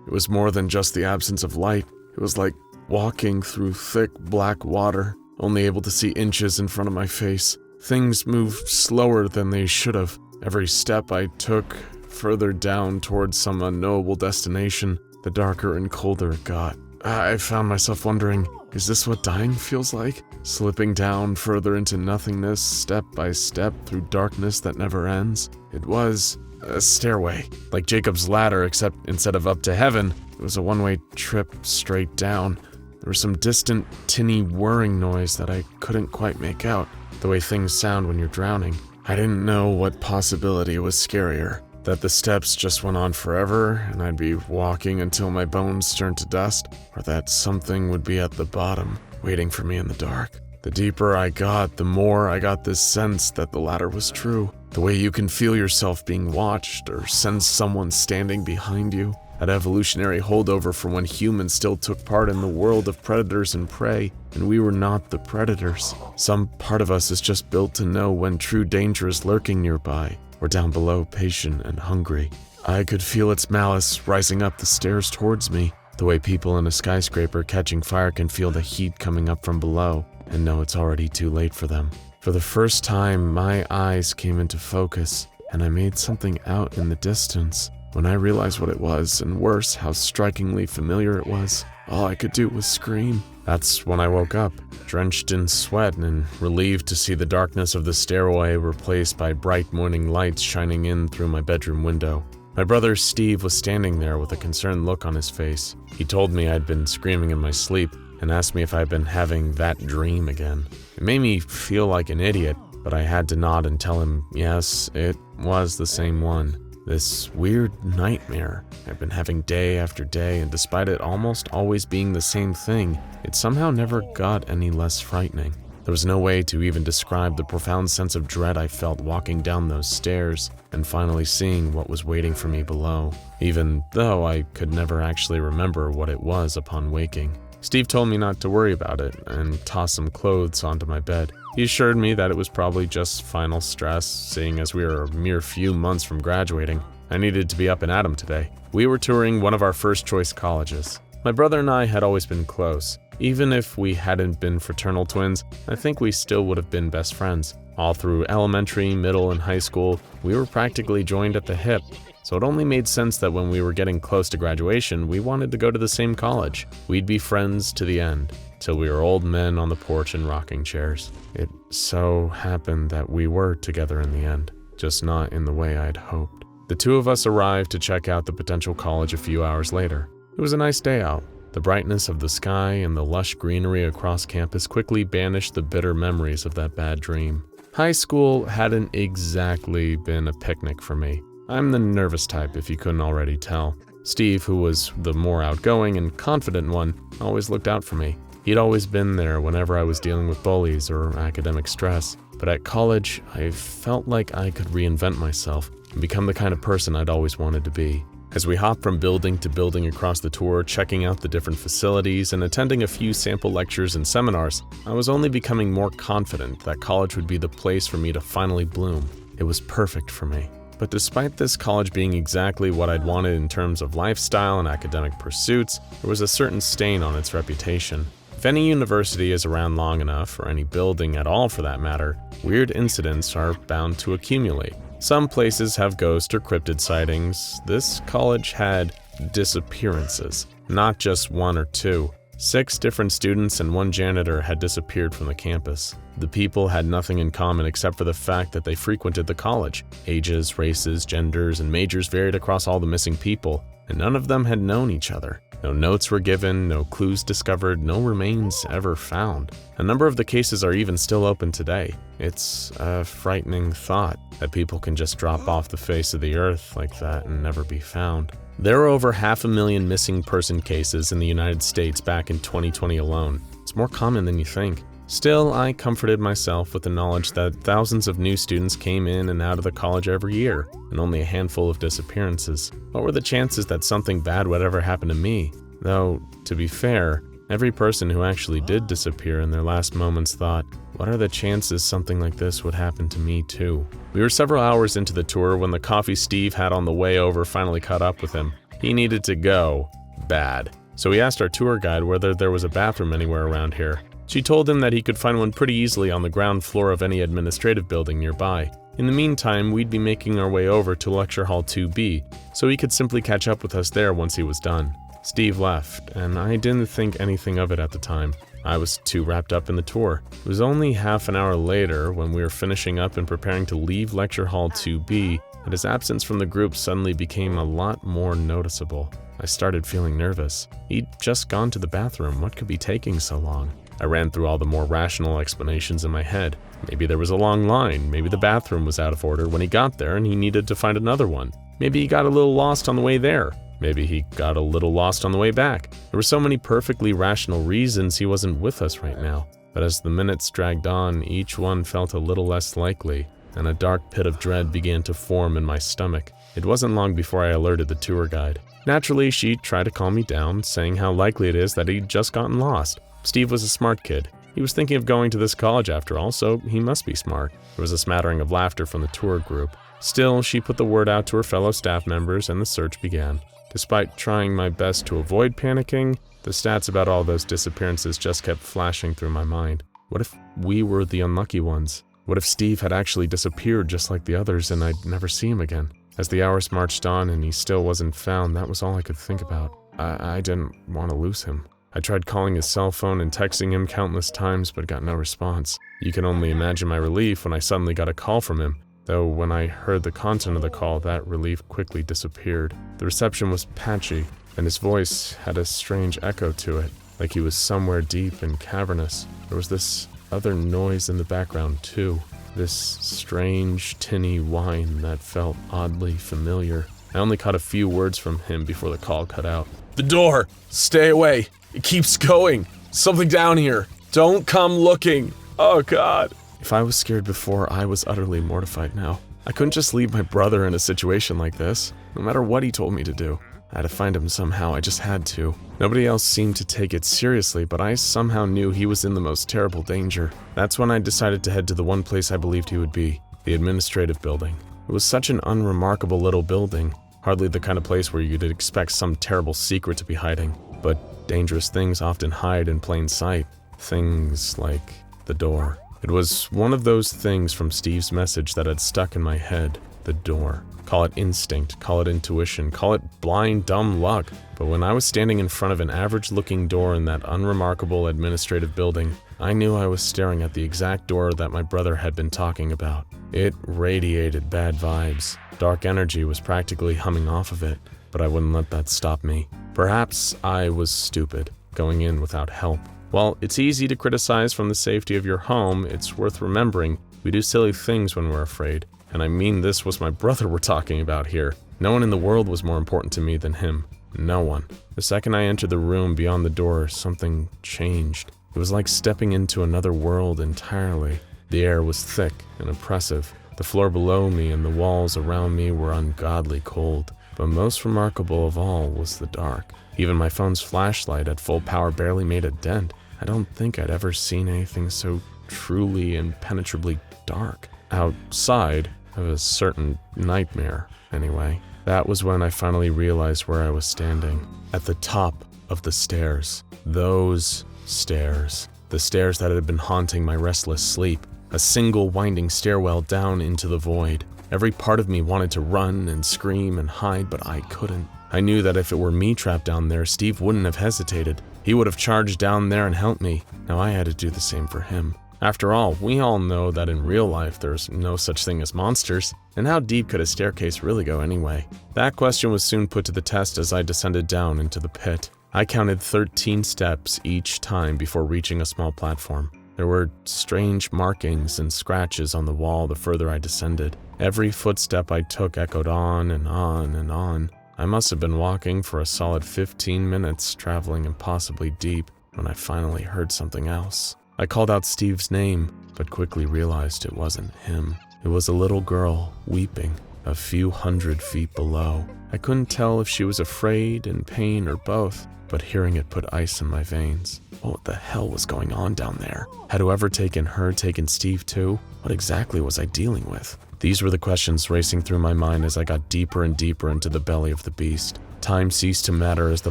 It was more than just the absence of light. It was like walking through thick black water, only able to see inches in front of my face. Things moved slower than they should have. Every step I took further down towards some unknowable destination, the darker and colder it got. I found myself wondering, is this what dying feels like? Slipping down further into nothingness, step by step through darkness that never ends? It was a stairway, like Jacob's ladder, except instead of up to heaven, it was a one-way trip straight down. There was some distant, tinny whirring noise that I couldn't quite make out, the way things sound when you're drowning. I didn't know what possibility was scarier, that the steps just went on forever and I'd be walking until my bones turned to dust, or that something would be at the bottom, waiting for me in the dark. The deeper I got, the more I got this sense that the latter was true. The way you can feel yourself being watched or sense someone standing behind you. That evolutionary holdover from when humans still took part in the world of predators and prey, and we were not the predators. Some part of us is just built to know when true danger is lurking nearby, or down below, patient and hungry. I could feel its malice rising up the stairs towards me, the way people in a skyscraper catching fire can feel the heat coming up from below, and know it's already too late for them. For the first time, my eyes came into focus, and I made something out in the distance. When I realized what it was, and worse, how strikingly familiar it was, all I could do was scream. That's when I woke up, drenched in sweat and relieved to see the darkness of the stairway replaced by bright morning lights shining in through my bedroom window. My brother Steve was standing there with a concerned look on his face. He told me I'd been screaming in my sleep and asked me if I'd been having that dream again. It made me feel like an idiot, but I had to nod and tell him, yes, it was the same one. This weird nightmare I've been having day after day, and despite it almost always being the same thing, it somehow never got any less frightening. There was no way to even describe the profound sense of dread I felt walking down those stairs and finally seeing what was waiting for me below, even though I could never actually remember what it was upon waking. Steve told me not to worry about it and toss some clothes onto my bed. He assured me that it was probably just final stress, seeing as we were a mere few months from graduating. I needed to be up and at 'em today. We were touring one of our first choice colleges. My brother and I had always been close. Even if we hadn't been fraternal twins, I think we still would have been best friends. All through elementary, middle, and high school, we were practically joined at the hip. So it only made sense that when we were getting close to graduation, we wanted to go to the same college. We'd be friends to the end, till we were old men on the porch in rocking chairs. It so happened that we were together in the end, just not in the way I'd hoped. The two of us arrived to check out the potential college a few hours later. It was a nice day out. The brightness of the sky and the lush greenery across campus quickly banished the bitter memories of that bad dream. High school hadn't exactly been a picnic for me. I'm the nervous type, if you couldn't already tell. Steve, who was the more outgoing and confident one, always looked out for me. He'd always been there whenever I was dealing with bullies or academic stress. But at college, I felt like I could reinvent myself and become the kind of person I'd always wanted to be. As we hopped from building to building across the tour, checking out the different facilities and attending a few sample lectures and seminars, I was only becoming more confident that college would be the place for me to finally bloom. It was perfect for me. But despite this college being exactly what I'd wanted in terms of lifestyle and academic pursuits, there was a certain stain on its reputation. If any university is around long enough, or any building at all for that matter, weird incidents are bound to accumulate. Some places have ghost or cryptid sightings. This college had disappearances, not just one or two. 6 different students and 1 janitor had disappeared from the campus. The people had nothing in common except for the fact that they frequented the college. Ages, races, genders, and majors varied across all the missing people, and none of them had known each other. No notes were given, no clues discovered, no remains ever found. A number of the cases are even still open today. It's a frightening thought that people can just drop off the face of the earth like that and never be found. There are over 500,000 missing person cases in the United States back in 2020 alone. It's more common than you think. Still, I comforted myself with the knowledge that thousands of new students came in and out of the college every year, and only a handful of disappearances. What were the chances that something bad would ever happen to me? Though, to be fair, every person who actually did disappear in their last moments thought, what are the chances something like this would happen to me too? We were several hours into the tour when the coffee Steve had on the way over finally caught up with him. He needed to go. Bad. So he asked our tour guide whether there was a bathroom anywhere around here. She told him that he could find one pretty easily on the ground floor of any administrative building nearby. In the meantime, we'd be making our way over to Lecture Hall 2B, so he could simply catch up with us there once he was done. Steve left, and I didn't think anything of it at the time. I was too wrapped up in the tour. It was only half an hour later, when we were finishing up and preparing to leave Lecture Hall 2B, that his absence from the group suddenly became a lot more noticeable. I started feeling nervous. He'd just gone to the bathroom. What could be taking so long? I ran through all the more rational explanations in my head. Maybe there was a long line. Maybe the bathroom was out of order when he got there and he needed to find another one. Maybe he got a little lost on the way there. Maybe he got a little lost on the way back. There were so many perfectly rational reasons he wasn't with us right now. But as the minutes dragged on, each one felt a little less likely, and a dark pit of dread began to form in my stomach. It wasn't long before I alerted the tour guide. Naturally, she tried to calm me down, saying how likely it is that he'd just gotten lost. Steve was a smart kid. He was thinking of going to this college after all, so he must be smart. There was a smattering of laughter from the tour group. Still, she put the word out to her fellow staff members, and the search began. Despite trying my best to avoid panicking, the stats about all those disappearances just kept flashing through my mind. What if we were the unlucky ones? What if Steve had actually disappeared just like the others and I'd never see him again? As the hours marched on and he still wasn't found, that was all I could think about. I didn't want to lose him. I tried calling his cell phone and texting him countless times but got no response. You can only imagine my relief when I suddenly got a call from him. Though when I heard the content of the call, that relief quickly disappeared. The reception was patchy, and his voice had a strange echo to it, like he was somewhere deep and cavernous. There was this other noise in the background too, this strange tinny whine that felt oddly familiar. I only caught a few words from him before the call cut out. The door! Stay away! It keeps going! Something down here! Don't come looking! Oh God! If I was scared before, I was utterly mortified now. I couldn't just leave my brother in a situation like this, no matter what he told me to do. I had to find him somehow, I just had to. Nobody else seemed to take it seriously, but I somehow knew he was in the most terrible danger. That's when I decided to head to the one place I believed he would be, the administrative building. It was such an unremarkable little building, hardly the kind of place where you'd expect some terrible secret to be hiding. But dangerous things often hide in plain sight. Things like the door. It was one of those things from Steve's message that had stuck in my head. The door. Call it instinct, call it intuition, call it blind, dumb luck. But when I was standing in front of an average-looking door in that unremarkable administrative building, I knew I was staring at the exact door that my brother had been talking about. It radiated bad vibes. Dark energy was practically humming off of it, but I wouldn't let that stop me. Perhaps I was stupid, going in without help. While it's easy to criticize from the safety of your home, it's worth remembering we do silly things when we're afraid. And I mean, this was my brother we're talking about here. No one in the world was more important to me than him. No one. The second I entered the room beyond the door, something changed. It was like stepping into another world entirely. The air was thick and oppressive. The floor below me and the walls around me were ungodly cold. But most remarkable of all was the dark. Even my phone's flashlight at full power barely made a dent. I don't think I'd ever seen anything so truly impenetrably dark. Outside of a certain nightmare, anyway. That was when I finally realized where I was standing. At the top of the stairs. Those stairs. The stairs that had been haunting my restless sleep. A single winding stairwell down into the void. Every part of me wanted to run and scream and hide, but I couldn't. I knew that if it were me trapped down there, Steve wouldn't have hesitated. He would have charged down there and helped me. Now I had to do the same for him. After all, we all know that in real life there's no such thing as monsters. And how deep could a staircase really go anyway? That question was soon put to the test as I descended down into the pit. I counted 13 steps each time before reaching a small platform. There were strange markings and scratches on the wall the further I descended. Every footstep I took echoed on and on and on. I must have been walking for a solid 15 minutes, traveling impossibly deep, when I finally heard something else. I called out Steve's name, but quickly realized it wasn't him. It was a little girl, weeping, a few 100 feet below. I couldn't tell if she was afraid, in pain, or both, but hearing it put ice in my veins. What the hell was going on down there? Had whoever taken her taken Steve too? What exactly was I dealing with? These were the questions racing through my mind as I got deeper and deeper into the belly of the beast. Time ceased to matter as the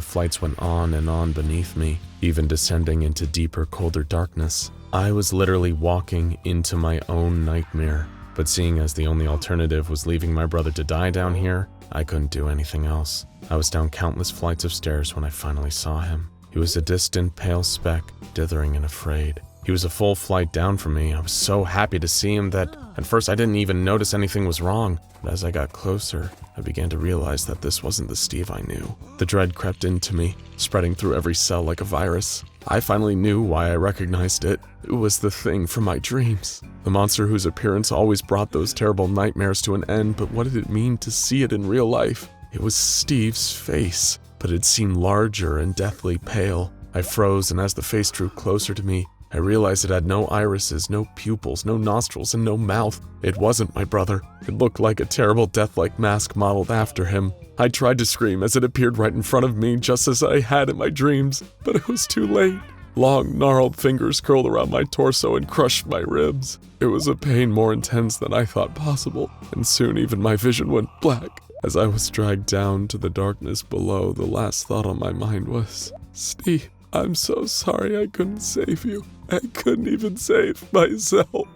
flights went on and on beneath me, even descending into deeper, colder darkness. I was literally walking into my own nightmare, but seeing as the only alternative was leaving my brother to die down here, I couldn't do anything else. I was down countless flights of stairs when I finally saw him. He was a distant, pale speck, dithering and afraid. He was a full flight down from me. I was so happy to see him that at first I didn't even notice anything was wrong. But as I got closer, I began to realize that this wasn't the Steve I knew. The dread crept into me, spreading through every cell like a virus. I finally knew why I recognized it. It was the thing from my dreams. The monster whose appearance always brought those terrible nightmares to an end, but what did it mean to see it in real life? It was Steve's face, but it seemed larger and deathly pale. I froze, and as the face drew closer to me, I realized it had no irises, no pupils, no nostrils, and no mouth. It wasn't my brother. It looked like a terrible death-like mask modeled after him. I tried to scream as it appeared right in front of me, just as I had in my dreams, but it was too late. Long, gnarled fingers curled around my torso and crushed my ribs. It was a pain more intense than I thought possible, and soon even my vision went black. As I was dragged down to the darkness below, the last thought on my mind was, "Steve, I'm so sorry I couldn't save you. I couldn't even save myself."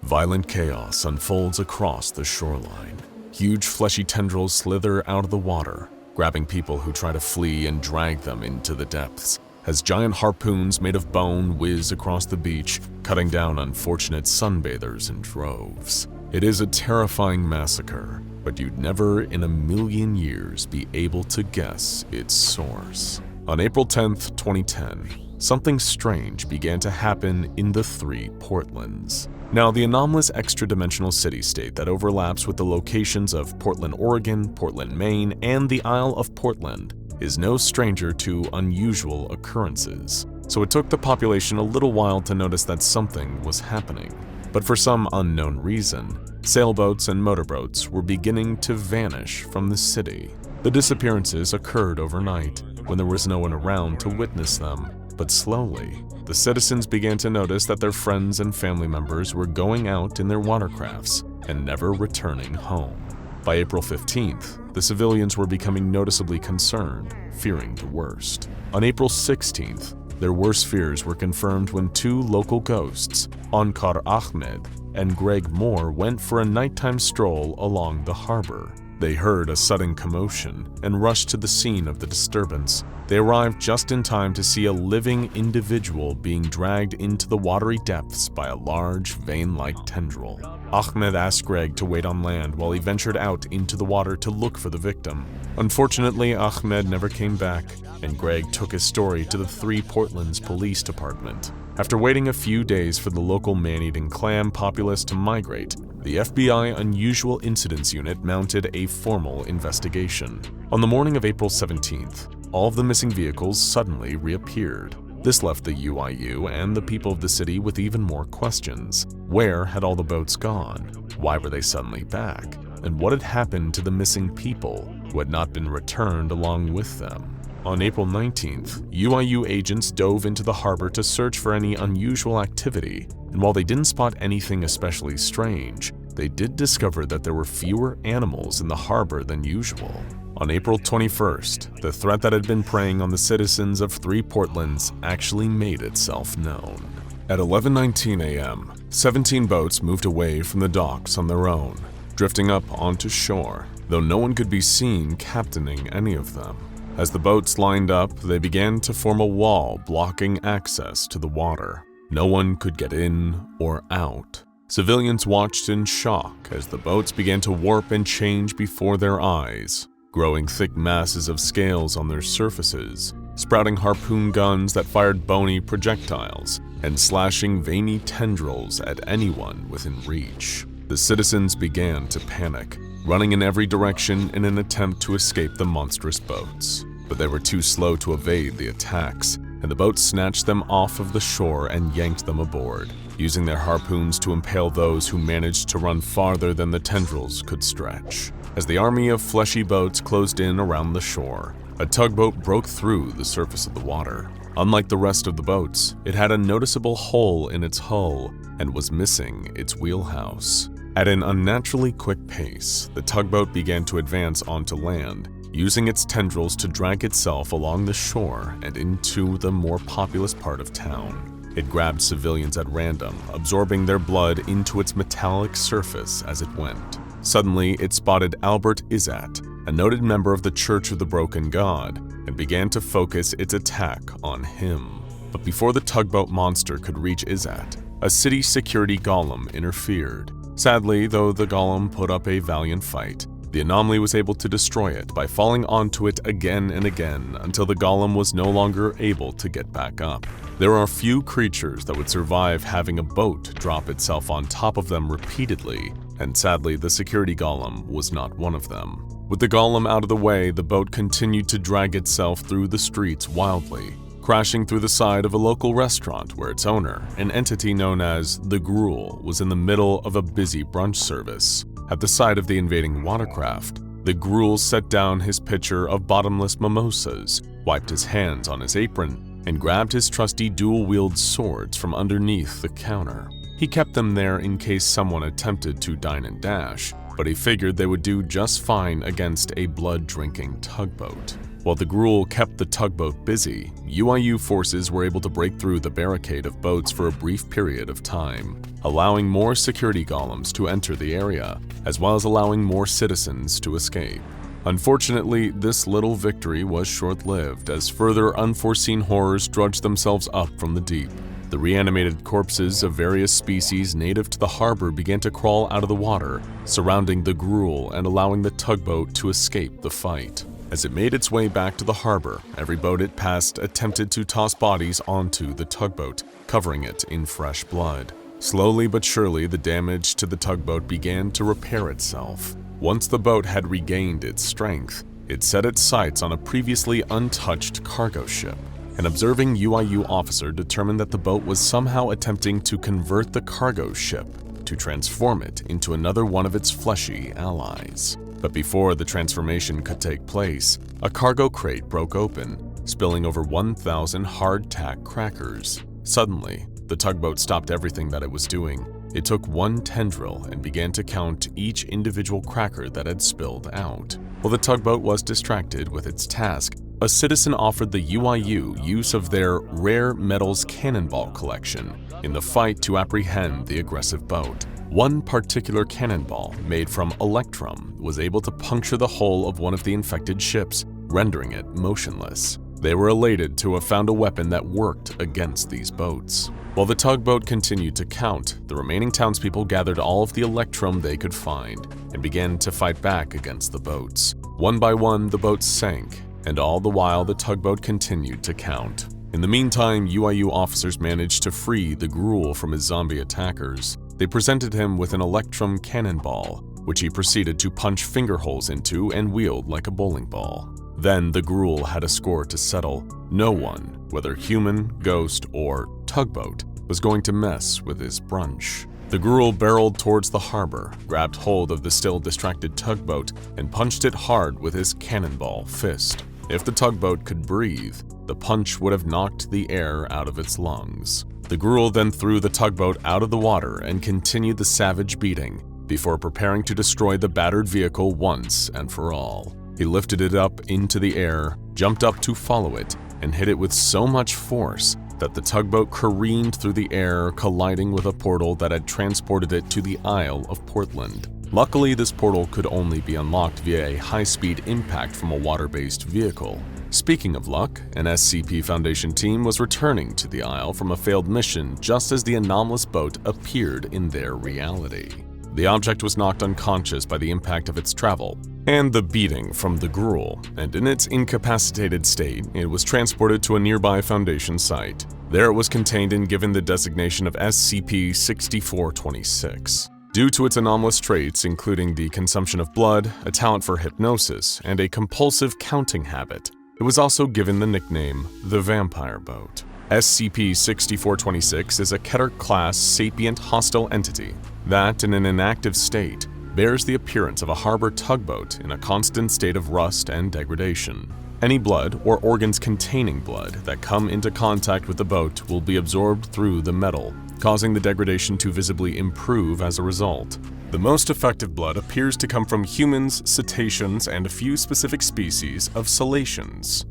Violent chaos unfolds across the shoreline. Huge fleshy tendrils slither out of the water, grabbing people who try to flee and drag them into the depths, as giant harpoons made of bone whiz across the beach, cutting down unfortunate sunbathers in droves. It is a terrifying massacre, but you'd never in a million years be able to guess its source. On April 10th, 2010, something strange began to happen in the three Portlands. Now, the anomalous extra-dimensional city-state that overlaps with the locations of Portland, Oregon, Portland, Maine, and the Isle of Portland is no stranger to unusual occurrences. So it took the population a little while to notice that something was happening. But for some unknown reason, sailboats and motorboats were beginning to vanish from the city. The disappearances occurred overnight, when there was no one around to witness them, but slowly, the citizens began to notice that their friends and family members were going out in their watercrafts and never returning home. By April 15th, the civilians were becoming noticeably concerned, fearing the worst. On April 16th, their worst fears were confirmed when two local ghosts, Ankar Ahmed and Greg Moore, went for a nighttime stroll along the harbor. They heard a sudden commotion and rushed to the scene of the disturbance. They arrived just in time to see a living individual being dragged into the watery depths by a large, vein-like tendril. Ahmed asked Greg to wait on land while he ventured out into the water to look for the victim. Unfortunately, Ahmed never came back, and Greg took his story to the Three Portlands Police Department. After waiting a few days for the local man-eating clam populace to migrate, the FBI Unusual Incidents Unit mounted a formal investigation. On the morning of April 17th, all of the missing vehicles suddenly reappeared. This left the UIU and the people of the city with even more questions. Where had all the boats gone? Why were they suddenly back? And what had happened to the missing people who had not been returned along with them? On April 19th, UIU agents dove into the harbor to search for any unusual activity, and while they didn't spot anything especially strange, they did discover that there were fewer animals in the harbor than usual. On April 21st, the threat that had been preying on the citizens of 3 Portlands actually made itself known. At 11:19 a.m., 17 boats moved away from the docks on their own, drifting up onto shore, though no one could be seen captaining any of them. As the boats lined up, they began to form a wall blocking access to the water. No one could get in or out. Civilians watched in shock as the boats began to warp and change before their eyes, growing thick masses of scales on their surfaces, sprouting harpoon guns that fired bony projectiles, and slashing veiny tendrils at anyone within reach. The citizens began to panic, running in every direction in an attempt to escape the monstrous boats. But they were too slow to evade the attacks, and the boats snatched them off of the shore and yanked them aboard, using their harpoons to impale those who managed to run farther than the tendrils could stretch. As the army of fleshy boats closed in around the shore, a tugboat broke through the surface of the water. Unlike the rest of the boats, it had a noticeable hole in its hull and was missing its wheelhouse. At an unnaturally quick pace, the tugboat began to advance onto land, using its tendrils to drag itself along the shore and into the more populous part of town. It grabbed civilians at random, absorbing their blood into its metallic surface as it went. Suddenly, it spotted Albert Izzat, a noted member of the Church of the Broken God, and began to focus its attack on him. But before the tugboat monster could reach Izzat, a city security golem interfered. Sadly, though the golem put up a valiant fight, the anomaly was able to destroy it by falling onto it again and again until the golem was no longer able to get back up. There are few creatures that would survive having a boat drop itself on top of them repeatedly, and sadly the security golem was not one of them. With the golem out of the way, the boat continued to drag itself through the streets wildly, crashing through the side of a local restaurant where its owner, an entity known as the Gruel, was in the middle of a busy brunch service. At the sight of the invading watercraft, the Gruel set down his pitcher of bottomless mimosas, wiped his hands on his apron, and grabbed his trusty dual-wield swords from underneath the counter. He kept them there in case someone attempted to dine and dash, but he figured they would do just fine against a blood-drinking tugboat. While the Gruel kept the tugboat busy, UIU forces were able to break through the barricade of boats for a brief period of time, allowing more security golems to enter the area, as well as allowing more citizens to escape. Unfortunately, this little victory was short-lived as further unforeseen horrors drudged themselves up from the deep. The reanimated corpses of various species native to the harbor began to crawl out of the water, surrounding the Gruel and allowing the tugboat to escape the fight. As it made its way back to the harbor, every boat it passed attempted to toss bodies onto the tugboat, covering it in fresh blood. Slowly but surely, the damage to the tugboat began to repair itself. Once the boat had regained its strength, it set its sights on a previously untouched cargo ship. An observing UIU officer determined that the boat was somehow attempting to convert the cargo ship to transform it into another one of its fleshy allies. But before the transformation could take place, a cargo crate broke open, spilling over 1,000 hardtack crackers. Suddenly, the tugboat stopped everything that it was doing. It took one tendril and began to count each individual cracker that had spilled out. While the tugboat was distracted with its task, a citizen offered the UIU use of their rare metals cannonball collection in the fight to apprehend the aggressive boat. One particular cannonball, made from electrum, was able to puncture the hull of one of the infected ships, rendering it motionless. They were elated to have found a weapon that worked against these boats. While the tugboat continued to count, the remaining townspeople gathered all of the electrum they could find and began to fight back against the boats. One by one, the boats sank, and all the while the tugboat continued to count. In the meantime, UIU officers managed to free the Gruul from his zombie attackers. They presented him with an electrum cannonball, which he proceeded to punch finger holes into and wield like a bowling ball. Then the Gruul had a score to settle. No one, whether human, ghost, or tugboat, was going to mess with his brunch. The Gruul barreled towards the harbor, grabbed hold of the still distracted tugboat, and punched it hard with his cannonball fist. If the tugboat could breathe, the punch would have knocked the air out of its lungs. The Gruul then threw the tugboat out of the water and continued the savage beating before preparing to destroy the battered vehicle once and for all. He lifted it up into the air, jumped up to follow it, and hit it with so much force that the tugboat careened through the air, colliding with a portal that had transported it to the Isle of Portland. Luckily, this portal could only be unlocked via a high-speed impact from a water-based vehicle. Speaking of luck, an SCP Foundation team was returning to the Isle from a failed mission just as the anomalous boat appeared in their reality. The object was knocked unconscious by the impact of its travel and the beating from the Gruul, and in its incapacitated state, it was transported to a nearby Foundation site. There it was contained and given the designation of SCP-6426. Due to its anomalous traits, including the consumption of blood, a talent for hypnosis, and a compulsive counting habit, it was also given the nickname the Vampire Boat. SCP-6426 is a Keter-class sapient hostile entity that, in an inactive state, bears the appearance of a harbor tugboat in a constant state of rust and degradation. Any blood or organs containing blood that come into contact with the boat will be absorbed through the metal, causing the degradation to visibly improve as a result. The most effective blood appears to come from humans, cetaceans, and a few specific species of cetaceans.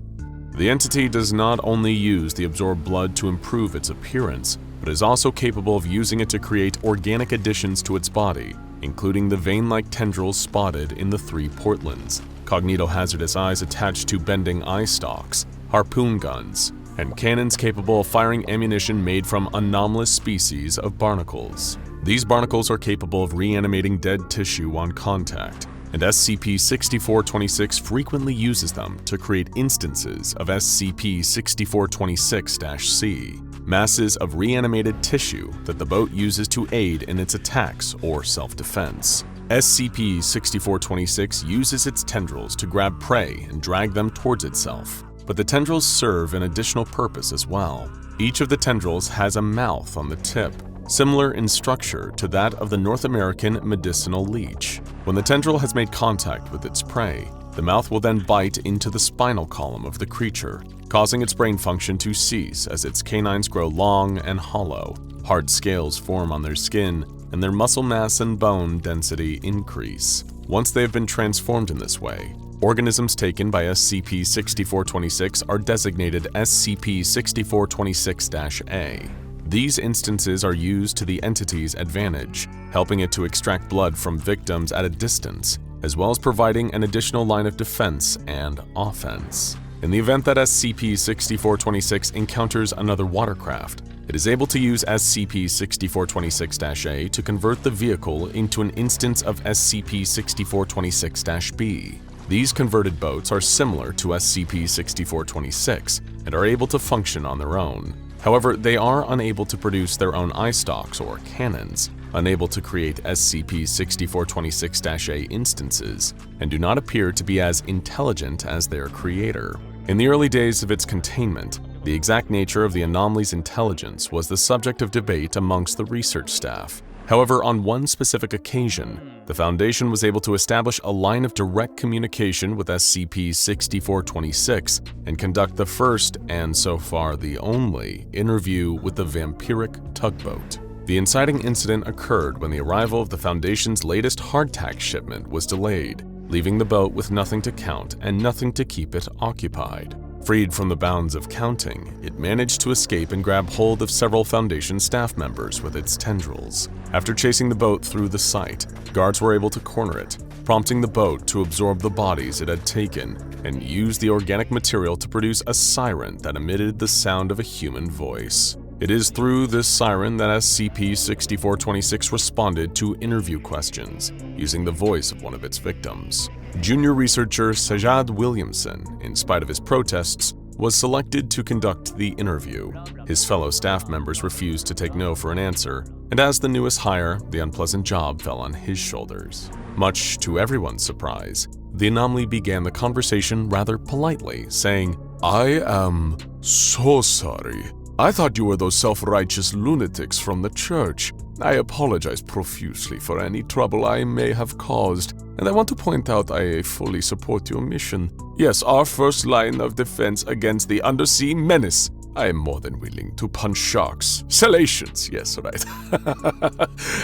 The entity does not only use the absorbed blood to improve its appearance, but is also capable of using it to create organic additions to its body, including the vein-like tendrils spotted in the 3 Portlands, cognitohazardous eyes attached to bending eye stalks, harpoon guns, and cannons capable of firing ammunition made from anomalous species of barnacles. These barnacles are capable of reanimating dead tissue on contact, and SCP-6426 frequently uses them to create instances of SCP-6426-C, masses of reanimated tissue that the boat uses to aid in its attacks or self-defense. SCP-6426 uses its tendrils to grab prey and drag them towards itself, but the tendrils serve an additional purpose as well. Each of the tendrils has a mouth on the tip, similar in structure to that of the North American medicinal leech. When the tendril has made contact with its prey, the mouth will then bite into the spinal column of the creature, causing its brain function to cease as its canines grow long and hollow. Hard scales form on their skin, and their muscle mass and bone density increase. Once they have been transformed in this way, organisms taken by SCP-6426 are designated SCP-6426-A. These instances are used to the entity's advantage, helping it to extract blood from victims at a distance, as well as providing an additional line of defense and offense. In the event that SCP-6426 encounters another watercraft, it is able to use SCP-6426-A to convert the vehicle into an instance of SCP-6426-B. These converted boats are similar to SCP-6426 and are able to function on their own. However, they are unable to produce their own eye stalks or cannons, unable to create SCP-6426-A instances, and do not appear to be as intelligent as their creator. In the early days of its containment, the exact nature of the anomaly's intelligence was the subject of debate amongst the research staff. However, on one specific occasion, the Foundation was able to establish a line of direct communication with SCP-6426 and conduct the first, and so far the only, interview with the vampiric tugboat. The inciting incident occurred when the arrival of the Foundation's latest hardtack shipment was delayed, leaving the boat with nothing to count and nothing to keep it occupied. Freed from the bounds of counting, it managed to escape and grab hold of several Foundation staff members with its tendrils. After chasing the boat through the site, guards were able to corner it, prompting the boat to absorb the bodies it had taken and use the organic material to produce a siren that emitted the sound of a human voice. It is through this siren that SCP-6426 responded to interview questions, using the voice of one of its victims. Junior researcher Sajad Williamson, in spite of his protests, was selected to conduct the interview. His fellow staff members refused to take no for an answer, and as the newest hire, the unpleasant job fell on his shoulders. Much to everyone's surprise, the anomaly began the conversation rather politely, saying, "I am so sorry. I thought you were those self-righteous lunatics from the church. I apologize profusely for any trouble I may have caused, and I want to point out I fully support your mission. Yes, our first line of defense against the undersea menace. I am more than willing to punch sharks. Salacious, yes, right.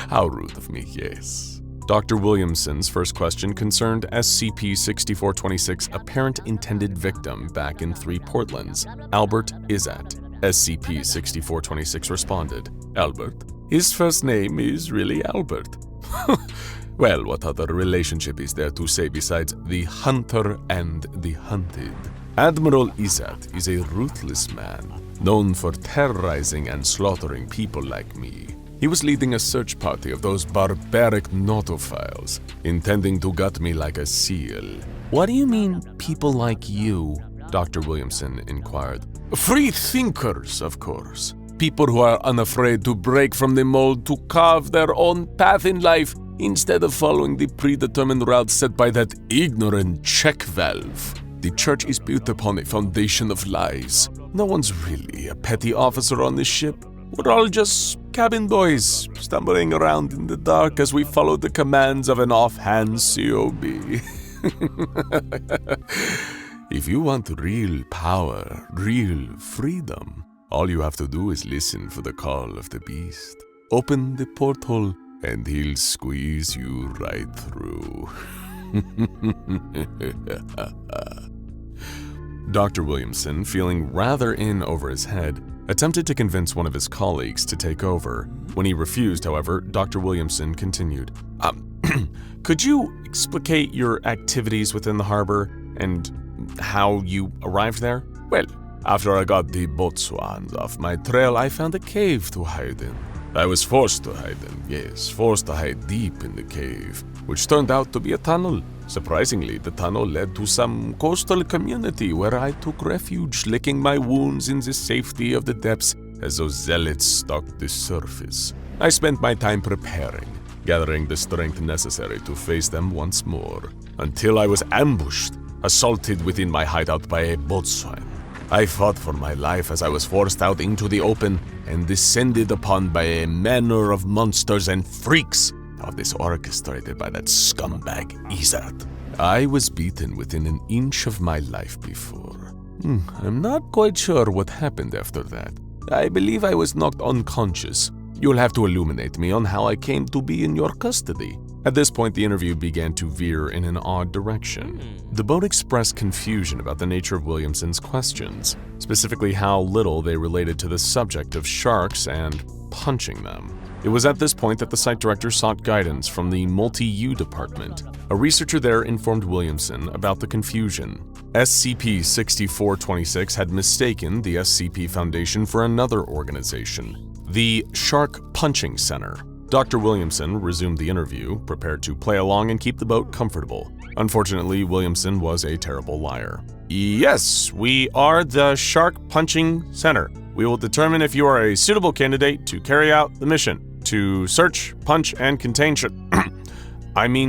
How rude of me, yes." Dr. Williamson's first question concerned SCP-6426 apparent intended victim back in 3 Portlands, Albert Izzat. SCP-6426 responded, "Albert? His first name is really Albert." "Well, what other relationship is there to say besides the hunter and the hunted? Admiral Izzat is a ruthless man, known for terrorizing and slaughtering people like me. He was leading a search party of those barbaric notophiles, intending to gut me like a seal." "What do you mean, people like you?" Dr. Williamson inquired. "Free thinkers, of course. People who are unafraid to break from the mold to carve their own path in life instead of following the predetermined route set by that ignorant check valve. The church is built upon a foundation of lies. No one's really a petty officer on this ship. We're all just cabin boys, stumbling around in the dark as we follow the commands of an offhand COB. If you want real power, real freedom, all you have to do is listen for the call of the beast. Open the porthole, and he'll squeeze you right through." Dr. Williamson, feeling rather in over his head, attempted to convince one of his colleagues to take over. When he refused, however, Dr. Williamson continued, "Could you explicate your activities within the harbor and how you arrived there?" "Well, after I got the boatswains off my trail, I found a cave to hide in. I was forced to hide in, yes, forced to hide deep in the cave, which turned out to be a tunnel. Surprisingly, the tunnel led to some coastal community where I took refuge, licking my wounds in the safety of the depths as those zealots stalked the surface. I spent my time preparing, gathering the strength necessary to face them once more, until I was ambushed, assaulted within my hideout by a boatswain. I fought for my life as I was forced out into the open and descended upon by a manner of monsters and freaks, all this orchestrated by that scumbag Izzat. I was beaten within an inch of my life before. I'm not quite sure what happened after that. I believe I was knocked unconscious. You'll have to illuminate me on how I came to be in your custody." At this point, the interview began to veer in an odd direction. The boat expressed confusion about the nature of Williamson's questions, specifically how little they related to the subject of sharks and punching them. It was at this point that the site director sought guidance from the Multi-U department. A researcher there informed Williamson about the confusion. SCP-6426 had mistaken the SCP Foundation for another organization, the Shark Punching Center. Dr. Williamson resumed the interview, prepared to play along and keep the boat comfortable. Unfortunately, Williamson was a terrible liar. "Yes, we are the Shark Punching Center. We will determine if you are a suitable candidate to carry out the mission, to search, punch, and contain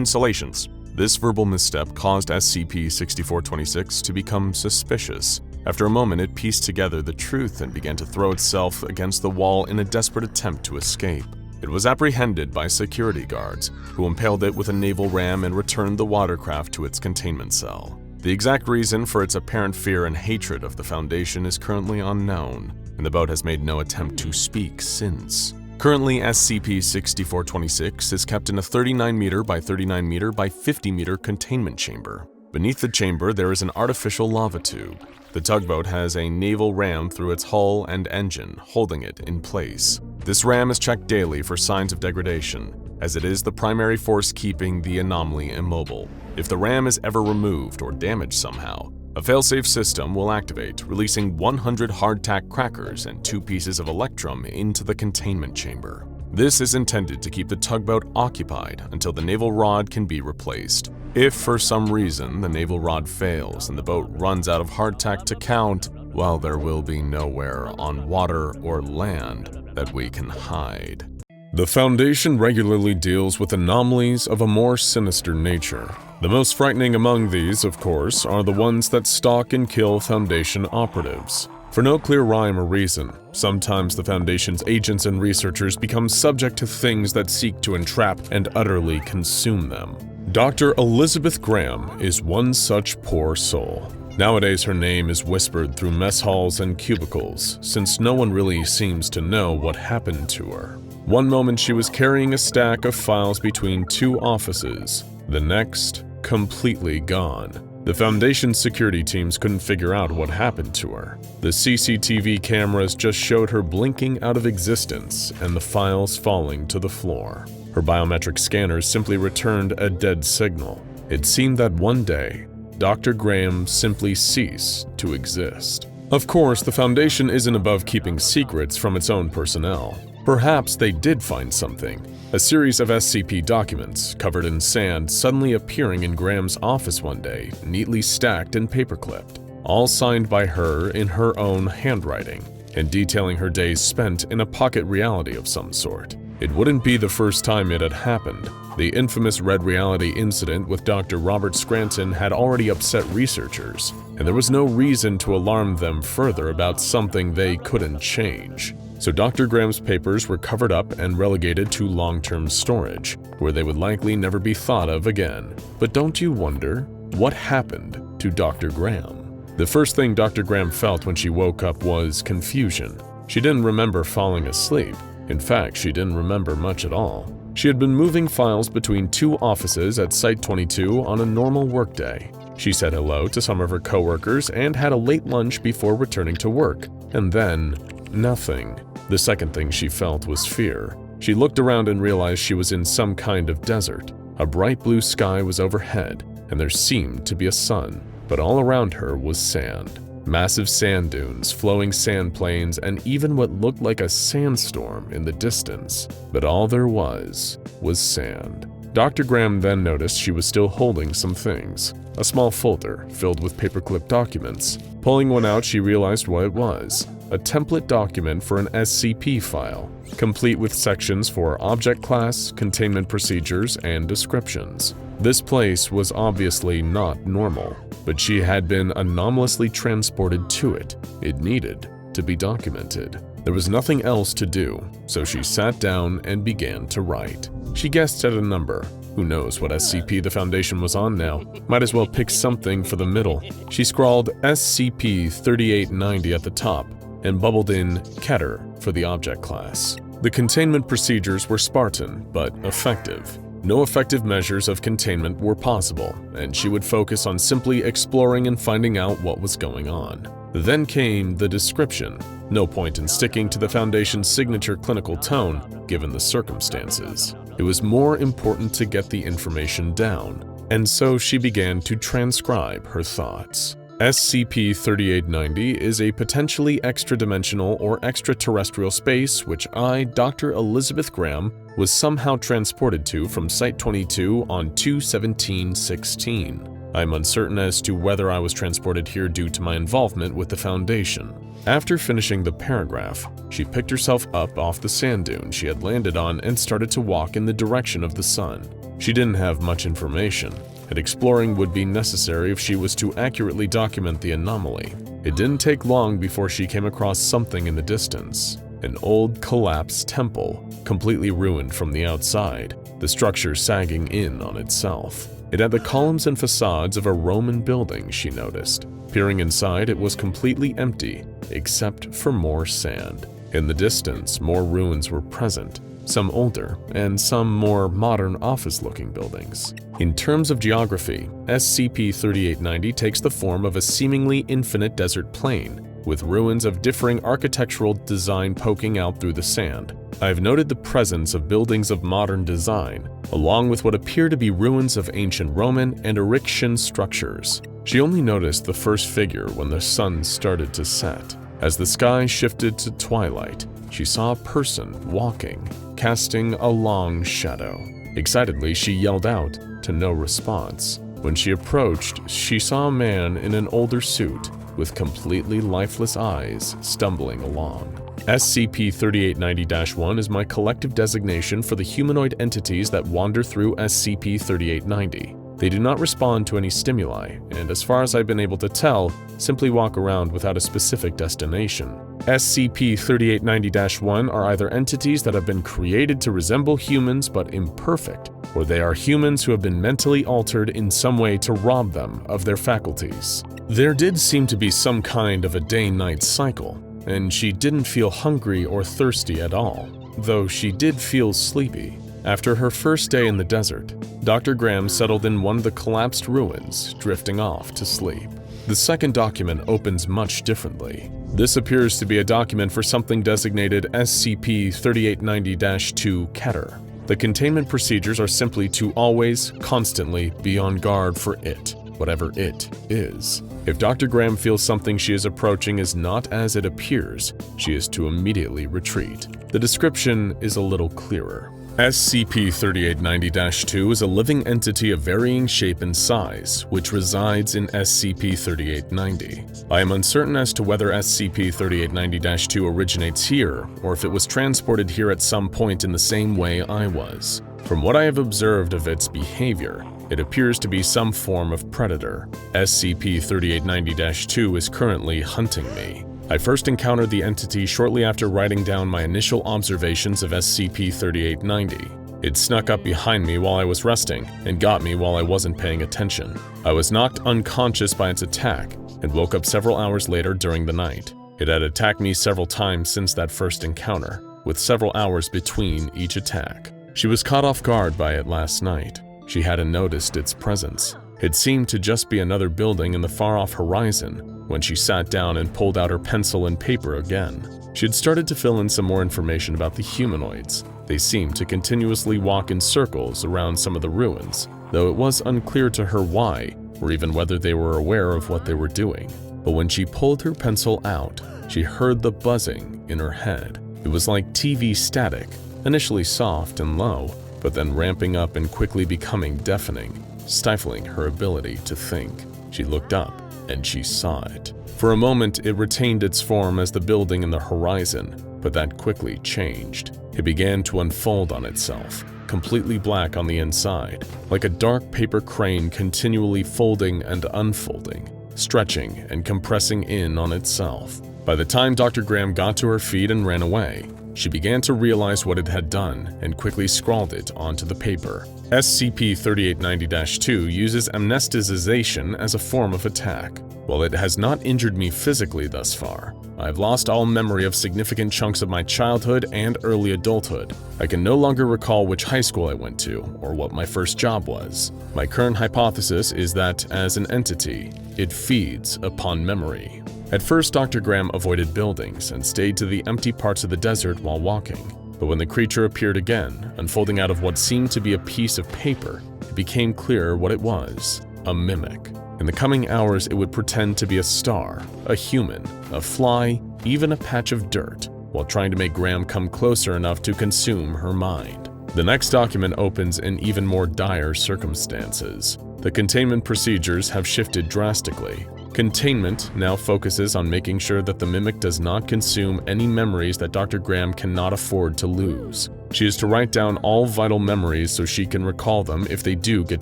salations." This verbal misstep caused SCP-6426 to become suspicious. After a moment, it pieced together the truth and began to throw itself against the wall in a desperate attempt to escape. It was apprehended by security guards, who impaled it with a naval ram and returned the watercraft to its containment cell. The exact reason for its apparent fear and hatred of the Foundation is currently unknown, and the boat has made no attempt to speak since. Currently, SCP-6426 is kept in a 39-meter by 39-meter by 50-meter containment chamber. Beneath the chamber, there is an artificial lava tube. The tugboat has a naval ram through its hull and engine, holding it in place. This ram is checked daily for signs of degradation, as it is the primary force keeping the anomaly immobile. If the ram is ever removed or damaged somehow, a failsafe system will activate, releasing 100 hardtack crackers and 2 pieces of electrum into the containment chamber. This is intended to keep the tugboat occupied until the naval rod can be replaced. If for some reason the naval rod fails and the boat runs out of hardtack to count, well, there will be nowhere on water or land that we can hide. The Foundation regularly deals with anomalies of a more sinister nature. The most frightening among these, of course, are the ones that stalk and kill Foundation operatives. For no clear rhyme or reason, sometimes the Foundation's agents and researchers become subject to things that seek to entrap and utterly consume them. Dr. Elizabeth Graham is one such poor soul. Nowadays, her name is whispered through mess halls and cubicles, since no one really seems to know what happened to her. One moment she was carrying a stack of files between two offices, the next, completely gone. The Foundation's security teams couldn't figure out what happened to her. The CCTV cameras just showed her blinking out of existence and the files falling to the floor. Her biometric scanners simply returned a dead signal. It seemed that one day, Dr. Graham simply ceased to exist. Of course, the Foundation isn't above keeping secrets from its own personnel. Perhaps they did find something. A series of SCP documents, covered in sand, suddenly appearing in Graham's office one day, neatly stacked and paperclipped, all signed by her in her own handwriting, and detailing her days spent in a pocket reality of some sort. It wouldn't be the first time it had happened. The infamous Red Reality incident with Dr. Robert Scranton had already upset researchers, and there was no reason to alarm them further about something they couldn't change. So Dr. Graham's papers were covered up and relegated to long-term storage, where they would likely never be thought of again. But don't you wonder, what happened to Dr. Graham? The first thing Dr. Graham felt when she woke up was confusion. She didn't remember falling asleep. In fact, she didn't remember much at all. She had been moving files between two offices at Site 22 on a normal workday. She said hello to some of her coworkers and had a late lunch before returning to work. And then, nothing. The second thing she felt was fear. She looked around and realized she was in some kind of desert. A bright blue sky was overhead, and there seemed to be a sun, but all around her was sand. Massive sand dunes, flowing sand plains, and even what looked like a sandstorm in the distance. But all there was sand. Dr. Graham then noticed she was still holding some things. A small folder filled with paperclip documents. Pulling one out, she realized what it was. A template document for an SCP file, complete with sections for object class, containment procedures, and descriptions. This place was obviously not normal, but she had been anomalously transported to it. It needed to be documented. There was nothing else to do, so she sat down and began to write. She guessed at a number. Who knows what SCP the Foundation was on now? Might as well pick something for the middle. She scrawled SCP-3890 at the top and bubbled in Keter for the object class. The containment procedures were Spartan, but effective. No effective measures of containment were possible, and she would focus on simply exploring and finding out what was going on. Then came the description. No point in sticking to the Foundation's signature clinical tone, given the circumstances. It was more important to get the information down, and so she began to transcribe her thoughts. SCP-3890 is a potentially extra-dimensional or extraterrestrial space which I, Dr. Elizabeth Graham, was somehow transported to from Site 22 on 2/17/16. I'm uncertain as to whether I was transported here due to my involvement with the Foundation. After finishing the paragraph, she picked herself up off the sand dune she had landed on and started to walk in the direction of the sun. She didn't have much information, and exploring would be necessary if she was to accurately document the anomaly. It didn't take long before she came across something in the distance. An old, collapsed temple, completely ruined from the outside, the structure sagging in on itself. It had the columns and facades of a Roman building, she noticed. Peering inside, it was completely empty, except for more sand. In the distance, more ruins were present, some older, and some more modern office-looking buildings. In terms of geography, SCP-3890 takes the form of a seemingly infinite desert plain, with ruins of differing architectural design poking out through the sand. I've noted the presence of buildings of modern design, along with what appear to be ruins of ancient Roman and Eryxian structures. She only noticed the first figure when the sun started to set. As the sky shifted to twilight, she saw a person walking. casting a long shadow. Excitedly, she yelled out, to no response. When she approached, she saw a man in an older suit with completely lifeless eyes stumbling along. SCP-3890-1 is my collective designation for the humanoid entities that wander through SCP-3890. They do not respond to any stimuli, and as far as I've been able to tell, simply walk around without a specific destination. SCP-3890-1 are either entities that have been created to resemble humans but imperfect, or they are humans who have been mentally altered in some way to rob them of their faculties. There did seem to be some kind of a day-night cycle, and she didn't feel hungry or thirsty at all, though she did feel sleepy. After her first day in the desert, Dr. Graham settled in one of the collapsed ruins, drifting off to sleep. The second document opens much differently. This appears to be a document for something designated SCP-3890-2 Keter. The containment procedures are simply to always, constantly be on guard for it, whatever it is. If Dr. Graham feels something she is approaching is not as it appears, she is to immediately retreat. The description is a little clearer. SCP-3890-2 is a living entity of varying shape and size, which resides in SCP-3890. I am uncertain as to whether SCP-3890-2 originates here, or if it was transported here at some point in the same way I was. From what I have observed of its behavior, it appears to be some form of predator. SCP-3890-2 is currently hunting me. I first encountered the entity shortly after writing down my initial observations of SCP-3890. It snuck up behind me while I was resting and got me while I wasn't paying attention. I was knocked unconscious by its attack and woke up several hours later during the night. It had attacked me several times since that first encounter, with several hours between each attack. She was caught off guard by it last night. She hadn't noticed its presence. It seemed to just be another building in the far-off horizon when she sat down and pulled out her pencil and paper again. She had started to fill in some more information about the humanoids. They seemed to continuously walk in circles around some of the ruins, though it was unclear to her why, or even whether they were aware of what they were doing. But when she pulled her pencil out, she heard the buzzing in her head. It was like TV static, initially soft and low, but then ramping up and quickly becoming deafening, stifling her ability to think. She looked up, and she saw it. For a moment, it retained its form as the building in the horizon, but that quickly changed. It began to unfold on itself, completely black on the inside, like a dark paper crane continually folding and unfolding, stretching and compressing in on itself. By the time Dr. Graham got to her feet and ran away, she began to realize what it had done and quickly scrawled it onto the paper. SCP-3890-2 uses amnesticization as a form of attack. While it has not injured me physically thus far, I have lost all memory of significant chunks of my childhood and early adulthood. I can no longer recall which high school I went to or what my first job was. My current hypothesis is that, as an entity, it feeds upon memory. At first, Dr. Graham avoided buildings and stayed to the empty parts of the desert while walking. But when the creature appeared again, unfolding out of what seemed to be a piece of paper, it became clear what it was: a mimic. In the coming hours, it would pretend to be a star, a human, a fly, even a patch of dirt, while trying to make Graham come closer enough to consume her mind. The next document opens in even more dire circumstances. The containment procedures have shifted drastically. Containment now focuses on making sure that the mimic does not consume any memories that Dr. Graham cannot afford to lose. She is to write down all vital memories so she can recall them if they do get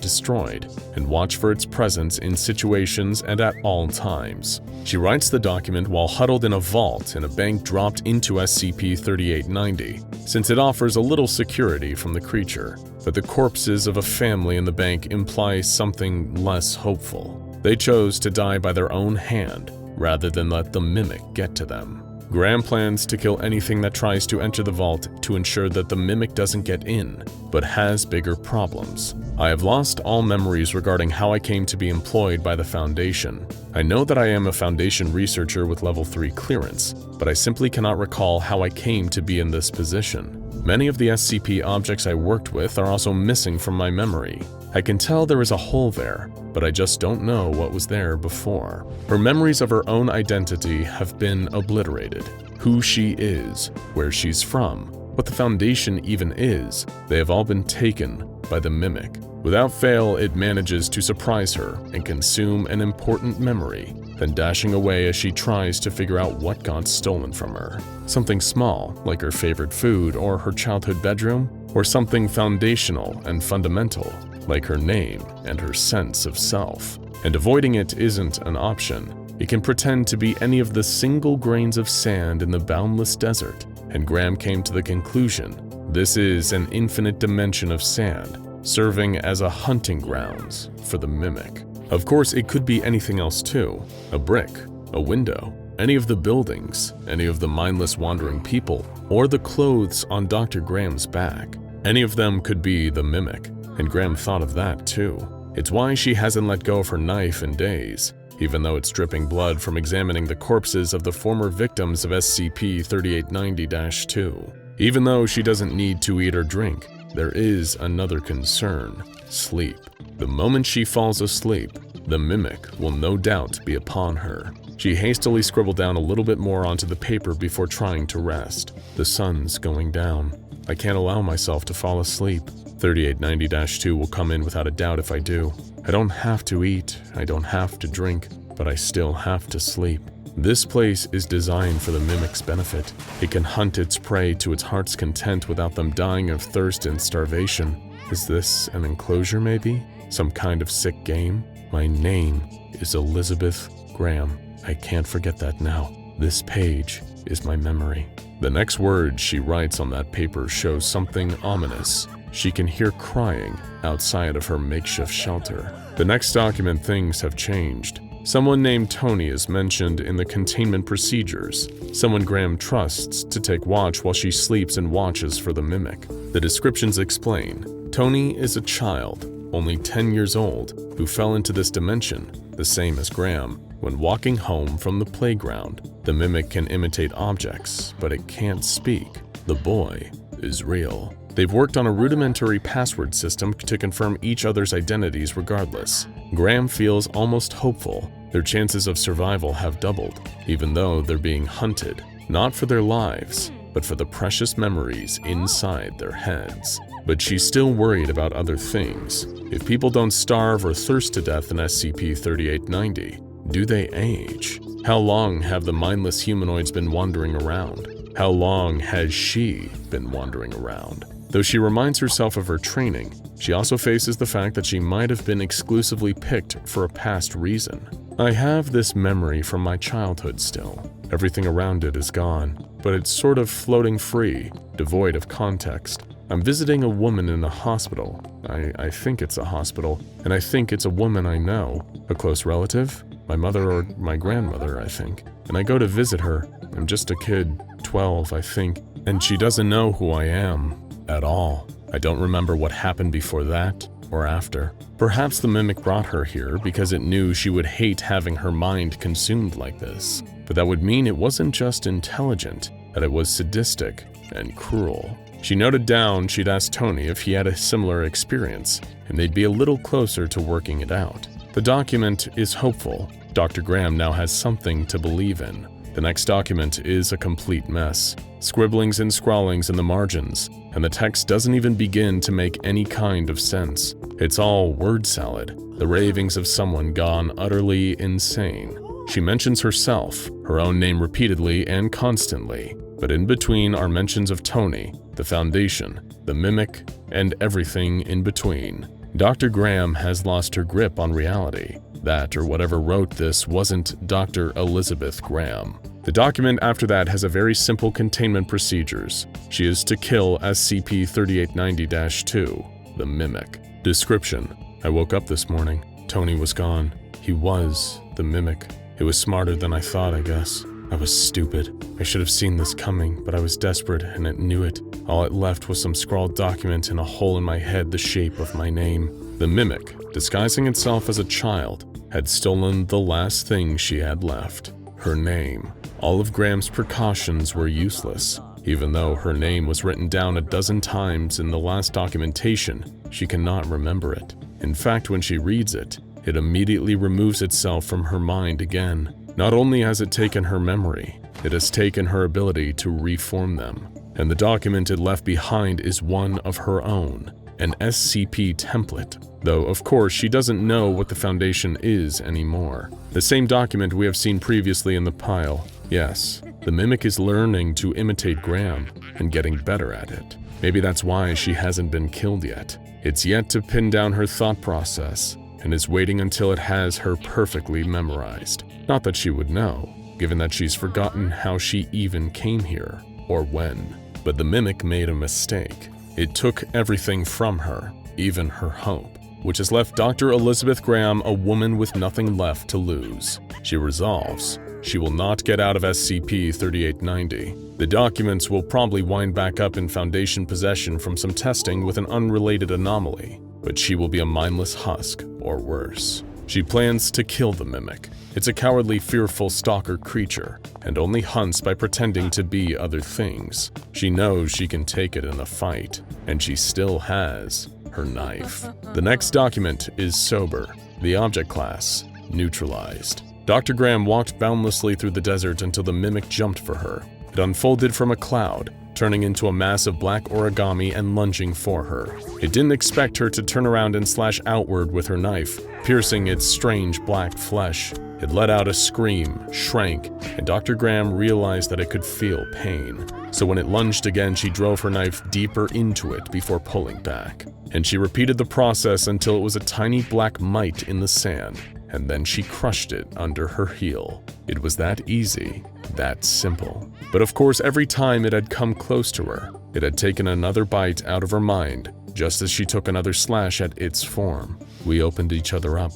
destroyed, and watch for its presence in situations and at all times. She writes the document while huddled in a vault in a bank dropped into SCP-3890, since it offers a little security from the creature. But the corpses of a family in the bank imply something less hopeful. They chose to die by their own hand, rather than let the mimic get to them. Graham plans to kill anything that tries to enter the vault to ensure that the mimic doesn't get in, but has bigger problems. I have lost all memories regarding how I came to be employed by the Foundation. I know that I am a Foundation researcher with level 3 clearance, but I simply cannot recall how I came to be in this position. Many of the SCP objects I worked with are also missing from my memory. I can tell there is a hole there, but I just don't know what was there before. Her memories of her own identity have been obliterated. Who she is, where she's from, what the Foundation even is, they have all been taken by the Mimic. Without fail, it manages to surprise her and consume an important memory, then dashing away as she tries to figure out what got stolen from her. Something small, like her favorite food or her childhood bedroom, or something foundational and fundamental, like her name and her sense of self. And avoiding it isn't an option. It can pretend to be any of the single grains of sand in the boundless desert, and Graham came to the conclusion this is an infinite dimension of sand, serving as a hunting grounds for the Mimic. Of course, it could be anything else too. A brick, a window, any of the buildings, any of the mindless wandering people, or the clothes on Dr. Graham's back. Any of them could be the Mimic, and Graham thought of that too. It's why she hasn't let go of her knife in days, even though it's dripping blood from examining the corpses of the former victims of SCP-3890-2. Even though she doesn't need to eat or drink, there is another concern: sleep. The moment she falls asleep, the Mimic will no doubt be upon her. She hastily scribbled down a little bit more onto the paper before trying to rest. The sun's going down. I can't allow myself to fall asleep. 3890-2 will come in without a doubt if I do. I don't have to eat, I don't have to drink, but I still have to sleep. This place is designed for the Mimic's benefit. It can hunt its prey to its heart's content without them dying of thirst and starvation. Is this an enclosure maybe? Some kind of sick game? My name is Elizabeth Graham. I can't forget that now. This page is my memory. The next word she writes on that paper shows something ominous. She can hear crying outside of her makeshift shelter. The next document, things have changed. Someone named Tony is mentioned in the containment procedures, someone Graham trusts to take watch while she sleeps and watches for the Mimic. The descriptions explain, Tony is a child, only 10 years old, who fell into this dimension, the same as Graham, when walking home from the playground. The Mimic can imitate objects, but it can't speak. The boy is real. They've worked on a rudimentary password system to confirm each other's identities regardless. Graham feels almost hopeful. Their chances of survival have doubled, even though they're being hunted, not for their lives, but for the precious memories inside their heads. But she's still worried about other things. If people don't starve or thirst to death in SCP-3890, do they age? How long have the mindless humanoids been wandering around? How long has she been wandering around? Though she reminds herself of her training, she also faces the fact that she might have been exclusively picked for a past reason. I have this memory from my childhood still. Everything around it is gone, but it's sort of floating free, devoid of context. I'm visiting a woman in a hospital. I think it's a hospital, and I think it's a woman I know, a close relative, my mother or my grandmother, I think. And I go to visit her. I'm just a kid, 12, I think, and she doesn't know who I am. At all. I don't remember what happened before that or after. Perhaps the Mimic brought her here because it knew she would hate having her mind consumed like this. But that would mean it wasn't just intelligent, that it was sadistic and cruel. She noted down she'd asked Tony if he had a similar experience, and they'd be a little closer to working it out. The document is hopeful. Dr. Graham now has something to believe in. The next document is a complete mess. Scribblings and scrawlings in the margins, and the text doesn't even begin to make any kind of sense. It's all word salad, the ravings of someone gone utterly insane. She mentions herself, her own name repeatedly and constantly, but in between are mentions of Tony, the Foundation, the Mimic, and everything in between. Dr. Graham has lost her grip on reality. That or whatever wrote this wasn't Dr. Elizabeth Graham. The document after that has a very simple containment procedures. She is to kill SCP-3890-2, the Mimic. Description: I woke up this morning. Tony was gone. He was the Mimic. It was smarter than I thought, I guess. I was stupid. I should have seen this coming, but I was desperate and it knew it. All it left was some scrawled document and a hole in my head the shape of my name. The Mimic, disguising itself as a child, had stolen the last thing she had left, her name. All of Graham's precautions were useless. Even though her name was written down a dozen times in the last documentation, she cannot remember it. In fact, when she reads it, it immediately removes itself from her mind again. Not only has it taken her memory, it has taken her ability to reform them. and the document it left behind is one of her own, an SCP template, though of course she doesn't know what the Foundation is anymore. The same document we have seen previously in the pile. Yes, the Mimic is learning to imitate Graham and getting better at it. Maybe that's why she hasn't been killed yet. It's yet to pin down her thought process and is waiting until it has her perfectly memorized. Not that she would know, given that she's forgotten how she even came here or when. But the Mimic made a mistake. It took everything from her, even her hope, which has left Dr. Elizabeth Graham a woman with nothing left to lose. She resolves she will not get out of SCP-3890. The documents will probably wind back up in Foundation possession from some testing with an unrelated anomaly, but she will be a mindless husk, or worse. She plans to kill the Mimic. It's a cowardly, fearful stalker creature, and only hunts by pretending to be other things. She knows she can take it in a fight, and she still has her knife. The next document is Sober, the object class, neutralized. Dr. Graham walked boundlessly through the desert until the Mimic jumped for her. It unfolded from a cloud, turning into a mass of black origami and lunging for her. It didn't expect her to turn around and slash outward with her knife, piercing its strange black flesh. It let out a scream, shrank, and Dr. Graham realized that it could feel pain. So when it lunged again, she drove her knife deeper into it before pulling back. And she repeated the process until it was a tiny black mite in the sand, and then she crushed it under her heel. It was that easy, that simple. But of course, every time it had come close to her, it had taken another bite out of her mind, just as she took another slash at its form. We opened each other up.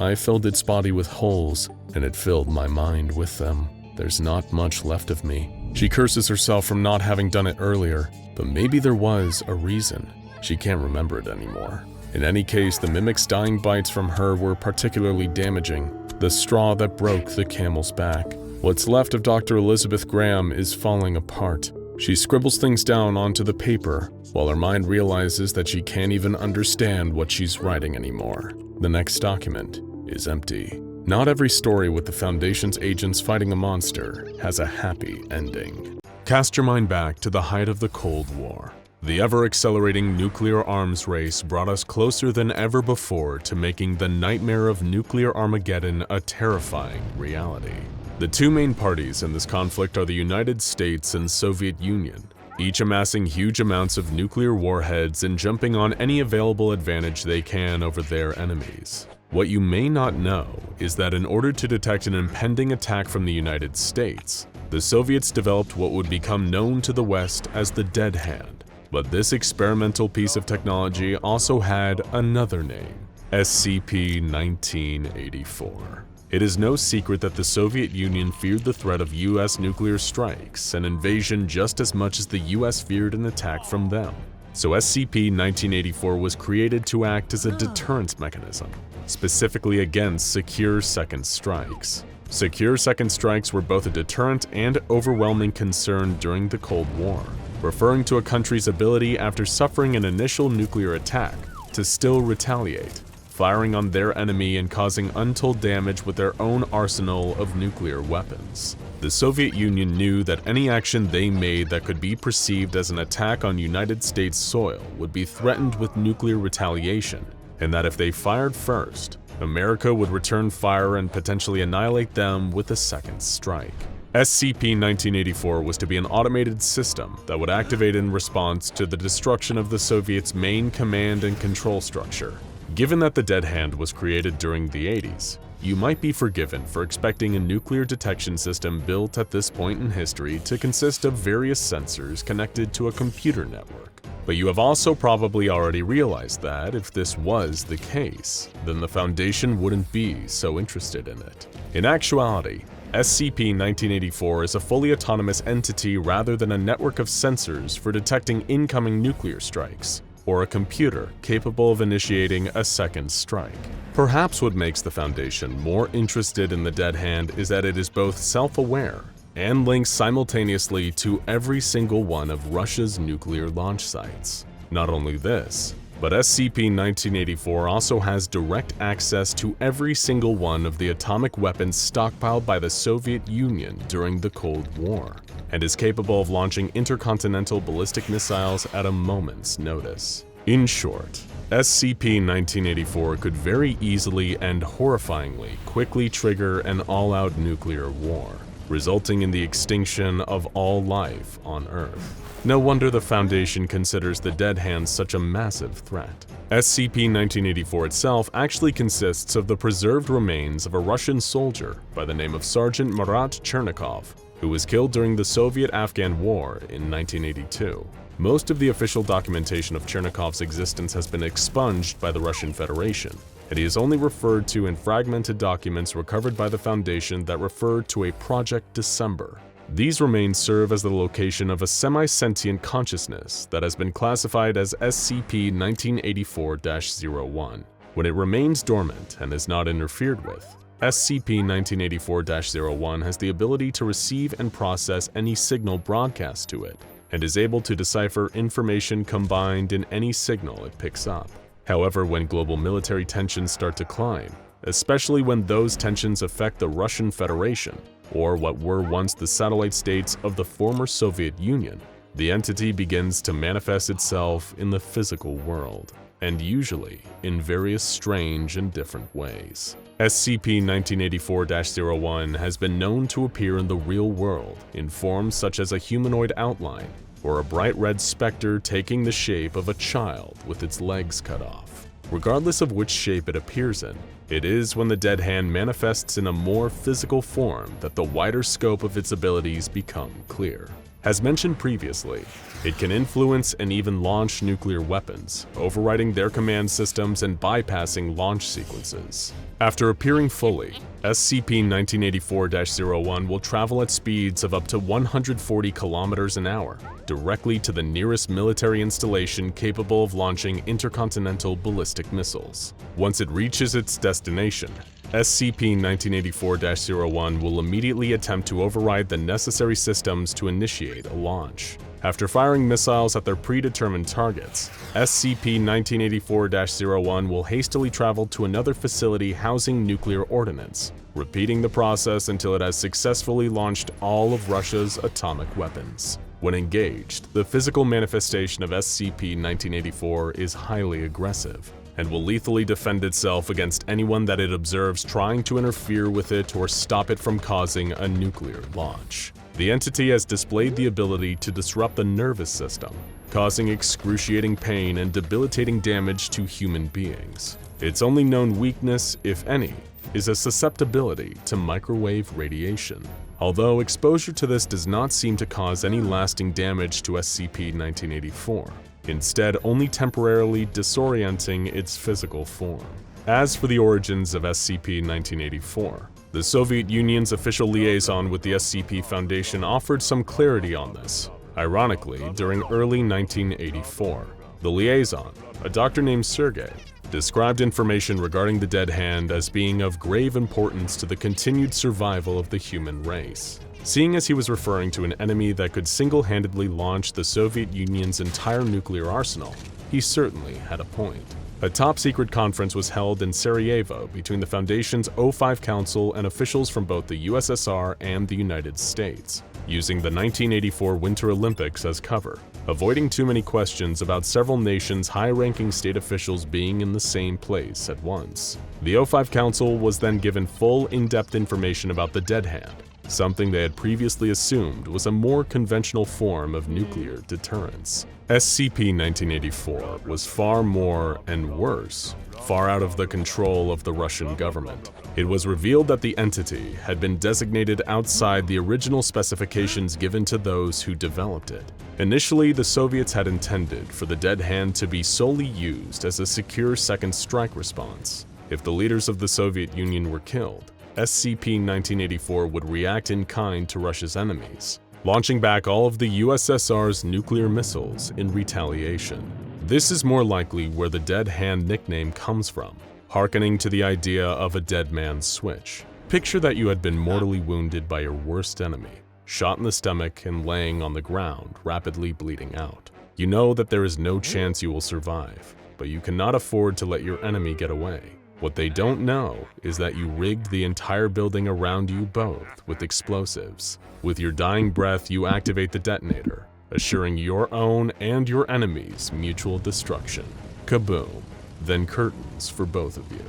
I filled its body with holes, and it filled my mind with them. There's not much left of me. She curses herself from not having done it earlier, but maybe there was a reason. She can't remember it anymore. In any case, the Mimic's dying bites from her were particularly damaging, the straw that broke the camel's back. What's left of Dr. Elizabeth Graham is falling apart. She scribbles things down onto the paper, while her mind realizes that she can't even understand what she's writing anymore. The next document is empty. Not every story with the Foundation's agents fighting a monster has a happy ending. Cast your mind back to the height of the Cold War. The ever-accelerating nuclear arms race brought us closer than ever before to making the nightmare of nuclear Armageddon a terrifying reality. The two main parties in this conflict are the United States and Soviet Union, each amassing huge amounts of nuclear warheads and jumping on any available advantage they can over their enemies. What you may not know is that in order to detect an impending attack from the United States, the Soviets developed what would become known to the West as the Dead Hand. But this experimental piece of technology also had another name, SCP-1984. It is no secret that the Soviet Union feared the threat of US nuclear strikes and invasion just as much as the US feared an attack from them. So SCP-1984 was created to act as a deterrent mechanism, specifically against secure second strikes. Secure second strikes were both a deterrent and overwhelming concern during the Cold War, referring to a country's ability after suffering an initial nuclear attack to still retaliate, firing on their enemy and causing untold damage with their own arsenal of nuclear weapons. The Soviet Union knew that any action they made that could be perceived as an attack on United States soil would be threatened with nuclear retaliation, and that if they fired first, America would return fire and potentially annihilate them with a second strike. SCP-1984 was to be an automated system that would activate in response to the destruction of the Soviets' main command and control structure. Given that the Dead Hand was created during the 80s, you might be forgiven for expecting a nuclear detection system built at this point in history to consist of various sensors connected to a computer network. But you have also probably already realized that if this was the case, then the Foundation wouldn't be so interested in it. In actuality, SCP-1984 is a fully autonomous entity rather than a network of sensors for detecting incoming nuclear strikes, or a computer capable of initiating a second strike. Perhaps what makes the Foundation more interested in the Dead Hand is that it is both self-aware and links simultaneously to every single one of Russia's nuclear launch sites. Not only this, but SCP-1984 also has direct access to every single one of the atomic weapons stockpiled by the Soviet Union during the Cold War. and is capable of launching intercontinental ballistic missiles at a moment's notice. In short, SCP-1984 could very easily and horrifyingly quickly trigger an all-out nuclear war, resulting in the extinction of all life on Earth. No wonder the Foundation considers the Dead Hand such a massive threat. SCP-1984 itself actually consists of the preserved remains of a Russian soldier by the name of Sergeant Marat Chernikov, who was killed during the Soviet-Afghan War in 1982. Most of the official documentation of Chernikov's existence has been expunged by the Russian Federation, and he is only referred to in fragmented documents recovered by the Foundation that refer to a Project December. These remains serve as the location of a semi-sentient consciousness that has been classified as SCP-1984-01. When it remains dormant and is not interfered with, SCP-1984-01 has the ability to receive and process any signal broadcast to it, and is able to decipher information combined in any signal it picks up. However, when global military tensions start to climb, especially when those tensions affect the Russian Federation, or what were once the satellite states of the former Soviet Union, the entity begins to manifest itself in the physical world, and usually in various strange and different ways. SCP-1984-01 has been known to appear in the real world in forms such as a humanoid outline, or a bright red specter taking the shape of a child with its legs cut off. Regardless of which shape it appears in, it is when the Dead Hand manifests in a more physical form that the wider scope of its abilities become clear. As mentioned previously, it can influence and even launch nuclear weapons, overriding their command systems and bypassing launch sequences. After appearing fully, SCP-1984-01 will travel at speeds of up to 140 kilometers an hour, directly to the nearest military installation capable of launching intercontinental ballistic missiles. Once it reaches its destination, SCP-1984-01 will immediately attempt to override the necessary systems to initiate a launch. After firing missiles at their predetermined targets, SCP-1984-01 will hastily travel to another facility housing nuclear ordnance, repeating the process until it has successfully launched all of Russia's atomic weapons. When engaged, the physical manifestation of SCP-1984 is highly aggressive, and will lethally defend itself against anyone that it observes trying to interfere with it or stop it from causing a nuclear launch. The entity has displayed the ability to disrupt the nervous system, causing excruciating pain and debilitating damage to human beings. Its only known weakness, if any, is a susceptibility to microwave radiation. Although exposure to this does not seem to cause any lasting damage to SCP-1984, instead only temporarily disorienting its physical form. As for the origins of SCP-1984, the Soviet Union's official liaison with the SCP Foundation offered some clarity on this. Ironically, during early 1984, the liaison, a doctor named Sergei, described information regarding the Dead Hand as being of grave importance to the continued survival of the human race. Seeing as he was referring to an enemy that could single-handedly launch the Soviet Union's entire nuclear arsenal, he certainly had a point. A top-secret conference was held in Sarajevo between the Foundation's O5 Council and officials from both the USSR and the United States, using the 1984 Winter Olympics as cover, avoiding too many questions about several nations' high-ranking state officials being in the same place at once. The O5 Council was then given full, in-depth information about the Dead Hand, something they had previously assumed was a more conventional form of nuclear deterrence. SCP-1984 was far more, and worse, far out of the control of the Russian government. It was revealed that the entity had been designated outside the original specifications given to those who developed it. Initially, the Soviets had intended for the Dead Hand to be solely used as a secure second strike response. If the leaders of the Soviet Union were killed, SCP-1984 would react in kind to Russia's enemies, launching back all of the USSR's nuclear missiles in retaliation. This is more likely where the Dead Hand nickname comes from, hearkening to the idea of a dead man's switch. Picture that you had been mortally wounded by your worst enemy, shot in the stomach and laying on the ground, rapidly bleeding out. You know that there is no chance you will survive, but you cannot afford to let your enemy get away. What they don't know is that you rigged the entire building around you both with explosives. With your dying breath, you activate the detonator, assuring your own and your enemy's mutual destruction. Kaboom. Then curtains for both of you.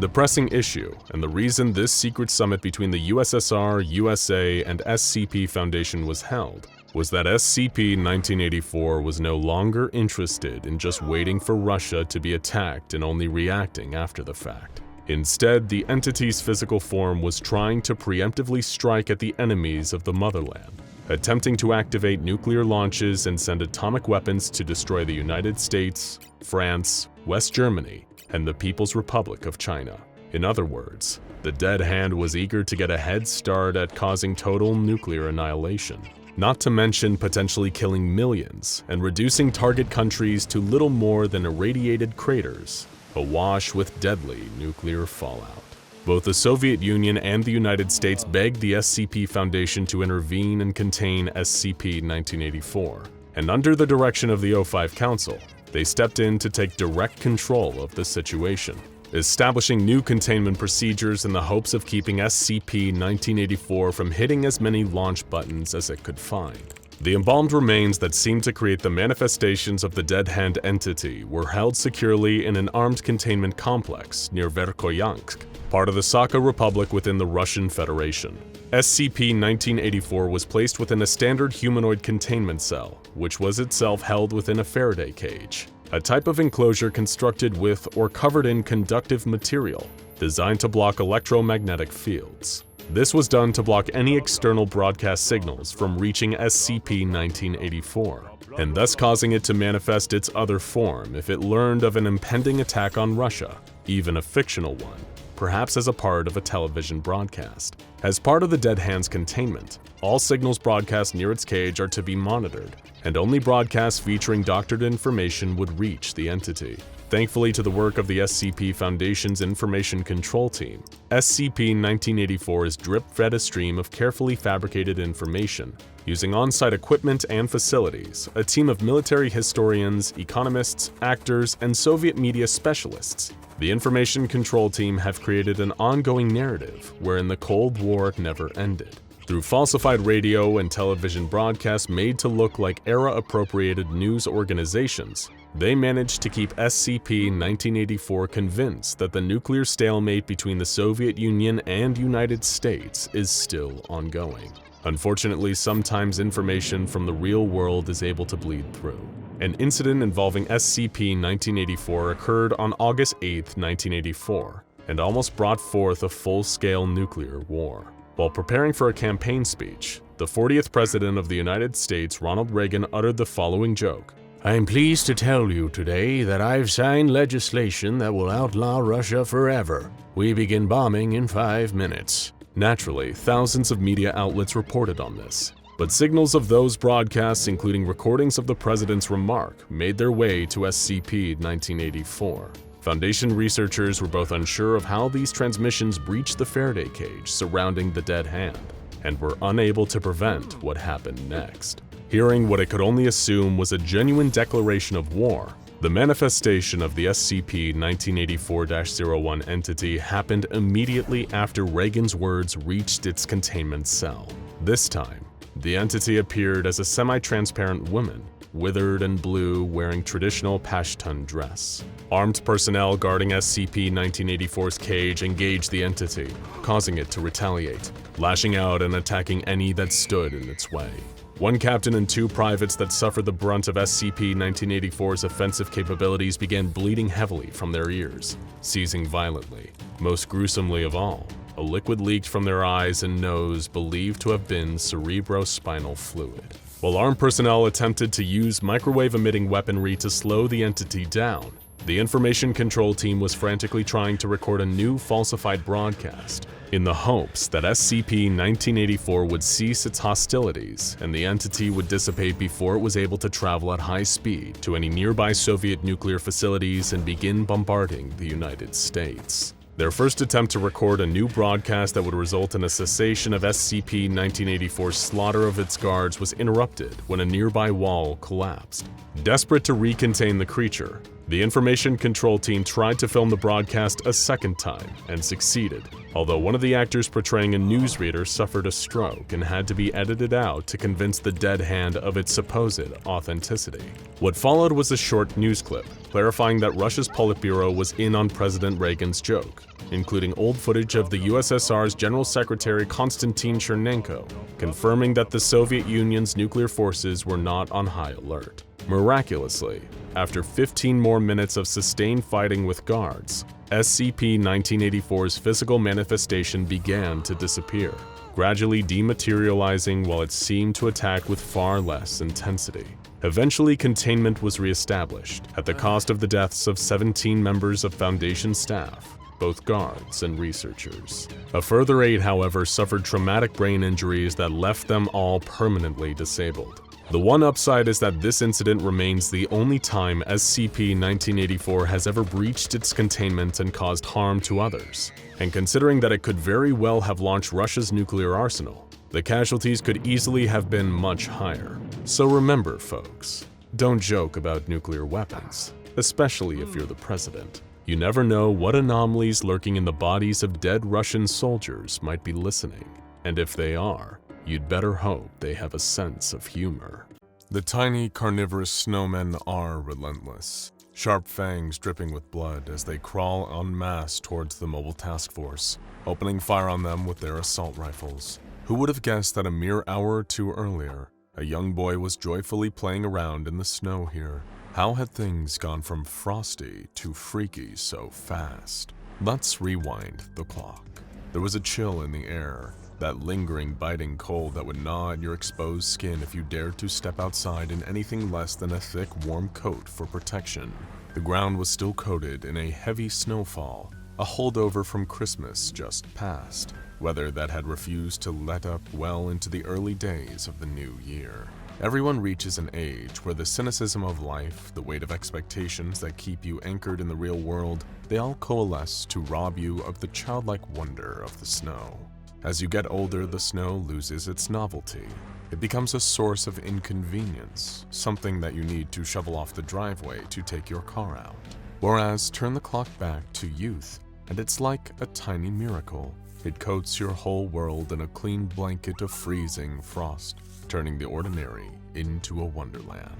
The pressing issue, and the reason this secret summit between the USSR, USA, and SCP Foundation was held, was that SCP-1984 was no longer interested in just waiting for Russia to be attacked and only reacting after the fact. Instead, the entity's physical form was trying to preemptively strike at the enemies of the motherland, attempting to activate nuclear launches and send atomic weapons to destroy the United States, France, West Germany, and the People's Republic of China. In other words, the Dead Hand was eager to get a head start at causing total nuclear annihilation, not to mention potentially killing millions and reducing target countries to little more than irradiated craters, awash with deadly nuclear fallout. Both the Soviet Union and the United States begged the SCP Foundation to intervene and contain SCP-1984, and under the direction of the O5 Council, they stepped in to take direct control of the situation, establishing new containment procedures in the hopes of keeping SCP-1984 from hitting as many launch buttons as it could find. The embalmed remains that seemed to create the manifestations of the Dead Hand entity were held securely in an armed containment complex near Verkhoyansk, part of the Sakha Republic within the Russian Federation. SCP-1984 was placed within a standard humanoid containment cell, which was itself held within a Faraday cage, a type of enclosure constructed with or covered in conductive material, designed to block electromagnetic fields. This was done to block any external broadcast signals from reaching SCP-1984, and thus causing it to manifest its other form if it learned of an impending attack on Russia, even a fictional one, perhaps as a part of a television broadcast. As part of the Dead Hand's containment, all signals broadcast near its cage are to be monitored, and only broadcasts featuring doctored information would reach the entity. Thankfully to the work of the SCP Foundation's Information Control Team, SCP-1984 is drip-fed a stream of carefully fabricated information. Using on-site equipment and facilities, a team of military historians, economists, actors, and Soviet media specialists, the Information Control Team have created an ongoing narrative wherein the Cold War never ended. Through falsified radio and television broadcasts made to look like era-appropriated news organizations, they managed to keep SCP-1984 convinced that the nuclear stalemate between the Soviet Union and United States is still ongoing. Unfortunately, sometimes information from the real world is able to bleed through. An incident involving SCP-1984 occurred on August 8, 1984, and almost brought forth a full-scale nuclear war. While preparing for a campaign speech, the 40th President of the United States, Ronald Reagan, uttered the following joke. I am pleased to tell you today that I've signed legislation that will outlaw Russia forever. We begin bombing in 5 minutes. Naturally, thousands of media outlets reported on this, but signals of those broadcasts, including recordings of the president's remark, made their way to SCP-1984. Foundation researchers were both unsure of how these transmissions breached the Faraday cage surrounding the Dead Hand, and were unable to prevent what happened next. Hearing what it could only assume was a genuine declaration of war, the manifestation of the SCP-1984-01 entity happened immediately after Reagan's words reached its containment cell. This time, the entity appeared as a semi-transparent woman, withered and blue, wearing traditional Pashtun dress. Armed personnel guarding SCP-1984's cage engaged the entity, causing it to retaliate, lashing out and attacking any that stood in its way. One captain and 2 privates that suffered the brunt of SCP-1984's offensive capabilities began bleeding heavily from their ears, seizing violently. Most gruesomely of all, a liquid leaked from their eyes and nose believed to have been cerebrospinal fluid. While armed personnel attempted to use microwave-emitting weaponry to slow the entity down, the Information Control Team was frantically trying to record a new falsified broadcast, in the hopes that SCP-1984 would cease its hostilities and the entity would dissipate before it was able to travel at high speed to any nearby Soviet nuclear facilities and begin bombarding the United States. Their first attempt to record a new broadcast that would result in a cessation of SCP-1984's slaughter of its guards was interrupted when a nearby wall collapsed. Desperate to recontain the creature, The information control team tried to film the broadcast a second time and succeeded, although one of the actors portraying a newsreader suffered a stroke and had to be edited out to convince the dead hand of its supposed authenticity. What followed was a short news clip, clarifying that Russia's Politburo was in on President Reagan's joke, including old footage of the USSR's General Secretary Konstantin Chernenko, confirming that the Soviet Union's nuclear forces were not on high alert. Miraculously, after 15 more minutes of sustained fighting with guards, SCP-1984's physical manifestation began to disappear, gradually dematerializing while it seemed to attack with far less intensity. Eventually, containment was reestablished, at the cost of the deaths of 17 members of Foundation staff, both guards and researchers. A further 8, however, suffered traumatic brain injuries that left them all permanently disabled. The one upside is that this incident remains the only time SCP-1984 has ever breached its containment and caused harm to others. And considering that it could very well have launched Russia's nuclear arsenal, the casualties could easily have been much higher. So remember, folks, don't joke about nuclear weapons, especially if you're the president. You never know what anomalies lurking in the bodies of dead Russian soldiers might be listening, and if they are, you'd better hope they have a sense of humor. The tiny carnivorous snowmen are relentless, sharp fangs dripping with blood as they crawl en masse towards the mobile task force, opening fire on them with their assault rifles. Who would have guessed that a mere hour or two earlier, a young boy was joyfully playing around in the snow here? How had things gone from frosty to freaky so fast? Let's rewind the clock. There was a chill in the air, that lingering, biting cold that would gnaw at your exposed skin if you dared to step outside in anything less than a thick, warm coat for protection. The ground was still coated in a heavy snowfall, a holdover from Christmas just past, weather that had refused to let up well into the early days of the new year. Everyone reaches an age where the cynicism of life, the weight of expectations that keep you anchored in the real world, they all coalesce to rob you of the childlike wonder of the snow. As you get older, the snow loses its novelty. It becomes a source of inconvenience, something that you need to shovel off the driveway to take your car out. Whereas, turn the clock back to youth, and it's like a tiny miracle. It coats your whole world in a clean blanket of freezing frost, turning the ordinary into a wonderland.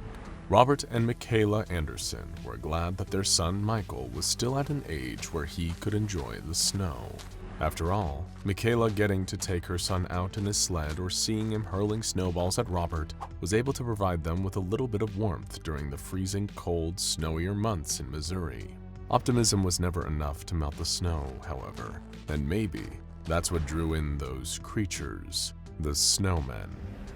Robert and Michaela Anderson were glad that their son Michael was still at an age where he could enjoy the snow. After all, Michaela getting to take her son out in his sled or seeing him hurling snowballs at Robert was able to provide them with a little bit of warmth during the freezing cold, snowier months in Missouri. Optimism was never enough to melt the snow, however, and maybe that's what drew in those creatures, the snowmen.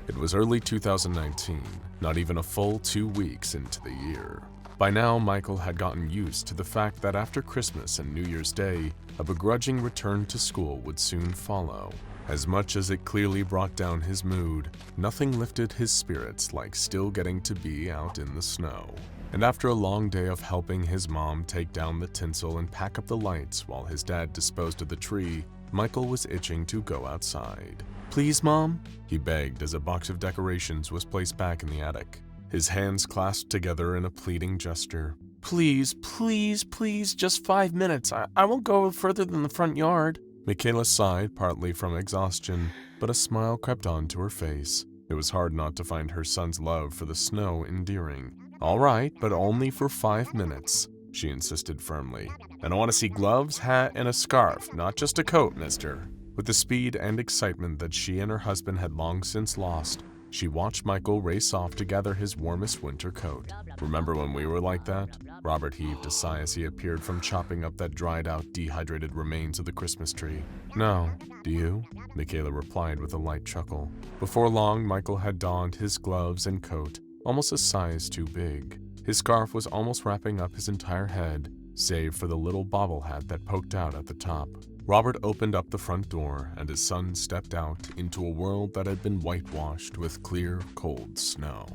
It was early 2019, not even a full 2 weeks into the year. By now, Michael had gotten used to the fact that after Christmas and New Year's Day, a begrudging return to school would soon follow. As much as it clearly brought down his mood, nothing lifted his spirits like still getting to be out in the snow. And after a long day of helping his mom take down the tinsel and pack up the lights while his dad disposed of the tree, Michael was itching to go outside. "Please, Mom?" he begged as a box of decorations was placed back in the attic, his hands clasped together in a pleading gesture. "Please, please, please, just 5 minutes. I won't go further than the front yard." Michaela sighed, partly from exhaustion, but a smile crept onto her face. It was hard not to find her son's love for the snow endearing. "All right, but only for 5 minutes," she insisted firmly. "And I want to see gloves, hat, and a scarf, not just a coat, mister." With the speed and excitement that she and her husband had long since lost, she watched Michael race off to gather his warmest winter coat. "Remember when we were like that?" Robert heaved a sigh as he appeared from chopping up that dried-out, dehydrated remains of the Christmas tree. "No, do you?" Michaela replied with a light chuckle. Before long, Michael had donned his gloves and coat, almost a size too big. His scarf was almost wrapping up his entire head, save for the little bobble hat that poked out at the top. Robert opened up the front door, and his son stepped out into a world that had been whitewashed with clear, cold snow.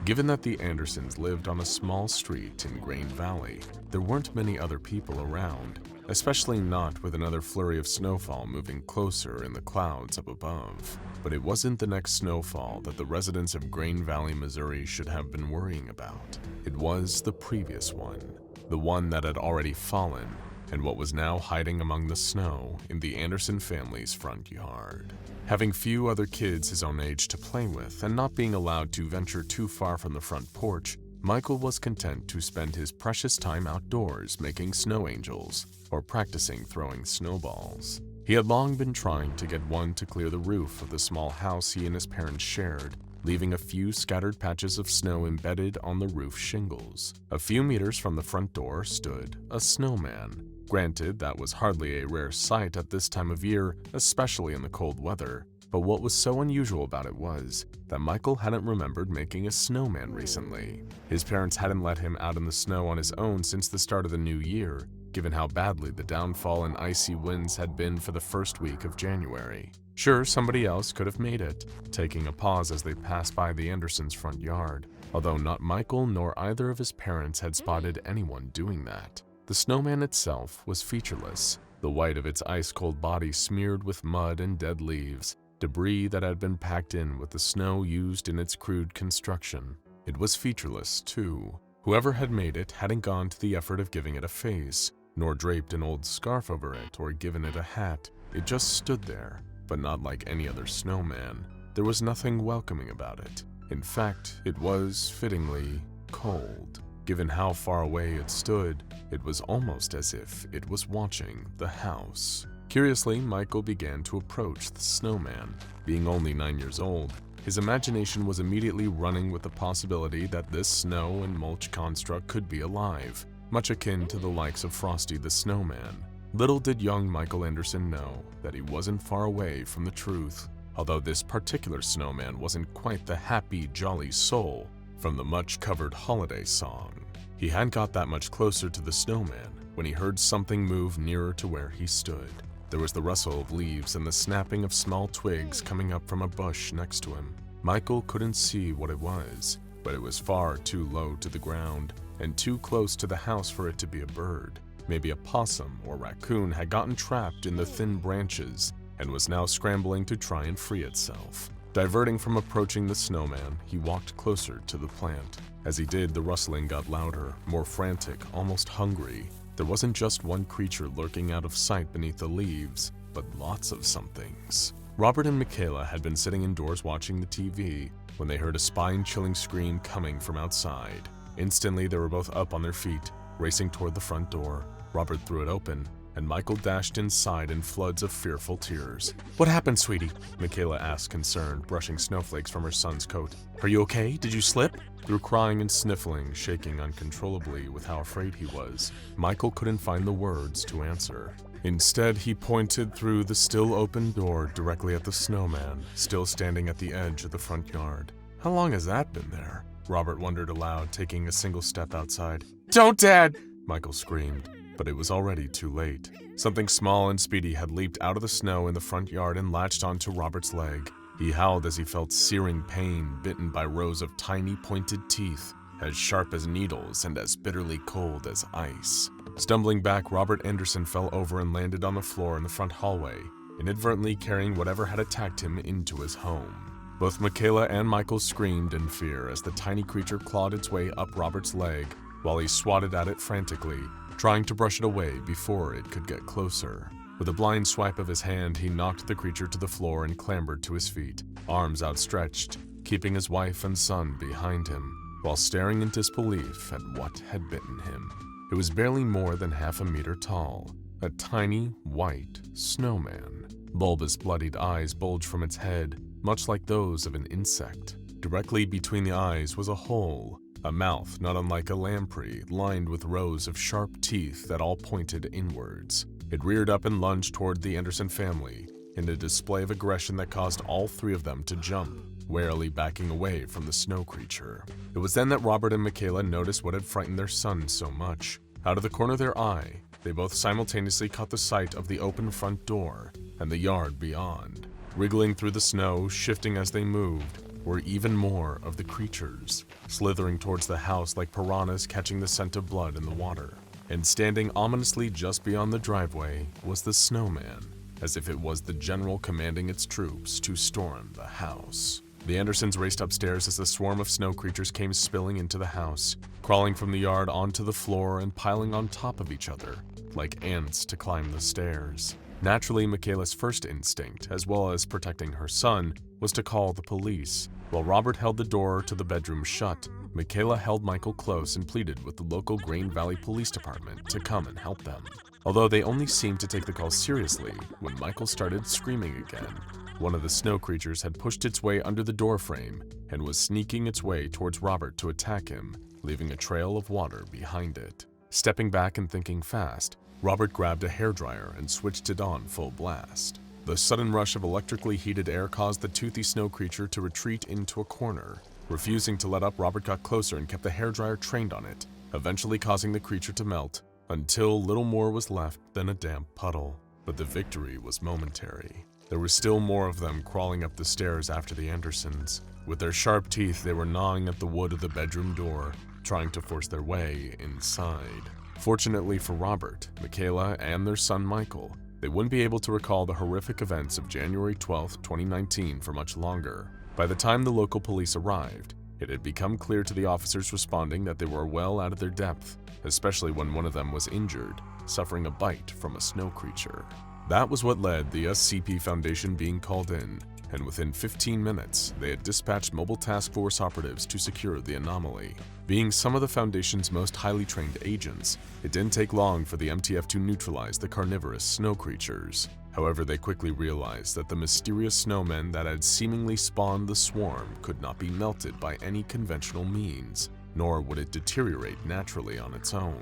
Given that the Andersons lived on a small street in Grain Valley, there weren't many other people around, especially not with another flurry of snowfall moving closer in the clouds up above. But it wasn't the next snowfall that the residents of Grain Valley, Missouri should have been worrying about. It was the previous one. the one that had already fallen, and what was now hiding among the snow in the Anderson family's front yard. Having few other kids his own age to play with and not being allowed to venture too far from the front porch, Michael was content to spend his precious time outdoors making snow angels or practicing throwing snowballs. He had long been trying to get one to clear the roof of the small house he and his parents shared, leaving a few scattered patches of snow embedded on the roof shingles. A few meters from the front door stood a snowman. Granted, that was hardly a rare sight at this time of year, especially in the cold weather, but what was so unusual about it was that Michael hadn't remembered making a snowman recently. His parents hadn't let him out in the snow on his own since the start of the new year, given how badly the downfall and icy winds had been for the first week of January. Sure, somebody else could have made it, taking a pause as they passed by the Andersons' front yard, although not Michael nor either of his parents had spotted anyone doing that. The snowman itself was featureless, the white of its ice-cold body smeared with mud and dead leaves, debris that had been packed in with the snow used in its crude construction. It was featureless, too. Whoever had made it hadn't gone to the effort of giving it a face, nor draped an old scarf over it or given it a hat. It just stood there, but not like any other snowman. There was nothing welcoming about it. In fact, it was, fittingly, cold. Given how far away it stood, it was almost as if it was watching the house. Curiously, Michael began to approach the snowman. Being only 9 years old, his imagination was immediately running with the possibility that this snow and mulch construct could be alive, much akin to the likes of Frosty the Snowman. Little did young Michael Anderson know that he wasn't far away from the truth, although this particular snowman wasn't quite the happy, jolly soul from the much-covered holiday song. He hadn't got that much closer to the snowman when he heard something move nearer to where he stood. There was the rustle of leaves and the snapping of small twigs coming up from a bush next to him. Michael couldn't see what it was, but it was far too low to the ground and too close to the house for it to be a bird. Maybe a possum or raccoon had gotten trapped in the thin branches and was now scrambling to try and free itself. Diverting from approaching the snowman, he walked closer to the plant. As he did, the rustling got louder, more frantic, almost hungry. There wasn't just one creature lurking out of sight beneath the leaves, but lots of somethings. Robert and Michaela had been sitting indoors watching the TV when they heard a spine-chilling scream coming from outside. Instantly, they were both up on their feet, racing toward the front door. Robert threw it open, and Michael dashed inside in floods of fearful tears. "What happened, sweetie?" Michaela asked, concerned, brushing snowflakes from her son's coat. "Are you okay? Did you slip?" Through crying and sniffling, shaking uncontrollably with how afraid he was, Michael couldn't find the words to answer. Instead, he pointed through the still open door directly at the snowman, still standing at the edge of the front yard. "How long has that been there?" Robert wondered aloud, taking a single step outside. "Don't, Dad!" Michael screamed. But it was already too late. Something small and speedy had leaped out of the snow in the front yard and latched onto Robert's leg. He howled as he felt searing pain, bitten by rows of tiny pointed teeth, as sharp as needles and as bitterly cold as ice. Stumbling back, Robert Anderson fell over and landed on the floor in the front hallway, inadvertently carrying whatever had attacked him into his home. Both Michaela and Michael screamed in fear as the tiny creature clawed its way up Robert's leg while he swatted at it frantically, trying to brush it away before it could get closer. With a blind swipe of his hand, he knocked the creature to the floor and clambered to his feet, arms outstretched, keeping his wife and son behind him, while staring in disbelief at what had bitten him. It was barely more than half a meter tall, a tiny, white snowman. Bulbous, bloodied eyes bulged from its head, much like those of an insect. Directly between the eyes was a hole, a mouth not unlike a lamprey, lined with rows of sharp teeth that all pointed inwards. It reared up and lunged toward the Anderson family in a display of aggression that caused all three of them to jump, warily backing away from the snow creature. It was then that Robert and Michaela noticed what had frightened their son so much. Out of the corner of their eye, they both simultaneously caught the sight of the open front door and the yard beyond. Wriggling through the snow, shifting as they moved, were even more of the creatures, slithering towards the house like piranhas catching the scent of blood in the water. And standing ominously just beyond the driveway was the snowman, as if it was the general commanding its troops to storm the house. The Andersons raced upstairs as the swarm of snow creatures came spilling into the house, crawling from the yard onto the floor and piling on top of each other, like ants to climb the stairs. Naturally, Michaela's first instinct, as well as protecting her son, was to call the police. While Robert held the door to the bedroom shut, Michaela held Michael close and pleaded with the local Grain Valley Police Department to come and help them. Although they only seemed to take the call seriously when Michael started screaming again. One of the snow creatures had pushed its way under the door frame and was sneaking its way towards Robert to attack him, leaving a trail of water behind it. Stepping back and thinking fast, Robert grabbed a hairdryer and switched it on full blast. The sudden rush of electrically heated air caused the toothy snow creature to retreat into a corner. Refusing to let up, Robert got closer and kept the hairdryer trained on it, eventually causing the creature to melt until little more was left than a damp puddle. But the victory was momentary. There were still more of them crawling up the stairs after the Andersons. With their sharp teeth, they were gnawing at the wood of the bedroom door, trying to force their way inside. Fortunately for Robert, Michaela, and their son Michael, they wouldn't be able to recall the horrific events of January 12, 2019 for much longer. By the time the local police arrived, it had become clear to the officers responding that they were well out of their depth, especially when one of them was injured, suffering a bite from a snow creature. That was what led the SCP Foundation being called in, and within 15 minutes, they had dispatched mobile task force operatives to secure the anomaly. Being some of the Foundation's most highly trained agents, it didn't take long for the MTF to neutralize the carnivorous snow creatures. However, they quickly realized that the mysterious snowmen that had seemingly spawned the swarm could not be melted by any conventional means, nor would it deteriorate naturally on its own.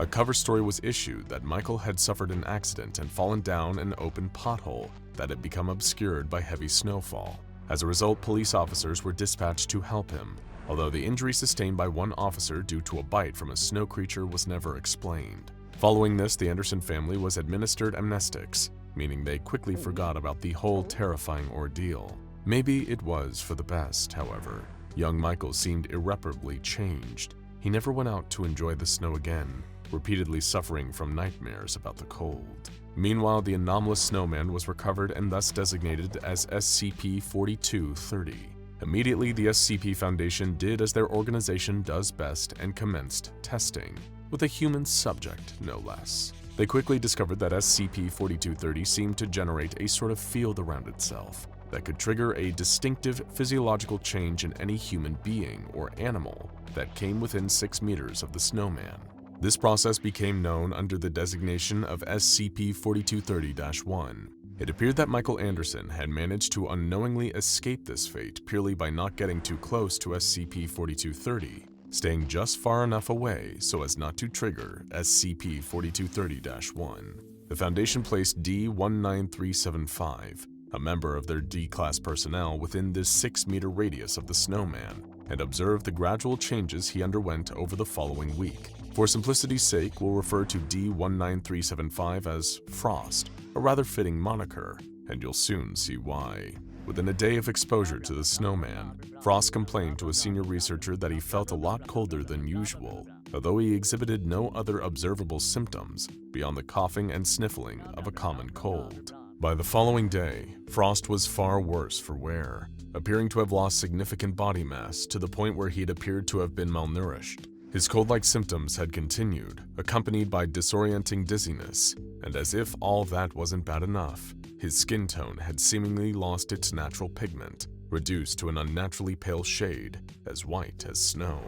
A cover story was issued that Michael had suffered an accident and fallen down an open pothole that had become obscured by heavy snowfall. As a result, police officers were dispatched to help him, although the injury sustained by one officer due to a bite from a snow creature was never explained. Following this, the Anderson family was administered amnestics, meaning they quickly forgot about the whole terrifying ordeal. Maybe it was for the best, however. Young Michael seemed irreparably changed. He never went out to enjoy the snow again, repeatedly suffering from nightmares about the cold. Meanwhile, the anomalous snowman was recovered and thus designated as SCP-4230. Immediately, the SCP Foundation did as their organization does best and commenced testing, with a human subject, no less. They quickly discovered that SCP-4230 seemed to generate a sort of field around itself that could trigger a distinctive physiological change in any human being or animal that came within 6 meters of the snowman. This process became known under the designation of SCP-4230-1. It appeared that Michael Anderson had managed to unknowingly escape this fate purely by not getting too close to SCP-4230, staying just far enough away so as not to trigger SCP-4230-1. The Foundation placed D-19375, a member of their D-Class personnel, within this 6-meter radius of the snowman, and observed the gradual changes he underwent over the following week. For simplicity's sake, we'll refer to D-19375 as Frost, a rather fitting moniker, and you'll soon see why. Within a day of exposure to the snowman, Frost complained to a senior researcher that he felt a lot colder than usual, although he exhibited no other observable symptoms beyond the coughing and sniffling of a common cold. By the following day, Frost was far worse for wear, appearing to have lost significant body mass to the point where he'd appeared to have been malnourished. His cold-like symptoms had continued, accompanied by disorienting dizziness, and as if all that wasn't bad enough, his skin tone had seemingly lost its natural pigment, reduced to an unnaturally pale shade, as white as snow.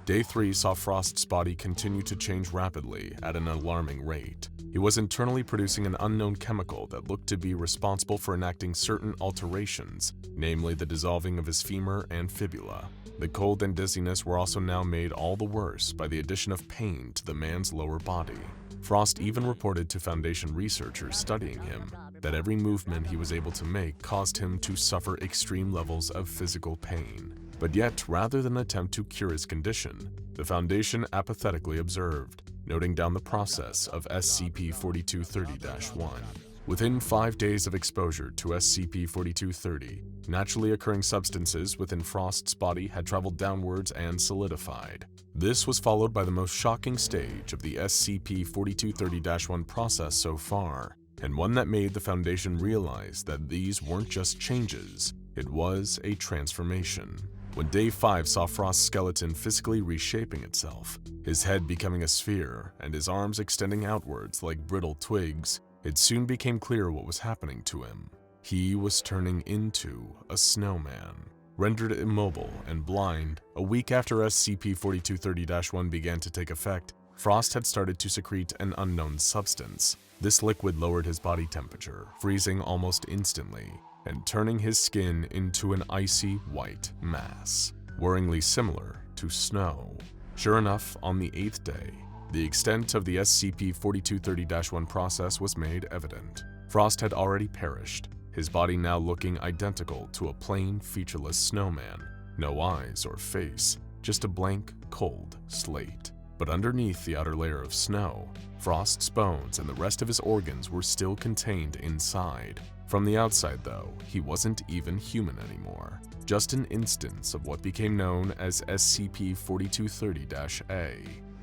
Day 3 saw Frost's body continue to change rapidly at an alarming rate. He was internally producing an unknown chemical that looked to be responsible for enacting certain alterations, namely the dissolving of his femur and fibula. The cold and dizziness were also now made all the worse by the addition of pain to the man's lower body. Frost even reported to Foundation researchers studying him that every movement he was able to make caused him to suffer extreme levels of physical pain. But yet, rather than attempt to cure his condition, the Foundation apathetically observed, noting down the process of SCP-4230-1. Within 5 days of exposure to SCP-4230, naturally occurring substances within Frost's body had traveled downwards and solidified. This was followed by the most shocking stage of the SCP-4230-1 process so far, and one that made the Foundation realize that these weren't just changes, It was a transformation. When Day 5 saw Frost's skeleton physically reshaping itself, his head becoming a sphere and his arms extending outwards like brittle twigs, it soon became clear what was happening to him. He was turning into a snowman. Rendered immobile and blind, a week after SCP-4230-1 began to take effect, Frost had started to secrete an unknown substance. This liquid lowered his body temperature, freezing almost instantly, and turning his skin into an icy white mass, worryingly similar to snow. Sure enough, on the 8th day, the extent of the SCP-4230-1 process was made evident. Frost had already perished, his body now looking identical to a plain, featureless snowman. No eyes or face, just a blank, cold slate. But underneath the outer layer of snow, Frost's bones and the rest of his organs were still contained inside. From the outside, though, he wasn't even human anymore. Just an instance of what became known as SCP-4230-A.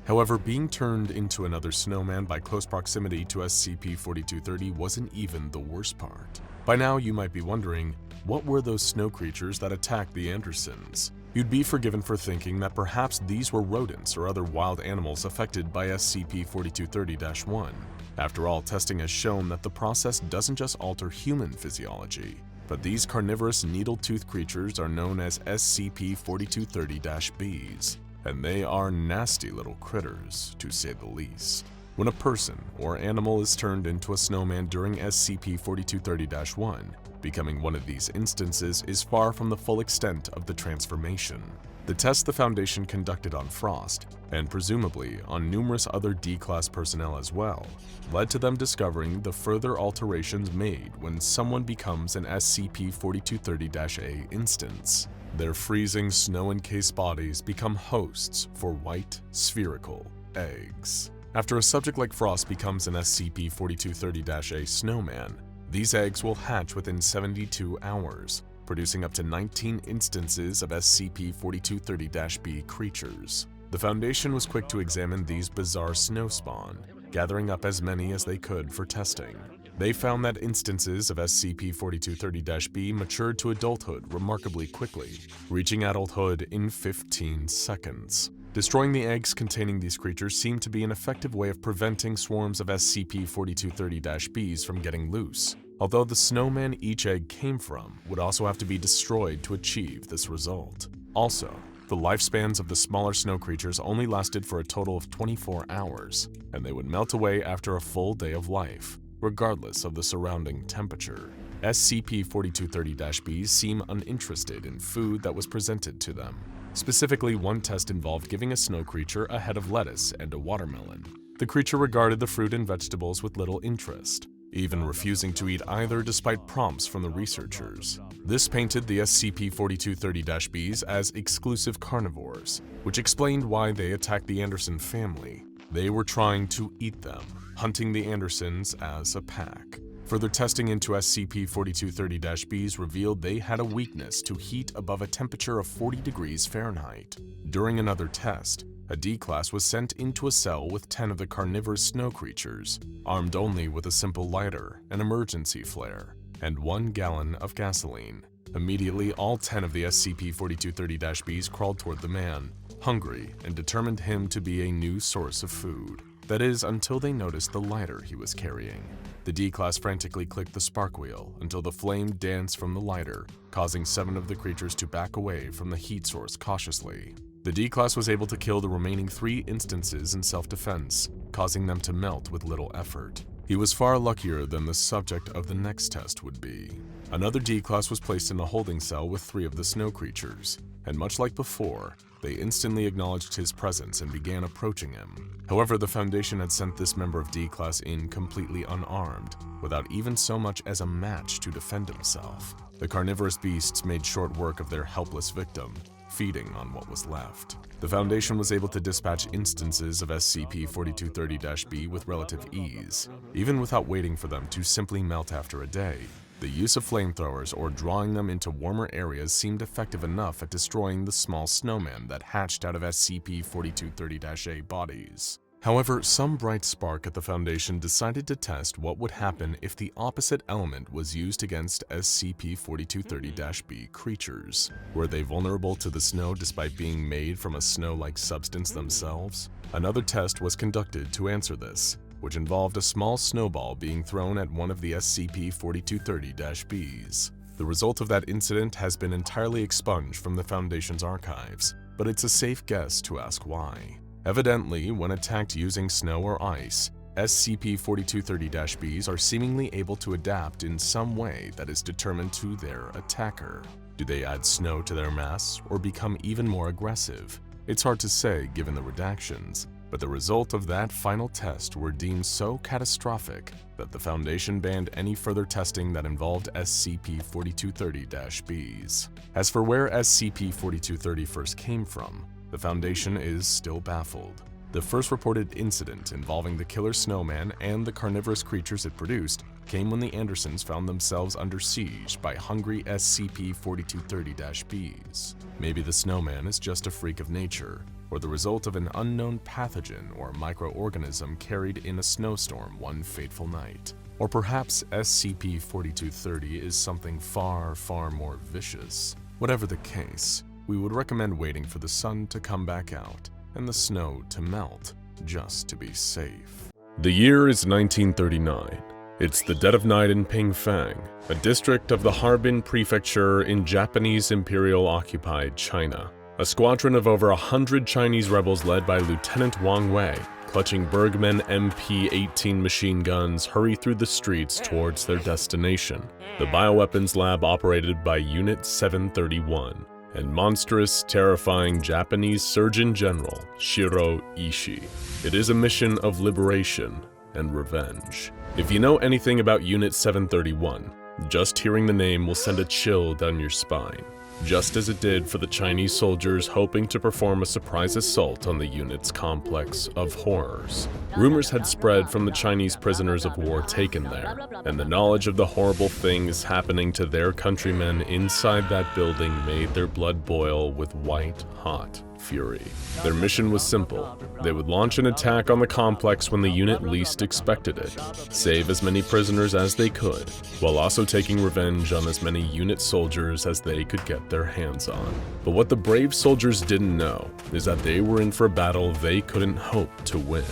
However, being turned into another snowman by close proximity to SCP-4230 wasn't even the worst part. By now, you might be wondering, what were those snow creatures that attacked the Andersons? You'd be forgiven for thinking that perhaps these were rodents or other wild animals affected by SCP-4230-1. After all, testing has shown that the process doesn't just alter human physiology, but these carnivorous needle-toothed creatures are known as SCP-4230-Bs, and they are nasty little critters, to say the least. When a person or animal is turned into a snowman during SCP-4230-1, becoming one of these instances is far from the full extent of the transformation. The tests the Foundation conducted on Frost, and presumably on numerous other D-Class personnel as well, led to them discovering the further alterations made when someone becomes an SCP-4230-A instance. Their freezing, snow-encased bodies become hosts for white, spherical eggs. After a subject like Frost becomes an SCP-4230-A snowman, these eggs will hatch within 72 hours, producing up to 19 instances of SCP-4230-B creatures. The Foundation was quick to examine these bizarre snow spawn, gathering up as many as they could for testing. They found that instances of SCP-4230-B matured to adulthood remarkably quickly, reaching adulthood in 15 seconds. Destroying the eggs containing these creatures seemed to be an effective way of preventing swarms of SCP-4230-Bs from getting loose, although the snowman each egg came from would also have to be destroyed to achieve this result. Also, the lifespans of the smaller snow creatures only lasted for a total of 24 hours, and they would melt away after a full day of life, regardless of the surrounding temperature. SCP-4230-Bs seem uninterested in food that was presented to them. Specifically, one test involved giving a snow creature a head of lettuce and a watermelon. The creature regarded the fruit and vegetables with little interest, even refusing to eat either despite prompts from the researchers. This painted the SCP-4230-Bs as exclusive carnivores, which explained why they attacked the Anderson family. They were trying to eat them, hunting the Andersons as a pack. Further testing into SCP-4230-Bs revealed they had a weakness to heat above a temperature of 40 degrees Fahrenheit. During another test, a D-Class was sent into a cell with 10 of the carnivorous snow creatures, armed only with a simple lighter, an emergency flare, and 1 gallon of gasoline. Immediately, all 10 of the SCP-4230-Bs crawled toward the man, hungry and determined him to be a new source of food. That is, until they noticed the lighter he was carrying. The D-Class frantically clicked the spark wheel until the flame danced from the lighter, causing 7 of the creatures to back away from the heat source cautiously. The D-Class was able to kill the remaining 3 instances in self-defense, causing them to melt with little effort. He was far luckier than the subject of the next test would be. Another D-Class was placed in a holding cell with 3 of the snow creatures, and much like before, they instantly acknowledged his presence and began approaching him. However, the Foundation had sent this member of D-Class in completely unarmed, without even so much as a match to defend himself. The carnivorous beasts made short work of their helpless victim, feeding on what was left. The Foundation was able to dispatch instances of SCP-4230-B with relative ease, even without waiting for them to simply melt after a day. The use of flamethrowers or drawing them into warmer areas seemed effective enough at destroying the small snowman that hatched out of SCP-4230-A bodies. However, some bright spark at the Foundation decided to test what would happen if the opposite element was used against SCP-4230-B creatures. Were they vulnerable to the snow despite being made from a snow-like substance themselves? Another test was conducted to answer this, which involved a small snowball being thrown at one of the SCP-4230-Bs. The result of that incident has been entirely expunged from the Foundation's archives, but it's a safe guess to ask why. Evidently, when attacked using snow or ice, SCP-4230-Bs are seemingly able to adapt in some way that is determined to their attacker. Do they add snow to their mass or become even more aggressive? It's hard to say given the redactions, but the result of that final test were deemed so catastrophic that the Foundation banned any further testing that involved SCP-4230-Bs. As for where SCP-4230 first came from, the Foundation is still baffled. The first reported incident involving the killer Snowman and the carnivorous creatures it produced came when the Andersons found themselves under siege by hungry SCP-4230-Bs. Maybe the Snowman is just a freak of nature, or the result of an unknown pathogen or microorganism carried in a snowstorm one fateful night. Or perhaps SCP-4230 is something far, far more vicious. Whatever the case, we would recommend waiting for the sun to come back out and the snow to melt, just to be safe. The year is 1939. It's the dead of night in Pingfang, a district of the Harbin Prefecture in Japanese Imperial-occupied China. A squadron of over 100 Chinese rebels led by Lieutenant Wang Wei, clutching Bergmann MP-18 machine guns, hurry through the streets towards their destination, the bioweapons lab operated by Unit 731. And monstrous, terrifying Japanese Surgeon General Shiro Ishii. It is a mission of liberation and revenge. If you know anything about Unit 731, just hearing the name will send a chill down your spine, just as it did for the Chinese soldiers hoping to perform a surprise assault on the unit's complex of horrors. Rumors had spread from the Chinese prisoners of war taken there, and the knowledge of the horrible things happening to their countrymen inside that building made their blood boil with white-hot fury. Their mission was simple. They would launch an attack on the complex when the unit least expected it, save as many prisoners as they could, while also taking revenge on as many unit soldiers as they could get their hands on. But what the brave soldiers didn't know is that they were in for a battle they couldn't hope to win,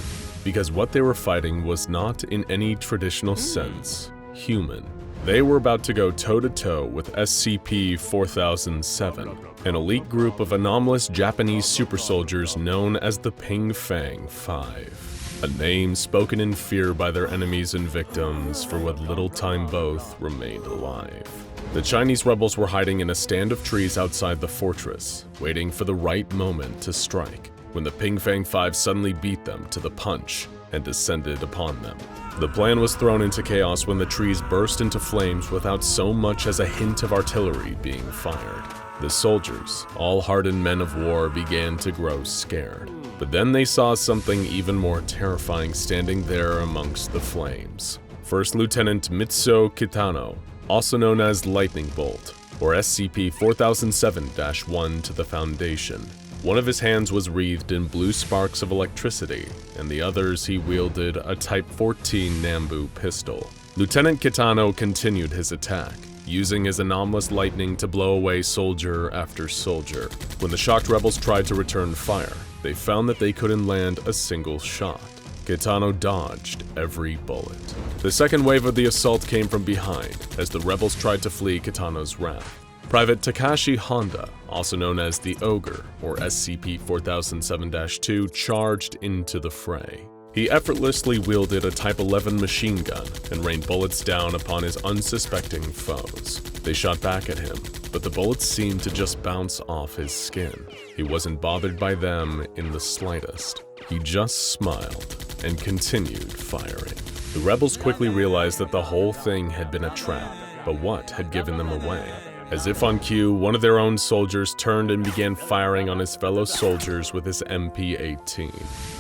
because what they were fighting was not in any traditional sense human. They were about to go toe-to-toe with SCP-4007, an elite group of anomalous Japanese super soldiers known as the Pingfang 5, a name spoken in fear by their enemies and victims for what little time both remained alive. The Chinese rebels were hiding in a stand of trees outside the fortress, waiting for the right moment to strike, when the Pingfang 5 suddenly beat them to the punch and descended upon them. The plan was thrown into chaos when the trees burst into flames without so much as a hint of artillery being fired. The soldiers, all hardened men of war, began to grow scared. But then they saw something even more terrifying standing there amongst the flames. First Lieutenant Mitsuo Kitano, also known as Lightning Bolt, or SCP-4007-1 to the Foundation. One of his hands was wreathed in blue sparks of electricity, and the others he wielded a Type 14 Nambu pistol. Lieutenant Kitano continued his attack, using his anomalous lightning to blow away soldier after soldier. When the shocked rebels tried to return fire, they found that they couldn't land a single shot. Kitano dodged every bullet. The second wave of the assault came from behind, as the rebels tried to flee Kitano's wrath. Private Takashi Honda, also known as the Ogre, or SCP-4007-2, charged into the fray. He effortlessly wielded a Type 11 machine gun and rained bullets down upon his unsuspecting foes. They shot back at him, but the bullets seemed to just bounce off his skin. He wasn't bothered by them in the slightest. He just smiled and continued firing. The rebels quickly realized that the whole thing had been a trap, but what had given them away? As if on cue, one of their own soldiers turned and began firing on his fellow soldiers with his MP-18.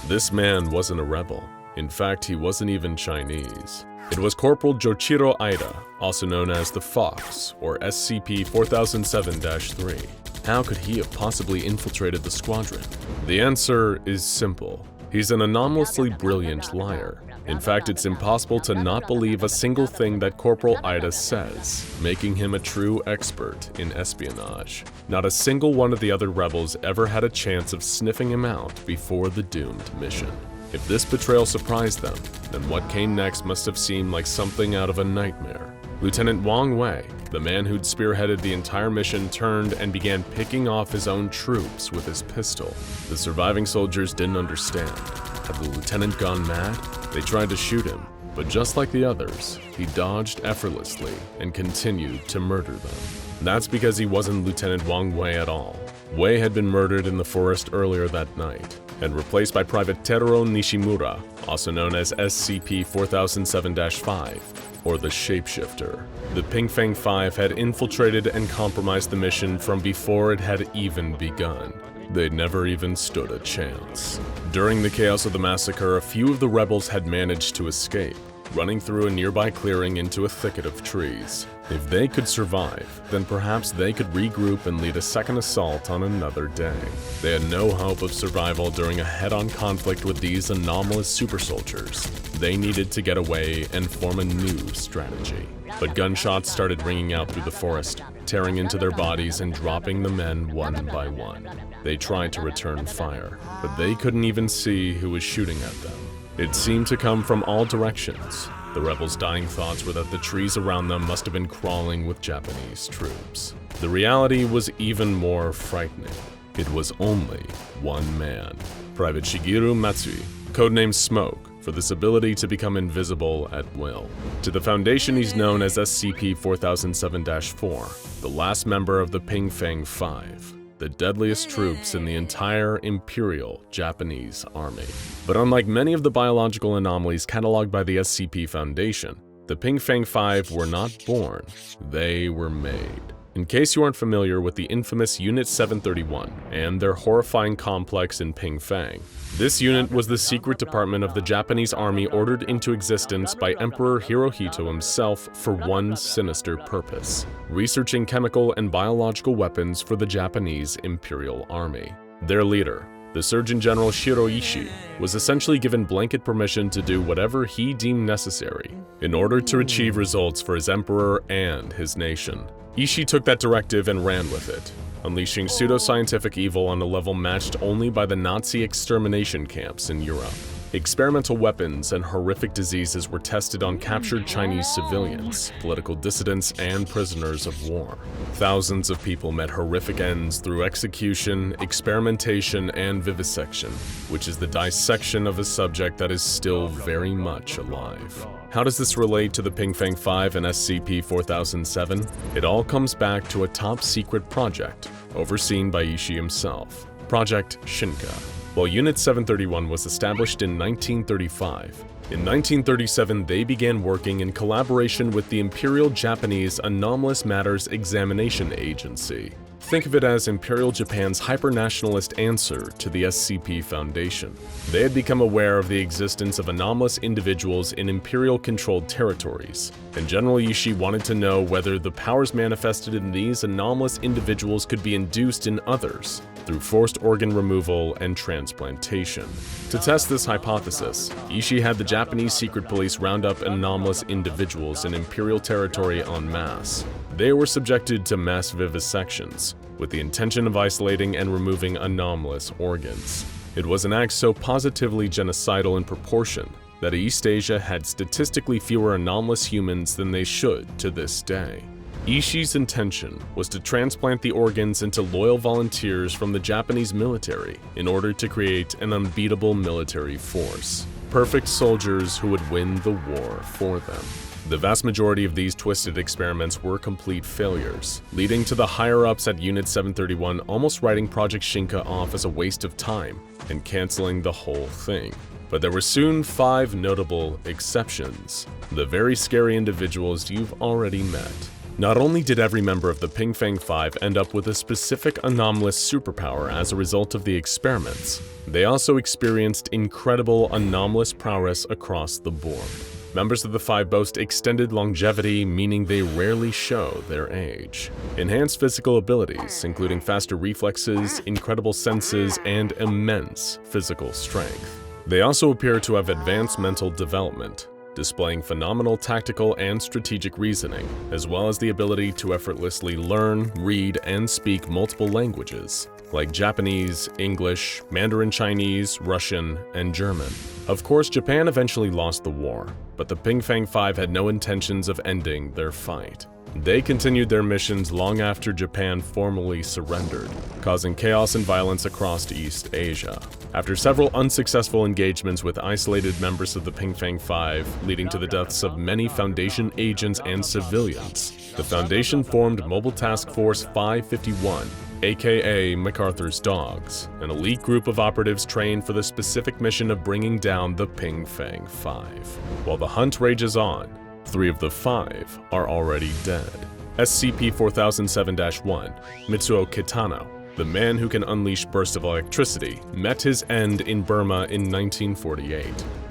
This man wasn't a rebel. In fact, he wasn't even Chinese. It was Corporal Joichiro Aida, also known as the Fox, or SCP-4007-3. How could he have possibly infiltrated the squadron? The answer is simple. He's an anomalously brilliant liar. In fact, it's impossible to not believe a single thing that Corporal Ida says, making him a true expert in espionage. Not a single one of the other rebels ever had a chance of sniffing him out before the doomed mission. If this betrayal surprised them, then what came next must have seemed like something out of a nightmare. Lieutenant Wang Wei, the man who'd spearheaded the entire mission, turned and began picking off his own troops with his pistol. The surviving soldiers didn't understand. Had the lieutenant gone mad? They tried to shoot him, but just like the others, he dodged effortlessly and continued to murder them. That's because he wasn't Lieutenant Wang Wei at all. Wei had been murdered in the forest earlier that night and replaced by Private Teruo Nishimura, also known as SCP-4007-5, or the Shapeshifter. The Pingfang 5 had infiltrated and compromised the mission from before it had even begun. They'd never even stood a chance. During the chaos of the massacre, a few of the rebels had managed to escape, running through a nearby clearing into a thicket of trees. If they could survive, then perhaps they could regroup and lead a second assault on another day. They had no hope of survival during a head-on conflict with these anomalous super soldiers. They needed to get away and form a new strategy. But gunshots started ringing out through the forest, tearing into their bodies and dropping the men one by one. They tried to return fire, but they couldn't even see who was shooting at them. It seemed to come from all directions. The rebels' dying thoughts were that the trees around them must have been crawling with Japanese troops. The reality was even more frightening. It was only one man, Private Shigeru Matsui, codenamed Smoke, for this ability to become invisible at will. To the Foundation, he's known as SCP-4007-4, the last member of the Pingfang 5. The deadliest troops in the entire Imperial Japanese Army. But unlike many of the biological anomalies cataloged by the SCP Foundation, the Pingfang 5 were not born, they were made. In case you aren't familiar with the infamous Unit 731 and their horrifying complex in Pingfang, this unit was the secret department of the Japanese Army ordered into existence by Emperor Hirohito himself for one sinister purpose: researching chemical and biological weapons for the Japanese Imperial Army. Their leader, the Surgeon General Shiroishi, was essentially given blanket permission to do whatever he deemed necessary in order to achieve results for his emperor and his nation. Ishii took that directive and ran with it, unleashing pseudoscientific evil on a level matched only by the Nazi extermination camps in Europe. Experimental weapons and horrific diseases were tested on captured Chinese civilians, political dissidents, and prisoners of war. Thousands of people met horrific ends through execution, experimentation, and vivisection, which is the dissection of a subject that is still very much alive. How does this relate to the Pingfang 5 and SCP-4007? It all comes back to a top-secret project, overseen by Ishii himself, Project Shinka. While Unit 731 was established in 1935, in 1937 they began working in collaboration with the Imperial Japanese Anomalous Matters Examination Agency. Think of it as Imperial Japan's hyper-nationalist answer to the SCP Foundation. They had become aware of the existence of anomalous individuals in Imperial-controlled territories, and General Ishii wanted to know whether the powers manifested in these anomalous individuals could be induced in others through forced organ removal and transplantation. To test this hypothesis, Ishii had the Japanese secret police round up anomalous individuals in Imperial territory en masse. They were subjected to mass vivisections, with the intention of isolating and removing anomalous organs. It was an act so positively genocidal in proportion that East Asia had statistically fewer anomalous humans than they should to this day. Ishii's intention was to transplant the organs into loyal volunteers from the Japanese military in order to create an unbeatable military force. Perfect soldiers who would win the war for them. The vast majority of these twisted experiments were complete failures, leading to the higher-ups at Unit 731 almost writing Project Shinka off as a waste of time and canceling the whole thing. But there were soon 5 notable exceptions, the very scary individuals you've already met. Not only did every member of the Pingfang 5 end up with a specific anomalous superpower as a result of the experiments, they also experienced incredible anomalous prowess across the board. Members of the 5 boast extended longevity, meaning they rarely show their age. Enhanced physical abilities, including faster reflexes, incredible senses, and immense physical strength. They also appear to have advanced mental development, displaying phenomenal tactical and strategic reasoning, as well as the ability to effortlessly learn, read, and speak multiple languages, like Japanese, English, Mandarin Chinese, Russian, and German. Of course, Japan eventually lost the war, but the Ping Fang 5 had no intentions of ending their fight. They continued their missions long after Japan formally surrendered, causing chaos and violence across East Asia. After several unsuccessful engagements with isolated members of the Ping Fang 5, leading to the deaths of many Foundation agents and civilians, the Foundation formed Mobile Task Force 551, aka MacArthur's Dogs, an elite group of operatives trained for the specific mission of bringing down the Ping Fang 5. While the hunt rages on, 3 of the 5 are already dead. SCP-4007-1, Mitsuo Kitano, the man who can unleash bursts of electricity, met his end in Burma in 1948.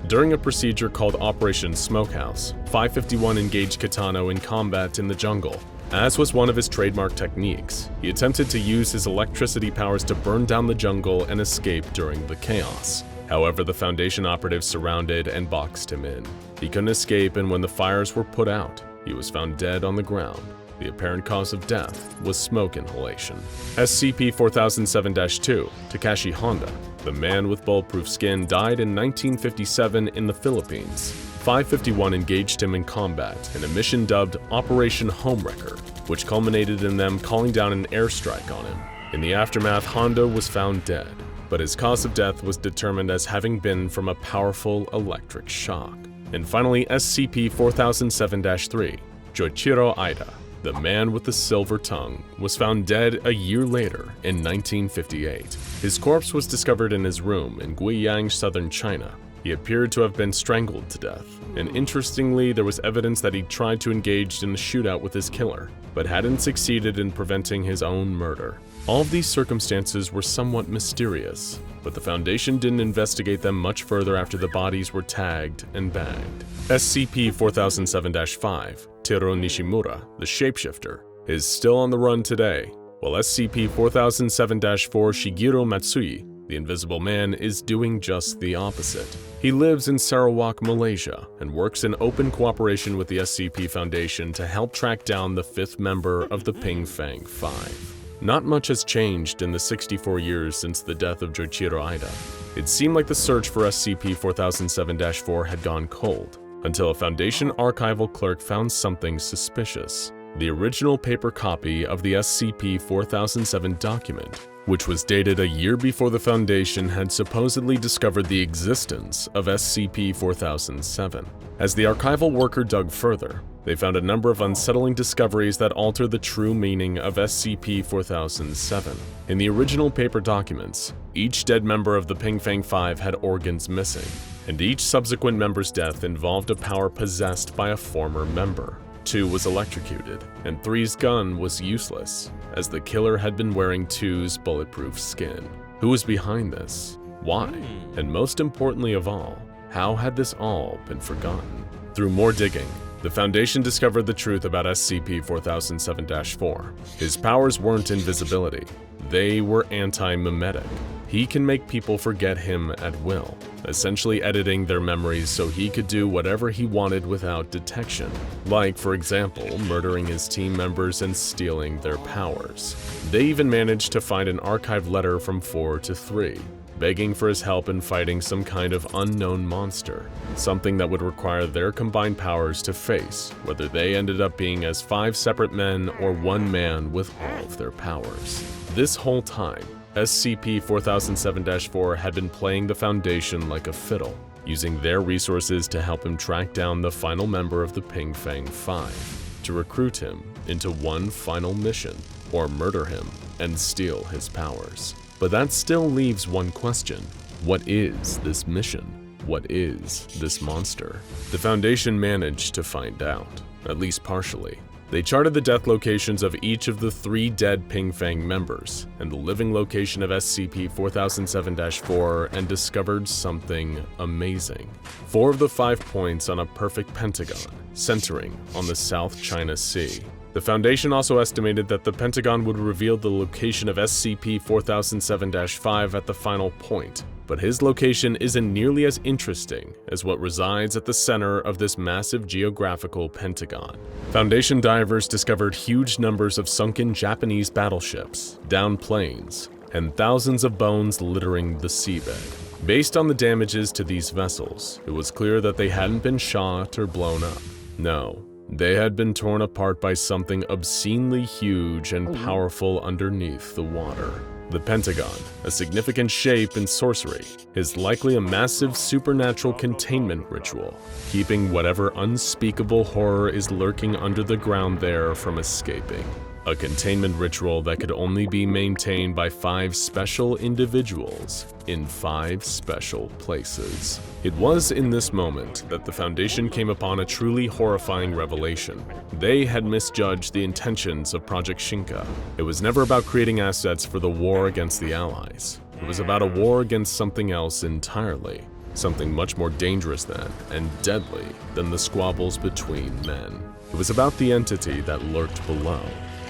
During a procedure called Operation Smokehouse, 551 engaged Kitano in combat in the jungle. As was one of his trademark techniques, he attempted to use his electricity powers to burn down the jungle and escape during the chaos. However, the Foundation operatives surrounded and boxed him in. He couldn't escape, and when the fires were put out, he was found dead on the ground. The apparent cause of death was smoke inhalation. SCP-4007-2, Takashi Honda, the man with bulletproof skin, died in 1957 in the Philippines. 551 engaged him in combat in a mission dubbed Operation Homewrecker, which culminated in them calling down an airstrike on him. In the aftermath, Honda was found dead, but his cause of death was determined as having been from a powerful electric shock. And finally, SCP-4007-3, Joichiro Aida, the man with the silver tongue, was found dead a year later in 1958. His corpse was discovered in his room in Guiyang, southern China. He appeared to have been strangled to death, and interestingly, there was evidence that he tried to engage in a shootout with his killer, but hadn't succeeded in preventing his own murder. All of these circumstances were somewhat mysterious, but the Foundation didn't investigate them much further after the bodies were tagged and bagged. SCP-4007-5, Teru Nishimura, the Shapeshifter, is still on the run today, while SCP-4007-4 Shigeru Matsui, the Invisible Man, is doing just the opposite. He lives in Sarawak, Malaysia, and works in open cooperation with the SCP Foundation to help track down the 5th member of the Ping Fang 5. Not much has changed in the 64 years since the death of Joichiro Aida. It seemed like the search for SCP-4007-4 had gone cold, until a Foundation archival clerk found something suspicious: the original paper copy of the SCP-4007 document, which was dated a year before the Foundation had supposedly discovered the existence of SCP-4007. As the archival worker dug further, they found a number of unsettling discoveries that alter the true meaning of SCP-4007. In the original paper documents, each dead member of the Ping Fang 5 had organs missing, and each subsequent member's death involved a power possessed by a former member. 2 was electrocuted, and 3's gun was useless, as the killer had been wearing 2's bulletproof skin. Who was behind this? Why? And most importantly of all, how had this all been forgotten? Through more digging, the Foundation discovered the truth about SCP-4007-4. His powers weren't invisibility, they were anti-mimetic. He can make people forget him at will, essentially editing their memories so he could do whatever he wanted without detection, like, for example, murdering his team members and stealing their powers. They even managed to find an archived letter from 4 to 3, begging for his help in fighting some kind of unknown monster, something that would require their combined powers to face, whether they ended up being as 5 separate men or 1 man with all of their powers. This whole time, SCP-4007-4 had been playing the Foundation like a fiddle, using their resources to help him track down the final member of the Ping Fang 5, to recruit him into one final mission, or murder him and steal his powers. But that still leaves one question: what is this mission? What is this monster? The Foundation managed to find out, at least partially. They charted the death locations of each of the 3 dead Ping Fang members and the living location of SCP-4007-4 and discovered something amazing. 4 of the 5 points on a perfect pentagon, centering on the South China Sea. The Foundation also estimated that the Pentagon would reveal the location of SCP-4007-5 at the final point, but his location isn't nearly as interesting as what resides at the center of this massive geographical pentagon. Foundation divers discovered huge numbers of sunken Japanese battleships, downed planes, and thousands of bones littering the seabed. Based on the damages to these vessels, it was clear that they hadn't been shot or blown up. No, they had been torn apart by something obscenely huge and powerful underneath the water. The Pentagon, a significant shape in sorcery, is likely a massive supernatural containment ritual, keeping whatever unspeakable horror is lurking under the ground there from escaping. A containment ritual that could only be maintained by 5 special individuals in 5 special places. It was in this moment that the Foundation came upon a truly horrifying revelation. They had misjudged the intentions of Project Shinka. It was never about creating assets for the war against the Allies. It was about a war against something else entirely. Something much more dangerous than, and deadly than, the squabbles between men. It was about the entity that lurked below.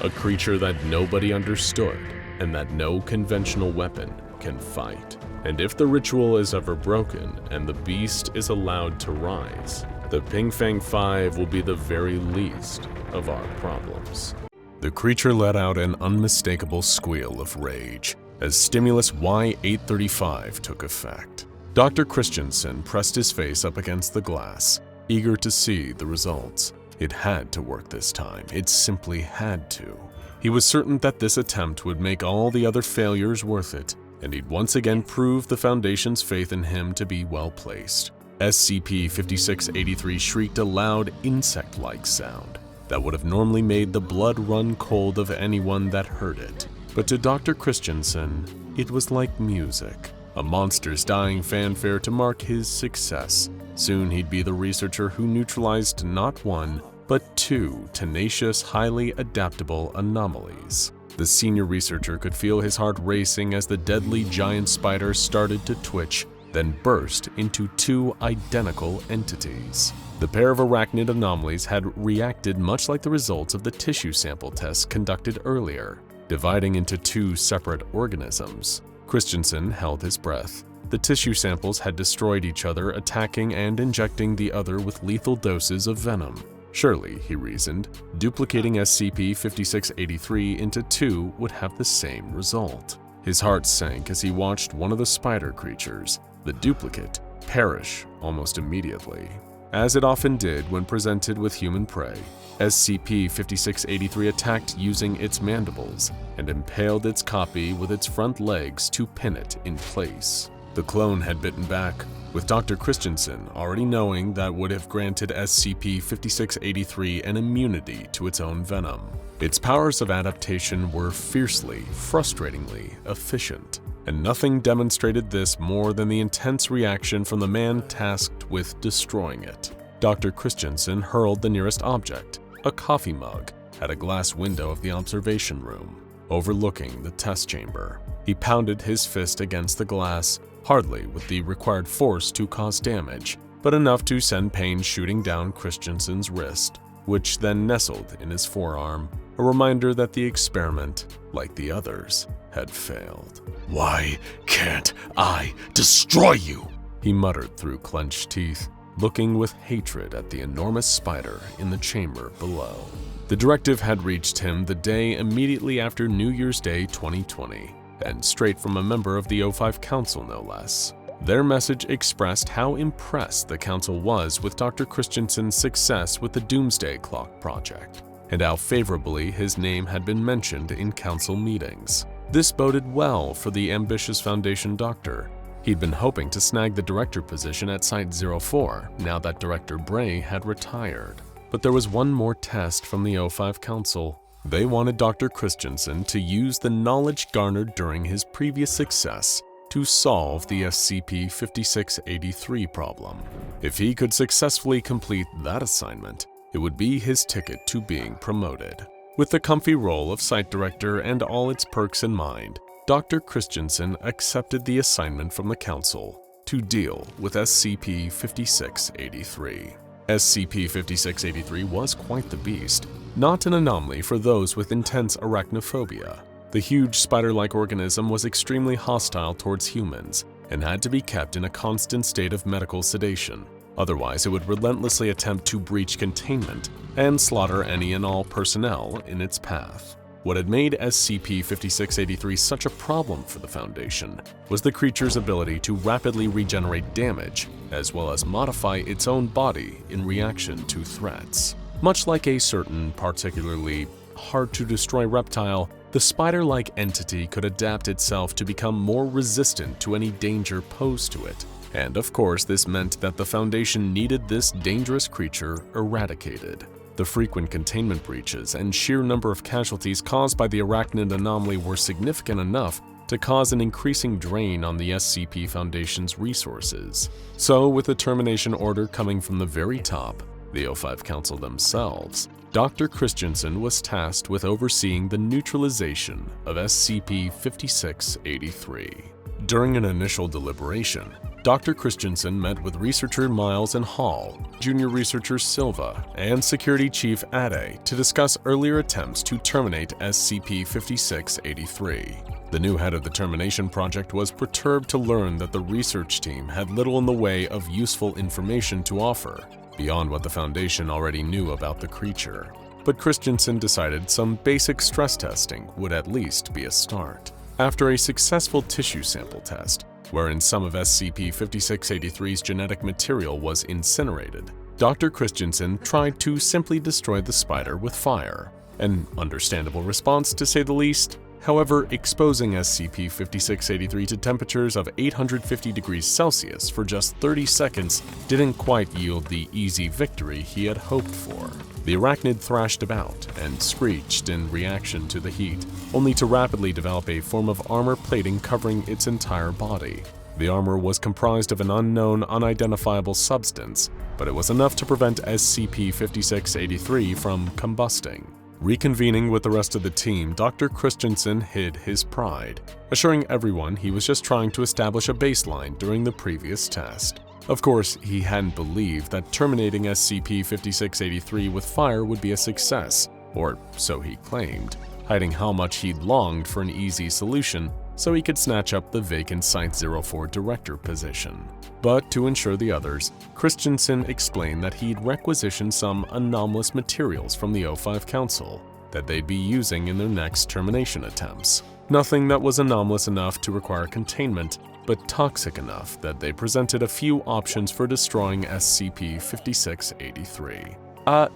A creature that nobody understood, and that no conventional weapon can fight. And if the ritual is ever broken, and the beast is allowed to rise, the Ping Fang 5 will be the very least of our problems. The creature let out an unmistakable squeal of rage as stimulus Y-835 took effect. Dr. Christensen pressed his face up against the glass, eager to see the results. It had to work this time. It simply had to. He was certain that this attempt would make all the other failures worth it, and he'd once again prove the Foundation's faith in him to be well-placed. SCP-5683 shrieked a loud, insect-like sound that would have normally made the blood run cold of anyone that heard it. But to Dr. Christensen, it was like music, a monster's dying fanfare to mark his success. Soon he'd be the researcher who neutralized not 1, but 2 tenacious, highly adaptable anomalies. The senior researcher could feel his heart racing as the deadly giant spider started to twitch, then burst into 2 identical entities. The pair of arachnid anomalies had reacted much like the results of the tissue sample tests conducted earlier, dividing into 2 separate organisms. Christensen held his breath. The tissue samples had destroyed each other, attacking and injecting the other with lethal doses of venom. Surely, he reasoned, duplicating SCP-5683 into 2 would have the same result. His heart sank as he watched one of the spider creatures, the duplicate, perish almost immediately. As it often did when presented with human prey, SCP-5683 attacked using its mandibles and impaled its copy with its front legs to pin it in place. The clone had bitten back, with Dr. Christensen already knowing that would have granted SCP-5683 an immunity to its own venom. Its powers of adaptation were fiercely, frustratingly efficient, and nothing demonstrated this more than the intense reaction from the man tasked with destroying it. Dr. Christensen hurled the nearest object, a coffee mug, at a glass window of the observation room, overlooking the test chamber. He pounded his fist against the glass, hardly with the required force to cause damage, but enough to send pain shooting down Christensen's wrist, which then nestled in his forearm, a reminder that the experiment, like the others, had failed. "Why can't I destroy you?" he muttered through clenched teeth, looking with hatred at the enormous spider in the chamber below. The directive had reached him the day immediately after New Year's Day 2020, and straight from a member of the O5 Council no less. Their message expressed how impressed the Council was with Dr. Christensen's success with the Doomsday Clock project, and how favorably his name had been mentioned in Council meetings. This boded well for the ambitious Foundation doctor. He'd been hoping to snag the director position at Site-04 now that Director Bray had retired. But there was one more test from the O5 Council. They wanted Dr. Christensen to use the knowledge garnered during his previous success to solve the SCP-5683 problem. If he could successfully complete that assignment, it would be his ticket to being promoted. With the comfy role of site director and all its perks in mind, Dr. Christensen accepted the assignment from the Council to deal with SCP-5683. SCP-5683 was quite the beast, not an anomaly for those with intense arachnophobia. The huge spider-like organism was extremely hostile towards humans, and had to be kept in a constant state of medical sedation. Otherwise, it would relentlessly attempt to breach containment and slaughter any and all personnel in its path. What had made SCP-5683 such a problem for the Foundation was the creature's ability to rapidly regenerate damage, as well as modify its own body in reaction to threats. Much like a certain particularly hard-to-destroy reptile, the spider-like entity could adapt itself to become more resistant to any danger posed to it. And of course, this meant that the Foundation needed this dangerous creature eradicated. The frequent containment breaches and sheer number of casualties caused by the arachnid anomaly were significant enough to cause an increasing drain on the SCP Foundation's resources. So, with a termination order coming from the very top, the O5 Council themselves, Dr. Christensen was tasked with overseeing the neutralization of SCP-5683. During an initial deliberation, Dr. Christensen met with researcher Miles and Hall, junior researcher Silva, and security chief Ade to discuss earlier attempts to terminate SCP-5683. The new head of the termination project was perturbed to learn that the research team had little in the way of useful information to offer, beyond what the Foundation already knew about the creature. But Christensen decided some basic stress testing would at least be a start. After a successful tissue sample test, wherein some of SCP-5683's genetic material was incinerated, Dr. Christensen tried to simply destroy the spider with fire. An understandable response, to say the least. However, exposing SCP-5683 to temperatures of 850 degrees Celsius for just 30 seconds didn't quite yield the easy victory he had hoped for. The arachnid thrashed about and screeched in reaction to the heat, only to rapidly develop a form of armor plating covering its entire body. The armor was comprised of an unknown, unidentifiable substance, but it was enough to prevent SCP-5683 from combusting. Reconvening with the rest of the team, Dr. Christensen hid his pride, assuring everyone he was just trying to establish a baseline during the previous test. Of course, he hadn't believed that terminating SCP-5683 with fire would be a success, or so he claimed, hiding how much he'd longed for an easy solution so he could snatch up the vacant Site-04 director position. But to ensure the others, Christensen explained that he'd requisitioned some anomalous materials from the O5 Council that they'd be using in their next termination attempts. Nothing that was anomalous enough to require containment, but toxic enough that they presented a few options for destroying SCP-5683.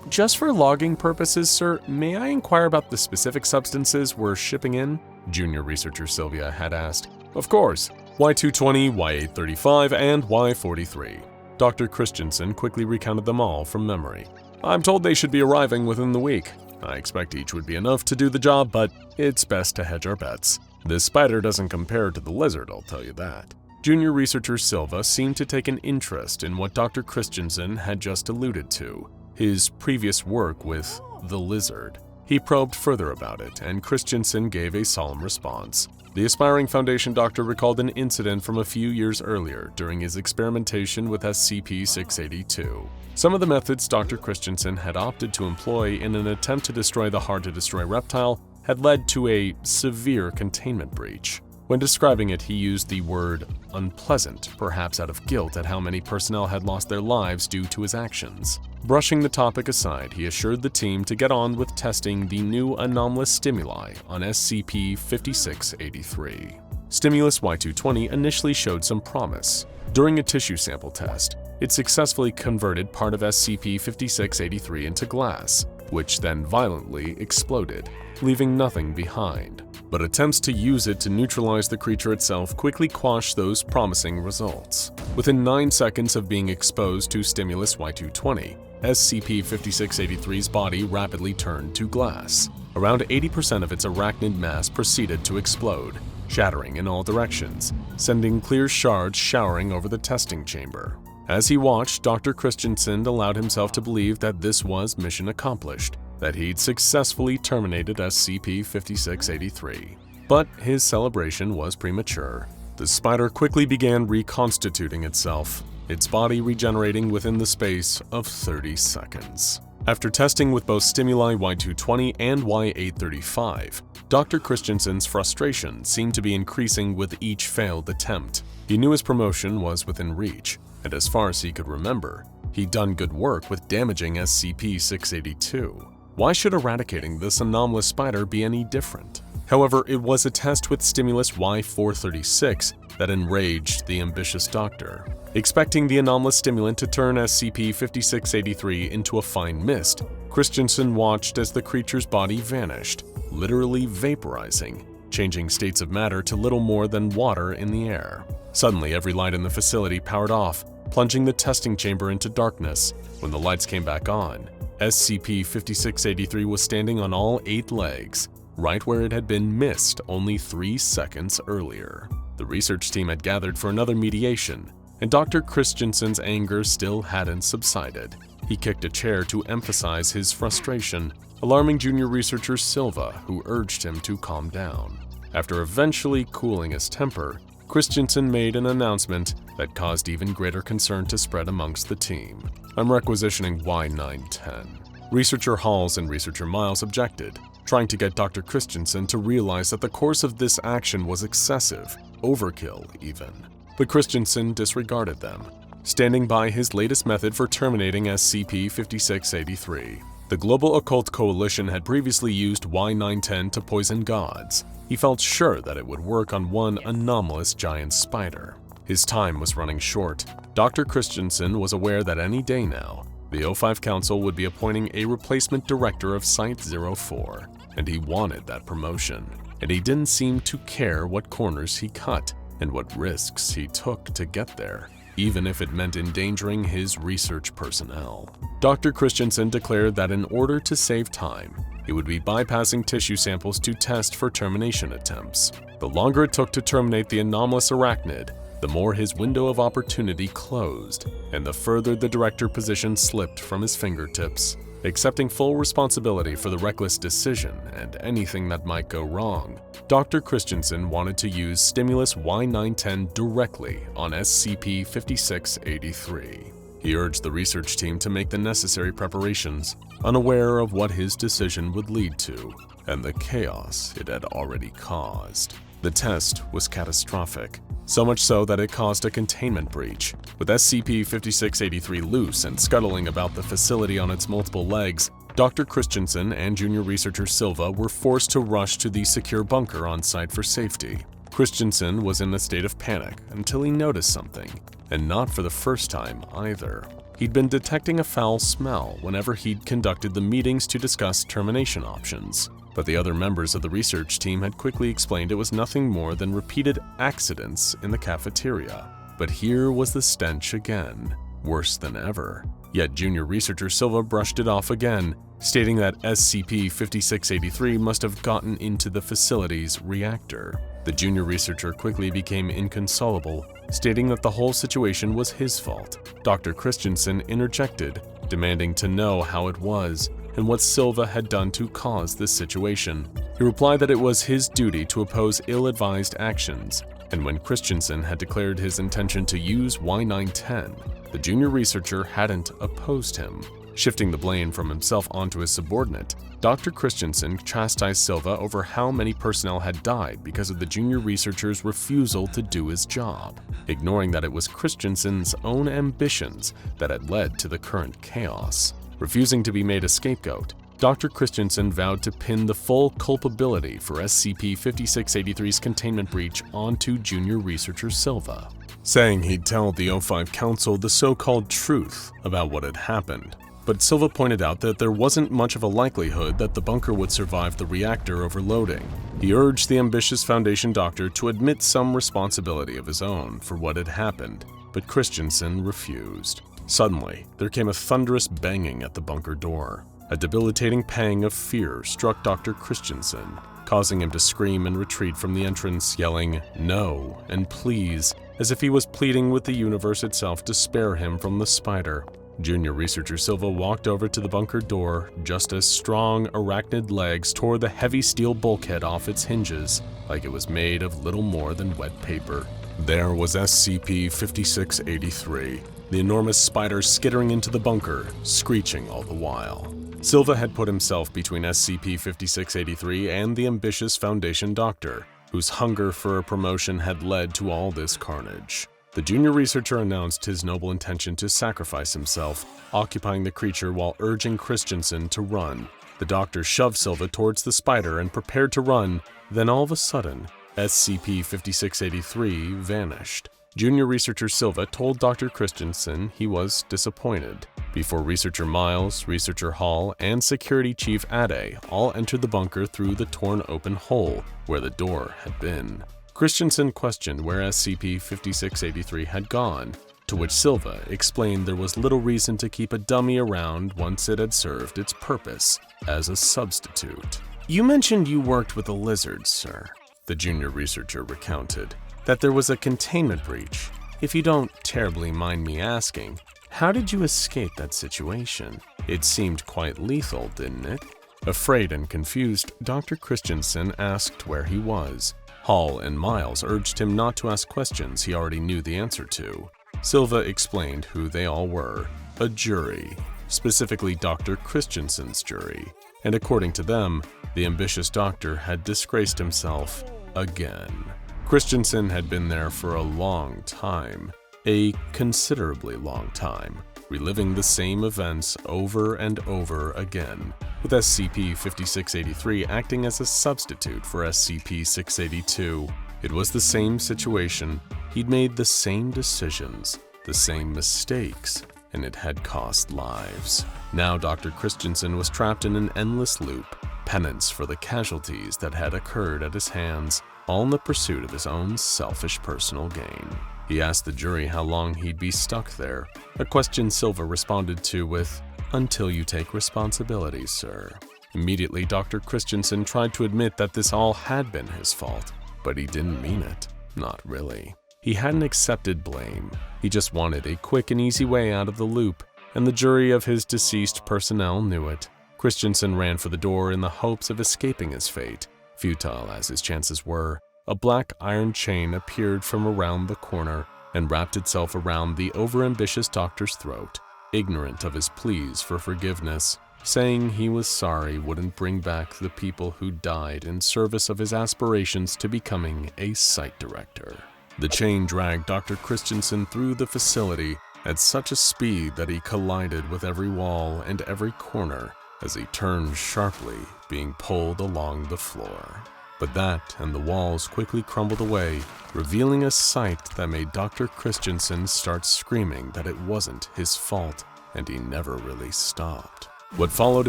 Just for logging purposes, sir, may I inquire about the specific substances we're shipping in? Junior researcher Sylvia had asked. Of course, Y220, Y835, and Y43. Dr. Christensen quickly recounted them all from memory. I'm told they should be arriving within the week. I expect each would be enough to do the job, but it's best to hedge our bets. This spider doesn't compare to the lizard, I'll tell you that. Junior researcher Silva seemed to take an interest in what Dr. Christensen had just alluded to, his previous work with the lizard. He probed further about it, and Christensen gave a solemn response. The aspiring Foundation doctor recalled an incident from a few years earlier during his experimentation with SCP-682. Some of the methods Dr. Christensen had opted to employ in an attempt to destroy the hard-to-destroy reptile had led to a severe containment breach. When describing it, he used the word unpleasant, perhaps out of guilt at how many personnel had lost their lives due to his actions. Brushing the topic aside, he assured the team to get on with testing the new anomalous stimuli on SCP-5683. Stimulus Y220 initially showed some promise. During a tissue sample test, it successfully converted part of SCP-5683 into glass, which then violently exploded, leaving nothing behind. But attempts to use it to neutralize the creature itself quickly quashed those promising results. Within 9 seconds of being exposed to Stimulus Y220, SCP-5683's body rapidly turned to glass. Around 80% of its arachnid mass proceeded to explode, shattering in all directions, sending clear shards showering over the testing chamber. As he watched, Dr. Christensen allowed himself to believe that this was mission accomplished, that he'd successfully terminated SCP-5683. But his celebration was premature. The spider quickly began reconstituting itself, its body regenerating within the space of 30 seconds. After testing with both stimuli Y220 and Y835, Dr. Christensen's frustration seemed to be increasing with each failed attempt. He knew his promotion was within reach, and as far as he could remember, he'd done good work with damaging SCP-682. Why should eradicating this anomalous spider be any different? However, it was a test with stimulus Y-436 that enraged the ambitious doctor. Expecting the anomalous stimulant to turn SCP-5683 into a fine mist, Christensen watched as the creature's body vanished, literally vaporizing, changing states of matter to little more than water in the air. Suddenly, every light in the facility powered off, plunging the testing chamber into darkness. When the lights came back on, SCP-5683 was standing on all 8 legs, right where it had been missed only 3 seconds earlier. The research team had gathered for another mediation, and Dr. Christensen's anger still hadn't subsided. He kicked a chair to emphasize his frustration, alarming junior researcher Silva, who urged him to calm down. After eventually cooling his temper, Christensen made an announcement that caused even greater concern to spread amongst the team. "I'm requisitioning Y-910. Researcher Halls and Researcher Miles objected, trying to get Dr. Christensen to realize that the course of this action was excessive, overkill even. But Christensen disregarded them, standing by his latest method for terminating SCP-5683. The Global Occult Coalition had previously used Y-910 to poison gods. He felt sure that it would work on one anomalous giant spider. His time was running short. Dr. Christensen was aware that any day now, the O5 Council would be appointing a replacement director of Site-04, and he wanted that promotion. And he didn't seem to care what corners he cut and what risks he took to get there, even if it meant endangering his research personnel. Dr. Christensen declared that in order to save time, he would be bypassing tissue samples to test for termination attempts. The longer it took to terminate the anomalous arachnid, the more his window of opportunity closed, and the further the director position slipped from his fingertips. Accepting full responsibility for the reckless decision and anything that might go wrong, Dr. Christensen wanted to use stimulus Y-910 directly on SCP-5683. He urged the research team to make the necessary preparations, unaware of what his decision would lead to, and the chaos it had already caused. The test was catastrophic, so much so that it caused a containment breach. With SCP-5683 loose and scuttling about the facility on its multiple legs, Dr. Christensen and junior researcher Silva were forced to rush to the secure bunker on site for safety. Christensen was in a state of panic until he noticed something, and not for the first time either. He'd been detecting a foul smell whenever he'd conducted the meetings to discuss termination options. But the other members of the research team had quickly explained it was nothing more than repeated accidents in the cafeteria. But here was the stench again, worse than ever. Yet junior researcher Silva brushed it off again, stating that SCP-5683 must have gotten into the facility's reactor. The junior researcher quickly became inconsolable, stating that the whole situation was his fault. Dr. Christensen interjected, demanding to know how it was and what Silva had done to cause this situation. He replied that it was his duty to oppose ill-advised actions, and when Christensen had declared his intention to use Y-910, the junior researcher hadn't opposed him. Shifting the blame from himself onto his subordinate, Dr. Christensen chastised Silva over how many personnel had died because of the junior researcher's refusal to do his job, ignoring that it was Christensen's own ambitions that had led to the current chaos. Refusing to be made a scapegoat, Dr. Christensen vowed to pin the full culpability for SCP-5683's containment breach onto junior researcher Silva, saying he'd tell the O5 Council the so-called truth about what had happened. But Silva pointed out that there wasn't much of a likelihood that the bunker would survive the reactor overloading. He urged the ambitious Foundation doctor to admit some responsibility of his own for what had happened, but Christensen refused. Suddenly, there came a thunderous banging at the bunker door. A debilitating pang of fear struck Dr. Christensen, causing him to scream and retreat from the entrance, yelling "No" and "Please," as if he was pleading with the universe itself to spare him from the spider. Junior researcher Silva walked over to the bunker door just as strong arachnid legs tore the heavy steel bulkhead off its hinges like it was made of little more than wet paper. There was SCP-5683, the enormous spider skittering into the bunker, screeching all the while. Silva had put himself between SCP-5683 and the ambitious Foundation doctor, whose hunger for a promotion had led to all this carnage. The junior researcher announced his noble intention to sacrifice himself, occupying the creature while urging Christensen to run. The doctor shoved Silva towards the spider and prepared to run, then all of a sudden, SCP-5683 vanished. Junior researcher Silva told Dr. Christensen he was disappointed, before researcher Miles, researcher Hall, and security chief Ade all entered the bunker through the torn open hole where the door had been. Christensen questioned where SCP-5683 had gone, to which Silva explained there was little reason to keep a dummy around once it had served its purpose as a substitute. "You mentioned you worked with the lizards, sir," the junior researcher recounted, "that there was a containment breach. If you don't terribly mind me asking, how did you escape that situation? It seemed quite lethal, didn't it?" Afraid and confused, Dr. Christensen asked where he was. Hall and Miles urged him not to ask questions he already knew the answer to. Silva explained who they all were, a jury, specifically Dr. Christensen's jury, and according to them, the ambitious doctor had disgraced himself again. Christensen had been there for a long time, a considerably long time, reliving the same events over and over again, with SCP-5683 acting as a substitute for SCP-682. It was the same situation, he'd made the same decisions, the same mistakes, and it had cost lives. Now Dr. Christensen was trapped in an endless loop, penance for the casualties that had occurred at his hands, all in the pursuit of his own selfish personal gain. He asked the jury how long he'd be stuck there, a question Silva responded to with, "Until you take responsibility, sir." Immediately, Dr. Christensen tried to admit that this all had been his fault, but he didn't mean it. Not really. He hadn't accepted blame. He just wanted a quick and easy way out of the loop, and the jury of his deceased personnel knew it. Christensen ran for the door in the hopes of escaping his fate. Futile as his chances were, a black iron chain appeared from around the corner and wrapped itself around the overambitious doctor's throat. Ignorant of his pleas for forgiveness, saying he was sorry wouldn't bring back the people who died in service of his aspirations to becoming a site director. The chain dragged Dr. Christensen through the facility at such a speed that he collided with every wall and every corner as he turned sharply, being pulled along the floor. But that and the walls quickly crumbled away, revealing a sight that made Dr. Christensen start screaming that it wasn't his fault, and he never really stopped. What followed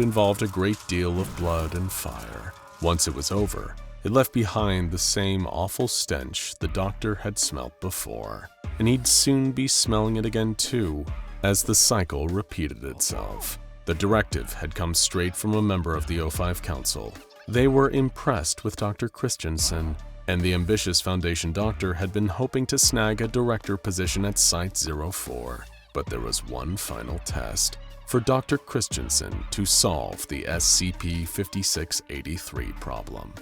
involved a great deal of blood and fire. Once it was over, it left behind the same awful stench the doctor had smelt before, and he'd soon be smelling it again too, as the cycle repeated itself. The directive had come straight from a member of the O5 Council. They were impressed with Dr. Christensen, and the ambitious Foundation doctor had been hoping to snag a director position at Site-04. But there was one final test for Dr. Christensen to solve the SCP-5683 problem.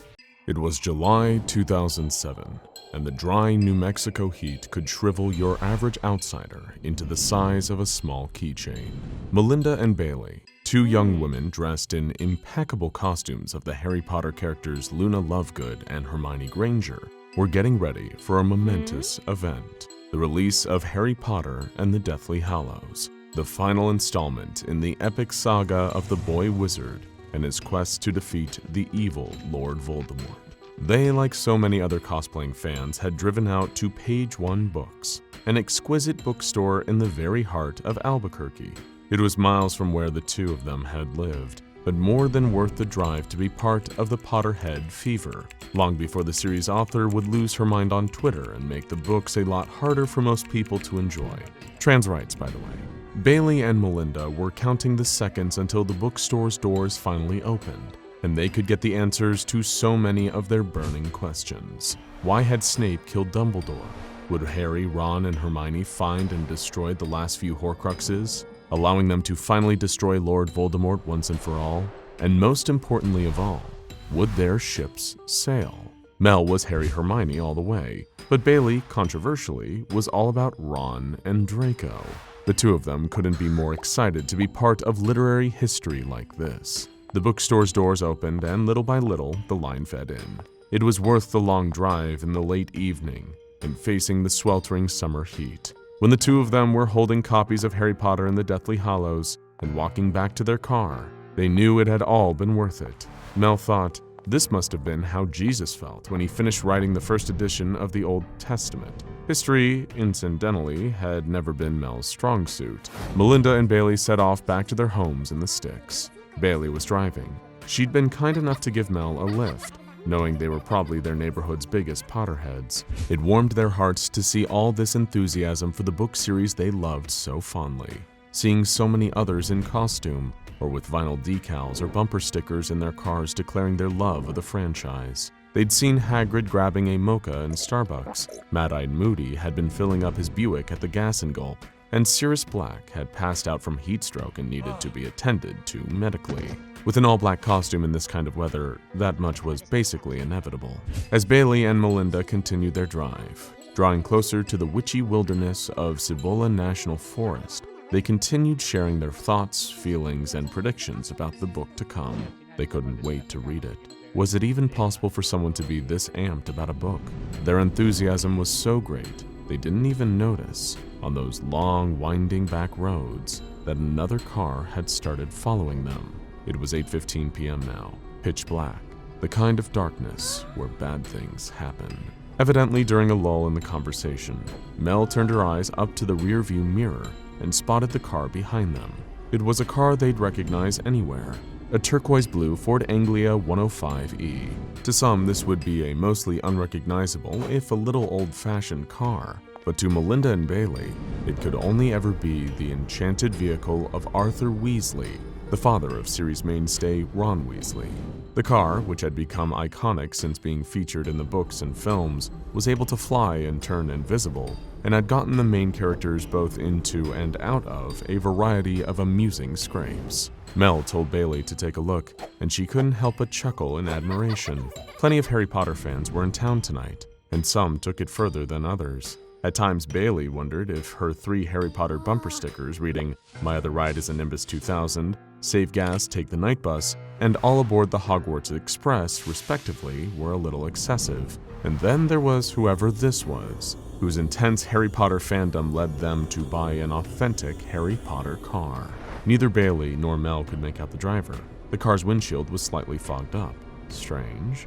It was July 2007, and the dry New Mexico heat could shrivel your average outsider into the size of a small keychain. Melinda and Bailey, two young women dressed in impeccable costumes of the Harry Potter characters Luna Lovegood and Hermione Granger, were getting ready for a momentous event, the release of Harry Potter and the Deathly Hallows, the final installment in the epic saga of the boy wizard and his quest to defeat the evil Lord Voldemort. They, like so many other cosplaying fans, had driven out to Page One Books, an exquisite bookstore in the very heart of Albuquerque. It was miles from where the two of them had lived, but more than worth the drive to be part of the Potterhead fever, long before the series' author would lose her mind on Twitter and make the books a lot harder for most people to enjoy. Trans rights, by the way. Bailey and Melinda were counting the seconds until the bookstore's doors finally opened, and they could get the answers to so many of their burning questions. Why had Snape killed Dumbledore? Would Harry, Ron, and Hermione find and destroy the last few Horcruxes, allowing them to finally destroy Lord Voldemort once and for all? And most importantly of all, would their ships sail? Mel was Harry Hermione all the way, but Bailey, controversially, was all about Ron and Draco. The two of them couldn't be more excited to be part of literary history like this. The bookstore's doors opened, and little by little, the line fed in. It was worth the long drive in the late evening and facing the sweltering summer heat. When the two of them were holding copies of Harry Potter and the Deathly Hallows and walking back to their car, they knew it had all been worth it. Mel thought, this must have been how Jesus felt when he finished writing the first edition of the Old Testament. History, incidentally, had never been Mel's strong suit. Melinda and Bailey set off back to their homes in the sticks. Bailey was driving. She'd been kind enough to give Mel a lift, knowing they were probably their neighborhood's biggest Potterheads. It warmed their hearts to see all this enthusiasm for the book series they loved so fondly. Seeing so many others in costume, or with vinyl decals or bumper stickers in their cars declaring their love of the franchise. They'd seen Hagrid grabbing a mocha in Starbucks, Mad-Eyed Moody had been filling up his Buick at the Gas and Gulp, and Sirius Black had passed out from heat stroke and needed to be attended to medically. With an all-black costume in this kind of weather, that much was basically inevitable. As Bailey and Melinda continued their drive, drawing closer to the witchy wilderness of Cibola National Forest, they continued sharing their thoughts, feelings, and predictions about the book to come. They couldn't wait to read it. Was it even possible for someone to be this amped about a book? Their enthusiasm was so great, they didn't even notice, on those long, winding back roads, that another car had started following them. It was 8:15 p.m. now, pitch black, the kind of darkness where bad things happen. Evidently during a lull in the conversation, Mel turned her eyes up to the rearview mirror and spotted the car behind them. It was a car they'd recognize anywhere, a turquoise blue Ford Anglia 105E. To some, this would be a mostly unrecognizable, if a little old-fashioned car, but to Melinda and Bailey, it could only ever be the enchanted vehicle of Arthur Weasley, the father of series mainstay Ron Weasley. The car, which had become iconic since being featured in the books and films, was able to fly and turn invisible, and had gotten the main characters both into and out of a variety of amusing scrapes. Mel told Bailey to take a look, and she couldn't help but chuckle in admiration. Plenty of Harry Potter fans were in town tonight, and some took it further than others. At times, Bailey wondered if her 3 Harry Potter bumper stickers reading, "My other ride is a Nimbus 2000, Save gas, take the night bus," and "All aboard the Hogwarts Express," respectively, were a little excessive. And then there was whoever this was, whose intense Harry Potter fandom led them to buy an authentic Harry Potter car. Neither Bailey nor Mel could make out the driver. The car's windshield was slightly fogged up. Strange,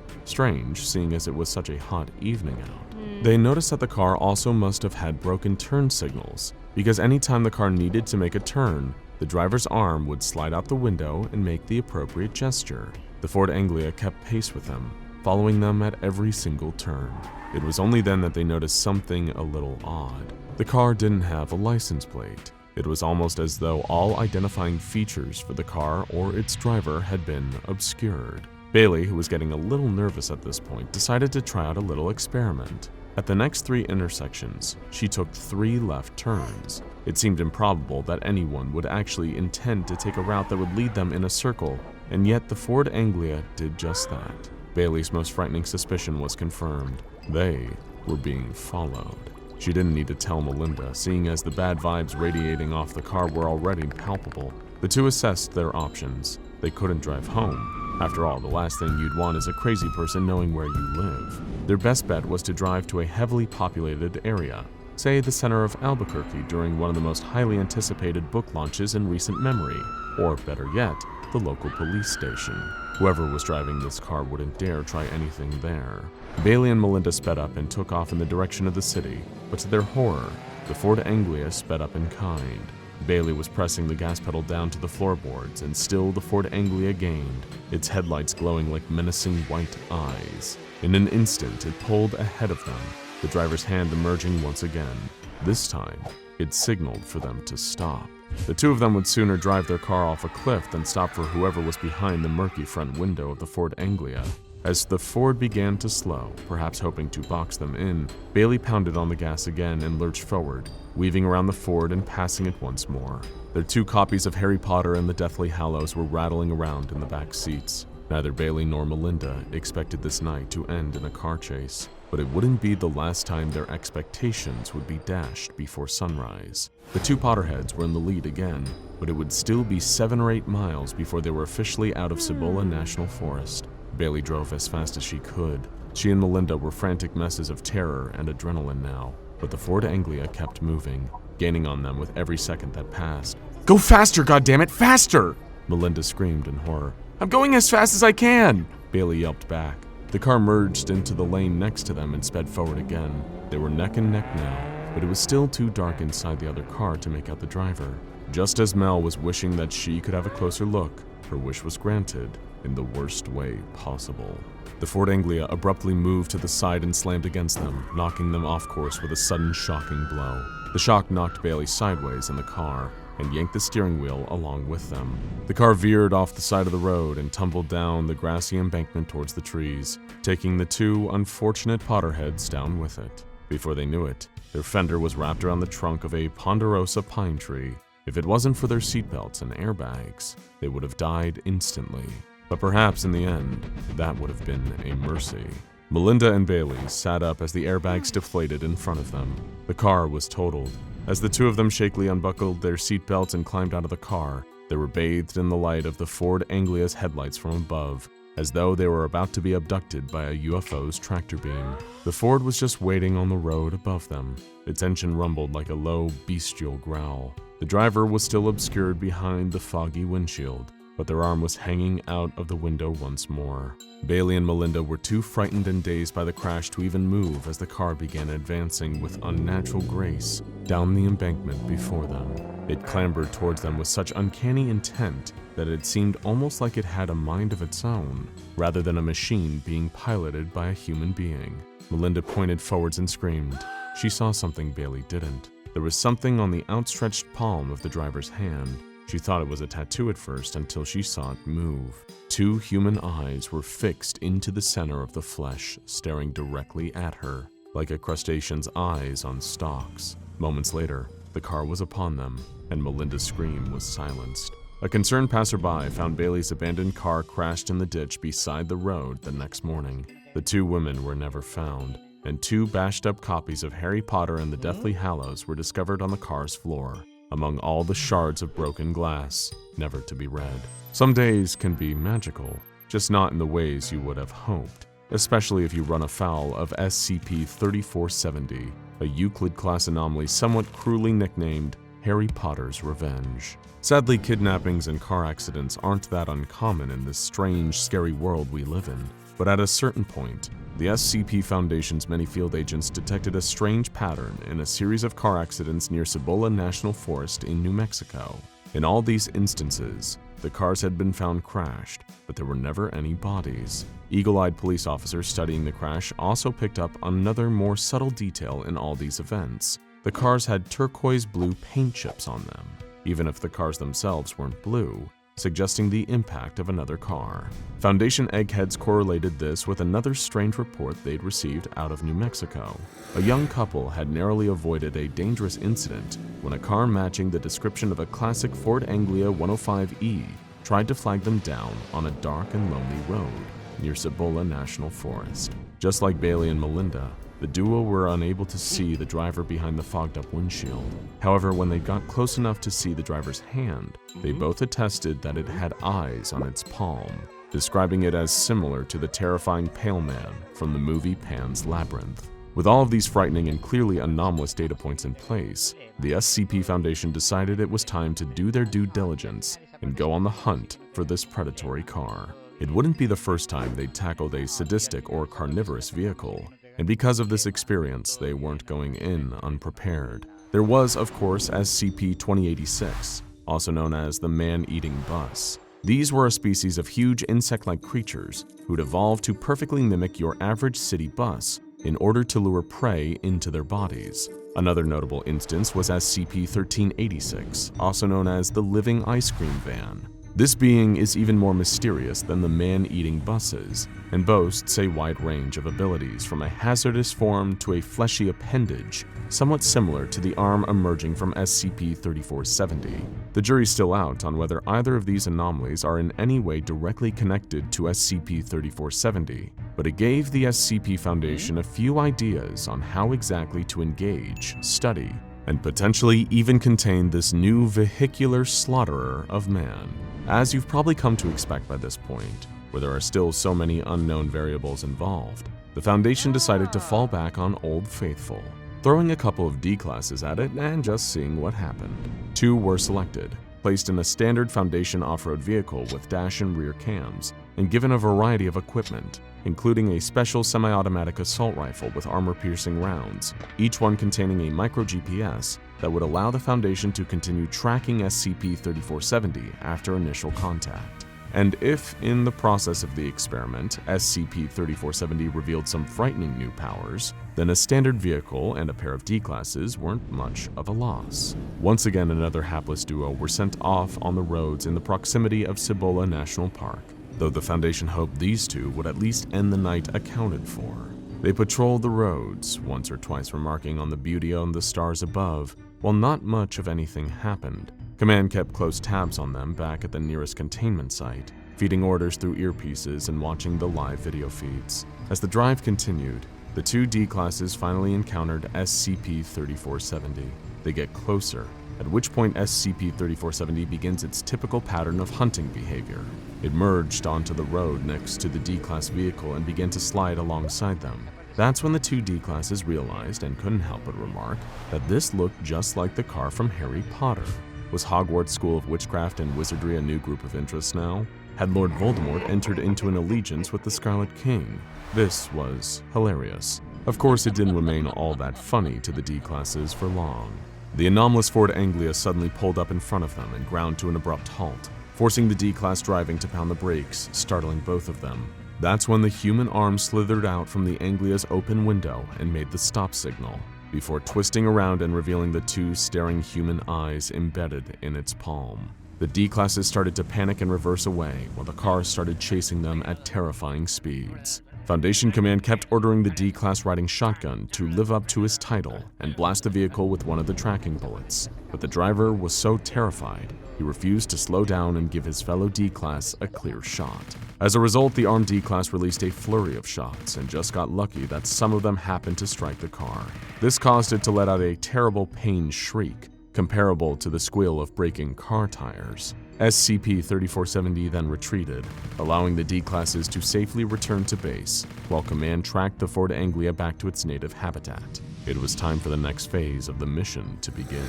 seeing as it was such a hot evening out. They noticed that the car also must have had broken turn signals, because anytime the car needed to make a turn, the driver's arm would slide out the window and make the appropriate gesture. The Ford Anglia kept pace with them, following them at every single turn. It was only then that they noticed something a little odd. The car didn't have a license plate. It was almost as though all identifying features for the car or its driver had been obscured. Bailey, who was getting a little nervous at this point, decided to try out a little experiment. At the next 3 intersections, she took 3 left turns. It seemed improbable that anyone would actually intend to take a route that would lead them in a circle, and yet the Ford Anglia did just that. Bailey's most frightening suspicion was confirmed. They were being followed. She didn't need to tell Melinda, seeing as the bad vibes radiating off the car were already palpable. The two assessed their options. They couldn't drive home. After all, the last thing you'd want is a crazy person knowing where you live. Their best bet was to drive to a heavily populated area, say the center of Albuquerque during one of the most highly anticipated book launches in recent memory, or better yet, the local police station. Whoever was driving this car wouldn't dare try anything there. Bailey and Melinda sped up and took off in the direction of the city, but to their horror, the Ford Anglia sped up in kind. Bailey was pressing the gas pedal down to the floorboards, and still the Ford Anglia gained, its headlights glowing like menacing white eyes. In an instant, it pulled ahead of them, the driver's hand emerging once again. This time, it signaled for them to stop. The two of them would sooner drive their car off a cliff than stop for whoever was behind the murky front window of the Ford Anglia. As the Ford began to slow, perhaps hoping to box them in, Bailey pounded on the gas again and lurched forward, weaving around the Ford and passing it once more. Their 2 copies of Harry Potter and the Deathly Hallows were rattling around in the back seats. Neither Bailey nor Melinda expected this night to end in a car chase. but it wouldn't be the last time their expectations would be dashed before sunrise. The two Potterheads were in the lead again, but it would still be 7 or 8 miles before they were officially out of Cibola National Forest. Bailey drove as fast as she could. She and Melinda were frantic messes of terror and adrenaline now, but the Ford Anglia kept moving, gaining on them with every second that passed. Go faster, goddammit, faster! Melinda screamed in horror. I'm going as fast as I can! Bailey yelped back. The car merged into the lane next to them and sped forward again. They were neck and neck now, but it was still too dark inside the other car to make out the driver. Just as Mel was wishing that she could have a closer look, her wish was granted in the worst way possible. The Ford Anglia abruptly moved to the side and slammed against them, knocking them off course with a sudden shocking blow. The shock knocked Bailey sideways in the car and yanked the steering wheel along with them. The car veered off the side of the road and tumbled down the grassy embankment towards the trees, taking the two unfortunate Potterheads down with it. Before they knew it, their fender was wrapped around the trunk of a ponderosa pine tree. If it wasn't for their seatbelts and airbags, they would have died instantly. But perhaps in the end, that would have been a mercy. Melinda and Bailey sat up as the airbags deflated in front of them. The car was totaled. As the two of them shakily unbuckled their seatbelts and climbed out of the car, they were bathed in the light of the Ford Anglia's headlights from above, as though they were about to be abducted by a UFO's tractor beam. The Ford was just waiting on the road above them. Its engine rumbled like a low, bestial growl. The driver was still obscured behind the foggy windshield, but their arm was hanging out of the window once more. Bailey and Melinda were too frightened and dazed by the crash to even move as the car began advancing with unnatural grace down the embankment before them. It clambered towards them with such uncanny intent that it seemed almost like it had a mind of its own, rather than a machine being piloted by a human being. Melinda pointed forwards and screamed. She saw something Bailey didn't. There was something on the outstretched palm of the driver's hand. She thought it was a tattoo at first until she saw it move. 2 human eyes were fixed into the center of the flesh, staring directly at her, like a crustacean's eyes on stalks. Moments later, the car was upon them, and Melinda's scream was silenced. A concerned passerby found Bailey's abandoned car crashed in the ditch beside the road the next morning. The 2 women were never found, and 2 bashed-up copies of Harry Potter and the Deathly Hallows were discovered on the car's floor, among all the shards of broken glass, never to be read. Some days can be magical, just not in the ways you would have hoped, especially if you run afoul of SCP-3470, a Euclid-class anomaly somewhat cruelly nicknamed Harry Potter's Revenge. Sadly, kidnappings and car accidents aren't that uncommon in this strange, scary world we live in, but at a certain point, the SCP Foundation's many field agents detected a strange pattern in a series of car accidents near Cibola National Forest in New Mexico. In all these instances, the cars had been found crashed, but there were never any bodies. Eagle-eyed police officers studying the crash also picked up another more subtle detail in all these events. The cars had turquoise-blue paint chips on them, even if the cars themselves weren't blue, suggesting the impact of another car. Foundation eggheads correlated this with another strange report they'd received out of New Mexico. A young couple had narrowly avoided a dangerous incident when a car matching the description of a classic Ford Anglia 105E tried to flag them down on a dark and lonely road near Cibola National Forest. Just like Bailey and Melinda, the duo were unable to see the driver behind the fogged-up windshield. However, when they got close enough to see the driver's hand, they both attested that it had eyes on its palm, describing it as similar to the terrifying Pale Man from the movie Pan's Labyrinth. With all of these frightening and clearly anomalous data points in place, the SCP Foundation decided it was time to do their due diligence and go on the hunt for this predatory car. It wouldn't be the first time they'd tackled a sadistic or carnivorous vehicle, and because of this experience, they weren't going in unprepared. There was, of course, SCP-2086, also known as the Man-Eating Bus. These were a species of huge insect-like creatures who'd evolved to perfectly mimic your average city bus in order to lure prey into their bodies. Another notable instance was SCP-1386, also known as the Living Ice Cream Van. This being is even more mysterious than the man-eating buses, and boasts a wide range of abilities from a hazardous form to a fleshy appendage, somewhat similar to the arm emerging from SCP-3470. The jury's still out on whether either of these anomalies are in any way directly connected to SCP-3470, but it gave the SCP Foundation a few ideas on how exactly to engage, study, and potentially even contain this new vehicular slaughterer of man. As you've probably come to expect by this point, where there are still so many unknown variables involved, the Foundation decided to fall back on Old Faithful, throwing a couple of D-classes at it and just seeing what happened. 2 were selected, placed in a standard Foundation off-road vehicle with dash and rear cams, and given a variety of equipment, including a special semi-automatic assault rifle with armor-piercing rounds, each one containing a micro-GPS that would allow the Foundation to continue tracking SCP-3470 after initial contact. And if, in the process of the experiment, SCP-3470 revealed some frightening new powers, then a standard vehicle and a pair of D-classes weren't much of a loss. Once again, another hapless duo were sent off on the roads in the proximity of Cibola National Park, though the Foundation hoped these two would at least end the night accounted for. They patrolled the roads, once or twice remarking on the beauty on the stars above, while not much of anything happened. Command kept close tabs on them back at the nearest containment site, feeding orders through earpieces and watching the live video feeds. As the drive continued, the 2 D-classes finally encountered SCP-3470. They get closer, at which point SCP-3470 begins its typical pattern of hunting behavior. It merged onto the road next to the D-class vehicle and began to slide alongside them. That's when the 2 D-classes realized, and couldn't help but remark, that this looked just like the car from Harry Potter. Was Hogwarts School of Witchcraft and Wizardry a new group of interest now? Had Lord Voldemort entered into an allegiance with the Scarlet King? This was hilarious. Of course, it didn't remain all that funny to the D-classes for long. The anomalous Ford Anglia suddenly pulled up in front of them and ground to an abrupt halt, forcing the D-class driving to pound the brakes, startling both of them. That's when the human arm slithered out from the Anglia's open window and made the stop signal, before twisting around and revealing the 2 staring human eyes embedded in its palm. The D-classes started to panic and reverse away, while the car started chasing them at terrifying speeds. Foundation Command kept ordering the D-class riding shotgun to live up to his title and blast the vehicle with one of the tracking bullets, but the driver was so terrified, he refused to slow down and give his fellow D-class a clear shot. As a result, the armed D-class released a flurry of shots and just got lucky that some of them happened to strike the car. This caused it to let out a terrible pain shriek, comparable to the squeal of breaking car tires. SCP-3470 then retreated, allowing the D-classes to safely return to base, while Command tracked the Ford Anglia back to its native habitat. It was time for the next phase of the mission to begin.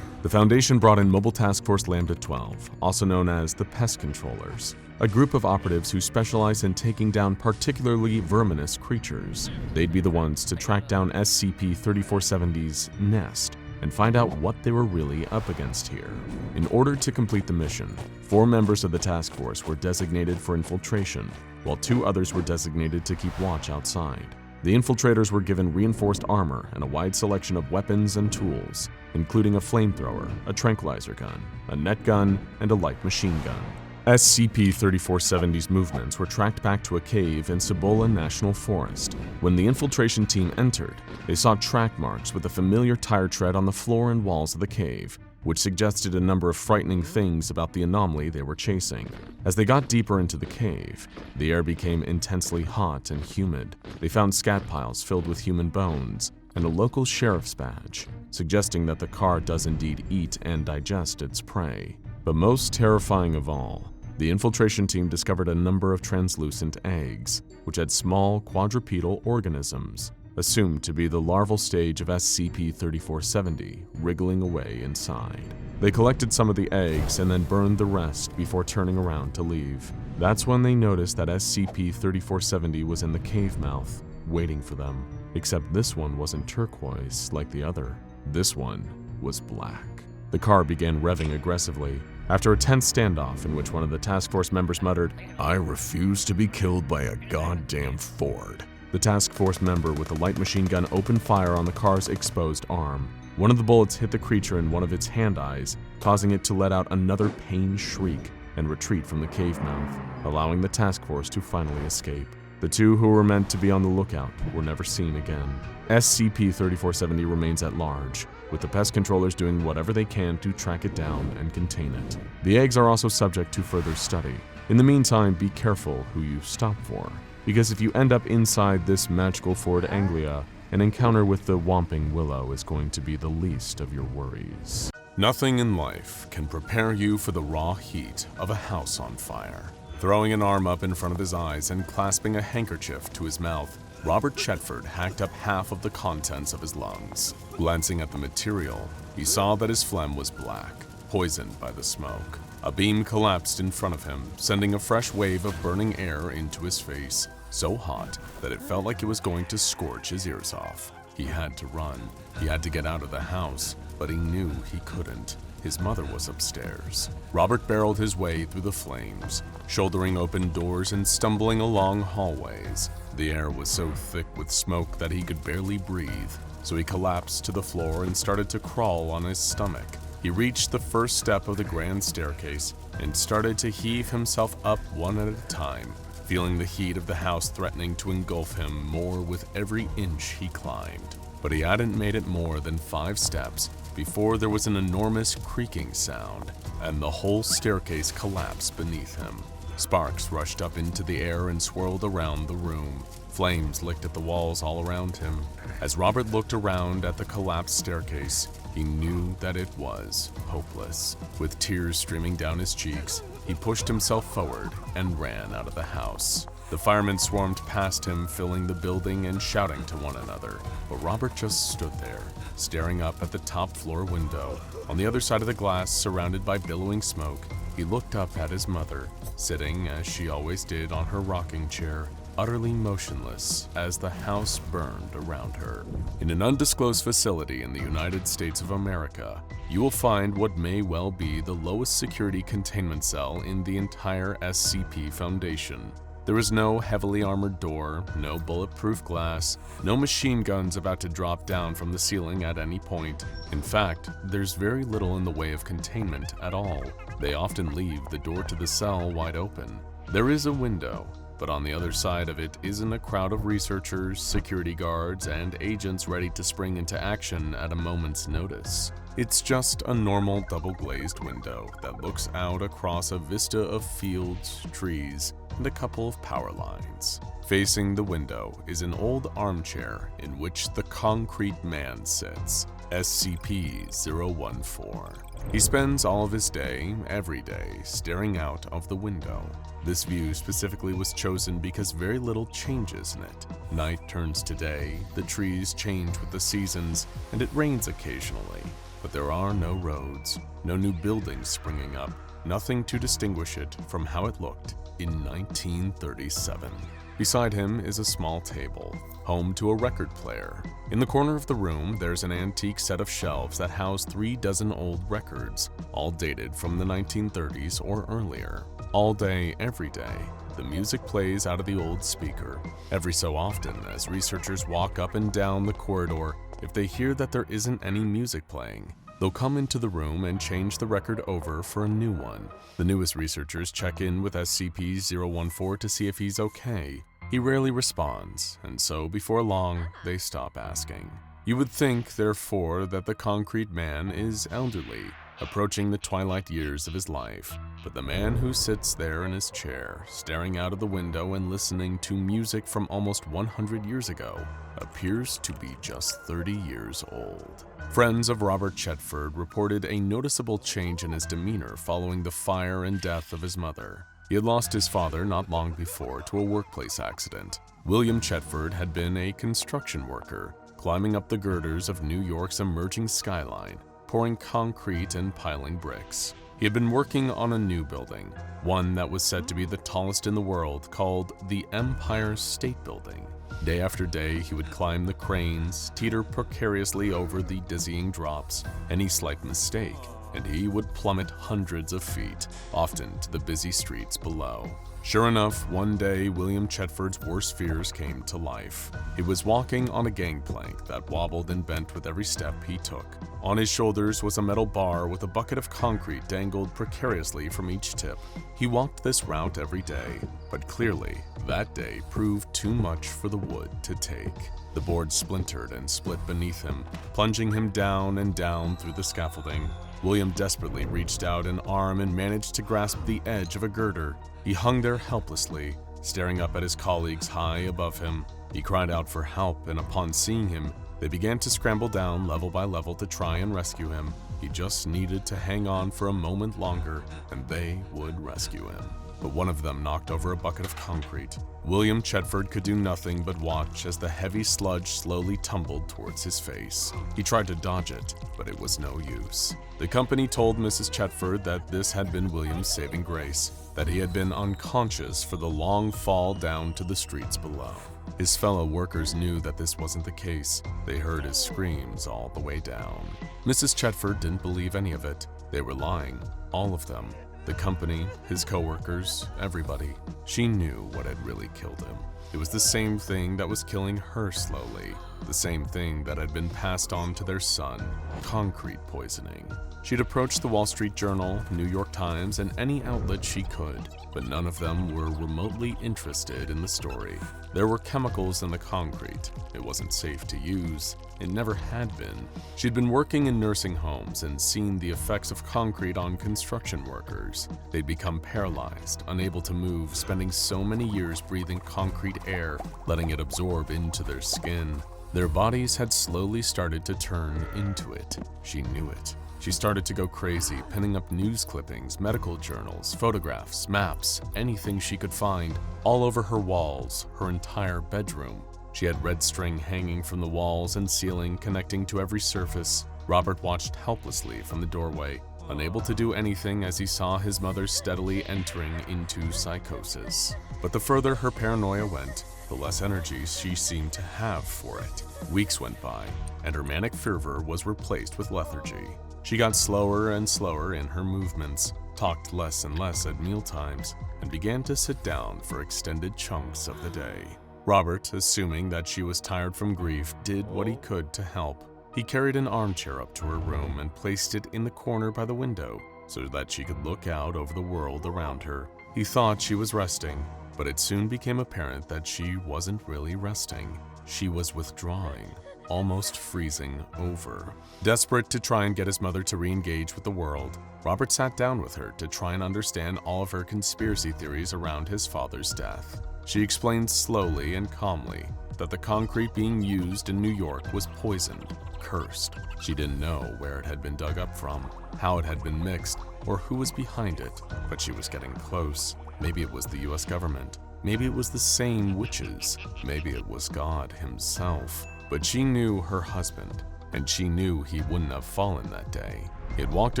The Foundation brought in Mobile Task Force Lambda-12, also known as the Pest Controllers, a group of operatives who specialize in taking down particularly verminous creatures. They'd be the ones to track down SCP-3470's nest and find out what they were really up against here. In order to complete the mission, 4 members of the task force were designated for infiltration, while 2 others were designated to keep watch outside. The infiltrators were given reinforced armor and a wide selection of weapons and tools, including a flamethrower, a tranquilizer gun, a net gun, and a light machine gun. SCP-3470's movements were tracked back to a cave in Cibola National Forest. When the infiltration team entered, they saw track marks with a familiar tire tread on the floor and walls of the cave, which suggested a number of frightening things about the anomaly they were chasing. As they got deeper into the cave, the air became intensely hot and humid. They found scat piles filled with human bones and a local sheriff's badge, suggesting that the car does indeed eat and digest its prey. But most terrifying of all, the infiltration team discovered a number of translucent eggs, which had small quadrupedal organisms, assumed to be the larval stage of SCP-3470, wriggling away inside. They collected some of the eggs and then burned the rest before turning around to leave. That's when they noticed that SCP-3470 was in the cave mouth, waiting for them. Except this one wasn't turquoise like the other. This one was black. The car began revving aggressively. After a tense standoff in which one of the task force members muttered, "I refuse to be killed by a goddamn Ford," the task force member with the light machine gun opened fire on the car's exposed arm. One of the bullets hit the creature in one of its hand eyes, causing it to let out another pain shriek, and retreat from the cave mouth, allowing the task force to finally escape. The two who were meant to be on the lookout were never seen again. SCP-3470 remains at large, with the pest controllers doing whatever they can to track it down and contain it. The eggs are also subject to further study. In the meantime, be careful who you stop for, because if you end up inside this magical Ford Anglia, an encounter with the Whomping Willow is going to be the least of your worries. Nothing in life can prepare you for the raw heat of a house on fire. Throwing an arm up in front of his eyes and clasping a handkerchief to his mouth, Robert Chetford hacked up half of the contents of his lungs. Glancing at the material, he saw that his phlegm was black, poisoned by the smoke. A beam collapsed in front of him, sending a fresh wave of burning air into his face, so hot that it felt like it was going to scorch his ears off. He had to run. He had to get out of the house, but he knew he couldn't. His mother was upstairs. Robert barreled his way through the flames, shouldering open doors and stumbling along hallways. The air was so thick with smoke that he could barely breathe, so he collapsed to the floor and started to crawl on his stomach. He reached the first step of the grand staircase and started to heave himself up one at a time, feeling the heat of the house threatening to engulf him more with every inch he climbed. But he hadn't made it more than 5 steps before there was an enormous creaking sound, and the whole staircase collapsed beneath him. Sparks rushed up into the air and swirled around the room. Flames licked at the walls all around him. As Robert looked around at the collapsed staircase, he knew that it was hopeless. With tears streaming down his cheeks, he pushed himself forward and ran out of the house. The firemen swarmed past him, filling the building and shouting to one another, but Robert just stood there, staring up at the top floor window. On the other side of the glass, surrounded by billowing smoke, he looked up at his mother, sitting as she always did on her rocking chair, utterly motionless as the house burned around her. In an undisclosed facility in the United States of America, you will find what may well be the lowest security containment cell in the entire SCP Foundation. There is no heavily armored door, no bulletproof glass, no machine guns about to drop down from the ceiling at any point. In fact, there's very little in the way of containment at all. They often leave the door to the cell wide open. There is a window, but on the other side of it isn't a crowd of researchers, security guards, and agents ready to spring into action at a moment's notice. It's just a normal double-glazed window that looks out across a vista of fields, trees, and a couple of power lines. Facing the window is an old armchair in which the Concrete Man sits, SCP-014. He spends all of his day, every day, staring out of the window. This view specifically was chosen because very little changes in it. Night turns to day, the trees change with the seasons, and it rains occasionally. But there are no roads, no new buildings springing up, nothing to distinguish it from how it looked in 1937. Beside him is a small table, home to a record player. In the corner of the room, there's an antique set of shelves that house 3 dozen old records, all dated from the 1930s or earlier. All day, every day, the music plays out of the old speaker. Every so often, as researchers walk up and down the corridor, if they hear that there isn't any music playing, they'll come into the room and change the record over for a new one. The newest researchers check in with SCP-014 to see if he's okay. He rarely responds, and so before long, they stop asking. You would think, therefore, that the Concrete Man is elderly, approaching the twilight years of his life, but the man who sits there in his chair, staring out of the window and listening to music from almost 100 years ago, appears to be just 30 years old. Friends of Robert Chetford reported a noticeable change in his demeanor following the fire and death of his mother. He had lost his father not long before to a workplace accident. William Chetford had been a construction worker, climbing up the girders of New York's emerging skyline, pouring concrete and piling bricks. He had been working on a new building, one that was said to be the tallest in the world, called the Empire State Building. Day after day, he would climb the cranes, teeter precariously over the dizzying drops. Any slight mistake, and he would plummet hundreds of feet, often to the busy streets below. Sure enough, one day, William Chetford's worst fears came to life. He was walking on a gangplank that wobbled and bent with every step he took. On his shoulders was a metal bar with a bucket of concrete dangled precariously from each tip. He walked this route every day, but clearly, that day proved too much for the wood to take. The board splintered and split beneath him, plunging him down and down through the scaffolding. William desperately reached out an arm and managed to grasp the edge of a girder. He hung there helplessly, staring up at his colleagues high above him. He cried out for help, and upon seeing him, they began to scramble down level by level to try and rescue him. He just needed to hang on for a moment longer, and they would rescue him. But one of them knocked over a bucket of concrete. William Chetford could do nothing but watch as the heavy sludge slowly tumbled towards his face. He tried to dodge it, but it was no use. The company told Mrs. Chetford that this had been William's saving grace, that he had been unconscious for the long fall down to the streets below. His fellow workers knew that this wasn't the case. They heard his screams all the way down. Mrs. Chetford didn't believe any of it. They were lying, all of them. The company, his co-workers, everybody. She knew what had really killed him. It was the same thing that was killing her slowly, the same thing that had been passed on to their son, concrete poisoning. She'd approached the Wall Street Journal, New York Times, and any outlet she could, but none of them were remotely interested in the story. There were chemicals in the concrete. It wasn't safe to use. It never had been. She'd been working in nursing homes and seen the effects of concrete on construction workers. They'd become paralyzed, unable to move, spending so many years breathing concrete air, letting it absorb into their skin. Their bodies had slowly started to turn into it. She knew it. She started to go crazy, pinning up news clippings, medical journals, photographs, maps, anything she could find, all over her walls, her entire bedroom. She had red string hanging from the walls and ceiling, connecting to every surface. Robert watched helplessly from the doorway, unable to do anything as he saw his mother steadily entering into psychosis. But the further her paranoia went, the less energy she seemed to have for it. Weeks went by, and her manic fervor was replaced with lethargy. She got slower and slower in her movements, talked less and less at mealtimes, and began to sit down for extended chunks of the day. Robert, assuming that she was tired from grief, did what he could to help. He carried an armchair up to her room and placed it in the corner by the window so that she could look out over the world around her. He thought she was resting, but it soon became apparent that she wasn't really resting. She was withdrawing, almost freezing over. Desperate to try and get his mother to re-engage with the world, Robert sat down with her to try and understand all of her conspiracy theories around his father's death. She explained slowly and calmly that the concrete being used in New York was poisoned, cursed. She didn't know where it had been dug up from, how it had been mixed, or who was behind it, but she was getting close. Maybe it was the US government. Maybe it was the same witches. Maybe it was God himself. But she knew her husband, and she knew he wouldn't have fallen that day. He had walked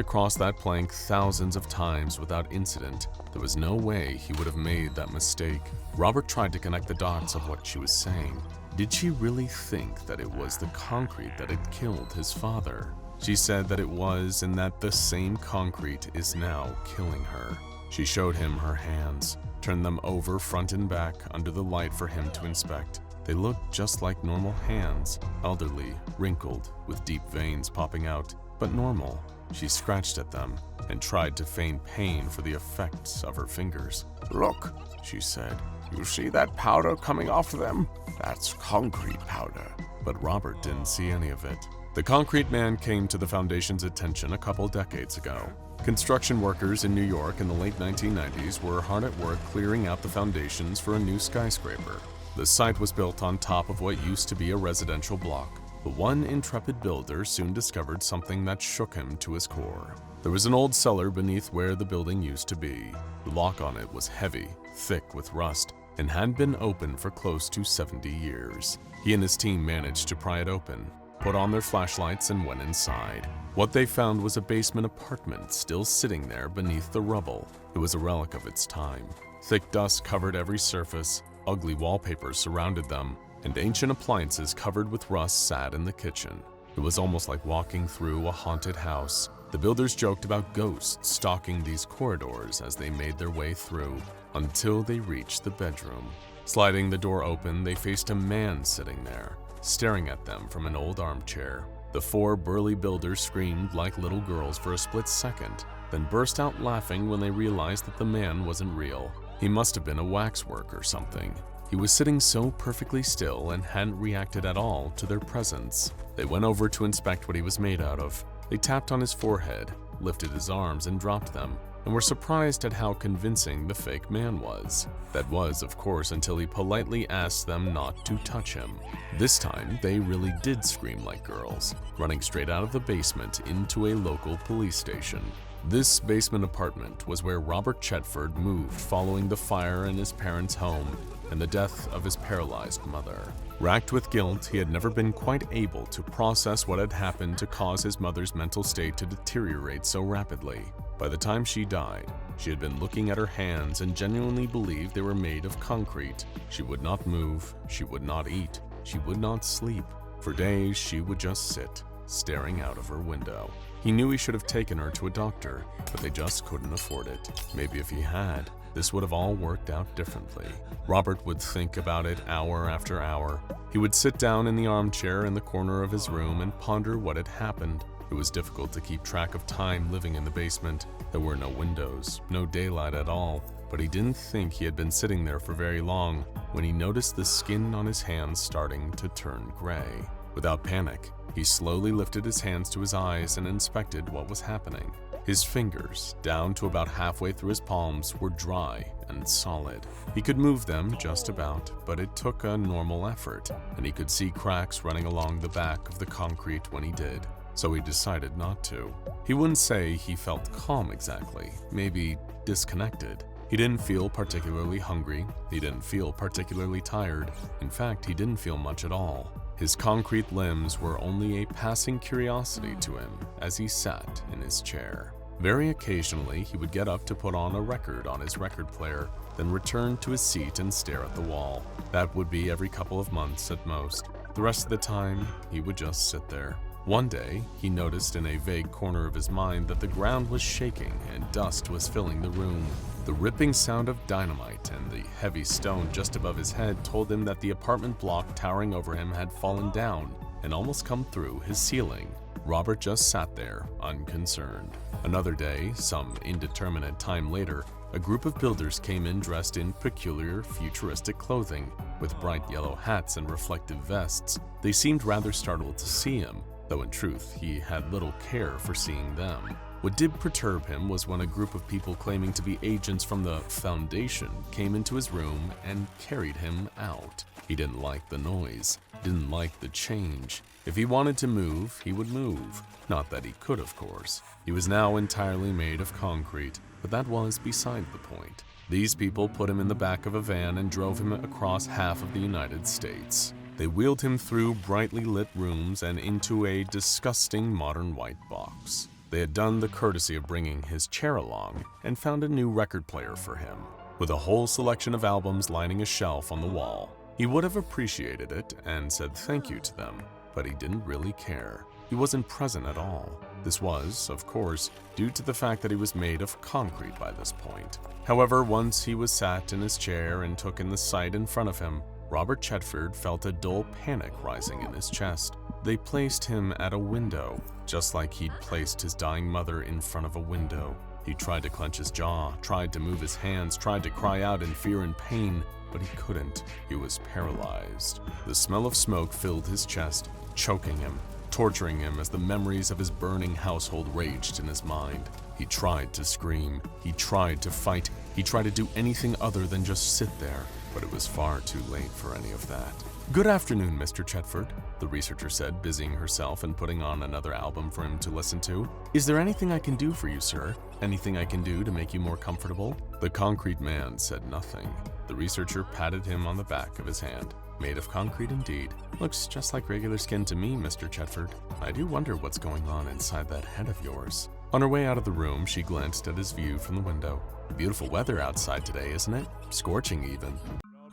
across that plank thousands of times without incident. There was no way he would have made that mistake. Robert tried to connect the dots of what she was saying. Did she really think that it was the concrete that had killed his father? She said that it was, and that the same concrete is now killing her. She showed him her hands, turned them over front and back under the light for him to inspect. They looked just like normal hands, elderly, wrinkled, with deep veins popping out, but normal. She scratched at them and tried to feign pain for the effects of her fingers. "Look," she said. "You see that powder coming off them? That's concrete powder." But Robert didn't see any of it. The concrete man came to the Foundation's attention a couple decades ago. Construction workers in New York in the late 1990s were hard at work clearing out the foundations for a new skyscraper. The site was built on top of what used to be a residential block. But one intrepid builder soon discovered something that shook him to his core. There was an old cellar beneath where the building used to be. The lock on it was heavy, thick with rust, and had been open for close to 70 years. He and his team managed to pry it open, put on their flashlights, and went inside. What they found was a basement apartment still sitting there beneath the rubble. It was a relic of its time. Thick dust covered every surface, ugly wallpaper surrounded them, and ancient appliances covered with rust sat in the kitchen. It was almost like walking through a haunted house. The builders joked about ghosts stalking these corridors as they made their way through. until they reached the bedroom. Sliding the door open, they faced a man sitting there, staring at them from an old armchair. The 4 burly builders screamed like little girls for a split second, then burst out laughing when they realized that the man wasn't real. He must have been a waxwork or something. He was sitting so perfectly still and hadn't reacted at all to their presence. They went over to inspect what he was made out of. They tapped on his forehead, lifted his arms and dropped them, and were surprised at how convincing the fake man was. That was, of course, until he politely asked them not to touch him. This time, they really did scream like girls, running straight out of the basement into a local police station. This basement apartment was where Robert Chetford moved following the fire in his parents' home and the death of his paralyzed mother. Racked with guilt, he had never been quite able to process what had happened to cause his mother's mental state to deteriorate so rapidly. By the time she died, she had been looking at her hands and genuinely believed they were made of concrete. She would not move, she would not eat, she would not sleep. For days, she would just sit, staring out of her window. He knew he should have taken her to a doctor, but they just couldn't afford it. Maybe if he had, this would have all worked out differently. Robert would think about it hour after hour. He would sit down in the armchair in the corner of his room and ponder what had happened. It was difficult to keep track of time living in the basement. There were no windows, no daylight at all, but he didn't think he had been sitting there for very long when he noticed the skin on his hands starting to turn gray. Without panic, he slowly lifted his hands to his eyes and inspected what was happening. His fingers, down to about halfway through his palms, were dry and solid. He could move them just about, but it took a normal effort, and he could see cracks running along the back of the concrete when he did. So he decided not to. He wouldn't say he felt calm exactly, maybe disconnected. He didn't feel particularly hungry, he didn't feel particularly tired. In fact, he didn't feel much at all. His concrete limbs were only a passing curiosity to him as he sat in his chair. Very occasionally, he would get up to put on a record on his record player, then return to his seat and stare at the wall. That would be every couple of months at most. The rest of the time, he would just sit there. One day, he noticed in a vague corner of his mind that the ground was shaking and dust was filling the room. The ripping sound of dynamite and the heavy stone just above his head told him that the apartment block towering over him had fallen down and almost come through his ceiling. Robert just sat there, unconcerned. Another day, some indeterminate time later, a group of builders came in dressed in peculiar, futuristic clothing, with bright yellow hats and reflective vests. They seemed rather startled to see him, though in truth, he had little care for seeing them. What did perturb him was when a group of people claiming to be agents from the Foundation came into his room and carried him out. He didn't like the noise, didn't like the change. If he wanted to move, he would move. Not that he could, of course. He was now entirely made of concrete, but that was beside the point. These people put him in the back of a van and drove him across half of the United States. They wheeled him through brightly lit rooms and into a disgusting modern white box. They had done the courtesy of bringing his chair along and found a new record player for him, with a whole selection of albums lining a shelf on the wall. He would have appreciated it and said thank you to them, but he didn't really care. He wasn't present at all. This was, of course, due to the fact that he was made of concrete by this point. However, once he was sat in his chair and took in the sight in front of him, Robert Chetford felt a dull panic rising in his chest. They placed him at a window, just like he'd placed his dying mother in front of a window. He tried to clench his jaw, tried to move his hands, tried to cry out in fear and pain, but he couldn't. He was paralyzed. The smell of smoke filled his chest, choking him, torturing him as the memories of his burning household raged in his mind. He tried to scream, he tried to fight, he tried to do anything other than just sit there, but it was far too late for any of that. "Good afternoon, Mr. Chetford," the researcher said, busying herself and putting on another album for him to listen to. "Is there anything I can do for you, sir? Anything I can do to make you more comfortable?" The concrete man said nothing. The researcher patted him on the back of his hand. "Made of concrete indeed. Looks just like regular skin to me, Mr. Chetford. I do wonder what's going on inside that head of yours." On her way out of the room, she glanced at his view from the window. "Beautiful weather outside today, isn't it? Scorching even."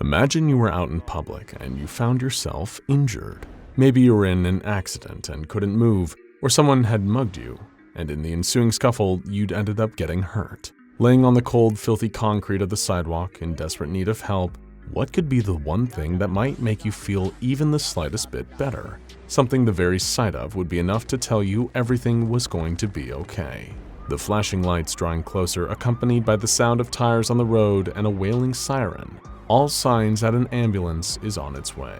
Imagine you were out in public and you found yourself injured. Maybe you were in an accident and couldn't move, or someone had mugged you, and in the ensuing scuffle, you'd ended up getting hurt. Laying on the cold, filthy concrete of the sidewalk in desperate need of help, what could be the one thing that might make you feel even the slightest bit better? Something the very sight of would be enough to tell you everything was going to be okay. The flashing lights drawing closer, accompanied by the sound of tires on the road and a wailing siren, all signs that an ambulance is on its way.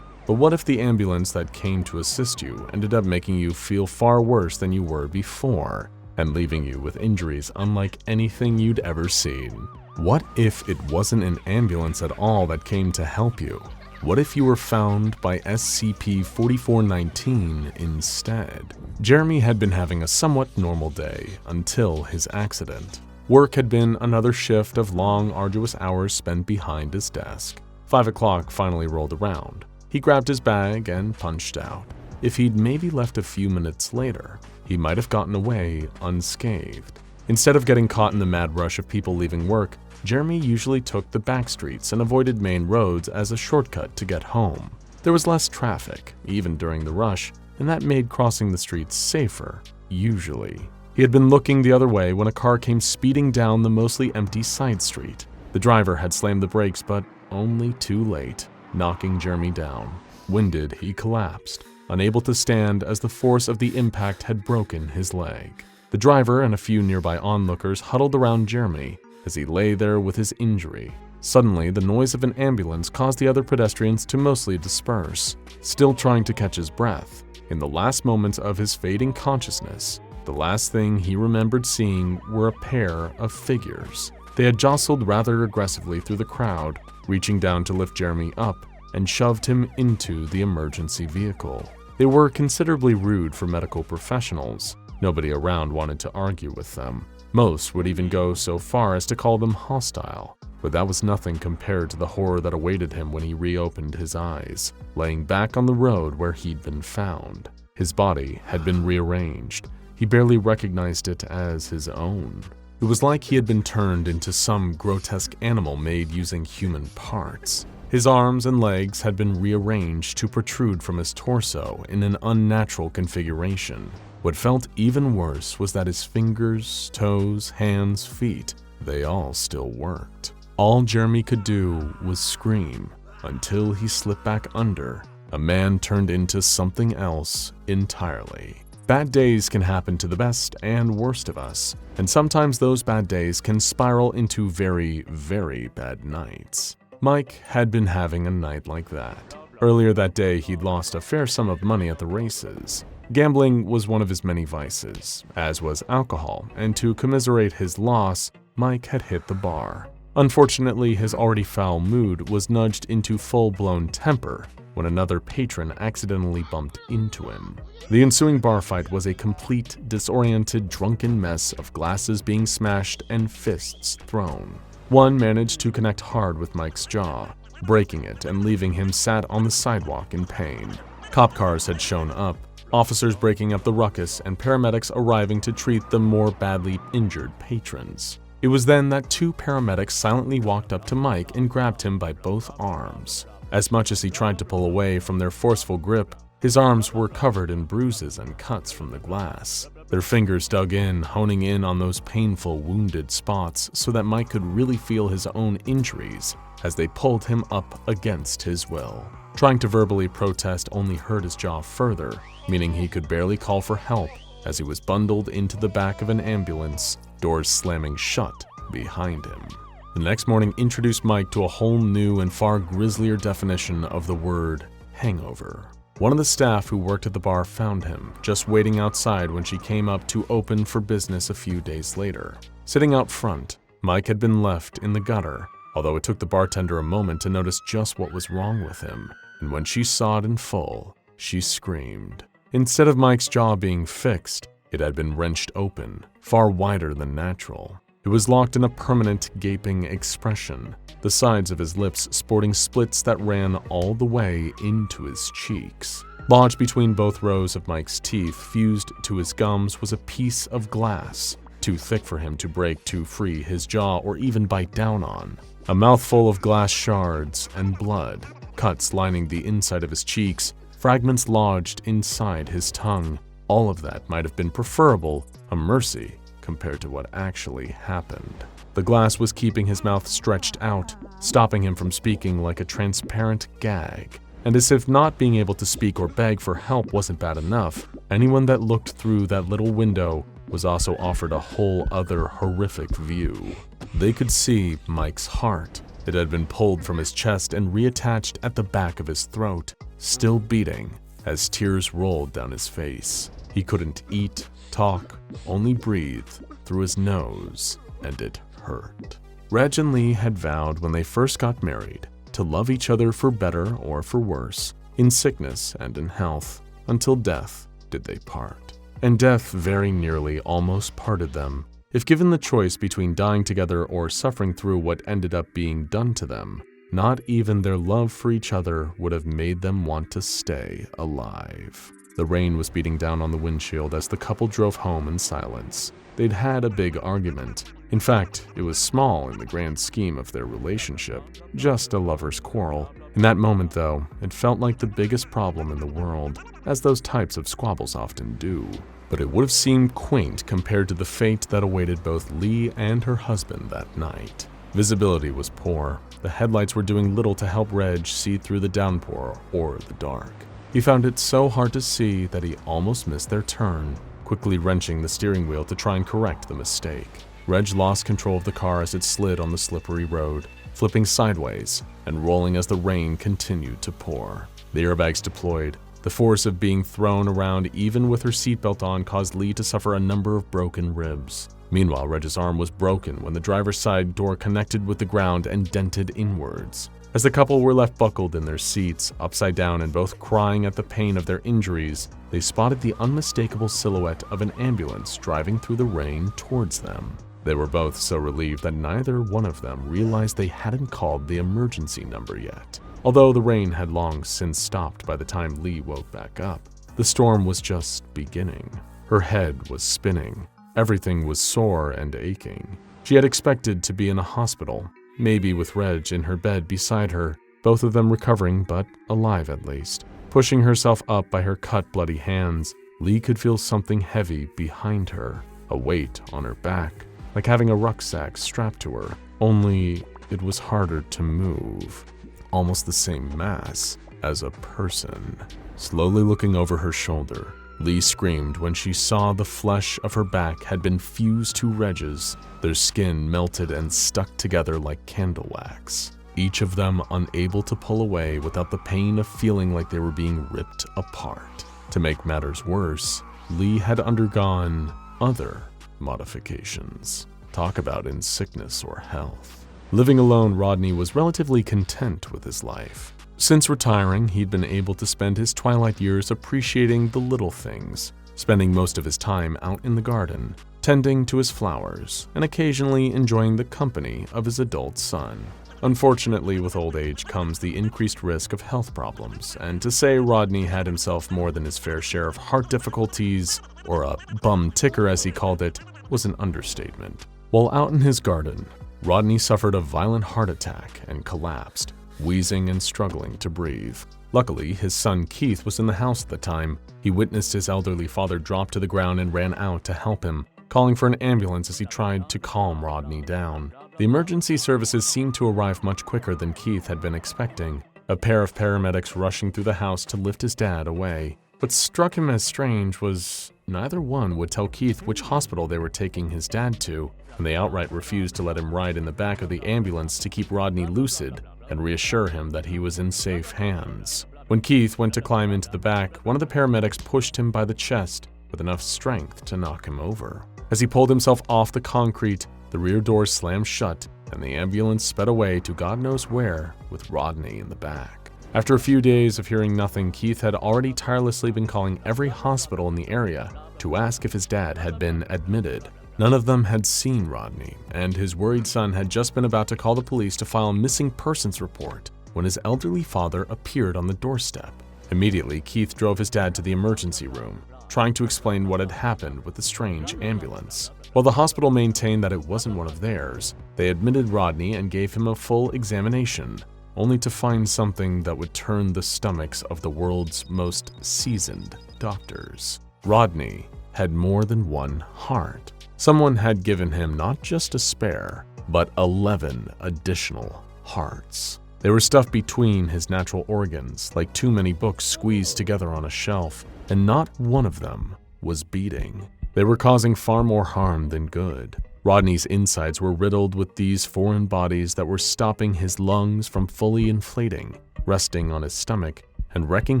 But what if the ambulance that came to assist you ended up making you feel far worse than you were before, and leaving you with injuries unlike anything you'd ever seen? What if it wasn't an ambulance at all that came to help you? What if you were found by SCP-4419 instead? Jeremy had been having a somewhat normal day until his accident. Work had been another shift of long, arduous hours spent behind his desk. 5 o'clock finally rolled around. He grabbed his bag and punched out. If he'd maybe left a few minutes later, he might have gotten away unscathed. Instead of getting caught in the mad rush of people leaving work, Jeremy usually took the back streets and avoided main roads as a shortcut to get home. There was less traffic, even during the rush, and that made crossing the streets safer, usually. He had been looking the other way when a car came speeding down the mostly empty side street. The driver had slammed the brakes, but only too late, knocking Jeremy down. Winded, he collapsed, unable to stand as the force of the impact had broken his leg. The driver and a few nearby onlookers huddled around Jeremy as he lay there with his injury. Suddenly, the noise of an ambulance caused the other pedestrians to mostly disperse. Still trying to catch his breath, in the last moments of his fading consciousness, the last thing he remembered seeing were a pair of figures. They had jostled rather aggressively through the crowd, reaching down to lift Jeremy up and shoved him into the emergency vehicle. They were considerably rude for medical professionals. Nobody around wanted to argue with them. Most would even go so far as to call them hostile, but that was nothing compared to the horror that awaited him when he reopened his eyes, laying back on the road where he'd been found. His body had been rearranged. He barely recognized it as his own. It was like he had been turned into some grotesque animal made using human parts. His arms and legs had been rearranged to protrude from his torso in an unnatural configuration. What felt even worse was that his fingers, toes, hands, feet, they all still worked. All Jeremy could do was scream until he slipped back under. A man turned into something else entirely. Bad days can happen to the best and worst of us, and sometimes those bad days can spiral into very, very bad nights. Mike had been having a night like that. Earlier that day, he'd lost a fair sum of money at the races. Gambling was one of his many vices, as was alcohol, and to commiserate his loss, Mike had hit the bar. Unfortunately, his already foul mood was nudged into full-blown temper when another patron accidentally bumped into him. The ensuing bar fight was a complete, disoriented, drunken mess of glasses being smashed and fists thrown. One managed to connect hard with Mike's jaw, breaking it and leaving him sat on the sidewalk in pain. Cop cars had shown up, officers breaking up the ruckus and paramedics arriving to treat the more badly injured patrons. It was then that 2 paramedics silently walked up to Mike and grabbed him by both arms. As much as he tried to pull away from their forceful grip, his arms were covered in bruises and cuts from the glass. Their fingers dug in, honing in on those painful, wounded spots so that Mike could really feel his own injuries as they pulled him up against his will. Trying to verbally protest only hurt his jaw further, meaning he could barely call for help as he was bundled into the back of an ambulance, doors slamming shut behind him. The next morning introduced Mike to a whole new and far grislier definition of the word hangover. One of the staff who worked at the bar found him, just waiting outside when she came up to open for business a few days later. Sitting out front, Mike had been left in the gutter, although it took the bartender a moment to notice just what was wrong with him, and when she saw it in full, she screamed. Instead of Mike's jaw being fixed, it had been wrenched open, far wider than natural. It was locked in a permanent, gaping expression, the sides of his lips sporting splits that ran all the way into his cheeks. Lodged between both rows of Mike's teeth, fused to his gums, was a piece of glass, too thick for him to break to free his jaw or even bite down on. A mouthful of glass shards and blood, cuts lining the inside of his cheeks, fragments lodged inside his tongue. All of that might have been preferable, a mercy, compared to what actually happened. The glass was keeping his mouth stretched out, stopping him from speaking like a transparent gag. And as if not being able to speak or beg for help wasn't bad enough, anyone that looked through that little window was also offered a whole other horrific view. They could see Mike's heart. It had been pulled from his chest and reattached at the back of his throat, still beating as tears rolled down his face. He couldn't eat, talk, only breathe through his nose, and it hurt. Reg and Lee had vowed when they first got married to love each other for better or for worse, in sickness and in health, until death did they part. And death very nearly almost parted them. If given the choice between dying together or suffering through what ended up being done to them, not even their love for each other would have made them want to stay alive. The rain was beating down on the windshield as the couple drove home in silence. They'd had a big argument. In fact, it was small in the grand scheme of their relationship, just a lover's quarrel. In that moment, though, it felt like the biggest problem in the world, as those types of squabbles often do. But it would have seemed quaint compared to the fate that awaited both Lee and her husband that night. Visibility was poor. The headlights were doing little to help Reg see through the downpour or the dark. He found it so hard to see that he almost missed their turn, quickly wrenching the steering wheel to try and correct the mistake. Reg lost control of the car as it slid on the slippery road, flipping sideways and rolling as the rain continued to pour. The airbags deployed. The force of being thrown around even with her seatbelt on caused Lee to suffer a number of broken ribs. Meanwhile, Reg's arm was broken when the driver's side door connected with the ground and dented inwards. As the couple were left buckled in their seats, upside down and both crying at the pain of their injuries, they spotted the unmistakable silhouette of an ambulance driving through the rain towards them. They were both so relieved that neither one of them realized they hadn't called the emergency number yet. Although the rain had long since stopped by the time Lee woke back up, the storm was just beginning. Her head was spinning. Everything was sore and aching. She had expected to be in a hospital, maybe with Reg in her bed beside her, both of them recovering but alive at least. Pushing herself up by her cut, bloody hands, Lee could feel something heavy behind her, a weight on her back, like having a rucksack strapped to her, only it was harder to move. Almost the same mass as a person. Slowly looking over her shoulder, Lee screamed when she saw the flesh of her back had been fused to Reg's, their skin melted and stuck together like candle wax, each of them unable to pull away without the pain of feeling like they were being ripped apart. To make matters worse, Lee had undergone other modifications. Talk about in sickness or health. Living alone, Rodney was relatively content with his life. Since retiring, he'd been able to spend his twilight years appreciating the little things, spending most of his time out in the garden, tending to his flowers, and occasionally enjoying the company of his adult son. Unfortunately, with old age comes the increased risk of health problems, and to say Rodney had himself more than his fair share of heart difficulties, or a bum ticker as he called it, was an understatement. While out in his garden, Rodney suffered a violent heart attack and collapsed, wheezing and struggling to breathe. Luckily, his son Keith was in the house at the time. He witnessed his elderly father drop to the ground and ran out to help him, calling for an ambulance as he tried to calm Rodney down. The emergency services seemed to arrive much quicker than Keith had been expecting, a pair of paramedics rushing through the house to lift his dad away. What struck him as strange was neither one would tell Keith which hospital they were taking his dad to, and they outright refused to let him ride in the back of the ambulance to keep Rodney lucid and reassure him that he was in safe hands. When Keith went to climb into the back, one of the paramedics pushed him by the chest with enough strength to knock him over. As he pulled himself off the concrete, the rear door slammed shut and the ambulance sped away to God knows where with Rodney in the back. After a few days of hearing nothing, Keith had already tirelessly been calling every hospital in the area to ask if his dad had been admitted. None of them had seen Rodney, and his worried son had just been about to call the police to file a missing persons report when his elderly father appeared on the doorstep. Immediately, Keith drove his dad to the emergency room, trying to explain what had happened with the strange ambulance. While the hospital maintained that it wasn't one of theirs, they admitted Rodney and gave him a full examination, only to find something that would turn the stomachs of the world's most seasoned doctors. Rodney had more than one heart. Someone had given him not just a spare, but 11 additional hearts. They were stuffed between his natural organs, like too many books squeezed together on a shelf, and not one of them was beating. They were causing far more harm than good. Rodney's insides were riddled with these foreign bodies that were stopping his lungs from fully inflating, resting on his stomach, and wreaking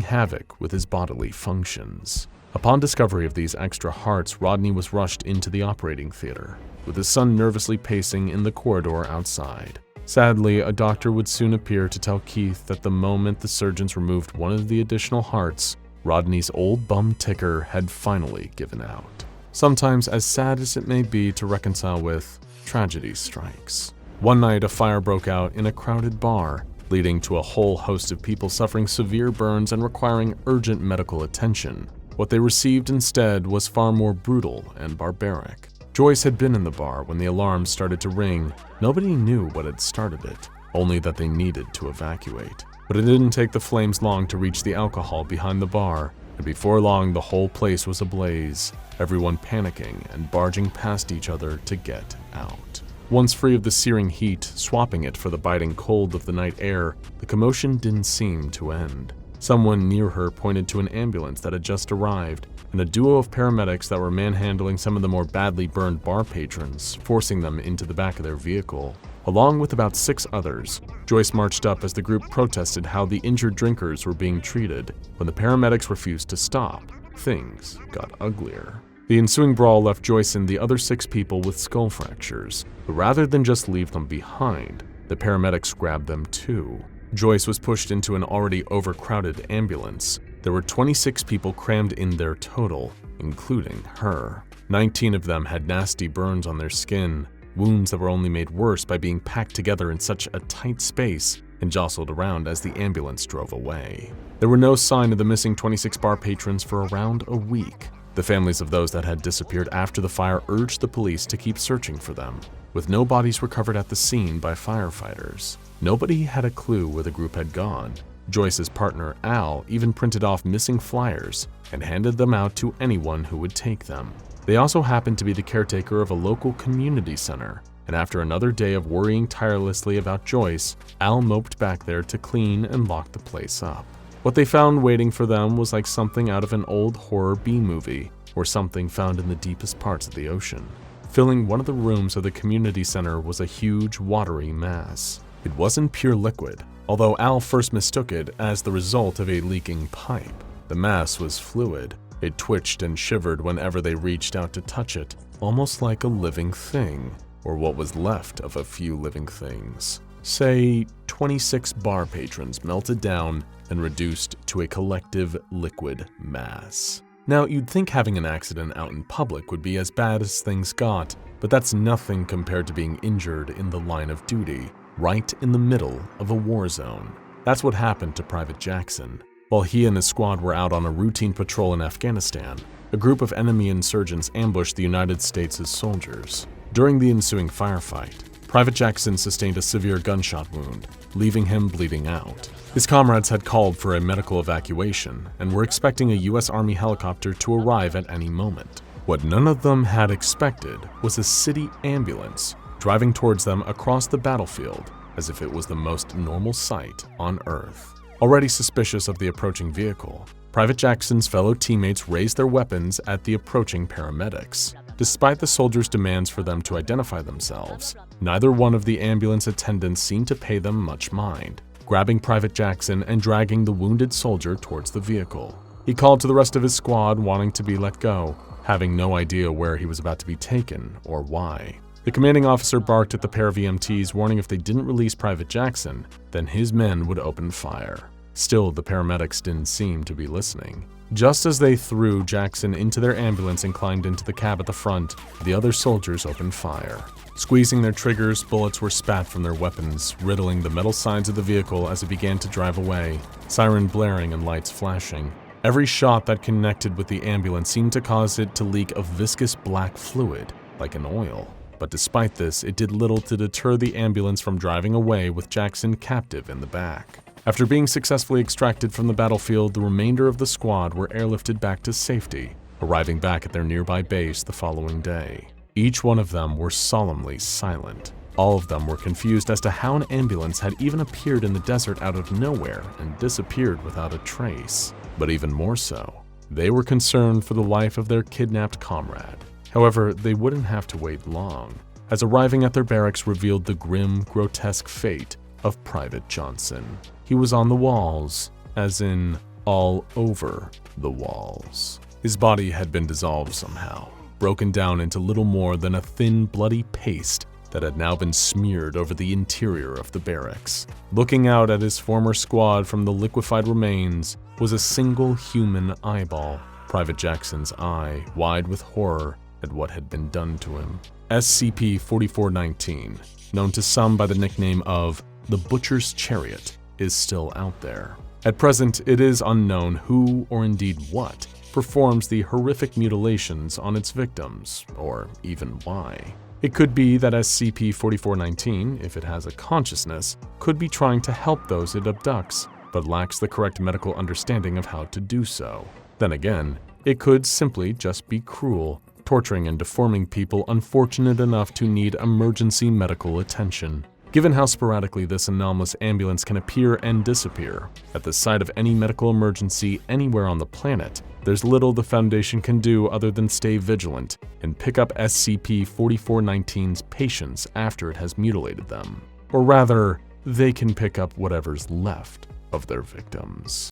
havoc with his bodily functions. Upon discovery of these extra hearts, Rodney was rushed into the operating theater, with his son nervously pacing in the corridor outside. Sadly, a doctor would soon appear to tell Keith that the moment the surgeons removed one of the additional hearts, Rodney's old bum ticker had finally given out. Sometimes, as sad as it may be to reconcile with, tragedy strikes. One night, a fire broke out in a crowded bar, leading to a whole host of people suffering severe burns and requiring urgent medical attention. What they received instead was far more brutal and barbaric. Joyce had been in the bar when the alarms started to ring. Nobody knew what had started it, only that they needed to evacuate. But it didn't take the flames long to reach the alcohol behind the bar, and before long the whole place was ablaze, everyone panicking and barging past each other to get out. Once free of the searing heat, swapping it for the biting cold of the night air, the commotion didn't seem to end. Someone near her pointed to an ambulance that had just arrived, and a duo of paramedics that were manhandling some of the more badly burned bar patrons, forcing them into the back of their vehicle. Along with about 6 others, Joyce marched up as the group protested how the injured drinkers were being treated. When the paramedics refused to stop, things got uglier. The ensuing brawl left Joyce and the other 6 people with skull fractures, but rather than just leave them behind, the paramedics grabbed them too. Joyce was pushed into an already overcrowded ambulance. There were 26 people crammed in there total, including her. 19 of them had nasty burns on their skin, wounds that were only made worse by being packed together in such a tight space and jostled around as the ambulance drove away. There were no sign of the missing 26 bar patrons for around a week. The families of those that had disappeared after the fire urged the police to keep searching for them, with no bodies recovered at the scene by firefighters. Nobody had a clue where the group had gone. Joyce's partner, Al, even printed off missing flyers and handed them out to anyone who would take them. They also happened to be the caretaker of a local community center, and after another day of worrying tirelessly about Joyce, Al moped back there to clean and lock the place up. What they found waiting for them was like something out of an old horror B-movie, or something found in the deepest parts of the ocean. Filling one of the rooms of the community center was a huge, watery mass. It wasn't pure liquid, although Al first mistook it as the result of a leaking pipe. The mass was fluid. It twitched and shivered whenever they reached out to touch it, almost like a living thing, or what was left of a few living things. Say, 26 bar patrons melted down and reduced to a collective liquid mass. Now, you'd think having an accident out in public would be as bad as things got, but that's nothing compared to being injured in the line of duty, right in the middle of a war zone. That's what happened to Private Jackson. While he and his squad were out on a routine patrol in Afghanistan, a group of enemy insurgents ambushed the United States' soldiers. During the ensuing firefight, Private Jackson sustained a severe gunshot wound, leaving him bleeding out. His comrades had called for a medical evacuation and were expecting a U.S. Army helicopter to arrive at any moment. What none of them had expected was a city ambulance driving towards them across the battlefield as if it was the most normal sight on Earth. Already suspicious of the approaching vehicle, Private Jackson's fellow teammates raised their weapons at the approaching paramedics. Despite the soldiers' demands for them to identify themselves, neither one of the ambulance attendants seemed to pay them much mind, grabbing Private Jackson and dragging the wounded soldier towards the vehicle. He called to the rest of his squad, wanting to be let go, having no idea where he was about to be taken or why. The commanding officer barked at the pair of EMTs, warning if they didn't release Private Jackson, then his men would open fire. Still, the paramedics didn't seem to be listening. Just as they threw Jackson into their ambulance and climbed into the cab at the front, the other soldiers opened fire. Squeezing their triggers, bullets were spat from their weapons, riddling the metal sides of the vehicle as it began to drive away, siren blaring and lights flashing. Every shot that connected with the ambulance seemed to cause it to leak a viscous black fluid, like an oil. But despite this, it did little to deter the ambulance from driving away with Jackson captive in the back. After being successfully extracted from the battlefield, the remainder of the squad were airlifted back to safety, arriving back at their nearby base the following day. Each one of them were solemnly silent. All of them were confused as to how an ambulance had even appeared in the desert out of nowhere and disappeared without a trace. But even more so, they were concerned for the life of their kidnapped comrade. However, they wouldn't have to wait long, as arriving at their barracks revealed the grim, grotesque fate of Private Johnson. He was on the walls, as in all over the walls. His body had been dissolved somehow, broken down into little more than a thin, bloody paste that had now been smeared over the interior of the barracks. Looking out at his former squad from the liquefied remains was a single human eyeball. Private Jackson's eye, wide with horror at what had been done to him. SCP-4419, known to some by the nickname of the Butcher's Chariot, is still out there. At present, it is unknown who, or indeed what, performs the horrific mutilations on its victims, or even why. It could be that SCP-4419, if it has a consciousness, could be trying to help those it abducts, but lacks the correct medical understanding of how to do so. Then again, it could simply just be cruel, torturing and deforming people unfortunate enough to need emergency medical attention. Given how sporadically this anomalous ambulance can appear and disappear, at the site of any medical emergency anywhere on the planet, there's little the Foundation can do other than stay vigilant and pick up SCP-4419's patients after it has mutilated them. Or rather, they can pick up whatever's left of their victims.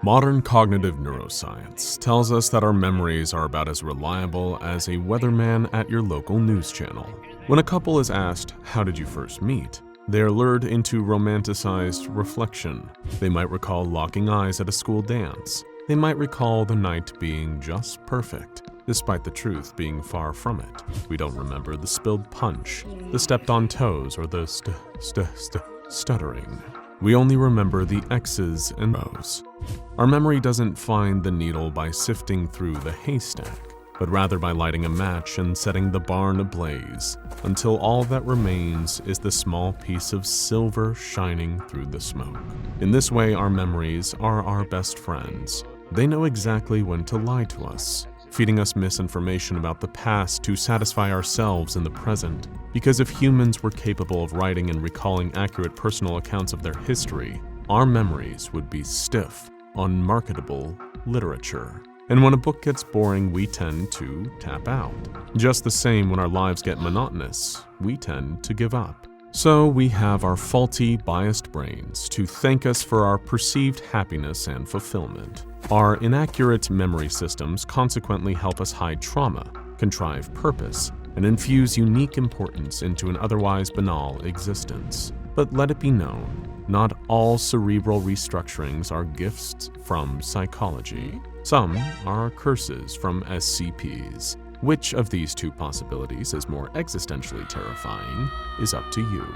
Modern cognitive neuroscience tells us that our memories are about as reliable as a weatherman at your local news channel. When a couple is asked, "How did you first meet?" they are lured into romanticized reflection. They might recall locking eyes at a school dance. They might recall the night being just perfect, despite the truth being far from it. We don't remember the spilled punch, the stepped on toes, or the stuttering. We only remember the X's and O's. Our memory doesn't find the needle by sifting through the haystack, but rather by lighting a match and setting the barn ablaze, until all that remains is the small piece of silver shining through the smoke. In this way, our memories are our best friends. They know exactly when to lie to us, feeding us misinformation about the past to satisfy ourselves in the present. Because if humans were capable of writing and recalling accurate personal accounts of their history, our memories would be stiff, unmarketable literature. And when a book gets boring, we tend to tap out. Just the same, when our lives get monotonous, we tend to give up. So we have our faulty, biased brains to thank us for our perceived happiness and fulfillment. Our inaccurate memory systems consequently help us hide trauma, contrive purpose, and infuse unique importance into an otherwise banal existence. But let it be known, not all cerebral restructurings are gifts from psychology. Some are curses from SCPs. Which of these two possibilities is more existentially terrifying is up to you.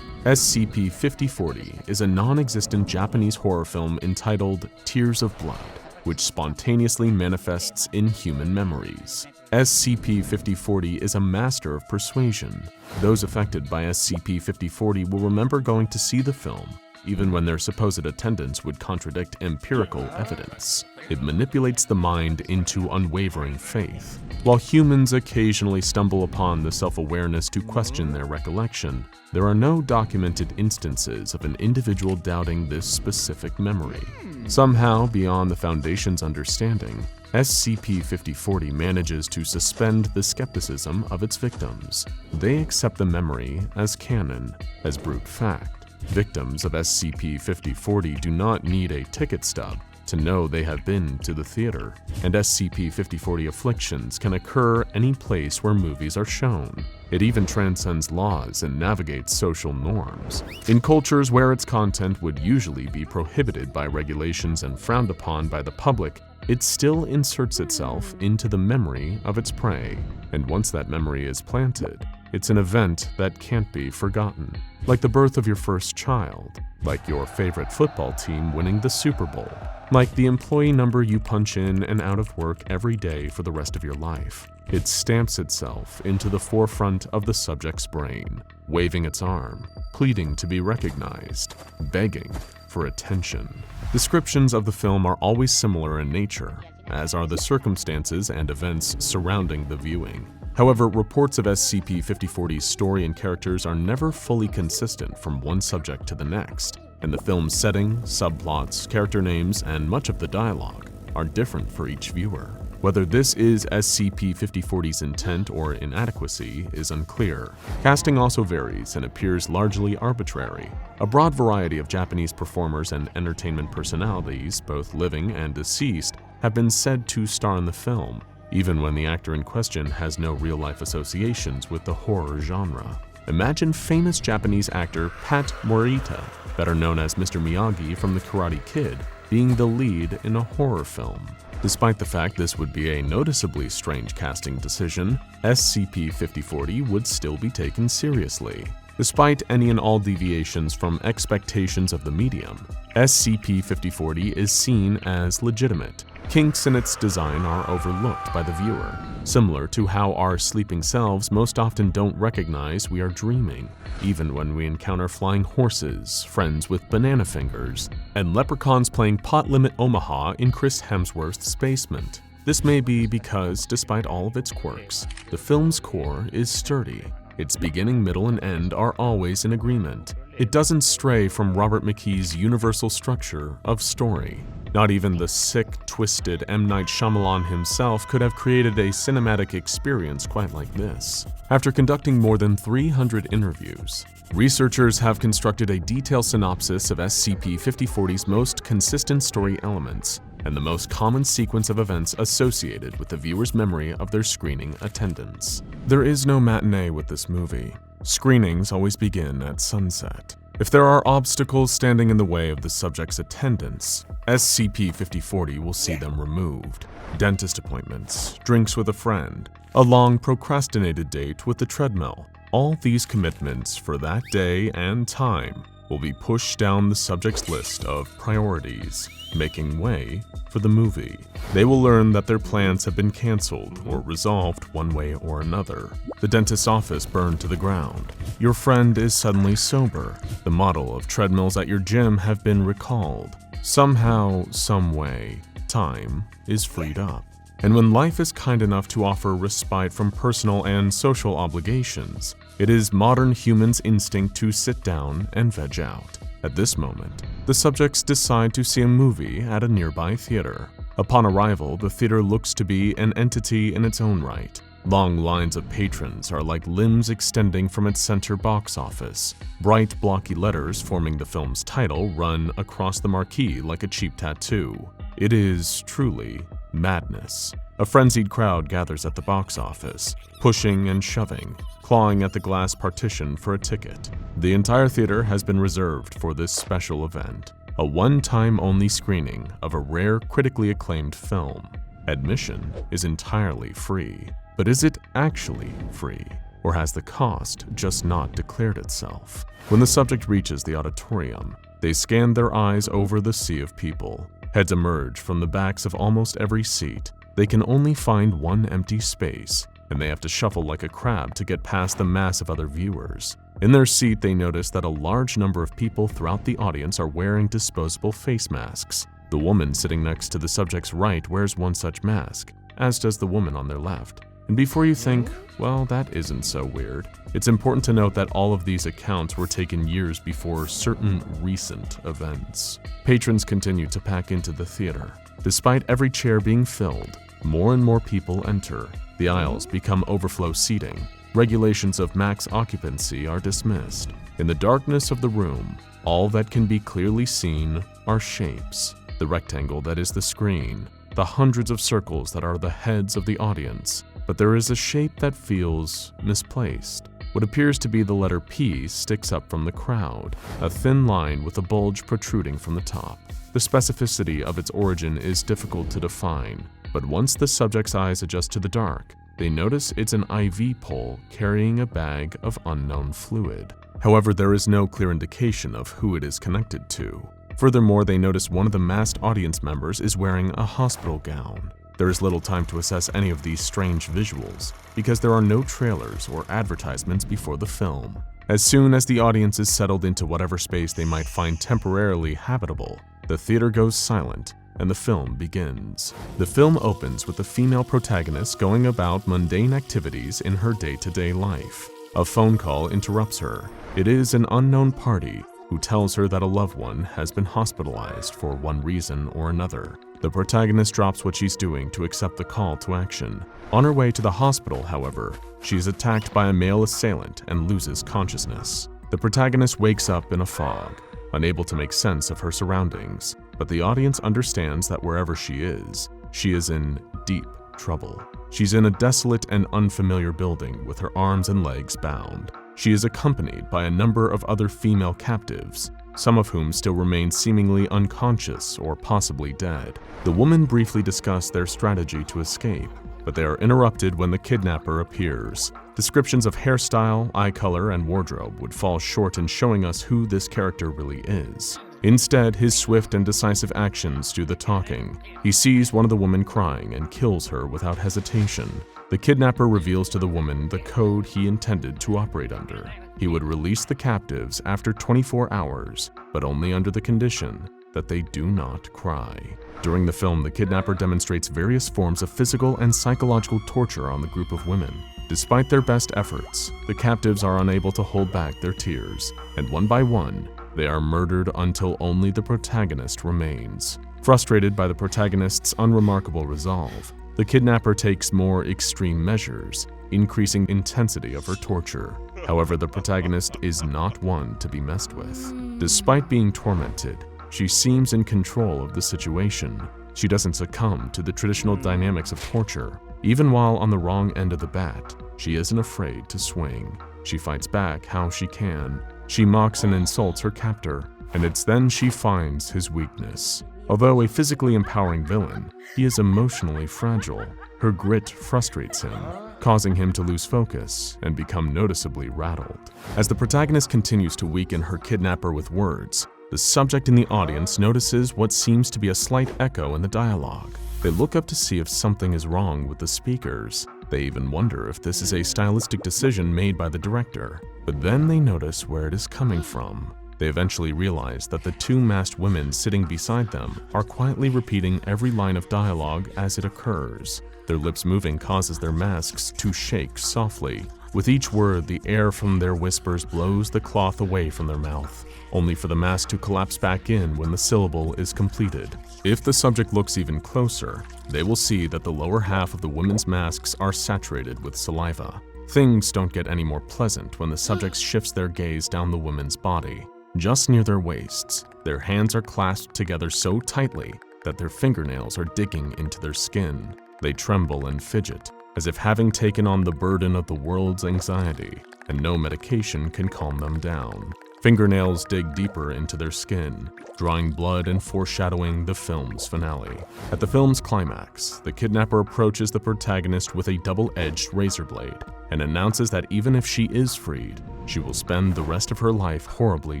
SCP-5040 is a non-existent Japanese horror film entitled Tears of Blood, which spontaneously manifests in human memories. SCP-5040 is a master of persuasion. Those affected by SCP-5040 will remember going to see the film, even when their supposed attendance would contradict empirical evidence. It manipulates the mind into unwavering faith. While humans occasionally stumble upon the self-awareness to question their recollection, there are no documented instances of an individual doubting this specific memory. Somehow, beyond the Foundation's understanding, SCP-5040 manages to suspend the skepticism of its victims. They accept the memory as canon, as brute fact. Victims of SCP-5040 do not need a ticket stub to know they have been to the theater, and SCP-5040 afflictions can occur any place where movies are shown. It even transcends laws and navigates social norms. In cultures where its content would usually be prohibited by regulations and frowned upon by the public, it still inserts itself into the memory of its prey, and once that memory is planted, it's an event that can't be forgotten. Like the birth of your first child, like your favorite football team winning the Super Bowl, like the employee number you punch in and out of work every day for the rest of your life. It stamps itself into the forefront of the subject's brain, waving its arm, pleading to be recognized, begging for attention. Descriptions of the film are always similar in nature, as are the circumstances and events surrounding the viewing. However, reports of SCP-5040's story and characters are never fully consistent from one subject to the next, and the film's setting, subplots, character names, and much of the dialogue are different for each viewer. Whether this is SCP-5040's intent or inadequacy is unclear. Casting also varies and appears largely arbitrary. A broad variety of Japanese performers and entertainment personalities, both living and deceased, have been said to star in the film, even when the actor in question has no real-life associations with the horror genre. Imagine famous Japanese actor Pat Morita, better known as Mr. Miyagi from The Karate Kid, being the lead in a horror film. Despite the fact this would be a noticeably strange casting decision, SCP-5040 would still be taken seriously. Despite any and all deviations from expectations of the medium, SCP-5040 is seen as legitimate. Kinks in its design are overlooked by the viewer, similar to how our sleeping selves most often don't recognize we are dreaming, even when we encounter flying horses, friends with banana fingers, and leprechauns playing Pot Limit Omaha in Chris Hemsworth's basement. This may be because, despite all of its quirks, the film's core is sturdy. Its beginning, middle, and end are always in agreement. It doesn't stray from Robert McKee's universal structure of story. Not even the sick, twisted M. Night Shyamalan himself could have created a cinematic experience quite like this. After conducting more than 300 interviews, researchers have constructed a detailed synopsis of SCP-5040's most consistent story elements and the most common sequence of events associated with the viewer's memory of their screening attendance. There is no matinee with this movie. Screenings always begin at sunset. If there are obstacles standing in the way of the subject's attendance, SCP-5040 will see them removed. Dentist appointments, drinks with a friend, a long procrastinated date with the treadmill. All these commitments for that day and time will be pushed down the subject's list of priorities, making way for the movie. They will learn that their plans have been canceled or resolved one way or another. The dentist's office burned to the ground. Your friend is suddenly sober. The model of treadmills at your gym have been recalled. Somehow, some way, time is freed up. And when life is kind enough to offer respite from personal and social obligations, it is modern humans' instinct to sit down and veg out. At this moment, the subjects decide to see a movie at a nearby theater. Upon arrival, the theater looks to be an entity in its own right. Long lines of patrons are like limbs extending from its center box office. Bright, blocky letters forming the film's title run across the marquee like a cheap tattoo. It is truly madness. A frenzied crowd gathers at the box office, pushing and shoving, clawing at the glass partition for a ticket. The entire theater has been reserved for this special event, a one-time only screening of a rare, critically acclaimed film. Admission is entirely free. But is it actually free? Or has the cost just not declared itself? When the subject reaches the auditorium, they scan their eyes over the sea of people. Heads emerge from the backs of almost every seat. They can only find one empty space, and they have to shuffle like a crab to get past the mass of other viewers. In their seat, they notice that a large number of people throughout the audience are wearing disposable face masks. The woman sitting next to the subject's right wears one such mask, as does the woman on their left. And before you think, well, that isn't so weird, it's important to note that all of these accounts were taken years before certain recent events. Patrons continue to pack into the theater. Despite every chair being filled, more and more people enter. The aisles become overflow seating. Regulations of max occupancy are dismissed. In the darkness of the room, all that can be clearly seen are shapes. The rectangle that is the screen, the hundreds of circles that are the heads of the audience. But there is a shape that feels misplaced. What appears to be the letter P sticks up from the crowd, a thin line with a bulge protruding from the top. The specificity of its origin is difficult to define, but once the subject's eyes adjust to the dark, they notice it's an IV pole carrying a bag of unknown fluid. However, there is no clear indication of who it is connected to. Furthermore, they notice one of the masked audience members is wearing a hospital gown. There is little time to assess any of these strange visuals, because there are no trailers or advertisements before the film. As soon as the audience is settled into whatever space they might find temporarily habitable, the theater goes silent, and the film begins. The film opens with the female protagonist going about mundane activities in her day-to-day life. A phone call interrupts her. It is an unknown party who tells her that a loved one has been hospitalized for one reason or another. The protagonist drops what she's doing to accept the call to action. On her way to the hospital, however, she is attacked by a male assailant and loses consciousness. The protagonist wakes up in a fog, unable to make sense of her surroundings, but the audience understands that wherever she is in deep trouble. She's in a desolate and unfamiliar building with her arms and legs bound. She is accompanied by a number of other female captives, some of whom still remain seemingly unconscious or possibly dead. The women briefly discuss their strategy to escape, but they are interrupted when the kidnapper appears. Descriptions of hairstyle, eye color, and wardrobe would fall short in showing us who this character really is. Instead, his swift and decisive actions do the talking. He sees one of the women crying and kills her without hesitation. The kidnapper reveals to the woman the code he intended to operate under. He would release the captives after 24 hours, but only under the condition that they do not cry. During the film, the kidnapper demonstrates various forms of physical and psychological torture on the group of women. Despite their best efforts, the captives are unable to hold back their tears, and one by one, they are murdered until only the protagonist remains. Frustrated by the protagonist's unremarkable resolve, the kidnapper takes more extreme measures, increasing intensity of her torture. However, the protagonist is not one to be messed with. Despite being tormented, she seems in control of the situation. She doesn't succumb to the traditional dynamics of torture. Even while on the wrong end of the bat, she isn't afraid to swing. She fights back how she can. She mocks and insults her captor, and it's then she finds his weakness. Although a physically empowering villain, he is emotionally fragile. Her grit frustrates him, causing him to lose focus and become noticeably rattled. As the protagonist continues to weaken her kidnapper with words, the subject in the audience notices what seems to be a slight echo in the dialogue. They look up to see if something is wrong with the speakers. They even wonder if this is a stylistic decision made by the director. But then they notice where it is coming from. They eventually realize that the two masked women sitting beside them are quietly repeating every line of dialogue as it occurs. Their lips moving causes their masks to shake softly. With each word, the air from their whispers blows the cloth away from their mouth, only for the mask to collapse back in when the syllable is completed. If the subject looks even closer, they will see that the lower half of the women's masks are saturated with saliva. Things don't get any more pleasant when the subject shifts their gaze down the woman's body. Just near their waists, their hands are clasped together so tightly that their fingernails are digging into their skin. They tremble and fidget, as if having taken on the burden of the world's anxiety, and no medication can calm them down. Fingernails dig deeper into their skin, drawing blood and foreshadowing the film's finale. At the film's climax, the kidnapper approaches the protagonist with a double-edged razor blade and announces that even if she is freed, she will spend the rest of her life horribly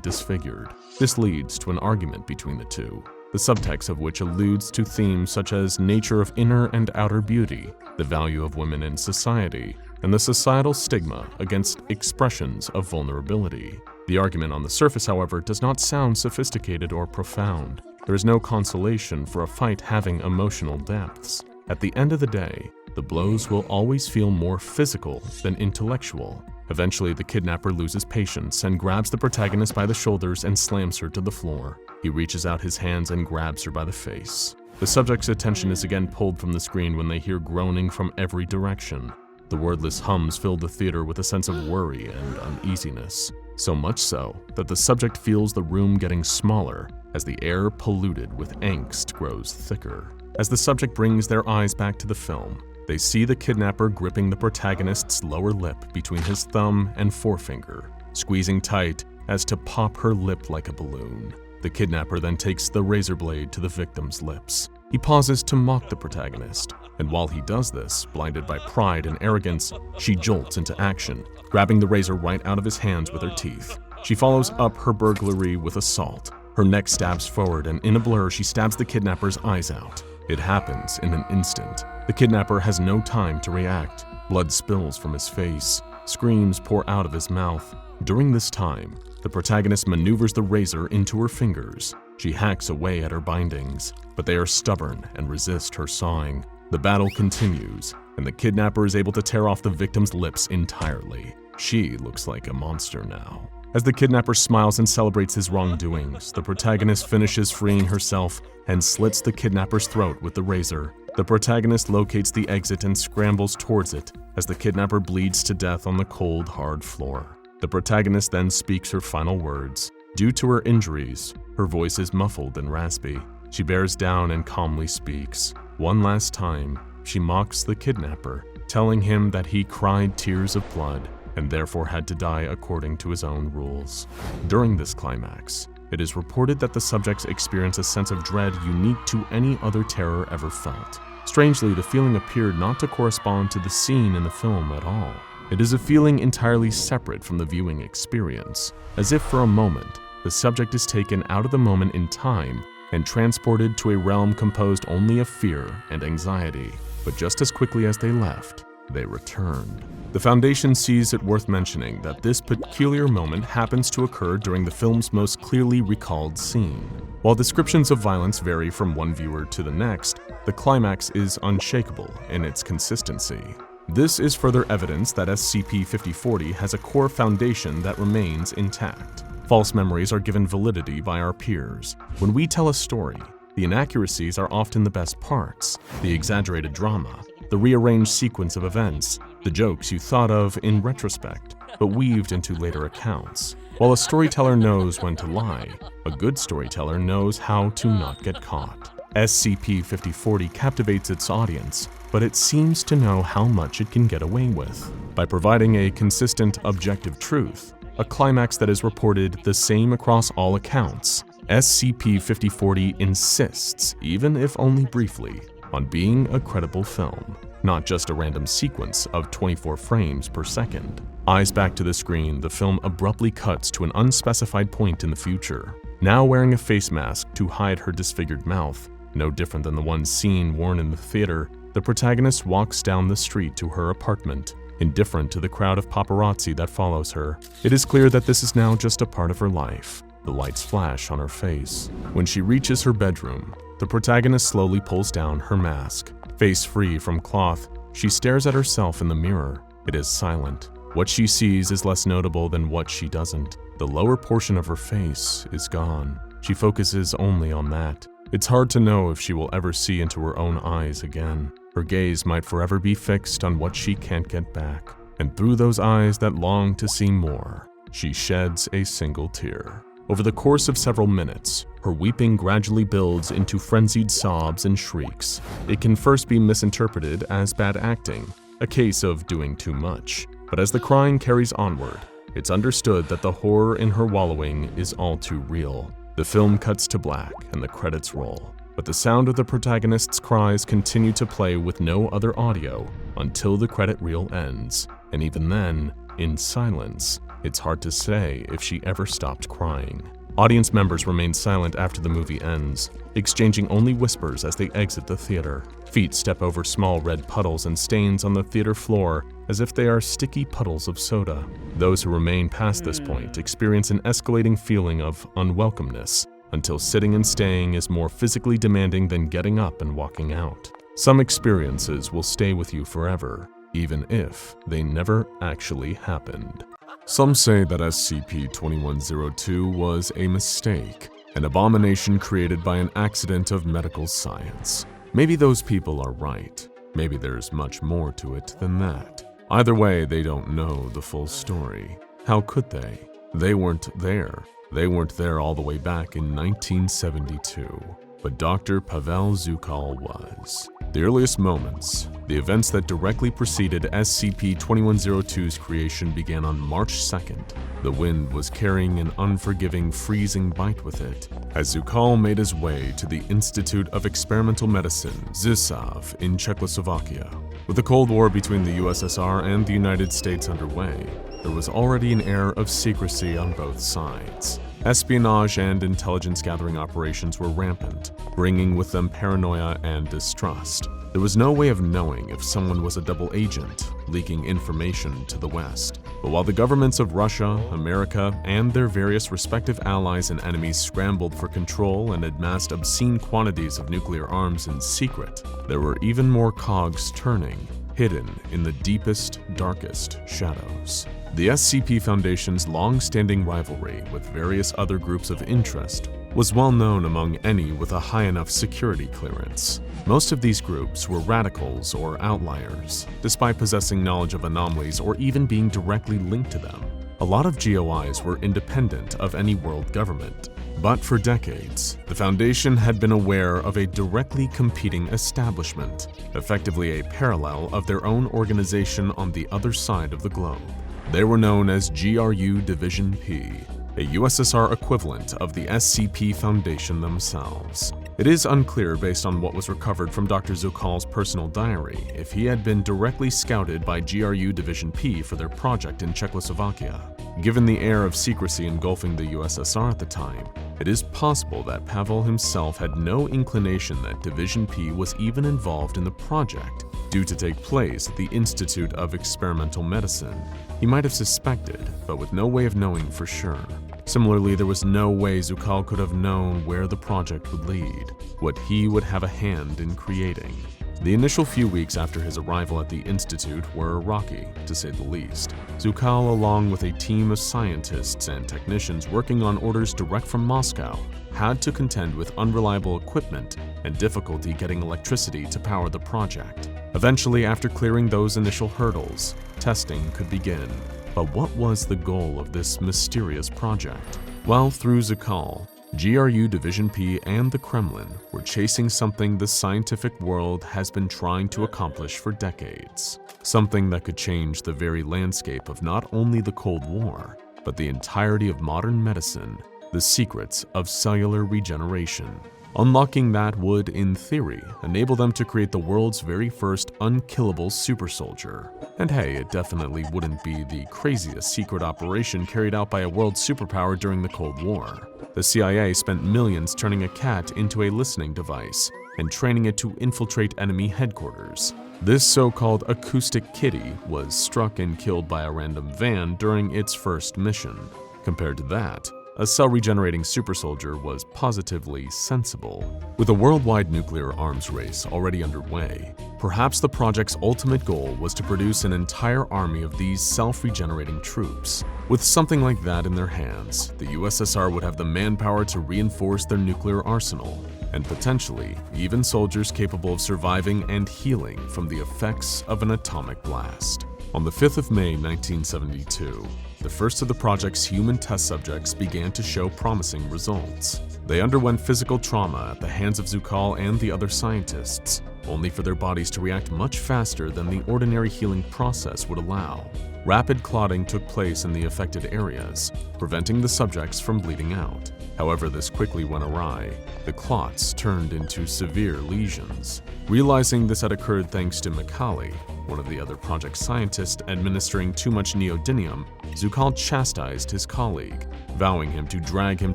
disfigured. This leads to an argument between the two, the subtext of which alludes to themes such as nature of inner and outer beauty, the value of women in society, and the societal stigma against expressions of vulnerability. The argument on the surface, however, does not sound sophisticated or profound. There is no consolation for a fight having emotional depths. At the end of the day, the blows will always feel more physical than intellectual. Eventually, the kidnapper loses patience and grabs the protagonist by the shoulders and slams her to the floor. He reaches out his hands and grabs her by the face. The subject's attention is again pulled from the screen when they hear groaning from every direction. The wordless hums fill the theater with a sense of worry and uneasiness. So much so that the subject feels the room getting smaller as the air polluted with angst grows thicker. As the subject brings their eyes back to the film, they see the kidnapper gripping the protagonist's lower lip between his thumb and forefinger, squeezing tight as to pop her lip like a balloon. The kidnapper then takes the razor blade to the victim's lips. He pauses to mock the protagonist, and while he does this, blinded by pride and arrogance, she jolts into action, grabbing the razor right out of his hands with her teeth. She follows up her burglary with assault. Her neck stabs forward, and in a blur, she stabs the kidnapper's eyes out. It happens in an instant. The kidnapper has no time to react. Blood spills from his face. Screams pour out of his mouth. During this time, the protagonist maneuvers the razor into her fingers. She hacks away at her bindings, but they are stubborn and resist her sawing. The battle continues, and the kidnapper is able to tear off the victim's lips entirely. She looks like a monster now. As the kidnapper smiles and celebrates his wrongdoings, the protagonist finishes freeing herself and slits the kidnapper's throat with the razor. The protagonist locates the exit and scrambles towards it as the kidnapper bleeds to death on the cold, hard floor. The protagonist then speaks her final words. Due to her injuries, her voice is muffled and raspy. She bears down and calmly speaks. One last time, she mocks the kidnapper, telling him that he cried tears of blood and therefore had to die according to his own rules. During this climax, it is reported that the subjects experience a sense of dread unique to any other terror ever felt. Strangely, the feeling appeared not to correspond to the scene in the film at all. It is a feeling entirely separate from the viewing experience, as if for a moment, the subject is taken out of the moment in time and transported to a realm composed only of fear and anxiety. But just as quickly as they left, they returned. The Foundation sees it worth mentioning that this peculiar moment happens to occur during the film's most clearly recalled scene. While descriptions of violence vary from one viewer to the next, the climax is unshakable in its consistency. This is further evidence that SCP-5040 has a core foundation that remains intact. False memories are given validity by our peers. When we tell a story, the inaccuracies are often the best parts, the exaggerated drama, the rearranged sequence of events, the jokes you thought of in retrospect, but weaved into later accounts. While a storyteller knows when to lie, a good storyteller knows how to not get caught. SCP-5040 captivates its audience, but it seems to know how much it can get away with. By providing a consistent, objective truth, a climax that is reported the same across all accounts, SCP-5040 insists, even if only briefly, on being a credible film, not just a random sequence of 24 frames per second. Eyes back to the screen, the film abruptly cuts to an unspecified point in the future. Now wearing a face mask to hide her disfigured mouth, no different than the one seen worn in the theater, the protagonist walks down the street to her apartment, indifferent to the crowd of paparazzi that follows her. It is clear that this is now just a part of her life. The lights flash on her face. When she reaches her bedroom, the protagonist slowly pulls down her mask. Face free from cloth, she stares at herself in the mirror. It is silent. What she sees is less notable than what she doesn't. The lower portion of her face is gone. She focuses only on that. It's hard to know if she will ever see into her own eyes again. Her gaze might forever be fixed on what she can't get back. And through those eyes that long to see more, she sheds a single tear. Over the course of several minutes, her weeping gradually builds into frenzied sobs and shrieks. It can first be misinterpreted as bad acting, a case of doing too much. But as the crying carries onward, it's understood that the horror in her wallowing is all too real. The film cuts to black and the credits roll, but the sound of the protagonist's cries continue to play with no other audio until the credit reel ends. And even then, in silence, it's hard to say if she ever stopped crying. Audience members remain silent after the movie ends, exchanging only whispers as they exit the theater. Feet step over small red puddles and stains on the theater floor as if they are sticky puddles of soda. Those who remain past this point experience an escalating feeling of unwelcomeness until sitting and staying is more physically demanding than getting up and walking out. Some experiences will stay with you forever, even if they never actually happened. Some say that SCP-2102 was a mistake, an abomination created by an accident of medical science. Maybe those people are right. Maybe there's much more to it than that. Either way, they don't know the full story. How could they? They weren't there. They weren't there all the way back in 1972. But Dr. Pavel Zukal was. The earliest moments, the events that directly preceded SCP-2102's creation began on March 2nd. The wind was carrying an unforgiving, freezing bite with it as Zukal made his way to the Institute of Experimental Medicine, ZISAV, in Czechoslovakia. With the Cold War between the USSR and the United States underway, there was already an air of secrecy on both sides. Espionage and intelligence-gathering operations were rampant, bringing with them paranoia and distrust. There was no way of knowing if someone was a double agent, leaking information to the West. But while the governments of Russia, America, and their various respective allies and enemies scrambled for control and amassed obscene quantities of nuclear arms in secret, there were even more cogs turning, hidden in the deepest, darkest shadows. The SCP Foundation's long-standing rivalry with various other groups of interest was well known among any with a high enough security clearance. Most of these groups were radicals or outliers, despite possessing knowledge of anomalies or even being directly linked to them. A lot of GOIs were independent of any world government. But for decades, the Foundation had been aware of a directly competing establishment, effectively a parallel of their own organization on the other side of the globe. They were known as GRU Division P, a USSR equivalent of the SCP Foundation themselves. It is unclear based on what was recovered from Dr. Zukal's personal diary if he had been directly scouted by GRU Division P for their project in Czechoslovakia. Given the air of secrecy engulfing the USSR at the time, it is possible that Pavel himself had no inclination that Division P was even involved in the project, due to take place at the Institute of Experimental Medicine. He might have suspected, but with no way of knowing for sure. Similarly, there was no way Zukal could have known where the project would lead, what he would have a hand in creating. The initial few weeks after his arrival at the Institute were rocky, to say the least. Zukal, along with a team of scientists and technicians working on orders direct from Moscow, had to contend with unreliable equipment and difficulty getting electricity to power the project. Eventually, after clearing those initial hurdles, testing could begin. But what was the goal of this mysterious project? Well, through Zukal, GRU Division P and the Kremlin were chasing something the scientific world has been trying to accomplish for decades. Something that could change the very landscape of not only the Cold War, but the entirety of modern medicine, the secrets of cellular regeneration. Unlocking that would, in theory, enable them to create the world's very first unkillable super soldier. And hey, it definitely wouldn't be the craziest secret operation carried out by a world superpower during the Cold War. The CIA spent millions turning a cat into a listening device and training it to infiltrate enemy headquarters. This so-called acoustic kitty was struck and killed by a random van during its first mission. Compared to that, a cell-regenerating super soldier was positively sensible. With a worldwide nuclear arms race already underway, perhaps the project's ultimate goal was to produce an entire army of these self-regenerating troops. With something like that in their hands, the USSR would have the manpower to reinforce their nuclear arsenal, and potentially even soldiers capable of surviving and healing from the effects of an atomic blast. On the 5th of May 1972, the first of the project's human test subjects began to show promising results. They underwent physical trauma at the hands of Zukal and the other scientists, only for their bodies to react much faster than the ordinary healing process would allow. Rapid clotting took place in the affected areas, preventing the subjects from bleeding out. However, this quickly went awry. The clots turned into severe lesions. Realizing this had occurred thanks to Mikhaili, one of the other project scientists administering too much neodymium, Zukal chastised his colleague, vowing him to drag him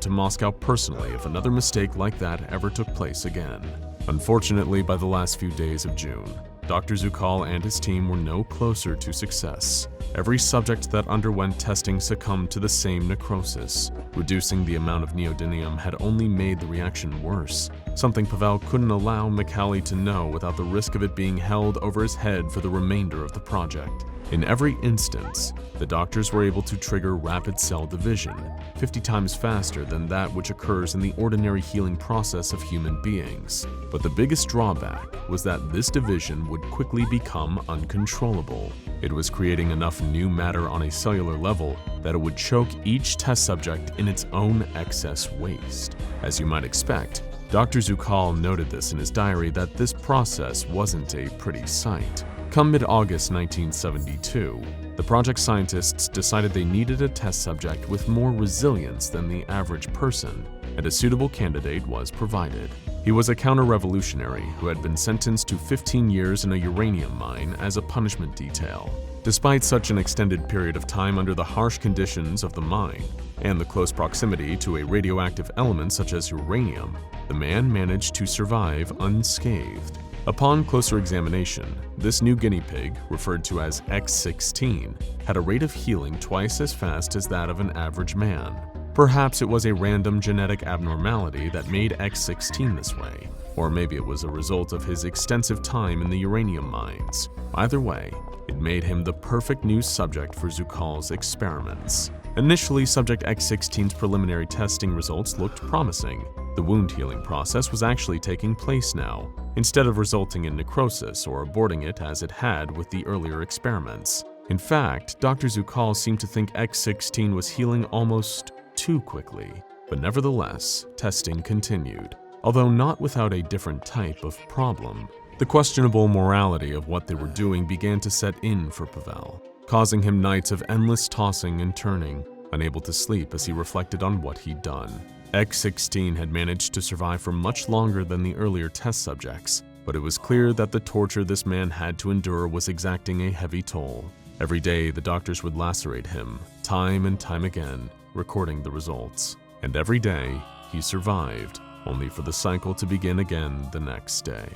to Moscow personally if another mistake like that ever took place again. Unfortunately, by the last few days of June, Dr. Zukal and his team were no closer to success. Every subject that underwent testing succumbed to the same necrosis. Reducing the amount of neodymium had only made the reaction worse, something Pavel couldn't allow Mikhaili to know without the risk of it being held over his head for the remainder of the project. In every instance, the doctors were able to trigger rapid cell division, 50 times faster than that which occurs in the ordinary healing process of human beings. But the biggest drawback was that this division would quickly become uncontrollable. It was creating enough new matter on a cellular level that it would choke each test subject in its own excess waste. As you might expect, Dr. Zukal noted this in his diary that this process wasn't a pretty sight. Come mid-August 1972, the project scientists decided they needed a test subject with more resilience than the average person, and a suitable candidate was provided. He was a counter-revolutionary who had been sentenced to 15 years in a uranium mine as a punishment detail. Despite such an extended period of time under the harsh conditions of the mine and the close proximity to a radioactive element such as uranium, the man managed to survive unscathed. Upon closer examination, this new guinea pig, referred to as X16, had a rate of healing twice as fast as that of an average man. Perhaps it was a random genetic abnormality that made X16 this way, or maybe it was a result of his extensive time in the uranium mines. Either way, it made him the perfect new subject for Zukal's experiments. Initially, Subject X16's preliminary testing results looked promising. The wound healing process was actually taking place now, instead of resulting in necrosis or aborting it as it had with the earlier experiments. In fact, Dr. Zukal seemed to think X16 was healing almost too quickly. But nevertheless, testing continued, although not without a different type of problem. The questionable morality of what they were doing began to set in for Pavel, causing him nights of endless tossing and turning, unable to sleep as he reflected on what he'd done. X16 had managed to survive for much longer than the earlier test subjects, but it was clear that the torture this man had to endure was exacting a heavy toll. Every day, the doctors would lacerate him, time and time again, recording the results. And every day, he survived, only for the cycle to begin again the next day.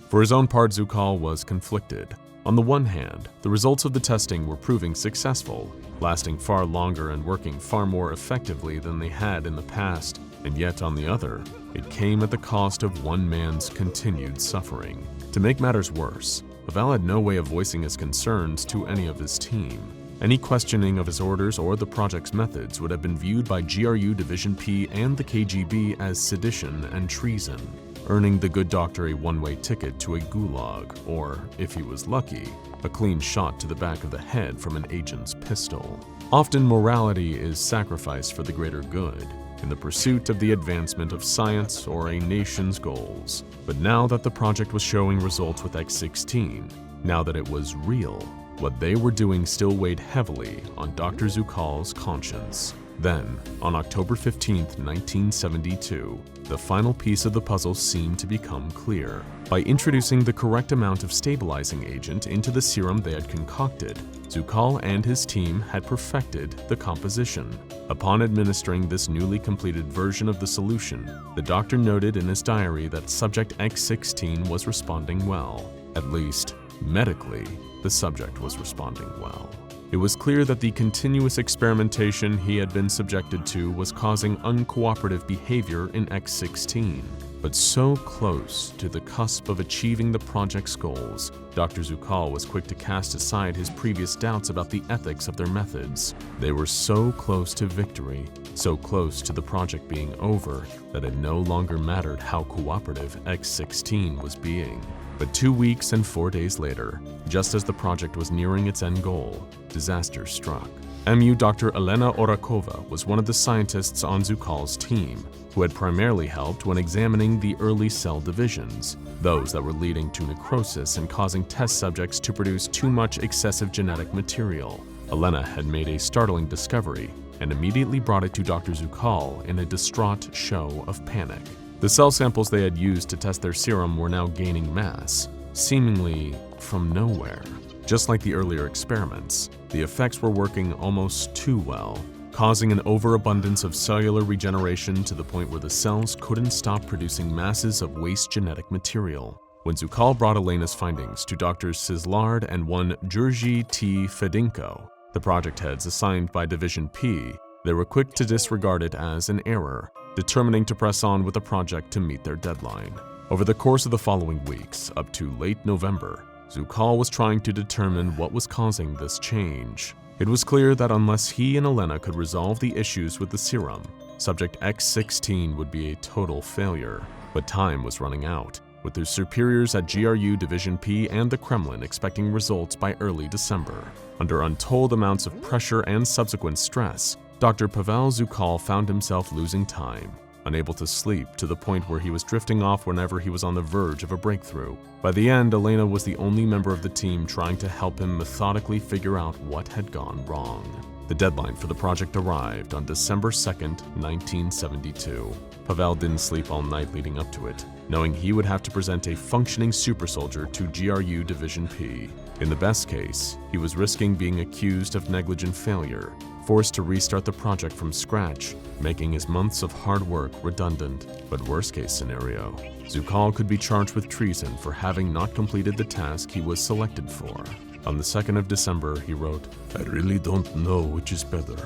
For his own part, Zukal was conflicted. On the one hand, the results of the testing were proving successful, lasting far longer and working far more effectively than they had in the past, and yet on the other, it came at the cost of one man's continued suffering. To make matters worse, Pavel had no way of voicing his concerns to any of his team. Any questioning of his orders or the project's methods would have been viewed by GRU Division P and the KGB as sedition and treason, earning the good doctor a one-way ticket to a gulag, or, if he was lucky, a clean shot to the back of the head from an agent's pistol. Often morality is sacrificed for the greater good, in the pursuit of the advancement of science or a nation's goals. But now that the project was showing results with X16, now that it was real, what they were doing still weighed heavily on Dr. Zukal's conscience. Then, on October 15, 1972, the final piece of the puzzle seemed to become clear. By introducing the correct amount of stabilizing agent into the serum they had concocted, Zukal and his team had perfected the composition. Upon administering this newly completed version of the solution, the doctor noted in his diary that Subject X16 was responding well. At least, medically, the subject was responding well. It was clear that the continuous experimentation he had been subjected to was causing uncooperative behavior in X16. But so close to the cusp of achieving the project's goals, Dr. Zukal was quick to cast aside his previous doubts about the ethics of their methods. They were so close to victory, so close to the project being over, that it no longer mattered how cooperative X16 was being. But 2 weeks and 4 days later, just as the project was nearing its end goal, disaster struck. MU Dr. Elena Orakova was one of the scientists on Zukal's team, who had primarily helped when examining the early cell divisions, those that were leading to necrosis and causing test subjects to produce too much excessive genetic material. Elena had made a startling discovery and immediately brought it to Dr. Zukal in a distraught show of panic. The cell samples they had used to test their serum were now gaining mass, seemingly from nowhere. Just like the earlier experiments, the effects were working almost too well, causing an overabundance of cellular regeneration to the point where the cells couldn't stop producing masses of waste genetic material. When Zukal brought Elena's findings to Drs. Sislard and one Georgi T. Fedinko, the project heads assigned by Division P, they were quick to disregard it as an error, determining to press on with the project to meet their deadline. Over the course of the following weeks, up to late November, Zukal was trying to determine what was causing this change. It was clear that unless he and Elena could resolve the issues with the serum, Subject X16 would be a total failure. But time was running out, with their superiors at GRU Division P and the Kremlin expecting results by early December. Under untold amounts of pressure and subsequent stress, Dr. Pavel Zukal found himself losing time, unable to sleep to the point where he was drifting off whenever he was on the verge of a breakthrough. By the end, Elena was the only member of the team trying to help him methodically figure out what had gone wrong. The deadline for the project arrived on December 2nd, 1972. Pavel didn't sleep all night leading up to it, knowing he would have to present a functioning super soldier to GRU Division P. In the best case, he was risking being accused of negligent failure, forced to restart the project from scratch, making his months of hard work redundant. But worst case scenario, Zukal could be charged with treason for having not completed the task he was selected for. On the 2nd of December, he wrote, "I really don't know which is better.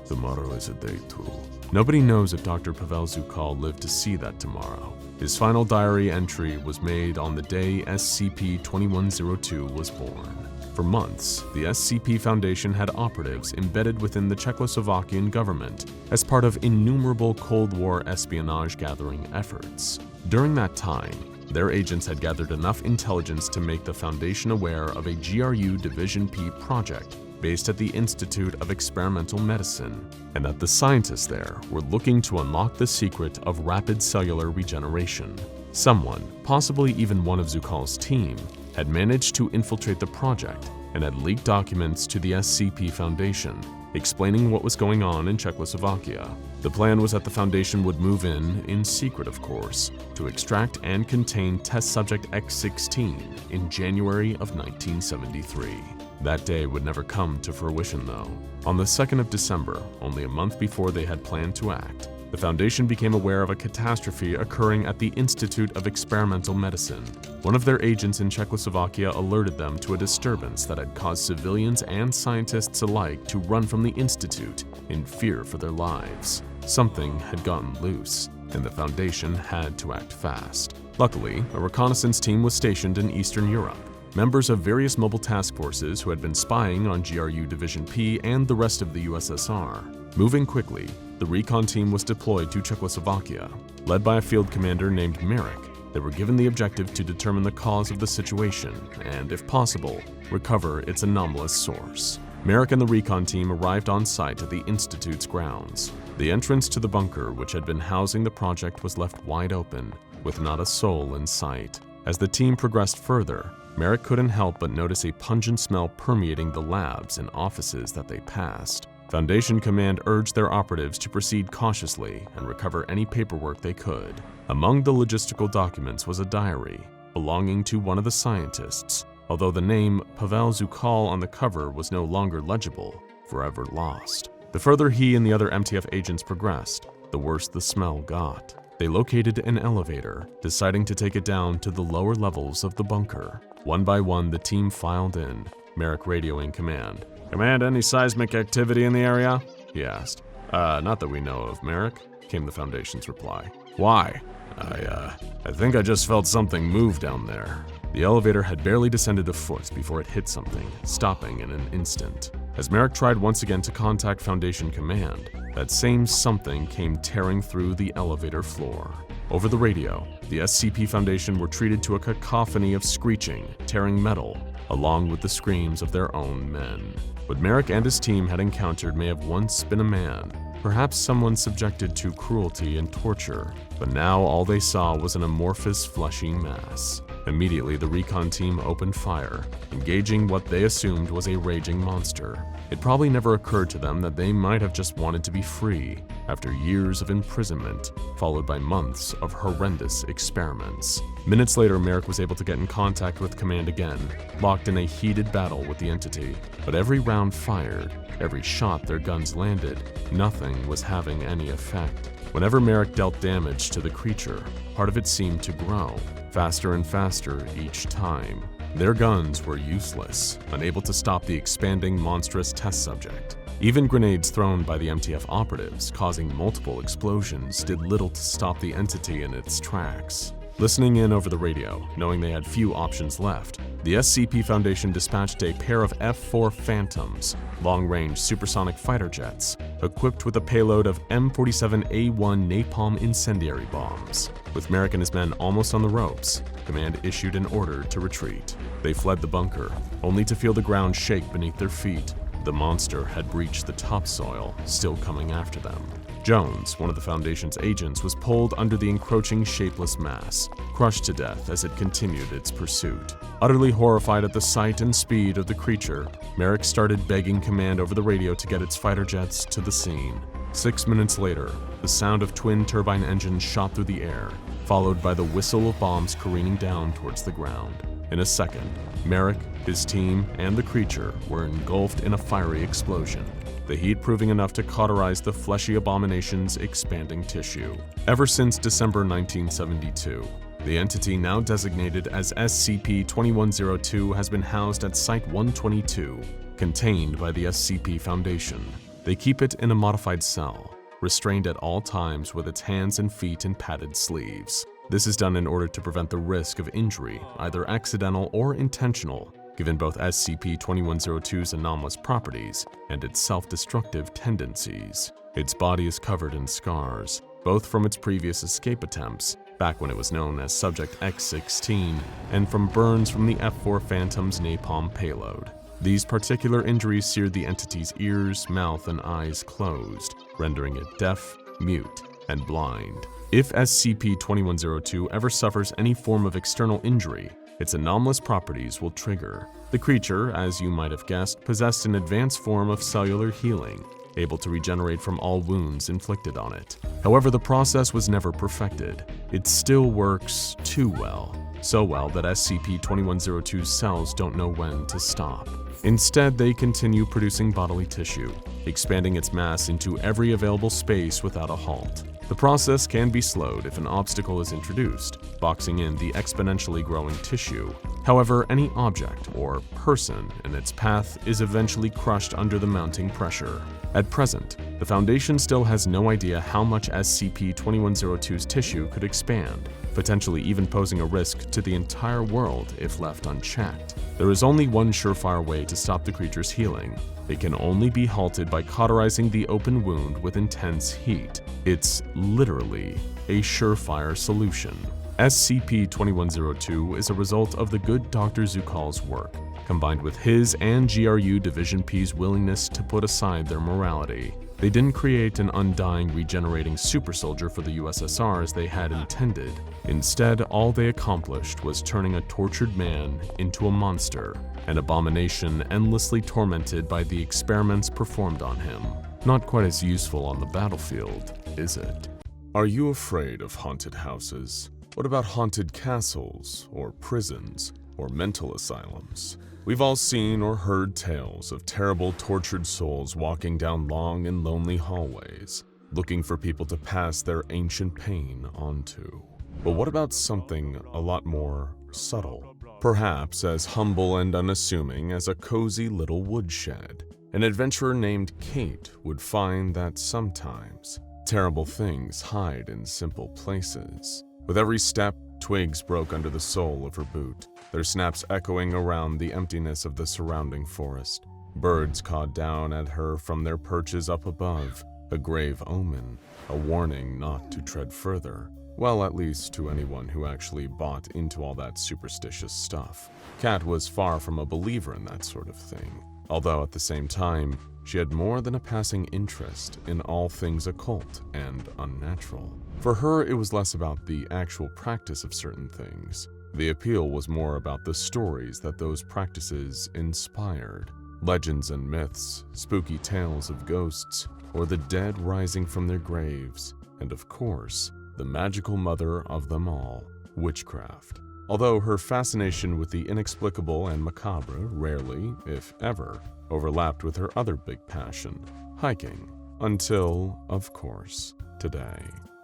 Tomorrow is a day too." Nobody knows if Dr. Pavel Zukal lived to see that tomorrow. His final diary entry was made on the day SCP-2102 was born. For months, the SCP Foundation had operatives embedded within the Czechoslovakian government as part of innumerable Cold War espionage gathering efforts. During that time, their agents had gathered enough intelligence to make the Foundation aware of a GRU Division P project based at the Institute of Experimental Medicine, and that the scientists there were looking to unlock the secret of rapid cellular regeneration. Someone, possibly even one of Zukal's team, had managed to infiltrate the project and had leaked documents to the SCP Foundation, explaining what was going on in Czechoslovakia. The plan was that the Foundation would move in secret of course, to extract and contain test subject X-16 in January of 1973. That day would never come to fruition though. On the 2nd of December, only a month before they had planned to act, the Foundation became aware of a catastrophe occurring at the Institute of Experimental Medicine. One of their agents in Czechoslovakia alerted them to a disturbance that had caused civilians and scientists alike to run from the institute in fear for their lives. Something had gotten loose, and the Foundation had to act fast. Luckily, a reconnaissance team was stationed in Eastern Europe. Members of various mobile task forces who had been spying on GRU Division P and the rest of the USSR. Moving quickly, the recon team was deployed to Czechoslovakia. Led by a field commander named Merrick, they were given the objective to determine the cause of the situation and, if possible, recover its anomalous source. Merrick and the recon team arrived on site at the Institute's grounds. The entrance to the bunker which had been housing the project was left wide open, with not a soul in sight. As the team progressed further, Merrick couldn't help but notice a pungent smell permeating the labs and offices that they passed. Foundation Command urged their operatives to proceed cautiously and recover any paperwork they could. Among the logistical documents was a diary belonging to one of the scientists, although the name Pavel Zukal on the cover was no longer legible, forever lost. The further he and the other MTF agents progressed, the worse the smell got. They located an elevator, deciding to take it down to the lower levels of the bunker. One by one, the team filed in, Merrick radioing command. "Command, any seismic activity in the area?" he asked. Not that we know of, Merrick," came the Foundation's reply. "Why?" I think I just felt something move down there." The elevator had barely descended a foot before it hit something, stopping in an instant. As Merrick tried once again to contact Foundation Command, that same something came tearing through the elevator floor. Over the radio, the SCP Foundation were treated to a cacophony of screeching, tearing metal, along with the screams of their own men. What Merrick and his team had encountered may have once been a man, perhaps someone subjected to cruelty and torture, but now all they saw was an amorphous, fleshy mass. Immediately, the recon team opened fire, engaging what they assumed was a raging monster. It probably never occurred to them that they might have just wanted to be free after years of imprisonment, followed by months of horrendous experiments. Minutes later, Merrick was able to get in contact with Command again, locked in a heated battle with the entity. But every round fired, every shot their guns landed, nothing was having any effect. Whenever Merrick dealt damage to the creature, part of it seemed to grow, faster and faster each time. Their guns were useless, unable to stop the expanding monstrous test subject. Even grenades thrown by the MTF operatives, causing multiple explosions, did little to stop the entity in its tracks. Listening in over the radio, knowing they had few options left, the SCP Foundation dispatched a pair of F-4 Phantoms, long-range supersonic fighter jets, equipped with a payload of M47A1 napalm incendiary bombs. With Merrick and his men almost on the ropes, Command issued an order to retreat. They fled the bunker, only to feel the ground shake beneath their feet. The monster had breached the topsoil, still coming after them. Jones, one of the Foundation's agents, was pulled under the encroaching shapeless mass, crushed to death as it continued its pursuit. Utterly horrified at the sight and speed of the creature, Merrick started begging Command over the radio to get its fighter jets to the scene. 6 minutes later, the sound of twin turbine engines shot through the air, followed by the whistle of bombs careening down towards the ground. In a second, Merrick, his team, and the creature were engulfed in a fiery explosion, the heat proving enough to cauterize the fleshy abomination's expanding tissue. Ever since December 1972, the entity now designated as SCP-2102 has been housed at Site-122, contained by the SCP Foundation. They keep it in a modified cell, restrained at all times with its hands and feet in padded sleeves. This is done in order to prevent the risk of injury, either accidental or intentional, given both SCP-2102's anomalous properties and its self-destructive tendencies. Its body is covered in scars, both from its previous escape attempts, back when it was known as Subject X-16, and from burns from the F-4 Phantom's napalm payload. These particular injuries seared the entity's ears, mouth, and eyes closed, rendering it deaf, mute, and blind. If SCP-2102 ever suffers any form of external injury, its anomalous properties will trigger. The creature, as you might have guessed, possessed an advanced form of cellular healing, able to regenerate from all wounds inflicted on it. However, the process was never perfected. It still works too well, so well that SCP-2102's cells don't know when to stop. Instead, they continue producing bodily tissue, expanding its mass into every available space without a halt. The process can be slowed if an obstacle is introduced, boxing in the exponentially growing tissue. However, any object or person in its path is eventually crushed under the mounting pressure. At present, the Foundation still has no idea how much SCP-2102's tissue could expand, potentially even posing a risk to the entire world if left unchecked. There is only one surefire way to stop the creature's healing. It can only be halted by cauterizing the open wound with intense heat. It's literally a surefire solution. SCP-2102 is a result of the good Dr. Zukal's work, combined with his and GRU Division P's willingness to put aside their morality. They didn't create an undying, regenerating super soldier for the USSR as they had intended. Instead, all they accomplished was turning a tortured man into a monster, an abomination endlessly tormented by the experiments performed on him. Not quite as useful on the battlefield, is it? Are you afraid of haunted houses? What about haunted castles, or prisons, or mental asylums? We've all seen or heard tales of terrible, tortured souls walking down long and lonely hallways, looking for people to pass their ancient pain onto. But what about something a lot more subtle? Perhaps as humble and unassuming as a cozy little woodshed. An adventurer named Kate would find that sometimes terrible things hide in simple places. With every step, twigs broke under the sole of her boot, their snaps echoing around the emptiness of the surrounding forest. Birds cawed down at her from their perches up above, a grave omen, a warning not to tread further. Well, at least to anyone who actually bought into all that superstitious stuff. Kat was far from a believer in that sort of thing, although at the same time, she had more than a passing interest in all things occult and unnatural. For her, it was less about the actual practice of certain things. The appeal was more about the stories that those practices inspired. Legends and myths, spooky tales of ghosts, or the dead rising from their graves, and of course, the magical mother of them all, witchcraft. Although her fascination with the inexplicable and macabre rarely, if ever, overlapped with her other big passion, hiking. Until, of course, today.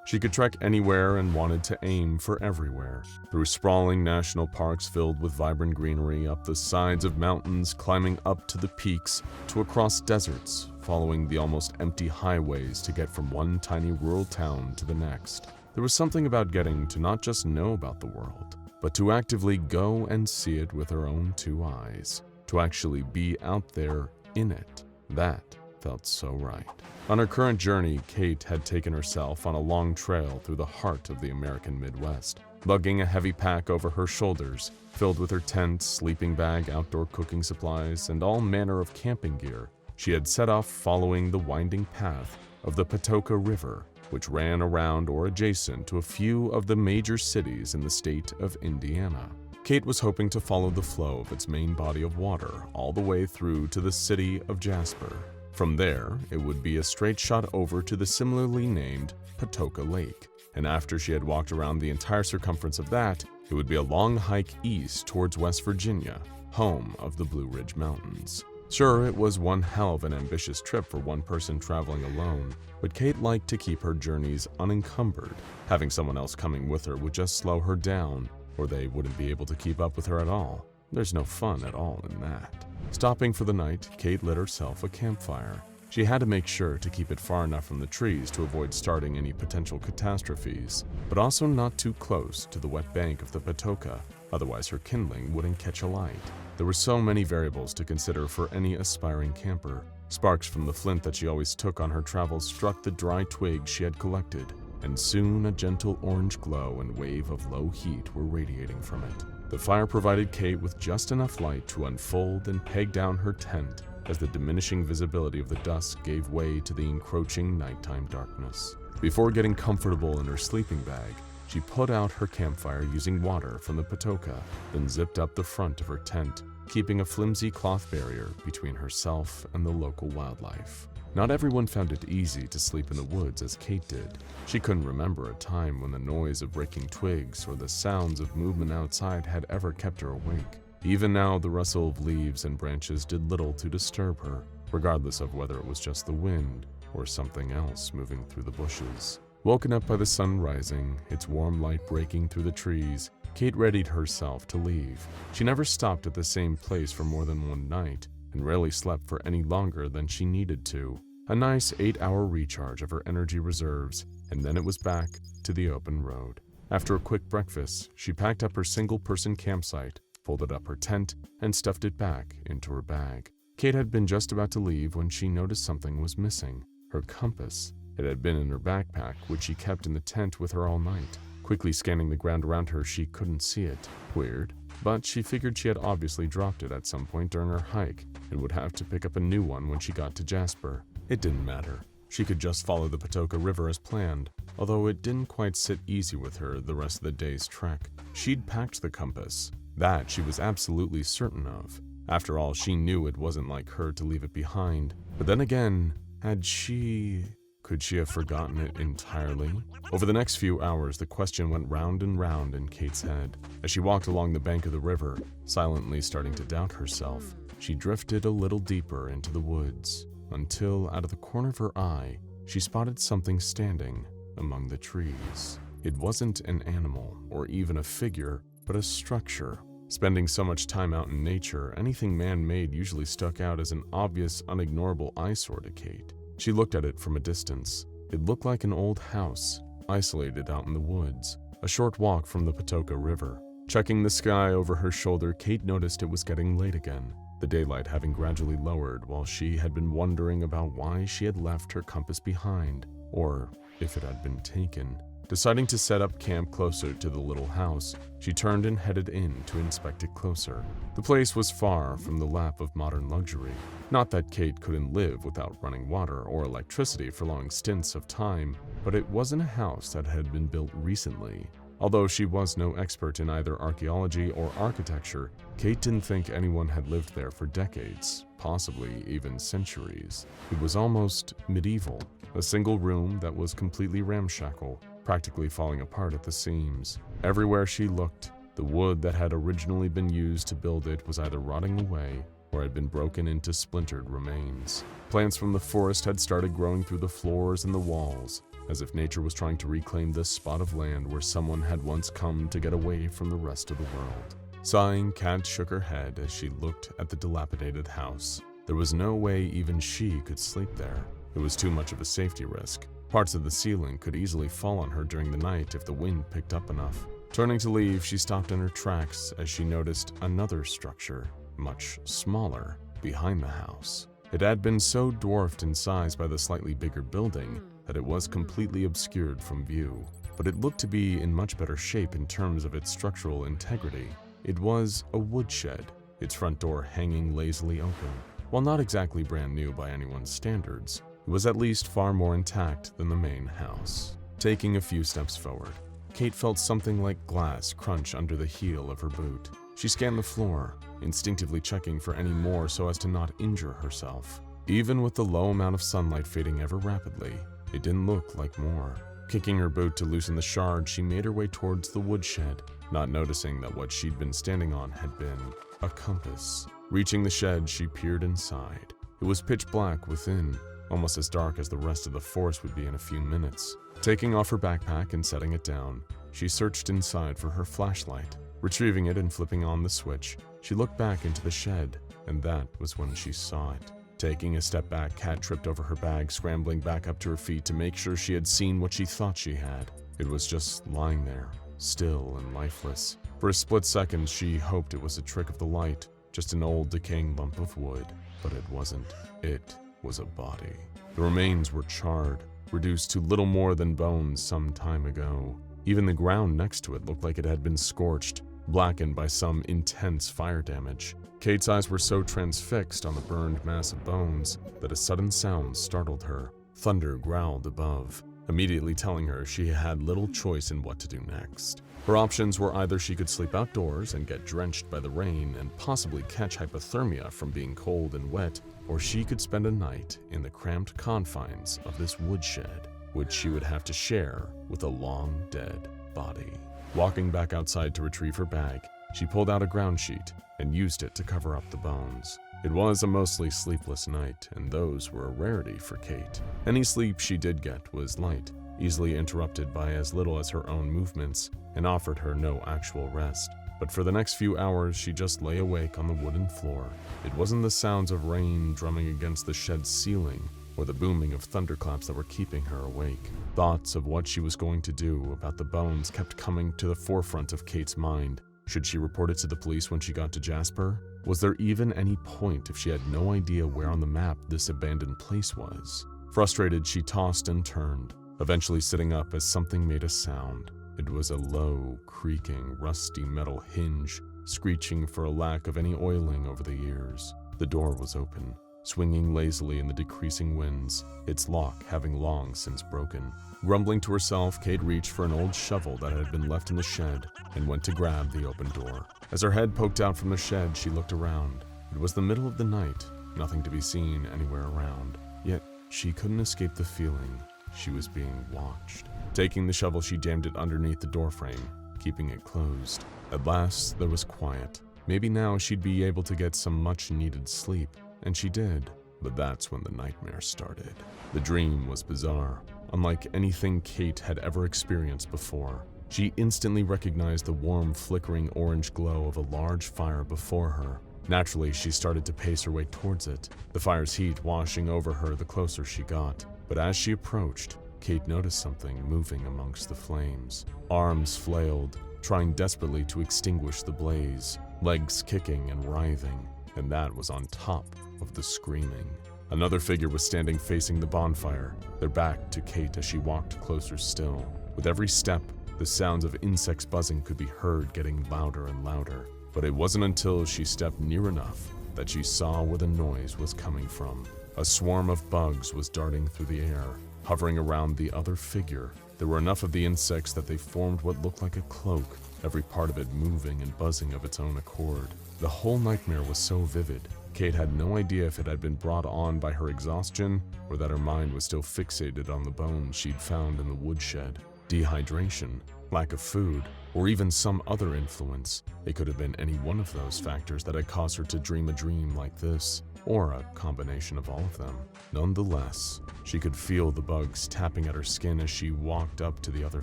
She could trek anywhere and wanted to aim for everywhere, through sprawling national parks filled with vibrant greenery, up the sides of mountains, climbing up to the peaks, to across deserts, following the almost empty highways to get from one tiny rural town to the next. There was something about getting to not just know about the world, but to actively go and see it with her own two eyes, to actually be out there in it. That felt so right. On her current journey, Kate had taken herself on a long trail through the heart of the American Midwest, lugging a heavy pack over her shoulders, filled with her tent, sleeping bag, outdoor cooking supplies, and all manner of camping gear. She had set off following the winding path of the Patoka River, which ran around or adjacent to a few of the major cities in the state of Indiana. Kate was hoping to follow the flow of its main body of water all the way through to the city of Jasper. From there, it would be a straight shot over to the similarly named Patoka Lake. and after she had walked around the entire circumference of that, it would be a long hike east towards West Virginia, home of the Blue Ridge Mountains. Sure, it was one hell of an ambitious trip for one person traveling alone, but Kate liked to keep her journeys unencumbered. Having someone else coming with her would just slow her down, or they wouldn't be able to keep up with her at all. There's no fun at all in that. Stopping for the night, Kate lit herself a campfire. She had to make sure to keep it far enough from the trees to avoid starting any potential catastrophes, but also not too close to the wet bank of the Patoka, otherwise her kindling wouldn't catch alight. There were so many variables to consider for any aspiring camper. Sparks from the flint that she always took on her travels struck the dry twigs she had collected, and soon a gentle orange glow and wave of low heat were radiating from it. The fire provided Kate with just enough light to unfold and peg down her tent as the diminishing visibility of the dusk gave way to the encroaching nighttime darkness. Before getting comfortable in her sleeping bag, she put out her campfire using water from the Patoka, then zipped up the front of her tent, keeping a flimsy cloth barrier between herself and the local wildlife. Not everyone found it easy to sleep in the woods as Kate did. She couldn't remember a time when the noise of breaking twigs or the sounds of movement outside had ever kept her awake. Even now, the rustle of leaves and branches did little to disturb her, regardless of whether it was just the wind or something else moving through the bushes. Woken up by the sun rising, its warm light breaking through the trees, Kate readied herself to leave. She never stopped at the same place for more than one night, and rarely slept for any longer than she needed to. A nice 8-hour recharge of her energy reserves, and then it was back to the open road. After a quick breakfast, she packed up her single-person campsite, folded up her tent, and stuffed it back into her bag. Kate had been just about to leave when she noticed something was missing. Her compass. It had been in her backpack, which she kept in the tent with her all night. Quickly scanning the ground around her, she couldn't see it. Weird, but she figured she had obviously dropped it at some point during her hike and would have to pick up a new one when she got to Jasper. It didn't matter. She could just follow the Patoka River as planned, although it didn't quite sit easy with her the rest of the day's trek. She'd packed the compass. That she was absolutely certain of. After all, she knew it wasn't like her to leave it behind. But then again, could she have forgotten it entirely? Over the next few hours, the question went round and round in Kate's head. As she walked along the bank of the river, silently starting to doubt herself, she drifted a little deeper into the woods, until out of the corner of her eye, she spotted something standing among the trees. It wasn't an animal or even a figure, but a structure. Spending so much time out in nature, anything man-made usually stuck out as an obvious, unignorable eyesore to Kate. She looked at it from a distance. It looked like an old house, isolated out in the woods, a short walk from the Patoka River. Checking the sky over her shoulder, Kate noticed it was getting late again, the daylight having gradually lowered while she had been wondering about why she had left her compass behind, or if it had been taken. Deciding to set up camp closer to the little house, she turned and headed in to inspect it closer. The place was far from the lap of modern luxury. Not that Kate couldn't live without running water or electricity for long stints of time, but it wasn't a house that had been built recently. Although she was no expert in either archaeology or architecture, Kate didn't think anyone had lived there for decades, possibly even centuries. It was almost medieval, a single room that was completely ramshackle, practically falling apart at the seams. Everywhere she looked, the wood that had originally been used to build it was either rotting away or had been broken into splintered remains. Plants from the forest had started growing through the floors and the walls, as if nature was trying to reclaim this spot of land where someone had once come to get away from the rest of the world. Sighing, Kat shook her head as she looked at the dilapidated house. There was no way even she could sleep there. It was too much of a safety risk. Parts of the ceiling could easily fall on her during the night if the wind picked up enough. Turning to leave, she stopped in her tracks as she noticed another structure, much smaller, behind the house. It had been so dwarfed in size by the slightly bigger building that it was completely obscured from view, but it looked to be in much better shape in terms of its structural integrity. It was a woodshed, its front door hanging lazily open. While not exactly brand new by anyone's standards, it was at least far more intact than the main house. Taking a few steps forward, Kate felt something like glass crunch under the heel of her boot. She scanned the floor, instinctively checking for any more so as to not injure herself. Even with the low amount of sunlight fading ever rapidly, it didn't look like more. Kicking her boot to loosen the shard, she made her way towards the woodshed, not noticing that what she'd been standing on had been a compass. Reaching the shed, she peered inside. It was pitch black within, almost as dark as the rest of the forest would be in a few minutes. Taking off her backpack and setting it down, she searched inside for her flashlight. Retrieving it and flipping on the switch, she looked back into the shed, and that was when she saw it. Taking a step back, Kat tripped over her bag, scrambling back up to her feet to make sure she had seen what she thought she had. It was just lying there, still and lifeless. For a split second, she hoped it was a trick of the light, just an old decaying lump of wood, but it wasn't. It was a body. The remains were charred, reduced to little more than bones some time ago. Even the ground next to it looked like it had been scorched, blackened by some intense fire damage. Kate's eyes were so transfixed on the burned mass of bones that a sudden sound startled her. Thunder growled above, immediately telling her she had little choice in what to do next. Her options were either she could sleep outdoors and get drenched by the rain and possibly catch hypothermia from being cold and wet, or she could spend a night in the cramped confines of this woodshed, which she would have to share with a long dead body. Walking back outside to retrieve her bag, she pulled out a ground sheet and used it to cover up the bones. It was a mostly sleepless night, and those were a rarity for Kate. Any sleep she did get was light, easily interrupted by as little as her own movements, and offered her no actual rest. But for the next few hours, she just lay awake on the wooden floor. It wasn't the sounds of rain drumming against the shed's ceiling, or the booming of thunderclaps that were keeping her awake. Thoughts of what she was going to do about the bones kept coming to the forefront of Kate's mind. Should she report it to the police when she got to Jasper? Was there even any point if she had no idea where on the map this abandoned place was? Frustrated, she tossed and turned, eventually sitting up as something made a sound. It was a low, creaking, rusty metal hinge, screeching for a lack of any oiling over the years. The door was open, swinging lazily in the decreasing winds, its lock having long since broken. Grumbling to herself, Kate reached for an old shovel that had been left in the shed and went to grab the open door. As her head poked out from the shed, she looked around. It was the middle of the night, nothing to be seen anywhere around. Yet, she couldn't escape the feeling she was being watched. Taking the shovel, she jammed it underneath the doorframe, keeping it closed. At last, there was quiet. Maybe now she'd be able to get some much-needed sleep. And she did, but that's when the nightmare started. The dream was bizarre, unlike anything Kate had ever experienced before. She instantly recognized the warm, flickering orange glow of a large fire before her. Naturally, she started to pace her way towards it, the fire's heat washing over her the closer she got. But as she approached, Kate noticed something moving amongst the flames. Arms flailed, trying desperately to extinguish the blaze, legs kicking and writhing, and that was on top of the screaming. Another figure was standing facing the bonfire, their back to Kate as she walked closer still. With every step, the sounds of insects buzzing could be heard getting louder and louder. But it wasn't until she stepped near enough that she saw where the noise was coming from. A swarm of bugs was darting through the air, hovering around the other figure. There were enough of the insects that they formed what looked like a cloak, every part of it moving and buzzing of its own accord. The whole nightmare was so vivid, Kate had no idea if it had been brought on by her exhaustion or that her mind was still fixated on the bones she'd found in the woodshed. Dehydration, lack of food, or even some other influence. It could have been any one of those factors that had caused her to dream a dream like this, or a combination of all of them. Nonetheless, she could feel the bugs tapping at her skin as she walked up to the other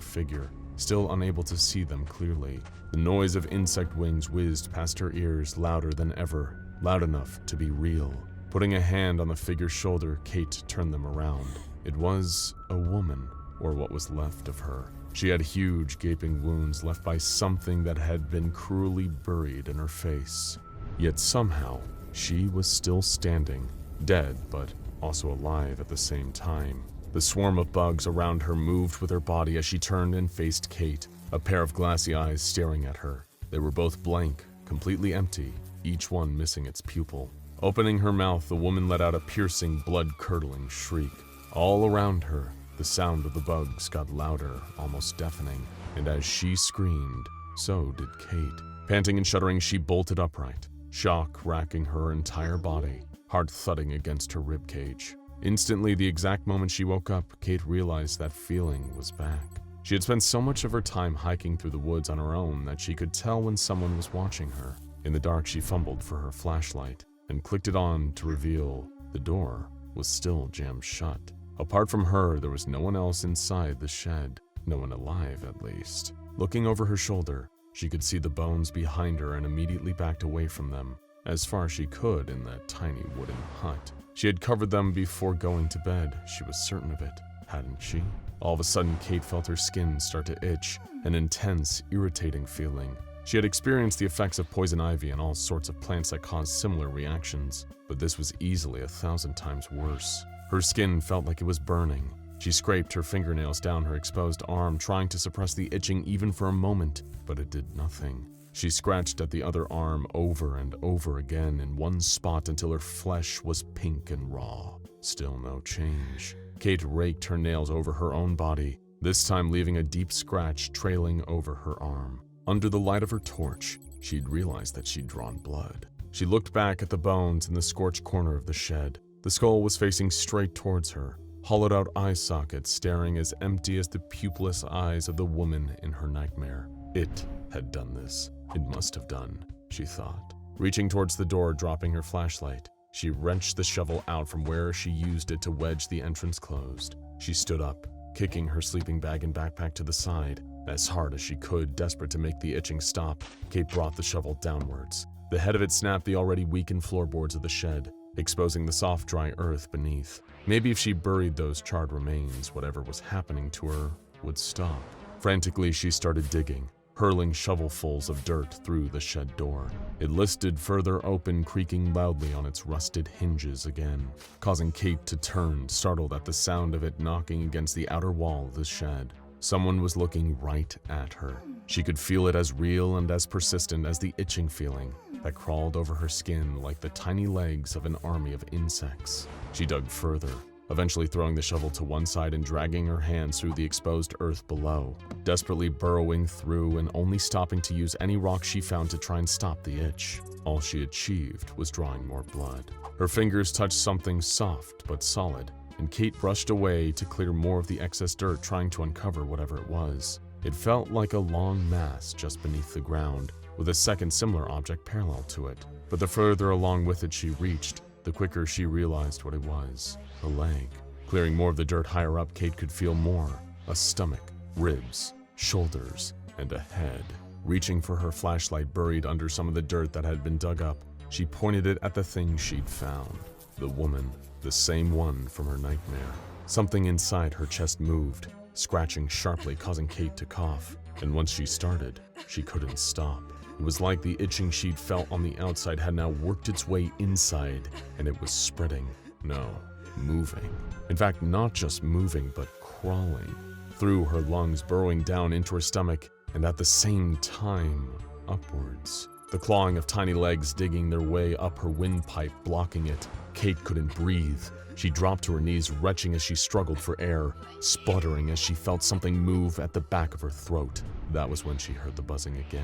figure, still unable to see them clearly. The noise of insect wings whizzed past her ears louder than ever, loud enough to be real. Putting a hand on the figure's shoulder, Kate turned them around. It was a woman, or what was left of her. She had huge gaping wounds left by something that had been cruelly buried in her face. Yet somehow, she was still standing, dead but also alive at the same time. The swarm of bugs around her moved with her body as she turned and faced Kate, a pair of glassy eyes staring at her. They were both blank, completely empty, each one missing its pupil. Opening her mouth, the woman let out a piercing, blood-curdling shriek. All around her, the sound of the bugs got louder, almost deafening, and as she screamed, so did Kate. Panting and shuddering, she bolted upright, shock racking her entire body, heart thudding against her ribcage. Instantly, the exact moment she woke up, Kate realized that feeling was back. She had spent so much of her time hiking through the woods on her own that she could tell when someone was watching her. In the dark, she fumbled for her flashlight and clicked it on to reveal the door was still jammed shut. Apart from her, there was no one else inside the shed, no one alive at least. Looking over her shoulder, she could see the bones behind her and immediately backed away from them, as far as she could in that tiny wooden hut. She had covered them before going to bed, she was certain of it, hadn't she? All of a sudden, Kate felt her skin start to itch, an intense, irritating feeling. She had experienced the effects of poison ivy and all sorts of plants that caused similar reactions, but this was easily 1,000 times worse. Her skin felt like it was burning. She scraped her fingernails down her exposed arm, trying to suppress the itching even for a moment, but it did nothing. She scratched at the other arm over and over again in one spot until her flesh was pink and raw. Still no change. Kate raked her nails over her own body, this time leaving a deep scratch trailing over her arm. Under the light of her torch, she'd realized that she'd drawn blood. She looked back at the bones in the scorched corner of the shed. The skull was facing straight towards her, hollowed-out eye sockets staring as empty as the pupilless eyes of the woman in her nightmare. It had done this. It must have done, she thought. Reaching towards the door, dropping her flashlight, she wrenched the shovel out from where she used it to wedge the entrance closed. She stood up, kicking her sleeping bag and backpack to the side. As hard as she could, desperate to make the itching stop, Kate brought the shovel downwards. The head of it snapped the already weakened floorboards of the shed, exposing the soft, dry earth beneath. Maybe if she buried those charred remains, whatever was happening to her would stop. Frantically, she started digging, hurling shovelfuls of dirt through the shed door. It listed further open, creaking loudly on its rusted hinges again, causing Kate to turn, startled at the sound of it knocking against the outer wall of the shed. Someone was looking right at her. She could feel it as real and as persistent as the itching feeling that crawled over her skin like the tiny legs of an army of insects. She dug further, eventually throwing the shovel to one side and dragging her hands through the exposed earth below, desperately burrowing through and only stopping to use any rock she found to try and stop the itch. All she achieved was drawing more blood. Her fingers touched something soft but solid, and Kate brushed away to clear more of the excess dirt, trying to uncover whatever it was. It felt like a long mass just beneath the ground, with a second similar object parallel to it. But the further along with it she reached, the quicker she realized what it was. A leg. Clearing more of the dirt higher up, Kate could feel more. A stomach, ribs, shoulders, and a head. Reaching for her flashlight buried under some of the dirt that had been dug up, she pointed it at the thing she'd found. The woman. The same one from her nightmare. Something inside her chest moved, scratching sharply, causing Kate to cough. And once she started, she couldn't stop. It was like the itching she'd felt on the outside had now worked its way inside, and it was spreading. No, moving. In fact, not just moving, but crawling. Through her lungs, burrowing down into her stomach, and at the same time, upwards. The clawing of tiny legs digging their way up her windpipe, blocking it. Kate couldn't breathe. She dropped to her knees, retching as she struggled for air, sputtering as she felt something move at the back of her throat. That was when she heard the buzzing again.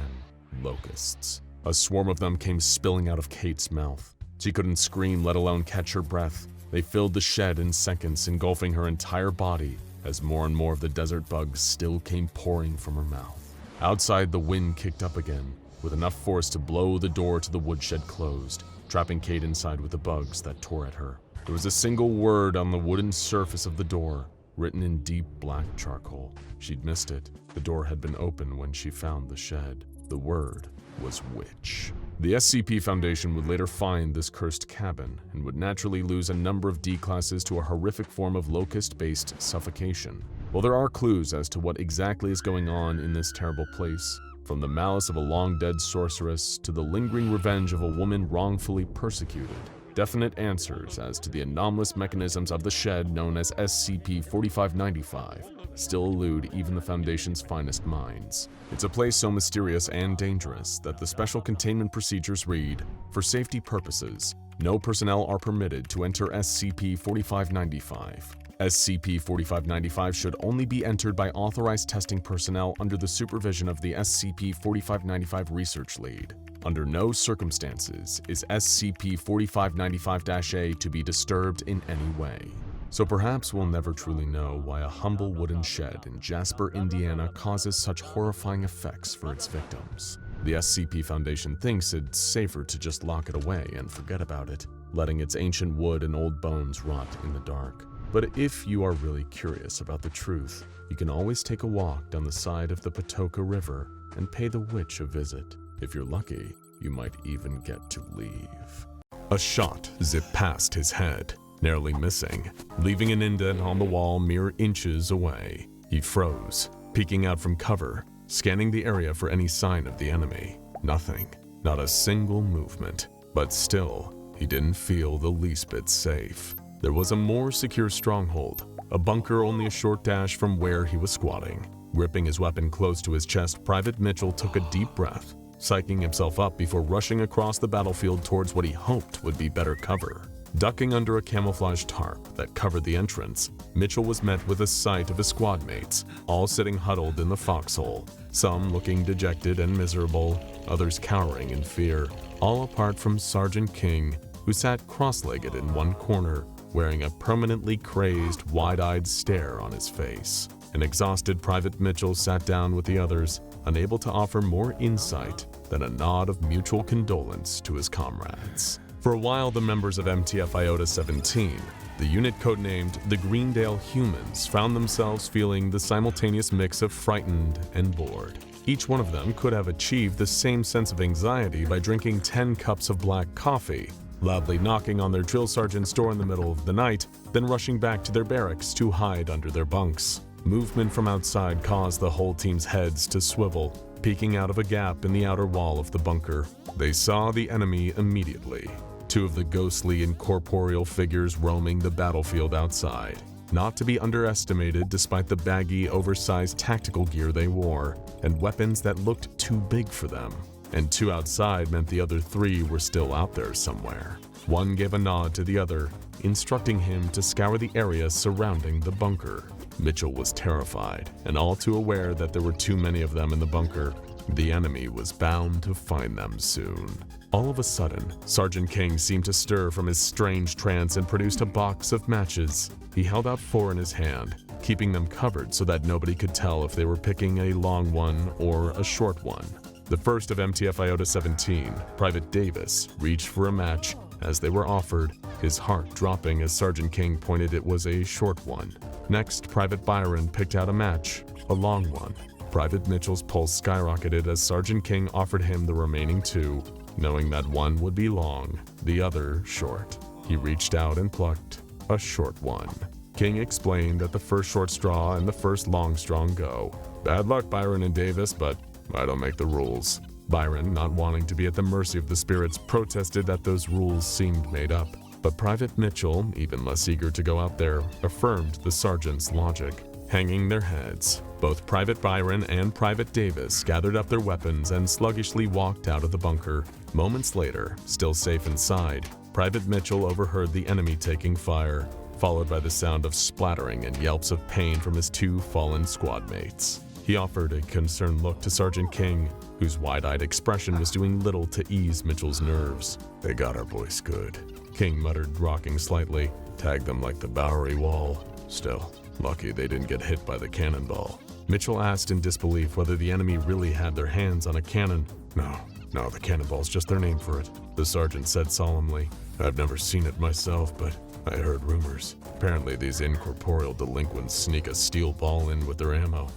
Locusts. A swarm of them came spilling out of Kate's mouth. She couldn't scream, let alone catch her breath. They filled the shed in seconds, engulfing her entire body, as more and more of the desert bugs still came pouring from her mouth. Outside, the wind kicked up again, with enough force to blow the door to the woodshed closed, trapping Kate inside with the bugs that tore at her. There was a single word on the wooden surface of the door, written in deep black charcoal. She'd missed it. The door had been open when she found the shed. The word was witch. The SCP Foundation would later find this cursed cabin and would naturally lose a number of D-classes to a horrific form of locust-based suffocation. While there are clues as to what exactly is going on in this terrible place, from the malice of a long-dead sorceress to the lingering revenge of a woman wrongfully persecuted, definite answers as to the anomalous mechanisms of the shed known as SCP-4595 still elude even the Foundation's finest minds. It's a place so mysterious and dangerous that the special containment procedures read, "For safety purposes, no personnel are permitted to enter SCP-4595. SCP-4595 should only be entered by authorized testing personnel under the supervision of the SCP-4595 Research Lead. Under no circumstances is SCP-4595-A to be disturbed in any way." So perhaps we'll never truly know why a humble wooden shed in Jasper, Indiana causes such horrifying effects for its victims. The SCP Foundation thinks it's safer to just lock it away and forget about it, letting its ancient wood and old bones rot in the dark. But if you are really curious about the truth, you can always take a walk down the side of the Patoka River and pay the witch a visit. If you're lucky, you might even get to leave. A shot zipped past his head, narrowly missing, leaving an indent on the wall mere inches away. He froze, peeking out from cover, scanning the area for any sign of the enemy. Nothing, not a single movement. But still, he didn't feel the least bit safe. There was a more secure stronghold, a bunker only a short dash from where he was squatting. Gripping his weapon close to his chest, Private Mitchell took a deep breath, psyching himself up before rushing across the battlefield towards what he hoped would be better cover. Ducking under a camouflage tarp that covered the entrance, Mitchell was met with a sight of his squad mates, all sitting huddled in the foxhole, some looking dejected and miserable, others cowering in fear, all apart from Sergeant King, who sat cross-legged in one corner, wearing a permanently crazed, wide-eyed stare on his face. An exhausted Private Mitchell sat down with the others, unable to offer more insight than a nod of mutual condolence to his comrades. For a while, the members of MTF Iota-17, the unit codenamed the Greendale Humans, found themselves feeling the simultaneous mix of frightened and bored. Each one of them could have achieved the same sense of anxiety by drinking 10 cups of black coffee, loudly knocking on their drill sergeant's door in the middle of the night, then rushing back to their barracks to hide under their bunks. Movement from outside caused the whole team's heads to swivel, peeking out of a gap in the outer wall of the bunker. They saw the enemy immediately. Two of the ghostly incorporeal figures roaming the battlefield outside, not to be underestimated despite the baggy, oversized tactical gear they wore, and weapons that looked too big for them. And two outside meant the other three were still out there somewhere. One gave a nod to the other, instructing him to scour the area surrounding the bunker. Mitchell was terrified, and all too aware that there were too many of them in the bunker. The enemy was bound to find them soon. All of a sudden, Sergeant King seemed to stir from his strange trance and produced a box of matches. He held out 4 in his hand, keeping them covered so that nobody could tell if they were picking a long one or a short one. The first of MTF Iota-17, Private Davis, reached for a match as they were offered, his heart dropping as Sergeant King pointed it was a short one. Next, Private Byron picked out a match, a long one. Private Mitchell's pulse skyrocketed as Sergeant King offered him the remaining 2, knowing that one would be long, the other short. He reached out and plucked a short one. King explained that the first short straw and the first long straw go. Bad luck, Byron and Davis, but I don't make the rules. Byron, not wanting to be at the mercy of the spirits, protested that those rules seemed made up. But Private Mitchell, even less eager to go out there, affirmed the sergeant's logic. Hanging their heads, both Private Byron and Private Davis gathered up their weapons and sluggishly walked out of the bunker. Moments later, still safe inside, Private Mitchell overheard the enemy taking fire, followed by the sound of splattering and yelps of pain from his 2 fallen squad mates. He offered a concerned look to Sergeant King, whose wide-eyed expression was doing little to ease Mitchell's nerves. They got our boys good, King muttered, rocking slightly. Tagged them like the Bowery Wall. Still, lucky they didn't get hit by the cannonball. Mitchell asked in disbelief whether the enemy really had their hands on a cannon. No, the cannonball's just their name for it, the sergeant said solemnly. I've never seen it myself, but I heard rumors. Apparently these incorporeal delinquents sneak a steel ball in with their ammo.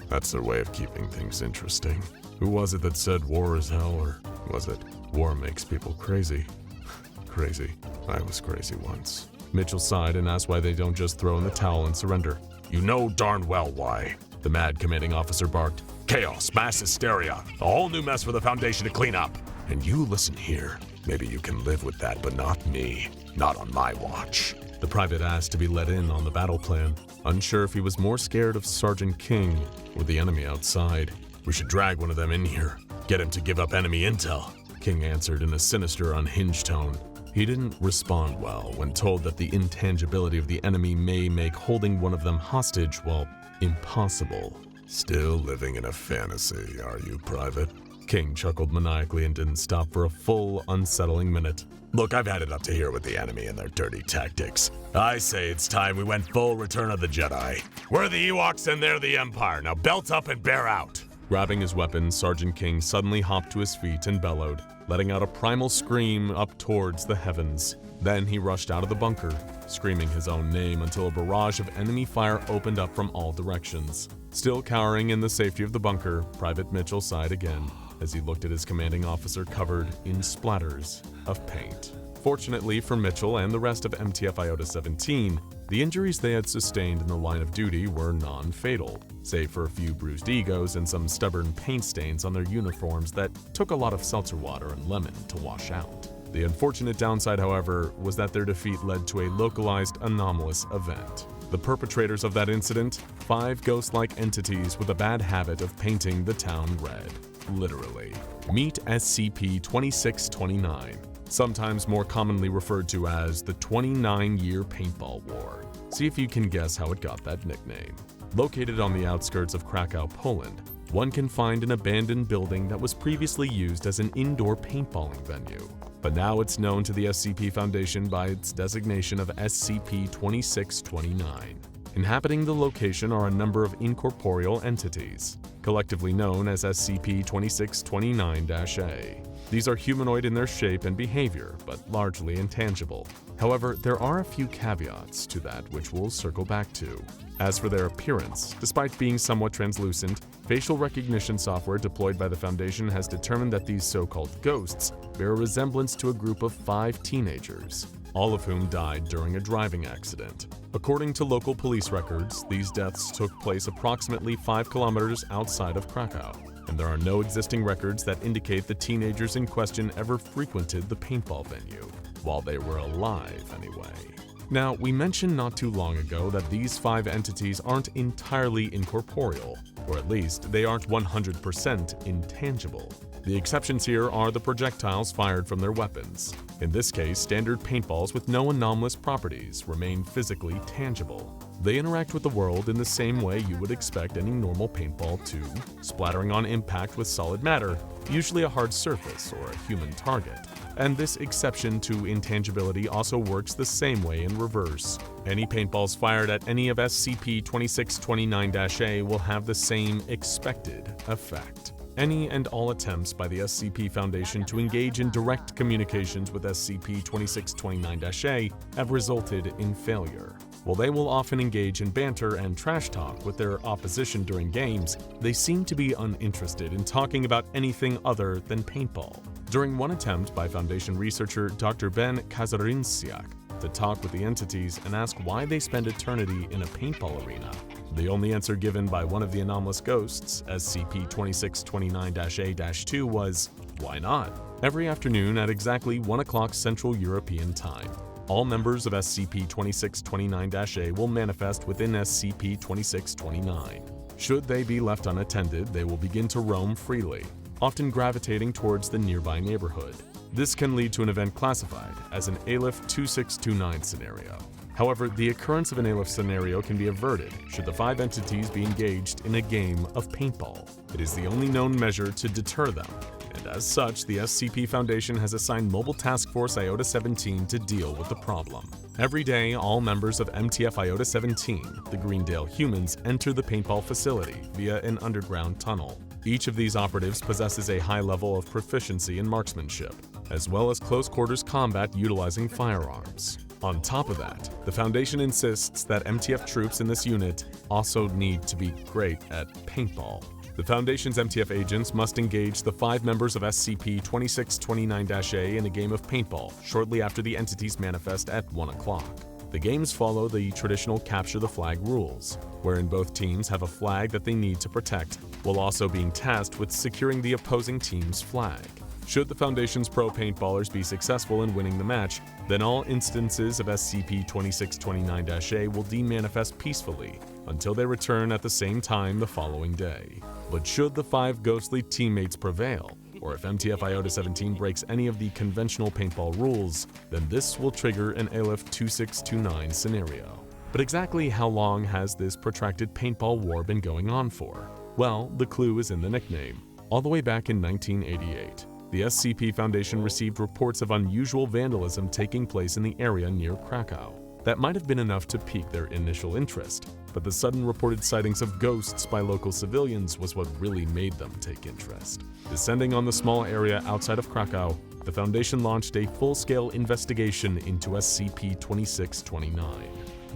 That's their way of keeping things interesting. Who was it that said war is hell, or was it war makes people crazy? Crazy. I was crazy once. Mitchell sighed and asked why they don't just throw in the towel and surrender. You know darn well why, the mad commanding officer barked. Chaos, mass hysteria, a whole new mess for the Foundation to clean up. And you listen here. Maybe you can live with that, but not me. Not on my watch. The private asked to be let in on the battle plan, unsure if he was more scared of Sergeant King or the enemy outside. We should drag one of them in here. Get him to give up enemy intel, King answered in a sinister, unhinged tone. He didn't respond well when told that the intangibility of the enemy may make holding one of them hostage, well, impossible. Still living in a fantasy, are you, Private? King chuckled maniacally and didn't stop for a full, unsettling minute. Look, I've had it up to here with the enemy and their dirty tactics. I say it's time we went full Return of the Jedi. We're the Ewoks and they're the Empire. Now belt up and bear out. Grabbing his weapon, Sergeant King suddenly hopped to his feet and bellowed, letting out a primal scream up towards the heavens. Then he rushed out of the bunker, screaming his own name until a barrage of enemy fire opened up from all directions. Still cowering in the safety of the bunker, Private Mitchell sighed again as he looked at his commanding officer covered in splatters of paint. Fortunately for Mitchell and the rest of MTF Iota-17, the injuries they had sustained in the line of duty were non-fatal, save for a few bruised egos and some stubborn paint stains on their uniforms that took a lot of seltzer water and lemon to wash out. The unfortunate downside, however, was that their defeat led to a localized anomalous event. The perpetrators of that incident, 5 ghost-like entities with a bad habit of painting the town red. Literally. Meet SCP-2629, sometimes more commonly referred to as the 29-Year Paintball War. See if you can guess how it got that nickname. Located on the outskirts of Krakow, Poland, one can find an abandoned building that was previously used as an indoor paintballing venue. But now it's known to the SCP Foundation by its designation of SCP-2629. Inhabiting the location are a number of incorporeal entities, collectively known as SCP-2629-A. These are humanoid in their shape and behavior, but largely intangible. However, there are a few caveats to that which we'll circle back to. As for their appearance, despite being somewhat translucent, facial recognition software deployed by the Foundation has determined that these so-called ghosts bear a resemblance to a group of 5 teenagers, all of whom died during a driving accident. According to local police records, these deaths took place approximately 5 kilometers outside of Krakow, and there are no existing records that indicate the teenagers in question ever frequented the paintball venue, while they were alive anyway. Now, we mentioned not too long ago that these 5 entities aren't entirely incorporeal, or at least they aren't 100% intangible. The exceptions here are the projectiles fired from their weapons. In this case, standard paintballs with no anomalous properties remain physically tangible. They interact with the world in the same way you would expect any normal paintball to, splattering on impact with solid matter, usually a hard surface or a human target. And this exception to intangibility also works the same way in reverse. Any paintballs fired at any of SCP-2629-A will have the same expected effect. Any and all attempts by the SCP Foundation to engage in direct communications with SCP-2629-A have resulted in failure. While they will often engage in banter and trash talk with their opposition during games, they seem to be uninterested in talking about anything other than paintball. During one attempt by Foundation researcher Dr. Ben Kazarinsiak to talk with the entities and ask why they spend eternity in a paintball arena, the only answer given by one of the anomalous ghosts, SCP-2629-A-2, was, "Why not?" Every afternoon at exactly 1 o'clock Central European Time, all members of SCP-2629-A will manifest within SCP-2629. Should they be left unattended, they will begin to roam freely, often gravitating towards the nearby neighborhood. This can lead to an event classified as an Aleph 2629 scenario. However, the occurrence of an Aleph scenario can be averted should the 5 entities be engaged in a game of paintball. It is the only known measure to deter them, and as such, the SCP Foundation has assigned Mobile Task Force Iota-17 to deal with the problem. Every day, all members of MTF Iota-17, the Greendale humans, enter the paintball facility via an underground tunnel. Each of these operatives possesses a high level of proficiency in marksmanship, as well as close-quarters combat utilizing firearms. On top of that, the Foundation insists that MTF troops in this unit also need to be great at paintball. The Foundation's MTF agents must engage the 5 members of SCP-2629-A in a game of paintball shortly after the entities manifest at 1 o'clock. The games follow the traditional capture the flag rules, wherein both teams have a flag that they need to protect, while also being tasked with securing the opposing team's flag. Should the Foundation's pro paintballers be successful in winning the match, then all instances of SCP-2629-A will demanifest peacefully until they return at the same time the following day. But should the 5 ghostly teammates prevail, or if MTF Iota-17 breaks any of the conventional paintball rules, then this will trigger an Aleph 2629 scenario. But exactly how long has this protracted paintball war been going on for? Well, the clue is in the nickname. All the way back in 1988, the SCP Foundation received reports of unusual vandalism taking place in the area near Krakow. That might have been enough to pique their initial interest, but the sudden reported sightings of ghosts by local civilians was what really made them take interest. Descending on the small area outside of Krakow, the Foundation launched a full-scale investigation into SCP-2629.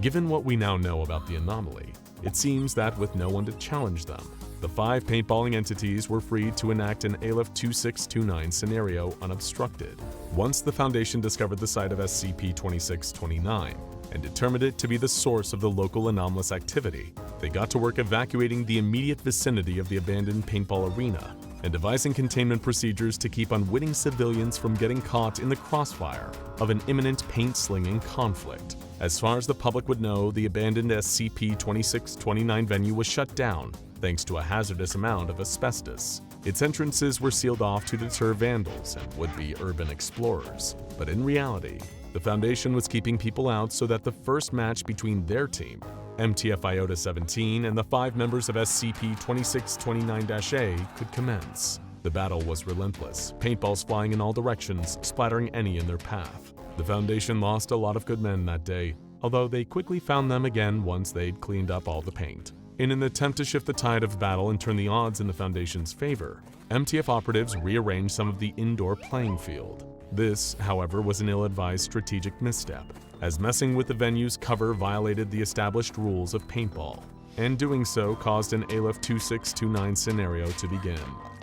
Given what we now know about the anomaly, it seems that with no one to challenge them, the 5 paintballing entities were free to enact an Aleph 2629 scenario unobstructed. Once the Foundation discovered the site of SCP-2629 and determined it to be the source of the local anomalous activity, they got to work evacuating the immediate vicinity of the abandoned paintball arena and devising containment procedures to keep unwitting civilians from getting caught in the crossfire of an imminent paint-slinging conflict. As far as the public would know, the abandoned SCP-2629 venue was shut down thanks to a hazardous amount of asbestos. Its entrances were sealed off to deter vandals and would-be urban explorers. But in reality, the Foundation was keeping people out so that the first match between their team, MTF Iota-17, and the 5 members of SCP-2629-A could commence. The battle was relentless, paintballs flying in all directions, splattering any in their path. The Foundation lost a lot of good men that day, although they quickly found them again once they'd cleaned up all the paint. In an attempt to shift the tide of battle and turn the odds in the Foundation's favor, MTF operatives rearranged some of the indoor playing field. This, however, was an ill-advised strategic misstep, as messing with the venue's cover violated the established rules of paintball, and doing so caused an Aleph 2629 scenario to begin.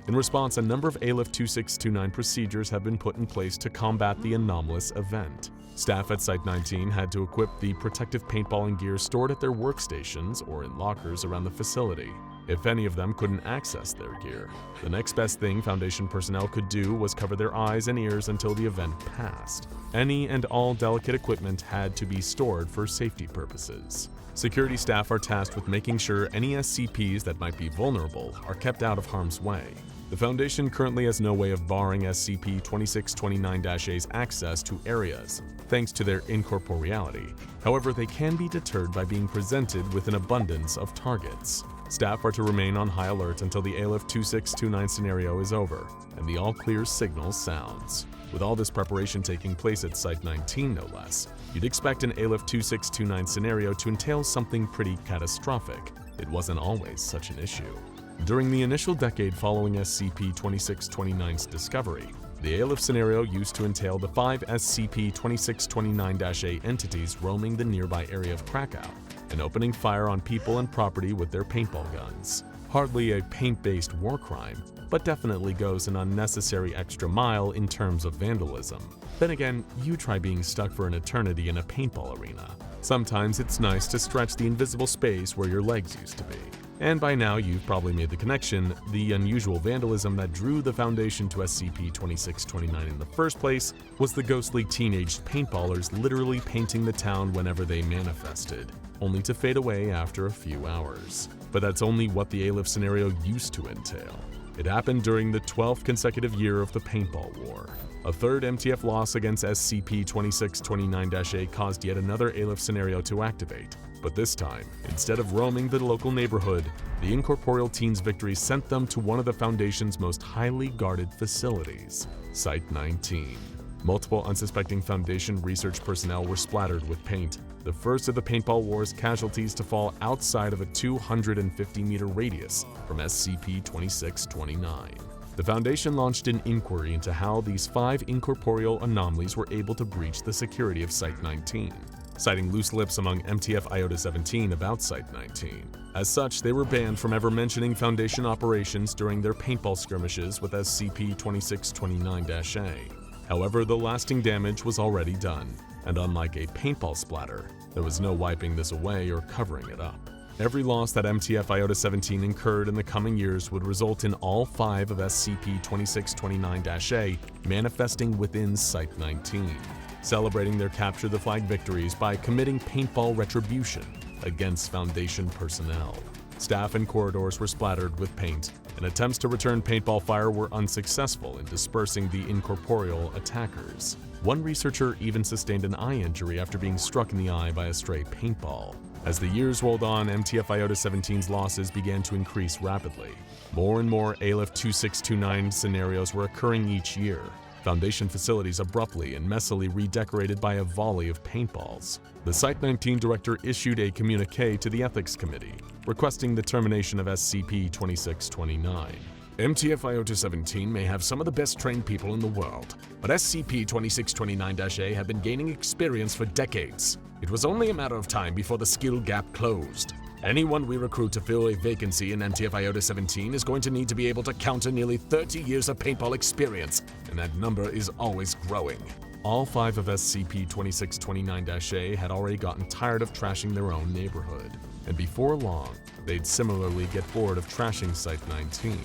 In response, a number of Aleph 2629 procedures have been put in place to combat the anomalous event. Staff at Site-19 had to equip the protective paintballing gear stored at their workstations or in lockers around the facility. If any of them couldn't access their gear, the next best thing Foundation personnel could do was cover their eyes and ears until the event passed. Any and all delicate equipment had to be stored for safety purposes. Security staff are tasked with making sure any SCPs that might be vulnerable are kept out of harm's way. The Foundation currently has no way of barring SCP-2629-A's access to areas, thanks to their incorporeality. However, they can be deterred by being presented with an abundance of targets. Staff are to remain on high alert until the Aleph 2629 scenario is over, and the all-clear signal sounds. With all this preparation taking place at Site-19 no less, you'd expect an Aleph 2629 scenario to entail something pretty catastrophic. It wasn't always such an issue. During the initial decade following SCP-2629's discovery, the Aleph scenario used to entail the 5 SCP-2629-A entities roaming the nearby area of Krakow and opening fire on people and property with their paintball guns. Hardly a paint-based war crime, but definitely goes an unnecessary extra mile in terms of vandalism. Then again, you try being stuck for an eternity in a paintball arena. Sometimes it's nice to stretch the invisible space where your legs used to be. And by now you've probably made the connection, the unusual vandalism that drew the Foundation to SCP-2629 in the first place was the ghostly teenage paintballers literally painting the town whenever they manifested, only to fade away after a few hours. But that's only what the Aleph scenario used to entail. It happened during the 12th consecutive year of the Paintball War. A third MTF loss against SCP-2629-A caused yet another Aleph scenario to activate. But this time, instead of roaming the local neighborhood, the incorporeal teens' victory sent them to one of the Foundation's most highly guarded facilities, Site-19. Multiple unsuspecting Foundation research personnel were splattered with paint, the first of the Paintball War's casualties to fall outside of a 250-meter radius from SCP-2629. The Foundation launched an inquiry into how these 5 incorporeal anomalies were able to breach the security of Site-19, citing loose lips among MTF Iota-17 about Site-19. As such, they were banned from ever mentioning Foundation operations during their paintball skirmishes with SCP-2629-A. However, the lasting damage was already done, and unlike a paintball splatter, there was no wiping this away or covering it up. Every loss that MTF Iota-17 incurred in the coming years would result in all 5 of SCP-2629-A manifesting within Site-19, celebrating their capture the flag victories by committing paintball retribution against Foundation personnel. Staff and corridors were splattered with paint, and attempts to return paintball fire were unsuccessful in dispersing the incorporeal attackers. One researcher even sustained an eye injury after being struck in the eye by a stray paintball. As the years rolled on, MTF Iota 17's losses began to increase rapidly. More and more Aleph 2629 scenarios were occurring each year. Foundation facilities abruptly and messily redecorated by a volley of paintballs. The Site-19 director issued a communique to the Ethics Committee, requesting the termination of SCP-2629. MTF Iota 17 may have some of the best trained people in the world, but SCP-2629-A have been gaining experience for decades. It was only a matter of time before the skill gap closed. Anyone we recruit to fill a vacancy in MTF Iota 17 is going to need to be able to counter nearly 30 years of paintball experience, and that number is always growing. All 5 of SCP-2629-A had already gotten tired of trashing their own neighborhood, and before long, they'd similarly get bored of trashing Site-19.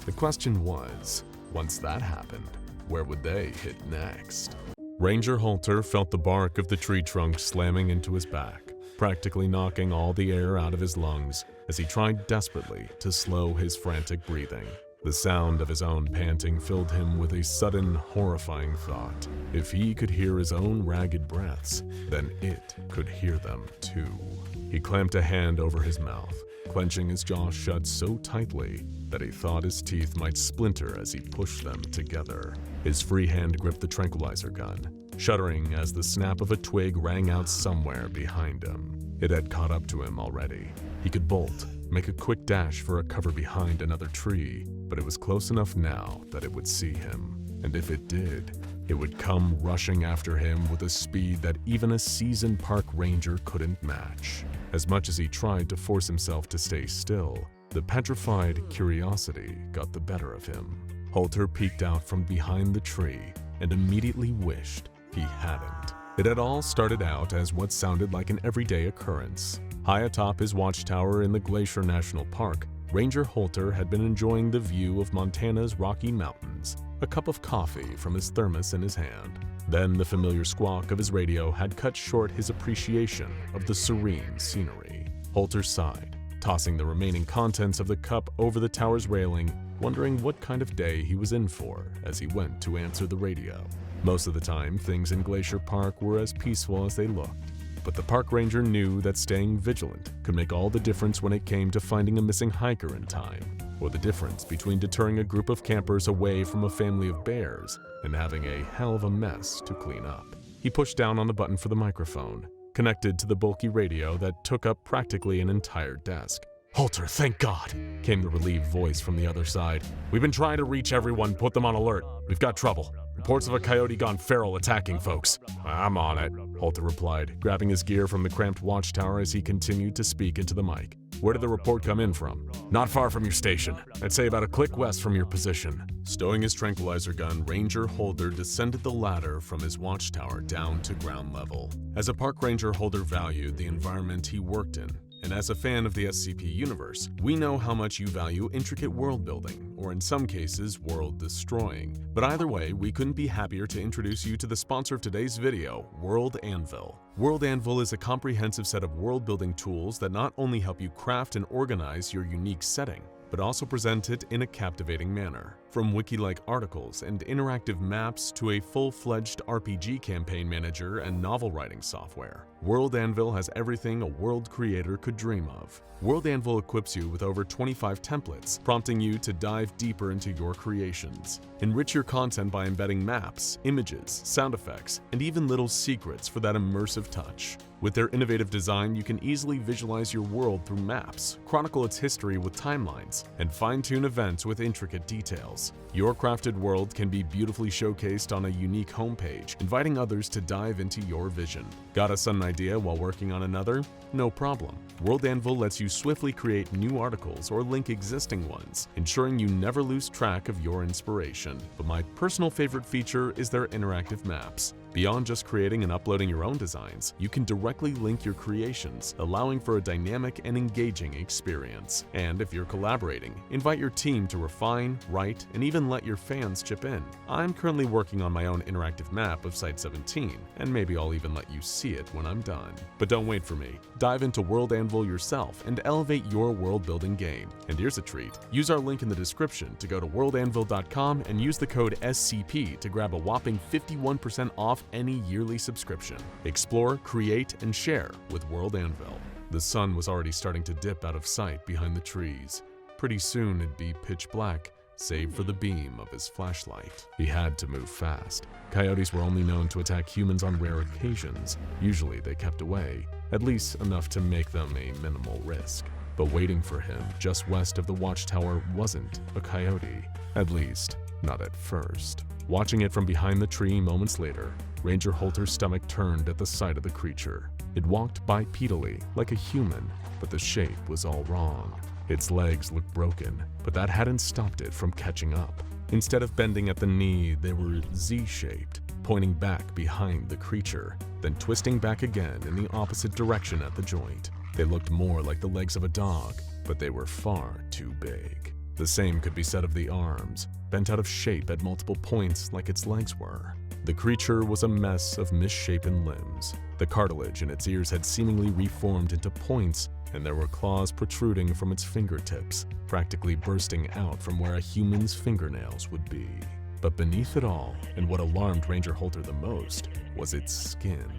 The question was, once that happened, where would they hit next? Ranger Halter felt the bark of the tree trunk slamming into his back, practically knocking all the air out of his lungs as he tried desperately to slow his frantic breathing. The sound of his own panting filled him with a sudden, horrifying thought. If he could hear his own ragged breaths, then it could hear them too. He clamped a hand over his mouth, clenching his jaw shut so tightly that he thought his teeth might splinter as he pushed them together. His free hand gripped the tranquilizer gun, shuddering as the snap of a twig rang out somewhere behind him. It had caught up to him already. He could bolt, make a quick dash for a cover behind another tree, but it was close enough now that it would see him. And if it did, it would come rushing after him with a speed that even a seasoned park ranger couldn't match. As much as he tried to force himself to stay still, the petrified curiosity got the better of him. Halter peeked out from behind the tree and immediately wished he hadn't. It had all started out as what sounded like an everyday occurrence. High atop his watchtower in the Glacier National Park, Ranger Halter had been enjoying the view of Montana's Rocky Mountains, a cup of coffee from his thermos in his hand. Then the familiar squawk of his radio had cut short his appreciation of the serene scenery. Halter sighed, tossing the remaining contents of the cup over the tower's railing, wondering what kind of day he was in for as he went to answer the radio. Most of the time, things in Glacier Park were as peaceful as they looked, but the park ranger knew that staying vigilant could make all the difference when it came to finding a missing hiker in time, or the difference between deterring a group of campers away from a family of bears and having a hell of a mess to clean up. He pushed down on the button for the microphone, connected to the bulky radio that took up practically an entire desk. "Halter, thank God," came the relieved voice from the other side. "We've been trying to reach everyone, put them on alert. We've got trouble. Reports of a coyote gone feral attacking folks." "I'm on it," Halter replied, grabbing his gear from the cramped watchtower as he continued to speak into the mic. "Where did the report come in from?" "Not far from your station. I'd say about a click west from your position." Stowing his tranquilizer gun, Ranger Halter descended the ladder from his watchtower down to ground level. As a park ranger, Halter valued the environment he worked in. And as a fan of the SCP universe, we know how much you value intricate world building, or in some cases, world destroying. But either way, we couldn't be happier to introduce you to the sponsor of today's video, World Anvil. World Anvil is a comprehensive set of world building tools that not only help you craft and organize your unique setting, but also present it in a captivating manner. From wiki-like articles and interactive maps to a full-fledged RPG campaign manager and novel writing software, World Anvil has everything a world creator could dream of. World Anvil equips you with over 25 templates, prompting you to dive deeper into your creations. Enrich your content by embedding maps, images, sound effects, and even little secrets for that immersive touch. With their innovative design, you can easily visualize your world through maps, chronicle its history with timelines, and fine-tune events with intricate details. Your crafted world can be beautifully showcased on a unique homepage, inviting others to dive into your vision. Got a sudden idea while working on another? No problem. World Anvil lets you swiftly create new articles or link existing ones, ensuring you never lose track of your inspiration. But my personal favorite feature is their interactive maps. Beyond just creating and uploading your own designs, you can directly link your creations, allowing for a dynamic and engaging experience. And if you're collaborating, invite your team to refine, write, and even let your fans chip in. I'm currently working on my own interactive map of Site-17, and maybe I'll even let you see it when I'm done. But don't wait for me. Dive into World Anvil yourself and elevate your world-building game. And here's a treat. Use our link in the description to go to worldanvil.com and use the code SCP to grab a whopping 51% off any yearly subscription. Explore, create, and share with World Anvil. The sun was already starting to dip out of sight behind the trees. Pretty soon it'd be pitch black, save for the beam of his flashlight. He had to move fast. Coyotes were only known to attack humans on rare occasions. Usually they kept away, at least enough to make them a minimal risk. But waiting for him just west of the watchtower wasn't a coyote, at least not at first. Watching it from behind the tree moments later, Ranger Holter's stomach turned at the sight of the creature. It walked bipedally like a human, but the shape was all wrong. Its legs looked broken, but that hadn't stopped it from catching up. Instead of bending at the knee, they were Z-shaped, pointing back behind the creature, then twisting back again in the opposite direction at the joint. They looked more like the legs of a dog, but they were far too big. The same could be said of the arms, bent out of shape at multiple points like its legs were. The creature was a mess of misshapen limbs. The cartilage in its ears had seemingly reformed into points, and there were claws protruding from its fingertips, practically bursting out from where a human's fingernails would be. But beneath it all, and what alarmed Ranger Holter the most, was its skin.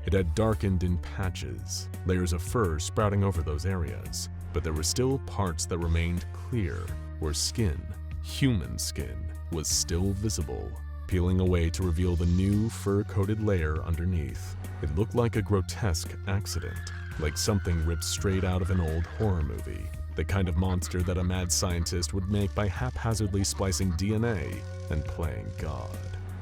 It had darkened in patches, layers of fur sprouting over those areas, but there were still parts that remained clear, where skin, human skin, was still visible, peeling away to reveal the new fur-coated layer underneath. It looked like a grotesque accident, like something ripped straight out of an old horror movie, the kind of monster that a mad scientist would make by haphazardly splicing DNA and playing God.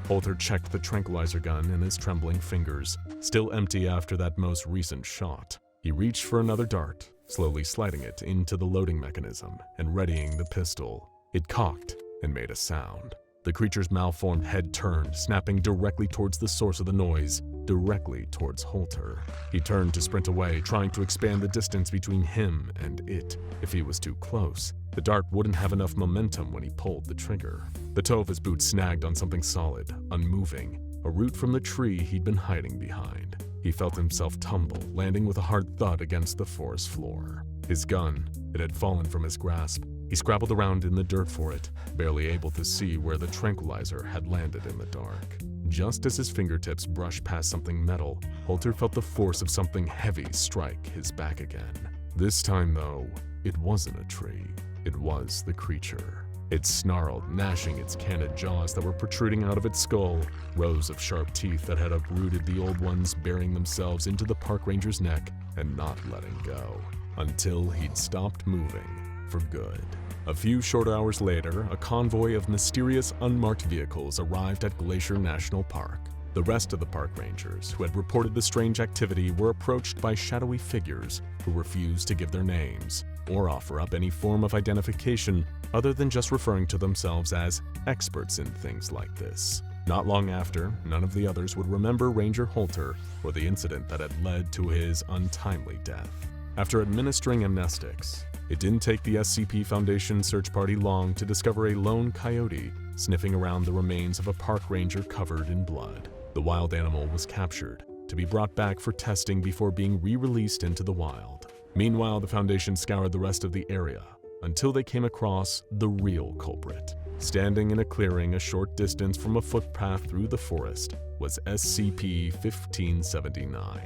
Holter checked the tranquilizer gun in his trembling fingers, still empty after that most recent shot. He reached for another dart, slowly sliding it into the loading mechanism and readying the pistol. It cocked and made a sound. The creature's malformed head turned, snapping directly towards the source of the noise, directly towards Holter. He turned to sprint away, trying to expand the distance between him and it. If he was too close, the dart wouldn't have enough momentum when he pulled the trigger. The toe of his boot snagged on something solid, unmoving, a root from the tree he'd been hiding behind. He felt himself tumble, landing with a hard thud against the forest floor. His gun, it had fallen from his grasp. He scrabbled around in the dirt for it, barely able to see where the tranquilizer had landed in the dark. Just as his fingertips brushed past something metal, Holter felt the force of something heavy strike his back again. This time, though, it wasn't a tree. It was the creature. It snarled, gnashing its candid jaws that were protruding out of its skull, rows of sharp teeth that had uprooted the old ones, burying themselves into the park ranger's neck and not letting go, until he'd stopped moving for good. A few short hours later, a convoy of mysterious unmarked vehicles arrived at Glacier National Park. The rest of the park rangers who had reported the strange activity were approached by shadowy figures who refused to give their names or offer up any form of identification other than just referring to themselves as experts in things like this. Not long after, none of the others would remember Ranger Holter or the incident that had led to his untimely death. After administering amnestics, it didn't take the SCP Foundation search party long to discover a lone coyote sniffing around the remains of a park ranger covered in blood. The wild animal was captured, to be brought back for testing before being re-released into the wild. Meanwhile, the Foundation scoured the rest of the area until they came across the real culprit. Standing in a clearing a short distance from a footpath through the forest was SCP-1579.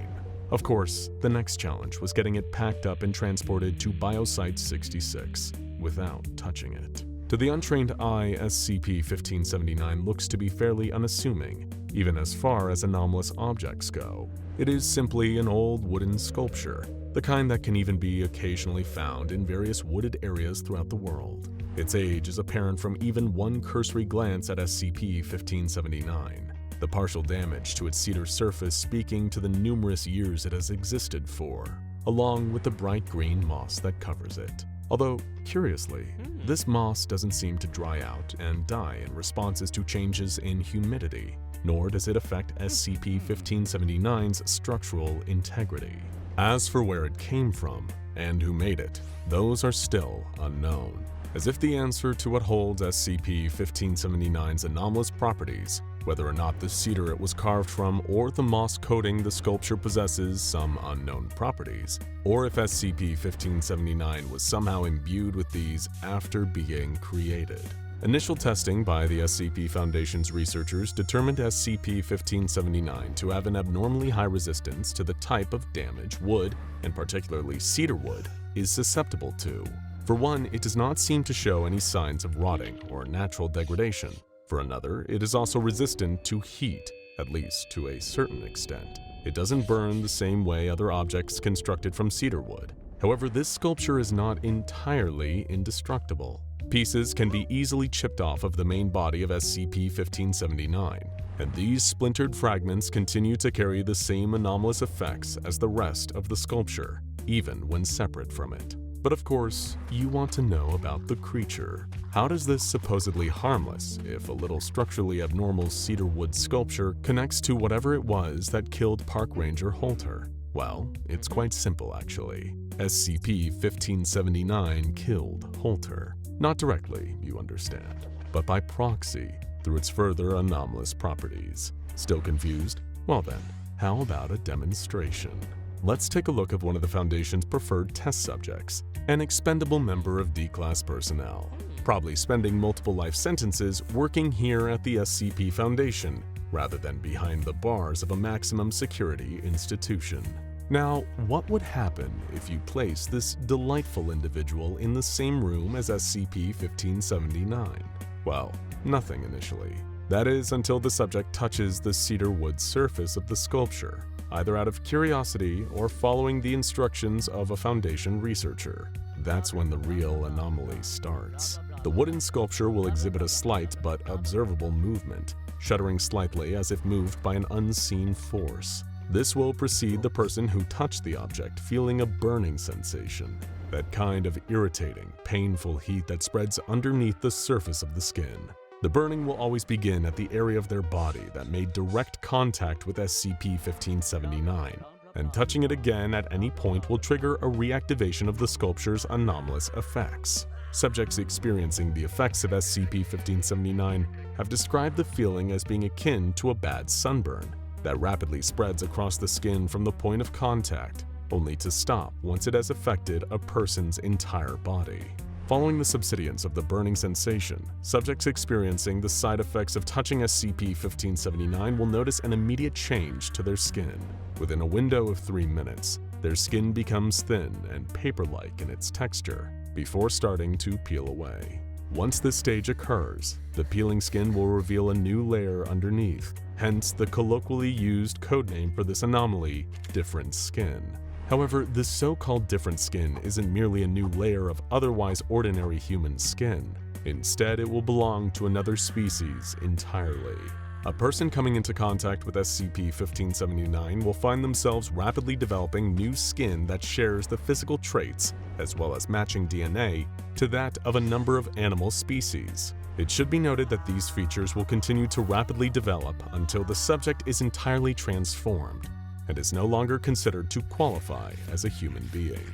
Of course, the next challenge was getting it packed up and transported to Biosite 66 without touching it. To the untrained eye, SCP-1579 looks to be fairly unassuming, even as far as anomalous objects go. It is simply an old wooden sculpture, the kind that can even be occasionally found in various wooded areas throughout the world. Its age is apparent from even one cursory glance at SCP-1579. The partial damage to its cedar surface speaking to the numerous years it has existed for, along with the bright green moss that covers it. Although, curiously, this moss doesn't seem to dry out and die in responses to changes in humidity, nor does it affect SCP-1579's structural integrity. As for where it came from and who made it, those are still unknown, as if the answer to what holds SCP-1579's anomalous properties, whether or not the cedar it was carved from or the moss coating the sculpture possesses some unknown properties, or if SCP-1579 was somehow imbued with these after being created. Initial testing by the SCP Foundation's researchers determined SCP-1579 to have an abnormally high resistance to the type of damage wood, and particularly cedar wood, is susceptible to. For one, it does not seem to show any signs of rotting or natural degradation. For another, it is also resistant to heat, at least to a certain extent. It doesn't burn the same way other objects constructed from cedar wood. However, this sculpture is not entirely indestructible. Pieces can be easily chipped off of the main body of SCP-1579, and these splintered fragments continue to carry the same anomalous effects as the rest of the sculpture, even when separate from it. But of course, you want to know about the creature. How does this supposedly harmless, if a little structurally abnormal cedar wood sculpture connects to whatever it was that killed Park Ranger Holter? Well, it's quite simple actually. SCP-1579 killed Holter. Not directly, you understand, but by proxy, through its further anomalous properties. Still confused? Well then, how about a demonstration? Let's take a look at one of the Foundation's preferred test subjects, an expendable member of D-Class personnel, probably spending multiple life sentences working here at the SCP Foundation, rather than behind the bars of a maximum security institution. Now, what would happen if you place this delightful individual in the same room as SCP-1579? Well, nothing initially. That is, until the subject touches the cedar wood surface of the sculpture, either out of curiosity or following the instructions of a Foundation researcher. That's when the real anomaly starts. The wooden sculpture will exhibit a slight but observable movement, shuddering slightly as if moved by an unseen force. This will precede the person who touched the object feeling a burning sensation, that kind of irritating, painful heat that spreads underneath the surface of the skin. The burning will always begin at the area of their body that made direct contact with SCP-1579, and touching it again at any point will trigger a reactivation of the sculpture's anomalous effects. Subjects experiencing the effects of SCP-1579 have described the feeling as being akin to a bad sunburn that rapidly spreads across the skin from the point of contact, only to stop once it has affected a person's entire body. Following the subsidence of the burning sensation, subjects experiencing the side effects of touching SCP-1579 will notice an immediate change to their skin. Within a window of 3 minutes, their skin becomes thin and paper-like in its texture, before starting to peel away. Once this stage occurs, the peeling skin will reveal a new layer underneath, hence the colloquially used codename for this anomaly, different skin. However, this so-called different skin isn't merely a new layer of otherwise ordinary human skin. Instead, it will belong to another species entirely. A person coming into contact with SCP-1579 will find themselves rapidly developing new skin that shares the physical traits, as well as matching DNA, to that of a number of animal species. It should be noted that these features will continue to rapidly develop until the subject is entirely transformed, and is no longer considered to qualify as a human being.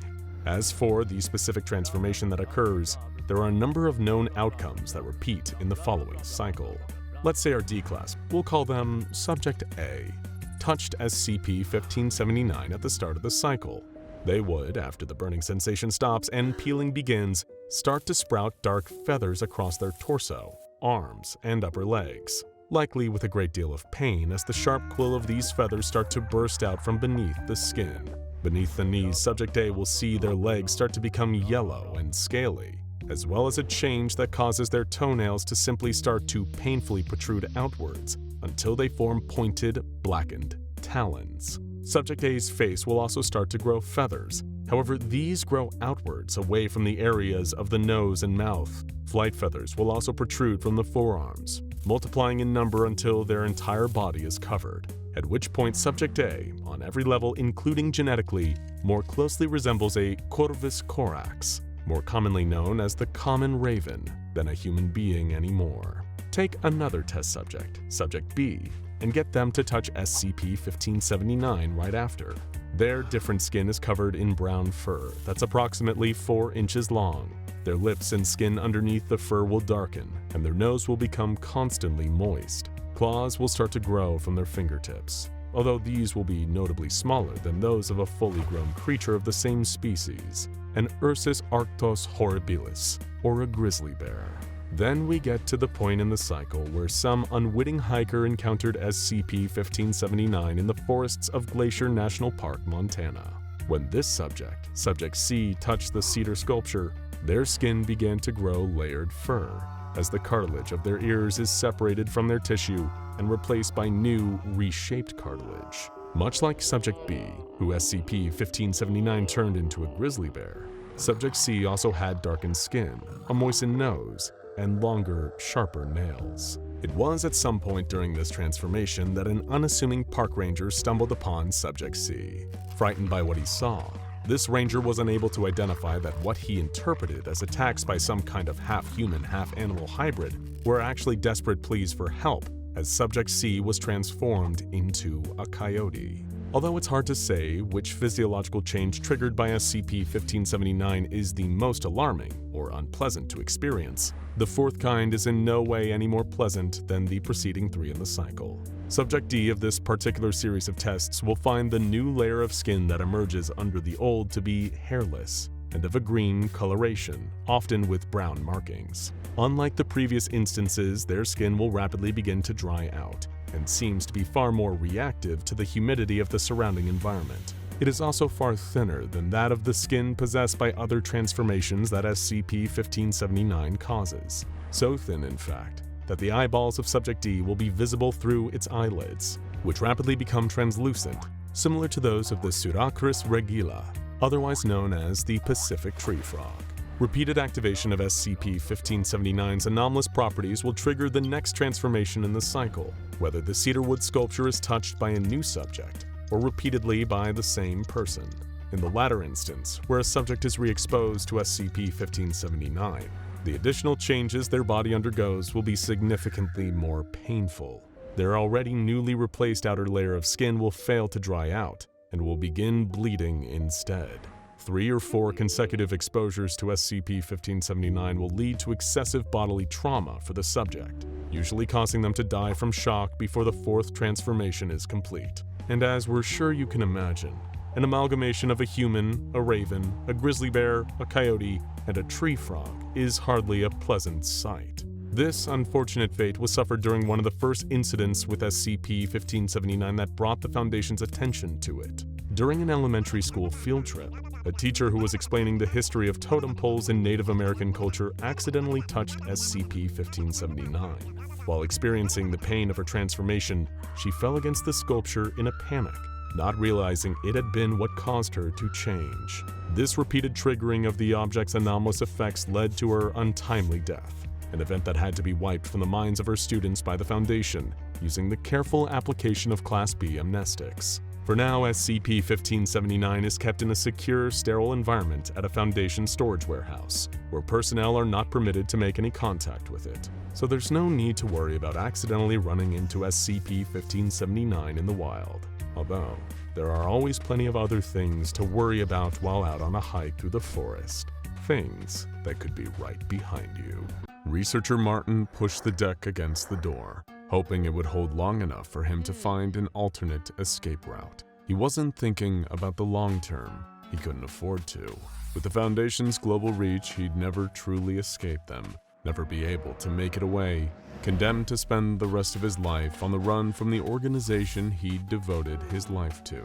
As for the specific transformation that occurs, there are a number of known outcomes that repeat in the following cycle. Let's say our D-Class, we'll call them Subject A, touched SCP-1579 at the start of the cycle. They would, after the burning sensation stops and peeling begins, start to sprout dark feathers across their torso, arms, and upper legs, likely with a great deal of pain as the sharp quill of these feathers start to burst out from beneath the skin. Beneath the knees, Subject A will see their legs start to become yellow and scaly, as well as a change that causes their toenails to simply start to painfully protrude outwards until they form pointed, blackened talons. Subject A's face will also start to grow feathers. However, these grow outwards away from the areas of the nose and mouth. Flight feathers will also protrude from the forearms, multiplying in number until their entire body is covered, at which point Subject A, on every level including genetically, more closely resembles a Corvus corax, more commonly known as the common raven, than a human being anymore. Take another test subject, Subject B, and get them to touch SCP-1579 right after. Their different skin is covered in brown fur that's approximately 4 inches long. Their lips and skin underneath the fur will darken, and their nose will become constantly moist. Claws will start to grow from their fingertips, although these will be notably smaller than those of a fully grown creature of the same species, an Ursus arctos horribilis, or a grizzly bear. Then we get to the point in the cycle where some unwitting hiker encountered SCP-1579 in the forests of Glacier National Park, Montana. When this Subject C, touched the cedar sculpture, their skin began to grow layered fur, as the cartilage of their ears is separated from their tissue and replaced by new, reshaped cartilage. Much like Subject B, who SCP-1579 turned into a grizzly bear, Subject C also had darkened skin, a moistened nose, and longer, sharper nails. It was at some point during this transformation that an unassuming park ranger stumbled upon Subject C. Frightened by what he saw, this ranger was unable to identify that what he interpreted as attacks by some kind of half-human, half-animal hybrid were actually desperate pleas for help, as Subject C was transformed into a coyote. Although it's hard to say which physiological change triggered by SCP-1579 is the most alarming or unpleasant to experience, the fourth kind is in no way any more pleasant than the preceding three in the cycle. Subject D of this particular series of tests will find the new layer of skin that emerges under the old to be hairless and of a green coloration, often with brown markings. Unlike the previous instances, their skin will rapidly begin to dry out, and seems to be far more reactive to the humidity of the surrounding environment. It is also far thinner than that of the skin possessed by other transformations that SCP-1579 causes. So thin, in fact, that the eyeballs of Subject D will be visible through its eyelids, which rapidly become translucent, similar to those of the Suracris regula, otherwise known as the Pacific tree frog. Repeated activation of SCP-1579's anomalous properties will trigger the next transformation in the cycle, whether the cedarwood sculpture is touched by a new subject or repeatedly by the same person. In the latter instance, where a subject is re-exposed to SCP-1579, the additional changes their body undergoes will be significantly more painful. Their already newly replaced outer layer of skin will fail to dry out and will begin bleeding instead. 3 or 4 consecutive exposures to SCP-1579 will lead to excessive bodily trauma for the subject, usually causing them to die from shock before the 4th transformation is complete. And as we're sure you can imagine, an amalgamation of a human, a raven, a grizzly bear, a coyote, and a tree frog is hardly a pleasant sight. This unfortunate fate was suffered during one of the first incidents with SCP-1579 that brought the Foundation's attention to it. During an elementary school field trip, a teacher who was explaining the history of totem poles in Native American culture accidentally touched SCP-1579. While experiencing the pain of her transformation, she fell against the sculpture in a panic, not realizing it had been what caused her to change. This repeated triggering of the object's anomalous effects led to her untimely death, an event that had to be wiped from the minds of her students by the Foundation, using the careful application of Class B amnestics. For now, SCP-1579 is kept in a secure, sterile environment at a Foundation storage warehouse, where personnel are not permitted to make any contact with it. So there's no need to worry about accidentally running into SCP-1579 in the wild. Although, there are always plenty of other things to worry about while out on a hike through the forest. Things that could be right behind you. Researcher Martin pushed the deck against the door, hoping it would hold long enough for him to find an alternate escape route. He wasn't thinking about the long term. He couldn't afford to. With the Foundation's global reach, he'd never truly escape them, never be able to make it away, condemned to spend the rest of his life on the run from the organization he'd devoted his life to.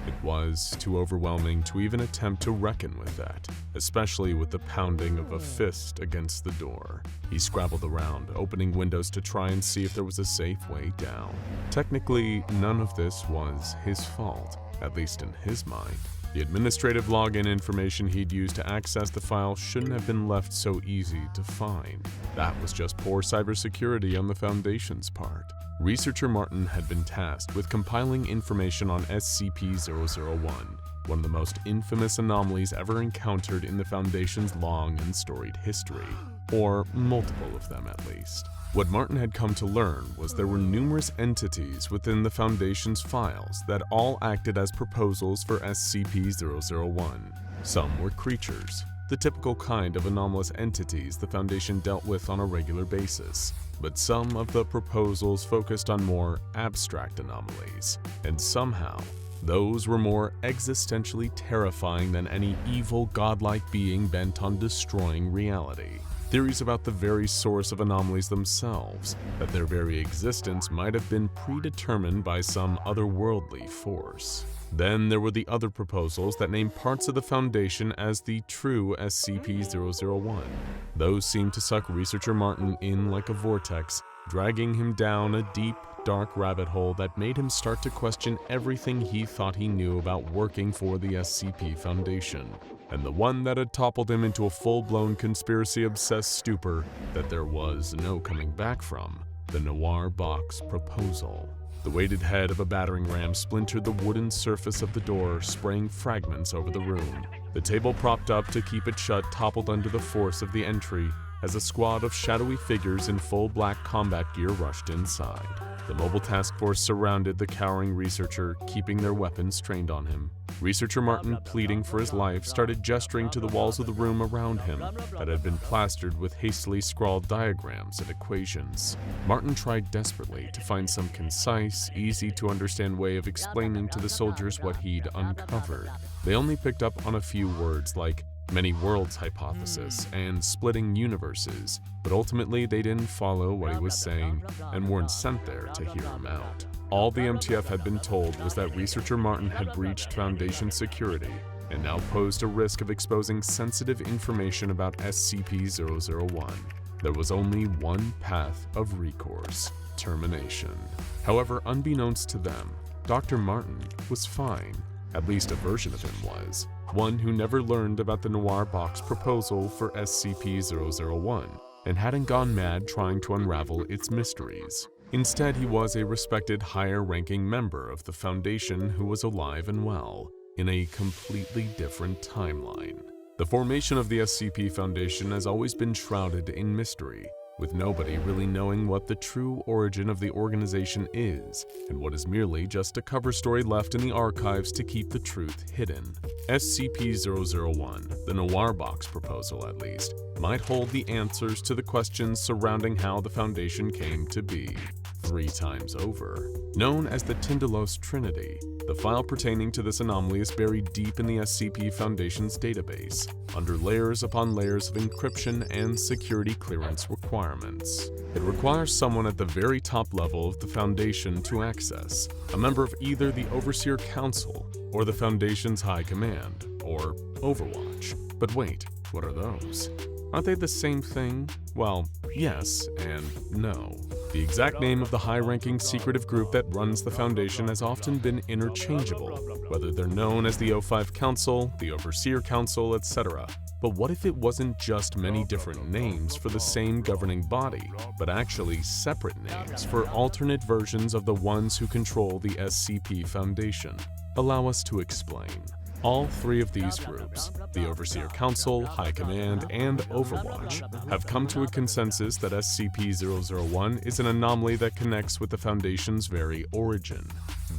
It was too overwhelming to even attempt to reckon with that, especially with the pounding of a fist against the door. He scrabbled around, opening windows to try and see if there was a safe way down. Technically, none of this was his fault, at least in his mind. The administrative login information he'd used to access the file shouldn't have been left so easy to find. That was just poor cybersecurity on the Foundation's part. Researcher Martin had been tasked with compiling information on SCP-001, one of the most infamous anomalies ever encountered in the Foundation's long and storied history, or multiple of them at least. What Martin had come to learn was there were numerous entities within the Foundation's files that all acted as proposals for SCP-001. Some were creatures, the typical kind of anomalous entities the Foundation dealt with on a regular basis, but some of the proposals focused on more abstract anomalies, and somehow, those were more existentially terrifying than any evil godlike being bent on destroying reality. theories about the very source of anomalies themselves, that their very existence might have been predetermined by some otherworldly force. Then there were the other proposals that named parts of the Foundation as the true SCP-001. Those seemed to suck researcher Martin in like a vortex, dragging him down a deep, dark rabbit hole that made him start to question everything he thought he knew about working for the SCP Foundation, and the one that had toppled him into a full-blown conspiracy-obsessed stupor that there was no coming back from, the Noir Box Proposal. The weighted head of a battering ram splintered the wooden surface of the door, spraying fragments over the room. The table propped up to keep it shut toppled under the force of the entry as a squad of shadowy figures in full black combat gear rushed inside. The mobile task force surrounded the cowering researcher, keeping their weapons trained on him. Researcher Martin, pleading for his life, started gesturing to the walls of the room around him that had been plastered with hastily scrawled diagrams and equations. Martin tried desperately to find some concise, easy-to-understand way of explaining to the soldiers what he'd uncovered. They only picked up on a few words like many worlds hypothesis and splitting universes, but ultimately they didn't follow what he was saying and weren't sent there to hear him out. All the MTF had been told was that researcher Martin had breached Foundation security and now posed a risk of exposing sensitive information about SCP-001. There was only one path of recourse: termination. However, unbeknownst to them, Dr. Martin was fine. At least a version of him was. One who never learned about the Noir Box proposal for SCP-001 and hadn't gone mad trying to unravel its mysteries. Instead, he was a respected higher-ranking member of the Foundation who was alive and well, in a completely different timeline. The formation of the SCP Foundation has always been shrouded in mystery, with nobody really knowing what the true origin of the organization is, and what is merely just a cover story left in the archives to keep the truth hidden. SCP-001, the Noir Box proposal at least, might hold the answers to the questions surrounding how the Foundation came to be. 3 times over. Known as the Tindalo's Trinity, the file pertaining to this anomaly is buried deep in the SCP Foundation's database, under layers upon layers of encryption and security clearance requirements. It requires someone at the very top level of the Foundation to access, a member of either the Overseer Council or the Foundation's High Command, or Overwatch. But wait, what are those? Aren't they the same thing? Well, yes and no. The exact name of the high-ranking secretive group that runs the Foundation has often been interchangeable, whether they're known as the O5 Council, the Overseer Council, etc. But what if it wasn't just many different names for the same governing body, but actually separate names for alternate versions of the ones who control the SCP Foundation? Allow us to explain. All 3 of these groups, the Overseer Council, High Command, and Overwatch, have come to a consensus that SCP-001 is an anomaly that connects with the Foundation's very origin.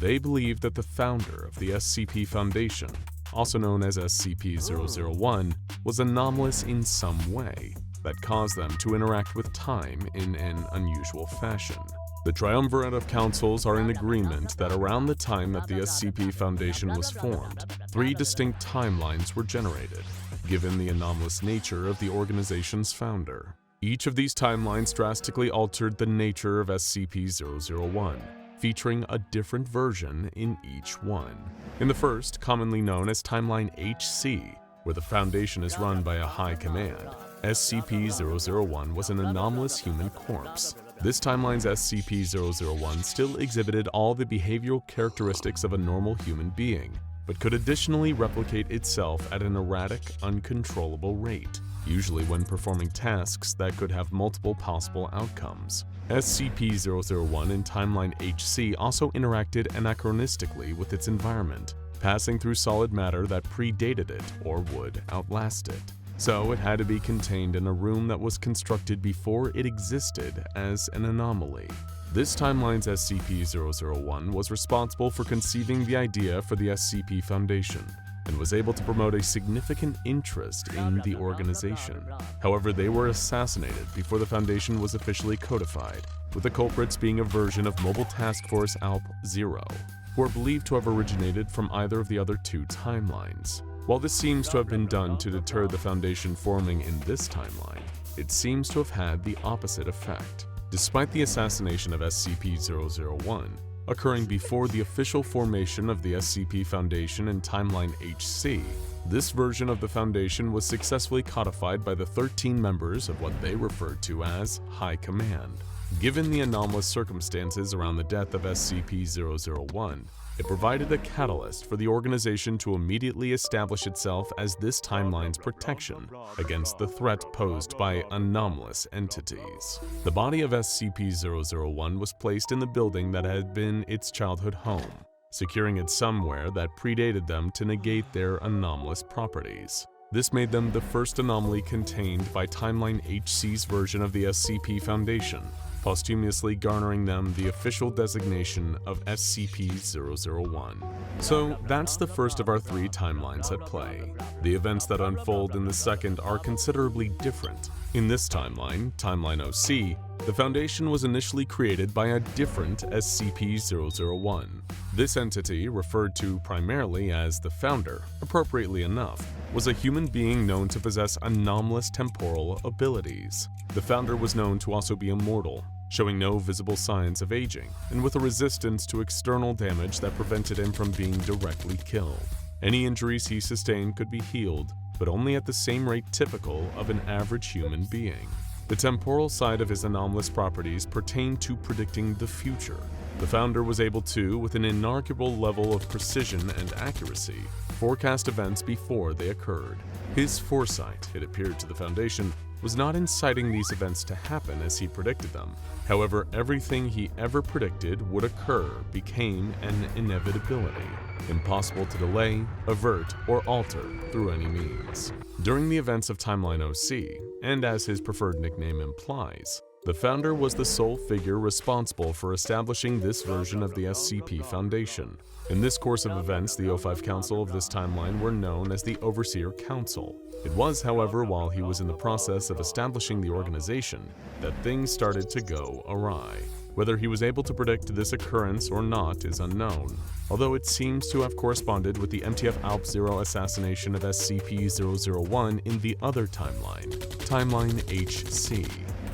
They believe that the founder of the SCP Foundation, also known as SCP-001, was anomalous in some way that caused them to interact with time in an unusual fashion. The triumvirate of councils are in agreement that around the time that the SCP Foundation was formed, 3 distinct timelines were generated, given the anomalous nature of the organization's founder. Each of these timelines drastically altered the nature of SCP-001, featuring a different version in each one. In the first, commonly known as Timeline HC, where the Foundation is run by a High Command, SCP-001 was an anomalous human corpse. This timeline's SCP-001 still exhibited all the behavioral characteristics of a normal human being, but could additionally replicate itself at an erratic, uncontrollable rate, usually when performing tasks that could have multiple possible outcomes. SCP-001 in Timeline HC also interacted anachronistically with its environment, passing through solid matter that predated it or would outlast it. So it had to be contained in a room that was constructed before it existed as an anomaly. This timeline's SCP-001 was responsible for conceiving the idea for the SCP Foundation, and was able to promote a significant interest in the organization. However, they were assassinated before the Foundation was officially codified, with the culprits being a version of Mobile Task Force ALP-0, who are believed to have originated from either of the other 2 timelines. While this seems to have been done to deter the Foundation forming in this timeline, it seems to have had the opposite effect. Despite the assassination of SCP-001, occurring before the official formation of the SCP Foundation in Timeline HC, this version of the Foundation was successfully codified by the 13 members of what they referred to as High Command. Given the anomalous circumstances around the death of SCP-001, it provided a catalyst for the organization to immediately establish itself as this timeline's protection against the threat posed by anomalous entities. The body of SCP-001 was placed in the building that had been its childhood home, securing it somewhere that predated them to negate their anomalous properties. This made them the first anomaly contained by Timeline HC's version of the SCP Foundation, posthumously garnering them the official designation of SCP-001. So that's the first of our 3 timelines at play. The events that unfold in the second are considerably different. In this timeline, Timeline OC, the Foundation was initially created by a different SCP-001. This entity, referred to primarily as the Founder, appropriately enough, was a human being known to possess anomalous temporal abilities. The Founder was known to also be immortal, showing no visible signs of aging, and with a resistance to external damage that prevented him from being directly killed. Any injuries he sustained could be healed, but only at the same rate typical of an average human being. The temporal side of his anomalous properties pertained to predicting the future. The Founder was able to, with an inarguable level of precision and accuracy, forecast events before they occurred. His foresight, it appeared to the Foundation, was not inciting these events to happen as he predicted them. However, everything he ever predicted would occur became an inevitability, impossible to delay, avert, or alter through any means. During the events of Timeline OC, and as his preferred nickname implies, the Founder was the sole figure responsible for establishing this version of the SCP Foundation. In this course of events, the O5 Council of this timeline were known as the Overseer Council. It was, however, while he was in the process of establishing the organization that things started to go awry. Whether he was able to predict this occurrence or not is unknown, although it seems to have corresponded with the MTF-ALP-0 assassination of SCP-001 in the other timeline, Timeline HC.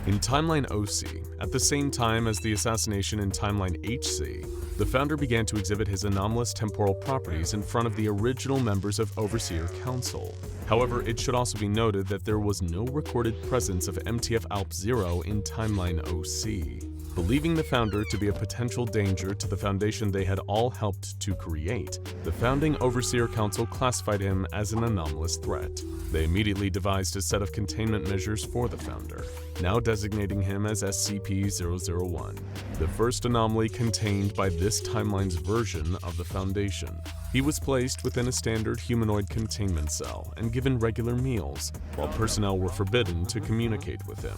In Timeline OC, at the same time as the assassination in Timeline HC, the Founder began to exhibit his anomalous temporal properties in front of the original members of Overseer Council. However, it should also be noted that there was no recorded presence of MTF-ALP-0 in Timeline OC. Believing the Founder to be a potential danger to the Foundation they had all helped to create, the founding Overseer Council classified him as an anomalous threat. They immediately devised a set of containment measures for the Founder, now designating him as SCP-001, the first anomaly contained by this timeline's version of the Foundation. He was placed within a standard humanoid containment cell and given regular meals, while personnel were forbidden to communicate with him.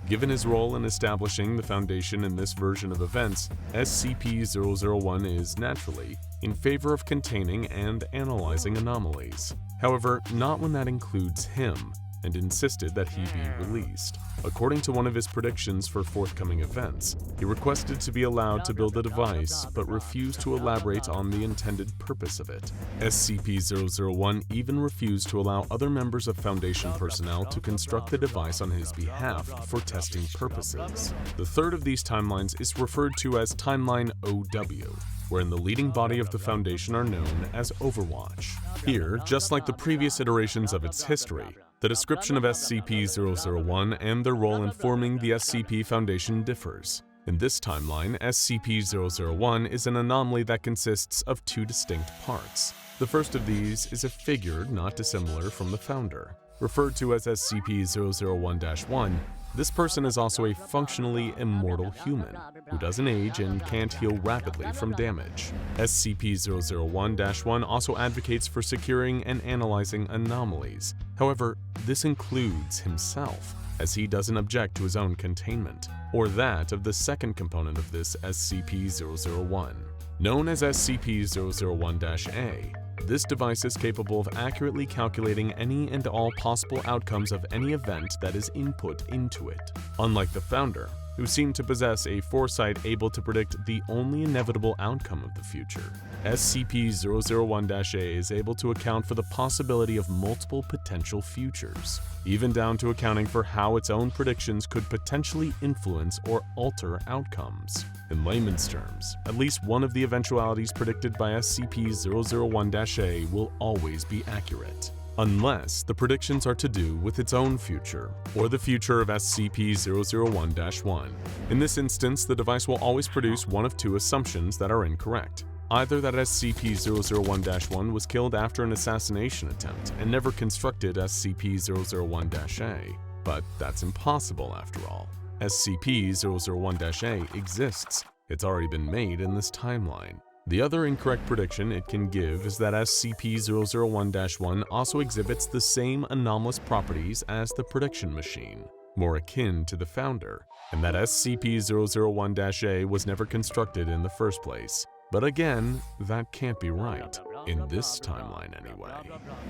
Given his role in establishing the Foundation in this version of events, SCP-001 is, naturally, in favor of containing and analyzing anomalies. However, not when that includes him, and insisted that he be released. According to one of his predictions for forthcoming events, he requested to be allowed to build a device, but refused to elaborate on the intended purpose of it. SCP-001 even refused to allow other members of Foundation personnel to construct the device on his behalf for testing purposes. The third of these timelines is referred to as Timeline OW, wherein the leading body of the Foundation are known as Overwatch. Here, just like the previous iterations of its history, the description of SCP-001 and their role in forming the SCP Foundation differs. In this timeline, SCP-001 is an anomaly that consists of 2 distinct parts. The first of these is a figure not dissimilar from the Founder. Referred to as SCP-001-1, this person is also a functionally immortal human, who doesn't age and can't heal rapidly from damage. SCP-001-1 also advocates for securing and analyzing anomalies. However, this includes himself, as he doesn't object to his own containment, or that of the second component of this SCP-001. Known as SCP-001-A, this device is capable of accurately calculating any and all possible outcomes of any event that is input into it. Unlike the Founder, who seem to possess a foresight able to predict the only inevitable outcome of the future. SCP-001-A is able to account for the possibility of multiple potential futures, even down to accounting for how its own predictions could potentially influence or alter outcomes. In layman's terms, at least one of the eventualities predicted by SCP-001-A will always be accurate, unless the predictions are to do with its own future, or the future of SCP-001-1. In this instance, the device will always produce one of two assumptions that are incorrect. Either that SCP-001-1 was killed after an assassination attempt and never constructed SCP-001-A, but that's impossible after all. SCP-001-A exists. It's already been made in this timeline. The other incorrect prediction it can give is that SCP-001-1 also exhibits the same anomalous properties as the prediction machine, more akin to the founder, and that SCP-001-A was never constructed in the first place. But again, that can't be right, in this timeline anyway.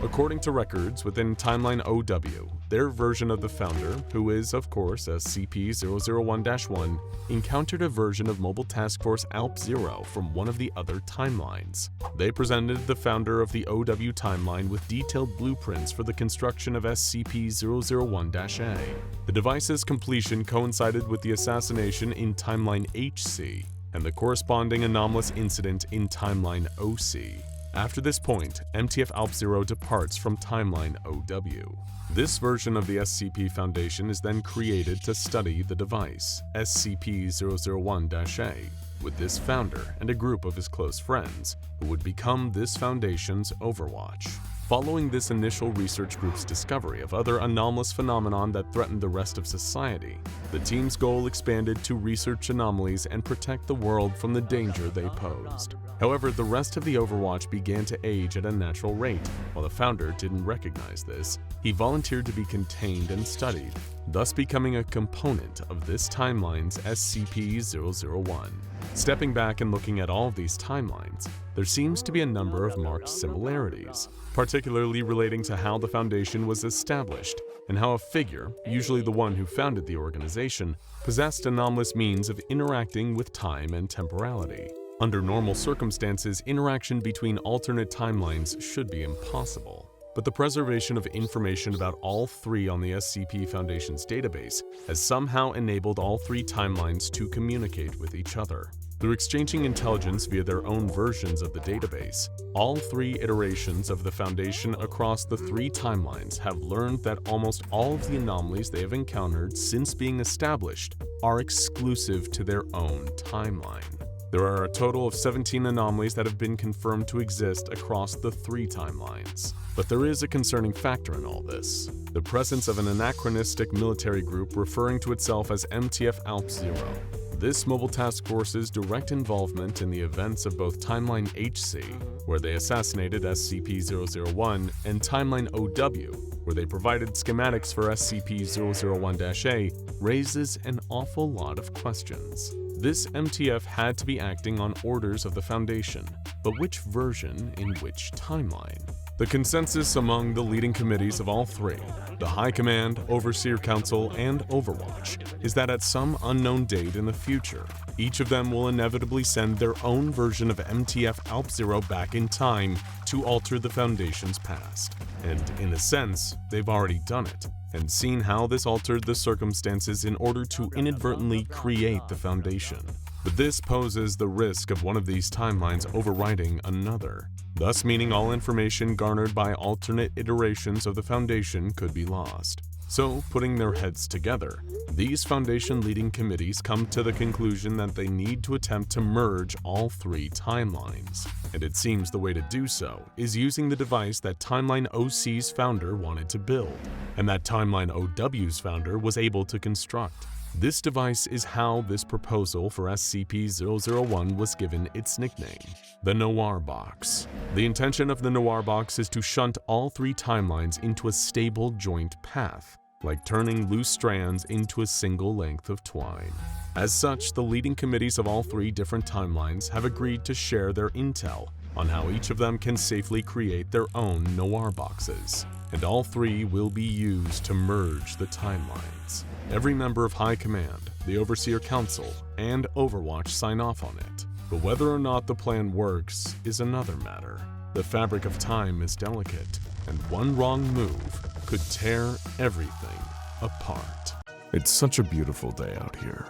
According to records within Timeline OW, their version of the Founder, who is of course SCP-001-1, encountered a version of Mobile Task Force ALP-0 from one of the other timelines. They presented the Founder of the OW timeline with detailed blueprints for the construction of SCP-001-A. The device's completion coincided with the assassination in Timeline HC, and the corresponding anomalous incident in Timeline OC. After this point, MTF-ALP-0 departs from Timeline OW. This version of the SCP Foundation is then created to study the device, SCP-001-A, with this founder and a group of his close friends, who would become this Foundation's Overwatch. Following this initial research group's discovery of other anomalous phenomenon that threatened the rest of society, the team's goal expanded to research anomalies and protect the world from the danger they posed. However, the rest of the Overwatch began to age at a natural rate. While the founder didn't recognize this, he volunteered to be contained and studied, thus becoming a component of this timeline's SCP-001. Stepping back and looking at all of these timelines, there seems to be a number of marked similarities, particularly relating to how the Foundation was established and how a figure, usually the one who founded the organization, possessed anomalous means of interacting with time and temporality. Under normal circumstances, interaction between alternate timelines should be impossible. But the preservation of information about all three on the SCP Foundation's database has somehow enabled all three timelines to communicate with each other. Through exchanging intelligence via their own versions of the database, all three iterations of the Foundation across the three timelines have learned that almost all of the anomalies they have encountered since being established are exclusive to their own timeline. There are a total of 17 anomalies that have been confirmed to exist across the three timelines. But there is a concerning factor in all this: the presence of an anachronistic military group referring to itself as MTF-ALP-0. This Mobile Task Force's direct involvement in the events of both Timeline HC, where they assassinated SCP-001, and Timeline OW, where they provided schematics for SCP-001-A, raises an awful lot of questions. This MTF had to be acting on orders of the Foundation, but which version in which timeline? The consensus among the leading committees of all three, the High Command, Overseer Council, and Overwatch, is that at some unknown date in the future, each of them will inevitably send their own version of MTF-ALP-0 back in time to alter the Foundation's past. And in a sense, they've already done it, and seen how this altered the circumstances in order to inadvertently create the Foundation. But this poses the risk of one of these timelines overriding another, thus meaning all information garnered by alternate iterations of the Foundation could be lost. So, putting their heads together, these Foundation leading committees come to the conclusion that they need to attempt to merge all three timelines. And it seems the way to do so is using the device that Timeline OC's founder wanted to build, and that Timeline OW's founder was able to construct. This device is how this proposal for SCP-001 was given its nickname, the Noir Box. The intention of the Noir Box is to shunt all three timelines into a stable joint path, like turning loose strands into a single length of twine. As such, the leading committees of all three different timelines have agreed to share their intel on how each of them can safely create their own Noir Boxes, and all three will be used to merge the timelines. Every member of High Command, the Overseer Council, and Overwatch sign off on it. But whether or not the plan works is another matter. The fabric of time is delicate, and one wrong move could tear everything apart. It's such a beautiful day out here.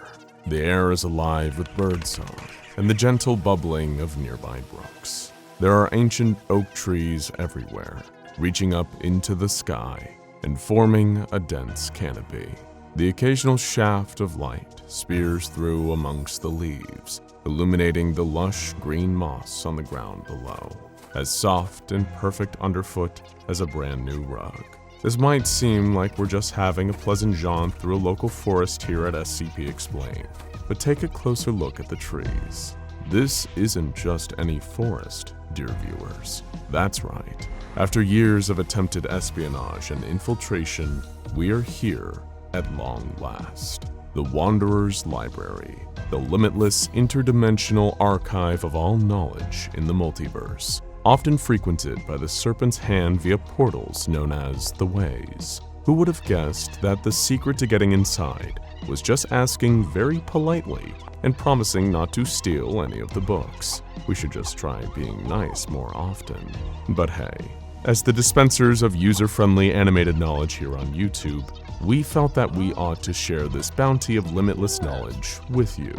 The air is alive with birdsong and the gentle bubbling of nearby brooks. There are ancient oak trees everywhere, reaching up into the sky and forming a dense canopy. The occasional shaft of light spears through amongst the leaves, illuminating the lush green moss on the ground below, as soft and perfect underfoot as a brand new rug. This might seem like we're just having a pleasant jaunt through a local forest here at SCP Explained, but take a closer look at the trees. This isn't just any forest, dear viewers. That's right. After years of attempted espionage and infiltration, we are here at long last. The Wanderer's Library, the limitless interdimensional archive of all knowledge in the multiverse, often frequented by the Serpent's Hand via portals known as the Ways. Who would have guessed that the secret to getting inside was just asking very politely and promising not to steal any of the books? We should just try being nice more often. But hey, as the dispensers of user-friendly animated knowledge here on YouTube, we felt that we ought to share this bounty of limitless knowledge with you.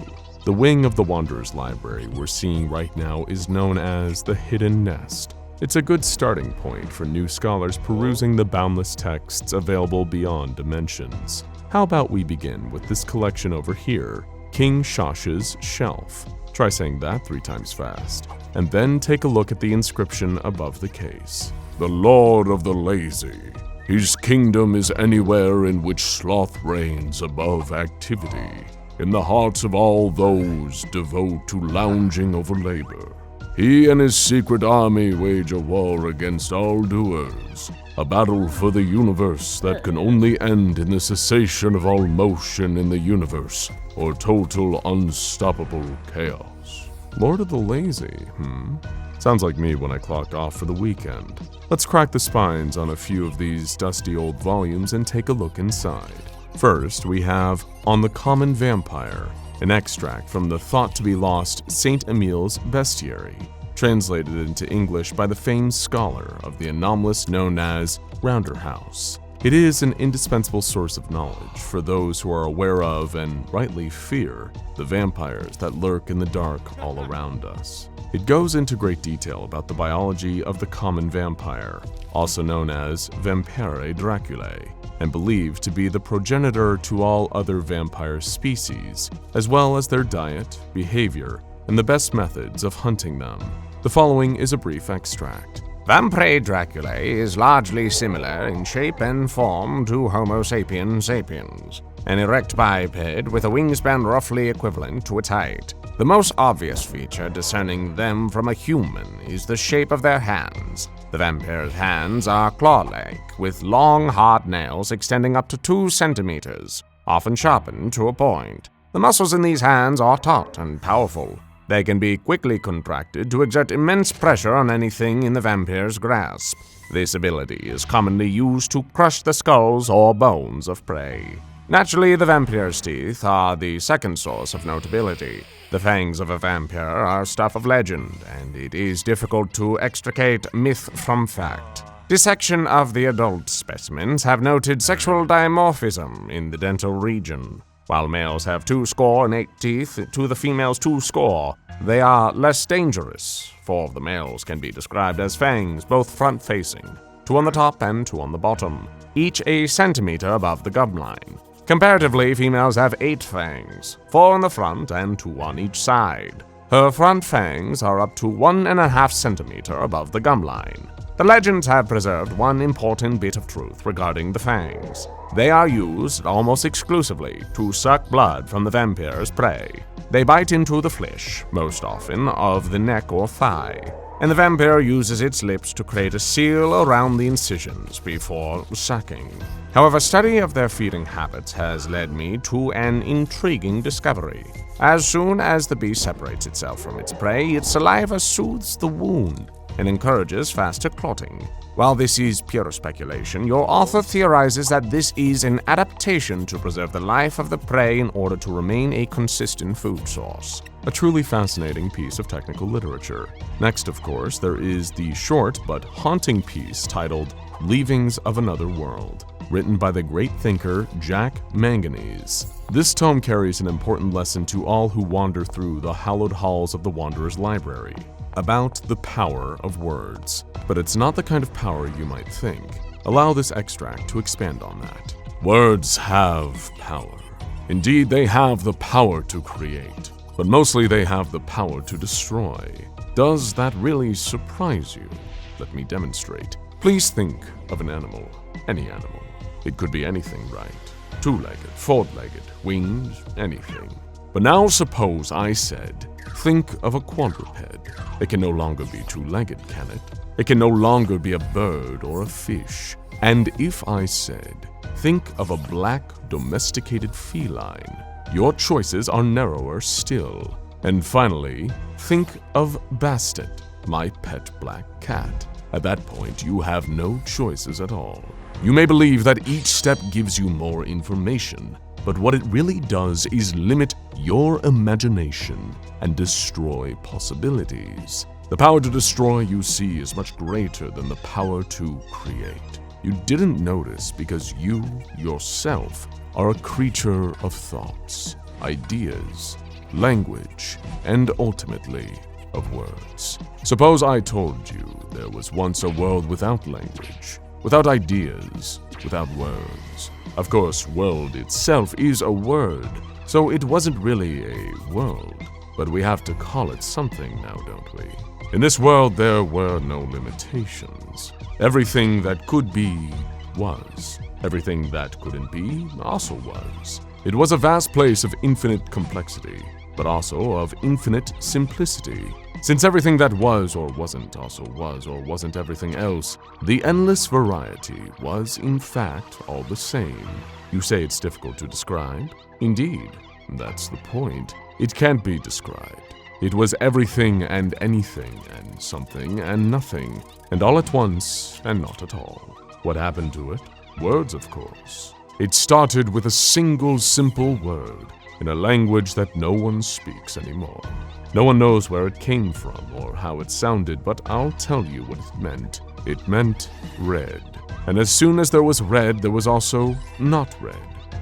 The wing of the Wanderer's Library we're seeing right now is known as the Hidden Nest. It's a good starting point for new scholars perusing the boundless texts available beyond dimensions. How about we begin with this collection over here, King Shosh's Shelf. Try saying that 3 times fast. And then take a look at the inscription above the case. The Lord of the Lazy. His kingdom is anywhere in which sloth reigns above activity, in the hearts of all those devote to lounging over labor. He and his secret army wage a war against all doers, a battle for the universe that can only end in the cessation of all motion in the universe, or total unstoppable chaos. Lord of the Lazy, Sounds like me when I clocked off for the weekend. Let's crack the spines on a few of these dusty old volumes and take a look inside. First, we have On the Common Vampire, an extract from the thought-to-be-lost St. Emile's Bestiary, translated into English by the famed scholar of the Anomalous known as Rounderhouse. It is an indispensable source of knowledge for those who are aware of, and rightly fear, the vampires that lurk in the dark all around us. It goes into great detail about the biology of the common vampire, also known as Vampire Draculae, and believed to be the progenitor to all other vampire species, as well as their diet, behavior, and the best methods of hunting them. The following is a brief extract. Vampire Draculae is largely similar in shape and form to Homo sapiens sapiens, an erect biped with a wingspan roughly equivalent to its height. The most obvious feature discerning them from a human is the shape of their hands. The vampire's hands are claw-like, with long, hard nails extending up to 2 centimeters, often sharpened to a point. The muscles in these hands are taut and powerful. They can be quickly contracted to exert immense pressure on anything in the vampire's grasp. This ability is commonly used to crush the skulls or bones of prey. Naturally, the vampire's teeth are the second source of notability. The fangs of a vampire are stuff of legend, and it is difficult to extricate myth from fact. Dissection of the adult specimens have noted sexual dimorphism in the dental region. While males have 208 teeth to the female's 2. They are less dangerous. 4 of the males can be described as fangs, both front-facing, 2 on the top and 2 on the bottom, each a centimeter above the gum line. Comparatively, females have 8 fangs, 4 on the front and 2 on each side. Her front fangs are up to 1.5 centimeter above the gum line. The legends have preserved one important bit of truth regarding the fangs. They are used almost exclusively to suck blood from the vampire's prey. They bite into the flesh, most often of the neck or thigh, and the vampire uses its lips to create a seal around the incisions before sucking. However, study of their feeding habits has led me to an intriguing discovery. As soon as the beast separates itself from its prey, its saliva soothes the wound, and encourages faster clotting. While this is pure speculation, your author theorizes that this is an adaptation to preserve the life of the prey in order to remain a consistent food source. A truly fascinating piece of technical literature. Next, of course, there is the short but haunting piece titled Leavings of Another World, written by the great thinker Jack Manganese. This tome carries an important lesson to all who wander through the hallowed halls of the Wanderer's Library, about the power of words. But it's not the kind of power you might think. Allow this extract to expand on that. Words have power. Indeed, they have the power to create, but mostly they have the power to destroy. Does that really surprise you? Let me demonstrate. Please think of an animal, any animal. It could be anything, right? Two-legged, four-legged, wings, anything. But now suppose I said, think of a quadruped. It can no longer be two-legged, can it? It can no longer be a bird or a fish. And if I said, think of a black, domesticated feline, your choices are narrower still. And finally, think of Bastet, my pet black cat. At that point, you have no choices at all. You may believe that each step gives you more information, but what it really does is limit your imagination and destroy possibilities. The power to destroy, you see, is much greater than the power to create. You didn't notice because you, yourself, are a creature of thoughts, ideas, language, and ultimately, of words. Suppose I told you there was once a world without language, without ideas, without words. Of course, world itself is a word, so it wasn't really a world, but we have to call it something now, don't we? In this world, there were no limitations. Everything that could be, was. Everything that couldn't be, also was. It was a vast place of infinite complexity, but also of infinite simplicity. Since everything that was or wasn't also was or wasn't everything else, the endless variety was, in fact, all the same. You say it's difficult to describe? Indeed, that's the point. It can't be described. It was everything and anything and something and nothing, and all at once and not at all. What happened to it? Words, of course. It started with a single simple word, in a language that no one speaks anymore. No one knows where it came from or how it sounded, but I'll tell you what it meant. It meant red. And as soon as there was red, there was also not red.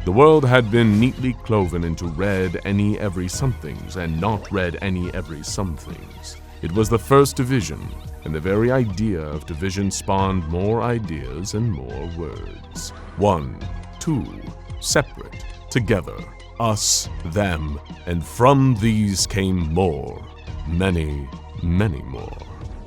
The world had been neatly cloven into red any every somethings and not red any every somethings. It was the first division, and the very idea of division spawned more ideas and more words. One, two, separate, together, us, them, and from these came more, many, many more.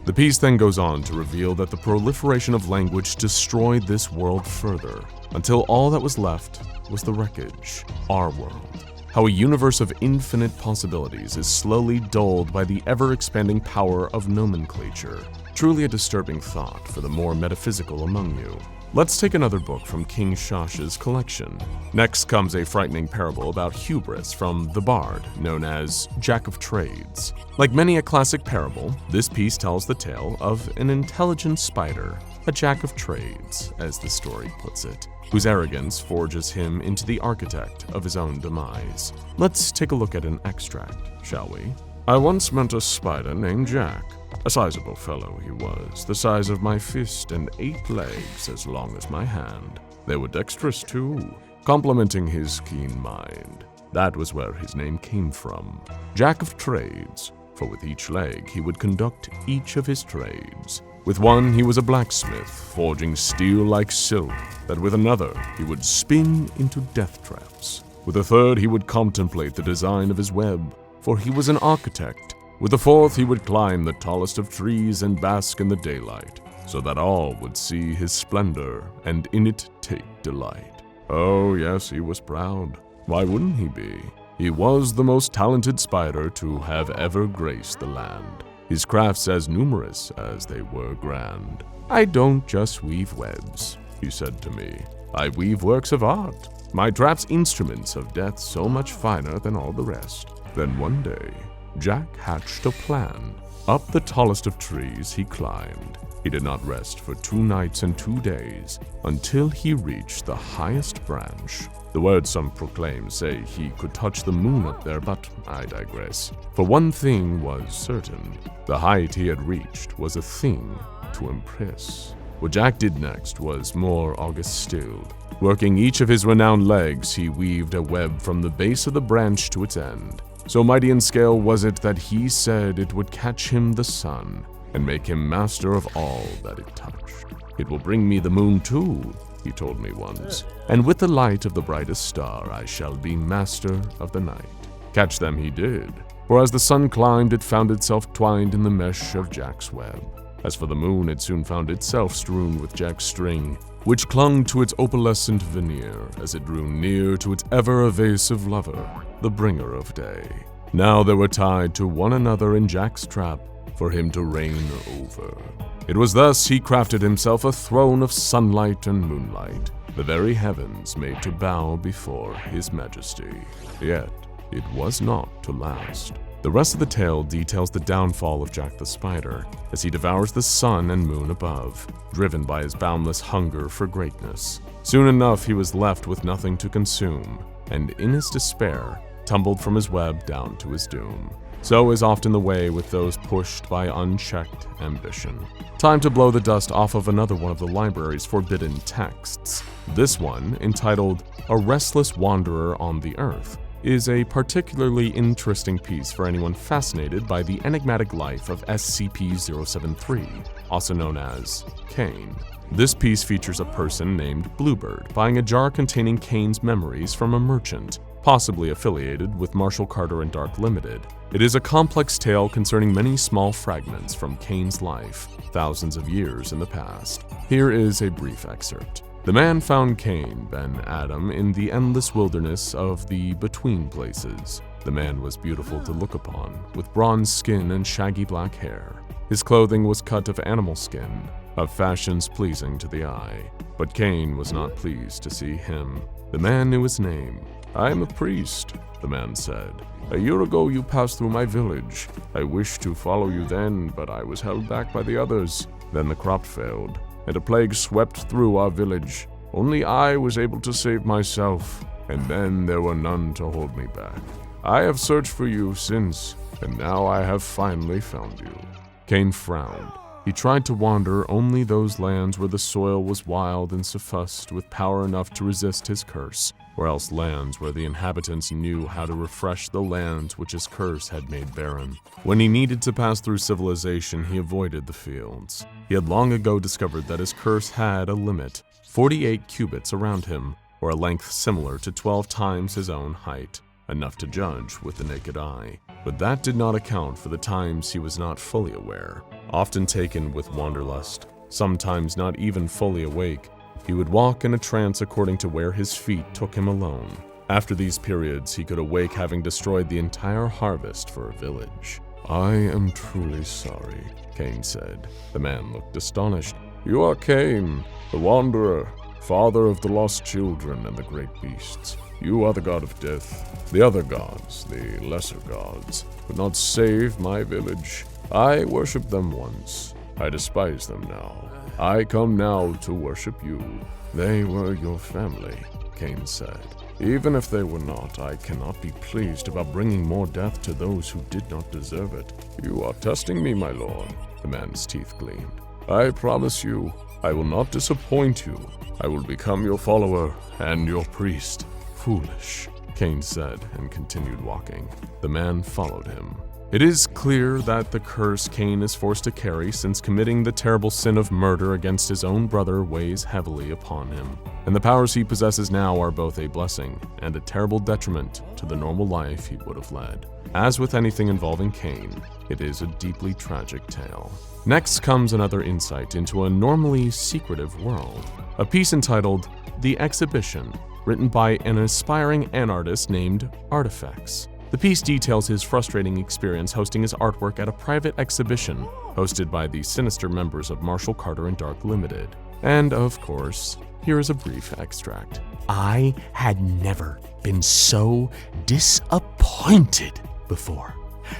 The piece then goes on to reveal that the proliferation of language destroyed this world further, until all that was left was the wreckage, our world. How a universe of infinite possibilities is slowly dulled by the ever-expanding power of nomenclature. Truly a disturbing thought for the more metaphysical among you. Let's take another book from King Shash's collection. Next comes a frightening parable about hubris from the Bard, known as Jack of Trades. Like many a classic parable, this piece tells the tale of an intelligent spider, a Jack of Trades, as the story puts it, whose arrogance forges him into the architect of his own demise. Let's take a look at an extract, shall we? I once met a spider named Jack. A sizable fellow he was, the size of my fist and 8 legs as long as my hand. They were dexterous too, complementing his keen mind. That was where his name came from, Jack of Trades, for with each leg he would conduct each of his trades. With one he was a blacksmith, forging steel like silk, that with another he would spin into death traps. With a third he would contemplate the design of his web, for he was an architect. With the fourth he would climb the tallest of trees and bask in the daylight, so that all would see his splendor and in it take delight. Oh yes, he was proud. Why wouldn't he be? He was the most talented spider to have ever graced the land, his crafts as numerous as they were grand. I don't just weave webs, he said to me. I weave works of art, my traps instruments of death so much finer than all the rest. Then one day, Jack hatched a plan. Up the tallest of trees he climbed. He did not rest for 2 nights and 2 days until he reached the highest branch. The words some proclaim say he could touch the moon up there, but I digress. For one thing was certain, the height he had reached was a thing to impress. What Jack did next was more august still. Working each of his renowned legs, he weaved a web from the base of the branch to its end. So mighty in scale was it that he said it would catch him the sun and make him master of all that it touched. It will bring me the moon too, he told me once, and with the light of the brightest star I shall be master of the night. Catch them he did, for as the sun climbed it found itself twined in the mesh of Jack's web. As for the moon, it soon found itself strewn with Jack's string, which clung to its opalescent veneer as it drew near to its ever-evasive lover, the bringer of day. Now they were tied to one another in Jack's trap for him to reign over. It was thus he crafted himself a throne of sunlight and moonlight, the very heavens made to bow before his majesty. Yet, it was not to last. The rest of the tale details the downfall of Jack the Spider as he devours the sun and moon above, driven by his boundless hunger for greatness. Soon enough, he was left with nothing to consume, and in his despair, tumbled from his web down to his doom. So is often the way with those pushed by unchecked ambition. Time to blow the dust off of another one of the library's forbidden texts. This one, entitled A Restless Wanderer on the Earth, is a particularly interesting piece for anyone fascinated by the enigmatic life of SCP-073, also known as Kane. This piece features a person named Bluebird buying a jar containing Kane's memories from a merchant, possibly affiliated with Marshall Carter and Dark Limited. It is a complex tale concerning many small fragments from Kane's life, thousands of years in the past. Here is a brief excerpt. The man found Kane, Ben Adam, in the endless wilderness of the Between Places. The man was beautiful to look upon, with bronze skin and shaggy black hair. His clothing was cut of animal skin, of fashions pleasing to the eye. But Kane was not pleased to see him. The man knew his name. "I am a priest," the man said. "A year ago you passed through my village. I wished to follow you then, but I was held back by the others. Then the crop failed, and a plague swept through our village. Only I was able to save myself, and then there were none to hold me back. I have searched for you since, and now I have finally found you." Kane frowned. He tried to wander only those lands where the soil was wild and suffused with power enough to resist his curse, or else lands where the inhabitants knew how to refresh the lands which his curse had made barren. When he needed to pass through civilization, he avoided the fields. He had long ago discovered that his curse had a limit, 48 cubits around him, or a length similar to 12 times his own height, enough to judge with the naked eye. But that did not account for the times he was not fully aware. Often taken with wanderlust, sometimes not even fully awake, he would walk in a trance according to where his feet took him alone. After these periods, he could awake having destroyed the entire harvest for a village. "I am truly sorry," Kane said. The man looked astonished. "You are Kane, the Wanderer, father of the lost children and the great beasts. You are the god of death. The other gods, the lesser gods, could not save my village. I worshipped them once. I despise them now. I come now to worship you." "They were your family," Kane said. "Even if they were not, I cannot be pleased about bringing more death to those who did not deserve it." "You are testing me, my lord," the man's teeth gleamed. "I promise you, I will not disappoint you. I will become your follower and your priest." "Foolish," Kane said and continued walking. The man followed him. It is clear that the curse Kane is forced to carry since committing the terrible sin of murder against his own brother weighs heavily upon him, and the powers he possesses now are both a blessing and a terrible detriment to the normal life he would have led. As with anything involving Kane, it is a deeply tragic tale. Next comes another insight into a normally secretive world, a piece entitled The Exhibition, written by an aspiring artist named Artifacts. The piece details his frustrating experience hosting his artwork at a private exhibition hosted by the sinister members of Marshall Carter and Dark Limited. And, of course, here is a brief extract. "I had never been so disappointed before.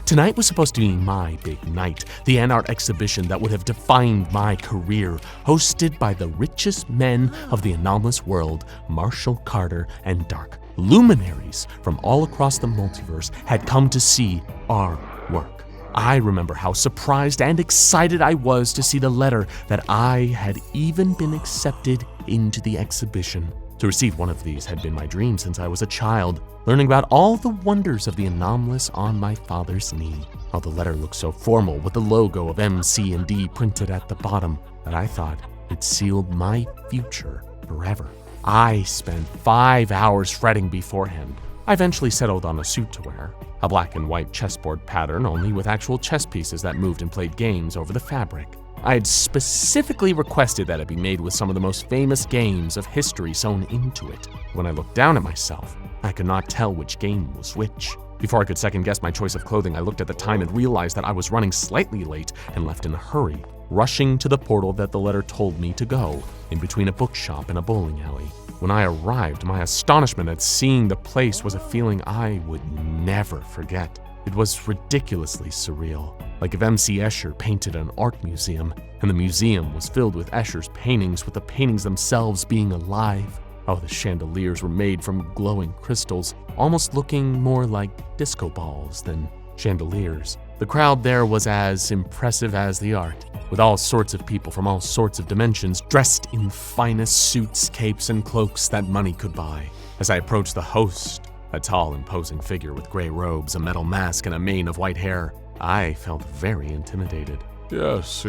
Tonight was supposed to be my big night, the Anart exhibition that would have defined my career, hosted by the richest men of the anomalous world, Marshall Carter and Dark. Luminaries from all across the multiverse had come to see our work. I remember how surprised and excited I was to see the letter that I had even been accepted into the exhibition. To receive one of these had been my dream since I was a child, learning about all the wonders of the anomalous on my father's knee. Oh, the letter looked so formal with the logo of MC&D printed at the bottom that I thought it sealed my future forever. I spent 5 hours fretting beforehand. I eventually settled on a suit to wear, a black and white chessboard pattern only with actual chess pieces that moved and played games over the fabric. I had specifically requested that it be made with some of the most famous games of history sewn into it. When I looked down at myself, I could not tell which game was which. Before I could second guess my choice of clothing, I looked at the time and realized that I was running slightly late and left in a hurry, rushing to the portal that the letter told me to go, in between a bookshop and a bowling alley. When I arrived, my astonishment at seeing the place was a feeling I would never forget. It was ridiculously surreal, like if MC Escher painted an art museum, and the museum was filled with Escher's paintings, with the paintings themselves being alive. Oh, the chandeliers were made from glowing crystals, almost looking more like disco balls than chandeliers. The crowd there was as impressive as the art, with all sorts of people from all sorts of dimensions, dressed in finest suits, capes, and cloaks that money could buy. As I approached the host, a tall, imposing figure with gray robes, a metal mask, and a mane of white hair, I felt very intimidated. Yes.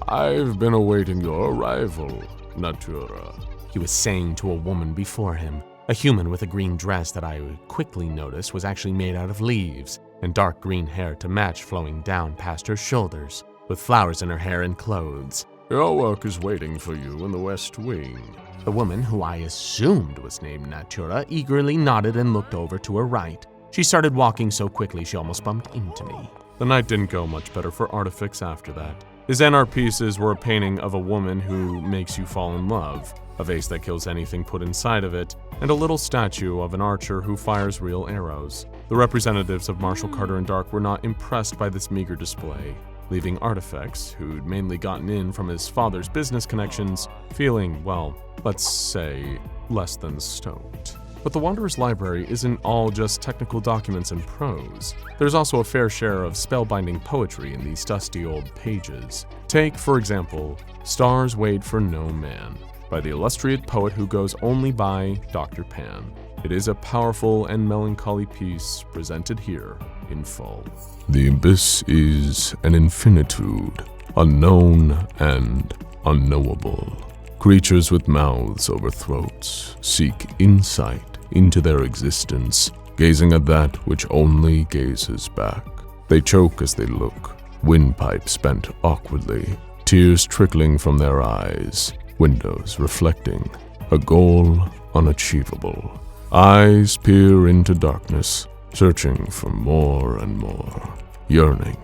I've been awaiting your arrival, Natura. He was saying to a woman before him, a human with a green dress that I would quickly notice was actually made out of leaves, and dark green hair to match flowing down past her shoulders, with flowers in her hair and clothes. Your work is waiting for you in the West Wing. The woman, who I assumed was named Natura, eagerly nodded and looked over to her right. She started walking so quickly she almost bumped into me. The night didn't go much better for Artifix after that. His NR pieces were a painting of a woman who makes you fall in love, a vase that kills anything put inside of it, and a little statue of an archer who fires real arrows. The representatives of Marshall Carter and Dark were not impressed by this meager display, leaving Artifix, who'd mainly gotten in from his father's business connections, feeling, well, let's say, less than stoked. But the Wanderer's Library isn't all just technical documents and prose. There's also a fair share of spellbinding poetry in these dusty old pages. Take, for example, Stars Wait for No Man, by the illustrious poet who goes only by Dr. Pan. It is a powerful and melancholy piece presented here in full. The abyss is an infinitude, unknown and unknowable. Creatures with mouths over throats seek insight into their existence, gazing at that which only gazes back. They choke as they look, windpipes bent awkwardly, tears trickling from their eyes, windows reflecting, a goal unachievable. Eyes peer into darkness, searching for more and more, yearning,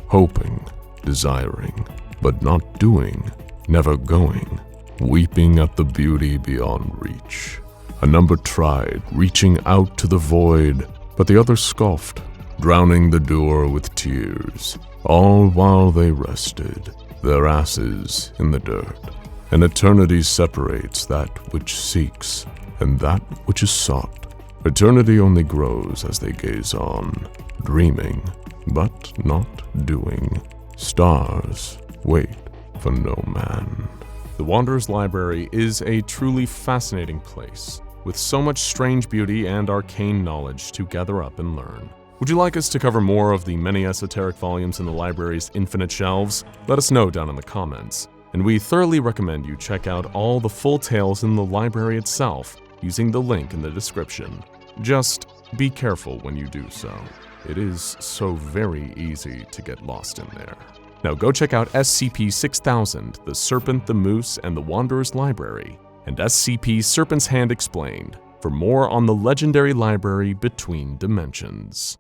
hoping, desiring, but not doing, never going, weeping at the beauty beyond reach. A number tried, reaching out to the void, but the other scoffed, drowning the doer with tears, all while they rested, their asses in the dirt. An eternity separates that which seeks and that which is sought. Eternity only grows as they gaze on, dreaming, but not doing. Stars wait for no man. The Wanderer's Library is a truly fascinating place, with so much strange beauty and arcane knowledge to gather up and learn. Would you like us to cover more of the many esoteric volumes in the library's infinite shelves? Let us know down in the comments. And we thoroughly recommend you check out all the full tales in the library itself using the link in the description. Just be careful when you do so. It is so very easy to get lost in there. Now go check out SCP-6000, The Serpent, the Moose, and the Wanderer's Library, and SCP Serpent's Hand Explained for more on the legendary library between dimensions.